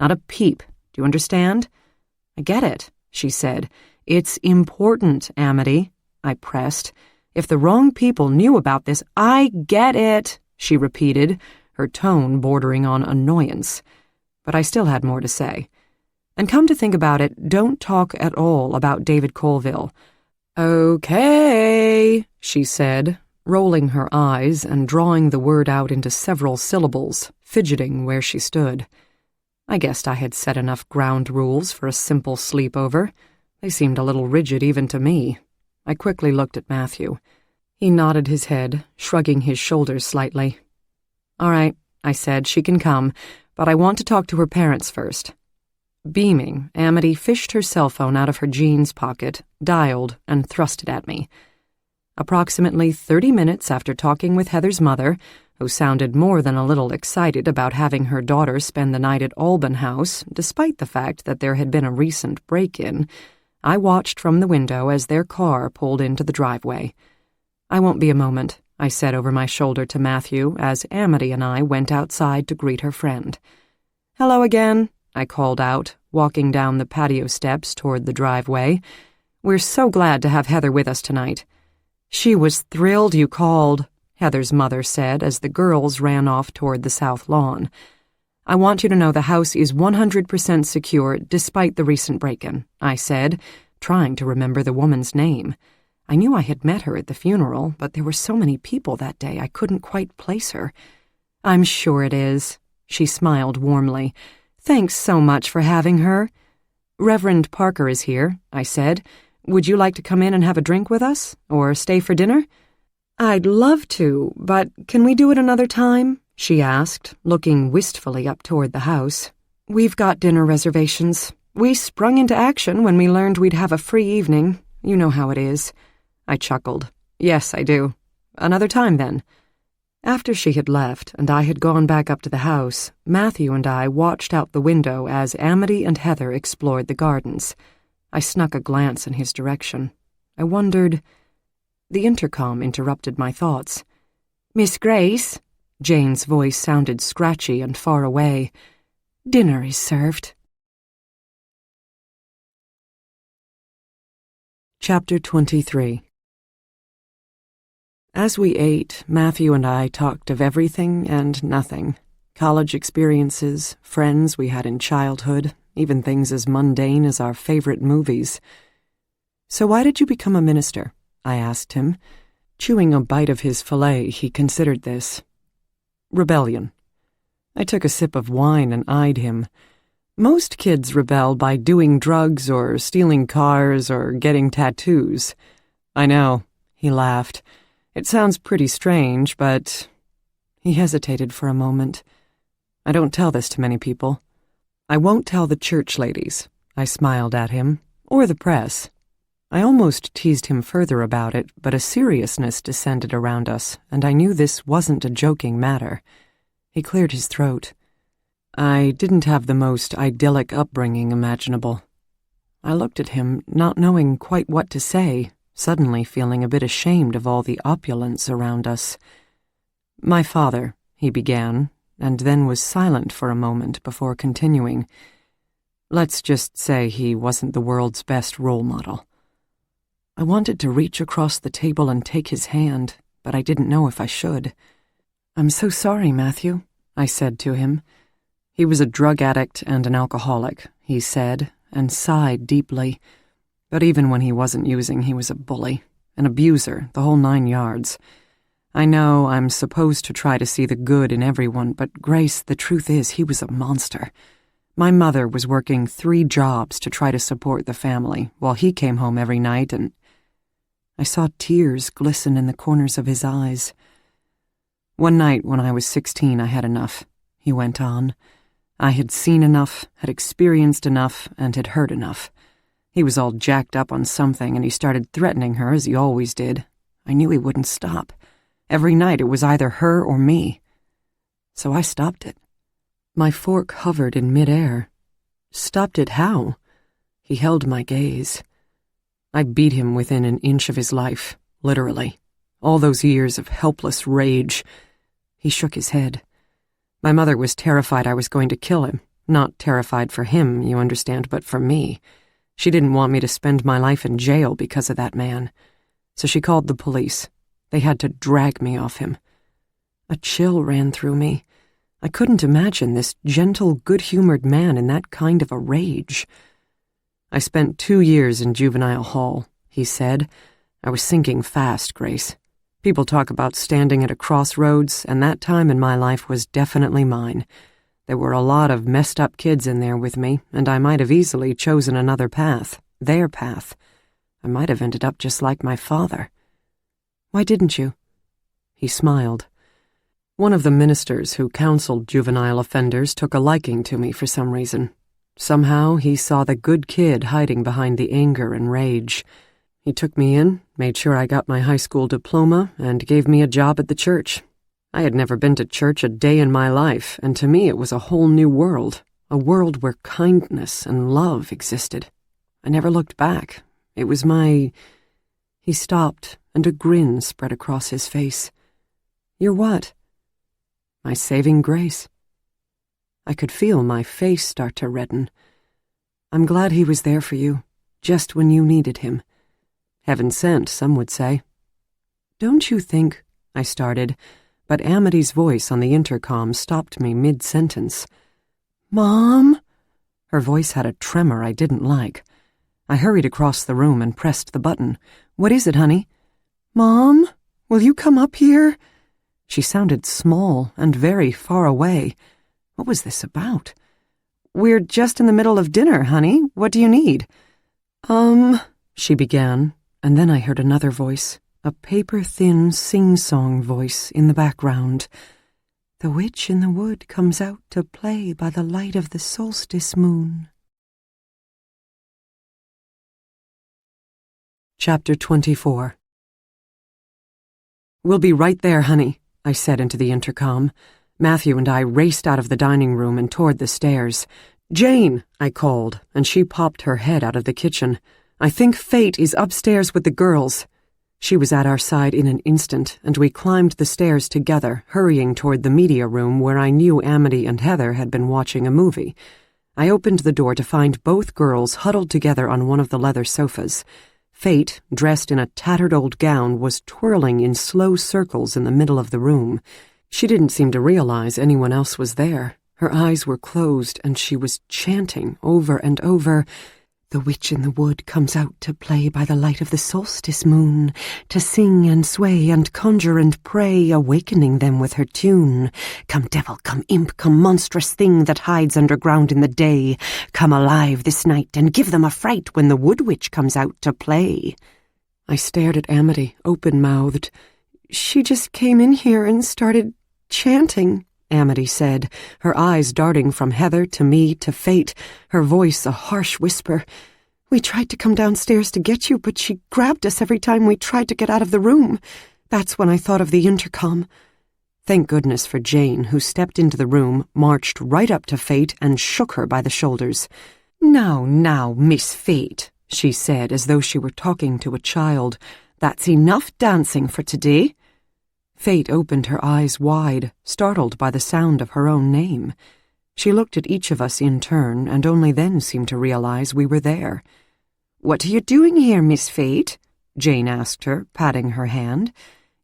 Not a peep. Do you understand?" "I get it," she said. "It's important, Amity," I pressed. "If the wrong people knew about this—" "I get it," she repeated, her tone bordering on annoyance. But I still had more to say. "And come to think about it, don't talk at all about David Colville." "Okay," she said, rolling her eyes and drawing the word out into several syllables, fidgeting where she stood. I guessed I had set enough ground rules for a simple sleepover. They seemed a little rigid even to me. I quickly looked at Matthew. He nodded his head, shrugging his shoulders slightly. "All right," I said, "she can come, but I want to talk to her parents first." Beaming, Amity fished her cell phone out of her jeans pocket, dialed, and thrust it at me. Approximately 30 minutes after talking with Heather's mother, who sounded more than a little excited about having her daughter spend the night at Alban House, despite the fact that there had been a recent break-in, I watched from the window as their car pulled into the driveway. "I won't be a moment," I said over my shoulder to Matthew as Amity and I went outside to greet her friend. "Hello again," I called out, walking down the patio steps toward the driveway. "We're so glad to have Heather with us tonight." "She was thrilled you called," Heather's mother said as the girls ran off toward the south lawn. "I want you to know the house is 100% secure despite the recent break-in," I said, trying to remember the woman's name. I knew I had met her at the funeral, but there were so many people that day I couldn't quite place her. "I'm sure it is," she smiled warmly. "Thanks so much for having her." "Reverend Parker is here," I said. "Would you like to come in and have a drink with us, or stay for dinner?" "I'd love to, but can we do it another time?" she asked, looking wistfully up toward the house. "We've got dinner reservations. We sprung into action when we learned we'd have a free evening. You know how it is." I chuckled. "Yes, I do. Another time, then." After she had left and I had gone back up to the house, Matthew and I watched out the window as Amity and Heather explored the gardens. I snuck a glance in his direction. I wondered... The intercom interrupted my thoughts. "Miss Grace?" Jane's voice sounded scratchy and far away. "Dinner is served." Chapter 23. As we ate, Matthew and I talked of everything and nothing. College experiences, friends we had in childhood, even things as mundane as our favorite movies. "So why did you become a minister?" I asked him. Chewing a bite of his fillet, he considered this. "Rebellion." I took a sip of wine and eyed him. Most kids rebel by doing drugs or stealing cars or getting tattoos. I know, he laughed. It sounds pretty strange, but... He hesitated for a moment. I don't tell this to many people. I won't tell the church ladies, I smiled at him, or the press. I almost teased him further about it, but a seriousness descended around us, and I knew this wasn't a joking matter. He cleared his throat. I didn't have the most idyllic upbringing imaginable. I looked at him, not knowing quite what to say, suddenly feeling a bit ashamed of all the opulence around us. My father, he began, and then was silent for a moment before continuing. Let's just say he wasn't the world's best role model. I wanted to reach across the table and take his hand, but I didn't know if I should. I'm so sorry, Matthew, I said to him. He was a drug addict and an alcoholic, he said, and sighed deeply. But even when he wasn't using, he was a bully, an abuser, the whole 9 yards. I know I'm supposed to try to see the good in everyone, but Grace, the truth is he was a monster. My mother was working 3 jobs to try to support the family, while he came home every night and... I saw tears glisten in the corners of his eyes. One night when I was 16, I had enough, he went on. I had seen enough, had experienced enough, and had heard enough. He was all jacked up on something, and he started threatening her, as he always did. I knew he wouldn't stop. Every night it was either her or me. So I stopped it. My fork hovered in midair. Stopped it how? He held my gaze. I beat him within an inch of his life, literally. All those years of helpless rage. He shook his head. My mother was terrified I was going to kill him. Not terrified for him, you understand, but for me. She didn't want me to spend my life in jail because of that man. So she called the police. They had to drag me off him. A chill ran through me. I couldn't imagine this gentle, good-humored man in that kind of a rage. I spent 2 years in juvenile hall, he said. I was sinking fast, Grace. People talk about standing at a crossroads, and that time in my life was definitely mine. There were a lot of messed-up kids in there with me, and I might have easily chosen another path, their path. I might have ended up just like my father. Why didn't you? He smiled. One of the ministers who counseled juvenile offenders took a liking to me for some reason. Somehow he saw the good kid hiding behind the anger and rage. He took me in, made sure I got my high school diploma, and gave me a job at the church. I had never been to church a day in my life, and to me it was a whole new world, a world where kindness and love existed. I never looked back. It was my... He stopped, and a grin spread across his face. Your what? My saving grace. I could feel my face start to redden. I'm glad he was there for you, just when you needed him. Heaven sent, some would say. Don't you think, I started, but Amity's voice on the intercom stopped me mid-sentence. Mom? Her voice had a tremor I didn't like. I hurried across the room and pressed the button. What is it, honey? Mom? Will you come up here? She sounded small and very far away. What was this about? We're just in the middle of dinner, honey. What do you need? She began, and then I heard another voice, a paper-thin sing-song voice in the background. The witch in the wood comes out to play by the light of the solstice moon. Chapter 24. We'll be right there, honey, I said into the intercom. Matthew and I raced out of the dining room and toward the stairs. Jane, I called, and she popped her head out of the kitchen. I think Fate is upstairs with the girls. She was at our side in an instant, and we climbed the stairs together, hurrying toward the media room where I knew Amity and Heather had been watching a movie. I opened the door to find both girls huddled together on one of the leather sofas. Fate, dressed in a tattered old gown, was twirling in slow circles in the middle of the room. She didn't seem to realize anyone else was there. Her eyes were closed, and she was chanting over and over, The witch in the wood comes out to play by the light of the solstice moon, to sing and sway and conjure and pray, awakening them with her tune. Come devil, come imp, come monstrous thing that hides underground in the day, come alive this night and give them a fright when the wood witch comes out to play. I stared at Amity, open-mouthed. She just came in here and started chanting, Amity said, her eyes darting from Heather to me to Fate, her voice a harsh whisper. We tried to come downstairs to get you, but she grabbed us every time we tried to get out of the room. That's when I thought of the intercom. Thank goodness for Jane, who stepped into the room, marched right up to Fate, and shook her by the shoulders. Now, Miss Fate, she said, as though she were talking to a child. That's enough dancing for today. Fate opened her eyes wide, startled by the sound of her own name. She looked at each of us in turn, and only then seemed to realize we were there. "What are you doing here, Miss Fate?" Jane asked her, patting her hand.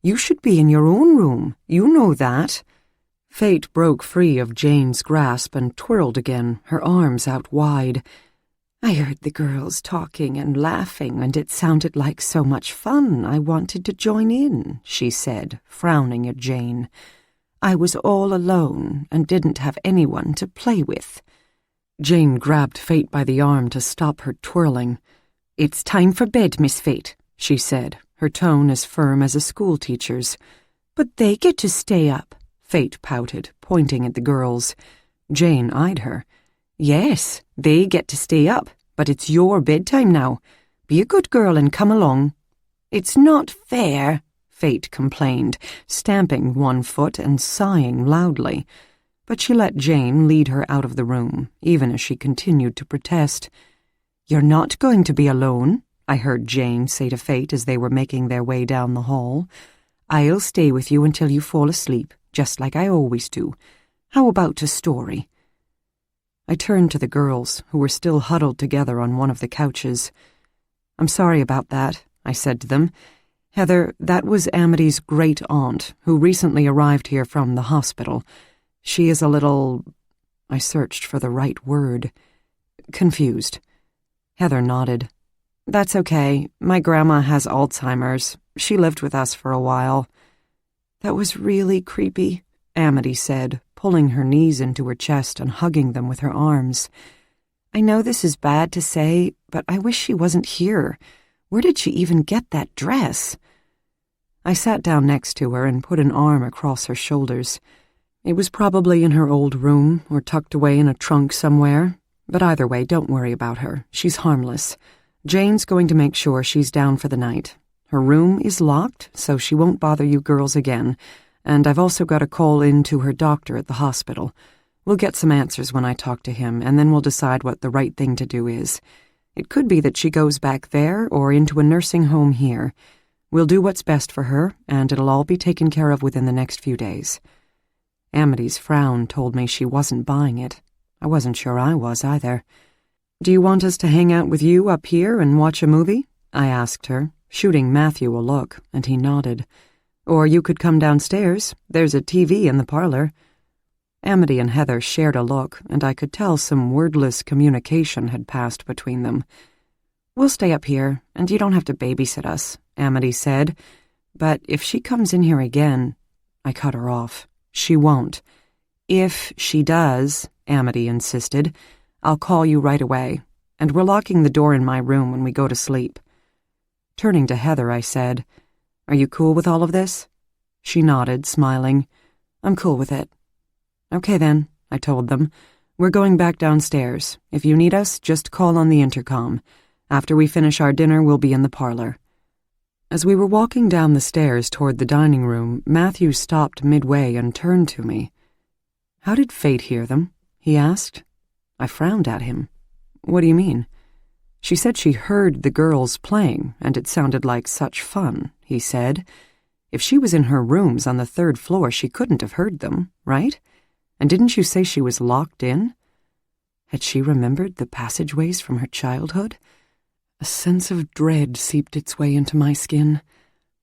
"You should be in your own room. You know that." Fate broke free of Jane's grasp and twirled again, her arms out wide. "I heard the girls talking and laughing, and it sounded like so much fun I wanted to join in," she said, frowning at Jane. "I was all alone and didn't have anyone to play with." Jane grabbed Fate by the arm to stop her twirling. "It's time for bed, Miss Fate," she said, her tone as firm as a schoolteacher's. "But they get to stay up," Fate pouted, pointing at the girls. Jane eyed her. "Yes, they get to stay up, but it's your bedtime now. Be a good girl and come along." "It's not fair," Fate complained, stamping one foot and sighing loudly. But she let Jane lead her out of the room, even as she continued to protest. "You're not going to be alone," I heard Jane say to Fate as they were making their way down the hall. "I'll stay with you until you fall asleep, just like I always do. How about a story?" I turned to the girls, who were still huddled together on one of the couches. "I'm sorry about that," I said to them. "Heather, that was Amity's great-aunt, who recently arrived here from the hospital. She is a little—" I searched for the right word. "Confused." Heather nodded. "That's okay. My grandma has Alzheimer's. She lived with us for a while." "That was really creepy," Amity said, pulling her knees into her chest and hugging them with her arms. "I know this is bad to say, but I wish she wasn't here. Where did she even get that dress?" I sat down next to her and put an arm across her shoulders. It was probably in her old room or tucked away in a trunk somewhere, but either way, don't worry about her. She's harmless. Jane's going to make sure she's down for the night. Her room is locked, so she won't bother you girls again, and I've also got a call in to her doctor at the hospital. We'll get some answers when I talk to him, and then we'll decide what the right thing to do is. It could be that she goes back there or into a nursing home here. We'll do what's best for her, and it'll all be taken care of within the next few days. Amity's frown told me she wasn't buying it. I wasn't sure I was either. "Do you want us to hang out with you up here and watch a movie?" I asked her, shooting Matthew a look, and he nodded. "Or you could come downstairs. There's a TV in the parlor." Amity and Heather shared a look, and I could tell some wordless communication had passed between them. "We'll stay up here, and you don't have to babysit us," Amity said. "But if she comes in here again—" I cut her off. "She won't." "If she does," Amity insisted, "I'll call you right away, and we're locking the door in my room when we go to sleep." Turning to Heather, I said, "Are you cool with all of this?" She nodded, smiling. "I'm cool with it." "Okay then," I told them. "We're going back downstairs. If you need us, just call on the intercom. After we finish our dinner, we'll be in the parlor." As we were walking down the stairs toward the dining room, Matthew stopped midway and turned to me. "How did Fate hear them?" he asked. I frowned at him. "What do you mean?" "She said she heard the girls playing, and it sounded like such fun," he said. "If she was in her rooms on the 3rd floor, she couldn't have heard them, right? And didn't you say she was locked in?" Had she remembered the passageways from her childhood? A sense of dread seeped its way into my skin.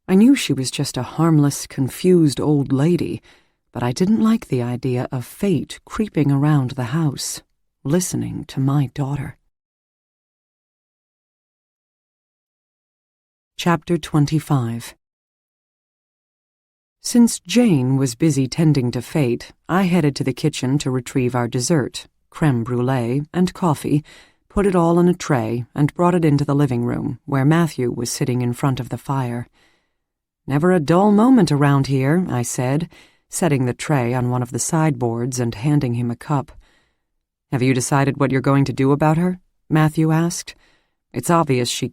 I knew she was just a harmless, confused old lady, but I didn't like the idea of Fate creeping around the house, listening to my daughter. Chapter 25. Since Jane was busy tending to Fate, I headed to the kitchen to retrieve our dessert, creme brulee, and coffee, put it all on a tray, and brought it into the living room, where Matthew was sitting in front of the fire. "Never a dull moment around here," I said, setting the tray on one of the sideboards and handing him a cup. "Have you decided what you're going to do about her?" Matthew asked. "It's obvious she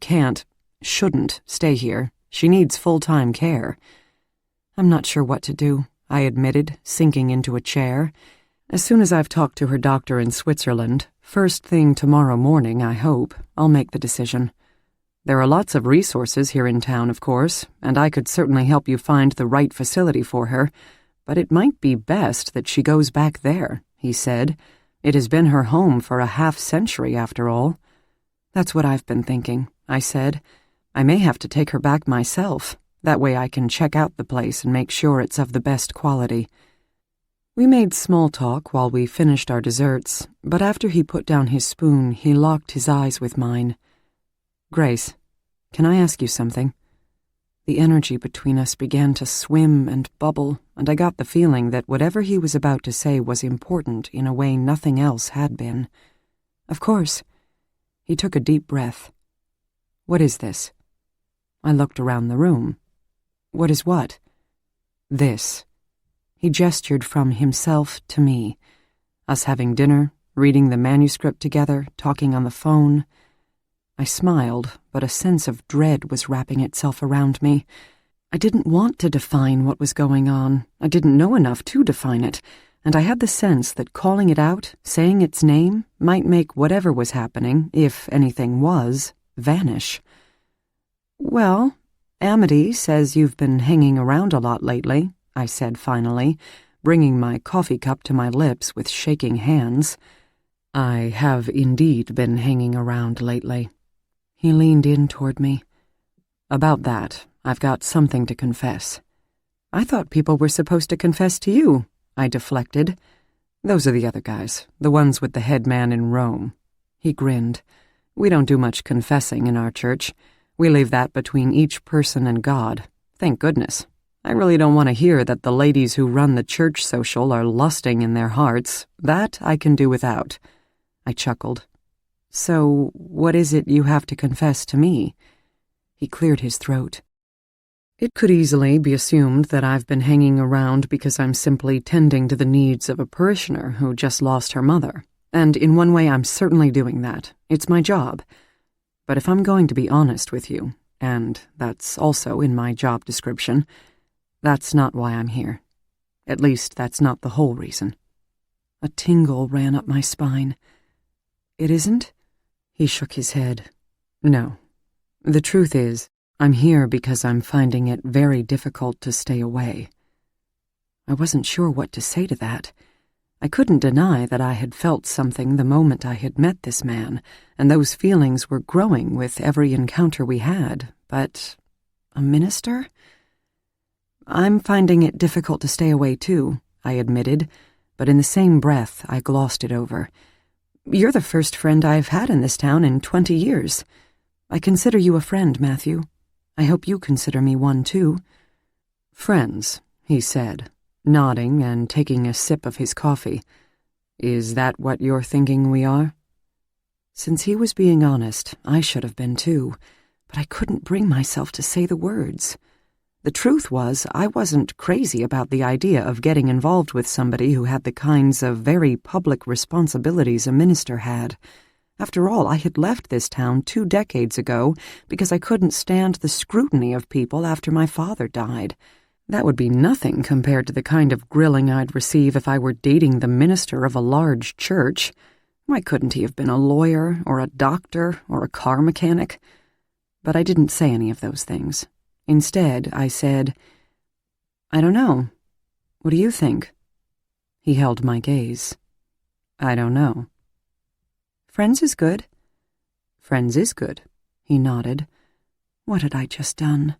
shouldn't stay here. She needs full-time care." "I'm not sure what to do," I admitted, sinking into a chair. "As soon as I've talked to her doctor in Switzerland, first thing tomorrow morning, I hope, I'll make the decision. There are lots of resources here in town, of course, and I could certainly help you find the right facility for her, but it might be best that she goes back there," he said. "It has been her home for a half-century, after all." "That's what I've been thinking," I said. "I may have to take her back myself. That way I can check out the place and make sure it's of the best quality." We made small talk while we finished our desserts, but after he put down his spoon, he locked his eyes with mine. "Grace, can I ask you something?" The energy between us began to swim and bubble, and I got the feeling that whatever he was about to say was important in a way nothing else had been. "Of course." He took a deep breath. "What is this?" I looked around the room. "What is what?" "This." He gestured from himself to me. Us having dinner, reading the manuscript together, talking on the phone. I smiled, but a sense of dread was wrapping itself around me. I didn't want to define what was going on. I didn't know enough to define it, and I had the sense that calling it out, saying its name, might make whatever was happening, if anything was, vanish. "Well, Amity says you've been hanging around a lot lately," I said finally, bringing my coffee cup to my lips with shaking hands. "I have indeed been hanging around lately." He leaned in toward me. "About that, I've got something to confess." "I thought people were supposed to confess to you," I deflected. "Those are the other guys, the ones with the head man in Rome." He grinned. "We don't do much confessing in our church. We leave that between each person and God. Thank goodness. I really don't want to hear that the ladies who run the church social are lusting in their hearts. That I can do without." I chuckled. "So, what is it you have to confess to me?" He cleared his throat. "It could easily be assumed that I've been hanging around because I'm simply tending to the needs of a parishioner who just lost her mother. And in one way I'm certainly doing that. It's my job. But if I'm going to be honest with you, and that's also in my job description, that's not why I'm here. At least that's not the whole reason." A tingle ran up my spine. "It isn't?" He shook his head. "No. The truth is, I'm here because I'm finding it very difficult to stay away." I wasn't sure what to say to that. I couldn't deny that I had felt something the moment I had met this man, and those feelings were growing with every encounter we had, but a minister? "I'm finding it difficult to stay away too," I admitted, but in the same breath I glossed it over. "You're the first friend I've had in this town in 20 years. I consider you a friend, Matthew. I hope you consider me one, too." "Friends," he said, nodding and taking a sip of his coffee. "Is that what you're thinking we are?" Since he was being honest, I should have been too, but I couldn't bring myself to say the words. The truth was, I wasn't crazy about the idea of getting involved with somebody who had the kinds of very public responsibilities a minister had. After all, I had left this town 2 decades ago because I couldn't stand the scrutiny of people after my father died. That would be nothing compared to the kind of grilling I'd receive if I were dating the minister of a large church. Why couldn't he have been a lawyer or a doctor or a car mechanic? But I didn't say any of those things. Instead, I said, "I don't know. What do you think?" He held my gaze. "I don't know." "Friends is good." "Friends is good," he nodded. What had I just done?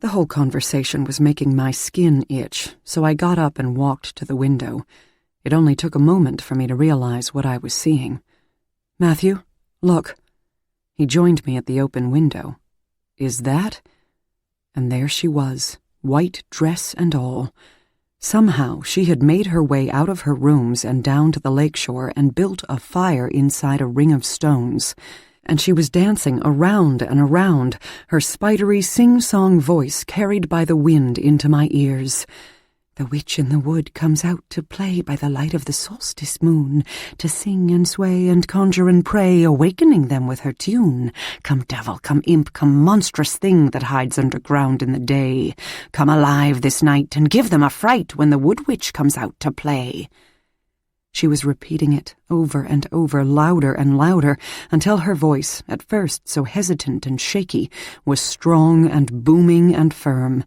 The whole conversation was making my skin itch, so I got up and walked to the window. It only took a moment for me to realize what I was seeing. "Matthew, look." He joined me at the open window. Is that? And there she was, white dress and all. Somehow she had made her way out of her rooms and down to the lakeshore and built a fire inside a ring of stones. And she was dancing around and around, her spidery sing-song voice carried by the wind into my ears. The witch in the wood comes out to play by the light of the solstice moon, to sing and sway and conjure and pray, awakening them with her tune. Come devil, come imp, come monstrous thing that hides underground in the day. Come alive this night and give them a fright when the wood witch comes out to play. She was repeating it over and over, louder and louder, until her voice, at first so hesitant and shaky, was strong and booming and firm.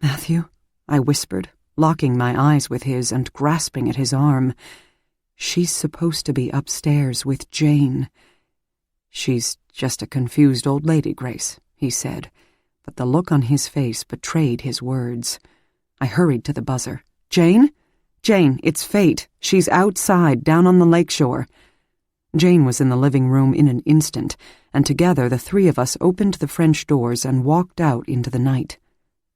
"Matthew," I whispered, locking my eyes with his and grasping at his arm. "She's supposed to be upstairs with Jane." "She's just a confused old lady, Grace," he said, but the look on his face betrayed his words. I hurried to the buzzer. "Jane? Jane, it's Fate. She's outside, down on the lakeshore." Jane was in the living room in an instant, and together the three of us opened the French doors and walked out into the night.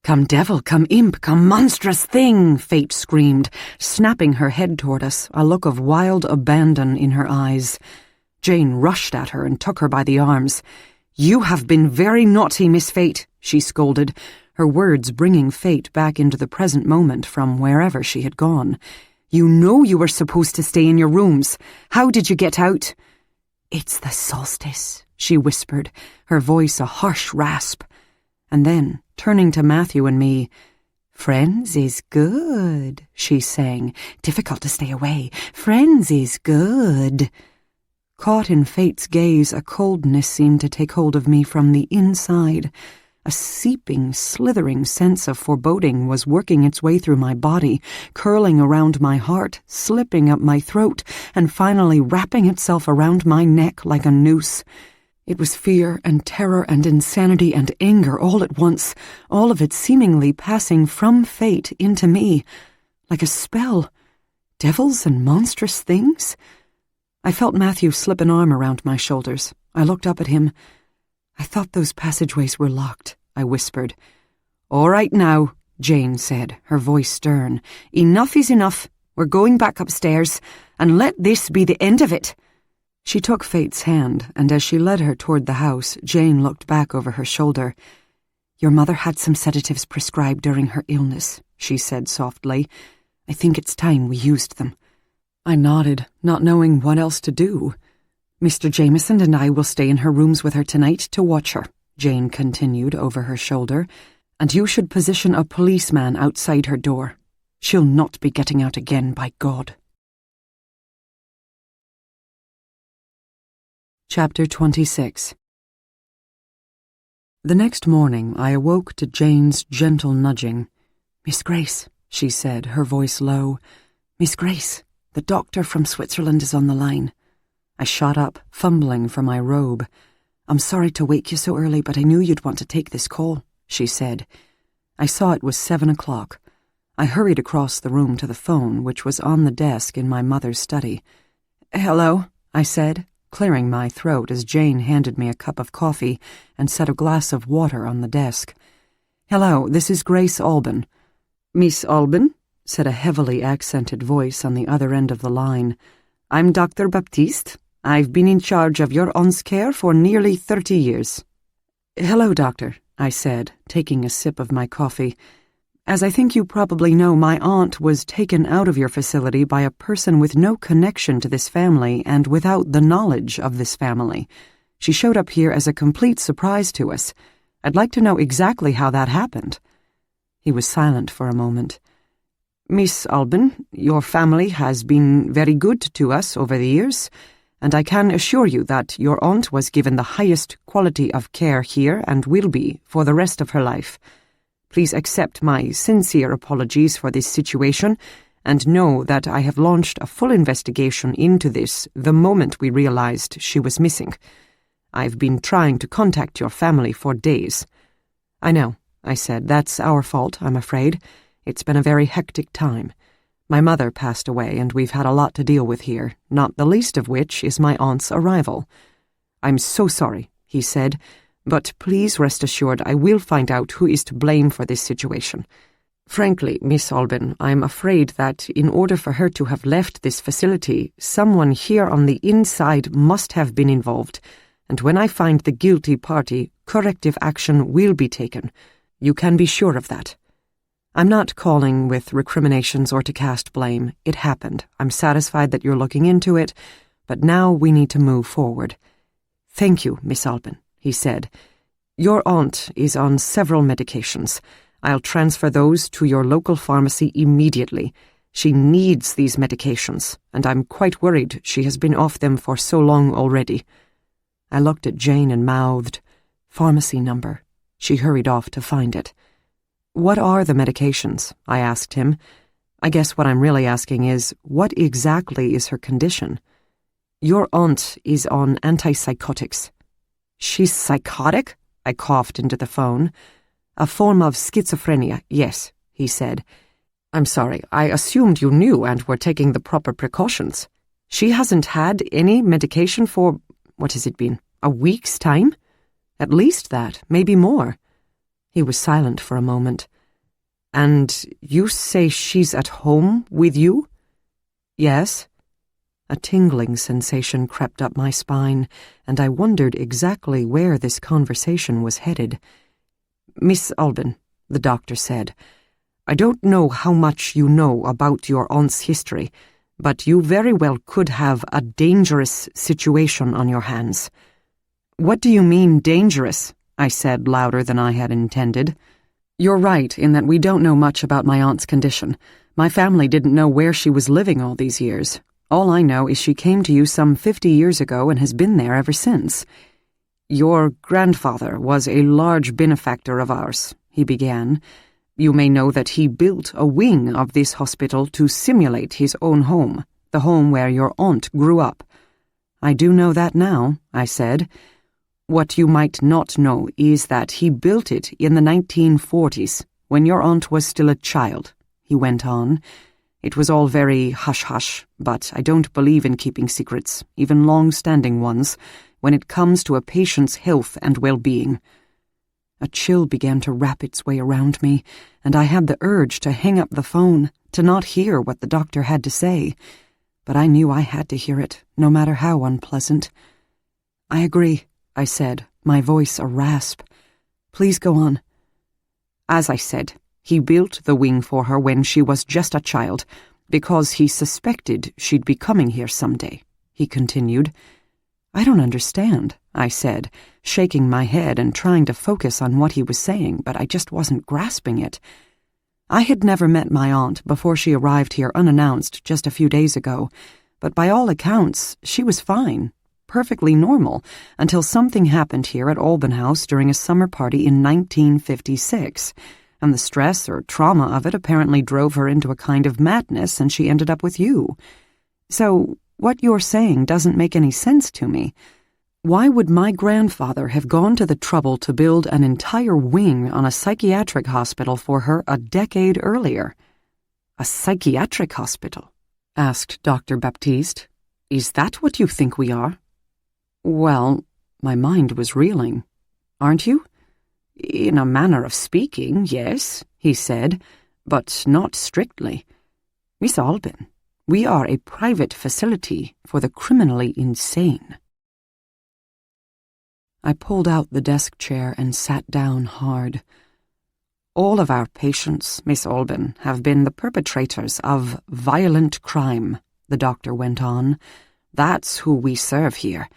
"Come devil, come imp, come monstrous thing," Fate screamed, snapping her head toward us, a look of wild abandon in her eyes. Jane rushed at her and took her by the arms. "You have been very naughty, Miss Fate," she scolded, her words bringing Fate back into the present moment from wherever she had gone. "You know you were supposed to stay in your rooms. How did you get out?" "It's the solstice," she whispered, her voice a harsh rasp. And then, turning to Matthew and me, "Friends is good," she sang. "Difficult to stay away. Friends is good." Caught in Fate's gaze, a coldness seemed to take hold of me from the inside. A seeping, slithering sense of foreboding was working its way through my body, curling around my heart, slipping up my throat, and finally wrapping itself around my neck like a noose. It was fear and terror and insanity and anger all at once, all of it seemingly passing from Fate into me, like a spell. Devils and monstrous things? I felt Matthew slip an arm around my shoulders. I looked up at him. "I thought those passageways were locked," I whispered. "All right now," Jane said, her voice stern. "Enough is enough. We're going back upstairs, and let this be the end of it." She took Fate's hand, and as she led her toward the house, Jane looked back over her shoulder. "Your mother had some sedatives prescribed during her illness," she said softly. "I think it's time we used them." I nodded, not knowing what else to do. "Mr. Jameson and I will stay in her rooms with her tonight to watch her," Jane continued over her shoulder, "and you should position a policeman outside her door. She'll not be getting out again, by God." Chapter 26. The next morning I awoke to Jane's gentle nudging. "Miss Grace," she said, her voice low. "Miss Grace, the doctor from Switzerland is on the line." I shot up, fumbling for my robe. "I'm sorry to wake you so early, but I knew you'd want to take this call," she said. I saw it was 7 o'clock. I hurried across the room to the phone, which was on the desk in my mother's study. "Hello," I said, clearing my throat as Jane handed me a cup of coffee and set a glass of water on the desk. "Hello, this is Grace Alban." "Miss Alban?" said a heavily accented voice on the other end of the line. "I'm Dr. Baptiste. I've been in charge of your aunt's care for nearly 30 years. "Hello, Doctor," I said, taking a sip of my coffee. "As I think you probably know, my aunt was taken out of your facility by a person with no connection to this family and without the knowledge of this family. She showed up here as a complete surprise to us. I'd like to know exactly how that happened." He was silent for a moment. "Miss Alban, your family has been very good to us over the years, and I can assure you that your aunt was given the highest quality of care here and will be for the rest of her life. Please accept my sincere apologies for this situation, and know that I have launched a full investigation into this the moment we realized she was missing. I've been trying to contact your family for days." "I know," I said. "That's our fault, I'm afraid. It's been a very hectic time. My mother passed away, and we've had a lot to deal with here, not the least of which is my aunt's arrival." "I'm so sorry," he said, But please rest assured I will find out who is to blame for this situation. Frankly, Miss Alban, I'm afraid that in order for her to have left this facility, someone here on the inside must have been involved, and when I find the guilty party, corrective action will be taken. You can be sure of that. I'm not calling with recriminations or to cast blame. It happened. I'm satisfied that you're looking into it, but now we need to move forward. Thank you, Miss Alban, he said. Your aunt is on several medications. I'll transfer those to your local pharmacy immediately. She needs these medications, and I'm quite worried she has been off them for so long already. I looked at Jane and mouthed, "Pharmacy number." She hurried off to find it. "What are the medications?" I asked him. I guess what I'm really asking is, what exactly is her condition? Your aunt is on antipsychotics. She's psychotic? I coughed into the phone. A form of schizophrenia, yes, he said. I'm sorry, I assumed you knew and were taking the proper precautions. She hasn't had any medication for, what has it been, a week's time? At least that, maybe more. He was silent for a moment. And you say she's at home with you? Yes. A tingling sensation crept up my spine, and I wondered exactly where this conversation was headed. Miss Alban, the doctor said, I don't know how much you know about your aunt's history, but you very well could have a dangerous situation on your hands. What do you mean, dangerous? I said louder than I had intended. You're right in that we don't know much about my aunt's condition. My family didn't know where she was living all these years. All I know is she came to you some 50 years ago and has been there ever since. Your grandfather was a large benefactor of ours, he began. You may know that he built a wing of this hospital to simulate his own home, the home where your aunt grew up. I do know that now, I said. What you might not know is that he built it in the 1940s, when your aunt was still a child, he went on. It was all very hush-hush, but I don't believe in keeping secrets, even long-standing ones, when it comes to a patient's health and well-being. A chill began to wrap its way around me, and I had the urge to hang up the phone, to not hear what the doctor had to say. But I knew I had to hear it, no matter how unpleasant. I agree, I said, my voice a rasp. Please go on. As I said, he built the wing for her when she was just a child, because he suspected she'd be coming here someday, he continued. I don't understand, I said, shaking my head and trying to focus on what he was saying, but I just wasn't grasping it. I had never met my aunt before she arrived here unannounced just a few days ago, but by all accounts, she was fine, perfectly normal, until something happened here at Alban House during a summer party in 1956, and the stress or trauma of it apparently drove her into a kind of madness and she ended up with you. So, what you're saying doesn't make any sense to me. Why would my grandfather have gone to the trouble to build an entire wing on a psychiatric hospital for her a decade earlier? A psychiatric hospital? Asked Dr. Baptiste. Is that what you think we are? Well, my mind was reeling. Aren't you? In a manner of speaking, yes, he said, but not strictly. Miss Alban, we are a private facility for the criminally insane. I pulled out the desk chair and sat down hard. All of our patients, Miss Alban, have been the perpetrators of violent crime, the doctor went on. That's who we serve here.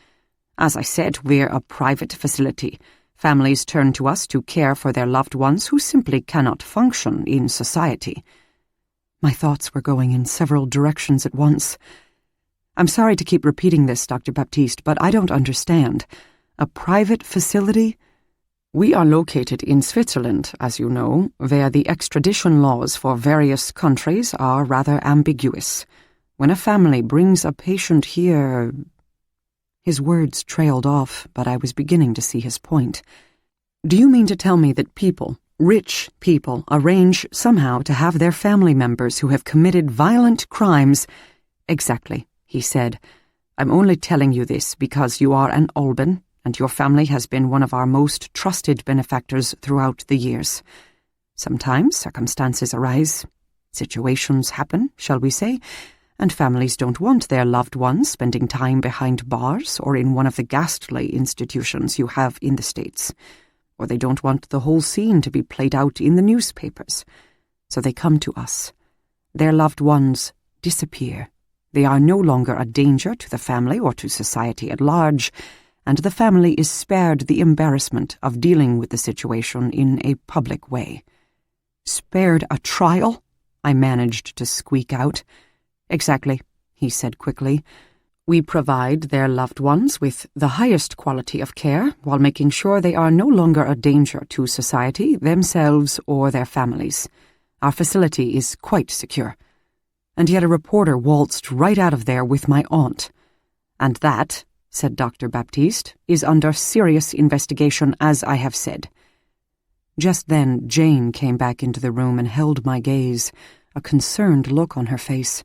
As I said, we're a private facility. Families turn to us to care for their loved ones who simply cannot function in society. My thoughts were going in several directions at once. I'm sorry to keep repeating this, Dr. Baptiste, but I don't understand. A private facility? We are located in Switzerland, as you know, where the extradition laws for various countries are rather ambiguous. When a family brings a patient here... His words trailed off, but I was beginning to see his point. Do you mean to tell me that people, rich people, arrange somehow to have their family members who have committed violent crimes? Exactly, he said. I'm only telling you this because you are an Alban, and your family has been one of our most trusted benefactors throughout the years. Sometimes circumstances arise, situations happen, shall we say, and families don't want their loved ones spending time behind bars or in one of the ghastly institutions you have in the States, or they don't want the whole scene to be played out in the newspapers. So they come to us. Their loved ones disappear. They are no longer a danger to the family or to society at large, and the family is spared the embarrassment of dealing with the situation in a public way. Spared a trial? I managed to squeak out. Exactly, he said quickly. We provide their loved ones with the highest quality of care while making sure they are no longer a danger to society, themselves, or their families. Our facility is quite secure. And yet a reporter waltzed right out of there with my aunt. And that, said Dr. Baptiste, is under serious investigation, as I have said. Just then, Jane came back into the room and held my gaze, a concerned look on her face.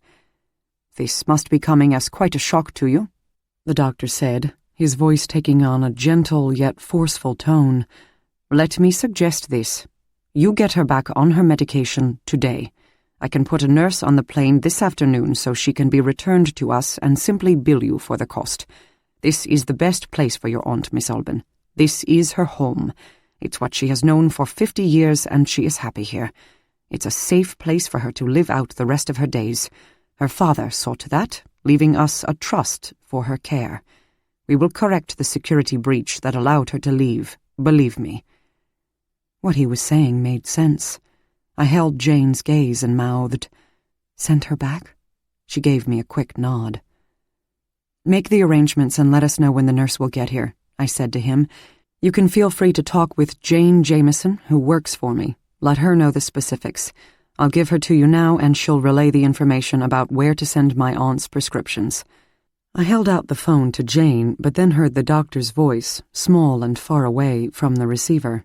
This must be coming as quite a shock to you, the doctor said, his voice taking on a gentle yet forceful tone. Let me suggest this. You get her back on her medication today. I can put a nurse on the plane this afternoon so she can be returned to us and simply bill you for the cost. This is the best place for your aunt, Miss Alban. This is her home. It's what she has known for 50 years, and she is happy here. It's a safe place for her to live out the rest of her days. Her father saw to that, leaving us a trust for her care. We will correct the security breach that allowed her to leave, believe me. What he was saying made sense. I held Jane's gaze and mouthed, Send her back? She gave me a quick nod. Make the arrangements and let us know when the nurse will get here, I said to him. You can feel free to talk with Jane Jameson, who works for me. Let her know the specifics. I'll give her to you now, and she'll relay the information about where to send my aunt's prescriptions. I held out the phone to Jane, but then heard the doctor's voice, small and far away, from the receiver.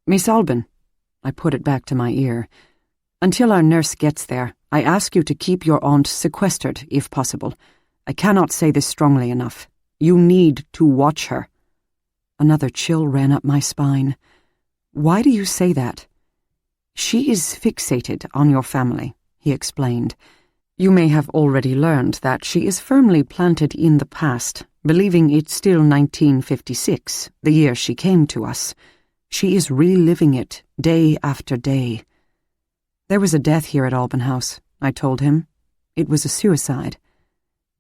Miss Alban. I put it back to my ear. Until our nurse gets there, I ask you to keep your aunt sequestered, if possible. I cannot say this strongly enough. You need to watch her. Another chill ran up my spine. Why do you say that? She is fixated on your family, he explained. You may have already learned that she is firmly planted in the past, believing it's still 1956, the year she came to us. She is reliving it, day after day. There was a death here at Alban House, I told him. It was a suicide.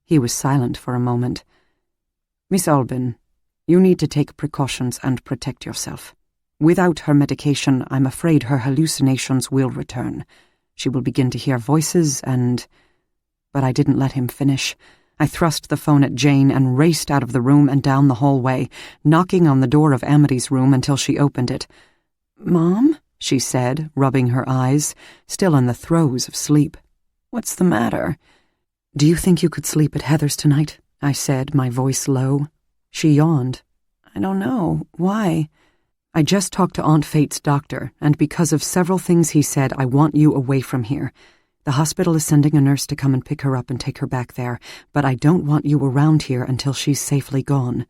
He was silent for a moment. Miss Alban, you need to take precautions and protect yourself. Without her medication, I'm afraid her hallucinations will return. She will begin to hear voices and... But I didn't let him finish. I thrust the phone at Jane and raced out of the room and down the hallway, knocking on the door of Amity's room until she opened it. Mom? She said, rubbing her eyes, still in the throes of sleep. What's the matter? Do you think you could sleep at Heather's tonight? I said, my voice low. She yawned. I don't know. Why? I just talked to Aunt Fate's doctor, and because of several things he said, I want you away from here. The hospital is sending a nurse to come and pick her up and take her back there, but I don't want you around here until she's safely gone.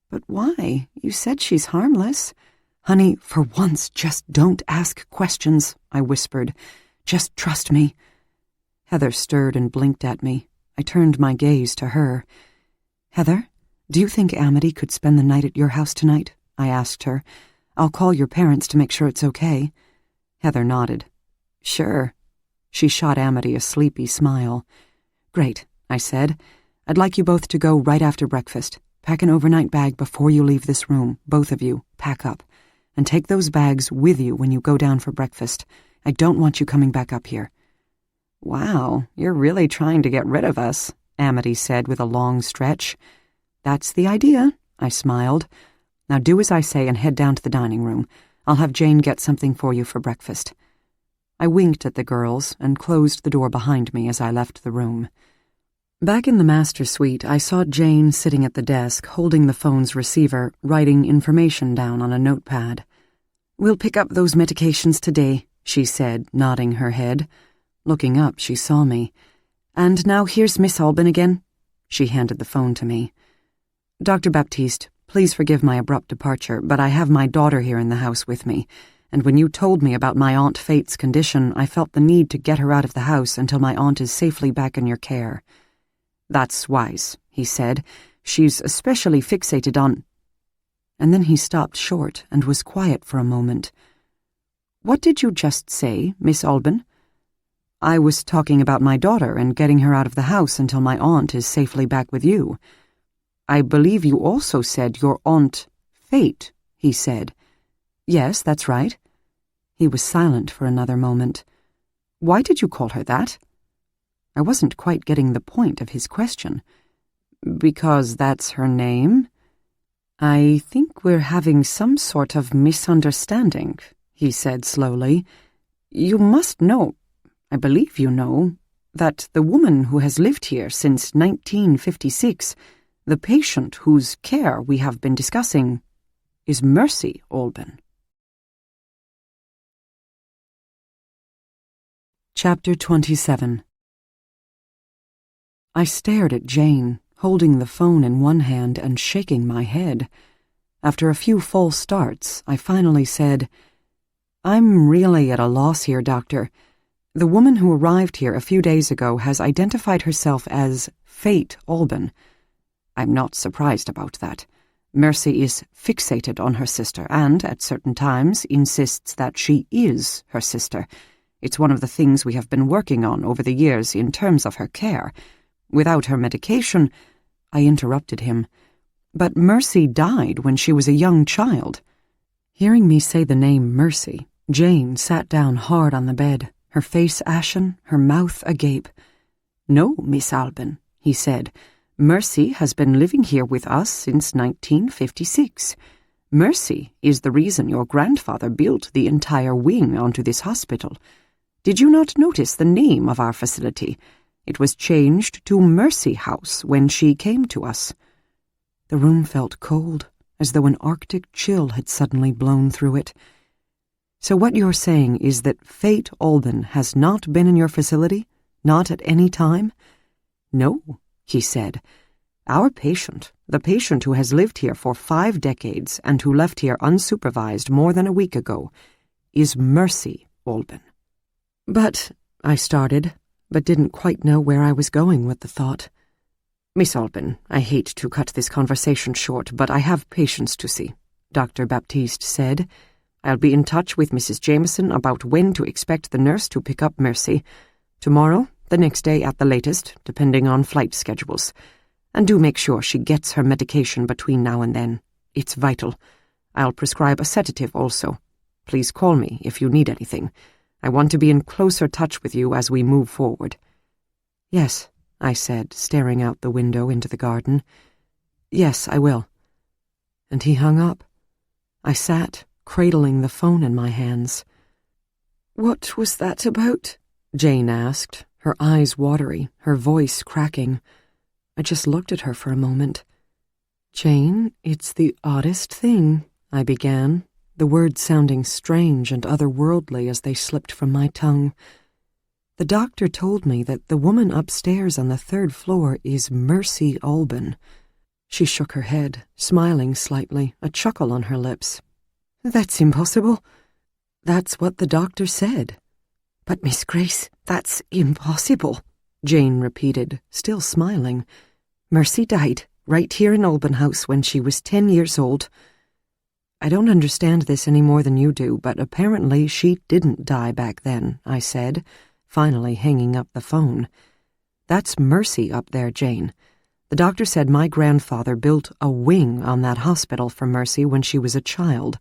But why? You said she's harmless. Honey, for once, just don't ask questions, I whispered. Just trust me. Heather stirred and blinked at me. I turned my gaze to her. Heather, do you think Amity could spend the night at your house tonight? I asked her. I'll call your parents to make sure it's okay. Heather nodded. Sure. She shot Amity a sleepy smile. Great, I said. I'd like you both to go right after breakfast. Pack an overnight bag before you leave this room, both of you. Pack up. And take those bags with you when you go down for breakfast. I don't want you coming back up here. Wow, you're really trying to get rid of us, Amity said with a long stretch. That's the idea, I smiled. Now do as I say and head down to the dining room. I'll have Jane get something for you for breakfast. I winked at the girls and closed the door behind me as I left the room. Back in the master suite, I saw Jane sitting at the desk, holding the phone's receiver, writing information down on a notepad. We'll pick up those medications today, she said, nodding her head. Looking up, she saw me. And now here's Miss Alban again. She handed the phone to me. Dr. Baptiste, Please forgive my abrupt departure, but I have my daughter here in the house with me, and when you told me about my Aunt Fate's condition, I felt the need to get her out of the house until my aunt is safely back in your care." "That's wise," he said. "She's especially fixated on—" And then he stopped short and was quiet for a moment. "What did you just say, Miss Alban?" "I was talking about my daughter and getting her out of the house until my aunt is safely back with you." "I believe you also said your Aunt Fate," he said. "Yes, that's right." He was silent for another moment. "Why did you call her that?" I wasn't quite getting the point of his question. "Because that's her name?" "I think we're having some sort of misunderstanding," he said slowly. "You must know, I believe you know, that the woman who has lived here since 1956, the patient whose care we have been discussing, is Mercy Alban." Chapter 27. I stared at Jane, holding the phone in one hand and shaking my head. After a few false starts, I finally said, "I'm really at a loss here, Doctor. The woman who arrived here a few days ago has identified herself as Fate Alban. I'm not surprised about that. Mercy is fixated on her sister and, at certain times, insists that she is her sister. It's one of the things we have been working on over the years in terms of her care. Without her medication—" I interrupted him. "But Mercy died when she was a young child." Hearing me say the name Mercy, Jane sat down hard on the bed, her face ashen, her mouth agape. "No, Miss Alban," he said. "Mercy has been living here with us since 1956. Mercy is the reason your grandfather built the entire wing onto this hospital. Did you not notice the name of our facility? It was changed to Mercy House when she came to us." The room felt cold, as though an Arctic chill had suddenly blown through it. "So what you're saying is that Fate Alban has not been in your facility? Not at any time?" "No," he said. "Our patient, the patient who has lived here for 5 decades and who left here unsupervised more than a week ago, is Mercy Alban." "But," I started, but didn't quite know where I was going with the thought. "Miss Alban, I hate to cut this conversation short, but I have patients to see," Dr. Baptiste said. "I'll be in touch with Mrs. Jameson about when to expect the nurse to pick up Mercy. Tomorrow, the next day at the latest, depending on flight schedules. And do make sure she gets her medication between now and then. It's vital. I'll prescribe a sedative also. Please call me if you need anything. I want to be in closer touch with you as we move forward." "Yes," I said, staring out the window into the garden. "Yes, I will." And he hung up. I sat, cradling the phone in my hands. "What was that about?" Jane asked, her eyes watery, her voice cracking. I just looked at her for a moment. "Jane, it's the oddest thing," I began, the words sounding strange and otherworldly as they slipped from my tongue. "The doctor told me that the woman upstairs on the 3rd floor is Mercy Alban." She shook her head, smiling slightly, a chuckle on her lips. "That's impossible." "That's what the doctor said." "But, Miss Grace, that's impossible," Jane repeated, still smiling. "Mercy died right here in Alban House when she was 10 years old." "I don't understand this any more than you do, but apparently she didn't die back then," I said, finally hanging up the phone. "That's Mercy up there, Jane. The doctor said my grandfather built a wing on that hospital for Mercy when she was a child,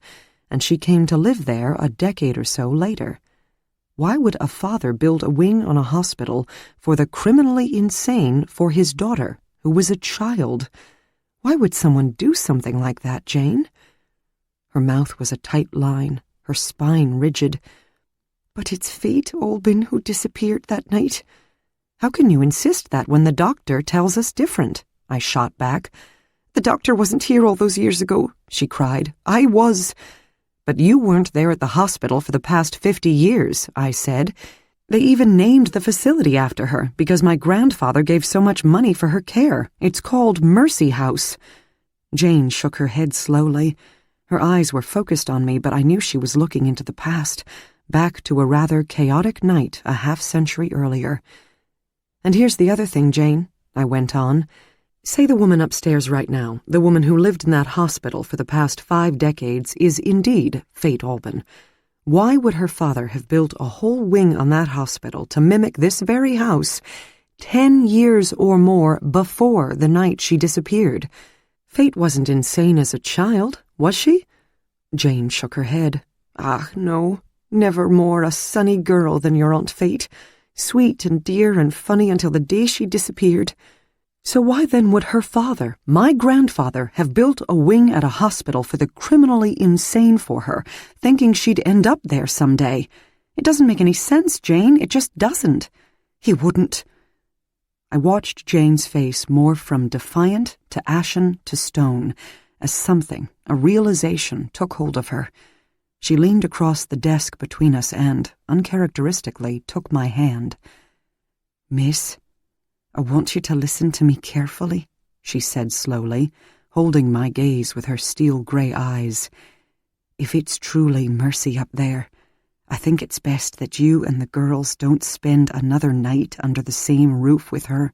and she came to live there a decade or so later. Why would a father build a wing on a hospital for the criminally insane for his daughter, who was a child? Why would someone do something like that, Jane?" Her mouth was a tight line, her spine rigid. "But it's Fate Alban who disappeared that night." "How can you insist that when the doctor tells us different?" I shot back. "The doctor wasn't here all those years ago," she cried. "I was." "But you weren't there at the hospital for the past 50 years, I said. "They even named the facility after her because my grandfather gave so much money for her care. It's called Mercy House." Jane shook her head slowly. Her eyes were focused on me, but I knew she was looking into the past, back to a rather chaotic night a half-century earlier. "And here's the other thing, Jane," I went on. "Say the woman upstairs right now, the woman who lived in that hospital for the past 5 decades, is indeed Fate Alban. Why would her father have built a whole wing on that hospital to mimic this very house 10 years or more before the night she disappeared? Fate wasn't insane as a child, was she?" Jane shook her head. "Ah, no, never more a sunny girl than your Aunt Fate, sweet and dear and funny until the day she disappeared. So why then would her father, my grandfather, have built a wing at a hospital for the criminally insane for her, thinking she'd end up there someday? It doesn't make any sense, Jane, it just doesn't. He wouldn't." I watched Jane's face morph from defiant to ashen to stone, as something, a realization, took hold of her. She leaned across the desk between us and, uncharacteristically, took my hand. "Miss, I want you to listen to me carefully," she said slowly, holding my gaze with her steel-grey eyes. "If it's truly Mercy up there, I think it's best that you and the girls don't spend another night under the same roof with her."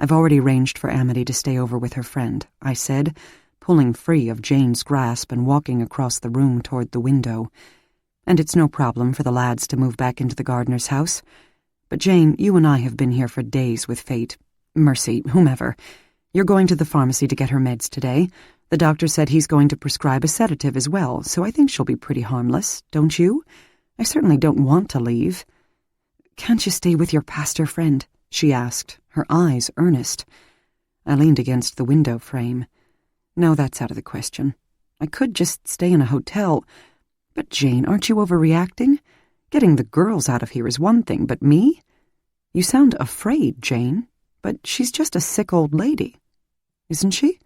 "I've already arranged for Amity to stay over with her friend," I said, pulling free of Jane's grasp and walking across the room toward the window. "And it's no problem for the lads to move back into the gardener's house. But Jane, you and I have been here for days with Fate, Mercy, whomever. You're going to the pharmacy to get her meds today. The doctor said he's going to prescribe a sedative as well, so I think she'll be pretty harmless, don't you? I certainly don't want to leave." "Can't you stay with your pastor friend?" she asked, her eyes earnest. I leaned against the window frame. "No, that's out of the question. I could just stay in a hotel. But Jane, aren't you overreacting? Getting the girls out of here is one thing, but me? You sound afraid, Jane, but she's just a sick old lady, isn't she?"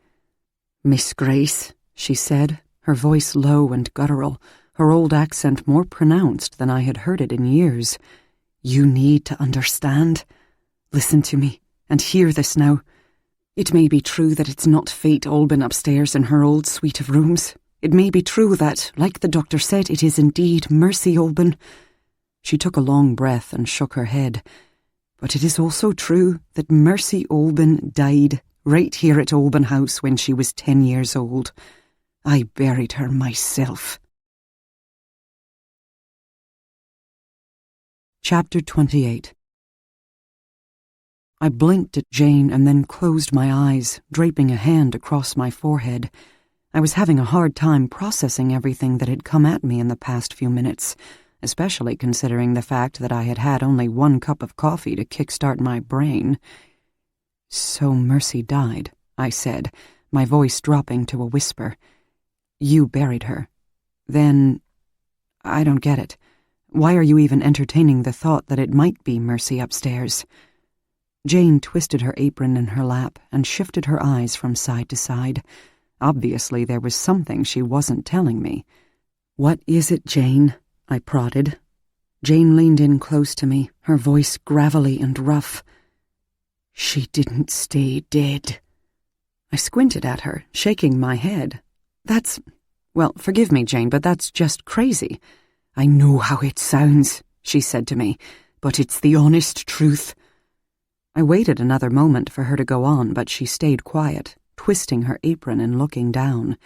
"Miss Grace," she said, her voice low and guttural, her old accent more pronounced than I had heard it in years. "You need to understand. Listen to me, and hear this now. It may be true that it's not Fate Alban upstairs in her old suite of rooms. It may be true that, like the doctor said, it is indeed Mercy Alban." She took a long breath and shook her head. "But it is also true that Mercy Alban died right here at Alban House when she was 10 years old. I buried her myself." Chapter 28. I blinked at Jane and then closed my eyes, draping a hand across my forehead. I was having a hard time processing everything that had come at me in the past few minutes, especially considering the fact that I had had only 1 cup of coffee to kickstart my brain. "So Mercy died," I said, my voice dropping to a whisper. "You buried her. Then... I don't get it. Why are you even entertaining the thought that it might be Mercy upstairs?" Jane twisted her apron in her lap and shifted her eyes from side to side. Obviously there was something she wasn't telling me. "What is it, Jane?" I prodded. Jane leaned in close to me, her voice gravelly and rough. "She didn't stay dead." I squinted at her, shaking my head. Well, forgive me, Jane, but that's just crazy." "I know how it sounds," she said to me, "but it's the honest truth." I waited another moment for her to go on, but she stayed quiet, twisting her apron and looking down.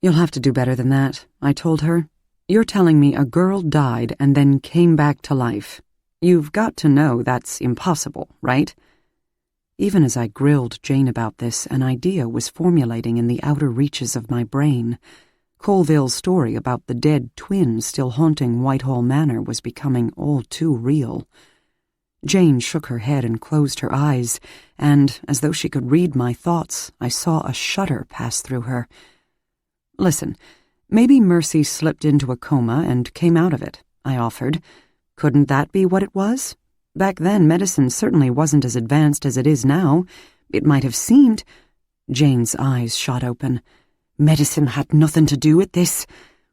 "You'll have to do better than that," I told her. "You're telling me a girl died and then came back to life. You've got to know that's impossible, right?" Even as I grilled Jane about this, an idea was formulating in the outer reaches of my brain. Colville's story about the dead twin still haunting Whitehall Manor was becoming all too real. Jane shook her head and closed her eyes, and, as though she could read my thoughts, I saw a shudder pass through her. "Listen, maybe Mercy slipped into a coma and came out of it," I offered. "Couldn't that be what it was? Back then, medicine certainly wasn't as advanced as it is now. It might have seemed—" Jane's eyes shot open. "Medicine had nothing to do with this.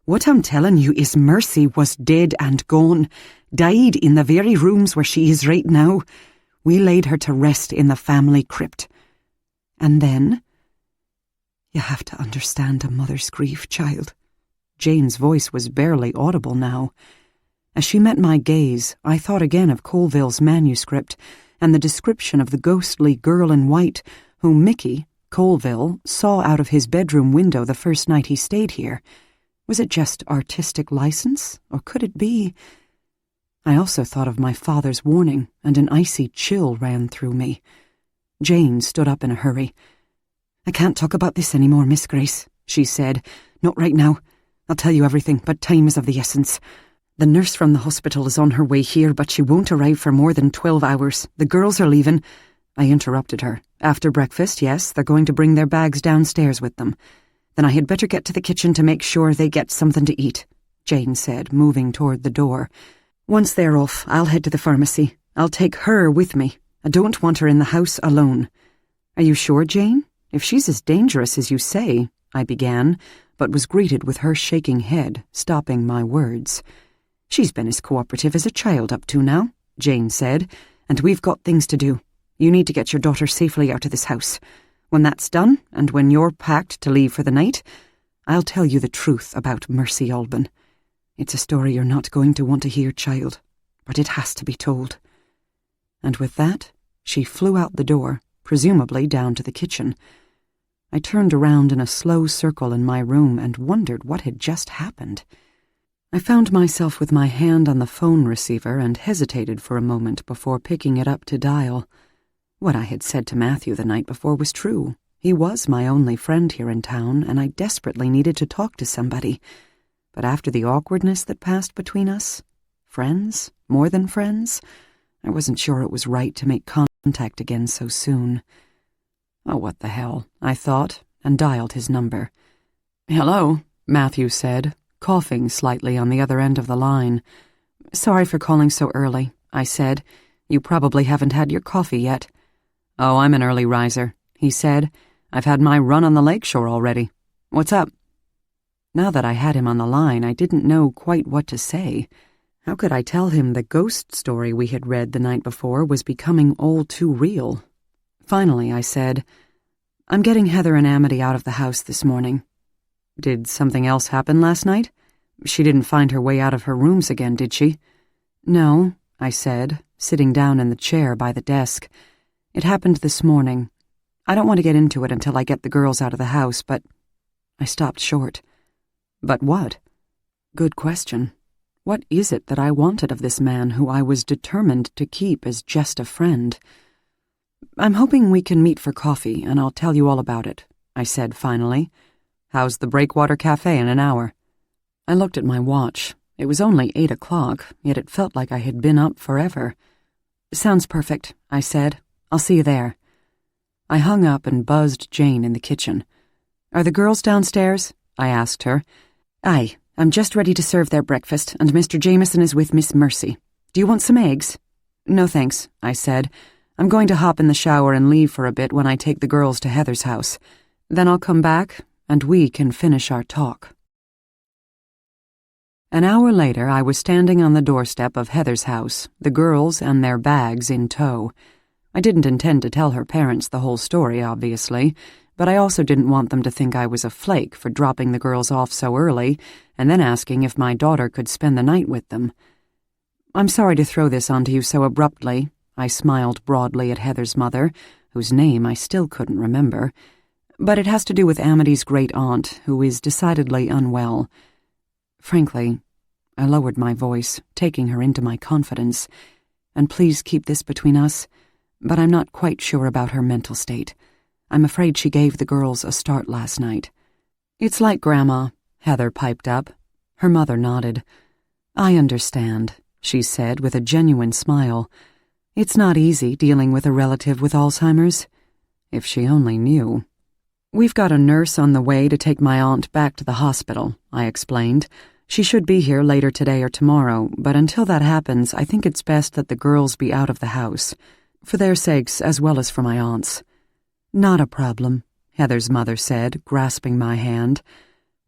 What I'm telling you is Mercy was dead and gone, died in the very rooms where she is right now. We laid her to rest in the family crypt. And then You have to understand a mother's grief, child. Jane's voice was barely audible now. As she met my gaze, I thought again of Colville's manuscript and the description of the ghostly girl in white whom Mickey, Colville, saw out of his bedroom window the first night he stayed here. Was it just artistic license, or could it be? I also thought of my father's warning, and an icy chill ran through me. Jane stood up in a hurry. "I can't talk about this anymore, Miss Grace," she said. "Not right now. I'll tell you everything, but time is of the essence. The nurse from the hospital is on her way here, but she won't arrive for more than 12 hours. The girls are leaving." I interrupted her. "After breakfast, yes, they're going to bring their bags downstairs with them. Then I had better get to the kitchen to make sure they get something to eat," Jane said, moving toward the door. "Once they're off, I'll head to the pharmacy. I'll take her with me. I don't want her in the house alone." "Are you sure, Jane? If she's as dangerous as you say," I began, but was greeted with her shaking head, stopping my words. "She's been as cooperative as a child up to now," Jane said, "and we've got things to do. You need to get your daughter safely out of this house. When that's done, and when you're packed to leave for the night, I'll tell you the truth about Mercy Alban. It's a story you're not going to want to hear, child, but it has to be told." And with that, she flew out the door, presumably down to the kitchen. I turned around in a slow circle in my room and wondered what had just happened. I found myself with my hand on the phone receiver and hesitated for a moment before picking it up to dial. What I had said to Matthew the night before was true. He was my only friend here in town, and I desperately needed to talk to somebody. But after the awkwardness that passed between us, friends, more than friends, I wasn't sure it was right to make contact again so soon. Oh, what the hell, I thought, and dialed his number. "Hello," Matthew said, coughing slightly on the other end of the line. "Sorry for calling so early," I said. "You probably haven't had your coffee yet." "Oh, I'm an early riser," he said. "I've had my run on the lakeshore already. What's up?" Now that I had him on the line, I didn't know quite what to say. How could I tell him the ghost story we had read the night before was becoming all too real? Finally, I said, "I'm getting Heather and Amity out of the house this morning." "Did something else happen last night? She didn't find her way out of her rooms again, did she?" "No," I said, sitting down in the chair by the desk. "It happened this morning. I don't want to get into it until I get the girls out of the house, but—" I stopped short. "But what?" Good question. What is it that I wanted of this man who I was determined to keep as just a friend? "I'm hoping we can meet for coffee, and I'll tell you all about it," I said finally. "How's the Breakwater Cafe in an hour?" I looked at my watch. It was only 8 o'clock, yet it felt like I had been up forever. "Sounds perfect," I said. "I'll see you there." I hung up and buzzed Jane in the kitchen. "Are the girls downstairs?" I asked her. "Aye, I'm just ready to serve their breakfast, and Mr. Jameson is with Miss Mercy. Do you want some eggs?" "No thanks," I said. "I'm going to hop in the shower and leave for a bit when I take the girls to Heather's house. Then I'll come back, and we can finish our talk." An hour later, I was standing on the doorstep of Heather's house, the girls and their bags in tow. I didn't intend to tell her parents the whole story, obviously, but I also didn't want them to think I was a flake for dropping the girls off so early and then asking if my daughter could spend the night with them. "I'm sorry to throw this onto you so abruptly," I smiled broadly at Heather's mother, whose name I still couldn't remember, "but it has to do with Amity's great-aunt, who is decidedly unwell. Frankly," I lowered my voice, taking her into my confidence, "and please keep this between us, but I'm not quite sure about her mental state. I'm afraid she gave the girls a start last night." "It's like Grandma," Heather piped up. Her mother nodded. "I understand," she said with a genuine smile. "It's not easy dealing with a relative with Alzheimer's." If she only knew. "We've got a nurse on the way to take my aunt back to the hospital," I explained. "She should be here later today or tomorrow, but until that happens, I think it's best that the girls be out of the house, for their sakes as well as for my aunt's." "Not a problem," Heather's mother said, grasping my hand.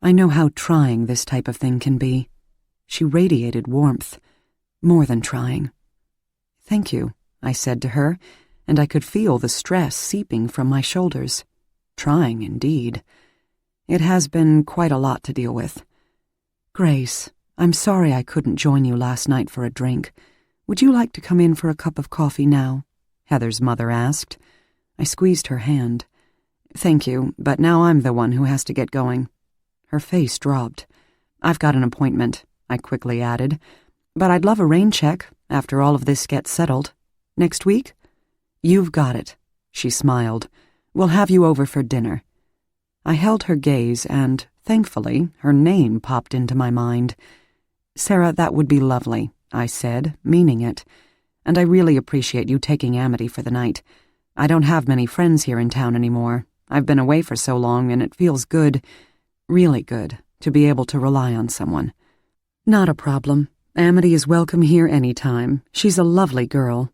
"I know how trying this type of thing can be." She radiated warmth. "More than trying." "Thank you," I said to her, and I could feel the stress seeping from my shoulders. Trying, indeed. It has been quite a lot to deal with. Grace, I'm sorry I couldn't join you last night for a drink. Would you like to come in for a cup of coffee now? Heather's mother asked. I squeezed her hand. Thank you, but now I'm the one who has to get going. Her face dropped. I've got an appointment, I quickly added. But I'd love a rain check after all of this gets settled. Next week? You've got it, she smiled. We'll have you over for dinner. I held her gaze and, thankfully, her name popped into my mind. Sarah, that would be lovely, I said, meaning it. And I really appreciate you taking Amity for the night. I don't have many friends here in town anymore. I've been away for so long, and it feels good, really good, to be able to rely on someone. Not a problem. Amity is welcome here any time. She's a lovely girl.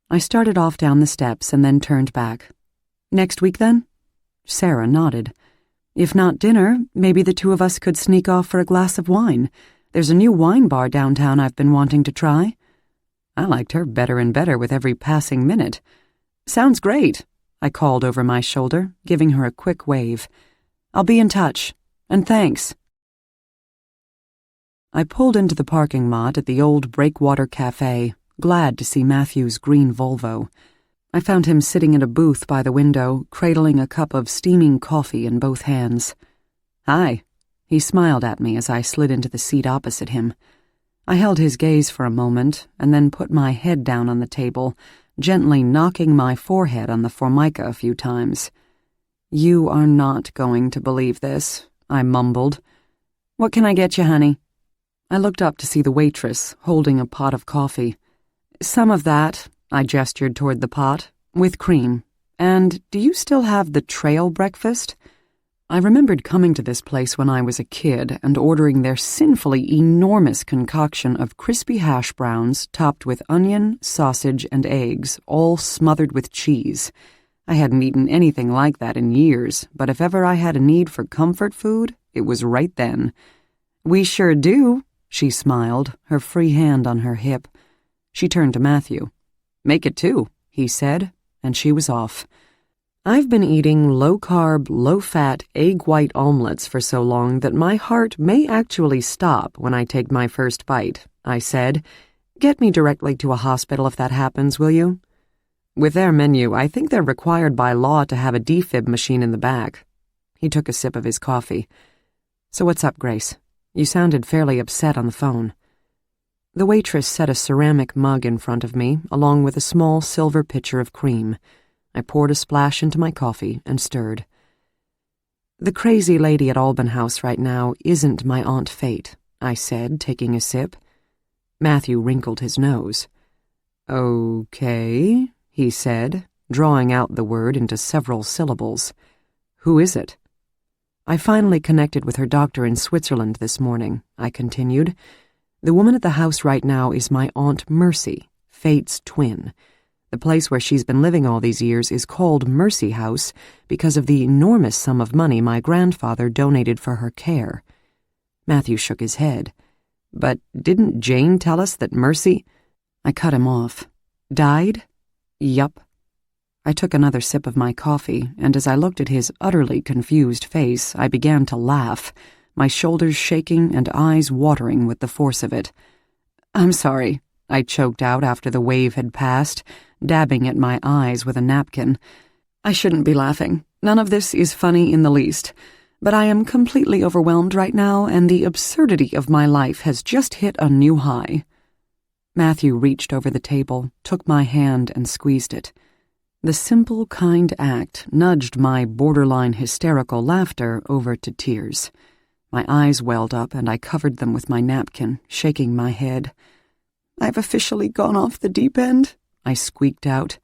I started off down the steps and then turned back. Next week, then? Sarah nodded. If not dinner, maybe the two of us could sneak off for a glass of wine. There's a new wine bar downtown I've been wanting to try. I liked her better and better with every passing minute. Sounds great, I called over my shoulder, giving her a quick wave. I'll be in touch, and thanks. I pulled into the parking lot at the old Breakwater Cafe, glad to see Matthew's green Volvo. I found him sitting at a booth by the window, cradling a cup of steaming coffee in both hands. Hi, he smiled at me as I slid into the seat opposite him. I held his gaze for a moment and then put my head down on the table, gently knocking my forehead on the formica a few times. You are not going to believe this, I mumbled. What can I get you, honey? I looked up to see the waitress holding a pot of coffee. Some of that, I gestured toward the pot, with cream. And do you still have the trail breakfast? I remembered coming to this place when I was a kid and ordering their sinfully enormous concoction of crispy hash browns topped with onion, sausage, and eggs, all smothered with cheese. I hadn't eaten anything like that in years, but if ever I had a need for comfort food, it was right then. We sure do, she smiled, her free hand on her hip. She turned to Matthew. Make it two, he said, and she was off. I've been eating low-carb, low-fat, egg-white omelets for so long that my heart may actually stop when I take my first bite, I said. Get me directly to a hospital if that happens, will you? With their menu, I think they're required by law to have a defib machine in the back. He took a sip of his coffee. So what's up, Grace? You sounded fairly upset on the phone. The waitress set a ceramic mug in front of me, along with a small silver pitcher of cream. I poured a splash into my coffee and stirred. The crazy lady at Alban House right now isn't my Aunt Fate, I said, taking a sip. Matthew wrinkled his nose. Okay, he said, drawing out the word into several syllables. Who is it? I finally connected with her doctor in Switzerland this morning, I continued. The woman at the house right now is my Aunt Mercy, Fate's twin. The place where she's been living all these years is called Mercy House because of the enormous sum of money my grandfather donated for her care. Matthew shook his head. But didn't Jane tell us that Mercy— I cut him off. Died? Yup. I took another sip of my coffee, and as I looked at his utterly confused face, I began to laugh, my shoulders shaking and eyes watering with the force of it. I'm sorry, I choked out after the wave had passed, dabbing at my eyes with a napkin. I shouldn't be laughing. None of this is funny in the least. But I am completely overwhelmed right now, and the absurdity of my life has just hit a new high. Matthew reached over the table, took my hand, and squeezed it. The simple, kind act nudged my borderline hysterical laughter over to tears. My eyes welled up, and I covered them with my napkin, shaking my head. I've officially gone off the deep end, I squeaked out.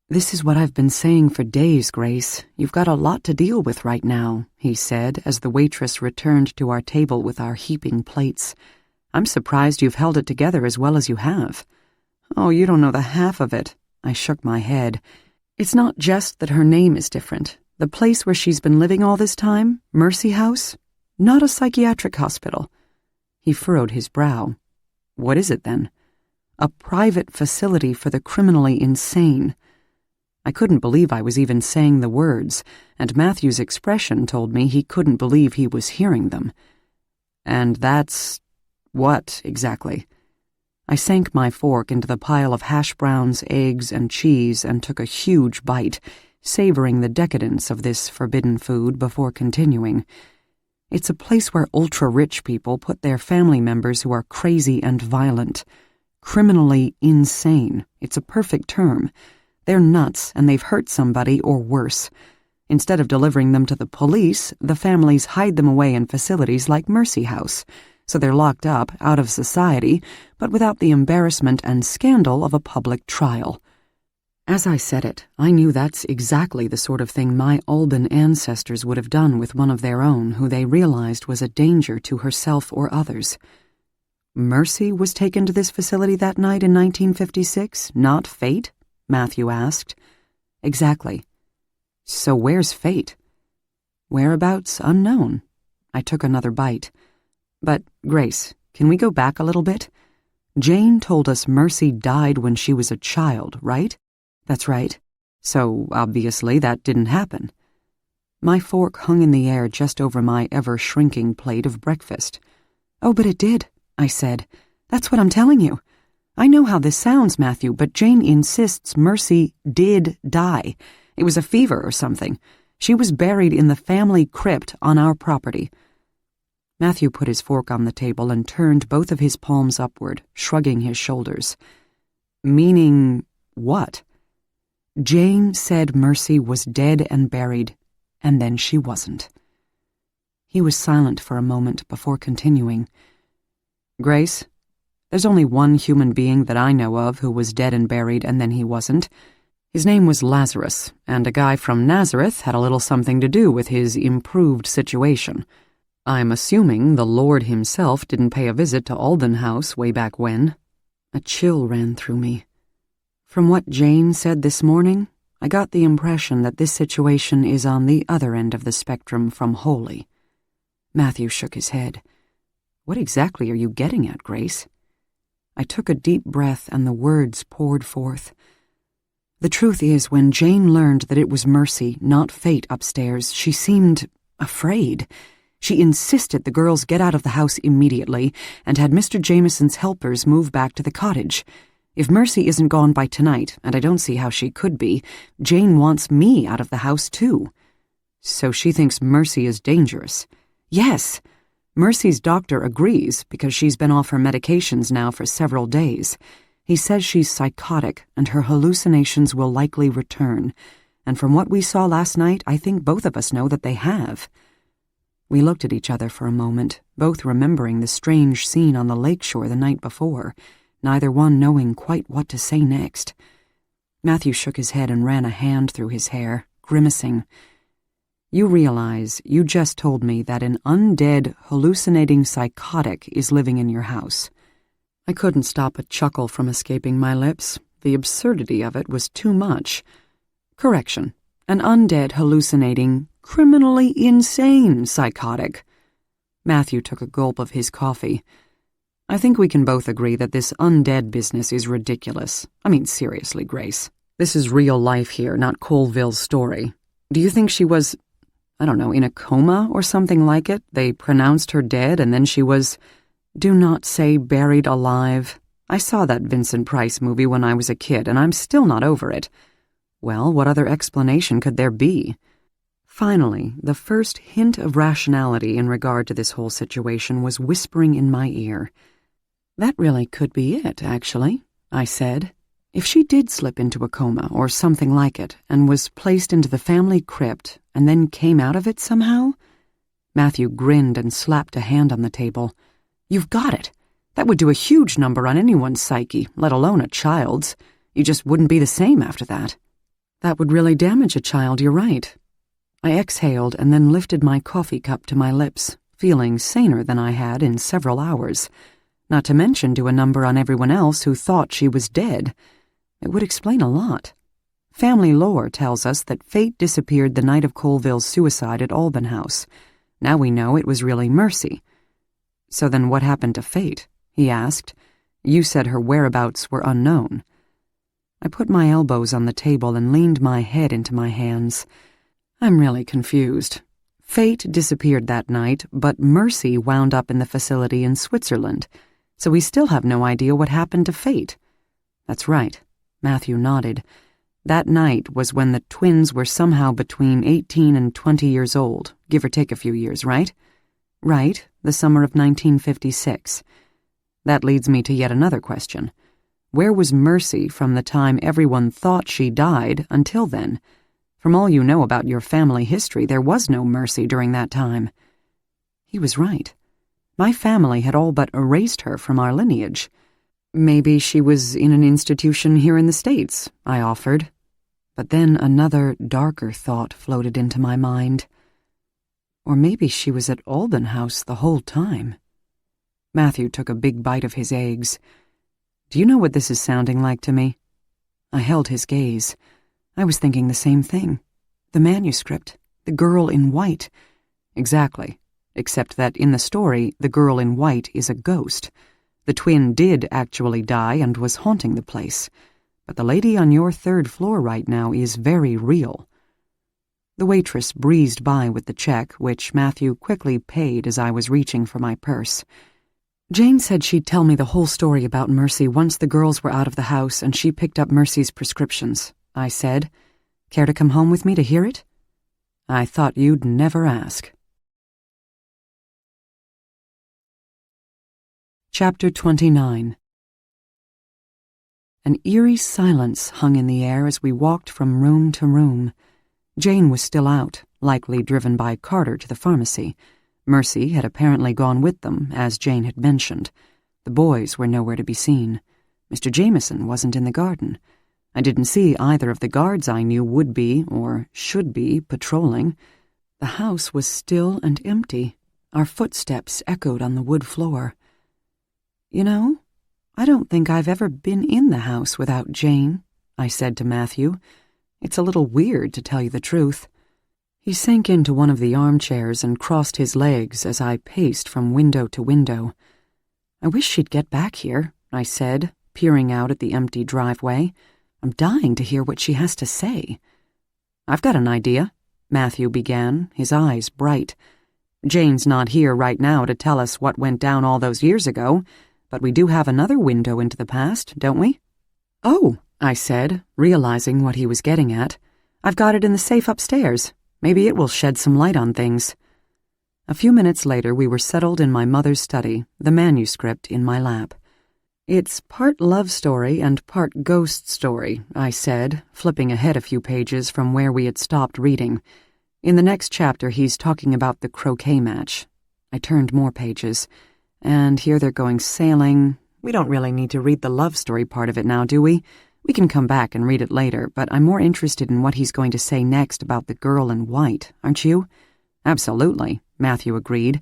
This is what I've been saying for days, Grace. You've got a lot to deal with right now, he said as the waitress returned to our table with our heaping plates. I'm surprised you've held it together as well as you have. Oh, you don't know the half of it. I shook my head. It's not just that her name is different. The place where she's been living all this time, Mercy House, not a psychiatric hospital. He furrowed his brow. What is it then? A private facility for the criminally insane. I couldn't believe I was even saying the words, and Matthew's expression told me he couldn't believe he was hearing them. And that's... what, exactly? I sank my fork into the pile of hash browns, eggs, and cheese and took a huge bite, savoring the decadence of this forbidden food before continuing. It's a place where ultra-rich people put their family members who are crazy and violent. Criminally insane. It's a perfect term. They're nuts and they've hurt somebody or worse. Instead of delivering them to the police, the families hide them away in facilities like Mercy House, so they're locked up, out of society, but without the embarrassment and scandal of a public trial. As I said it, I knew that's exactly the sort of thing my Alban ancestors would have done with one of their own who they realized was a danger to herself or others. Mercy was taken to this facility that night in 1956, not Fate? Matthew asked. Exactly. So where's Fate? Whereabouts unknown. I took another bite. But, Grace, can we go back a little bit? Jane told us Mercy died when she was a child, right? That's right. So, obviously, that didn't happen. My fork hung in the air just over my ever-shrinking plate of breakfast. Oh, but it did, I said. That's what I'm telling you. I know how this sounds, Matthew, but Jane insists Mercy did die. It was a fever or something. She was buried in the family crypt on our property. Matthew put his fork on the table and turned both of his palms upward, shrugging his shoulders. Meaning what? Jane said Mercy was dead and buried, and then she wasn't. He was silent for a moment before continuing. Grace, there's only one human being that I know of who was dead and buried and then he wasn't. His name was Lazarus, and a guy from Nazareth had a little something to do with his improved situation. I'm assuming the Lord himself didn't pay a visit to Alban House way back when. A chill ran through me. From what Jane said this morning, I got the impression that this situation is on the other end of the spectrum from holy. Matthew shook his head. What exactly are you getting at, Grace? I took a deep breath and the words poured forth. The truth is, when Jane learned that it was Mercy, not Fate, upstairs, she seemed afraid. She insisted the girls get out of the house immediately and had Mr. Jameson's helpers move back to the cottage. If Mercy isn't gone by tonight, and I don't see how she could be, Jane wants me out of the house too. So she thinks Mercy is dangerous. Yes, Mercy's doctor agrees because she's been off her medications now for several days. He says she's psychotic and her hallucinations will likely return. And from what we saw last night, I think both of us know that they have. We looked at each other for a moment, both remembering the strange scene on the lakeshore the night before, neither one knowing quite what to say next. Matthew shook his head and ran a hand through his hair, grimacing. You realize you just told me that an undead, hallucinating psychotic is living in your house. I couldn't stop a chuckle from escaping my lips. The absurdity of it was too much. Correction. An undead, hallucinating, criminally insane psychotic. Matthew took a gulp of his coffee. I think we can both agree that this undead business is ridiculous. I mean, seriously, Grace. This is real life here, not Colville's story. Do you think she was, I don't know, in a coma or something like it? They pronounced her dead and then she was... Do not say buried alive. I saw that Vincent Price movie when I was a kid and I'm still not over it. Well, what other explanation could there be? Finally, the first hint of rationality in regard to this whole situation was whispering in my ear. That really could be it, actually, I said. If she did slip into a coma or something like it and was placed into the family crypt and then came out of it somehow? Matthew grinned and slapped a hand on the table. You've got it. That would do a huge number on anyone's psyche, let alone a child's. You just wouldn't be the same after that. That would really damage a child, you're right. I exhaled and then lifted my coffee cup to my lips, feeling saner than I had in several hours. Not to mention do a number on everyone else who thought she was dead. It would explain a lot. Family lore tells us that Fate disappeared the night of Colville's suicide at Alban House. Now we know it was really Mercy. So then what happened to Fate? He asked. You said her whereabouts were unknown. I put my elbows on the table and leaned my head into my hands. I'm really confused. Fate disappeared that night, but Mercy wound up in the facility in Switzerland, so we still have no idea what happened to Fate. That's right, Matthew nodded. That night was when the twins were somehow between 18 and 20 years old, give or take a few years, right? Right, the summer of 1956. That leads me to yet another question. Where was Mercy from the time everyone thought she died until then? From all you know about your family history, there was no Mercy during that time. He was right. My family had all but erased her from our lineage. Maybe she was in an institution here in the States, I offered. But then another, darker thought floated into my mind. Or maybe she was at Alban House the whole time. Matthew took a big bite of his eggs. Do you know what this is sounding like to me? I held his gaze. I was thinking the same thing. The manuscript. The girl in white. Exactly. Except that in the story, the girl in white is a ghost. The twin did actually die and was haunting the place. But the lady on your third floor right now is very real. The waitress breezed by with the check, which Matthew quickly paid as I was reaching for my purse. Jane said she'd tell me the whole story about Mercy once the girls were out of the house and she picked up Mercy's prescriptions, I said. Care to come home with me to hear it? I thought you'd never ask. Chapter 29. An eerie silence hung in the air as we walked from room to room. Jane was still out, likely driven by Carter to the pharmacy. Mercy had apparently gone with them, as Jane had mentioned. The boys were nowhere to be seen. Mr. Jameson wasn't in the garden. I didn't see either of the guards I knew would be, or should be, patrolling. The house was still and empty. Our footsteps echoed on the wood floor. You know, I don't think I've ever been in the house without Jane, I said to Matthew. It's a little weird, to tell you the truth. He sank into one of the armchairs and crossed his legs as I paced from window to window. I wish she'd get back here, I said, peering out at the empty driveway. I'm dying to hear what she has to say. I've got an idea, Matthew began, his eyes bright. Jane's not here right now to tell us what went down all those years ago, but we do have another window into the past, don't we? Oh, I said, realizing what he was getting at. I've got it in the safe upstairs. Maybe it will shed some light on things. A few minutes later, we were settled in my mother's study, the manuscript in my lap. It's part love story and part ghost story, I said, flipping ahead a few pages from where we had stopped reading. In the next chapter, he's talking about the croquet match. I turned more pages, and here they're going sailing. We don't really need to read the love story part of it now, do we? We can come back and read it later, but I'm more interested in what he's going to say next about the girl in white, aren't you? Absolutely, Matthew agreed.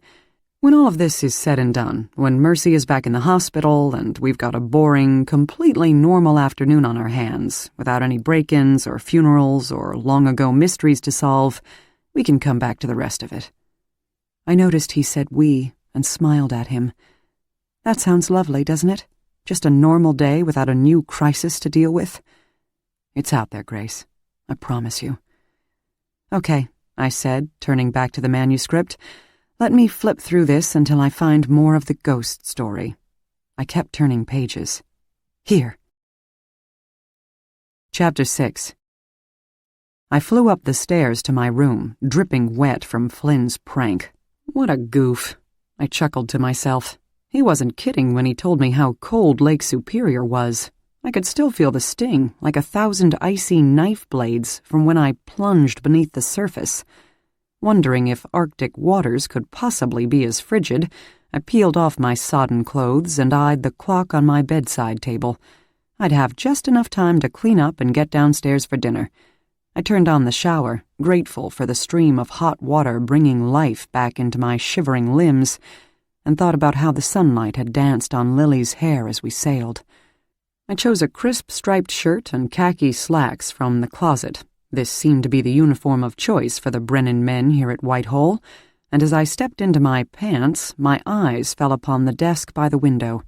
When all of this is said and done, when Mercy is back in the hospital and we've got a boring, completely normal afternoon on our hands, without any break-ins or funerals or long-ago mysteries to solve, we can come back to the rest of it. I noticed he said we and smiled at him. That sounds lovely, doesn't it? Just a normal day without a new crisis to deal with. It's out there, Grace. I promise you. Okay, I said, turning back to the manuscript. Let me flip through this until I find more of the ghost story. I kept turning pages. Here. Chapter 6. I flew up the stairs to my room, dripping wet from Flynn's prank. What a goof. I chuckled to myself. He wasn't kidding when he told me how cold Lake Superior was. I could still feel the sting, like 1,000 icy knife blades, from when I plunged beneath the surface. Wondering if Arctic waters could possibly be as frigid, I peeled off my sodden clothes and eyed the clock on my bedside table. I'd have just enough time to clean up and get downstairs for dinner. I turned on the shower, grateful for the stream of hot water bringing life back into my shivering limbs, and thought about how the sunlight had danced on Lily's hair as we sailed. I chose a crisp striped shirt and khaki slacks from the closet. This seemed to be the uniform of choice for the Brennan men here at Whitehall, and as I stepped into my pants, my eyes fell upon the desk by the window.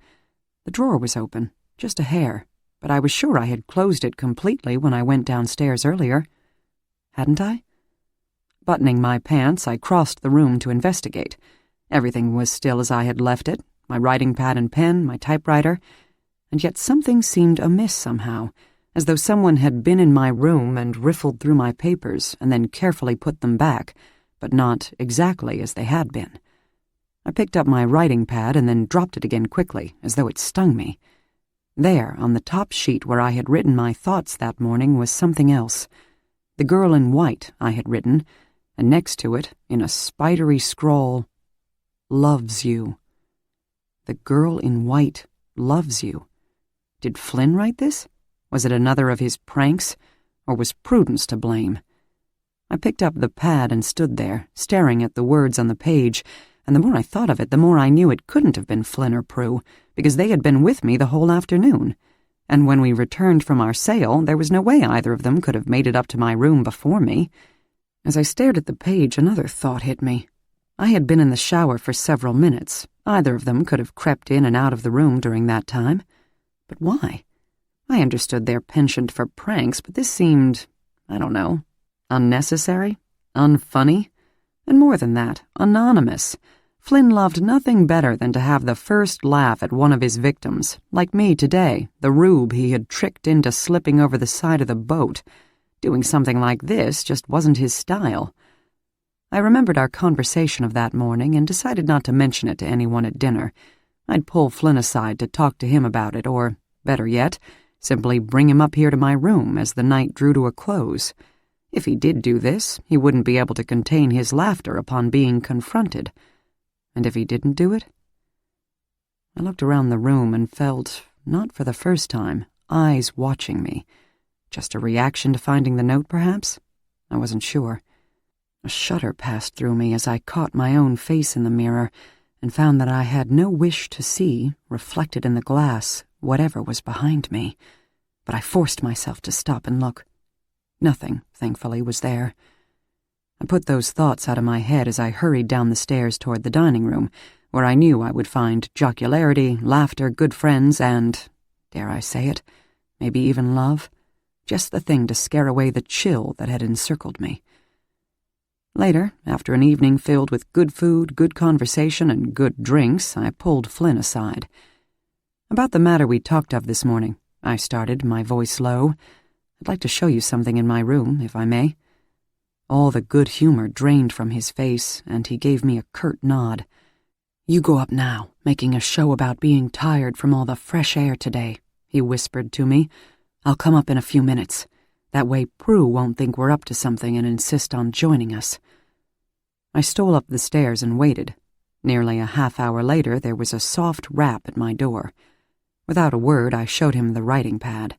The drawer was open, just a hair, but I was sure I had closed it completely when I went downstairs earlier. Hadn't I? Buttoning my pants, I crossed the room to investigate. Everything was still as I had left it, my writing pad and pen, my typewriter, and yet something seemed amiss somehow, as though someone had been in my room and riffled through my papers and then carefully put them back, but not exactly as they had been. I picked up my writing pad and then dropped it again quickly, as though it stung me. There, on the top sheet where I had written my thoughts that morning, was something else. The girl in white, I had written, and next to it, in a spidery scrawl, "Loves you." The girl in white loves you. Did Flynn write this? Was it another of his pranks, or was Prudence to blame? I picked up the pad and stood there, staring at the words on the page, and the more I thought of it, the more I knew it couldn't have been Flynn or Prue, because they had been with me the whole afternoon. And when we returned from our sale, there was no way either of them could have made it up to my room before me. As I stared at the page, another thought hit me. I had been in the shower for several minutes. Either of them could have crept in and out of the room during that time. But why? I understood their penchant for pranks, but this seemed, I don't know, unnecessary, unfunny, and more than that, anonymous. Flynn loved nothing better than to have the first laugh at one of his victims, like me today, the rube he had tricked into slipping over the side of the boat. Doing something like this just wasn't his style. I remembered our conversation of that morning and decided not to mention it to anyone at dinner. I'd pull Flynn aside to talk to him about it, or, better yet, simply bring him up here to my room as the night drew to a close. If he did do this, he wouldn't be able to contain his laughter upon being confronted. And if he didn't do it? I looked around the room and felt, not for the first time, eyes watching me. Just a reaction to finding the note, perhaps? I wasn't sure. A shudder passed through me as I caught my own face in the mirror and found that I had no wish to see, reflected in the glass, whatever was behind me. But I forced myself to stop and look. Nothing, thankfully, was there. I put those thoughts out of my head as I hurried down the stairs toward the dining room, where I knew I would find jocularity, laughter, good friends, and, dare I say it, maybe even love. Just the thing to scare away the chill that had encircled me. Later, after an evening filled with good food, good conversation, and good drinks, I pulled Flynn aside. "About the matter we talked of this morning," I started, my voice low. "I'd like to show you something in my room, if I may." All the good humor drained from his face, and he gave me a curt nod. "You go up now, making a show about being tired from all the fresh air today," he whispered to me. "I'll come up in a few minutes. That way Prue won't think we're up to something and insist on joining us." I stole up the stairs and waited. Nearly a half-hour later, there was a soft rap at my door. Without a word, I showed him the writing pad.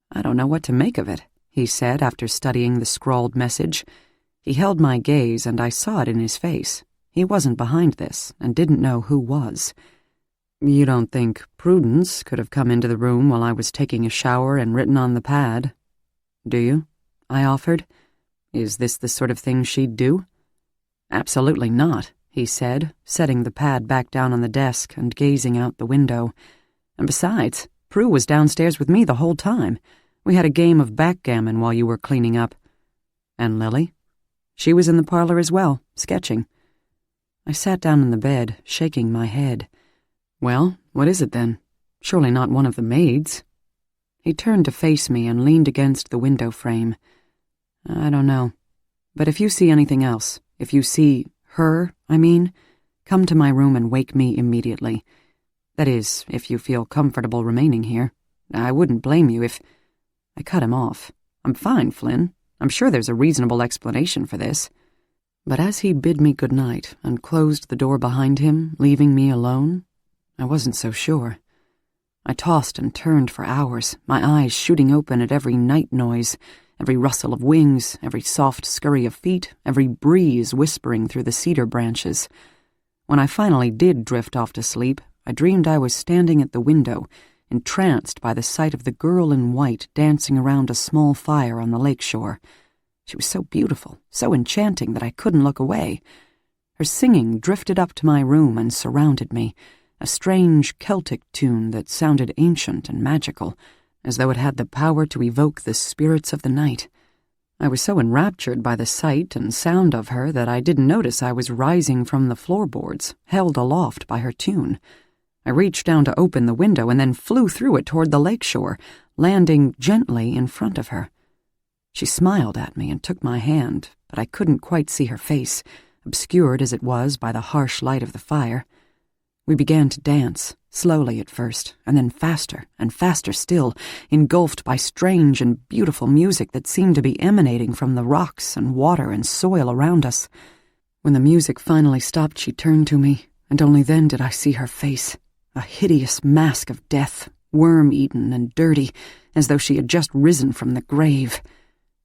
"I don't know what to make of it," he said after studying the scrawled message. He held my gaze, and I saw it in his face. He wasn't behind this, and didn't know who was. "You don't think Prudence could have come into the room while I was taking a shower and written on the pad, do you?" I offered. "Is this the sort of thing she'd do?" "Absolutely not," he said, setting the pad back down on the desk and gazing out the window. "And besides, Prue was downstairs with me the whole time. We had a game of backgammon while you were cleaning up." "And Lily?" "She was in the parlor as well, sketching." I sat down in the bed, shaking my head. "Well, what is it then? Surely not one of the maids." He turned to face me and leaned against the window frame. "I don't know. But if you see anything else, if you see her, come to my room and wake me immediately. That is, if you feel comfortable remaining here. I wouldn't blame you if—" I cut him off. "I'm fine, Flynn. I'm sure there's a reasonable explanation for this." But as he bid me good night and closed the door behind him, leaving me alone, I wasn't so sure. I tossed and turned for hours, my eyes shooting open at every night noise, every rustle of wings, every soft scurry of feet, every breeze whispering through the cedar branches. When I finally did drift off to sleep, I dreamed I was standing at the window, entranced by the sight of the girl in white dancing around a small fire on the lakeshore. She was so beautiful, so enchanting that I couldn't look away. Her singing drifted up to my room and surrounded me, a strange Celtic tune that sounded ancient and magical, as though it had the power to evoke the spirits of the night. I was so enraptured by the sight and sound of her that I didn't notice I was rising from the floorboards, held aloft by her tune. I reached down to open the window and then flew through it toward the lakeshore, landing gently in front of her. She smiled at me and took my hand, but I couldn't quite see her face, obscured as it was by the harsh light of the fire. We began to dance, slowly at first, and then faster and faster still, engulfed by strange and beautiful music that seemed to be emanating from the rocks and water and soil around us. When the music finally stopped, she turned to me, and only then did I see her face, a hideous mask of death, worm-eaten and dirty, as though she had just risen from the grave.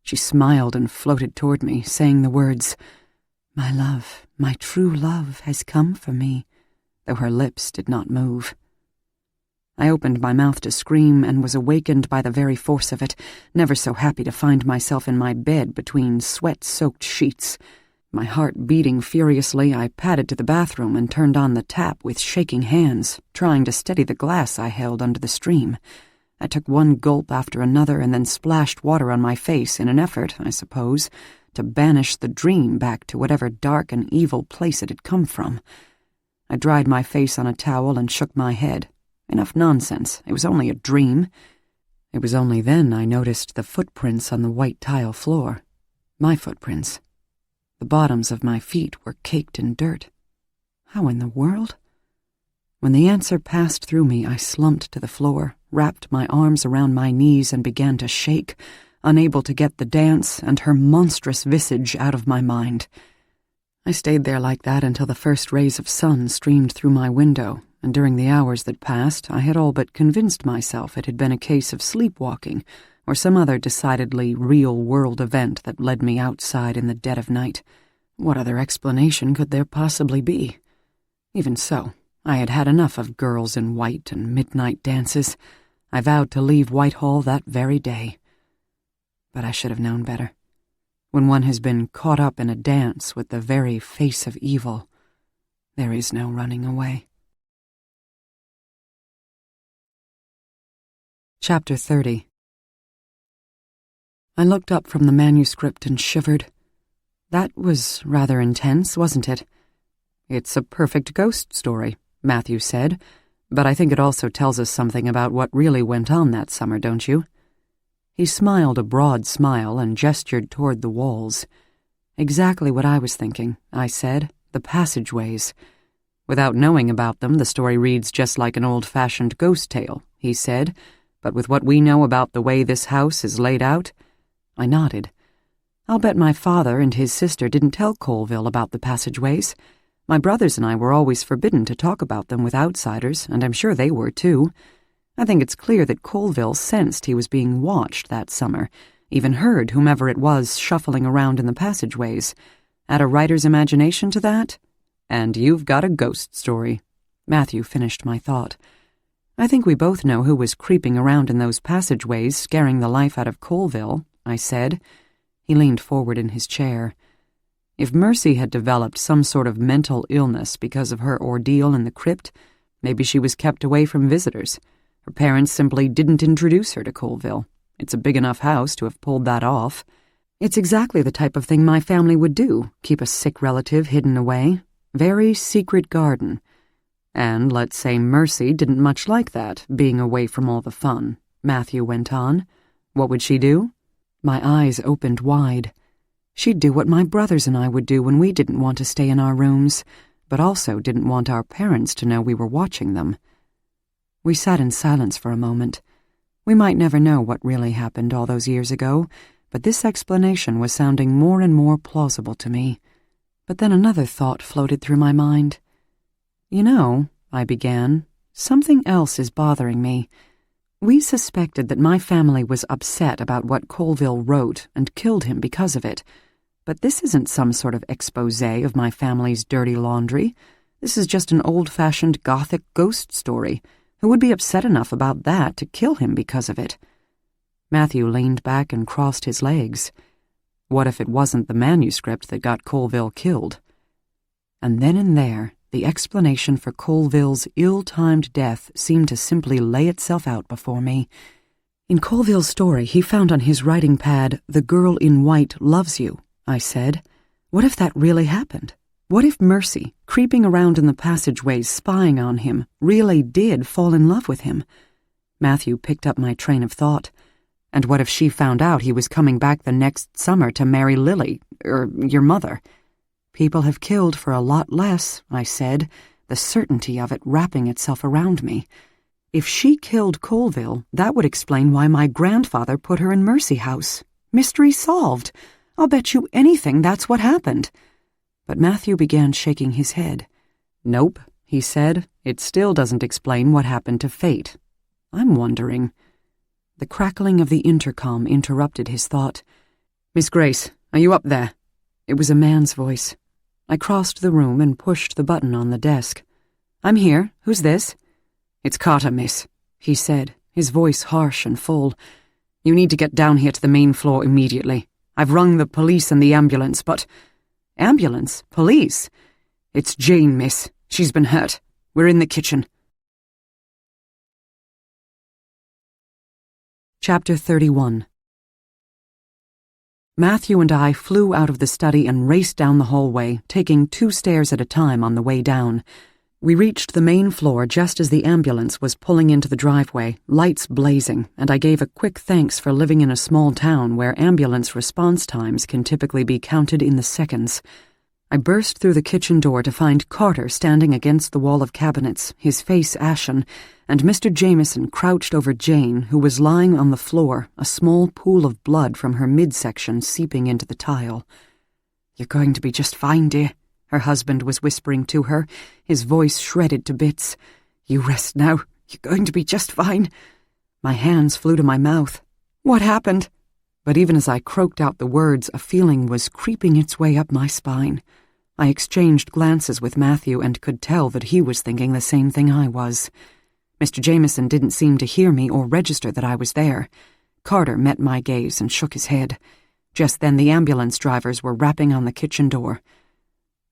She smiled and floated toward me, saying the words, "My love, my true love has come for me," though her lips did not move. I opened my mouth to scream and was awakened by the very force of it, never so happy to find myself in my bed between sweat-soaked sheets. My heart beating furiously, I padded to the bathroom and turned on the tap with shaking hands, trying to steady the glass I held under the stream. I took one gulp after another and then splashed water on my face in an effort, I suppose, to banish the dream back to whatever dark and evil place it had come from. I dried my face on a towel and shook my head. Enough nonsense. It was only a dream. It was only then I noticed the footprints on the white tile floor. My footprints. The bottoms of my feet were caked in dirt. How in the world? When the answer passed through me, I slumped to the floor, wrapped my arms around my knees and began to shake, unable to get the dance and her monstrous visage out of my mind. I stayed there like that until the first rays of sun streamed through my window, and during the hours that passed, I had all but convinced myself it had been a case of sleepwalking or some other decidedly real-world event that led me outside in the dead of night. What other explanation could there possibly be? Even so, I had had enough of girls in white and midnight dances. I vowed to leave Whitehall that very day. But I should have known better. When one has been caught up in a dance with the very face of evil, there is no running away. Chapter 30. I looked up from the manuscript and shivered. That was rather intense, wasn't it? "It's a perfect ghost story," Matthew said, "but I think it also tells us something about what really went on that summer, don't you?" He smiled a broad smile and gestured toward the walls. "Exactly what I was thinking," I said, "the passageways." "Without knowing about them, the story reads just like an old-fashioned ghost tale," he said, "but with what we know about the way this house is laid out..." I nodded. "I'll bet my father and his sister didn't tell Colville about the passageways. My brothers and I were always forbidden to talk about them with outsiders, and I'm sure they were too. I think it's clear that Colville sensed he was being watched that summer, even heard whomever it was shuffling around in the passageways. Add a writer's imagination to that, and you've got a ghost story." Matthew finished my thought. "I think we both know who was creeping around in those passageways, scaring the life out of Colville," I said. He leaned forward in his chair. If Mercy had developed some sort of mental illness because of her ordeal in the crypt, maybe she was kept away from visitors. Her parents simply didn't introduce her to Colville. It's a big enough house to have pulled that off. It's exactly the type of thing my family would do, keep a sick relative hidden away. Very secret garden. And let's say Mercy didn't much like that, being away from all the fun," Matthew went on. "What would she do?" My eyes opened wide. "She'd do what my brothers and I would do when we didn't want to stay in our rooms, but also didn't want our parents to know we were watching them." We sat in silence for a moment. We might never know what really happened all those years ago, but this explanation was sounding more and more plausible to me. But then another thought floated through my mind. "You know," I began, "something else is bothering me. We suspected that my family was upset about what Colville wrote and killed him because of it. But this isn't some sort of exposé of my family's dirty laundry. This is just an old-fashioned Gothic ghost story. Who would be upset enough about that to kill him because of it?" Matthew leaned back and crossed his legs. What if it wasn't the manuscript that got Colville killed? And then and there, the explanation for Colville's ill-timed death seemed to simply lay itself out before me. In Colville's story, he found on his writing pad, "The girl in white loves you," I said. What if that really happened? What if Mercy, creeping around in the passageways spying on him, really did fall in love with him? Matthew picked up my train of thought. And what if she found out he was coming back the next summer to marry Lily, your mother? People have killed for a lot less, I said, the certainty of it wrapping itself around me. If she killed Colville, that would explain why my grandfather put her in Mercy House. Mystery solved. I'll bet you anything that's what happened. But Matthew began shaking his head. Nope, he said. It still doesn't explain what happened to Fate. I'm wondering. The crackling of the intercom interrupted his thought. Miss Grace, are you up there? It was a man's voice. I crossed the room and pushed the button on the desk. I'm here. Who's this? It's Carter, miss, he said, his voice harsh and full. You need to get down here to the main floor immediately. I've rung the police and the ambulance, but... Ambulance? Police? It's Jane, miss. She's been hurt. We're in the kitchen. Chapter 31. Matthew and I flew out of the study and raced down the hallway, taking 2 stairs at a time on the way down. We reached the main floor just as the ambulance was pulling into the driveway, lights blazing, and I gave a quick thanks for living in a small town where ambulance response times can typically be counted in the seconds. I burst through the kitchen door to find Carter standing against the wall of cabinets, his face ashen, and Mr. Jameson crouched over Jane, who was lying on the floor, a small pool of blood from her midsection seeping into the tile. "You're going to be just fine, dear," her husband was whispering to her, his voice shredded to bits. "You rest now. You're going to be just fine." My hands flew to my mouth. What happened? But even as I croaked out the words, a feeling was creeping its way up my spine. I exchanged glances with Matthew and could tell that he was thinking the same thing I was. Mr. Jameson didn't seem to hear me or register that I was there. Carter met my gaze and shook his head. Just then the ambulance drivers were rapping on the kitchen door.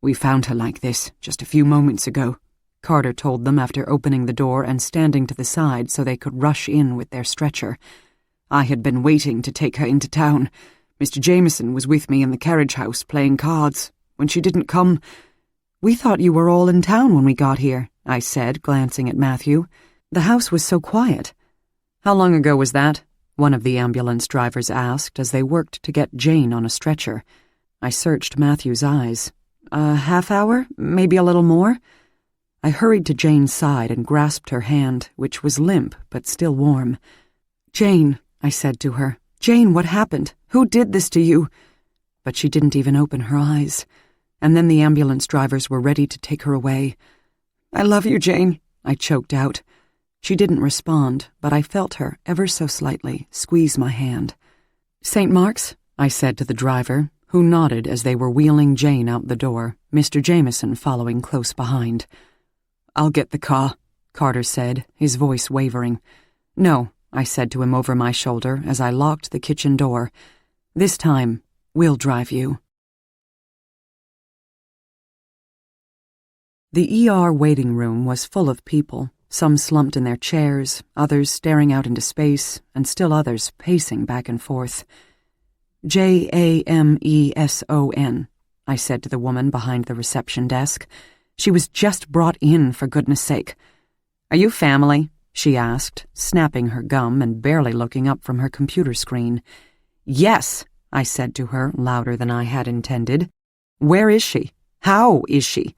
"We found her like this just a few moments ago," Carter told them after opening the door and standing to the side so they could rush in with their stretcher. "I had been waiting to take her into town. Mr. Jameson was with me in the carriage house playing cards. When she didn't come..." "We thought you were all in town when we got here," I said, glancing at Matthew. "The house was so quiet." "How long ago was that?" one of the ambulance drivers asked as they worked to get Jane on a stretcher. I searched Matthew's eyes. "A half hour? Maybe a little more?" I hurried to Jane's side and grasped her hand, which was limp but still warm. "Jane," I said to her. "Jane, what happened? Who did this to you?" But she didn't even open her eyes. And then the ambulance drivers were ready to take her away. "I love you, Jane," I choked out. She didn't respond, but I felt her, ever so slightly, squeeze my hand. "St. Mark's?" I said to the driver, who nodded as they were wheeling Jane out the door, Mr. Jameson following close behind. "I'll get the car," Carter said, his voice wavering. "No," I said to him over my shoulder as I locked the kitchen door. "This time, we'll drive you." The ER waiting room was full of people, some slumped in their chairs, others staring out into space, and still others pacing back and forth. "Jameson," I said to the woman behind the reception desk. She was just brought in, for goodness sake. "Are you family?" she asked, snapping her gum and barely looking up from her computer screen. "Yes," I said to her, louder than I had intended. "Where is she? How is she?"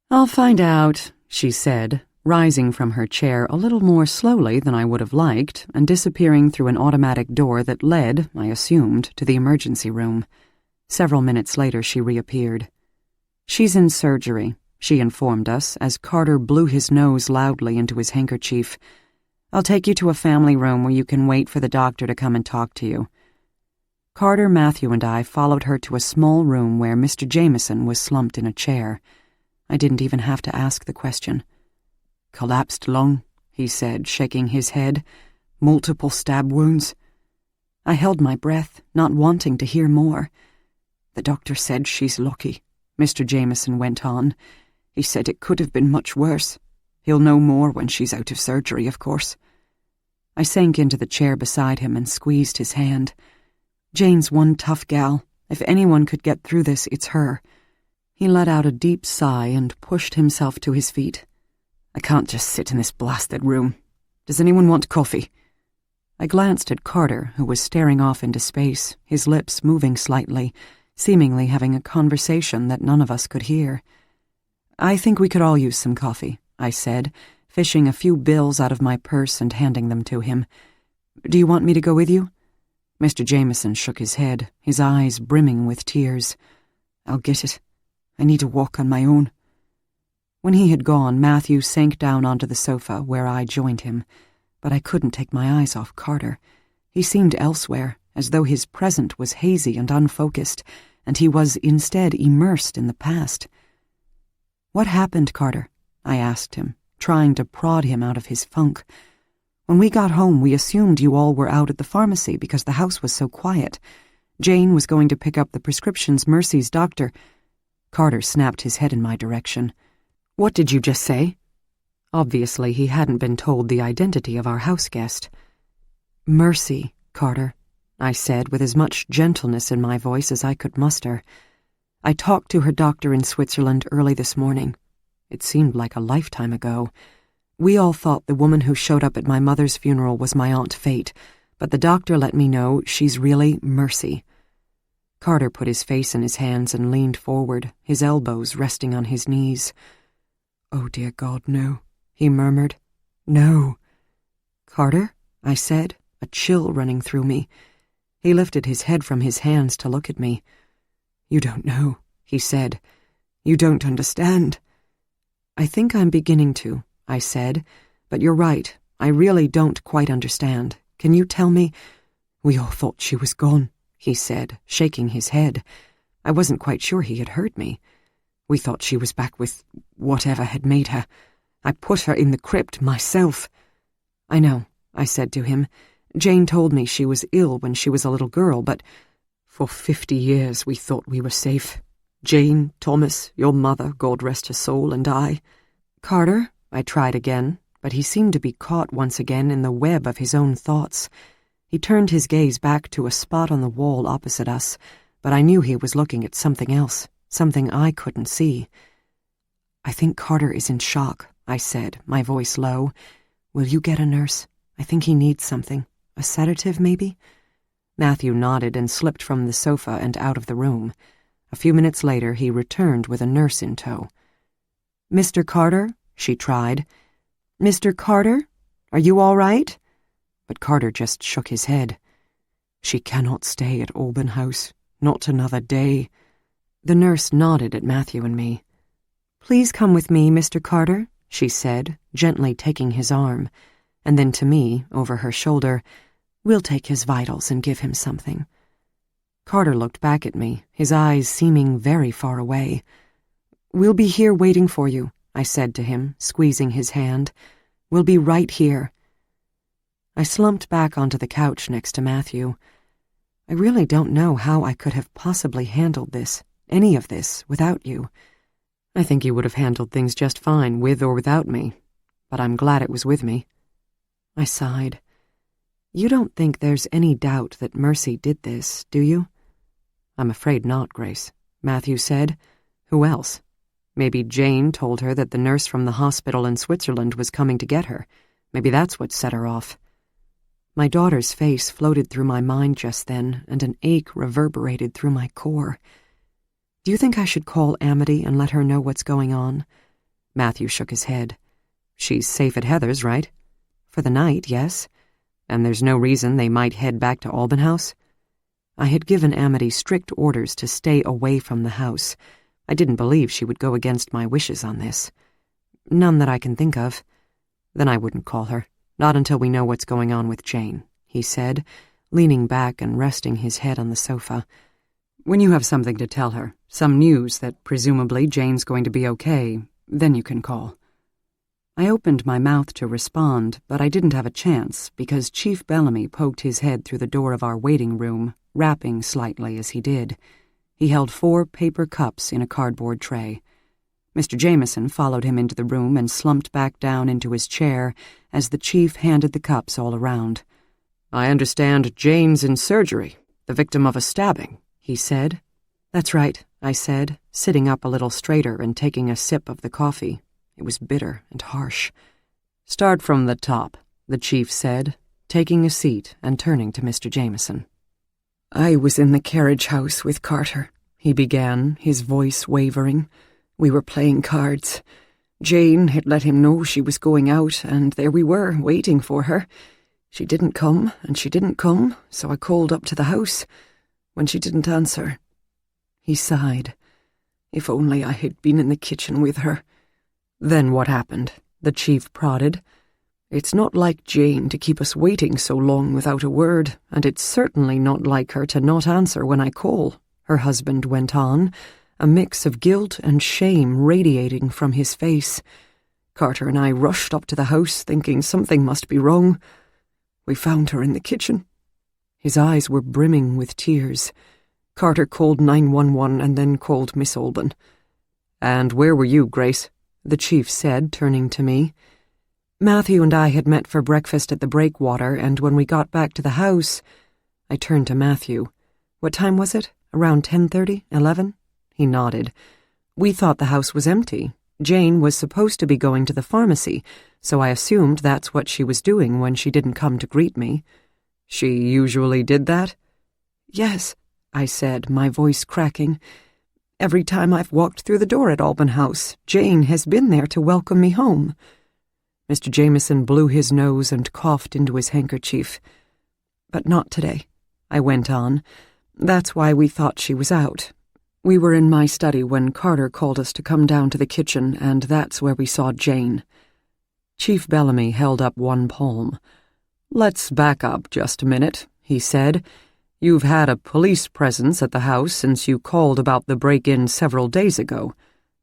"I'll find out," she said, rising from her chair a little more slowly than I would have liked and disappearing through an automatic door that led, I assumed, to the emergency room. Several minutes later she reappeared. "She's in surgery," she informed us as Carter blew his nose loudly into his handkerchief. "I'll take you to a family room where you can wait for the doctor to come and talk to you." Carter, Matthew, and I followed her to a small room where Mr. Jameson was slumped in a chair. I didn't even have to ask the question. "Collapsed lung," he said, shaking his head. "Multiple stab wounds." I held my breath, not wanting to hear more. "The doctor said she's lucky," Mr. Jameson went on. "He said it could have been much worse. He'll know more when she's out of surgery, of course." I sank into the chair beside him and squeezed his hand. Jane's one tough gal. If anyone could get through this, it's her. He let out a deep sigh and pushed himself to his feet. I can't just sit in this blasted room. Does anyone want coffee? I glanced at Carter, who was staring off into space, his lips moving slightly, seemingly having a conversation that none of us could hear. I think we could all use some coffee, I said, fishing a few bills out of my purse and handing them to him. Do you want me to go with you? Mr. Jameson shook his head, his eyes brimming with tears. I'll get it. I need to walk on my own. When he had gone, Matthew sank down onto the sofa where I joined him, but I couldn't take my eyes off Carter. He seemed elsewhere, as though his present was hazy and unfocused, and he was instead immersed in the past. What happened, Carter? I asked him, trying to prod him out of his funk. When we got home, we assumed you all were out at the pharmacy because the house was so quiet. Jane was going to pick up the prescriptions Mercy's doctor... Carter snapped his head in my direction. What did you just say? Obviously, he hadn't been told the identity of our house guest. Mercy, Carter, I said with as much gentleness in my voice as I could muster. I talked to her doctor in Switzerland early this morning. It seemed like a lifetime ago. We all thought the woman who showed up at my mother's funeral was my Aunt Fate, but the doctor let me know she's really Mercy. Carter put his face in his hands and leaned forward, his elbows resting on his knees. Oh, dear God, no, he murmured. No. Carter, I said, a chill running through me. He lifted his head from his hands to look at me. You don't know, he said. You don't understand. I think I'm beginning to, I said, but you're right. I really don't quite understand. Can you tell me? We all thought she was gone, he said, shaking his head. I wasn't quite sure he had heard me. We thought she was back with whatever had made her. I put her in the crypt myself. I know, I said to him. Jane told me she was ill when she was a little girl, but for 50 years we thought we were safe. Jane, Thomas, your mother, God rest her soul, and I. Carter, I tried again, but he seemed to be caught once again in the web of his own thoughts. He turned his gaze back to a spot on the wall opposite us, but I knew he was looking at something else, something I couldn't see. I think Carter is in shock, I said, my voice low. Will you get a nurse? I think he needs something. A sedative, maybe? Matthew nodded and slipped from the sofa and out of the room. A few minutes later, he returned with a nurse in tow. Mr. Carter, she tried. Mr. Carter, are you all right? But Carter just shook his head. She cannot stay at Alban House, not another day. The nurse nodded at Matthew and me. Please come with me, Mr. Carter, she said, gently taking his arm, and then to me, over her shoulder, we'll take his vitals and give him something. Carter looked back at me, his eyes seeming very far away. We'll be here waiting for you, I said to him, squeezing his hand. We'll be right here. I slumped back onto the couch next to Matthew. I really don't know how I could have possibly handled this, any of this, without you. I think you would have handled things just fine, with or without me, but I'm glad it was with me. I sighed. You don't think there's any doubt that Mercy did this, do you? I'm afraid not, Grace, Matthew said. Who else? Maybe Jane told her that the nurse from the hospital in Switzerland was coming to get her. Maybe that's what set her off. My daughter's face floated through my mind just then, and an ache reverberated through my core. Do you think I should call Amity and let her know what's going on? Matthew shook his head. She's safe at Heather's, right? For the night, yes. And there's no reason they might head back to Alban House? I had given Amity strict orders to stay away from the house. I didn't believe she would go against my wishes on this. None that I can think of. Then I wouldn't call her. Not until we know what's going on with Jane, he said, leaning back and resting his head on the sofa. When you have something to tell her, some news that presumably Jane's going to be okay, then you can call. I opened my mouth to respond, but I didn't have a chance because Chief Bellamy poked his head through the door of our waiting room, rapping slightly as he did. He held 4 paper cups in a cardboard tray. Mr. Jameson followed him into the room and slumped back down into his chair as the chief handed the cups all around. "I understand Jane's in surgery, the victim of a stabbing," he said. "That's right," I said, sitting up a little straighter and taking a sip of the coffee. It was bitter and harsh. "Start from the top," the chief said, taking a seat and turning to Mr. Jameson. "I was in the carriage house with Carter," he began, his voice wavering. "We were playing cards. Jane had let him know she was going out, and there we were, waiting for her. She didn't come, and she didn't come, so I called up to the house. When she didn't answer..." He sighed. "If only I had been in the kitchen with her." "Then what happened?" the chief prodded. "It's not like Jane to keep us waiting so long without a word, and it's certainly not like her to not answer when I call," her husband went on, a mix of guilt and shame radiating from his face. "Carter and I rushed up to the house thinking something must be wrong. We found her in the kitchen." His eyes were brimming with tears. "Carter called 911 and then called Miss Alban." "And where were you, Grace?" the chief said, turning to me. "Matthew and I had met for breakfast at the breakwater, and when we got back to the house..." I turned to Matthew. "What time was it? Around 10:30, 11? He nodded. "We thought the house was empty. Jane was supposed to be going to the pharmacy, so I assumed that's what she was doing when she didn't come to greet me." "She usually did that?" "Yes," I said, my voice cracking. "Every time I've walked through the door at Alban House, Jane has been there to welcome me home." Mr. Jameson blew his nose and coughed into his handkerchief. "But not today," I went on. "That's why we thought she was out. We were in my study when Carter called us to come down to the kitchen, and that's where we saw Jane." Chief Bellamy held up one palm. "Let's back up just a minute," he said. "You've had a police presence at the house since you called about the break-in several days ago.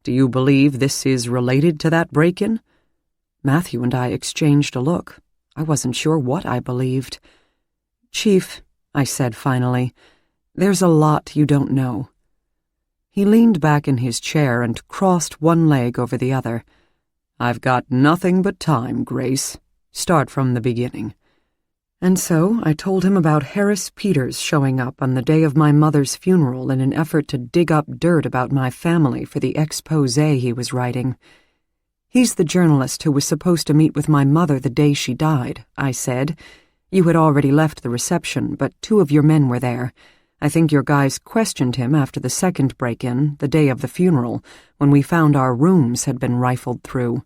Do you believe this is related to that break-in?" Matthew and I exchanged a look. I wasn't sure what I believed. "Chief," I said finally, "there's a lot you don't know." He leaned back in his chair and crossed one leg over the other. "I've got nothing but time, Grace. Start from the beginning." And so I told him about Harris Peters showing up on the day of my mother's funeral in an effort to dig up dirt about my family for the exposé he was writing. "He's the journalist who was supposed to meet with my mother the day she died," I said. "You had already left the reception, but 2 of your men were there. I think your guys questioned him after the second break-in, the day of the funeral, when we found our rooms had been rifled through."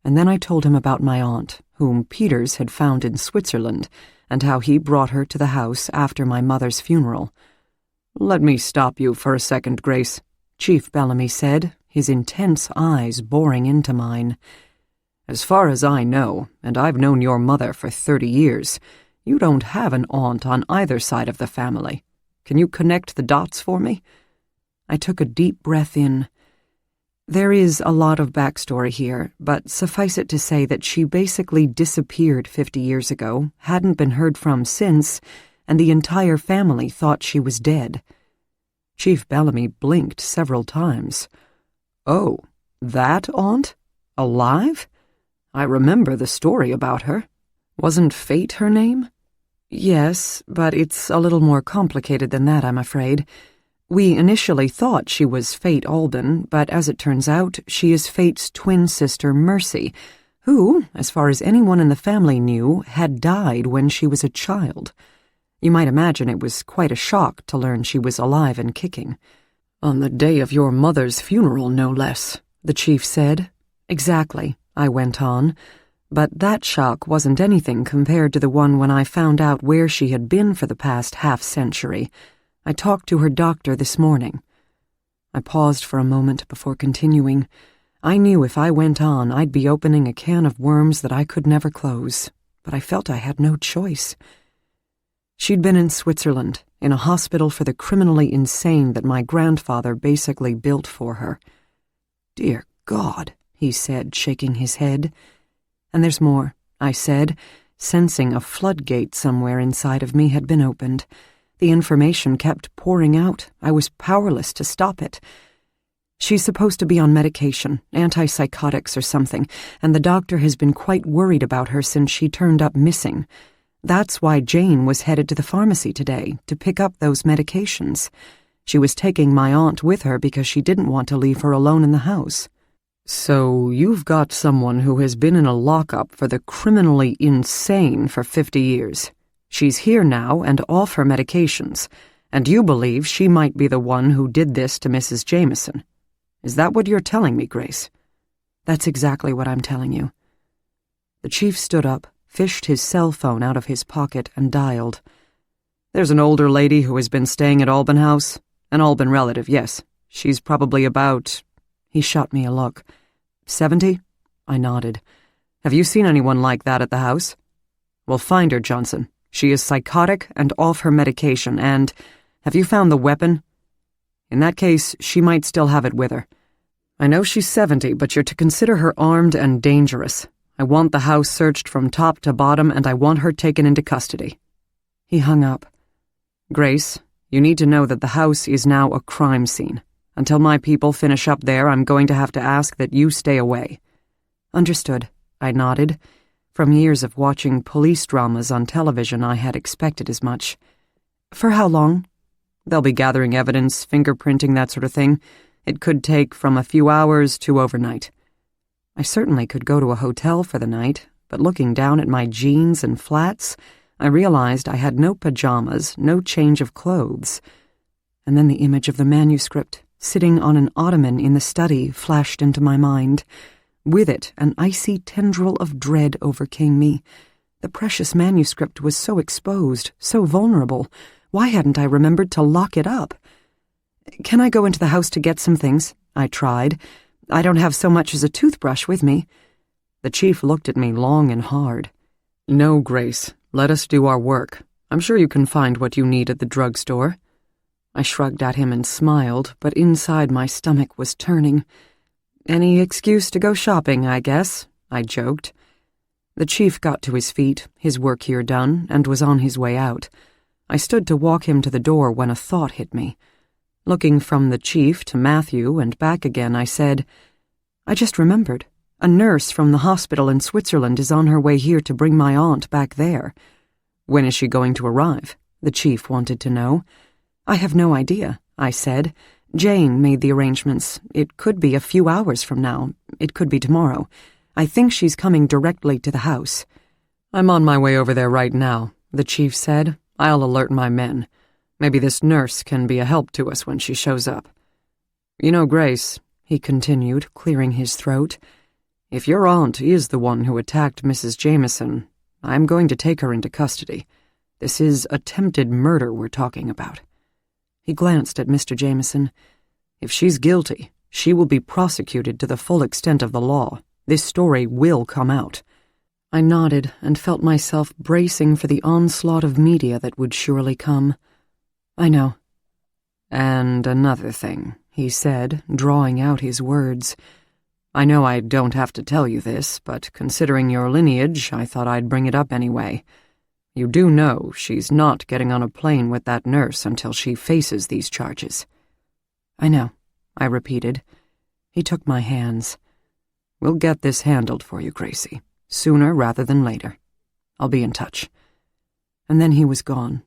And then I told him about my aunt, whom Peters had found in Switzerland, and how he brought her to the house after my mother's funeral. "Let me stop you for a second, Grace," Chief Bellamy said, his intense eyes boring into mine. "As far as I know, and I've known your mother for 30 years, you don't have an aunt on either side of the family. Can you connect the dots for me?" I took a deep breath in. "There is a lot of backstory here, but suffice it to say that she basically disappeared 50 years ago, hadn't been heard from since, and the entire family thought she was dead." Chief Bellamy blinked several times. "Oh, that aunt? Alive? I remember the story about her. Wasn't Fate her name?" "Yes, but it's a little more complicated than that, I'm afraid. We initially thought she was Fate Alban, but as it turns out, she is Fate's twin sister Mercy, who, as far as anyone in the family knew, had died when she was a child. You might imagine it was quite a shock to learn she was alive and kicking." "On the day of your mother's funeral, no less," the chief said. "Exactly," I went on. "But that shock wasn't anything compared to the one when I found out where she had been for the past half-century. I talked to her doctor this morning." I paused for a moment before continuing. I knew if I went on, I'd be opening a can of worms that I could never close, but I felt I had no choice. She'd been in Switzerland, in a hospital for the criminally insane that my grandfather basically built for her. "Dear God," he said, shaking his head. "And there's more," I said, sensing a floodgate somewhere inside of me had been opened. The information kept pouring out. I was powerless to stop it. She's supposed to be on medication, antipsychotics or something, and the doctor has been quite worried about her since she turned up missing. That's why Jane was headed to the pharmacy today, to pick up those medications. She was taking my aunt with her because she didn't want to leave her alone in the house. So you've got someone who has been in a lockup for the criminally insane for 50 years. She's here now and off her medications, and you believe she might be the one who did this to Mrs. Jameson. Is that what you're telling me, Grace? That's exactly what I'm telling you. The chief stood up, fished his cell phone out of his pocket, and dialed. There's an older lady who has been staying at Alban House. An Alban relative, yes. She's probably about... He shot me a look. 70? I nodded. Have you seen anyone like that at the house? Well, find her, Johnson. She is psychotic and off her medication, and... Have you found the weapon? In that case, she might still have it with her. I know she's 70, but you're to consider her armed and dangerous. I want the house searched from top to bottom, and I want her taken into custody. He hung up. Grace, you need to know that the house is now a crime scene. Until my people finish up there, I'm going to have to ask that you stay away. Understood, I nodded. From years of watching police dramas on television, I had expected as much. For how long? They'll be gathering evidence, fingerprinting, that sort of thing. It could take from a few hours to overnight. I certainly could go to a hotel for the night, but looking down at my jeans and flats, I realized I had no pajamas, no change of clothes. And then the image of the manuscript, sitting on an ottoman in the study, flashed into my mind. With it, an icy tendril of dread overcame me. The precious manuscript was so exposed, so vulnerable. Why hadn't I remembered to lock it up? Can I go into the house to get some things? I tried. I don't have so much as a toothbrush with me. The chief looked at me long and hard. No, Grace. Let us do our work. I'm sure you can find what you need at the drugstore. I shrugged at him and smiled, but inside my stomach was turning. Any excuse to go shopping, I guess, I joked. The chief got to his feet, his work here done, and was on his way out. I stood to walk him to the door when a thought hit me. Looking from the chief to Matthew and back again, I said, I just remembered. A nurse from the hospital in Switzerland is on her way here to bring my aunt back there. When is she going to arrive? The chief wanted to know. I have no idea, I said. Jane made the arrangements. It could be a few hours from now. It could be tomorrow. I think she's coming directly to the house. I'm on my way over there right now, the chief said. I'll alert my men. Maybe this nurse can be a help to us when she shows up. You know, Grace, he continued, clearing his throat, if your aunt is the one who attacked Mrs. Jameson, I'm going to take her into custody. This is attempted murder we're talking about. He glanced at Mr. Jameson. If she's guilty, she will be prosecuted to the full extent of the law. This story will come out. I nodded and felt myself bracing for the onslaught of media that would surely come. I know. And another thing, he said, drawing out his words. I know I don't have to tell you this, but considering your lineage, I thought I'd bring it up anyway. You do know she's not getting on a plane with that nurse until she faces these charges. I know, I repeated. He took my hands. We'll get this handled for you, Gracie, sooner rather than later. I'll be in touch. And then he was gone.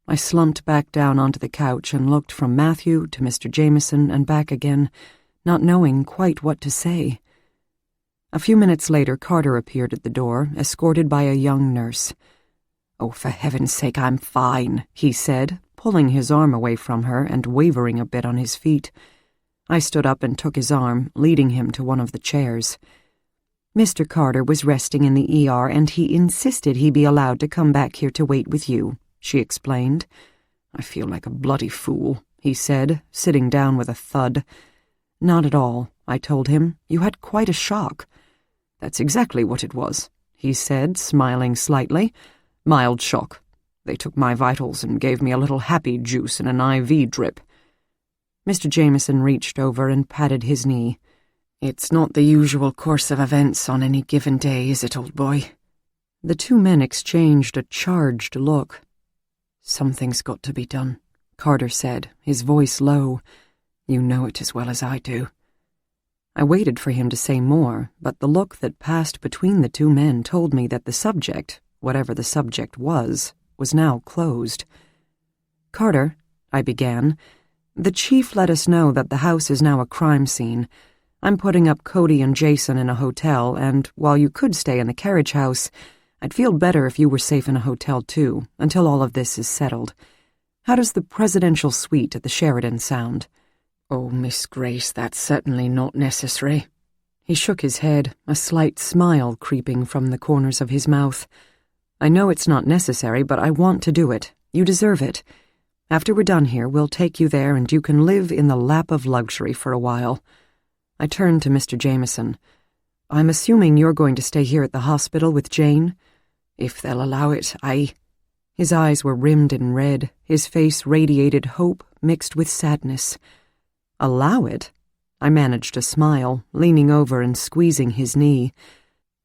I slumped back down onto the couch and looked from Matthew to Mr. Jameson and back again, not knowing quite what to say. A few minutes later, Carter appeared at the door, escorted by a young nurse. Oh, for heaven's sake, I'm fine, he said, pulling his arm away from her and wavering a bit on his feet. I stood up and took his arm, leading him to one of the chairs. Mr. Carter was resting in the ER, and he insisted he be allowed to come back here to wait with you, she explained. I feel like a bloody fool, he said, sitting down with a thud. Not at all, I told him. You had quite a shock. That's exactly what it was, he said, smiling slightly. Mild shock. They took my vitals and gave me a little happy juice and an IV drip. Mr. Jameson reached over and patted his knee. It's not the usual course of events on any given day, is it, old boy? The two men exchanged a charged look. Something's got to be done, Carter said, his voice low. You know it as well as I do." I waited for him to say more, but the look that passed between the two men told me that the subject, whatever the subject was now closed. "Carter," I began, "the chief let us know that the house is now a crime scene. I'm putting up Cody and Jason in a hotel, and while you could stay in the carriage house, I'd feel better if you were safe in a hotel too, until all of this is settled. How does the presidential suite at the Sheridan sound?" "Oh, Miss Grace, that's certainly not necessary." He shook his head, a slight smile creeping from the corners of his mouth. "I know it's not necessary, but I want to do it. You deserve it. After we're done here, we'll take you there and you can live in the lap of luxury for a while." I turned to Mr. Jameson. "I'm assuming you're going to stay here at the hospital with Jane?" "If they'll allow it, I—" His eyes were rimmed in red, his face radiated hope mixed with sadness. "Allow it?" I managed a smile, leaning over and squeezing his knee.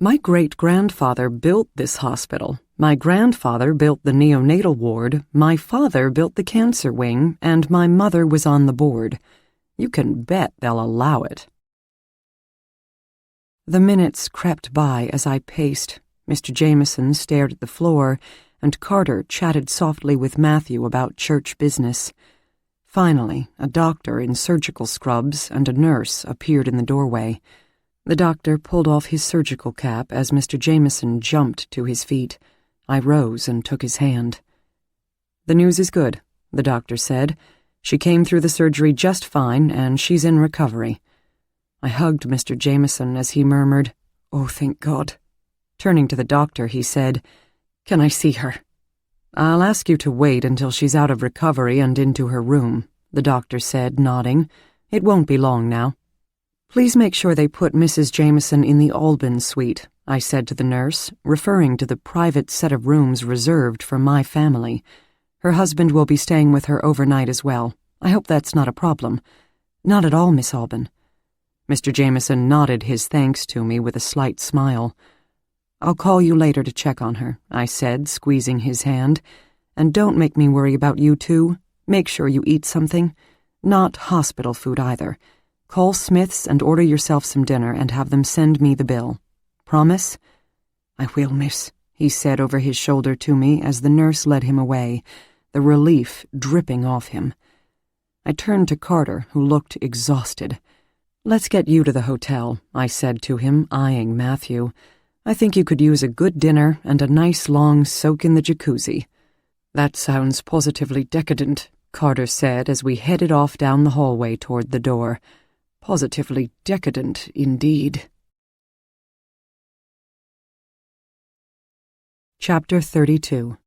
"My great-grandfather built this hospital. My grandfather built the neonatal ward, my father built the cancer wing, and my mother was on the board. You can bet they'll allow it." The minutes crept by as I paced. Mr. Jameson stared at the floor, and Carter chatted softly with Matthew about church business. Finally, a doctor in surgical scrubs and a nurse appeared in the doorway. The doctor pulled off his surgical cap as Mr. Jameson jumped to his feet. I rose and took his hand. "The news is good," the doctor said. "She came through the surgery just fine, and she's in recovery." I hugged Mr. Jameson as he murmured, "Oh, thank God." Turning to the doctor, he said, "Can I see her?" "I'll ask you to wait until she's out of recovery and into her room," the doctor said, nodding. "It won't be long now." "Please make sure they put Mrs. Jameson in the Alban suite," I said to the nurse, referring to the private set of rooms reserved for my family. "Her husband will be staying with her overnight as well. I hope that's not a problem." "Not at all, Miss Alban." Mr. Jameson nodded his thanks to me with a slight smile. "I'll call you later to check on her," I said, squeezing his hand. "And don't make me worry about you two. Make sure you eat something. Not hospital food either. Call Smith's and order yourself some dinner and have them send me the bill. Promise?" "I will, miss," he said over his shoulder to me as the nurse led him away, the relief dripping off him. I turned to Carter, who looked exhausted. "Let's get you to the hotel," I said to him, eyeing Matthew. "I think you could use a good dinner and a nice long soak in the jacuzzi." "That sounds positively decadent," Carter said as we headed off down the hallway toward the door. "Positively decadent, indeed." Chapter 32.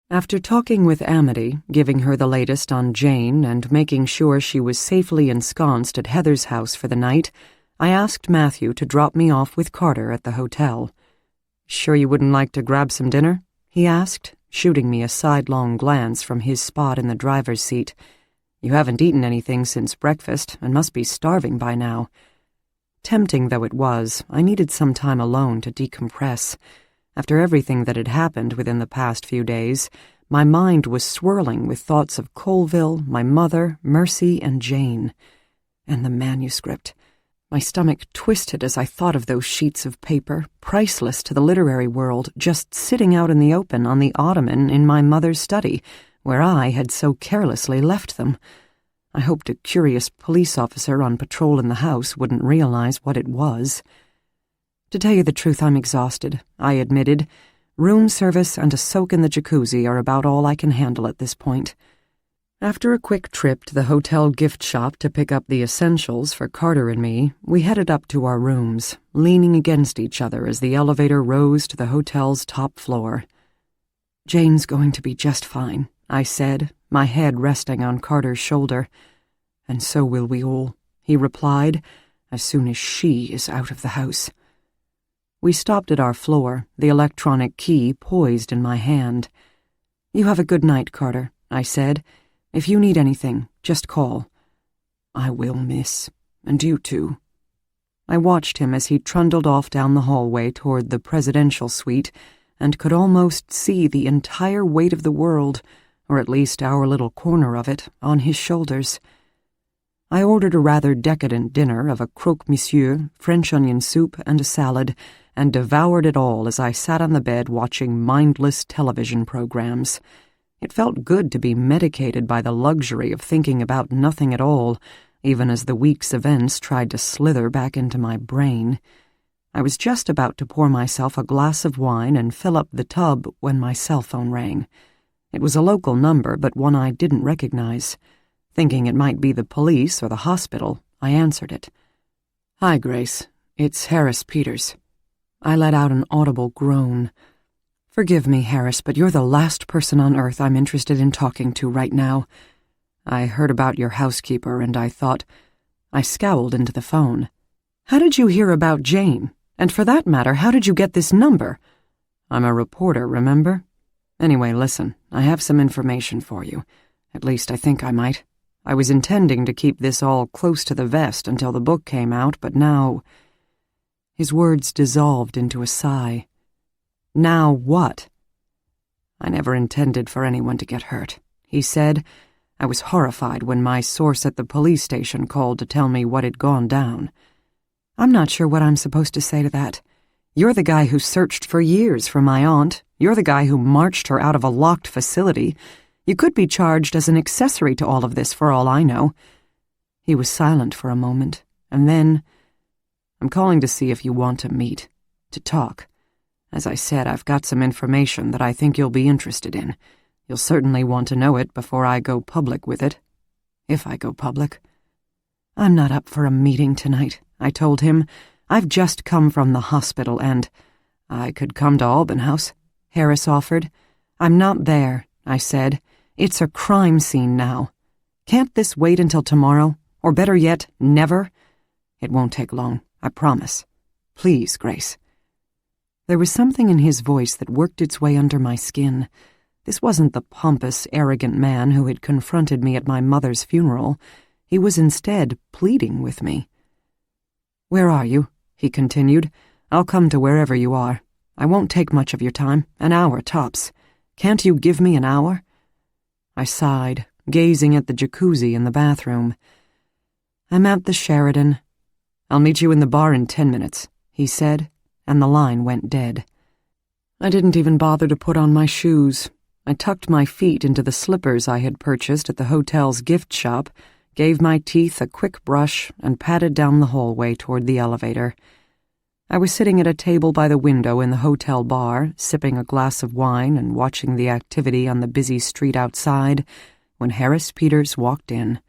After talking with Amity, giving her the latest on Jane and making sure she was safely ensconced at Heather's house for the night, I asked Matthew to drop me off with Carter at the hotel. "Sure you wouldn't like to grab some dinner?" he asked, shooting me a sidelong glance from his spot in the driver's seat. "You haven't eaten anything since breakfast and must be starving by now." Tempting though it was, I needed some time alone to decompress. After everything that had happened within the past few days, my mind was swirling with thoughts of Colville, my mother, Mercy, and Jane. And the manuscript. My stomach twisted as I thought of those sheets of paper, priceless to the literary world, just sitting out in the open on the ottoman in my mother's study, where I had so carelessly left them. I hoped a curious police officer on patrol in the house wouldn't realize what it was. "To tell you the truth, I'm exhausted," I admitted. "Room service and a soak in the jacuzzi are about all I can handle at this point." After a quick trip to the hotel gift shop to pick up the essentials for Carter and me, we headed up to our rooms, leaning against each other as the elevator rose to the hotel's top floor. "Jane's going to be just fine," I said, my head resting on Carter's shoulder. "And so will we all," he replied, "as soon as she is out of the house." We stopped at our floor, the electronic key poised in my hand. "You have a good night, Carter," I said. "If you need anything, just call." "I will, miss. And you too." I watched him as he trundled off down the hallway toward the presidential suite and could almost see the entire weight of the world, or at least our little corner of it, on his shoulders. I ordered a rather decadent dinner of a croque-monsieur, French onion soup, and a salad, and devoured it all as I sat on the bed watching mindless television programs. It felt good to be medicated by the luxury of thinking about nothing at all, even as the week's events tried to slither back into my brain. I was just about to pour myself a glass of wine and fill up the tub when my cell phone rang. It was a local number, but one I didn't recognize. Thinking it might be the police or the hospital, I answered it. "Hi, Grace. It's Harris Peters." I let out an audible groan. "Forgive me, Harris, but you're the last person on earth I'm interested in talking to right now. I heard about your housekeeper, and I thought—" I scowled into the phone. "How did you hear about Jane? And for that matter, how did you get this number?" "I'm a reporter, remember? Anyway, listen, I have some information for you. At least I think I might. I was intending to keep this all close to the vest until the book came out, but now—" His words dissolved into a sigh. "Now what?" "I never intended for anyone to get hurt," he said. I was horrified when my source at the police station called to tell me what had gone down. "I'm not sure what I'm supposed to say to that. You're the guy who searched for years for my aunt. You're the guy who marched her out of a locked facility. You could be charged as an accessory to all of this for all I know." He was silent for a moment, and then, "I'm calling to see if you want to meet, to talk. As I said, I've got some information that I think you'll be interested in. You'll certainly want to know it before I go public with it. If I go public." "I'm not up for a meeting tonight," I told him. "I've just come from the hospital and—" "I could come to Alban House," Harris offered. "I'm not there," I said. "It's a crime scene now. Can't this wait until tomorrow? Or better yet, never? It won't take long, I promise. Please, Grace." There was something in his voice that worked its way under my skin. This wasn't the pompous, arrogant man who had confronted me at my mother's funeral. He was instead pleading with me. "Where are you?" he continued. "I'll come to wherever you are. I won't take much of your time, an hour tops. Can't you give me an hour?" I sighed, gazing at the jacuzzi in the bathroom. "I'm at the Sheridan." "I'll meet you in the bar in 10 minutes, he said, and the line went dead. I didn't even bother to put on my shoes. I tucked my feet into the slippers I had purchased at the hotel's gift shop, gave my teeth a quick brush, and padded down the hallway toward the elevator. I was sitting at a table by the window in the hotel bar, sipping a glass of wine and watching the activity on the busy street outside, when Harris Peters walked in.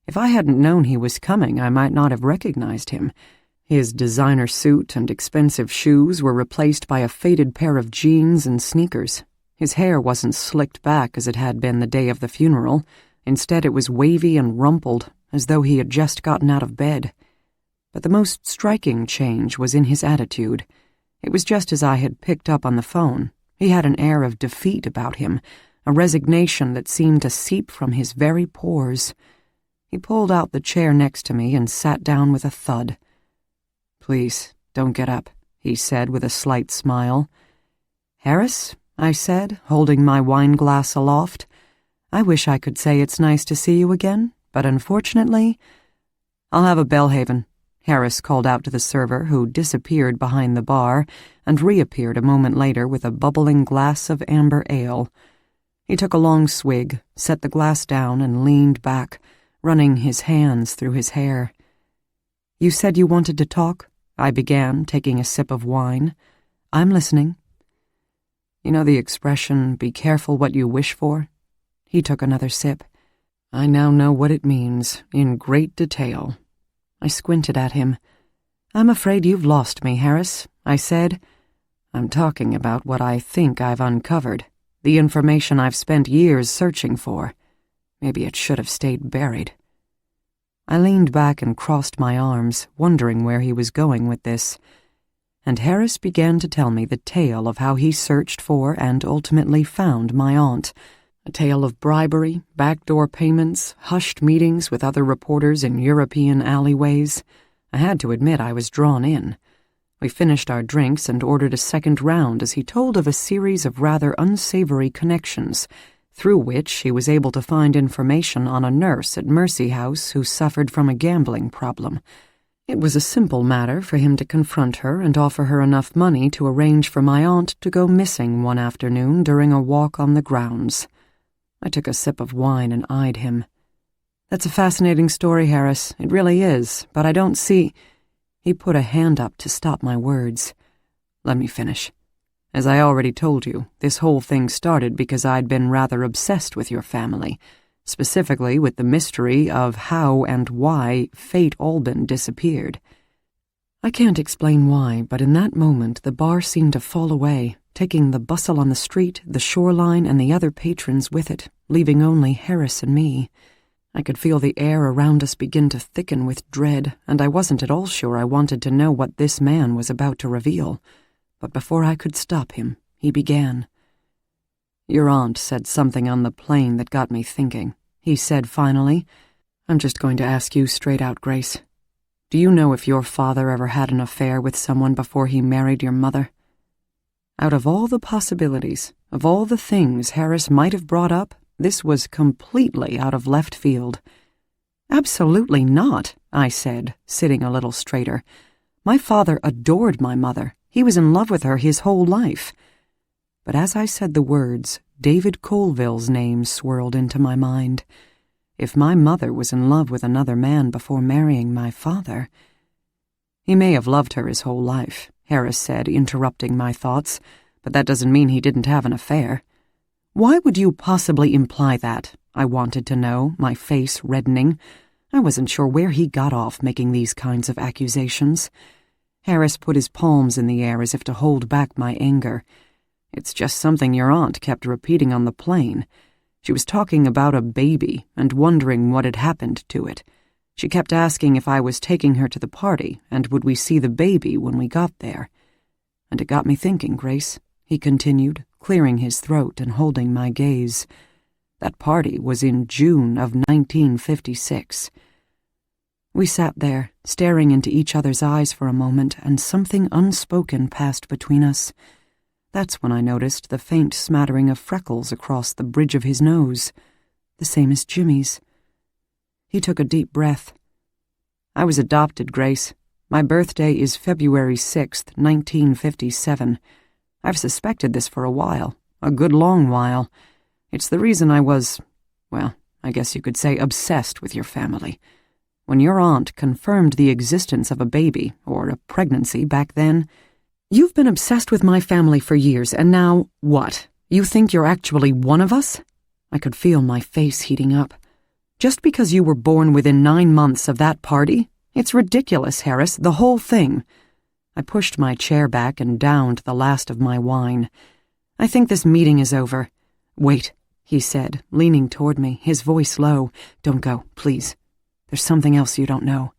If I hadn't known he was coming, I might not have recognized him. His designer suit and expensive shoes were replaced by a faded pair of jeans and sneakers. His hair wasn't slicked back as it had been the day of the funeral. Instead, it was wavy and rumpled, as though he had just gotten out of bed. But the most striking change was in his attitude. It was just as I had picked up on the phone. He had an air of defeat about him, a resignation that seemed to seep from his very pores. He pulled out the chair next to me and sat down with a thud. "Please, don't get up," he said with a slight smile. "Harris," I said, holding my wine glass aloft, "I wish I could say it's nice to see you again, but unfortunately—" "I'll have a Bellhaven," Harris called out to the server, who disappeared behind the bar and reappeared a moment later with a bubbling glass of amber ale. He took a long swig, set the glass down, and leaned back, running his hands through his hair. "You said you wanted to talk?" I began, taking a sip of wine. "I'm listening." "You know the expression, 'be careful what you wish for'?" He took another sip. "I now know what it means, in great detail." I squinted at him. "I'm afraid you've lost me, Harris," I said. "I'm talking about what I think I've uncovered, the information I've spent years searching for. Maybe it should have stayed buried." I leaned back and crossed my arms, wondering where he was going with this. And Harris began to tell me the tale of how he searched for and ultimately found my aunt. A tale of bribery, backdoor payments, hushed meetings with other reporters in European alleyways. I had to admit I was drawn in. We finished our drinks and ordered a second round as he told of a series of rather unsavory connections, through which he was able to find information on a nurse at Mercy House who suffered from a gambling problem. It was a simple matter for him to confront her and offer her enough money to arrange for my aunt to go missing one afternoon during a walk on the grounds. I took a sip of wine and eyed him. "That's a fascinating story, Harris. It really is, but I don't see—" He put a hand up to stop my words. "Let me finish. As I already told you, this whole thing started because I'd been rather obsessed with your family, specifically with the mystery of how and why Fate Alban disappeared. I can't explain why, but in that moment the bar seemed to fall away, taking the bustle on the street, the shoreline, and the other patrons with it, leaving only Harris and me. I could feel the air around us begin to thicken with dread, and I wasn't at all sure I wanted to know what this man was about to reveal. But before I could stop him, he began. "Your aunt said something on the plane that got me thinking," he said finally. "I'm just going to ask you straight out, Grace. Do you know if your father ever had an affair with someone before he married your mother?" Out of all the possibilities, of all the things Harris might have brought up, this was completely out of left field. "Absolutely not," I said, sitting a little straighter. "My father adored my mother. He was in love with her his whole life." But as I said the words, David Colville's name swirled into my mind. If my mother was in love with another man before marrying my father— "He may have loved her his whole life," Harris said, interrupting my thoughts, "but that doesn't mean he didn't have an affair." "Why would you possibly imply that?" I wanted to know, my face reddening. I wasn't sure where he got off making these kinds of accusations. Harris put his palms in the air as if to hold back my anger. "It's just something your aunt kept repeating on the plane. She was talking about a baby and wondering what had happened to it. She kept asking if I was taking her to the party and would we see the baby when we got there. And it got me thinking, Grace," he continued, clearing his throat and holding my gaze. "That party was in June of 1956. We sat there, staring into each other's eyes for a moment, and something unspoken passed between us. That's when I noticed the faint smattering of freckles across the bridge of his nose, the same as Jimmy's. He took a deep breath. "I was adopted, Grace. My birthday is February 6th, 1957. I've suspected this for a while, a good long while. It's the reason I was, well, I guess you could say obsessed with your family. When your aunt confirmed the existence of a baby, or a pregnancy back then—" "You've been obsessed with my family for years, and now, what? You think you're actually one of us?" I could feel my face heating up. "Just because you were born within 9 months of that party? It's ridiculous, Harris, the whole thing." I pushed my chair back and downed the last of my wine. "I think this meeting is over." "Wait," he said, leaning toward me, his voice low. "Don't go, please. There's something else you don't know."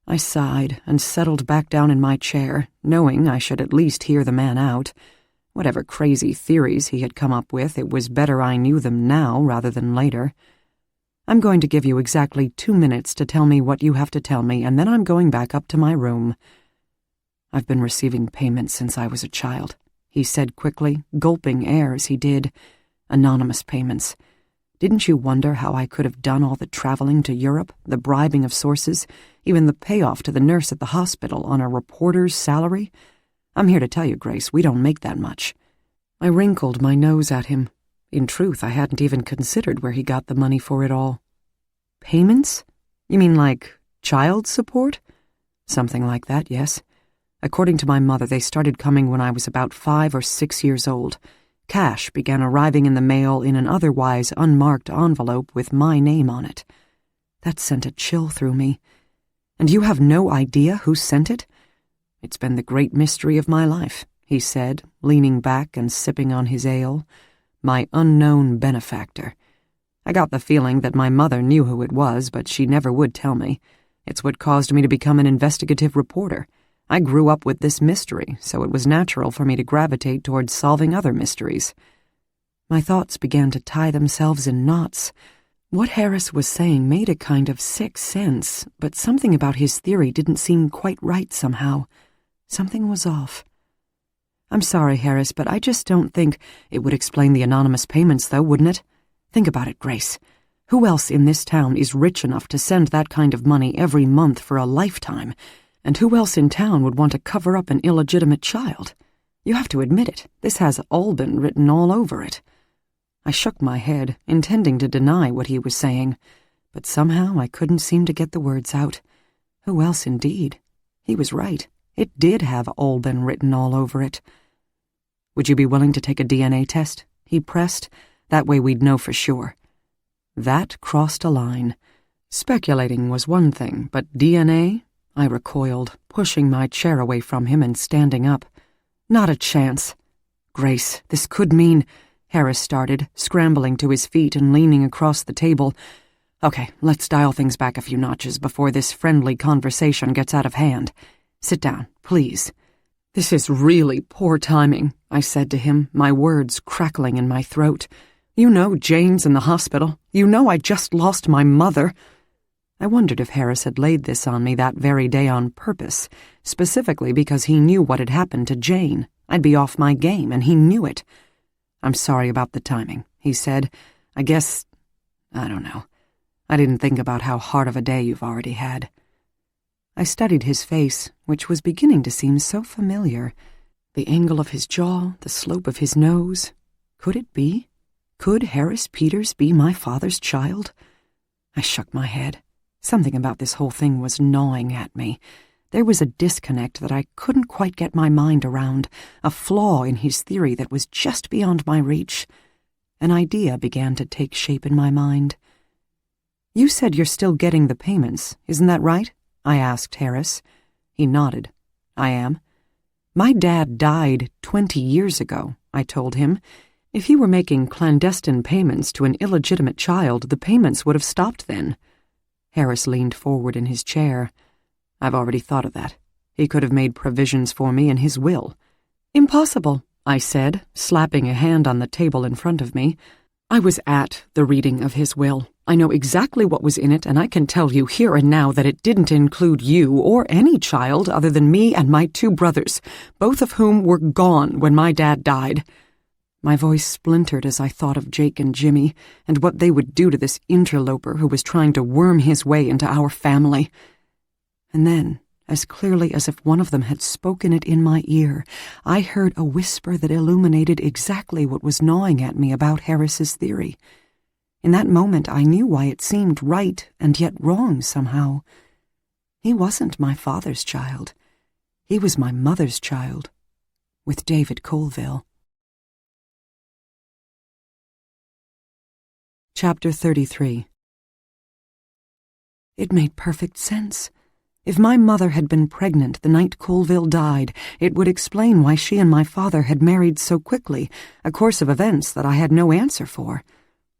I sighed and settled back down in my chair, knowing I should at least hear the man out. Whatever crazy theories he had come up with, it was better I knew them now rather than later. "I'm going to give you exactly 2 minutes to tell me what you have to tell me, and then I'm going back up to my room." "I've been receiving payments since I was a child," he said quickly, gulping air as he did. "Anonymous payments. Didn't you wonder how I could have done all the traveling to Europe, the bribing of sources, even the payoff to the nurse at the hospital on a reporter's salary? I'm here to tell you, Grace, we don't make that much." I wrinkled my nose at him. In truth, I hadn't even considered where he got the money for it all. "Payments? You mean like child support?" "Something like that, yes. According to my mother, they started coming when I was about 5 or 6 years old. Cash began arriving in the mail in an otherwise unmarked envelope with my name on it. That sent a chill through me. And you have no idea who sent it?" "It's been the great mystery of my life," he said, leaning back and sipping on his ale. "My unknown benefactor. I got the feeling that my mother knew who it was, but she never would tell me. It's what caused me to become an investigative reporter. I grew up with this mystery, so it was natural for me to gravitate towards solving other mysteries." My thoughts began to tie themselves in knots. What Harris was saying made a kind of sick sense, but something about his theory didn't seem quite right somehow. Something was off. I'm sorry, Harris, but I just don't think it would explain the anonymous payments, though, wouldn't it? Think about it, Grace. Who else in this town is rich enough to send that kind of money every month for a lifetime? And who else in town would want to cover up an illegitimate child? You have to admit it. This has Alban written all over it. I shook my head, intending to deny what he was saying, but somehow I couldn't seem to get the words out. Who else, indeed? He was right. It did have Alban written all over it. Would you be willing to take a DNA test? He pressed. That way we'd know for sure. That crossed a line. Speculating was one thing, but DNA? I recoiled, pushing my chair away from him and standing up. Not a chance. Grace, this could mean... Harris started, scrambling to his feet and leaning across the table. Okay, let's dial things back a few notches before this friendly conversation gets out of hand. Sit down, please. This is really poor timing, I said to him, my words crackling in my throat. You know Jane's in the hospital. You know I just lost my mother. I wondered if Harris had laid this on me that very day on purpose, specifically because he knew what had happened to Jane. I'd be off my game, and he knew it. I'm sorry about the timing, he said. I don't know. I didn't think about how hard of a day you've already had. I studied his face, which was beginning to seem so familiar. The angle of his jaw, the slope of his nose. Could it be? Could Harris Peters be my father's child? I shook my head. Something about this whole thing was gnawing at me. There was a disconnect that I couldn't quite get my mind around, a flaw in his theory that was just beyond my reach. An idea began to take shape in my mind. You said you're still getting the payments, isn't that right? I asked Harris. He nodded. I am. My dad died 20 years ago, I told him. If he were making clandestine payments to an illegitimate child, the payments would have stopped then. Harris leaned forward in his chair. I've already thought of that. He could have made provisions for me in his will. Impossible, I said, slapping a hand on the table in front of me. I was at the reading of his will. I know exactly what was in it, and I can tell you here and now that it didn't include you or any child other than me and my 2 brothers, both of whom were gone when my dad died. My voice splintered as I thought of Jake and Jimmy and what they would do to this interloper who was trying to worm his way into our family. And then, as clearly as if one of them had spoken it in my ear, I heard a whisper that illuminated exactly what was gnawing at me about Harris's theory. In that moment, I knew why it seemed right and yet wrong somehow. He wasn't my father's child. He was my mother's child, with David Colville. Chapter 33. It made perfect sense. If my mother had been pregnant the night Colville died, it would explain why she and my father had married so quickly, a course of events that I had no answer for.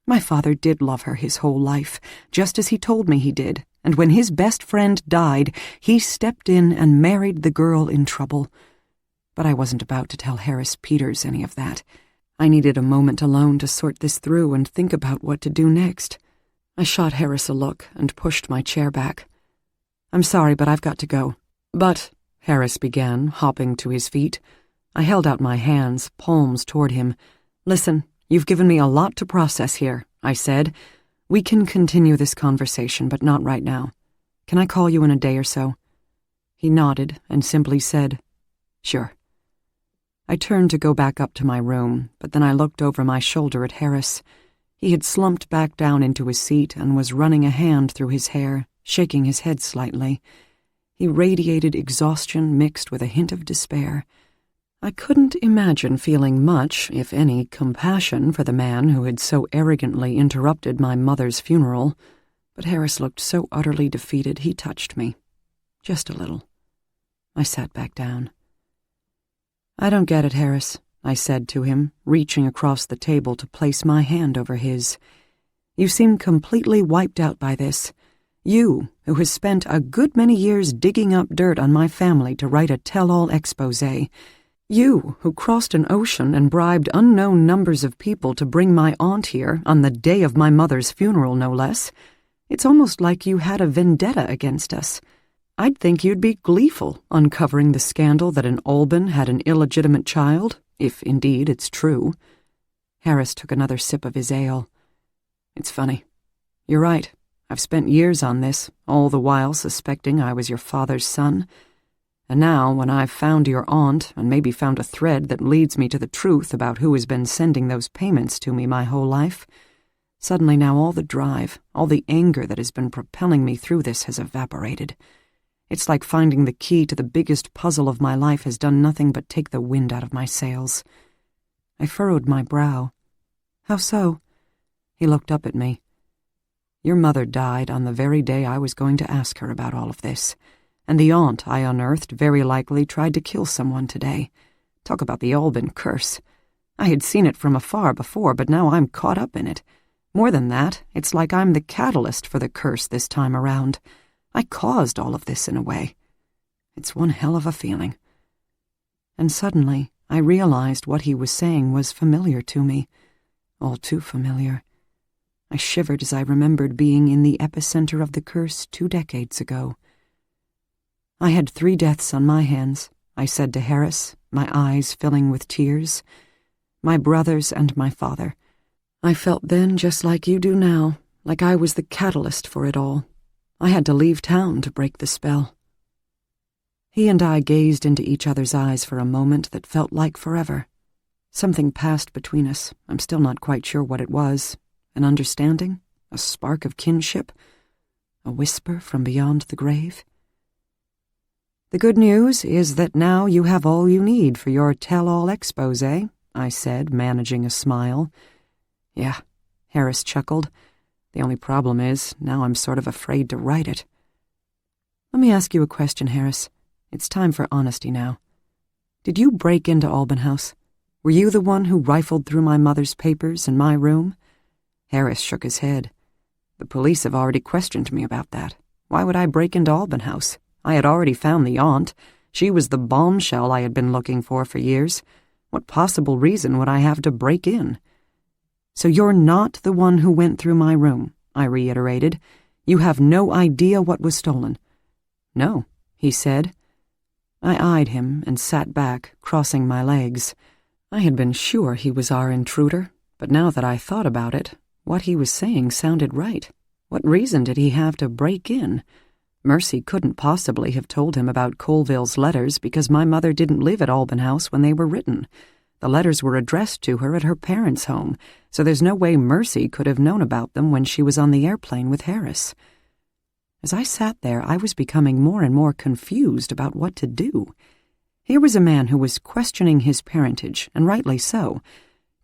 My father did love her his whole life, just as he told me he did, and when his best friend died, he stepped in and married the girl in trouble. But I wasn't about to tell Harris Peters any of that. I needed a moment alone to sort this through and think about what to do next. I shot Harris a look and pushed my chair back. I'm sorry, but I've got to go. But, Harris began, hopping to his feet. I held out my hands, palms toward him. Listen, you've given me a lot to process here, I said. We can continue this conversation, but not right now. Can I call you in a day or so? He nodded and simply said, Sure. I turned to go back up to my room, but then I looked over my shoulder at Harris. He had slumped back down into his seat and was running a hand through his hair, shaking his head slightly. He radiated exhaustion mixed with a hint of despair. I couldn't imagine feeling much, if any, compassion for the man who had so arrogantly interrupted my mother's funeral, but Harris looked so utterly defeated he touched me. Just a little. I sat back down. I don't get it, Harris, I said to him, reaching across the table to place my hand over his. You seem completely wiped out by this. You, who has spent a good many years digging up dirt on my family to write a tell-all exposé. You, who crossed an ocean and bribed unknown numbers of people to bring my aunt here on the day of my mother's funeral, no less. It's almost like you had a vendetta against us. I'd think you'd be gleeful uncovering the scandal that an Alban had an illegitimate child, if indeed it's true. Harris took another sip of his ale. It's funny. You're right. I've spent years on this, all the while suspecting I was your father's son. And now, when I've found your aunt, and maybe found a thread that leads me to the truth about who has been sending those payments to me my whole life, suddenly now all the drive, all the anger that has been propelling me through this has evaporated. It's like finding the key to the biggest puzzle of my life has done nothing but take the wind out of my sails. I furrowed my brow. How so? He looked up at me. Your mother died on the very day I was going to ask her about all of this, and the aunt I unearthed very likely tried to kill someone today. Talk about the Alban curse. I had seen it from afar before, but now I'm caught up in it. More than that, it's like I'm the catalyst for the curse this time around. I caused all of this in a way. It's one hell of a feeling. And suddenly, I realized what he was saying was familiar to me. All too familiar. I shivered as I remembered being in the epicenter of the curse 2 decades ago. I had 3 deaths on my hands, I said to Harris, my eyes filling with tears. My brothers and my father. I felt then just like you do now, like I was the catalyst for it all. I had to leave town to break the spell. He and I gazed into each other's eyes for a moment that felt like forever. Something passed between us. I'm still not quite sure what it was. An understanding? A spark of kinship? A whisper from beyond the grave? The good news is that now you have all you need for your tell-all exposé, I said, managing a smile. Yeah, Harris chuckled. The only problem is, now I'm sort of afraid to write it. Let me ask you a question, Harris. It's time for honesty now. Did you break into Alban House? Were you the one who rifled through my mother's papers in my room? Harris shook his head. The police have already questioned me about that. Why would I break into Alban House? I had already found the aunt. She was the bombshell I had been looking for years. What possible reason would I have to break in? So you're not the one who went through my room, I reiterated. You have no idea what was stolen. No, he said. I eyed him and sat back, crossing my legs. I had been sure he was our intruder, but now that I thought about it, what he was saying sounded right. What reason did he have to break in? Mercy couldn't possibly have told him about Colville's letters because my mother didn't live at Alban House when they were written. The letters were addressed to her at her parents' home, so there's no way Mercy could have known about them when she was on the airplane with Harris. As I sat there, I was becoming more and more confused about what to do. Here was a man who was questioning his parentage, and rightly so,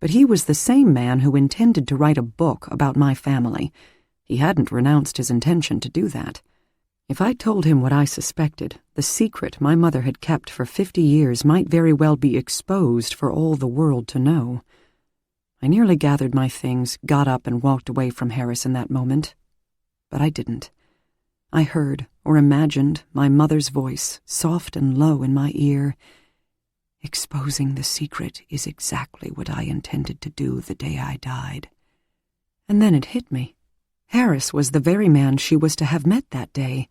but he was the same man who intended to write a book about my family. He hadn't renounced his intention to do that. If I told him what I suspected, the secret my mother had kept for 50 years might very well be exposed for all the world to know. I nearly gathered my things, got up and walked away from Harris in that moment. But I didn't. I heard, or imagined, my mother's voice, soft and low in my ear. Exposing the secret is exactly what I intended to do the day I died. And then it hit me. Harris was the very man she was to have met that day.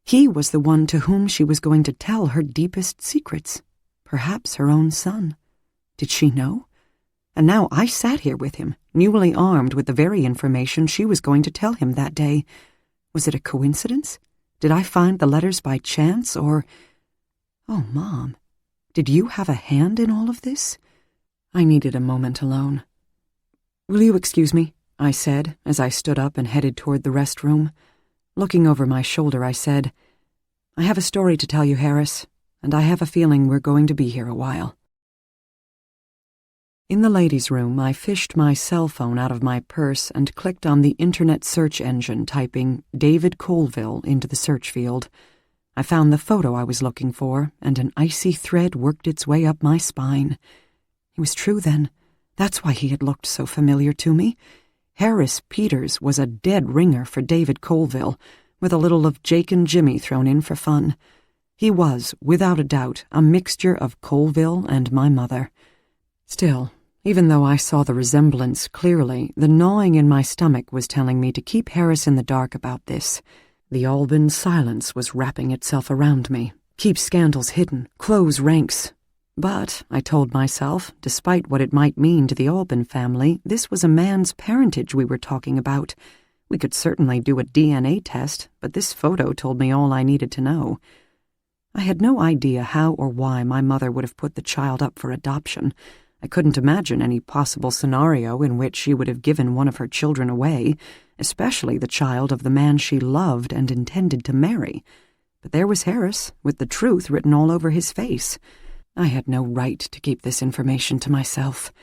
He was the one to whom she was going to tell her deepest secrets, perhaps her own son. Did she know? And now I sat here with him, newly armed with the very information she was going to tell him that day. Was it a coincidence? Did I find the letters by chance, or... Oh, Mom, did you have a hand in all of this? I needed a moment alone. Will you excuse me? I said, as I stood up and headed toward the restroom. Looking over my shoulder, I said, I have a story to tell you, Harris, and I have a feeling we're going to be here a while. In the ladies' room, I fished my cell phone out of my purse and clicked on the internet search engine, typing David Colville into the search field. I found the photo I was looking for, and an icy thread worked its way up my spine. It was true then. That's why he had looked so familiar to me. Harris Peters was a dead ringer for David Colville, with a little of Jake and Jimmy thrown in for fun. He was, without a doubt, a mixture of Colville and my mother. Still, even though I saw the resemblance clearly, the gnawing in my stomach was telling me to keep Harris in the dark about this. The Alban silence was wrapping itself around me. Keep scandals hidden, close ranks. But, I told myself, despite what it might mean to the Alban family, this was a man's parentage we were talking about. We could certainly do a DNA test, but this photo told me all I needed to know. I had no idea how or why my mother would have put the child up for adoption. I couldn't imagine any possible scenario in which she would have given one of her children away, especially the child of the man she loved and intended to marry. But there was Harris, with the truth written all over his face. I had no right to keep this information to myself.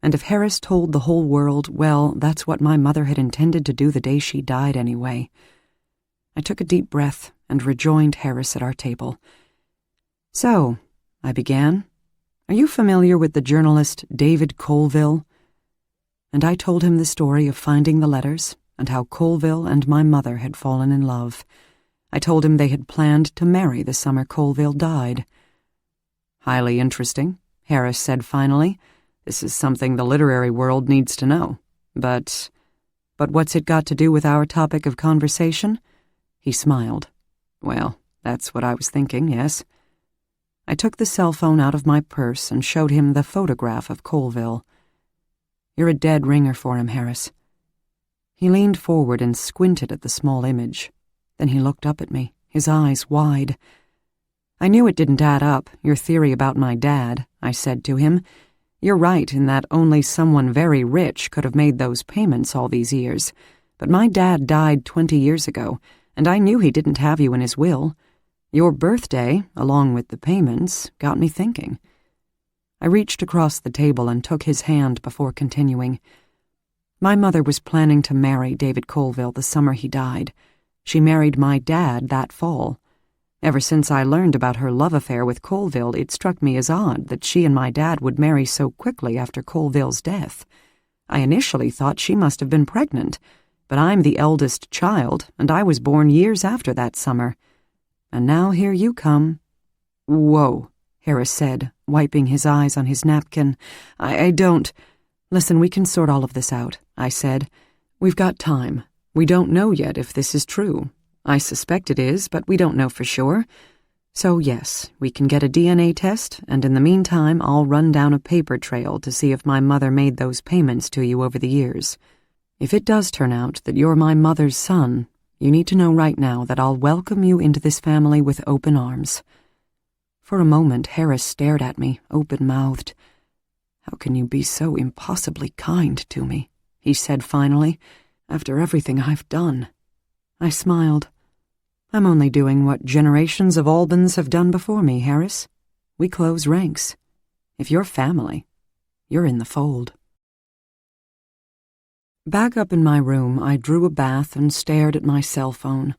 And if Harris told the whole world, well, that's what my mother had intended to do the day she died anyway. I took a deep breath and rejoined Harris at our table. "So," I began, "are you familiar with the journalist David Colville?" And I told him the story of finding the letters and how Colville and my mother had fallen in love. I told him they had planned to marry the summer Colville died. "Highly interesting," Harris said finally. "This is something the literary world needs to know. But what's it got to do with our topic of conversation?" He smiled. "Well, that's what I was thinking, yes." I took the cell phone out of my purse and showed him the photograph of Colville. "You're a dead ringer for him, Harris." He leaned forward and squinted at the small image. Then he looked up at me, his eyes wide. "I knew it didn't add up, your theory about my dad," I said to him. "You're right in that only someone very rich could have made those payments all these years. But my dad died 20 years ago, and I knew he didn't have you in his will. Your birthday, along with the payments, got me thinking." I reached across the table and took his hand before continuing. "My mother was planning to marry David Colville the summer he died. She married my dad that fall. Ever since I learned about her love affair with Colville, it struck me as odd that she and my dad would marry so quickly after Colville's death. I initially thought she must have been pregnant, but I'm the eldest child, and I was born years after that summer. And now here you come." "Whoa," Harris said, wiping his eyes on his napkin. I don't... "Listen, we can sort all of this out," I said. "We've got time. We don't know yet if this is true. I suspect it is, but we don't know for sure. So yes, we can get a DNA test, and in the meantime I'll run down a paper trail to see if my mother made those payments to you over the years. If it does turn out that you're my mother's son, you need to know right now that I'll welcome you into this family with open arms." For a moment, Harris stared at me, open-mouthed. "How can you be so impossibly kind to me?" he said finally, "after everything I've done." I smiled. "I'm only doing what generations of Albans have done before me, Harris. We close ranks. If you're family, you're in the fold." Back up in my room, I drew a bath and stared at my cell phone.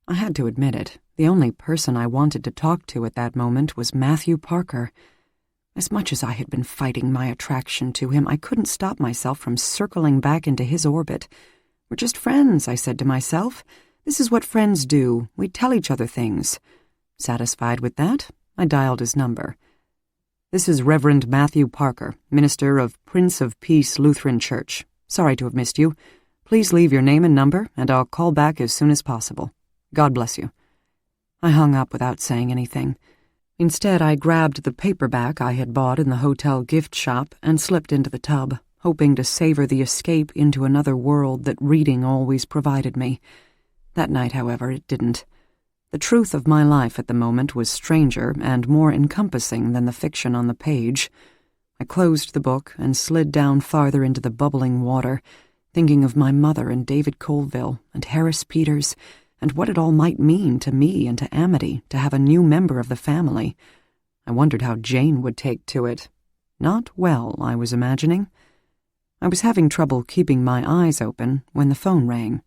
I had to admit it. The only person I wanted to talk to at that moment was Matthew Parker. As much as I had been fighting my attraction to him, I couldn't stop myself from circling back into his orbit. "We're just friends," I said to myself. "This is what friends do. We tell each other things." Satisfied with that, I dialed his number. "This is Reverend Matthew Parker, minister of Prince of Peace Lutheran Church. Sorry to have missed you. Please leave your name and number, and I'll call back as soon as possible. God bless you." I hung up without saying anything. Instead, I grabbed the paperback I had bought in the hotel gift shop and slipped into the tub, hoping to savor the escape into another world that reading always provided me. That night, however, it didn't. The truth of my life at the moment was stranger and more encompassing than the fiction on the page. I closed the book and slid down farther into the bubbling water, thinking of my mother and David Colville and Harris Peters, and what it all might mean to me and to Amity to have a new member of the family. I wondered how Jane would take to it. Not well, I was imagining. I was having trouble keeping my eyes open when the phone rang.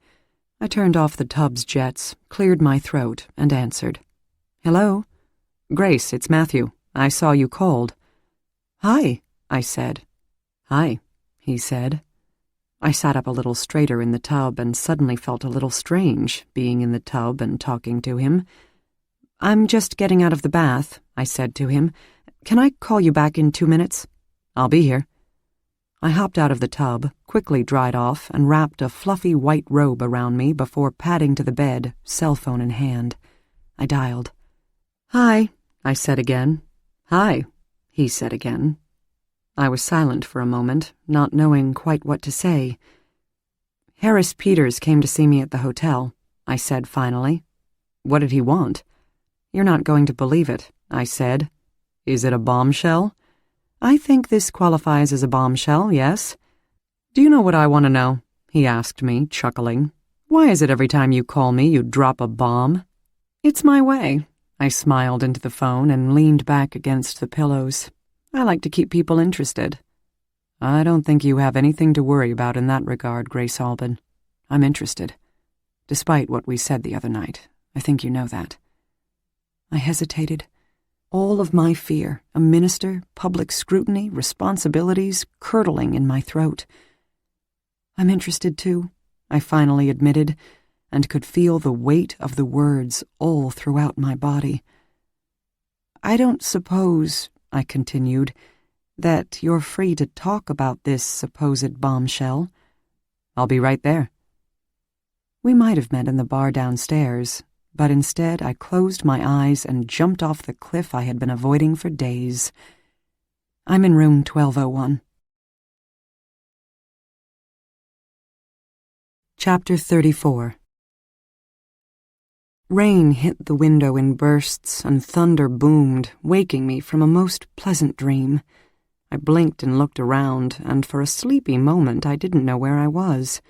I turned off the tub's jets, cleared my throat, and answered. "Hello?" "Grace, it's Matthew. I saw you called." "Hi," I said. "Hi," he said. I sat up a little straighter in the tub and suddenly felt a little strange, being in the tub and talking to him. "I'm just getting out of the bath," I said to him. "Can I call you back in 2 minutes?" "I'll be here." I hopped out of the tub, quickly dried off, and wrapped a fluffy white robe around me before padding to the bed, cell phone in hand. I dialed. "Hi," I said again. "Hi," he said again. I was silent for a moment, not knowing quite what to say. "Harris Peters came to see me at the hotel," I said finally. "What did he want?" "You're not going to believe it," I said. "Is it a bombshell?" "I think this qualifies as a bombshell, yes." "Do you know what I want to know?" he asked me, chuckling. "Why is it every time you call me you drop a bomb?" "It's my way." I smiled into the phone and leaned back against the pillows. "I like to keep people interested." "I don't think you have anything to worry about in that regard, Grace Alban. I'm interested. Despite what we said the other night, I think you know that." I hesitated. All of my fear, a minister, public scrutiny, responsibilities, curdling in my throat. "I'm interested too," I finally admitted, and could feel the weight of the words all throughout my body. "I don't suppose," I continued, "that you're free to talk about this supposed bombshell." "I'll be right there." We might have met in the bar downstairs, but instead I closed my eyes and jumped off the cliff I had been avoiding for days. I'm in room 1201. Chapter 34. Rain hit the window in bursts and thunder boomed, waking me from a most pleasant dream. I blinked and looked around, and for a sleepy moment I didn't know where I was.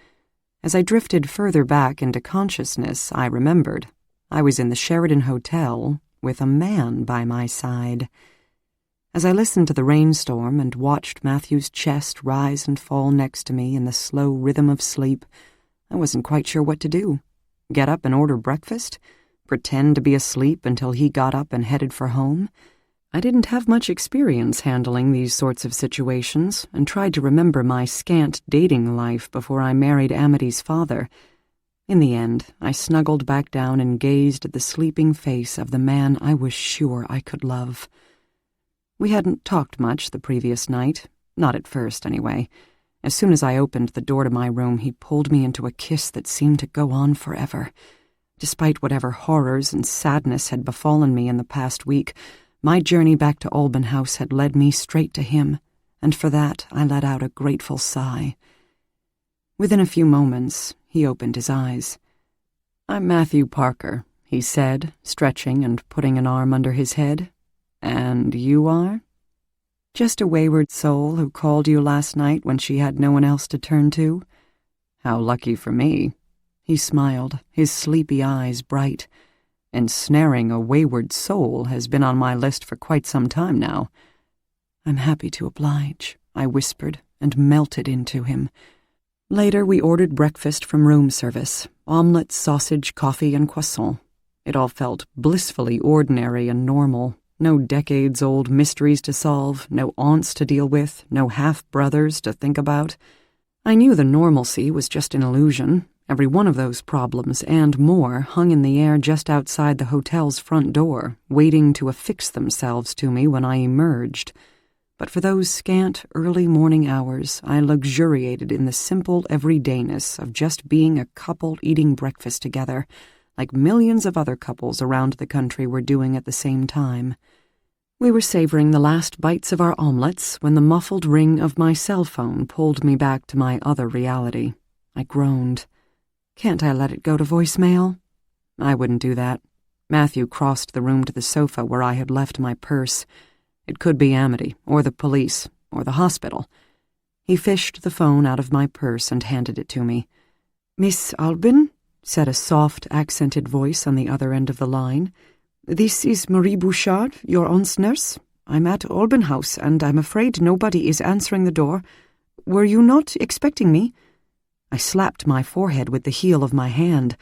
As I drifted further back into consciousness, I remembered. I was in the Sheridan Hotel with a man by my side. As I listened to the rainstorm and watched Matthew's chest rise and fall next to me in the slow rhythm of sleep, I wasn't quite sure what to do. Get up and order breakfast? Pretend to be asleep until he got up and headed for home? I didn't have much experience handling these sorts of situations and tried to remember my scant dating life before I married Amity's father. In the end, I snuggled back down and gazed at the sleeping face of the man I was sure I could love. We hadn't talked much the previous night, not at first anyway. As soon as I opened the door to my room, he pulled me into a kiss that seemed to go on forever. Despite whatever horrors and sadness had befallen me in the past week, my journey back to Alban House had led me straight to him, and for that I let out a grateful sigh. Within a few moments, he opened his eyes. "I'm Matthew Parker," he said, stretching and putting an arm under his head. "And you are?" "Just a wayward soul who called you last night when she had no one else to turn to." "How lucky for me." He smiled, his sleepy eyes bright. "Ensnaring a wayward soul has been on my list for quite some time now." "I'm happy to oblige," I whispered, and melted into him. Later we ordered breakfast from room service, omelette, sausage, coffee, and croissant. It all felt blissfully ordinary and normal. No decades-old mysteries to solve, no aunts to deal with, no half-brothers to think about. I knew the normalcy was just an illusion. Every one of those problems and more hung in the air just outside the hotel's front door, waiting to affix themselves to me when I emerged. But for those scant early morning hours, I luxuriated in the simple everydayness of just being a couple eating breakfast together, like millions of other couples around the country were doing at the same time. We were savoring the last bites of our omelettes when the muffled ring of my cell phone pulled me back to my other reality. I groaned. Can't I let it go to voicemail? I wouldn't do that. Matthew crossed the room to the sofa where I had left my purse. It could be Amity, or the police, or the hospital. He fished the phone out of my purse and handed it to me. "Miss Alban?" said a soft, accented voice on the other end of the line. "This is Marie Bouchard, your aunt's nurse. I'm at Alban House, and I'm afraid nobody is answering the door. Were you not expecting me?" I slapped my forehead with the heel of my hand.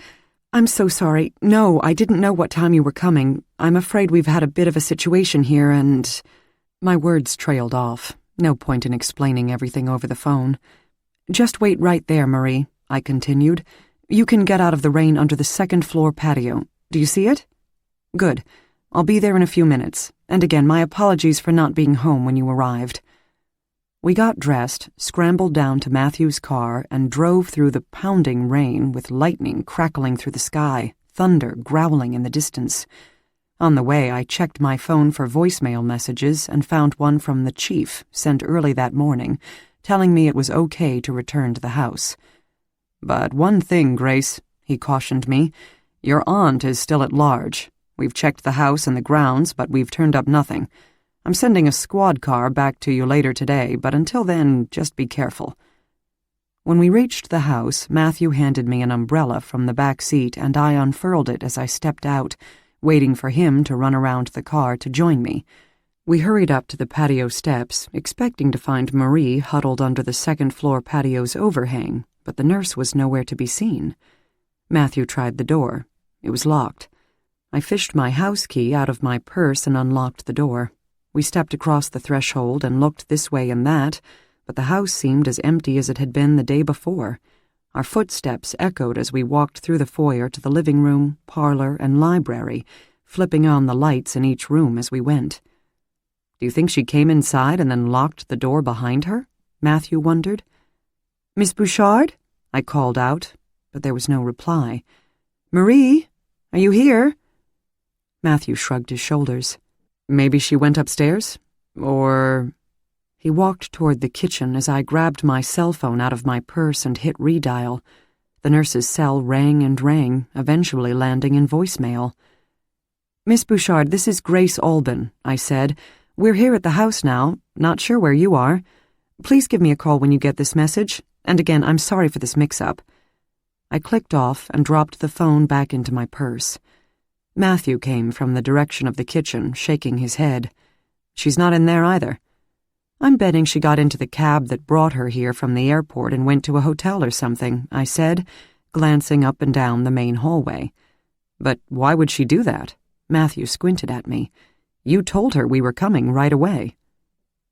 "I'm so sorry. No, I didn't know what time you were coming. I'm afraid we've had a bit of a situation here, and—" My words trailed off. No point in explaining everything over the phone. "Just wait right there, Marie," I continued. "You can get out of the rain under the second-floor patio. Do you see it? Good. I'll be there in a few minutes. And again, my apologies for not being home when you arrived." We got dressed, scrambled down to Matthew's car, and drove through the pounding rain with lightning crackling through the sky, thunder growling in the distance. On the way, I checked my phone for voicemail messages and found one from the chief, sent early that morning, telling me it was okay to return to the house. "But one thing, Grace," he cautioned me. "Your aunt is still at large. We've checked the house and the grounds, but we've turned up nothing. I'm sending a squad car back to you later today, but until then, just be careful." When we reached the house, Matthew handed me an umbrella from the back seat, and I unfurled it as I stepped out, waiting for him to run around the car to join me. We hurried up to the patio steps, expecting to find Marie huddled under the second-floor patio's overhang, but the nurse was nowhere to be seen. Matthew tried the door. It was locked. I fished my house key out of my purse and unlocked the door. We stepped across the threshold and looked this way and that, but the house seemed as empty as it had been the day before. Our footsteps echoed as we walked through the foyer to the living room, parlor, and library, flipping on the lights in each room as we went. "Do you think she came inside and then locked the door behind her?" Matthew wondered. "Miss Bouchard?" I called out, but there was no reply. "Marie, are you here?" Matthew shrugged his shoulders. "Maybe she went upstairs? Or—" He walked toward the kitchen as I grabbed my cell phone out of my purse and hit redial. The nurse's cell rang and rang, eventually landing in voicemail. "Miss Bouchard, this is Grace Alban," I said. "We're here at the house now, not sure where you are. Please give me a call when you get this message, and again, I'm sorry for this mix-up." I clicked off and dropped the phone back into my purse. Matthew came from the direction of the kitchen, shaking his head. "She's not in there either." "I'm betting she got into the cab that brought her here from the airport and went to a hotel or something," I said, glancing up and down the main hallway. "But why would she do that?" Matthew squinted at me. "You told her we were coming right away."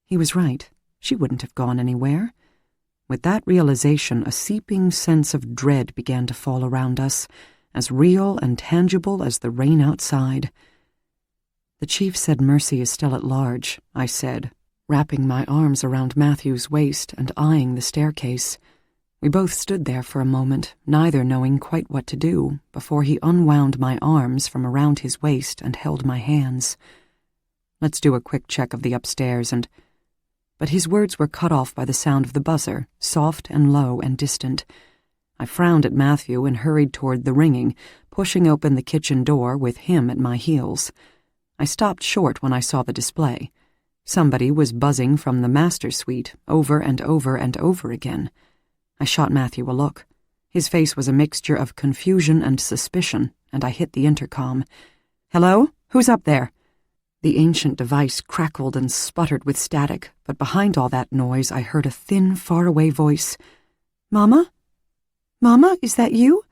He was right. She wouldn't have gone anywhere. With that realization, a seeping sense of dread began to fall around us, as real and tangible as the rain outside. "The chief said Mercy is still at large," I said, wrapping my arms around Matthew's waist and eyeing the staircase. We both stood there for a moment, neither knowing quite what to do, before he unwound my arms from around his waist and held my hands. "Let's do a quick check of the upstairs and—" But his words were cut off by the sound of the buzzer, soft and low and distant. I frowned at Matthew and hurried toward the ringing, pushing open the kitchen door with him at my heels. I stopped short when I saw the display. Somebody was buzzing from the master suite over and over and over again. I shot Matthew a look. His face was a mixture of confusion and suspicion, and I hit the intercom. "Hello? Who's up there?" The ancient device crackled and sputtered with static, but behind all that noise I heard a thin, faraway voice. "Mama? Mama, is that you?"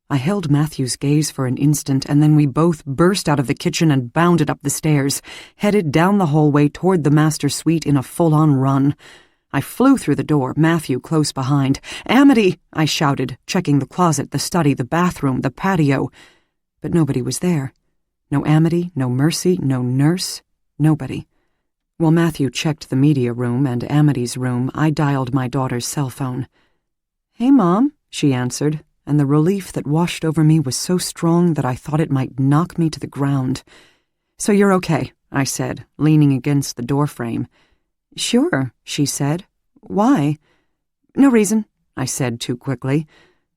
I held Matthew's gaze for an instant, and then we both burst out of the kitchen and bounded up the stairs, headed down the hallway toward the master suite in a full-on run. I flew through the door, Matthew close behind. "Amity!" I shouted, checking the closet, the study, the bathroom, the patio. But nobody was there. No Amity, no Mercy, no nurse, nobody. While Matthew checked the media room and Amity's room, I dialed my daughter's cell phone. "Hey, Mom," she answered, and the relief that washed over me was so strong that I thought it might knock me to the ground. "So you're okay," I said, leaning against the doorframe. "Sure," she said. "Why?" "No reason," I said too quickly.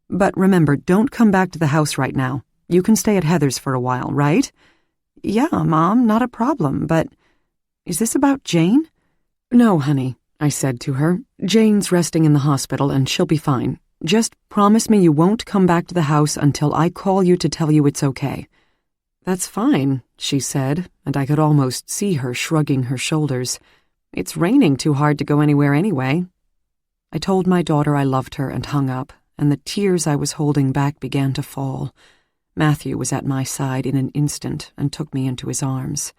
"But remember, don't come back to the house right now. You can stay at Heather's for a while, right?" "Yeah, Mom, not a problem, but—" "Is this about Jane?" "No, honey," I said to her. "Jane's resting in the hospital and she'll be fine. Just promise me you won't come back to the house until I call you to tell you it's okay." "That's fine," she said, and I could almost see her shrugging her shoulders. "It's raining too hard to go anywhere anyway." I told my daughter I loved her and hung up, and the tears I was holding back began to fall. Matthew was at my side in an instant and took me into his arms.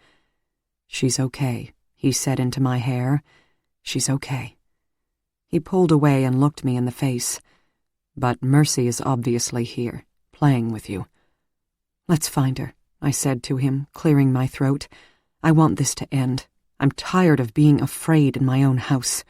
"She's okay," he said into my hair. "She's okay." He pulled away and looked me in the face. "But Mercy is obviously here, playing with you." "Let's find her," I said to him, clearing my throat. "I want this to end. I'm tired of being afraid in my own house.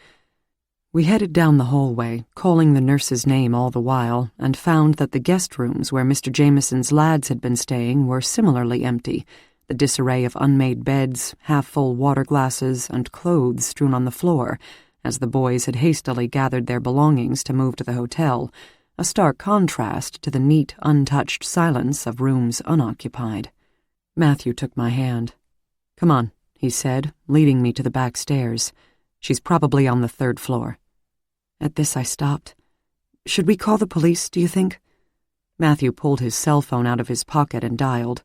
We headed down the hallway, calling the nurse's name all the while, and found that the guest rooms where Mr. Jameson's lads had been staying were similarly empty, the disarray of unmade beds, half-full water glasses, and clothes strewn on the floor, as the boys had hastily gathered their belongings to move to the hotel, a stark contrast to the neat, untouched silence of rooms unoccupied. Matthew took my hand. "Come on," he said, leading me to the back stairs. "She's probably on the 3rd floor." At this I stopped. "Should we call the police, do you think?" Matthew pulled his cell phone out of his pocket and dialed.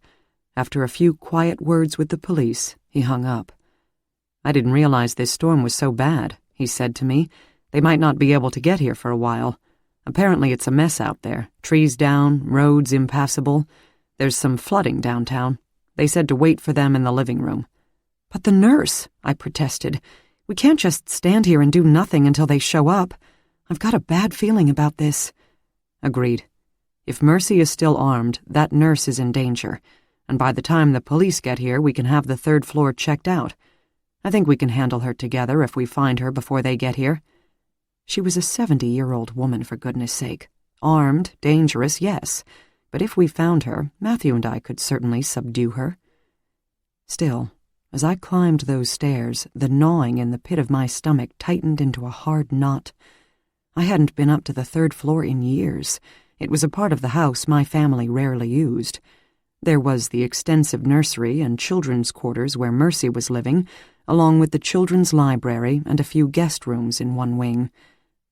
After a few quiet words with the police, he hung up. "I didn't realize this storm was so bad," he said to me. "They might not be able to get here for a while. Apparently it's a mess out there. Trees down, roads impassable. There's some flooding downtown. They said to wait for them in the living room." "But the nurse," I protested. "We can't just stand here and do nothing until they show up. I've got a bad feeling about this." "Agreed. If Mercy is still armed, that nurse is in danger, and by the time the police get here we can have the 3rd floor checked out. I think we can handle her together if we find her before they get here." She was a 70-year-old woman, for goodness sake. Armed, dangerous, yes, but if we found her, Matthew and I could certainly subdue her. Still, as I climbed those stairs, the gnawing in the pit of my stomach tightened into a hard knot. I hadn't been up to the 3rd floor in years. It was a part of the house my family rarely used. There was the extensive nursery and children's quarters where Mercy was living, along with the children's library and a few guest rooms in one wing.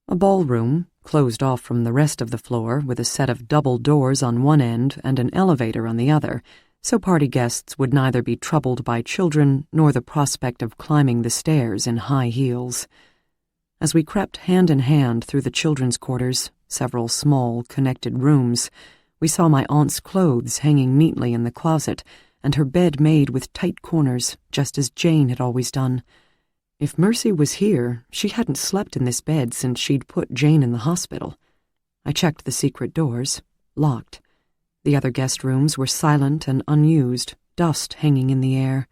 A ballroom, closed off from the rest of the floor with a set of double doors on one end and an elevator on the other, so party guests would neither be troubled by children nor the prospect of climbing the stairs in high heels. As we crept hand in hand through the children's quarters, several small, connected rooms, we saw my aunt's clothes hanging neatly in the closet and her bed made with tight corners, just as Jane had always done. If Mercy was here, she hadn't slept in this bed since she'd put Jane in the hospital. I checked the secret doors, locked. The other guest rooms were silent and unused, dust hanging in the air.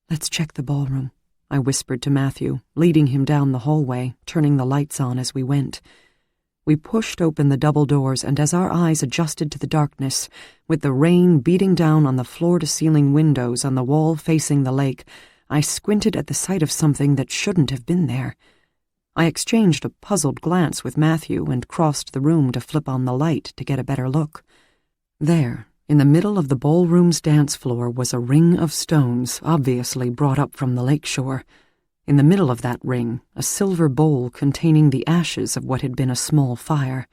"Let's check the ballroom," I whispered to Matthew, leading him down the hallway, turning the lights on as we went. We pushed open the double doors, and as our eyes adjusted to the darkness, with the rain beating down on the floor-to-ceiling windows on the wall facing the lake, I squinted at the sight of something that shouldn't have been there. I exchanged a puzzled glance with Matthew and crossed the room to flip on the light to get a better look. There, in the middle of the ballroom's dance floor, was a ring of stones, obviously brought up from the lakeshore. In the middle of that ring, a silver bowl containing the ashes of what had been a small fire.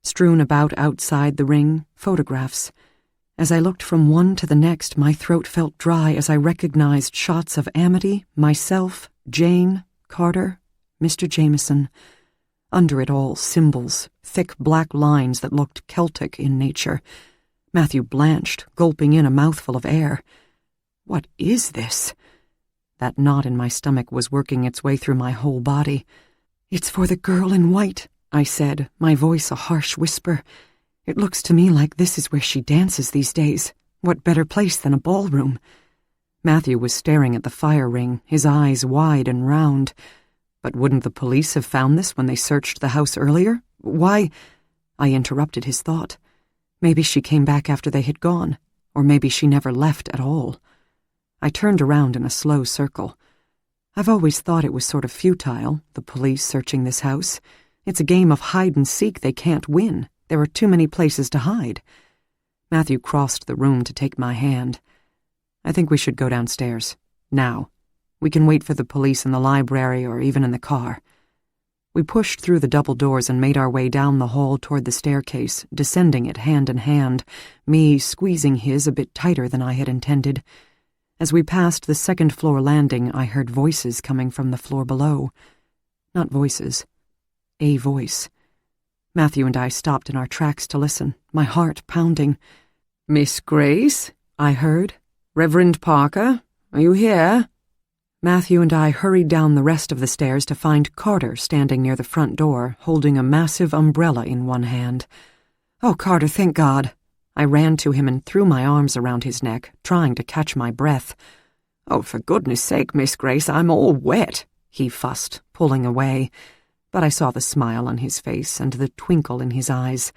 Strewn about outside the ring, photographs. As I looked from one to the next, my throat felt dry as I recognized shots of Amity, myself, Jane, Carter, Mr. Jameson. Under it all, symbols, thick black lines that looked Celtic in nature. Matthew blanched, gulping in a mouthful of air. "What is this?" That knot in my stomach was working its way through my whole body. "It's for the girl in white," I said, my voice a harsh whisper. "It looks to me like this is where she dances these days. What better place than a ballroom?" Matthew was staring at the fire ring, his eyes wide and round. "But wouldn't the police have found this when they searched the house earlier? Why—" I interrupted his thought. Maybe she came back after they had gone, or maybe she never left at all. I turned around in a slow circle. I've always thought it was sort of futile, the police searching this house. It's a game of hide-and-seek they can't win. There are too many places to hide. Matthew crossed the room to take my hand. "I think we should go downstairs. Now. We can wait for the police in the library or even in the car." We pushed through the double doors and made our way down the hall toward the staircase, descending it hand in hand, me squeezing his a bit tighter than I had intended. As we passed the 2nd floor landing, I heard voices coming from the floor below. Not voices. A voice. Matthew and I stopped in our tracks to listen, my heart pounding. "Miss Grace?" I heard. "Reverend Parker? Are you here?" Matthew and I hurried down the rest of the stairs to find Carter standing near the front door, holding a massive umbrella in one hand. "Oh, Carter, thank God." I ran to him and threw my arms around his neck, trying to catch my breath. "Oh, for goodness sake, Miss Grace, I'm all wet," he fussed, pulling away. But I saw the smile on his face and the twinkle in his eyes.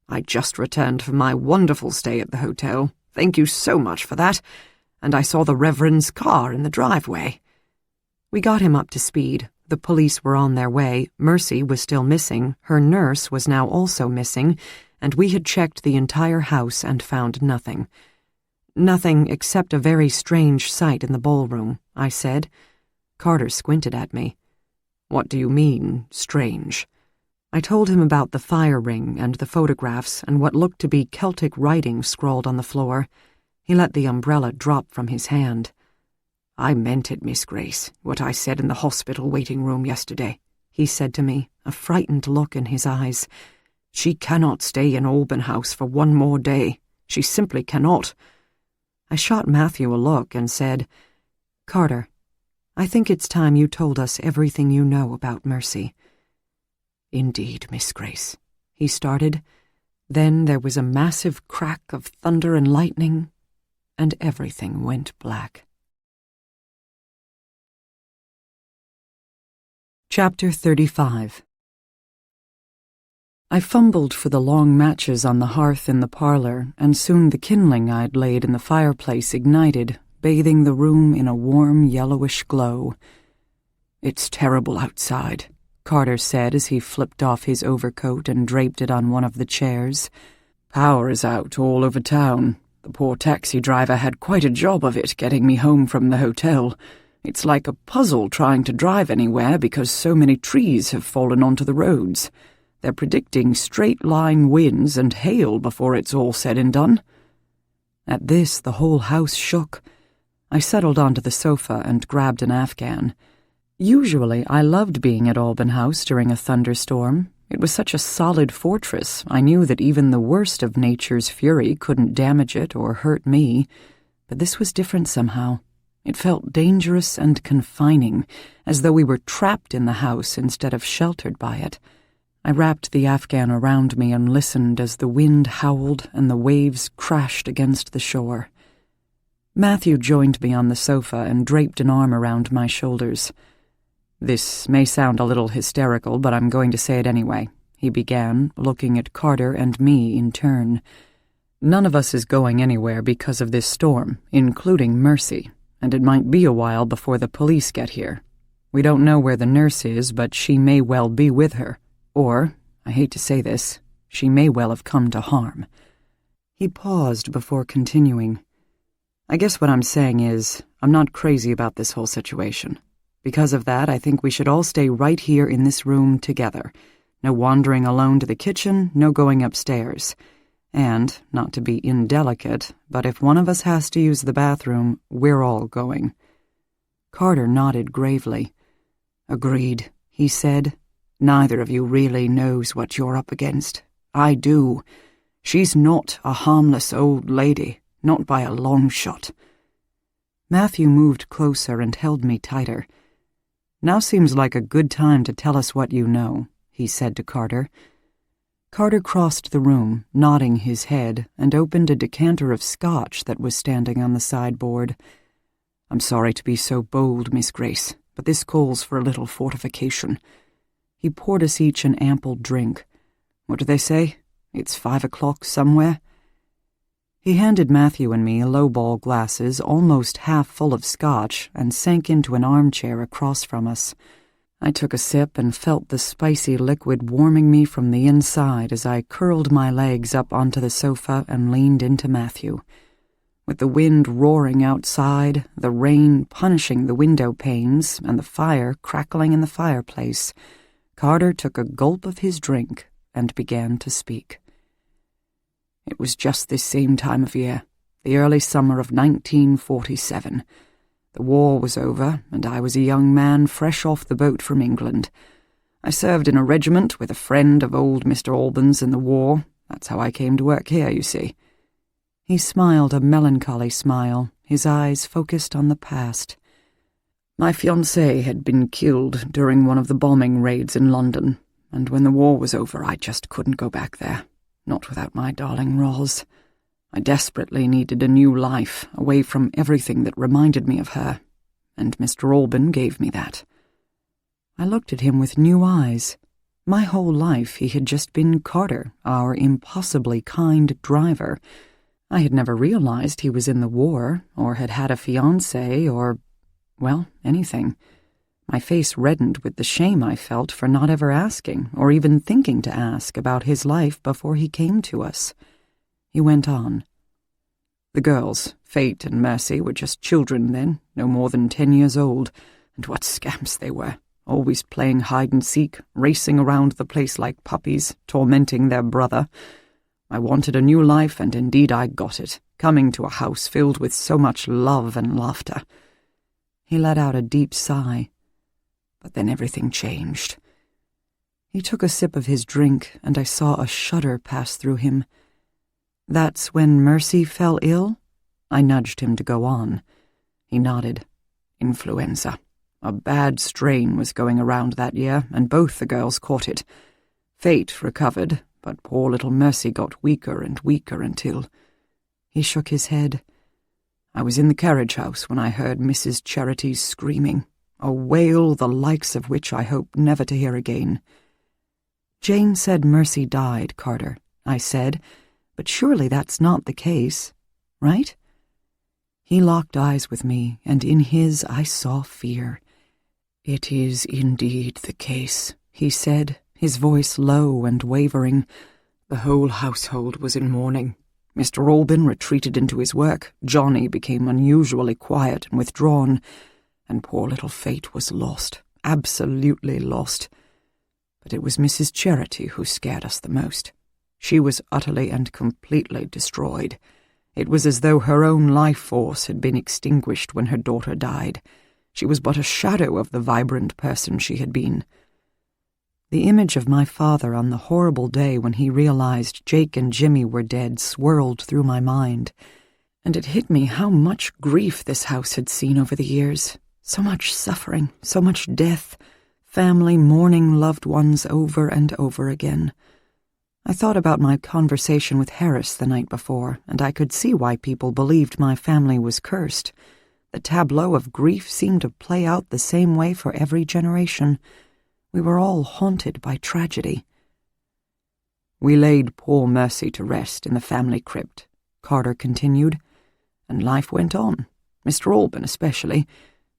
"I just returned from my wonderful stay at the hotel. Thank you so much for that. And I saw the Reverend's car in the driveway." We got him up to speed. The police were on their way. Mercy was still missing. Her nurse was now also missing, and we had checked the entire house and found nothing. "Nothing except a very strange sight in the ballroom," I said. Carter squinted at me. "What do you mean, strange?" I told him about the fire ring and the photographs and what looked to be Celtic writing scrawled on the floor. He let the umbrella drop from his hand. "I meant it, Miss Grace, what I said in the hospital waiting room yesterday," he said to me, a frightened look in his eyes. "She cannot stay in Alban House for one more day. She simply cannot." I shot Matthew a look and said, "Carter, I think it's time you told us everything you know about Mercy." "Indeed, Miss Grace," he started. Then there was a massive crack of thunder and lightning, and everything went black. Chapter 35. I fumbled for the long matches on the hearth in the parlor, and soon the kindling I'd laid in the fireplace ignited, bathing the room in a warm yellowish glow. "It's terrible outside," Carter said as he flipped off his overcoat and draped it on one of the chairs. "Power is out all over town. The poor taxi driver had quite a job of it getting me home from the hotel. It's like a puzzle trying to drive anywhere because so many trees have fallen onto the roads. They're predicting straight-line winds and hail before it's all said and done." At this, the whole house shook. I settled onto the sofa and grabbed an Afghan. Usually, I loved being at Alban House during a thunderstorm. It was such a solid fortress, I knew that even the worst of nature's fury couldn't damage it or hurt me. But this was different somehow. It felt dangerous and confining, as though we were trapped in the house instead of sheltered by it. I wrapped the Afghan around me and listened as the wind howled and the waves crashed against the shore. Matthew joined me on the sofa and draped an arm around my shoulders. "This may sound a little hysterical, but I'm going to say it anyway," he began, looking at Carter and me in turn. "None of us is going anywhere because of this storm, including Mercy, and it might be a while before the police get here. We don't know where the nurse is, but she may well be with her. Or, I hate to say this, she may well have come to harm." He paused before continuing. "I guess what I'm saying is, I'm not crazy about this whole situation. Because of that, I think we should all stay right here in this room together. No wandering alone to the kitchen, no going upstairs. And, not to be indelicate, but if one of us has to use the bathroom, we're all going." Carter nodded gravely. "Agreed," he said. "Neither of you really knows what you're up against. I do. She's not a harmless old lady, not by a long shot." Matthew moved closer and held me tighter. "Now seems like a good time to tell us what you know," he said to Carter. Carter crossed the room, nodding his head, and opened a decanter of scotch that was standing on the sideboard. "I'm sorry to be so bold, Miss Grace, but this calls for a little fortification." He poured us each an ample drink. "What do they say? It's 5 o'clock somewhere." He handed Matthew and me low-ball glasses almost half full of scotch and sank into an armchair across from us. I took a sip and felt the spicy liquid warming me from the inside as I curled my legs up onto the sofa and leaned into Matthew. With the wind roaring outside, the rain punishing the window panes, and the fire crackling in the fireplace, Carter took a gulp of his drink and began to speak. "It was just this same time of year, the early summer of 1947. The war was over, and I was a young man fresh off the boat from England. I served in a regiment with a friend of old Mr. Alban's in the war. That's how I came to work here, you see." He smiled a melancholy smile, his eyes focused on the past. "My fiancée had been killed during one of the bombing raids in London, and when the war was over I just couldn't go back there, not without my darling Roz. I desperately needed a new life, away from everything that reminded me of her, and Mr. Alban gave me that. I looked at him with new eyes. My whole life he had just been Carter, our impossibly kind driver. I had never realized he was in the war, or had had a fiancé, or, well, anything. My face reddened with the shame I felt for not ever asking, or even thinking to ask, about his life before he came to us. He went on. The girls, Fate and Mercy, were just children then, no more than 10 years old, and what scamps they were, always playing hide-and-seek, racing around the place like puppies, tormenting their brother. I wanted a new life, and indeed I got it, coming to a house filled with so much love and laughter. He let out a deep sigh. But then everything changed. He took a sip of his drink, and I saw a shudder pass through him. That's when Mercy fell ill? I nudged him to go on. He nodded. Influenza. A bad strain was going around that year, and both the girls caught it. Fate recovered, but poor little Mercy got weaker and weaker until... He shook his head. I was in the carriage house when I heard Mrs. Charity's screaming. A wail the likes of which I hope never to hear again. Jane said Mercy died, Carter, I said, but surely that's not the case, right? He locked eyes with me, and in his I saw fear. It is indeed the case, he said, his voice low and wavering. The whole household was in mourning. Mr. Alban retreated into his work, Johnny became unusually quiet and withdrawn, and poor little Fate was lost, absolutely lost. But it was Mrs. Charity who scared us the most. She was utterly and completely destroyed. It was as though her own life force had been extinguished when her daughter died. She was but a shadow of the vibrant person she had been. The image of my father on the horrible day when he realized Jake and Jimmy were dead swirled through my mind, and it hit me how much grief this house had seen over the years. So much suffering, so much death, family mourning loved ones over and over again. I thought about my conversation with Harris the night before, and I could see why people believed my family was cursed. The tableau of grief seemed to play out the same way for every generation. We were all haunted by tragedy. We laid poor Mercy to rest in the family crypt, Carter continued, and life went on, Mr. Alban especially.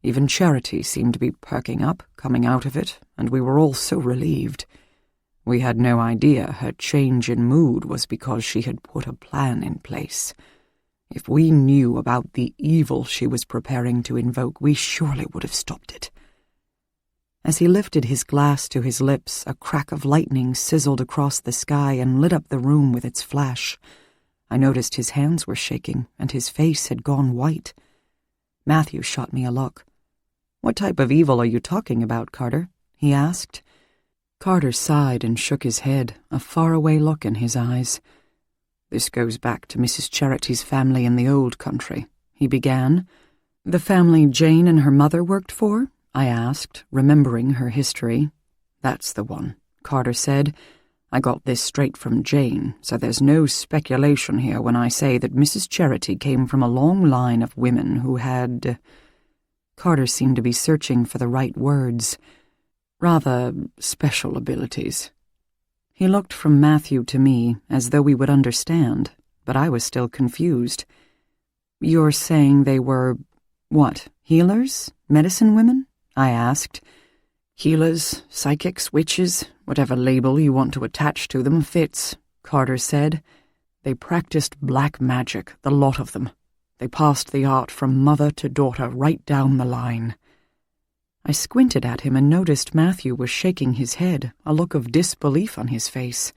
Even Charity seemed to be perking up, coming out of it, and we were all so relieved. We had no idea her change in mood was because she had put a plan in place. If we knew about the evil she was preparing to invoke, we surely would have stopped it. As he lifted his glass to his lips, a crack of lightning sizzled across the sky and lit up the room with its flash. I noticed his hands were shaking, and his face had gone white. Matthew shot me a look. "What type of evil are you talking about, Carter?" he asked. Carter sighed and shook his head, a faraway look in his eyes. "This goes back to Mrs. Charity's family in the old country," he began. "The family Jane and her mother worked for?" I asked, remembering her history. "That's the one," Carter said. "I got this straight from Jane, so there's no speculation here when I say that Mrs. Charity came from a long line of women who had..." Carter seemed to be searching for the right words. "Rather special abilities." He looked from Matthew to me, as though we would understand, but I was still confused. "You're saying they were, what, healers? Medicine women?" I asked. "Healers, psychics, witches, whatever label you want to attach to them fits," Carter said. "They practiced black magic, the lot of them. They passed the art from mother to daughter right down the line." I squinted at him and noticed Matthew was shaking his head, a look of disbelief on his face.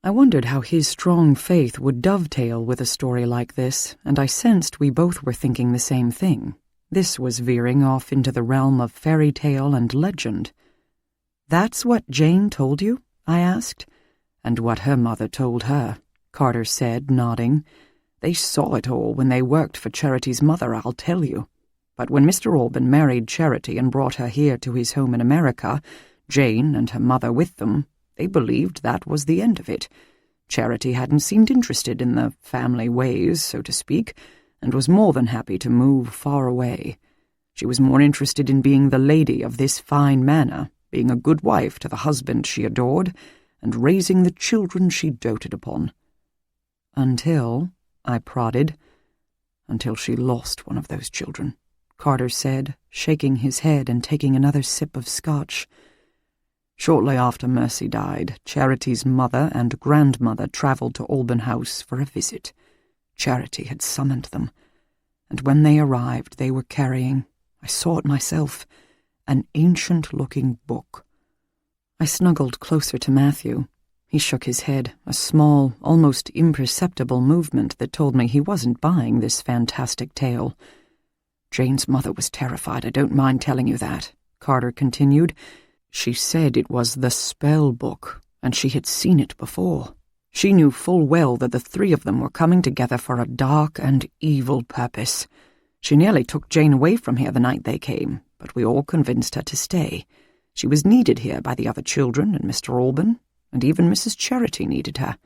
I wondered how his strong faith would dovetail with a story like this, and I sensed we both were thinking the same thing. This was veering off into the realm of fairy tale and legend. "That's what Jane told you?" I asked. "And what her mother told her," Carter said, nodding. "They saw it all when they worked for Charity's mother, I'll tell you. But when Mr. Alban married Charity and brought her here to his home in America, Jane and her mother with them, they believed that was the end of it. Charity hadn't seemed interested in the family ways, so to speak, and was more than happy to move far away. She was more interested in being the lady of this fine manor, being a good wife to the husband she adored, and raising the children she doted upon. Until, I prodded, until she lost one of those children, Carter said, shaking his head and taking another sip of scotch. Shortly after Mercy died, Charity's mother and grandmother travelled to Alban House for a visit. Charity had summoned them, and when they arrived they were carrying, I saw it myself, an ancient-looking book. I snuggled closer to Matthew. He shook his head, a small, almost imperceptible movement that told me he wasn't buying this fantastic tale. Jane's mother was terrified, I don't mind telling you that, Carter continued. She said it was the spell book, and she had seen it before. She knew full well that the three of them were coming together for a dark and evil purpose. She nearly took Jane away from here the night they came, but we all convinced her to stay. She was needed here by the other children and Mr. Alban, and even Mrs. Charity needed her.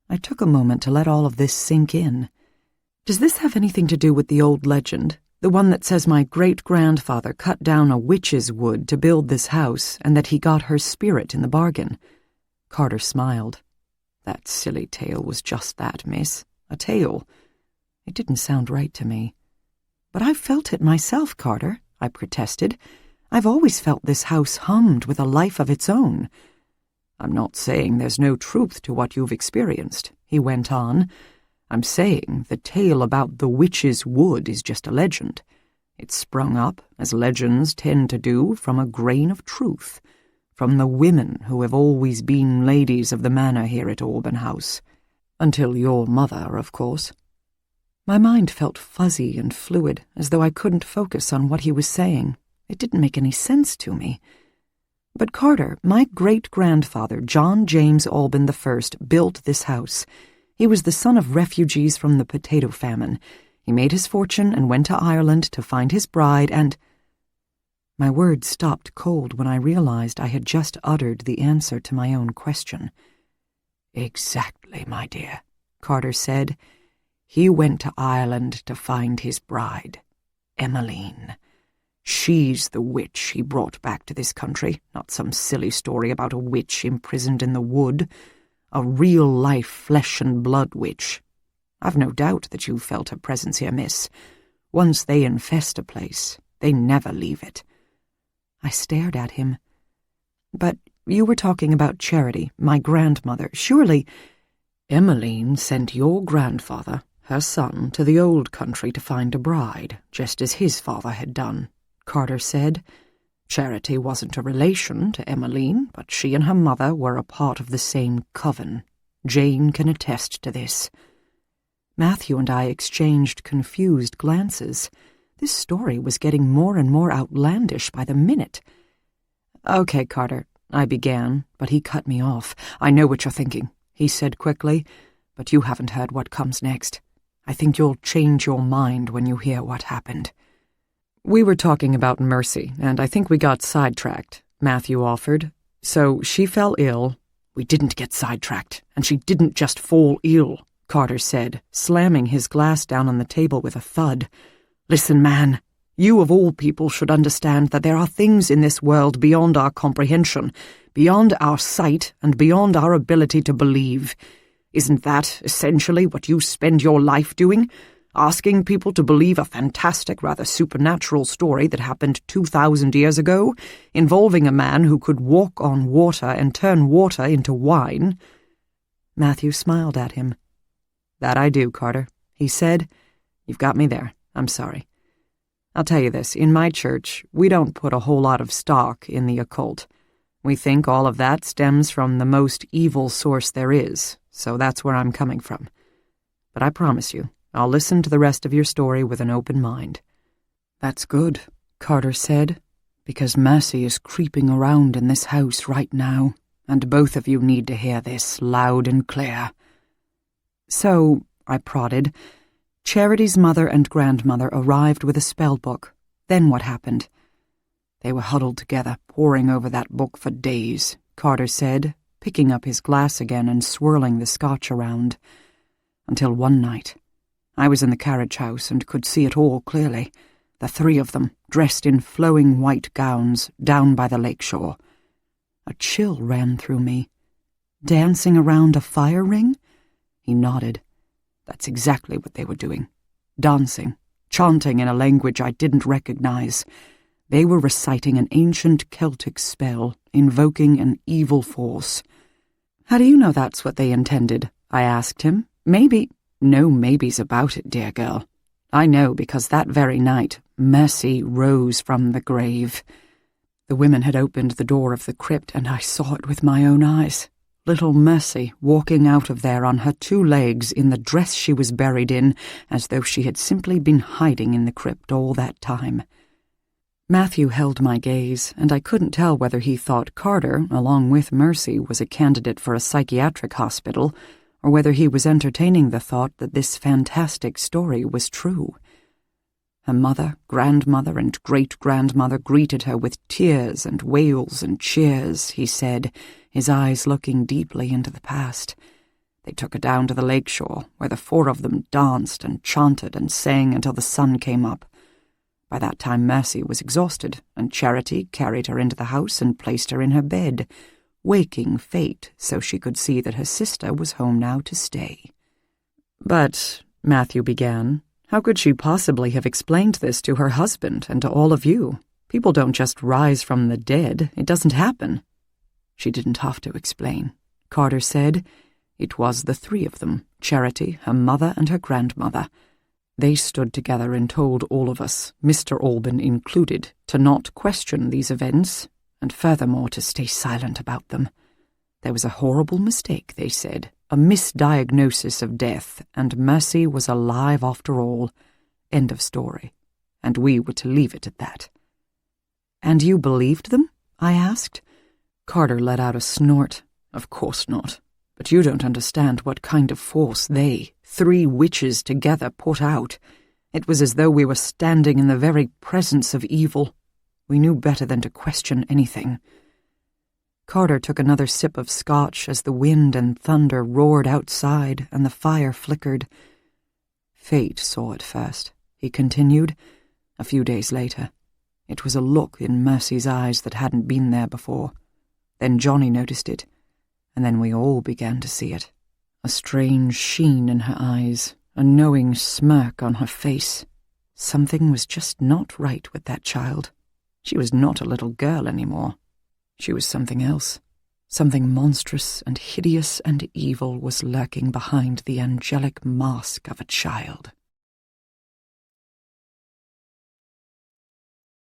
I took a moment to let all of this sink in. Does this have anything to do with the old legend? The one that says my great-grandfather cut down a witch's wood to build this house and that he got her spirit in the bargain? Carter smiled. That silly tale was just that, miss. A tale. It didn't sound right to me. But I've felt it myself, Carter, I protested. I've always felt this house hummed with a life of its own. I'm not saying there's no truth to what you've experienced, he went on. I'm saying the tale about the witch's wood is just a legend. It sprung up, as legends tend to do, from a grain of truth, from the women who have always been ladies of the manor here at Alban House. Until your mother, of course. My mind felt fuzzy and fluid, as though I couldn't focus on what he was saying. It didn't make any sense to me. But Carter, my great-grandfather, John James Alban I, built this house. He was the son of refugees from the potato famine. He made his fortune and went to Ireland to find his bride and— My words stopped cold when I realized I had just uttered the answer to my own question. Exactly, my dear, Carter said. He went to Ireland to find his bride, Emmeline. She's the witch he brought back to this country, not some silly story about a witch imprisoned in the wood. A real-life flesh-and-blood witch. I've no doubt that you've felt her presence here, miss. Once they infest a place, they never leave it. I stared at him. But you were talking about Charity, my grandmother. Surely Emmeline sent your grandfather, her son, to the old country to find a bride, just as his father had done, Carter said. Charity wasn't a relation to Emmeline, but she and her mother were a part of the same coven. Jane can attest to this. Matthew and I exchanged confused glances. This story was getting more and more outlandish by the minute. Okay, Carter, I began, but he cut me off. I know what you're thinking, he said quickly, but you haven't heard what comes next. I think you'll change your mind when you hear what happened. We were talking about Mercy, and I think we got sidetracked, Matthew offered. So she fell ill. We didn't get sidetracked, and she didn't just fall ill, Carter said, slamming his glass down on the table with a thud. Listen, man, you of all people should understand that there are things in this world beyond our comprehension, beyond our sight, and beyond our ability to believe. Isn't that essentially what you spend your life doing? Asking people to believe a fantastic, rather supernatural story that happened 2,000 years ago, involving a man who could walk on water and turn water into wine? Matthew smiled at him. That I do, Carter, he said. You've got me there. I'm sorry. I'll tell you this, in my church, we don't put a whole lot of stock in the occult. We think all of that stems from the most evil source there is, so that's where I'm coming from. But I promise you, I'll listen to the rest of your story with an open mind. That's good, Carter said, because Mercy is creeping around in this house right now, and both of you need to hear this loud and clear. So, I prodded, Charity's mother and grandmother arrived with a spell book. Then what happened? They were huddled together, poring over that book for days, Carter said, picking up his glass again and swirling the scotch around. Until one night, I was in the carriage house and could see it all clearly. The three of them, dressed in flowing white gowns, down by the lakeshore. A chill ran through me. Dancing around a fire ring? He nodded. That's exactly what they were doing. Dancing, chanting in a language I didn't recognize. They were reciting an ancient Celtic spell, invoking an evil force. "How do you know that's what they intended?" I asked him. "Maybe—" "No maybes about it, dear girl. I know because that very night, Mercy rose from the grave." The women had opened the door of the crypt, and I saw it with my own eyes. Little Mercy walking out of there on her two legs in the dress she was buried in, as though she had simply been hiding in the crypt all that time. Matthew held my gaze, and I couldn't tell whether he thought Carter, along with Mercy, was a candidate for a psychiatric hospital, or whether he was entertaining the thought that this fantastic story was true. Her mother, grandmother, and great-grandmother greeted her with tears and wails and cheers, he said, his eyes looking deeply into the past. They took her down to the lakeshore, where the four of them danced and chanted and sang until the sun came up. By that time Mercy was exhausted, and Charity carried her into the house and placed her in her bed, waking Fate so she could see that her sister was home now to stay. "But," Matthew began, "how could she possibly have explained this to her husband and to all of you? People don't just rise from the dead. It doesn't happen." "She didn't have to explain," Carter said. "It was the three of them, Charity, her mother, and her grandmother. They stood together and told all of us, Mr. Alban included, to not question these events, and furthermore to stay silent about them. There was a horrible mistake, they said, a misdiagnosis of death, and Mercy was alive after all. End of story. And we were to leave it at that." "And you believed them?" I asked. Carter let out a snort. "Of course not. But you don't understand what kind of force they, three witches together, put out. It was as though we were standing in the very presence of evil. We knew better than to question anything." Carter took another sip of scotch as the wind and thunder roared outside and the fire flickered. "Fate saw it first," he continued, a few days later. It was a look in Mercy's eyes that hadn't been there before. Then Johnny noticed it, and then we all began to see it. A strange sheen in her eyes, a knowing smirk on her face. Something was just not right with that child. She was not a little girl anymore. She was something else. Something monstrous and hideous and evil was lurking behind the angelic mask of a child.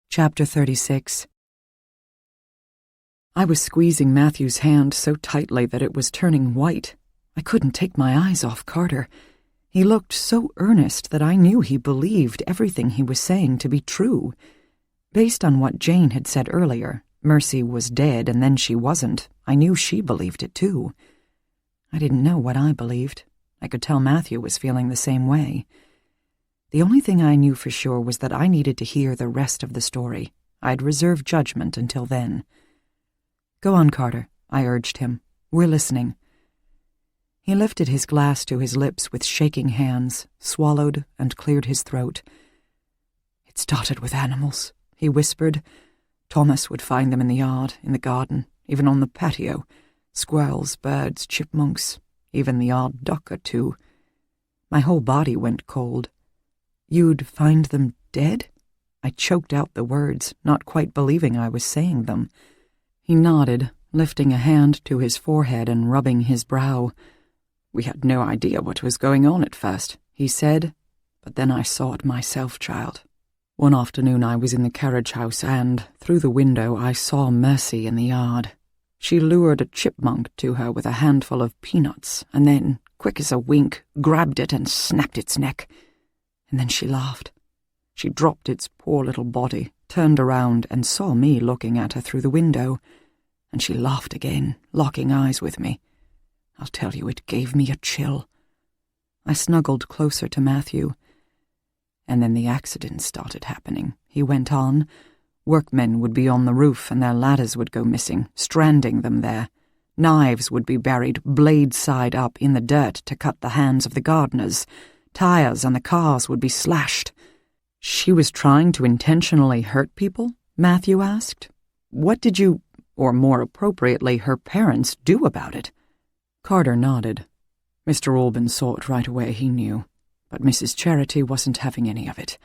Chapter 36. I was squeezing Matthew's hand so tightly that it was turning white. I couldn't take my eyes off Carter. He looked so earnest that I knew he believed everything he was saying to be true. Based on what Jane had said earlier, Mercy was dead and then she wasn't. I knew she believed it too. I didn't know what I believed. I could tell Matthew was feeling the same way. The only thing I knew for sure was that I needed to hear the rest of the story. I'd reserved judgment until then. "Go on, Carter," I urged him. "We're listening." He lifted his glass to his lips with shaking hands, swallowed, and cleared his throat. "It started with animals," he whispered. "Thomas would find them in the yard, in the garden, even on the patio. Squirrels, birds, chipmunks, even the odd duck or two. My whole body went cold." "You'd find them dead?" I choked out the words, not quite believing I was saying them. He nodded, lifting a hand to his forehead and rubbing his brow. "We had no idea what was going on at first," he said. "But then I saw it myself, child. One afternoon I was in the carriage house and, through the window, I saw Mercy in the yard. She lured a chipmunk to her with a handful of peanuts, and then, quick as a wink, grabbed it and snapped its neck. And then she laughed. She dropped its poor little body, turned around, and saw me looking at her through the window. And she laughed again, locking eyes with me. I'll tell you, it gave me a chill." I snuggled closer to Matthew. "And then the accidents started happening," he went on. "Workmen would be on the roof and their ladders would go missing, stranding them there. Knives would be buried blade side up in the dirt to cut the hands of the gardeners. Tires on the cars would be slashed. She was trying to intentionally hurt people? Matthew asked. What did you, or more appropriately, her parents, do about it? Carter nodded. Mr. Alban saw it right away, he knew. But Mrs. Charity wasn't having any of it.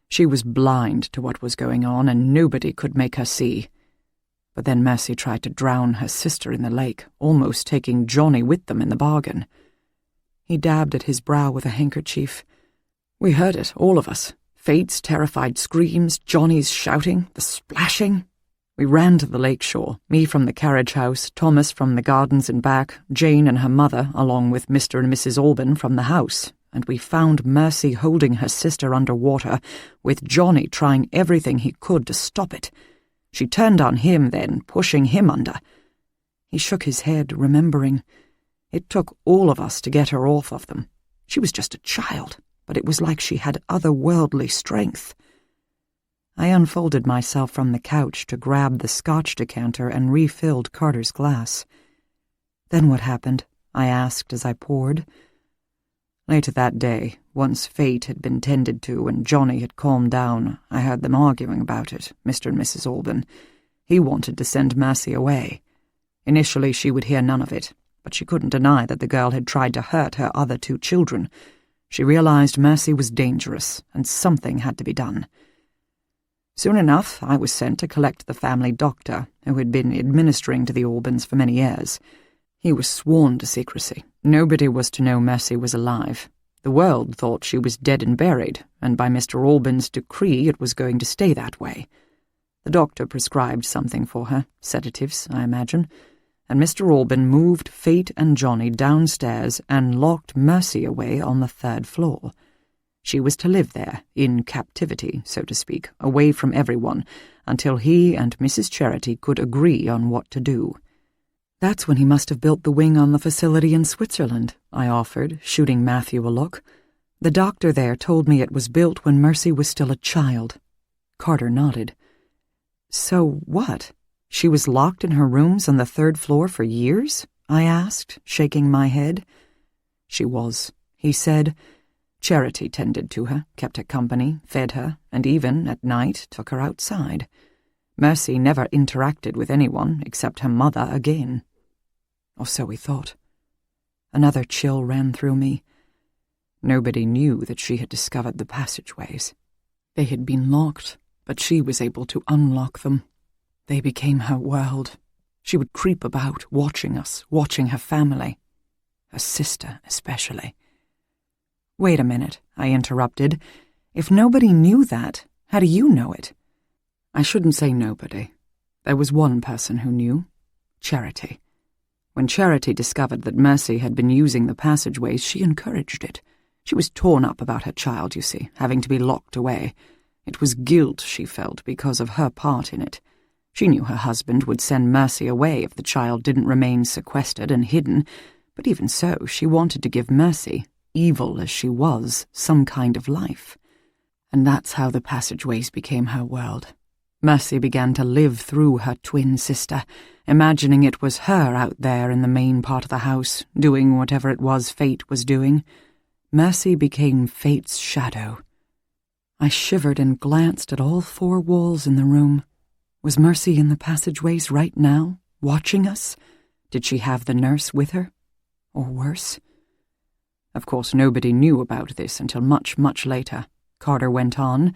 She was blind to what was going on, and nobody could make her see. But then Mercy tried to drown her sister in the lake, almost taking Johnny with them in the bargain. He dabbed at his brow with a handkerchief. We heard it, all of us. Fate's terrified screams, Johnny's shouting, the splashing. We ran to the lakeshore, me from the carriage house, Thomas from the gardens in back, Jane and her mother, along with Mr. and Mrs. Alban from the house, and we found Mercy holding her sister under water, with Johnny trying everything he could to stop it. She turned on him then, pushing him under. He shook his head, remembering. It took all of us to get her off of them. She was just a child, but it was like she had otherworldly strength. I unfolded myself from the couch to grab the scotch decanter and refilled Carter's glass. Then what happened? I asked as I poured. Later that day, once Fate had been tended to and Johnny had calmed down, I heard them arguing about it, Mr. and Mrs. Alban. He wanted to send Mercy away. Initially she would hear none of it, but she couldn't deny that the girl had tried to hurt her other 2 children. She realized Mercy was dangerous, and something had to be done. Soon enough, I was sent to collect the family doctor, who had been administering to the Albans for many years. He was sworn to secrecy. Nobody was to know Mercy was alive. The world thought she was dead and buried, and by Mr. Alban's decree it was going to stay that way. The doctor prescribed something for her, sedatives, I imagine, and Mr. Alban moved Fate and Johnny downstairs and locked Mercy away on the 3rd floor. She was to live there, in captivity, so to speak, away from everyone, until he and Mrs. Charity could agree on what to do. That's when he must have built the wing on the facility in Switzerland, I offered, shooting Matthew a look. The doctor there told me it was built when Mercy was still a child. Carter nodded. So what? She was locked in her rooms on the 3rd floor for years? I asked, shaking my head. She was, he said. Charity tended to her, kept her company, fed her, and even, at night, took her outside. Mercy never interacted with anyone except her mother again. Or so we thought. Another chill ran through me. Nobody knew that she had discovered the passageways. They had been locked, but she was able to unlock them. They became her world. She would creep about, watching us, watching her family. Her sister, especially. Wait a minute, I interrupted. If nobody knew that, how do you know it? I shouldn't say nobody. There was one person who knew. Charity. When Charity discovered that Mercy had been using the passageways, she encouraged it. She was torn up about her child, you see, having to be locked away. It was guilt she felt because of her part in it. She knew her husband would send Mercy away if the child didn't remain sequestered and hidden, but even so, she wanted to give Mercy, evil as she was, some kind of life. And that's how the passageways became her world. Mercy began to live through her twin sister, imagining it was her out there in the main part of the house, doing whatever it was Fate was doing. Mercy became Fate's shadow. I shivered and glanced at all 4 walls in the room. Was Mercy in the passageways right now, watching us? Did she have the nurse with her? Or worse? Of course, nobody knew about this until much, much later. Carter went on,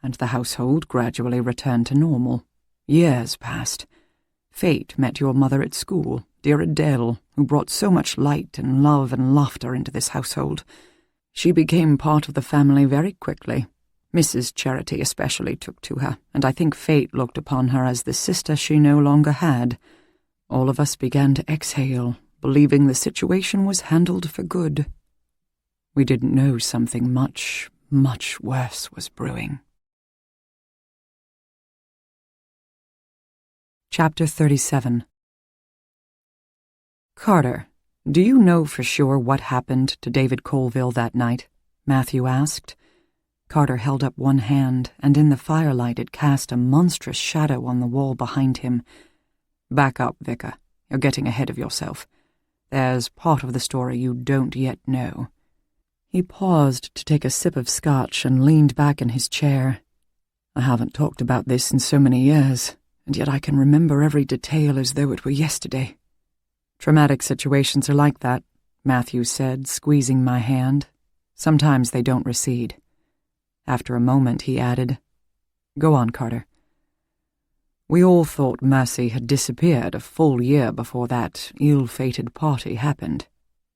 and the household gradually returned to normal. Years passed. Fate met your mother at school, dear Adele, who brought so much light and love and laughter into this household. She became part of the family very quickly. Mrs. Charity especially took to her, and I think Fate looked upon her as the sister she no longer had. All of us began to exhale, believing the situation was handled for good. We didn't know something much, much worse was brewing. Chapter 37. Carter, do you know for sure what happened to David Colville that night? Matthew asked. Carter held up one hand, and in the firelight it cast a monstrous shadow on the wall behind him. Back up, Vicar, You're getting ahead of yourself. There's part of the story you don't yet know." He paused to take a sip of scotch and leaned back in his chair. "I haven't talked about this in so many years, and yet I can remember every detail as though it were yesterday." "Traumatic situations are like that," Matthew said, squeezing my hand. "Sometimes they don't recede." After a moment, he added, "Go on, Carter." "We all thought Mercy had disappeared a full year before that ill-fated party happened."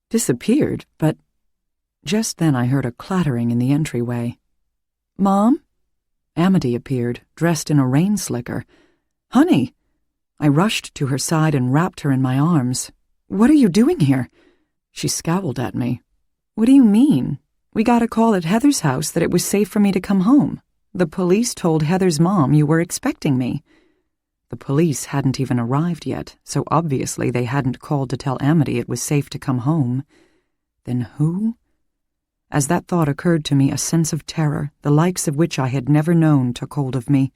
"Disappeared? But—" Just then I heard a clattering in the entryway. "Mom?" Amity appeared, dressed in a rain slicker. "Honey!" I rushed to her side and wrapped her in my arms. "What are you doing here?" She scowled at me. "What do you mean? We got a call at Heather's house that it was safe for me to come home. The police told Heather's mom you were expecting me." The police hadn't even arrived yet, so obviously they hadn't called to tell Amity it was safe to come home. Then who? As that thought occurred to me, a sense of terror, the likes of which I had never known, took hold of me.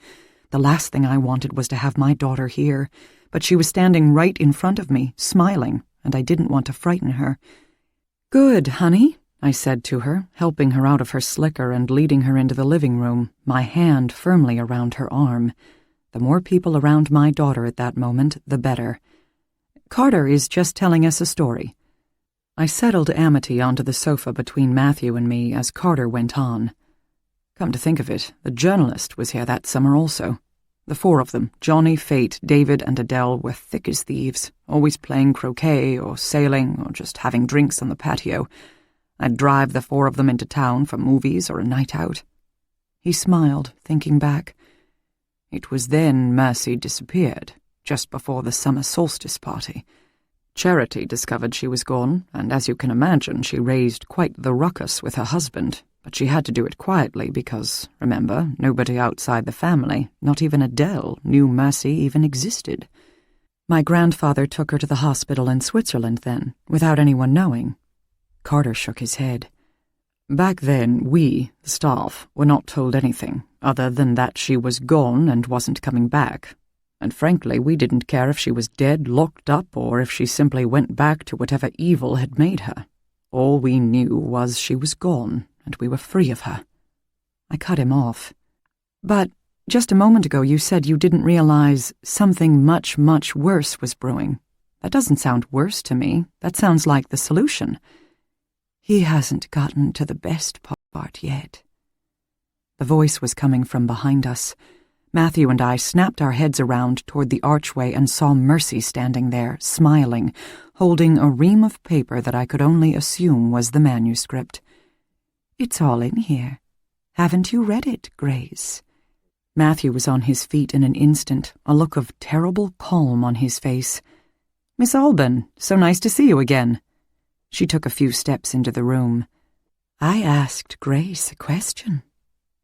The last thing I wanted was to have my daughter here, but she was standing right in front of me, smiling, and I didn't want to frighten her. "Good, honey," I said to her, helping her out of her slicker and leading her into the living room, my hand firmly around her arm. The more people around my daughter at that moment, the better. "Carter is just telling us a story." I settled Amity onto the sofa between Matthew and me as Carter went on. "Come to think of it, the journalist was here that summer also. The four of them, Johnny, Fate, David, and Adele, were thick as thieves, always playing croquet or sailing or just having drinks on the patio. I'd drive the four of them into town for movies or a night out." He smiled, thinking back. "It was then Mercy disappeared, just before the summer solstice party. Charity discovered she was gone, and as you can imagine, she raised quite the ruckus with her husband, but she had to do it quietly because, remember, nobody outside the family, not even Adele, knew Mercy even existed. My grandfather took her to the hospital in Switzerland then, without anyone knowing." Carter shook his head. "Back then, we, the staff, were not told anything, other than that she was gone and wasn't coming back. And frankly, we didn't care if she was dead, locked up, or if she simply went back to whatever evil had made her. All we knew was she was gone, and we were free of her." I cut him off. "But just a moment ago you said you didn't realize something much, much worse was brewing. That doesn't sound worse to me. That sounds like the solution." "He hasn't gotten to the best part yet." The voice was coming from behind us. Matthew and I snapped our heads around toward the archway and saw Mercy standing there, smiling, holding a ream of paper that I could only assume was the manuscript. "It's all in here. Haven't you read it, Grace?" Matthew was on his feet in an instant, a look of terrible calm on his face. "Miss Alban, so nice to see you again." She took a few steps into the room. "I asked Grace a question.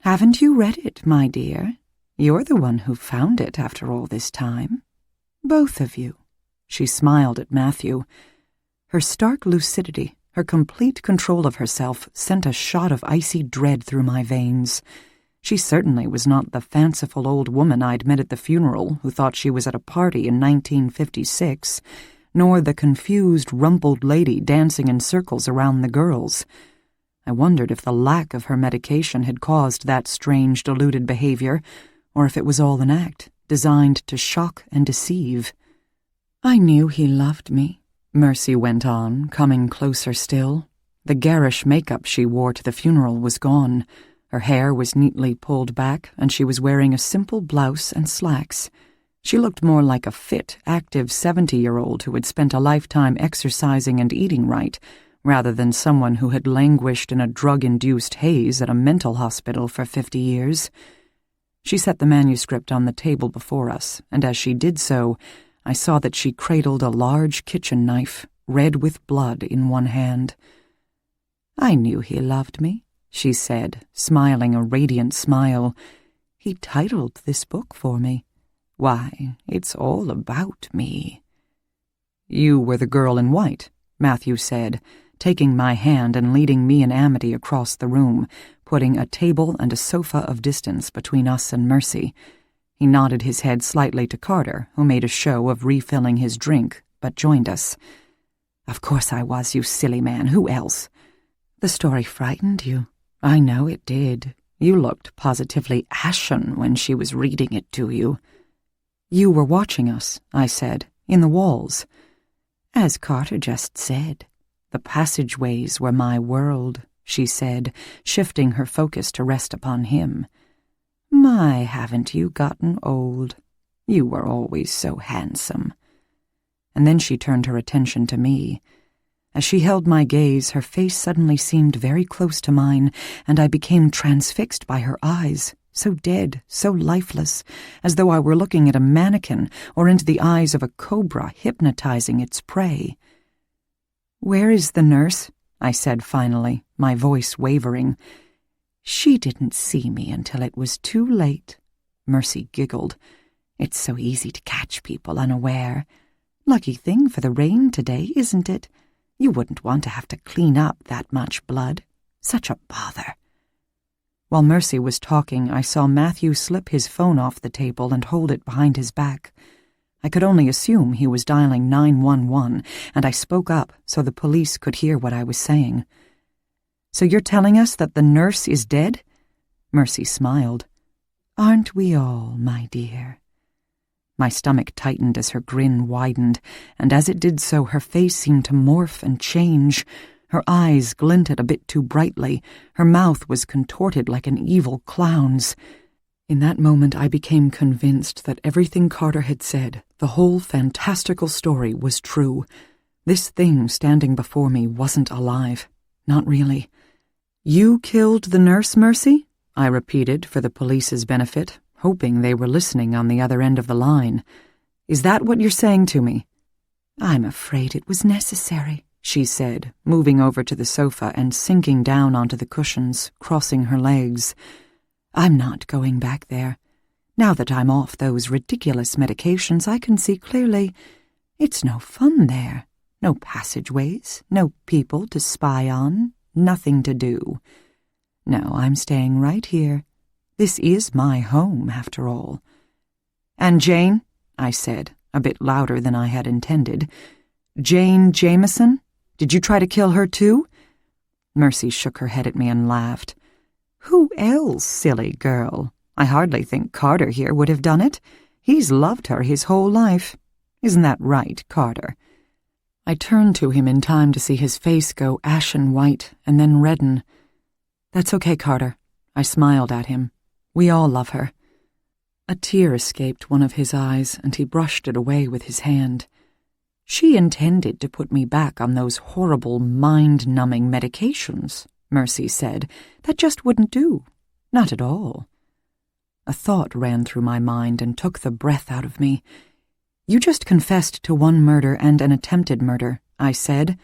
Haven't you read it, my dear? You're the one who found it after all this time. Both of you." She smiled at Matthew. Her stark lucidity, her complete control of herself, sent a shot of icy dread through my veins. She certainly was not the fanciful old woman I'd met at the funeral who thought she was at a party in 1956, nor the confused, rumpled lady dancing in circles around the girls. I wondered if the lack of her medication had caused that strange, deluded behavior, or if it was all an act, designed to shock and deceive. "I knew he loved me," Mercy went on, coming closer still. The garish makeup she wore to the funeral was gone. Her hair was neatly pulled back, and she was wearing a simple blouse and slacks. She looked more like a fit, active 70-year-old who had spent a lifetime exercising and eating right, rather than someone who had languished in a drug-induced haze at a mental hospital for 50 years. She set the manuscript on the table before us, and as she did so, I saw that she cradled a large kitchen knife, red with blood, in one hand. "I knew he loved me," she said, smiling a radiant smile. "He titled this book for me. Why, it's all about me." "You were the girl in white," Matthew said, taking my hand and leading me and Amity across the room, putting a table and a sofa of distance between us and Mercy. He nodded his head slightly to Carter, who made a show of refilling his drink, but joined us. "Of course I was, you silly man. Who else?" "The story frightened you." "I know it did. You looked positively ashen when she was reading it to you." "You were watching us," I said, "in the walls." "As Carter just said, the passageways were my world," she said, shifting her focus to rest upon him. "My, haven't you gotten old? You were always so handsome." And then she turned her attention to me. As she held my gaze, her face suddenly seemed very close to mine, and I became transfixed by her eyes, so dead, so lifeless, as though I were looking at a mannequin or into the eyes of a cobra hypnotizing its prey. "Where is the nurse?" I said finally, my voice wavering. "She didn't see me until it was too late." Mercy giggled. "It's so easy to catch people unaware. Lucky thing for the rain today, isn't it? You wouldn't want to have to clean up that much blood. Such a bother." While Mercy was talking, I saw Matthew slip his phone off the table and hold it behind his back. I could only assume he was dialing 911, and I spoke up so the police could hear what I was saying. "So you're telling us that the nurse is dead?" Mercy smiled. "Aren't we all, my dear?" My stomach tightened as her grin widened, and as it did so, her face seemed to morph and change. Her eyes glinted a bit too brightly. Her mouth was contorted like an evil clown's. In that moment, I became convinced that everything Carter had said, the whole fantastical story, was true. This thing standing before me wasn't alive. Not really. "You killed the nurse, Mercy?" I repeated for the police's benefit, hoping they were listening on the other end of the line. "Is that what you're saying to me?" "I'm afraid it was necessary," she said, moving over to the sofa and sinking down onto the cushions, crossing her legs. "I'm not going back there. Now that I'm off those ridiculous medications, I can see clearly. It's no fun there. No passageways, no people to spy on, nothing to do. No, I'm staying right here. This is my home, after all." "And Jane?" I said, a bit louder than I had intended. "Jane Jameson? Did you try to kill her too?" Mercy shook her head at me and laughed. "Who else, silly girl? I hardly think Carter here would have done it. He's loved her his whole life. Isn't that right, Carter?" I turned to him in time to see his face go ashen white and then redden. "That's okay, Carter." I smiled at him. "We all love her." A tear escaped one of his eyes, and he brushed it away with his hand. "She intended to put me back on those horrible mind-numbing medications," Mercy said. "That just wouldn't do. Not at all." A thought ran through my mind and took the breath out of me. "You just confessed to one murder and an attempted murder," I said.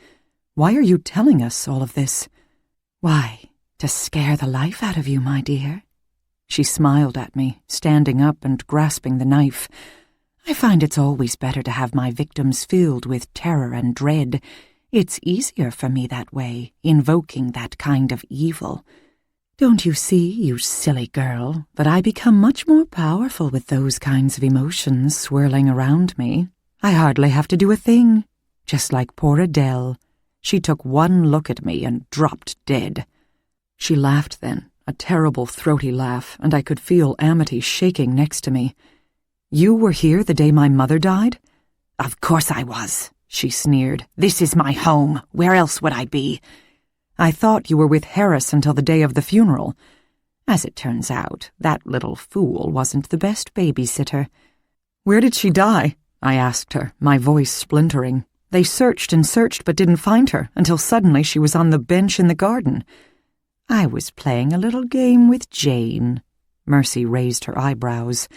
"Why are you telling us all of this?" "Why, to scare the life out of you, my dear." She smiled at me, standing up and grasping the knife. "I find it's always better to have my victims filled with terror and dread. It's easier for me that way, invoking that kind of evil. Don't you see, you silly girl, that I become much more powerful with those kinds of emotions swirling around me? I hardly have to do a thing. Just like poor Adele. She took one look at me and dropped dead." She laughed then, a terrible throaty laugh, and I could feel Amity shaking next to me. "You were here the day my mother died?" "Of course I was," she sneered. "This is my home. Where else would I be?" "I thought you were with Harris until the day of the funeral." "As it turns out, that little fool wasn't the best babysitter." "Where did she die?" I asked her, my voice splintering. "They searched and searched but didn't find her until suddenly she was on the bench in the garden." "I was playing a little game with Jane." Mercy raised her eyebrows.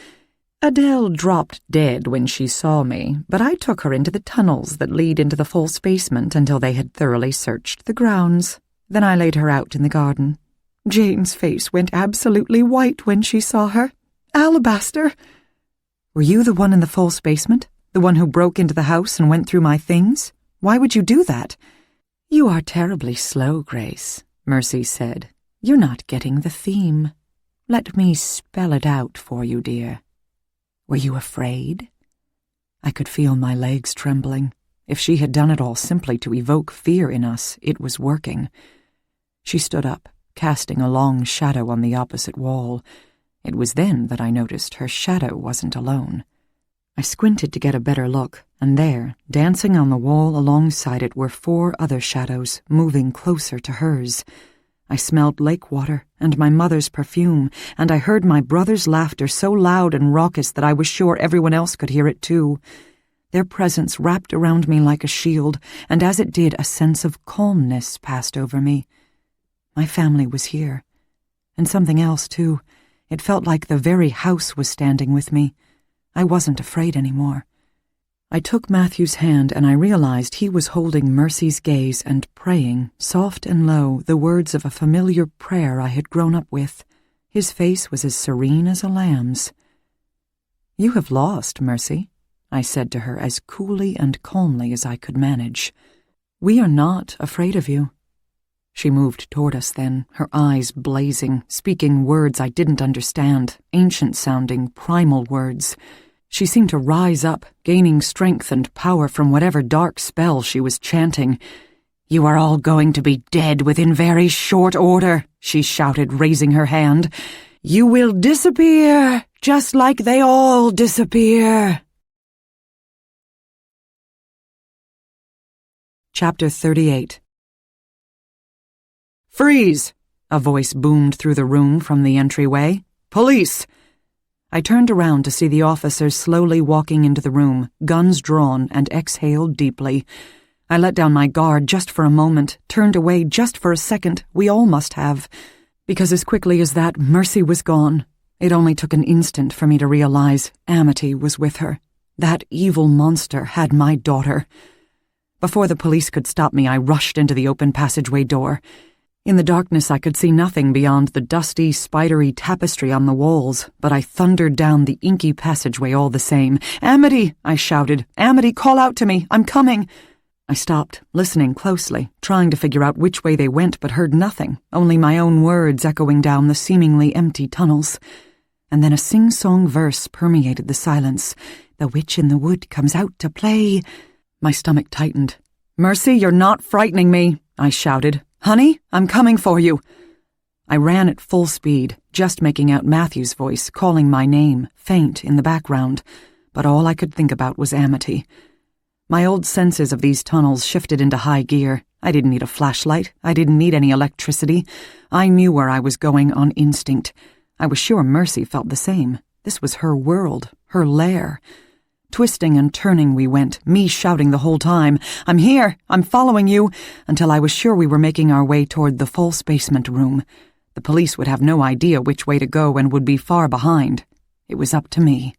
"Adele dropped dead when she saw me, but I took her into the tunnels that lead into the false basement until they had thoroughly searched the grounds. Then I laid her out in the garden. Jane's face went absolutely white when she saw her. Alabaster!" "Were you the one in the false basement? The one who broke into the house and went through my things? Why would you do that?" "You are terribly slow, Grace," Mercy said. "You're not getting the theme. Let me spell it out for you, dear. Were you afraid?" I could feel my legs trembling. If she had done it all simply to evoke fear in us, it was working. She stood up, casting a long shadow on the opposite wall. It was then that I noticed her shadow wasn't alone. I squinted to get a better look, and there, dancing on the wall alongside it, were 4 other shadows, moving closer to hers. I smelled lake water and my mother's perfume, and I heard my brother's laughter so loud and raucous that I was sure everyone else could hear it too. Their presence wrapped around me like a shield, and as it did, a sense of calmness passed over me. My family was here. And something else, too. It felt like the very house was standing with me. I wasn't afraid anymore. I took Matthew's hand and I realized he was holding Mercy's gaze and praying, soft and low, the words of a familiar prayer I had grown up with. His face was as serene as a lamb's. "You have lost, Mercy," I said to her as coolly and calmly as I could manage. "We are not afraid of you." She moved toward us then, her eyes blazing, speaking words I didn't understand, ancient-sounding, primal words. She seemed to rise up, gaining strength and power from whatever dark spell she was chanting. "You are all going to be dead within very short order," she shouted, raising her hand. "You will disappear, just like they all disappear." Chapter 38. "Freeze!" a voice boomed through the room from the entryway. "Police!" I turned around to see the officers slowly walking into the room, guns drawn, and exhaled deeply. I let down my guard just for a moment, turned away just for a second. We all must have. Because as quickly as that, Mercy was gone. It only took an instant for me to realize Amity was with her. That evil monster had my daughter. Before the police could stop me, I rushed into the open passageway door. In the darkness, I could see nothing beyond the dusty, spidery tapestry on the walls, but I thundered down the inky passageway all the same. "Amity!" I shouted. "Amity, call out to me! I'm coming!" I stopped, listening closely, trying to figure out which way they went, but heard nothing, only my own words echoing down the seemingly empty tunnels. And then a sing-song verse permeated the silence. "The witch in the wood comes out to play." My stomach tightened. "Mercy, you're not frightening me," I shouted. "Honey, I'm coming for you." I ran at full speed, just making out Matthew's voice, calling my name, faint in the background, but all I could think about was Amity. My old senses of these tunnels shifted into high gear. I didn't need a flashlight. I didn't need any electricity. I knew where I was going on instinct. I was sure Mercy felt the same. This was her world, her lair. Twisting and turning we went, me shouting the whole time, "I'm here, I'm following you," until I was sure we were making our way toward the false basement room. The police would have no idea which way to go and would be far behind. It was up to me.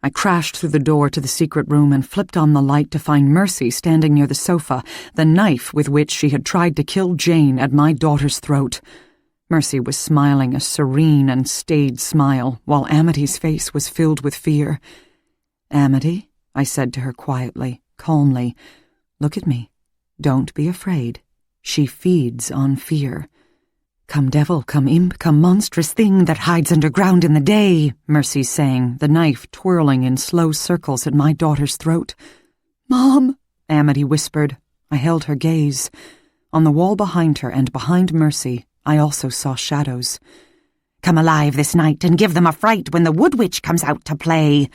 I crashed through the door to the secret room and flipped on the light to find Mercy standing near the sofa, the knife with which she had tried to kill Jane at my daughter's throat. Mercy was smiling a serene and staid smile, while Amity's face was filled with fear. "Amity," I said to her quietly, calmly, "look at me. Don't be afraid. She feeds on fear." "Come devil, come imp, come monstrous thing that hides underground in the day," Mercy sang, the knife twirling in slow circles at my daughter's throat. "Mom," Amity whispered. I held her gaze. On the wall behind her and behind Mercy, I also saw shadows. "Come alive this night and give them a fright when the wood witch comes out to play."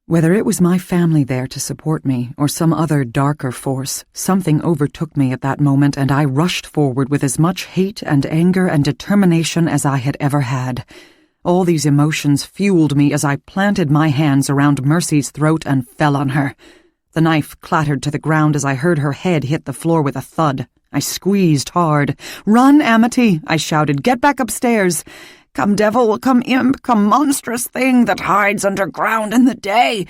Whether it was my family there to support me or some other darker force, something overtook me at that moment and I rushed forward with as much hate and anger and determination as I had ever had. All these emotions fueled me as I planted my hands around Mercy's throat and fell on her. The knife clattered to the ground as I heard her head hit the floor with a thud. I squeezed hard. "Run, Amity!" I shouted. "Get back upstairs!" "Come devil, come imp, come monstrous thing that hides underground in the day."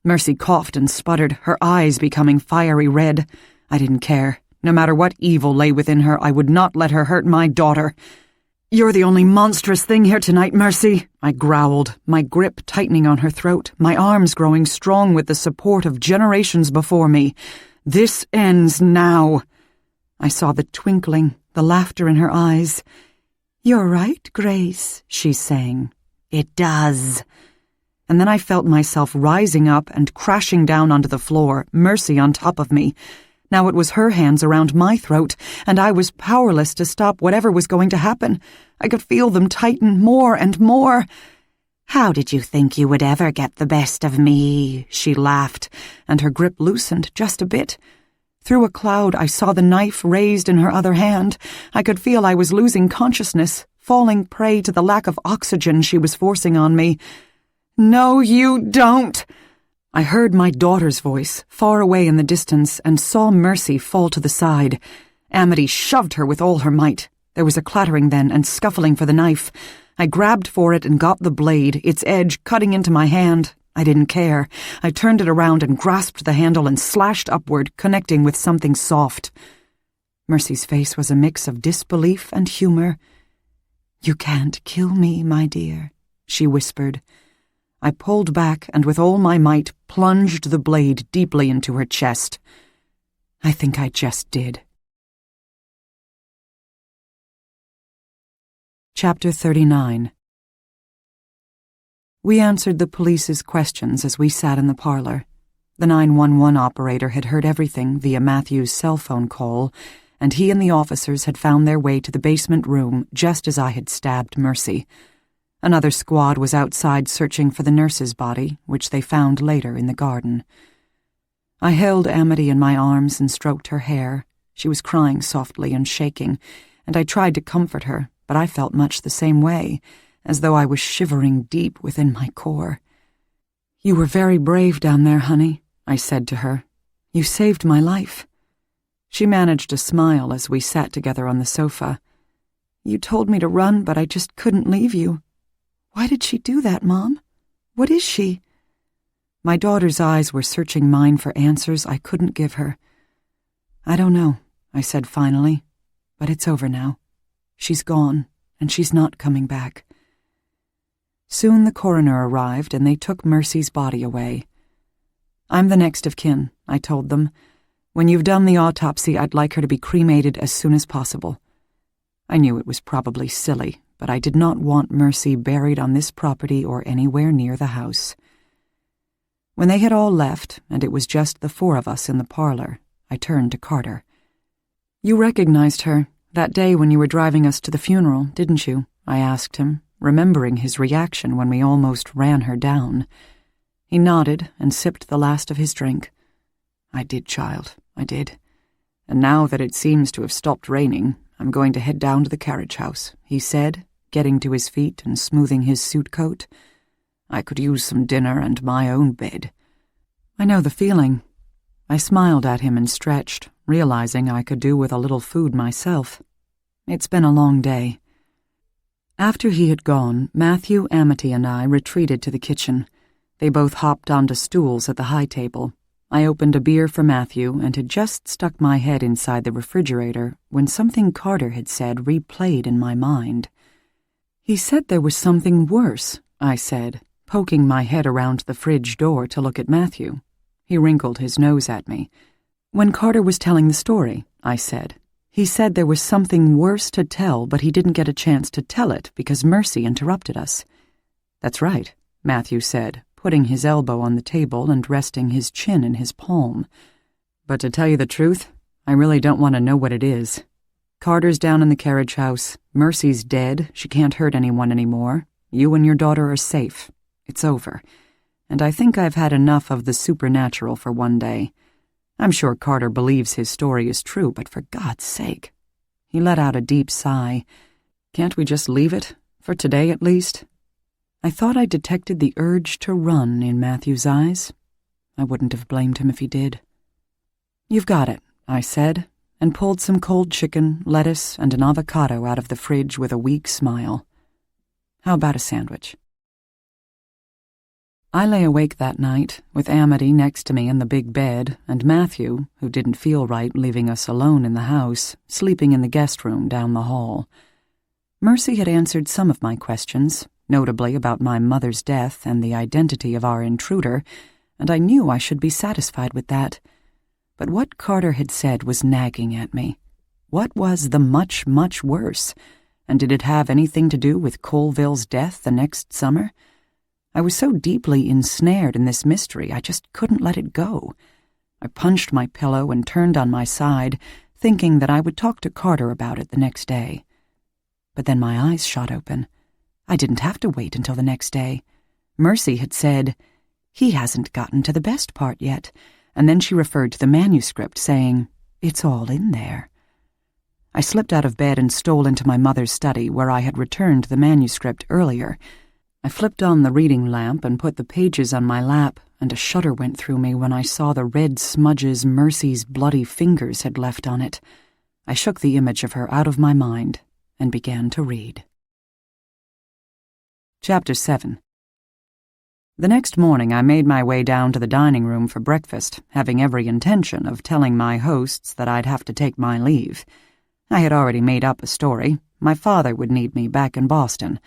Mercy coughed and sputtered, her eyes becoming fiery red. I didn't care. No matter what evil lay within her, I would not let her hurt my daughter. "You're the only monstrous thing here tonight, Mercy," I growled, my grip tightening on her throat, my arms growing strong with the support of generations before me. "This ends now." I saw the twinkling, the laughter in her eyes. "You're right, Grace," she sang. "It does." and then I felt myself rising up and crashing down onto the floor, Mercy on top of me. Now it was her hands around my throat, and I was powerless to stop whatever was going to happen. I could feel them tighten more and more. "How did you think you would ever get the best of me?" she laughed, and her grip loosened just a bit. Through a cloud, I saw the knife raised in her other hand. I could feel I was losing consciousness, falling prey to the lack of oxygen she was forcing on me. "No, you don't!" I heard my daughter's voice, far away in the distance, and saw Mercy fall to the side. Amity shoved her with all her might. There was a clattering then, and scuffling for the knife. I grabbed for it and got the blade, its edge cutting into my hand. I didn't care. I turned it around and grasped the handle and slashed upward, connecting with something soft. Mercy's face was a mix of disbelief and humor. "You can't kill me, my dear," she whispered. I pulled back and with all my might plunged the blade deeply into her chest. I think I just did. Chapter 39. We answered the police's questions as we sat in the parlor. The 911 operator had heard everything via Matthew's cell phone call, and he and the officers had found their way to the basement room just as I had stabbed Mercy. Another squad was outside searching for the nurse's body, which they found later in the garden. I held Amity in my arms and stroked her hair. She was crying softly and shaking, and I tried to comfort her, but I felt much the same way, as though I was shivering deep within my core. "You were very brave down there, honey," I said to her. "You saved my life." She managed a smile as we sat together on the sofa. "You told me to run, but I just couldn't leave you." "Why did she do that, Mom? What is she?" My daughter's eyes were searching mine for answers I couldn't give her. "I don't know," I said finally, "but it's over now. She's gone, and she's not coming back." Soon the coroner arrived, and they took Mercy's body away. "I'm the next of kin," I told them. "When you've done the autopsy, I'd like her to be cremated as soon as possible." I knew it was probably silly, but I did not want Mercy buried on this property or anywhere near the house. When they had all left, and it was just the four of us in the parlor, I turned to Carter. "You recognized her that day when you were driving us to the funeral, didn't you?" I asked him, remembering his reaction when we almost ran her down. He nodded and sipped the last of his drink. "I did, child, I did. And now that it seems to have stopped raining, I'm going to head down to the carriage house," he said, getting to his feet and smoothing his suit coat. "I could use some dinner and my own bed." "I know the feeling." I smiled at him and stretched, realizing I could do with a little food myself. It's been a long day. After he had gone, Matthew, Amity, and I retreated to the kitchen. They both hopped onto stools at the high table. I opened a beer for Matthew and had just stuck my head inside the refrigerator when something Carter had said replayed in my mind. "He said there was something worse," I said, poking my head around the fridge door to look at Matthew. He wrinkled his nose at me. "When Carter was telling the story," I said, "he said there was something worse to tell, but he didn't get a chance to tell it because Mercy interrupted us." "That's right," Matthew said, putting his elbow on the table and resting his chin in his palm. "But to tell you the truth, I really don't want to know what it is. Carter's down in the carriage house. Mercy's dead. She can't hurt anyone anymore. You and your daughter are safe. It's over. And I think I've had enough of the supernatural for one day. I'm sure Carter believes his story is true, but for God's sake." He let out a deep sigh. "Can't we just leave it? For today, at least?" I thought I detected the urge to run in Matthew's eyes. I wouldn't have blamed him if he did. "You've got it," I said, and pulled some cold chicken, lettuce, and an avocado out of the fridge with a weak smile. "How about a sandwich?" I lay awake that night, with Amity next to me in the big bed, and Matthew, who didn't feel right leaving us alone in the house, sleeping in the guest room down the hall. Mercy had answered some of my questions, notably about my mother's death and the identity of our intruder, and I knew I should be satisfied with that. But what Carter had said was nagging at me. What was the much, much worse? And did it have anything to do with Colville's death the next summer? I was so deeply ensnared in this mystery, I just couldn't let it go. I punched my pillow and turned on my side, thinking that I would talk to Carter about it the next day. But then my eyes shot open. I didn't have to wait until the next day. Mercy had said, "He hasn't gotten to the best part yet," and then she referred to the manuscript, saying, "It's all in there." I slipped out of bed and stole into my mother's study, where I had returned the manuscript earlier. I flipped on the reading lamp and put the pages on my lap, and a shudder went through me when I saw the red smudges Mercy's bloody fingers had left on it. I shook the image of her out of my mind and began to read. Chapter 7. The next morning I made my way down to the dining room for breakfast, having every intention of telling my hosts that I'd have to take my leave. I had already made up a story. My father would need me back in Boston.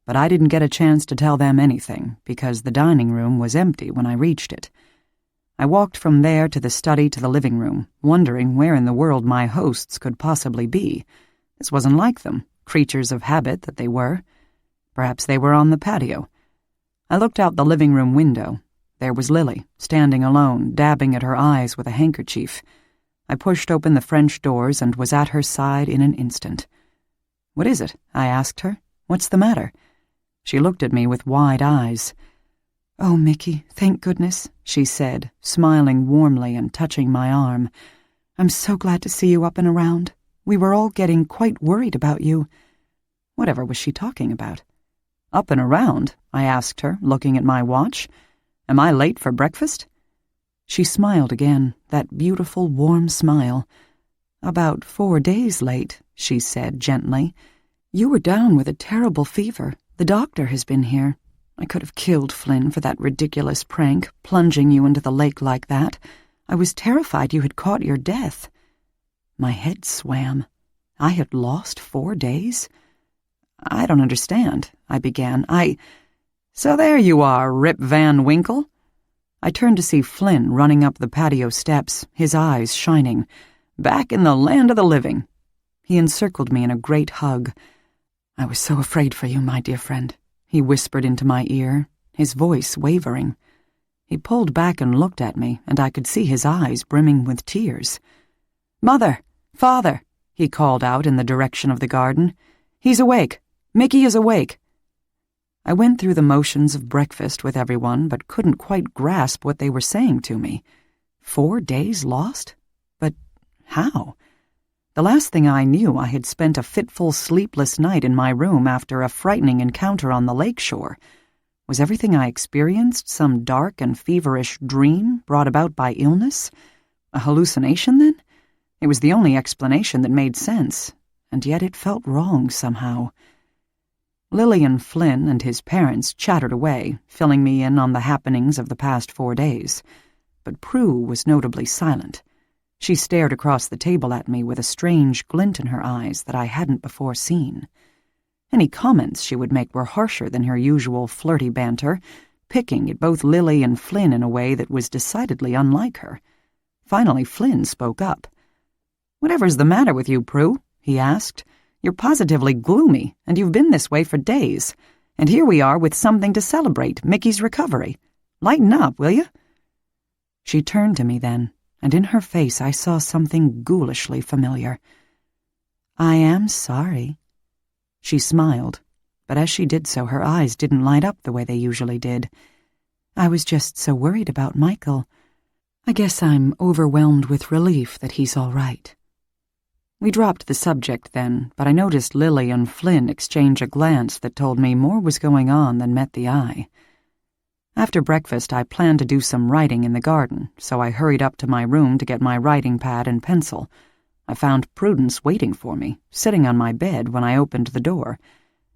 But I didn't get a chance to tell them anything, because the dining room was empty when I reached it. I walked from there to the study to the living room, wondering where in the world my hosts could possibly be. This wasn't like them, creatures of habit that they were. Perhaps they were on the patio. I looked out the living room window. There was Lily, standing alone, dabbing at her eyes with a handkerchief. I pushed open the French doors and was at her side in an instant. "What is it?" I asked her. "What's the matter?" She looked at me with wide eyes. "Oh, Mickey, thank goodness," she said, smiling warmly and touching my arm. "I'm so glad to see you up and around. We were all getting quite worried about you." Whatever was she talking about? "Up and around?" I asked her, looking at my watch. "Am I late for breakfast?" She smiled again, that beautiful, warm smile. "About 4 days late," she said gently. "You were down with a terrible fever. The doctor has been here. I could have killed Flynn for that ridiculous prank, plunging you into the lake like that. I was terrified you had caught your death." My head swam. I had lost 4 days? "I don't understand," I began. So there you are, Rip Van Winkle." I turned to see Flynn running up the patio steps, his eyes shining. "Back in the land of the living." He encircled me in a great hug. "I was so afraid for you, my dear friend," he whispered into my ear, his voice wavering. He pulled back and looked at me, and I could see his eyes brimming with tears. "Mother! Father!" he called out in the direction of the garden. "He's awake! Mickey is awake!" I went through the motions of breakfast with everyone, but couldn't quite grasp what they were saying to me. 4 days lost? But how? The last thing I knew, I had spent a fitful, sleepless night in my room after a frightening encounter on the lakeshore. Was everything I experienced some dark and feverish dream brought about by illness? A hallucination, then? It was the only explanation that made sense, and yet it felt wrong somehow. Lillian Flynn and his parents chattered away, filling me in on the happenings of the past 4 days. But Prue was notably silent. She stared across the table at me with a strange glint in her eyes that I hadn't before seen. Any comments she would make were harsher than her usual flirty banter, picking at both Lily and Flynn in a way that was decidedly unlike her. Finally, Flynn spoke up. "Whatever's the matter with you, Prue?" he asked. "You're positively gloomy, and you've been this way for days. And here we are with something to celebrate, Mickey's recovery. Lighten up, will you?" She turned to me then, and in her face I saw something ghoulishly familiar. "I am sorry." She smiled, but as she did so her eyes didn't light up the way they usually did. "I was just so worried about Michael. I guess I'm overwhelmed with relief that he's all right." We dropped the subject then, but I noticed Lily and Flynn exchange a glance that told me more was going on than met the eye. After breakfast, I planned to do some writing in the garden, so I hurried up to my room to get my writing pad and pencil. I found Prudence waiting for me, sitting on my bed when I opened the door.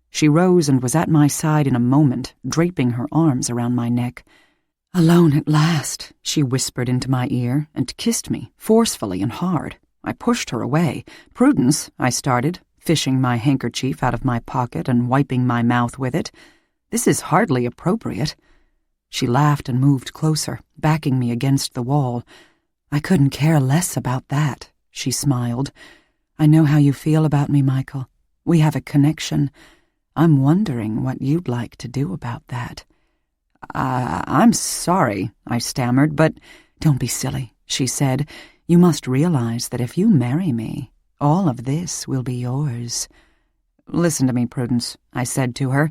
She rose and was at my side in a moment, draping her arms around my neck. "Alone at last," she whispered into my ear and kissed me, forcefully and hard. I pushed her away. "Prudence," I started, fishing my handkerchief out of my pocket and wiping my mouth with it. "This is hardly appropriate." She laughed and moved closer, backing me against the wall. "I couldn't care less about that," she smiled. "I know how you feel about me, Michael. We have a connection. I'm wondering what you'd like to do about that." I'm sorry," I stammered, "but—" "Don't be silly," she said. "You must realize that if you marry me, all of this will be yours." "Listen to me, Prudence," I said to her.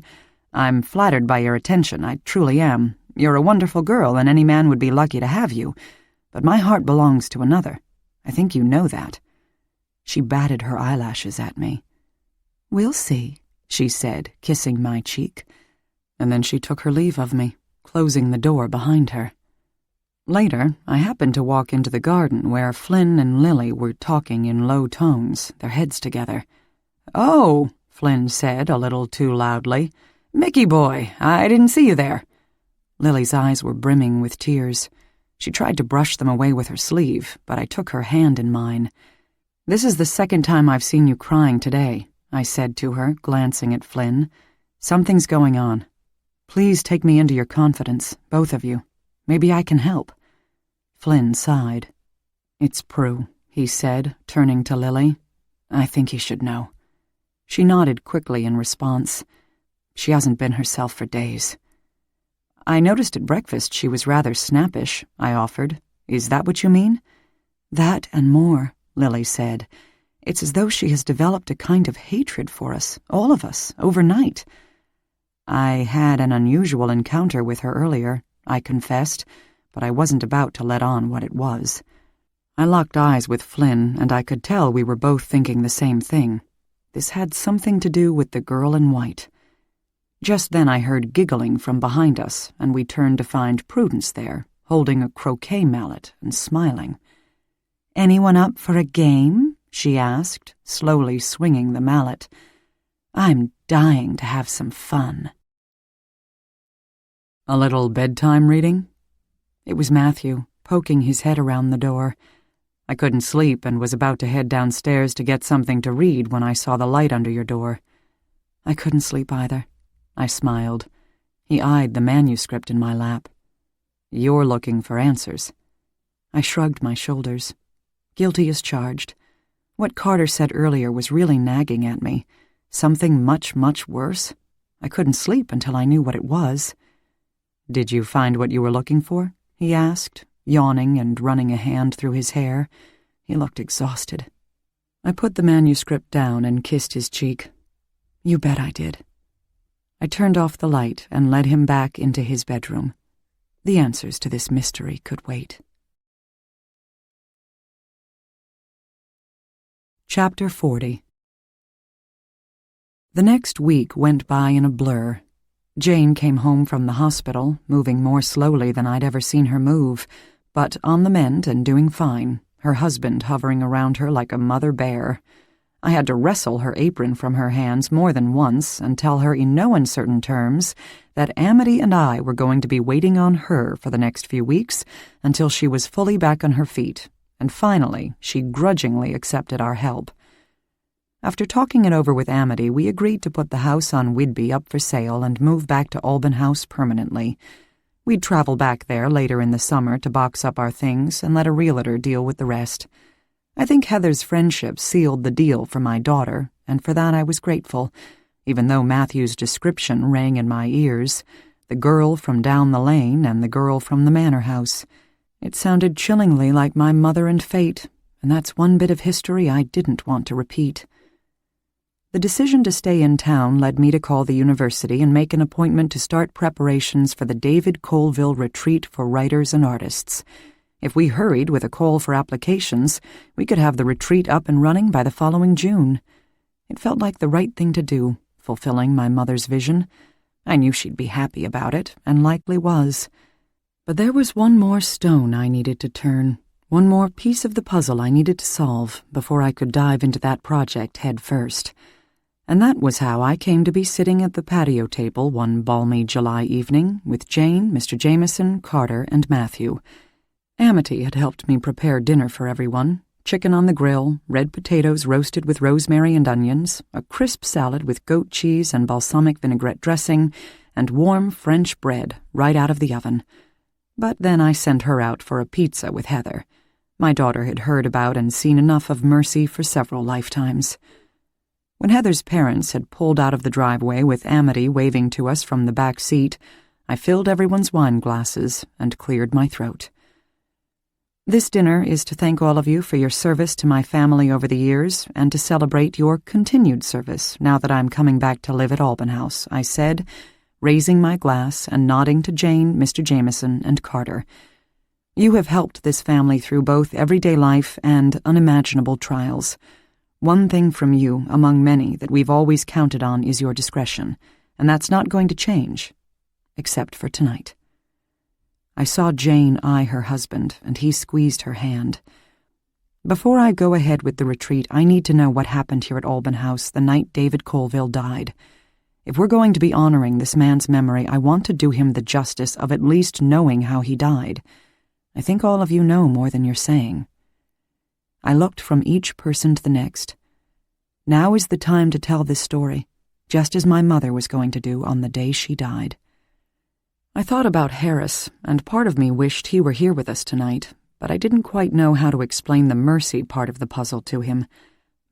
"I'm flattered by your attention, I truly am. You're a wonderful girl, and any man would be lucky to have you. But my heart belongs to another. I think you know that." She batted her eyelashes at me. "We'll see," she said, kissing my cheek. And then she took her leave of me, closing the door behind her. Later, I happened to walk into the garden where Flynn and Lily were talking in low tones, their heads together. "Oh," Flynn said a little too loudly. "Mickey boy, I didn't see you there." Lily's eyes were brimming with tears. She tried to brush them away with her sleeve, but I took her hand in mine. "This is the second time I've seen you crying today," I said to her, glancing at Flynn. "Something's going on. Please take me into your confidence, both of you. Maybe I can help." Flynn sighed. "It's Prue," he said, turning to Lily. "I think you should know." She nodded quickly in response. "She hasn't been herself for days." "I noticed at breakfast she was rather snappish," I offered. "Is that what you mean?" "That and more," Lily said. "It's as though she has developed a kind of hatred for us, all of us, overnight." "I had an unusual encounter with her earlier," I confessed, but I wasn't about to let on what it was. I locked eyes with Flynn, and I could tell we were both thinking the same thing. This had something to do with the girl in white. Just then I heard giggling from behind us, and we turned to find Prudence there, holding a croquet mallet and smiling. "Anyone up for a game?" she asked, slowly swinging the mallet. "I'm dying to have some fun." "A little bedtime reading?" It was Matthew, poking his head around the door. I couldn't sleep and was about to head downstairs to get something to read when I saw the light under your door. "I couldn't sleep either." I smiled. He eyed the manuscript in my lap. "You're looking for answers." I shrugged my shoulders. Guilty as charged. What Carter said earlier was really nagging at me. Something much, much worse. I couldn't sleep until I knew what it was. "Did you find what you were looking for?" he asked, yawning and running a hand through his hair. He looked exhausted. I put the manuscript down and kissed his cheek. "You bet I did." I turned off the light and led him back into his bedroom. The answers to this mystery could wait. Chapter 40. The next week went by in a blur. Jane came home from the hospital, moving more slowly than I'd ever seen her move, but on the mend and doing fine, her husband hovering around her like a mother bear. I had to wrestle her apron from her hands more than once and tell her in no uncertain terms that Amity and I were going to be waiting on her for the next few weeks until she was fully back on her feet, and finally she grudgingly accepted our help. After talking it over with Amity, we agreed to put the house on Whidbey up for sale and move back to Alban House permanently. We'd travel back there later in the summer to box up our things and let a realtor deal with the rest. I think Heather's friendship sealed the deal for my daughter, and for that I was grateful, even though Matthew's description rang in my ears, the girl from down the lane and the girl from the manor house. It sounded chillingly like my mother and fate, and that's one bit of history I didn't want to repeat. The decision to stay in town led me to call the university and make an appointment to start preparations for the David Colville Retreat for Writers and Artists. If we hurried with a call for applications, we could have the retreat up and running by the following June. It felt like the right thing to do, fulfilling my mother's vision. I knew she'd be happy about it, and likely was. But there was one more stone I needed to turn, one more piece of the puzzle I needed to solve before I could dive into that project head first. And that was how I came to be sitting at the patio table one balmy July evening with Jane, Mr. Jameson, Carter, and Matthew. Amity had helped me prepare dinner for everyone: chicken on the grill, red potatoes roasted with rosemary and onions, a crisp salad with goat cheese and balsamic vinaigrette dressing, and warm French bread right out of the oven. But then I sent her out for a pizza with Heather. My daughter had heard about and seen enough of Mercy for several lifetimes. When Heather's parents had pulled out of the driveway with Amity waving to us from the back seat, I filled everyone's wine glasses and cleared my throat. This dinner is to thank all of you for your service to my family over the years and to celebrate your continued service now that I'm coming back to live at Alban House, I said, raising my glass and nodding to Jane, Mr. Jameson, and Carter. You have helped this family through both everyday life and unimaginable trials. One thing from you, among many, that we've always counted on is your discretion, and that's not going to change, except for tonight. I saw Jane eye her husband, and he squeezed her hand. Before I go ahead with the retreat, I need to know what happened here at Alban House the night David Colville died. If we're going to be honoring this man's memory, I want to do him the justice of at least knowing how he died. I think all of you know more than you're saying. I looked from each person to the next. Now is the time to tell this story, just as my mother was going to do on the day she died. I thought about Harris, and part of me wished he were here with us tonight, but I didn't quite know how to explain the mercy part of the puzzle to him.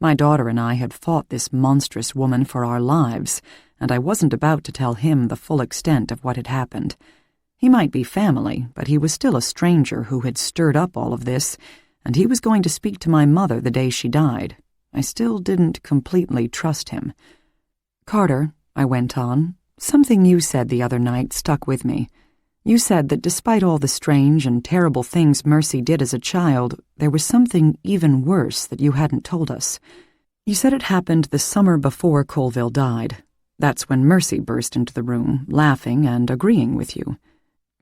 My daughter and I had fought this monstrous woman for our lives, and I wasn't about to tell him the full extent of what had happened. He might be family, but he was still a stranger who had stirred up all of this, and he was going to speak to my mother the day she died. I still didn't completely trust him. Carter, I went on, something you said the other night stuck with me. You said that despite all the strange and terrible things Mercy did as a child, there was something even worse that you hadn't told us. You said it happened the summer before Colville died. That's when Mercy burst into the room, laughing and agreeing with you.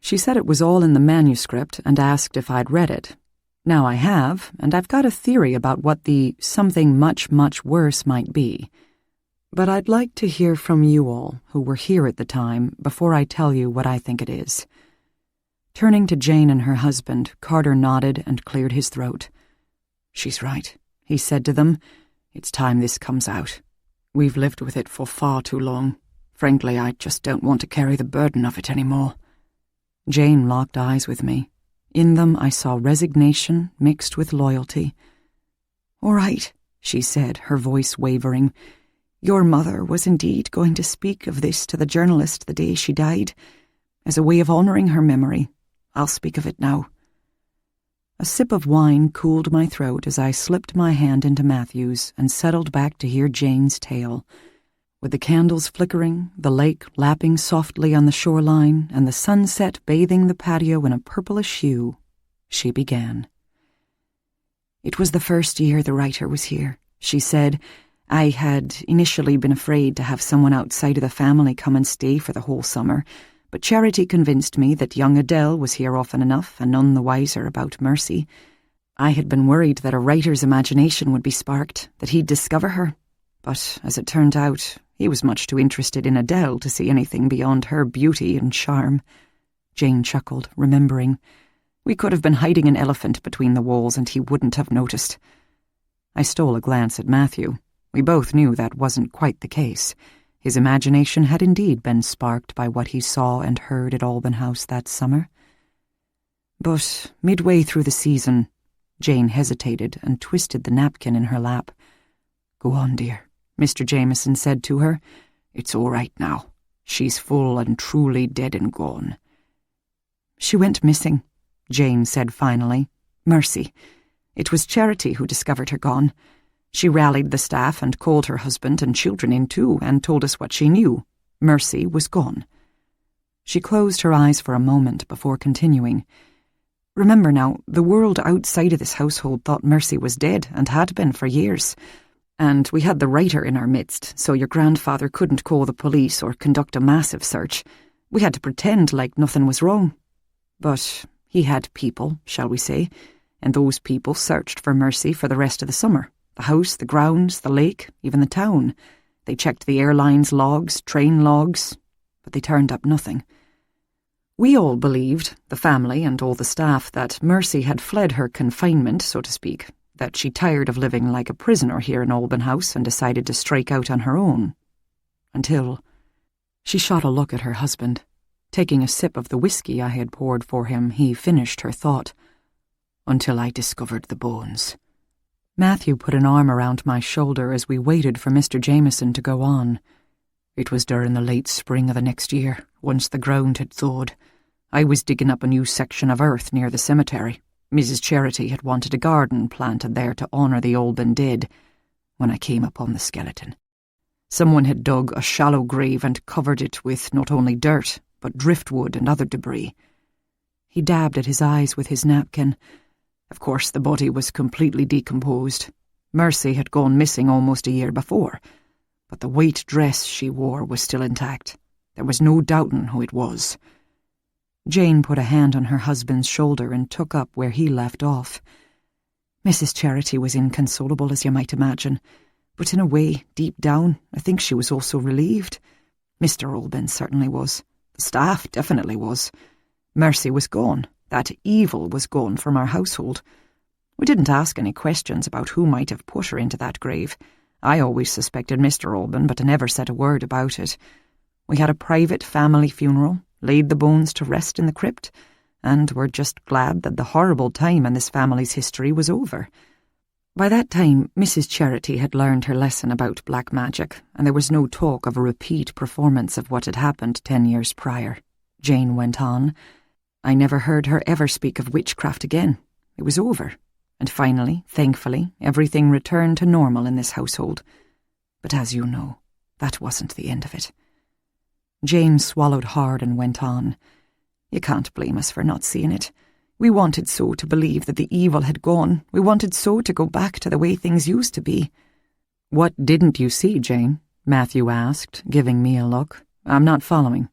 She said it was all in the manuscript and asked if I'd read it. Now I have, and I've got a theory about what the something much, much worse might be. But I'd like to hear from you all, who were here at the time, before I tell you what I think it is. Turning to Jane and her husband, Carter nodded and cleared his throat. She's right, he said to them. It's time this comes out. We've lived with it for far too long. Frankly, I just don't want to carry the burden of it anymore. Jane locked eyes with me. In them I saw resignation mixed with loyalty. All right, she said, her voice wavering. Your mother was indeed going to speak of this to the journalist the day she died. As a way of honouring her memory, I'll speak of it now. A sip of wine cooled my throat as I slipped my hand into Matthew's and settled back to hear Jane's tale. With the candles flickering, the lake lapping softly on the shoreline, and the sunset bathing the patio in a purplish hue, she began. It was the first year the writer was here, she said. I had initially been afraid to have someone outside of the family come and stay for the whole summer, but Charity convinced me that young Adele was here often enough and none the wiser about Mercy. I had been worried that a writer's imagination would be sparked, that he'd discover her. But as it turned out, he was much too interested in Adele to see anything beyond her beauty and charm. Jane chuckled, remembering. We could have been hiding an elephant between the walls and he wouldn't have noticed. I stole a glance at Matthew. We both knew that wasn't quite the case. His imagination had indeed been sparked by what he saw and heard at Alban House that summer. But midway through the season, Jane hesitated and twisted the napkin in her lap. Go on, dear, Mr. Jameson said to her. It's all right now. She's full and truly dead and gone. She went missing, Jane said finally. Mercy. It was Charity who discovered her gone. She rallied the staff and called her husband and children in too and told us what she knew. Mercy was gone. She closed her eyes for a moment before continuing. Remember now, the world outside of this household thought Mercy was dead and had been for years. And we had the writer in our midst, so your grandfather couldn't call the police or conduct a massive search. We had to pretend like nothing was wrong. But he had people, shall we say, and those people searched for Mercy for the rest of the summer. The house, the grounds, the lake, even the town. They checked the airline's logs, train logs, but they turned up nothing. We all believed, the family and all the staff, that Mercy had fled her confinement, so to speak, that she tired of living like a prisoner here in Alban House and decided to strike out on her own. Until she shot a look at her husband. Taking a sip of the whiskey I had poured for him, he finished her thought. Until I discovered the bones. Matthew put an arm around my shoulder as we waited for Mr. Jameson to go on. It was during the late spring of the next year, once the ground had thawed. I was digging up a new section of earth near the cemetery. Mrs. Charity had wanted a garden planted there to honour the Alban dead, when I came upon the skeleton. Someone had dug a shallow grave and covered it with not only dirt, but driftwood and other debris. He dabbed at his eyes with his napkin. Of course, the body was completely decomposed. Mercy had gone missing almost a year before, but the white dress she wore was still intact. There was no doubting who it was. Jane put a hand on her husband's shoulder and took up where he left off. Mrs. Charity was inconsolable, as you might imagine, but in a way, deep down, I think she was also relieved. Mr. Alban certainly was. The staff definitely was. Mercy was gone. That evil was gone from our household. We didn't ask any questions about who might have put her into that grave. I always suspected Mr. Alban, but I never said a word about it. We had a private family funeral, laid the bones to rest in the crypt, and were just glad that the horrible time in this family's history was over. By that time, Mrs. Charity had learned her lesson about black magic, and there was no talk of a repeat performance of what had happened 10 years prior. Jane went on. I never heard her ever speak of witchcraft again. It was over. And finally, thankfully, everything returned to normal in this household. But as you know, that wasn't the end of it. Jane swallowed hard and went on. You can't blame us for not seeing it. We wanted so to believe that the evil had gone. We wanted so to go back to the way things used to be. What didn't you see, Jane? Matthew asked, giving me a look. I'm not following.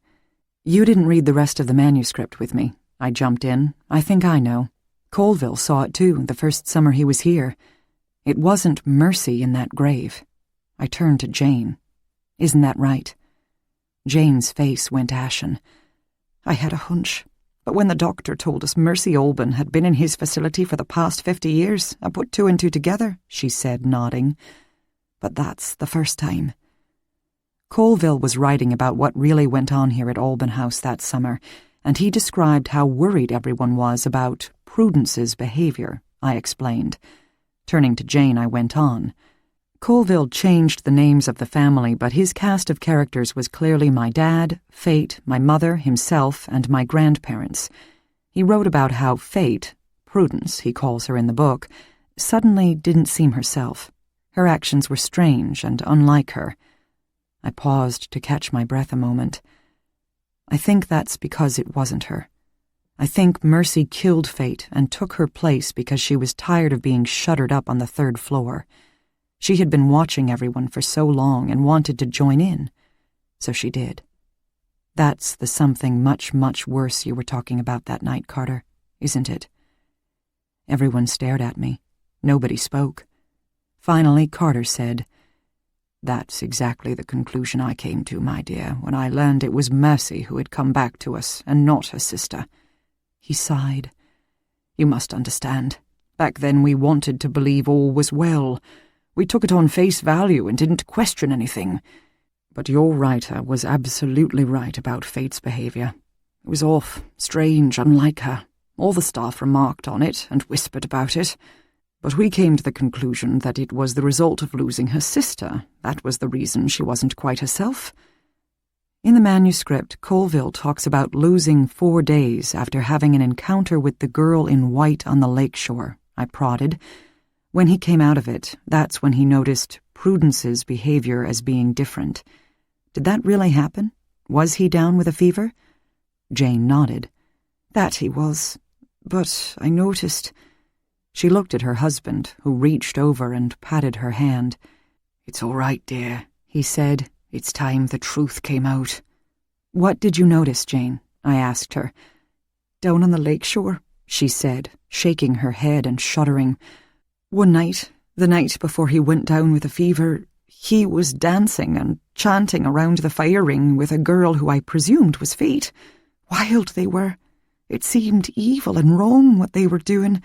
You didn't read the rest of the manuscript with me. I jumped in. I think I know. Colville saw it too, the first summer he was here. It wasn't Mercy in that grave. I turned to Jane. Isn't that right? Jane's face went ashen. I had a hunch, but when the doctor told us Mercy Alban had been in his facility for the past 50 years, I put 2 and 2 together, she said, nodding. But that's the first time. Colville was writing about what really went on here at Alban House that summer, and he described how worried everyone was about Prudence's behaviour, I explained. Turning to Jane, I went on. Colville changed the names of the family, but his cast of characters was clearly my dad, Fate, my mother, himself, and my grandparents. He wrote about how Fate, Prudence, he calls her in the book, suddenly didn't seem herself. Her actions were strange and unlike her. I paused to catch my breath a moment. I think that's because it wasn't her. I think Mercy killed Fate and took her place because she was tired of being shuttered up on the 3rd floor. She had been watching everyone for so long and wanted to join in, so she did. That's the something much, much worse you were talking about that night, Carter, isn't it? Everyone stared at me. Nobody spoke. Finally, Carter said, That's exactly the conclusion I came to, my dear, when I learned it was Mercy who had come back to us and not her sister. He sighed. You must understand. Back then we wanted to believe all was well. We took it on face value and didn't question anything. But your writer was absolutely right about Fate's behaviour. It was off, strange, unlike her. All the staff remarked on it and whispered about it. But we came to the conclusion that it was the result of losing her sister. That was the reason she wasn't quite herself. In the manuscript, Colville talks about losing 4 days after having an encounter with the girl in white on the lakeshore. I prodded. When he came out of it, that's when he noticed Prudence's behaviour as being different. Did that really happen? Was he down with a fever? Jane nodded. That he was. But I noticed... She looked at her husband, who reached over and patted her hand. It's all right, dear, he said. It's time the truth came out. What did you notice, Jane? I asked her. Down on the lakeshore, she said, shaking her head and shuddering. One night, the night before he went down with a fever, he was dancing and chanting around the fire ring with a girl who I presumed was Fate. Wild they were. It seemed evil and wrong what they were doing.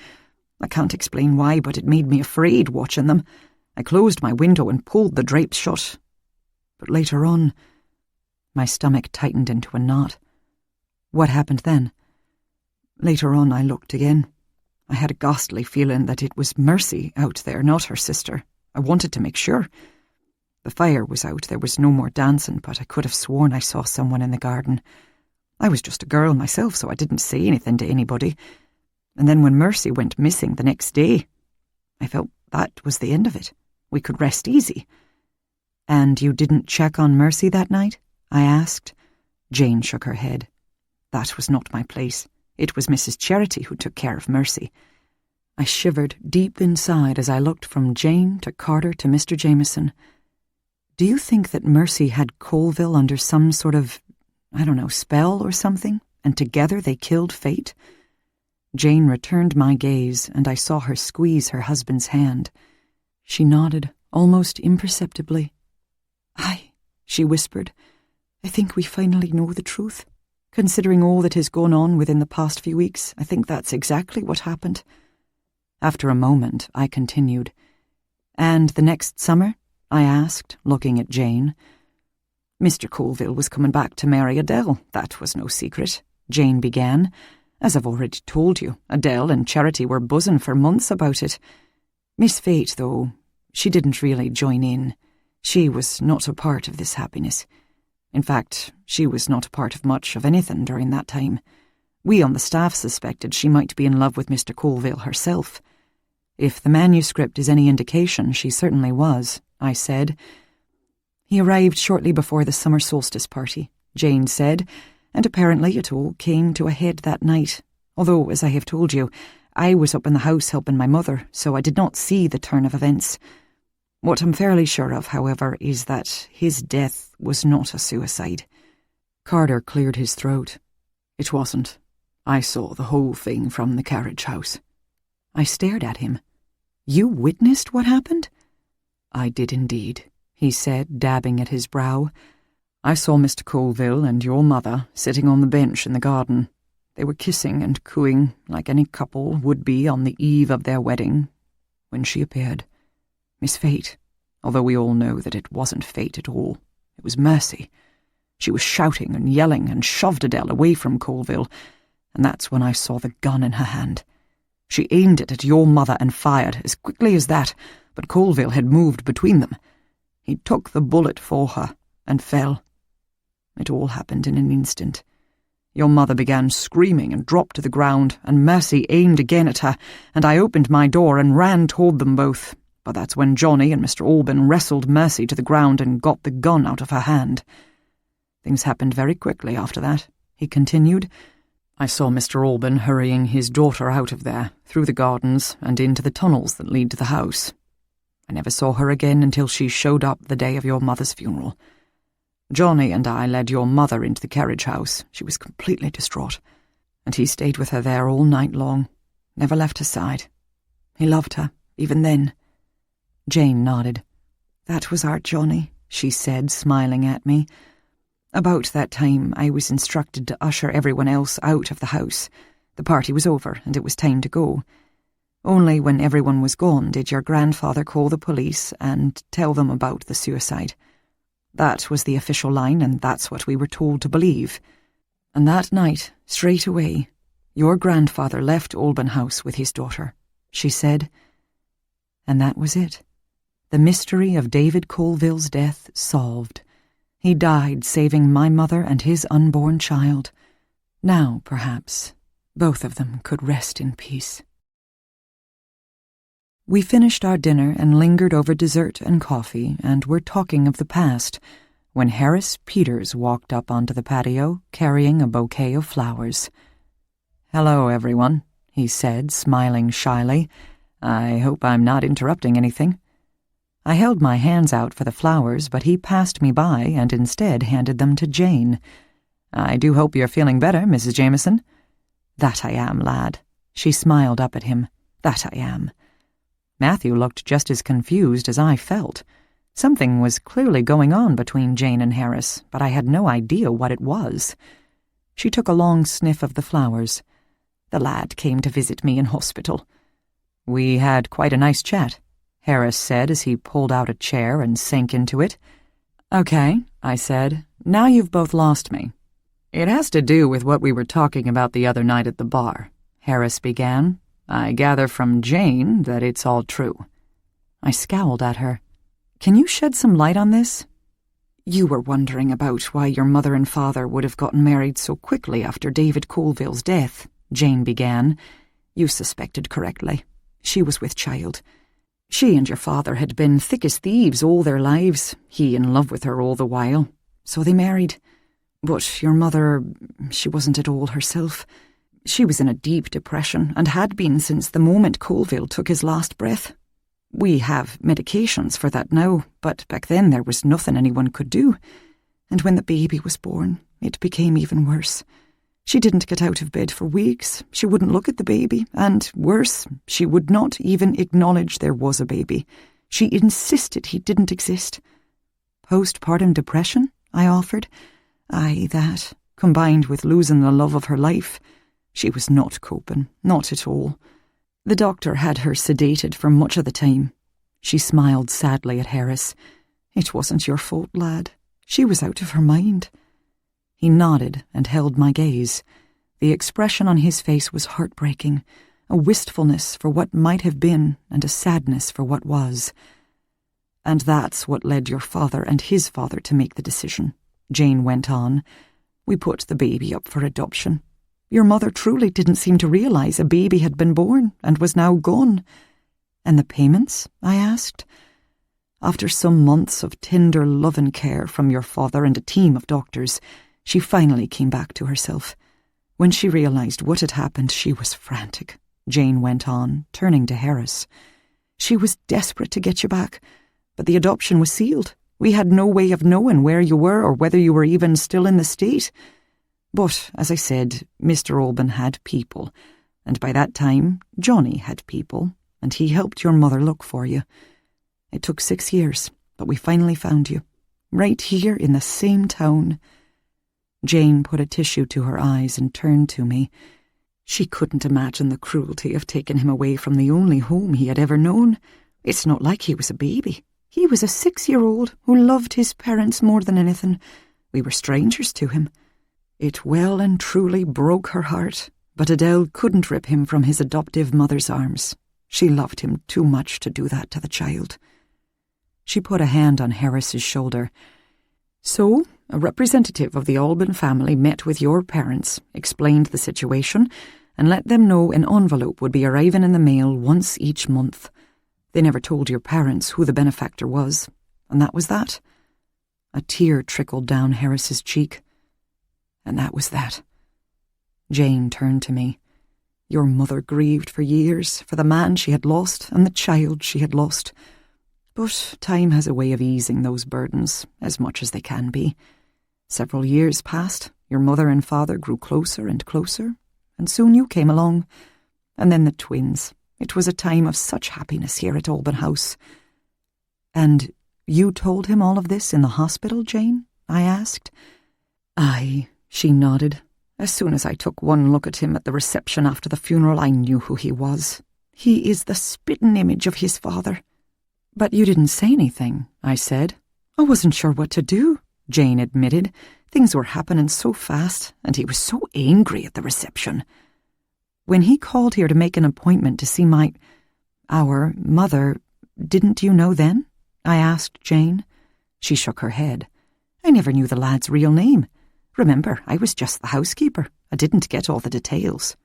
I can't explain why, but it made me afraid watching them. I closed my window and pulled the drapes shut. But later on, my stomach tightened into a knot. What happened then? Later on, I looked again. I had a ghastly feeling that it was Mercy out there, not her sister. I wanted to make sure. The fire was out, there was no more dancing, but I could have sworn I saw someone in the garden. I was just a girl myself, so I didn't say anything to anybody. And then when Mercy went missing the next day, I felt that was the end of it. We could rest easy. And you didn't check on Mercy that night? I asked. Jane shook her head. That was not my place. It was Mrs. Charity who took care of Mercy. I shivered deep inside as I looked from Jane to Carter to Mr. Jameson. Do you think that Mercy had Colville under some sort of, spell or something, and together they killed Fate? Jane returned my gaze, and I saw her squeeze her husband's hand. She nodded, almost imperceptibly. "Aye," she whispered. "I think we finally know the truth. Considering all that has gone on within the past few weeks, I think that's exactly what happened." After a moment, I continued. "And the next summer?" I asked, looking at Jane. "Mr. Colville was coming back to marry Adele. That was no secret," Jane began. "As I've already told you, Adele and Charity were buzzing for months about it. Miss Fate, though, she didn't really join in. She was not a part of this happiness. In fact, she was not a part of much of anything during that time. We on the staff suspected she might be in love with Mr. Colville herself." "If the manuscript is any indication, she certainly was," I said. "He arrived shortly before the summer solstice party," Jane said, "and apparently it all came to a head that night. Although, as I have told you, I was up in the house helping my mother, so I did not see the turn of events. What I'm fairly sure of, however, is that his death was not a suicide." Carter cleared his throat. "It wasn't. I saw the whole thing from the carriage house." I stared at him. "You witnessed what happened?" "I did indeed," he said, dabbing at his brow. "I saw Mr. Colville and your mother sitting on the bench in the garden. They were kissing and cooing like any couple would be on the eve of their wedding, when she appeared. Miss Fate, although we all know that it wasn't Fate at all. It was Mercy. She was shouting and yelling and shoved Adele away from Colville, and that's when I saw the gun in her hand. She aimed it at your mother and fired as quickly as that, but Colville had moved between them. He took the bullet for her and fell. It all happened in an instant. Your mother began screaming and dropped to the ground, and Mercy aimed again at her, and I opened my door and ran toward them both. But that's when Johnny and Mr. Alban wrestled Mercy to the ground and got the gun out of her hand. Things happened very quickly after that," he continued. "I saw Mr. Alban hurrying his daughter out of there, through the gardens and into the tunnels that lead to the house. I never saw her again until she showed up the day of your mother's funeral. Johnny and I led your mother into the carriage house. She was completely distraught, and he stayed with her there all night long, never left her side. He loved her, even then." Jane nodded. "That was our Johnny," she said, smiling at me. "About that time, I was instructed to usher everyone else out of the house. The party was over, and it was time to go. Only when everyone was gone did your grandfather call the police and tell them about the suicide. That was the official line, and that's what we were told to believe. And that night, straight away, your grandfather left Alban House with his daughter," she said. And that was it. The mystery of David Colville's death solved. He died saving my mother and his unborn child. Now, perhaps, both of them could rest in peace. We finished our dinner and lingered over dessert and coffee and were talking of the past when Harris Peters walked up onto the patio carrying a bouquet of flowers. "Hello, everyone," he said, smiling shyly. "I hope I'm not interrupting anything." I held my hands out for the flowers, but he passed me by and instead handed them to Jane. "I do hope you're feeling better, Mrs. Jameson." "That I am, lad." She smiled up at him. "That I am." Matthew looked just as confused as I felt. Something was clearly going on between Jane and Harris, but I had no idea what it was. She took a long sniff of the flowers. "The lad came to visit me in hospital." "We had quite a nice chat," Harris said as he pulled out a chair and sank into it. "Okay," I said. "Now you've both lost me." "It has to do with what we were talking about the other night at the bar," Harris began. "I gather from Jane that it's all true." I scowled at her. Can you shed some light on this? You were wondering about why your mother and father would have gotten married so quickly after David Colville's death, Jane began. You suspected correctly. She was with child. She and your father had been thick as thieves all their lives, he in love with her all the while. So they married. But your mother, she wasn't at all herself. She was in a deep depression and had been since the moment Colville took his last breath. We have medications for that now, but back then there was nothing anyone could do. And when the baby was born, it became even worse. She didn't get out of bed for weeks. She wouldn't look at the baby, and worse, she would not even acknowledge there was a baby. She insisted he didn't exist. Postpartum depression, I offered. Aye, that, combined with losing the love of her life. She was not coping, not at all. The doctor had her sedated for much of the time. She smiled sadly at Harris. It wasn't your fault, lad. She was out of her mind. He nodded and held my gaze. The expression on his face was heartbreaking, a wistfulness for what might have been and a sadness for what was. And that's what led your father and his father to make the decision, Jane went on. We put the baby up for adoption. Your mother truly didn't seem to realize a baby had been born and was now gone. And the payments? I asked. After some months of tender love and care from your father and a team of doctors, she finally came back to herself. When she realized what had happened, she was frantic, Jane went on, turning to Harris. She was desperate to get you back, but the adoption was sealed. We had no way of knowing where you were or whether you were even still in the state. But, as I said, Mr. Alban had people, and by that time, Johnny had people, and he helped your mother look for you. It took 6 years, but we finally found you, right here in the same town. Jane put a tissue to her eyes and turned to me. She couldn't imagine the cruelty of taking him away from the only home he had ever known. It's not like he was a baby. He was a 6-year-old who loved his parents more than anything. We were strangers to him. It well and truly broke her heart, but Adele couldn't rip him from his adoptive mother's arms. She loved him too much to do that to the child. She put a hand on Harris's shoulder. So, a representative of the Alban family met with your parents, explained the situation, and let them know an envelope would be arriving in the mail once each month. They never told your parents who the benefactor was, and that was that. A tear trickled down Harris's cheek. And that was that. Jane turned to me. Your mother grieved for years for the man she had lost and the child she had lost. But time has a way of easing those burdens, as much as they can be. Several years passed, your mother and father grew closer and closer, and soon you came along. And then the twins. It was a time of such happiness here at Alban House. And you told him all of this in the hospital, Jane? I asked. Aye, she nodded. As soon as I took one look at him at the reception after the funeral, I knew who he was. He is the spitting image of his father. But you didn't say anything, I said. I wasn't sure what to do, Jane admitted. Things were happening so fast, and he was so angry at the reception. When he called here to make an appointment to see our mother, didn't you know then? I asked Jane. She shook her head. I never knew the lad's real name. Remember, I was just the housekeeper. I didn't get all the details.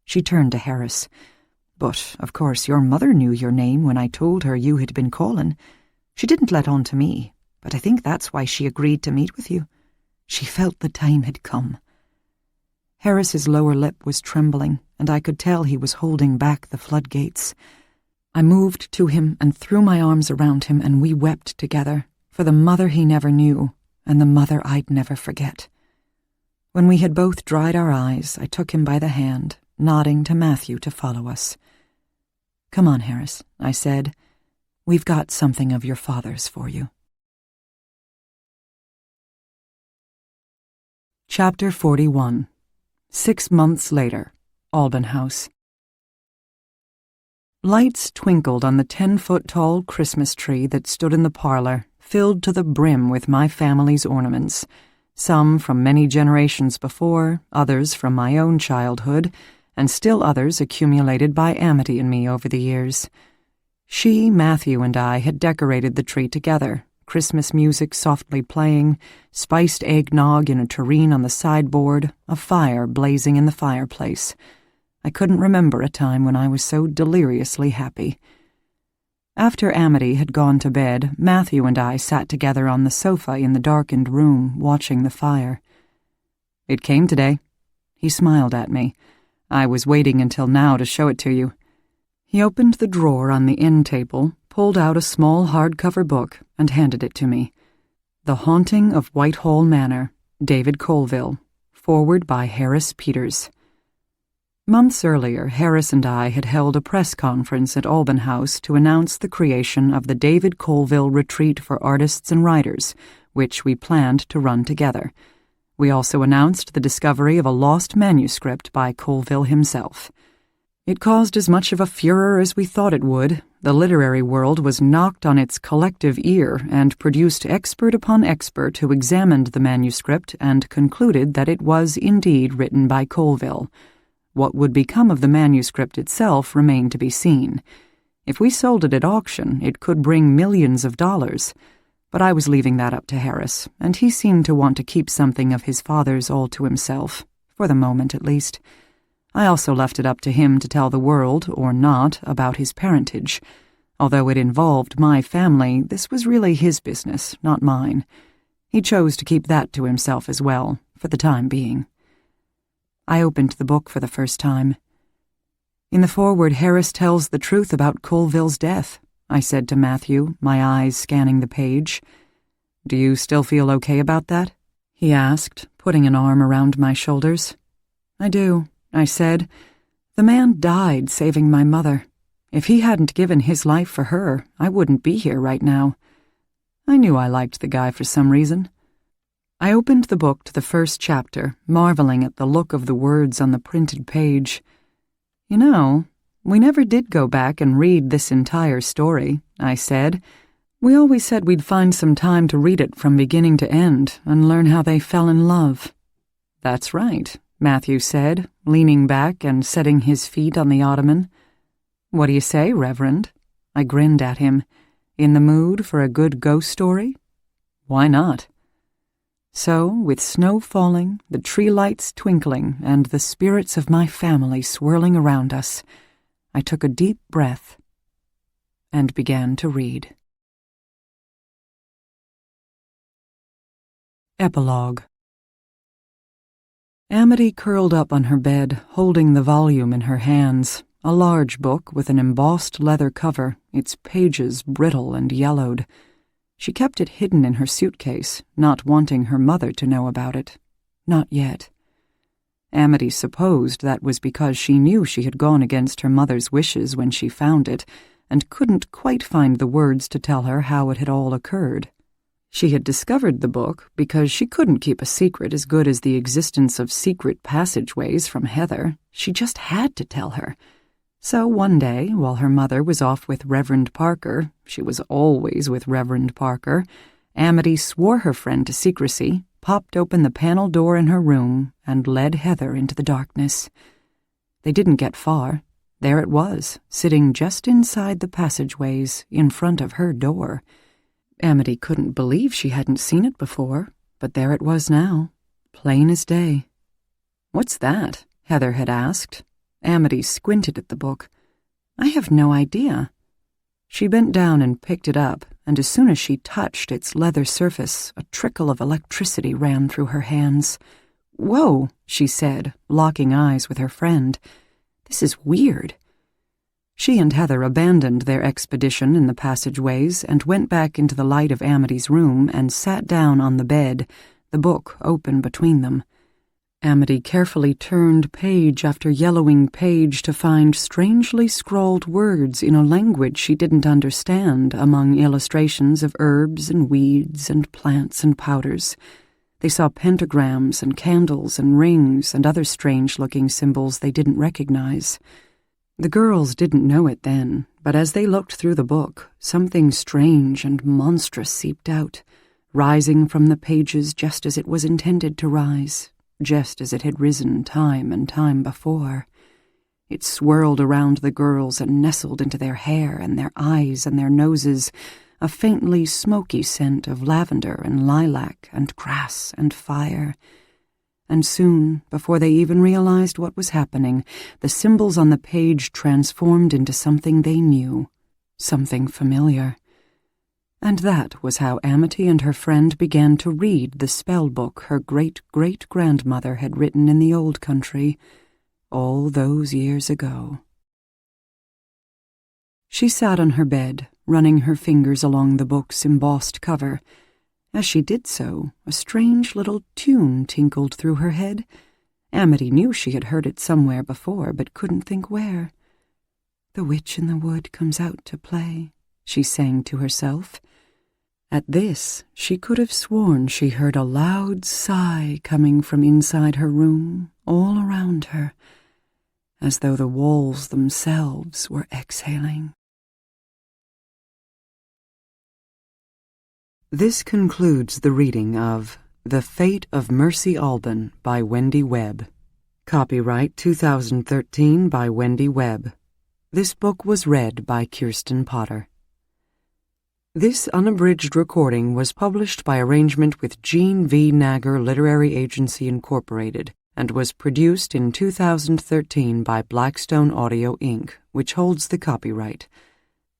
She turned to Harris. But, of course, your mother knew your name when I told her you had been calling. She didn't let on to me, but I think that's why she agreed to meet with you. She felt the time had come. Harris's lower lip was trembling, and I could tell he was holding back the floodgates. I moved to him and threw my arms around him, and we wept together, for the mother he never knew, and the mother I'd never forget. When we had both dried our eyes, I took him by the hand, nodding to Matthew to follow us. Come on, Harris, I said. We've got something of your father's for you. Chapter 41. 6 months later, Alban House. Lights twinkled on the 10-foot-tall Christmas tree that stood in the parlour, filled to the brim with my family's ornaments. Some from many generations before, others from my own childhood, and still others accumulated by Amity and me over the years. She, Matthew, and I had decorated the tree together, Christmas music softly playing, spiced eggnog in a tureen on the sideboard, a fire blazing in the fireplace. I couldn't remember a time when I was so deliriously happy. After Amity had gone to bed, Matthew and I sat together on the sofa in the darkened room, watching the fire. "It came today." He smiled at me. "I was waiting until now to show it to you." He opened the drawer on the end table, pulled out a small hardcover book, and handed it to me. The Haunting of Whitehall Manor, David Colville, foreword by Harris Peters. Months earlier, Harris and I had held a press conference at Alban House to announce the creation of the David Colville Retreat for Artists and Writers, which we planned to run together. We also announced the discovery of a lost manuscript by Colville himself. It caused as much of a furor as we thought it would. The literary world was knocked on its collective ear and produced expert upon expert who examined the manuscript and concluded that it was indeed written by Colville. What would become of the manuscript itself remained to be seen. If we sold it at auction, it could bring millions of dollars. But I was leaving that up to Harris, and he seemed to want to keep something of his father's all to himself, for the moment at least. I also left it up to him to tell the world, or not, about his parentage. Although it involved my family, this was really his business, not mine. He chose to keep that to himself as well, for the time being. I opened the book for the first time. "In the foreword, Harris tells the truth about Colville's death," I said to Matthew, my eyes scanning the page. "Do you still feel okay about that?" he asked, putting an arm around my shoulders. "I do," I said. "The man died saving my mother. If he hadn't given his life for her, I wouldn't be here right now. I knew I liked the guy for some reason." I opened the book to the first chapter, marveling at the look of the words on the printed page. "You know, we never did go back and read this entire story," I said. "We always said we'd find some time to read it from beginning to end and learn how they fell in love." "That's right," Matthew said, leaning back and setting his feet on the ottoman. "What do you say, Reverend?" I grinned at him. "In the mood for a good ghost story?" "Why not?" So, with snow falling, the tree lights twinkling, and the spirits of my family swirling around us, I took a deep breath and began to read. Epilogue. Amity curled up on her bed, holding the volume in her hands, a large book with an embossed leather cover, its pages brittle and yellowed. She kept it hidden in her suitcase, not wanting her mother to know about it. Not yet. Amity supposed that was because she knew she had gone against her mother's wishes when she found it, and couldn't quite find the words to tell her how it had all occurred. She had discovered the book because she couldn't keep a secret as good as the existence of secret passageways from Heather. She just had to tell her. So one day, while her mother was off with Reverend Parker, she was always with Reverend Parker, Amity swore her friend to secrecy, popped open the panel door in her room, and led Heather into the darkness. They didn't get far. There it was, sitting just inside the passageways, in front of her door. Amity couldn't believe she hadn't seen it before, but there it was now, plain as day. "What's that?" Heather had asked. Amity squinted at the book. "I have no idea." She bent down and picked it up, and as soon as she touched its leather surface, a trickle of electricity ran through her hands. "Whoa," she said, locking eyes with her friend. "This is weird." She and Heather abandoned their expedition in the passageways and went back into the light of Amity's room and sat down on the bed, the book open between them. Amity carefully turned page after yellowing page to find strangely scrawled words in a language she didn't understand among illustrations of herbs and weeds and plants and powders. They saw pentagrams and candles and rings and other strange-looking symbols they didn't recognize. The girls didn't know it then, but as they looked through the book, something strange and monstrous seeped out, rising from the pages just as it was intended to rise, just as it had risen time and time before. It swirled around the girls and nestled into their hair and their eyes and their noses, a faintly smoky scent of lavender and lilac and grass and fire. And soon, before they even realized what was happening, the symbols on the page transformed into something they knew, something familiar. And that was how Amity and her friend began to read the spell book her great-great-grandmother had written in the old country, all those years ago. She sat on her bed, running her fingers along the book's embossed cover. As she did so, a strange little tune tinkled through her head. Amity knew she had heard it somewhere before, but couldn't think where. "The witch in the wood comes out to play," she sang to herself. At this, she could have sworn she heard a loud sigh coming from inside her room, all around her, as though the walls themselves were exhaling. This concludes the reading of The Fate of Mercy Alban by Wendy Webb. Copyright 2013 by Wendy Webb. This book was read by Kirsten Potter. This unabridged recording was published by arrangement with Jean V. Nagger Literary Agency Incorporated and was produced in 2013 by Blackstone Audio, Inc., which holds the copyright.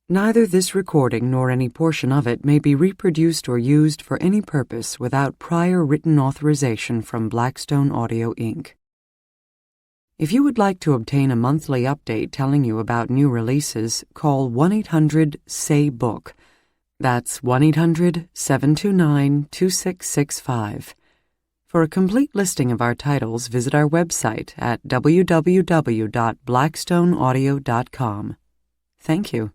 Neither this recording nor any portion of it may be reproduced or used for any purpose without prior written authorization from Blackstone Audio, Inc. If you would like to obtain a monthly update telling you about new releases, call 1-800-SAY-BOOK. That's 1-800-729-2665. For a complete listing of our titles, visit our website at www.blackstoneaudio.com. Thank you.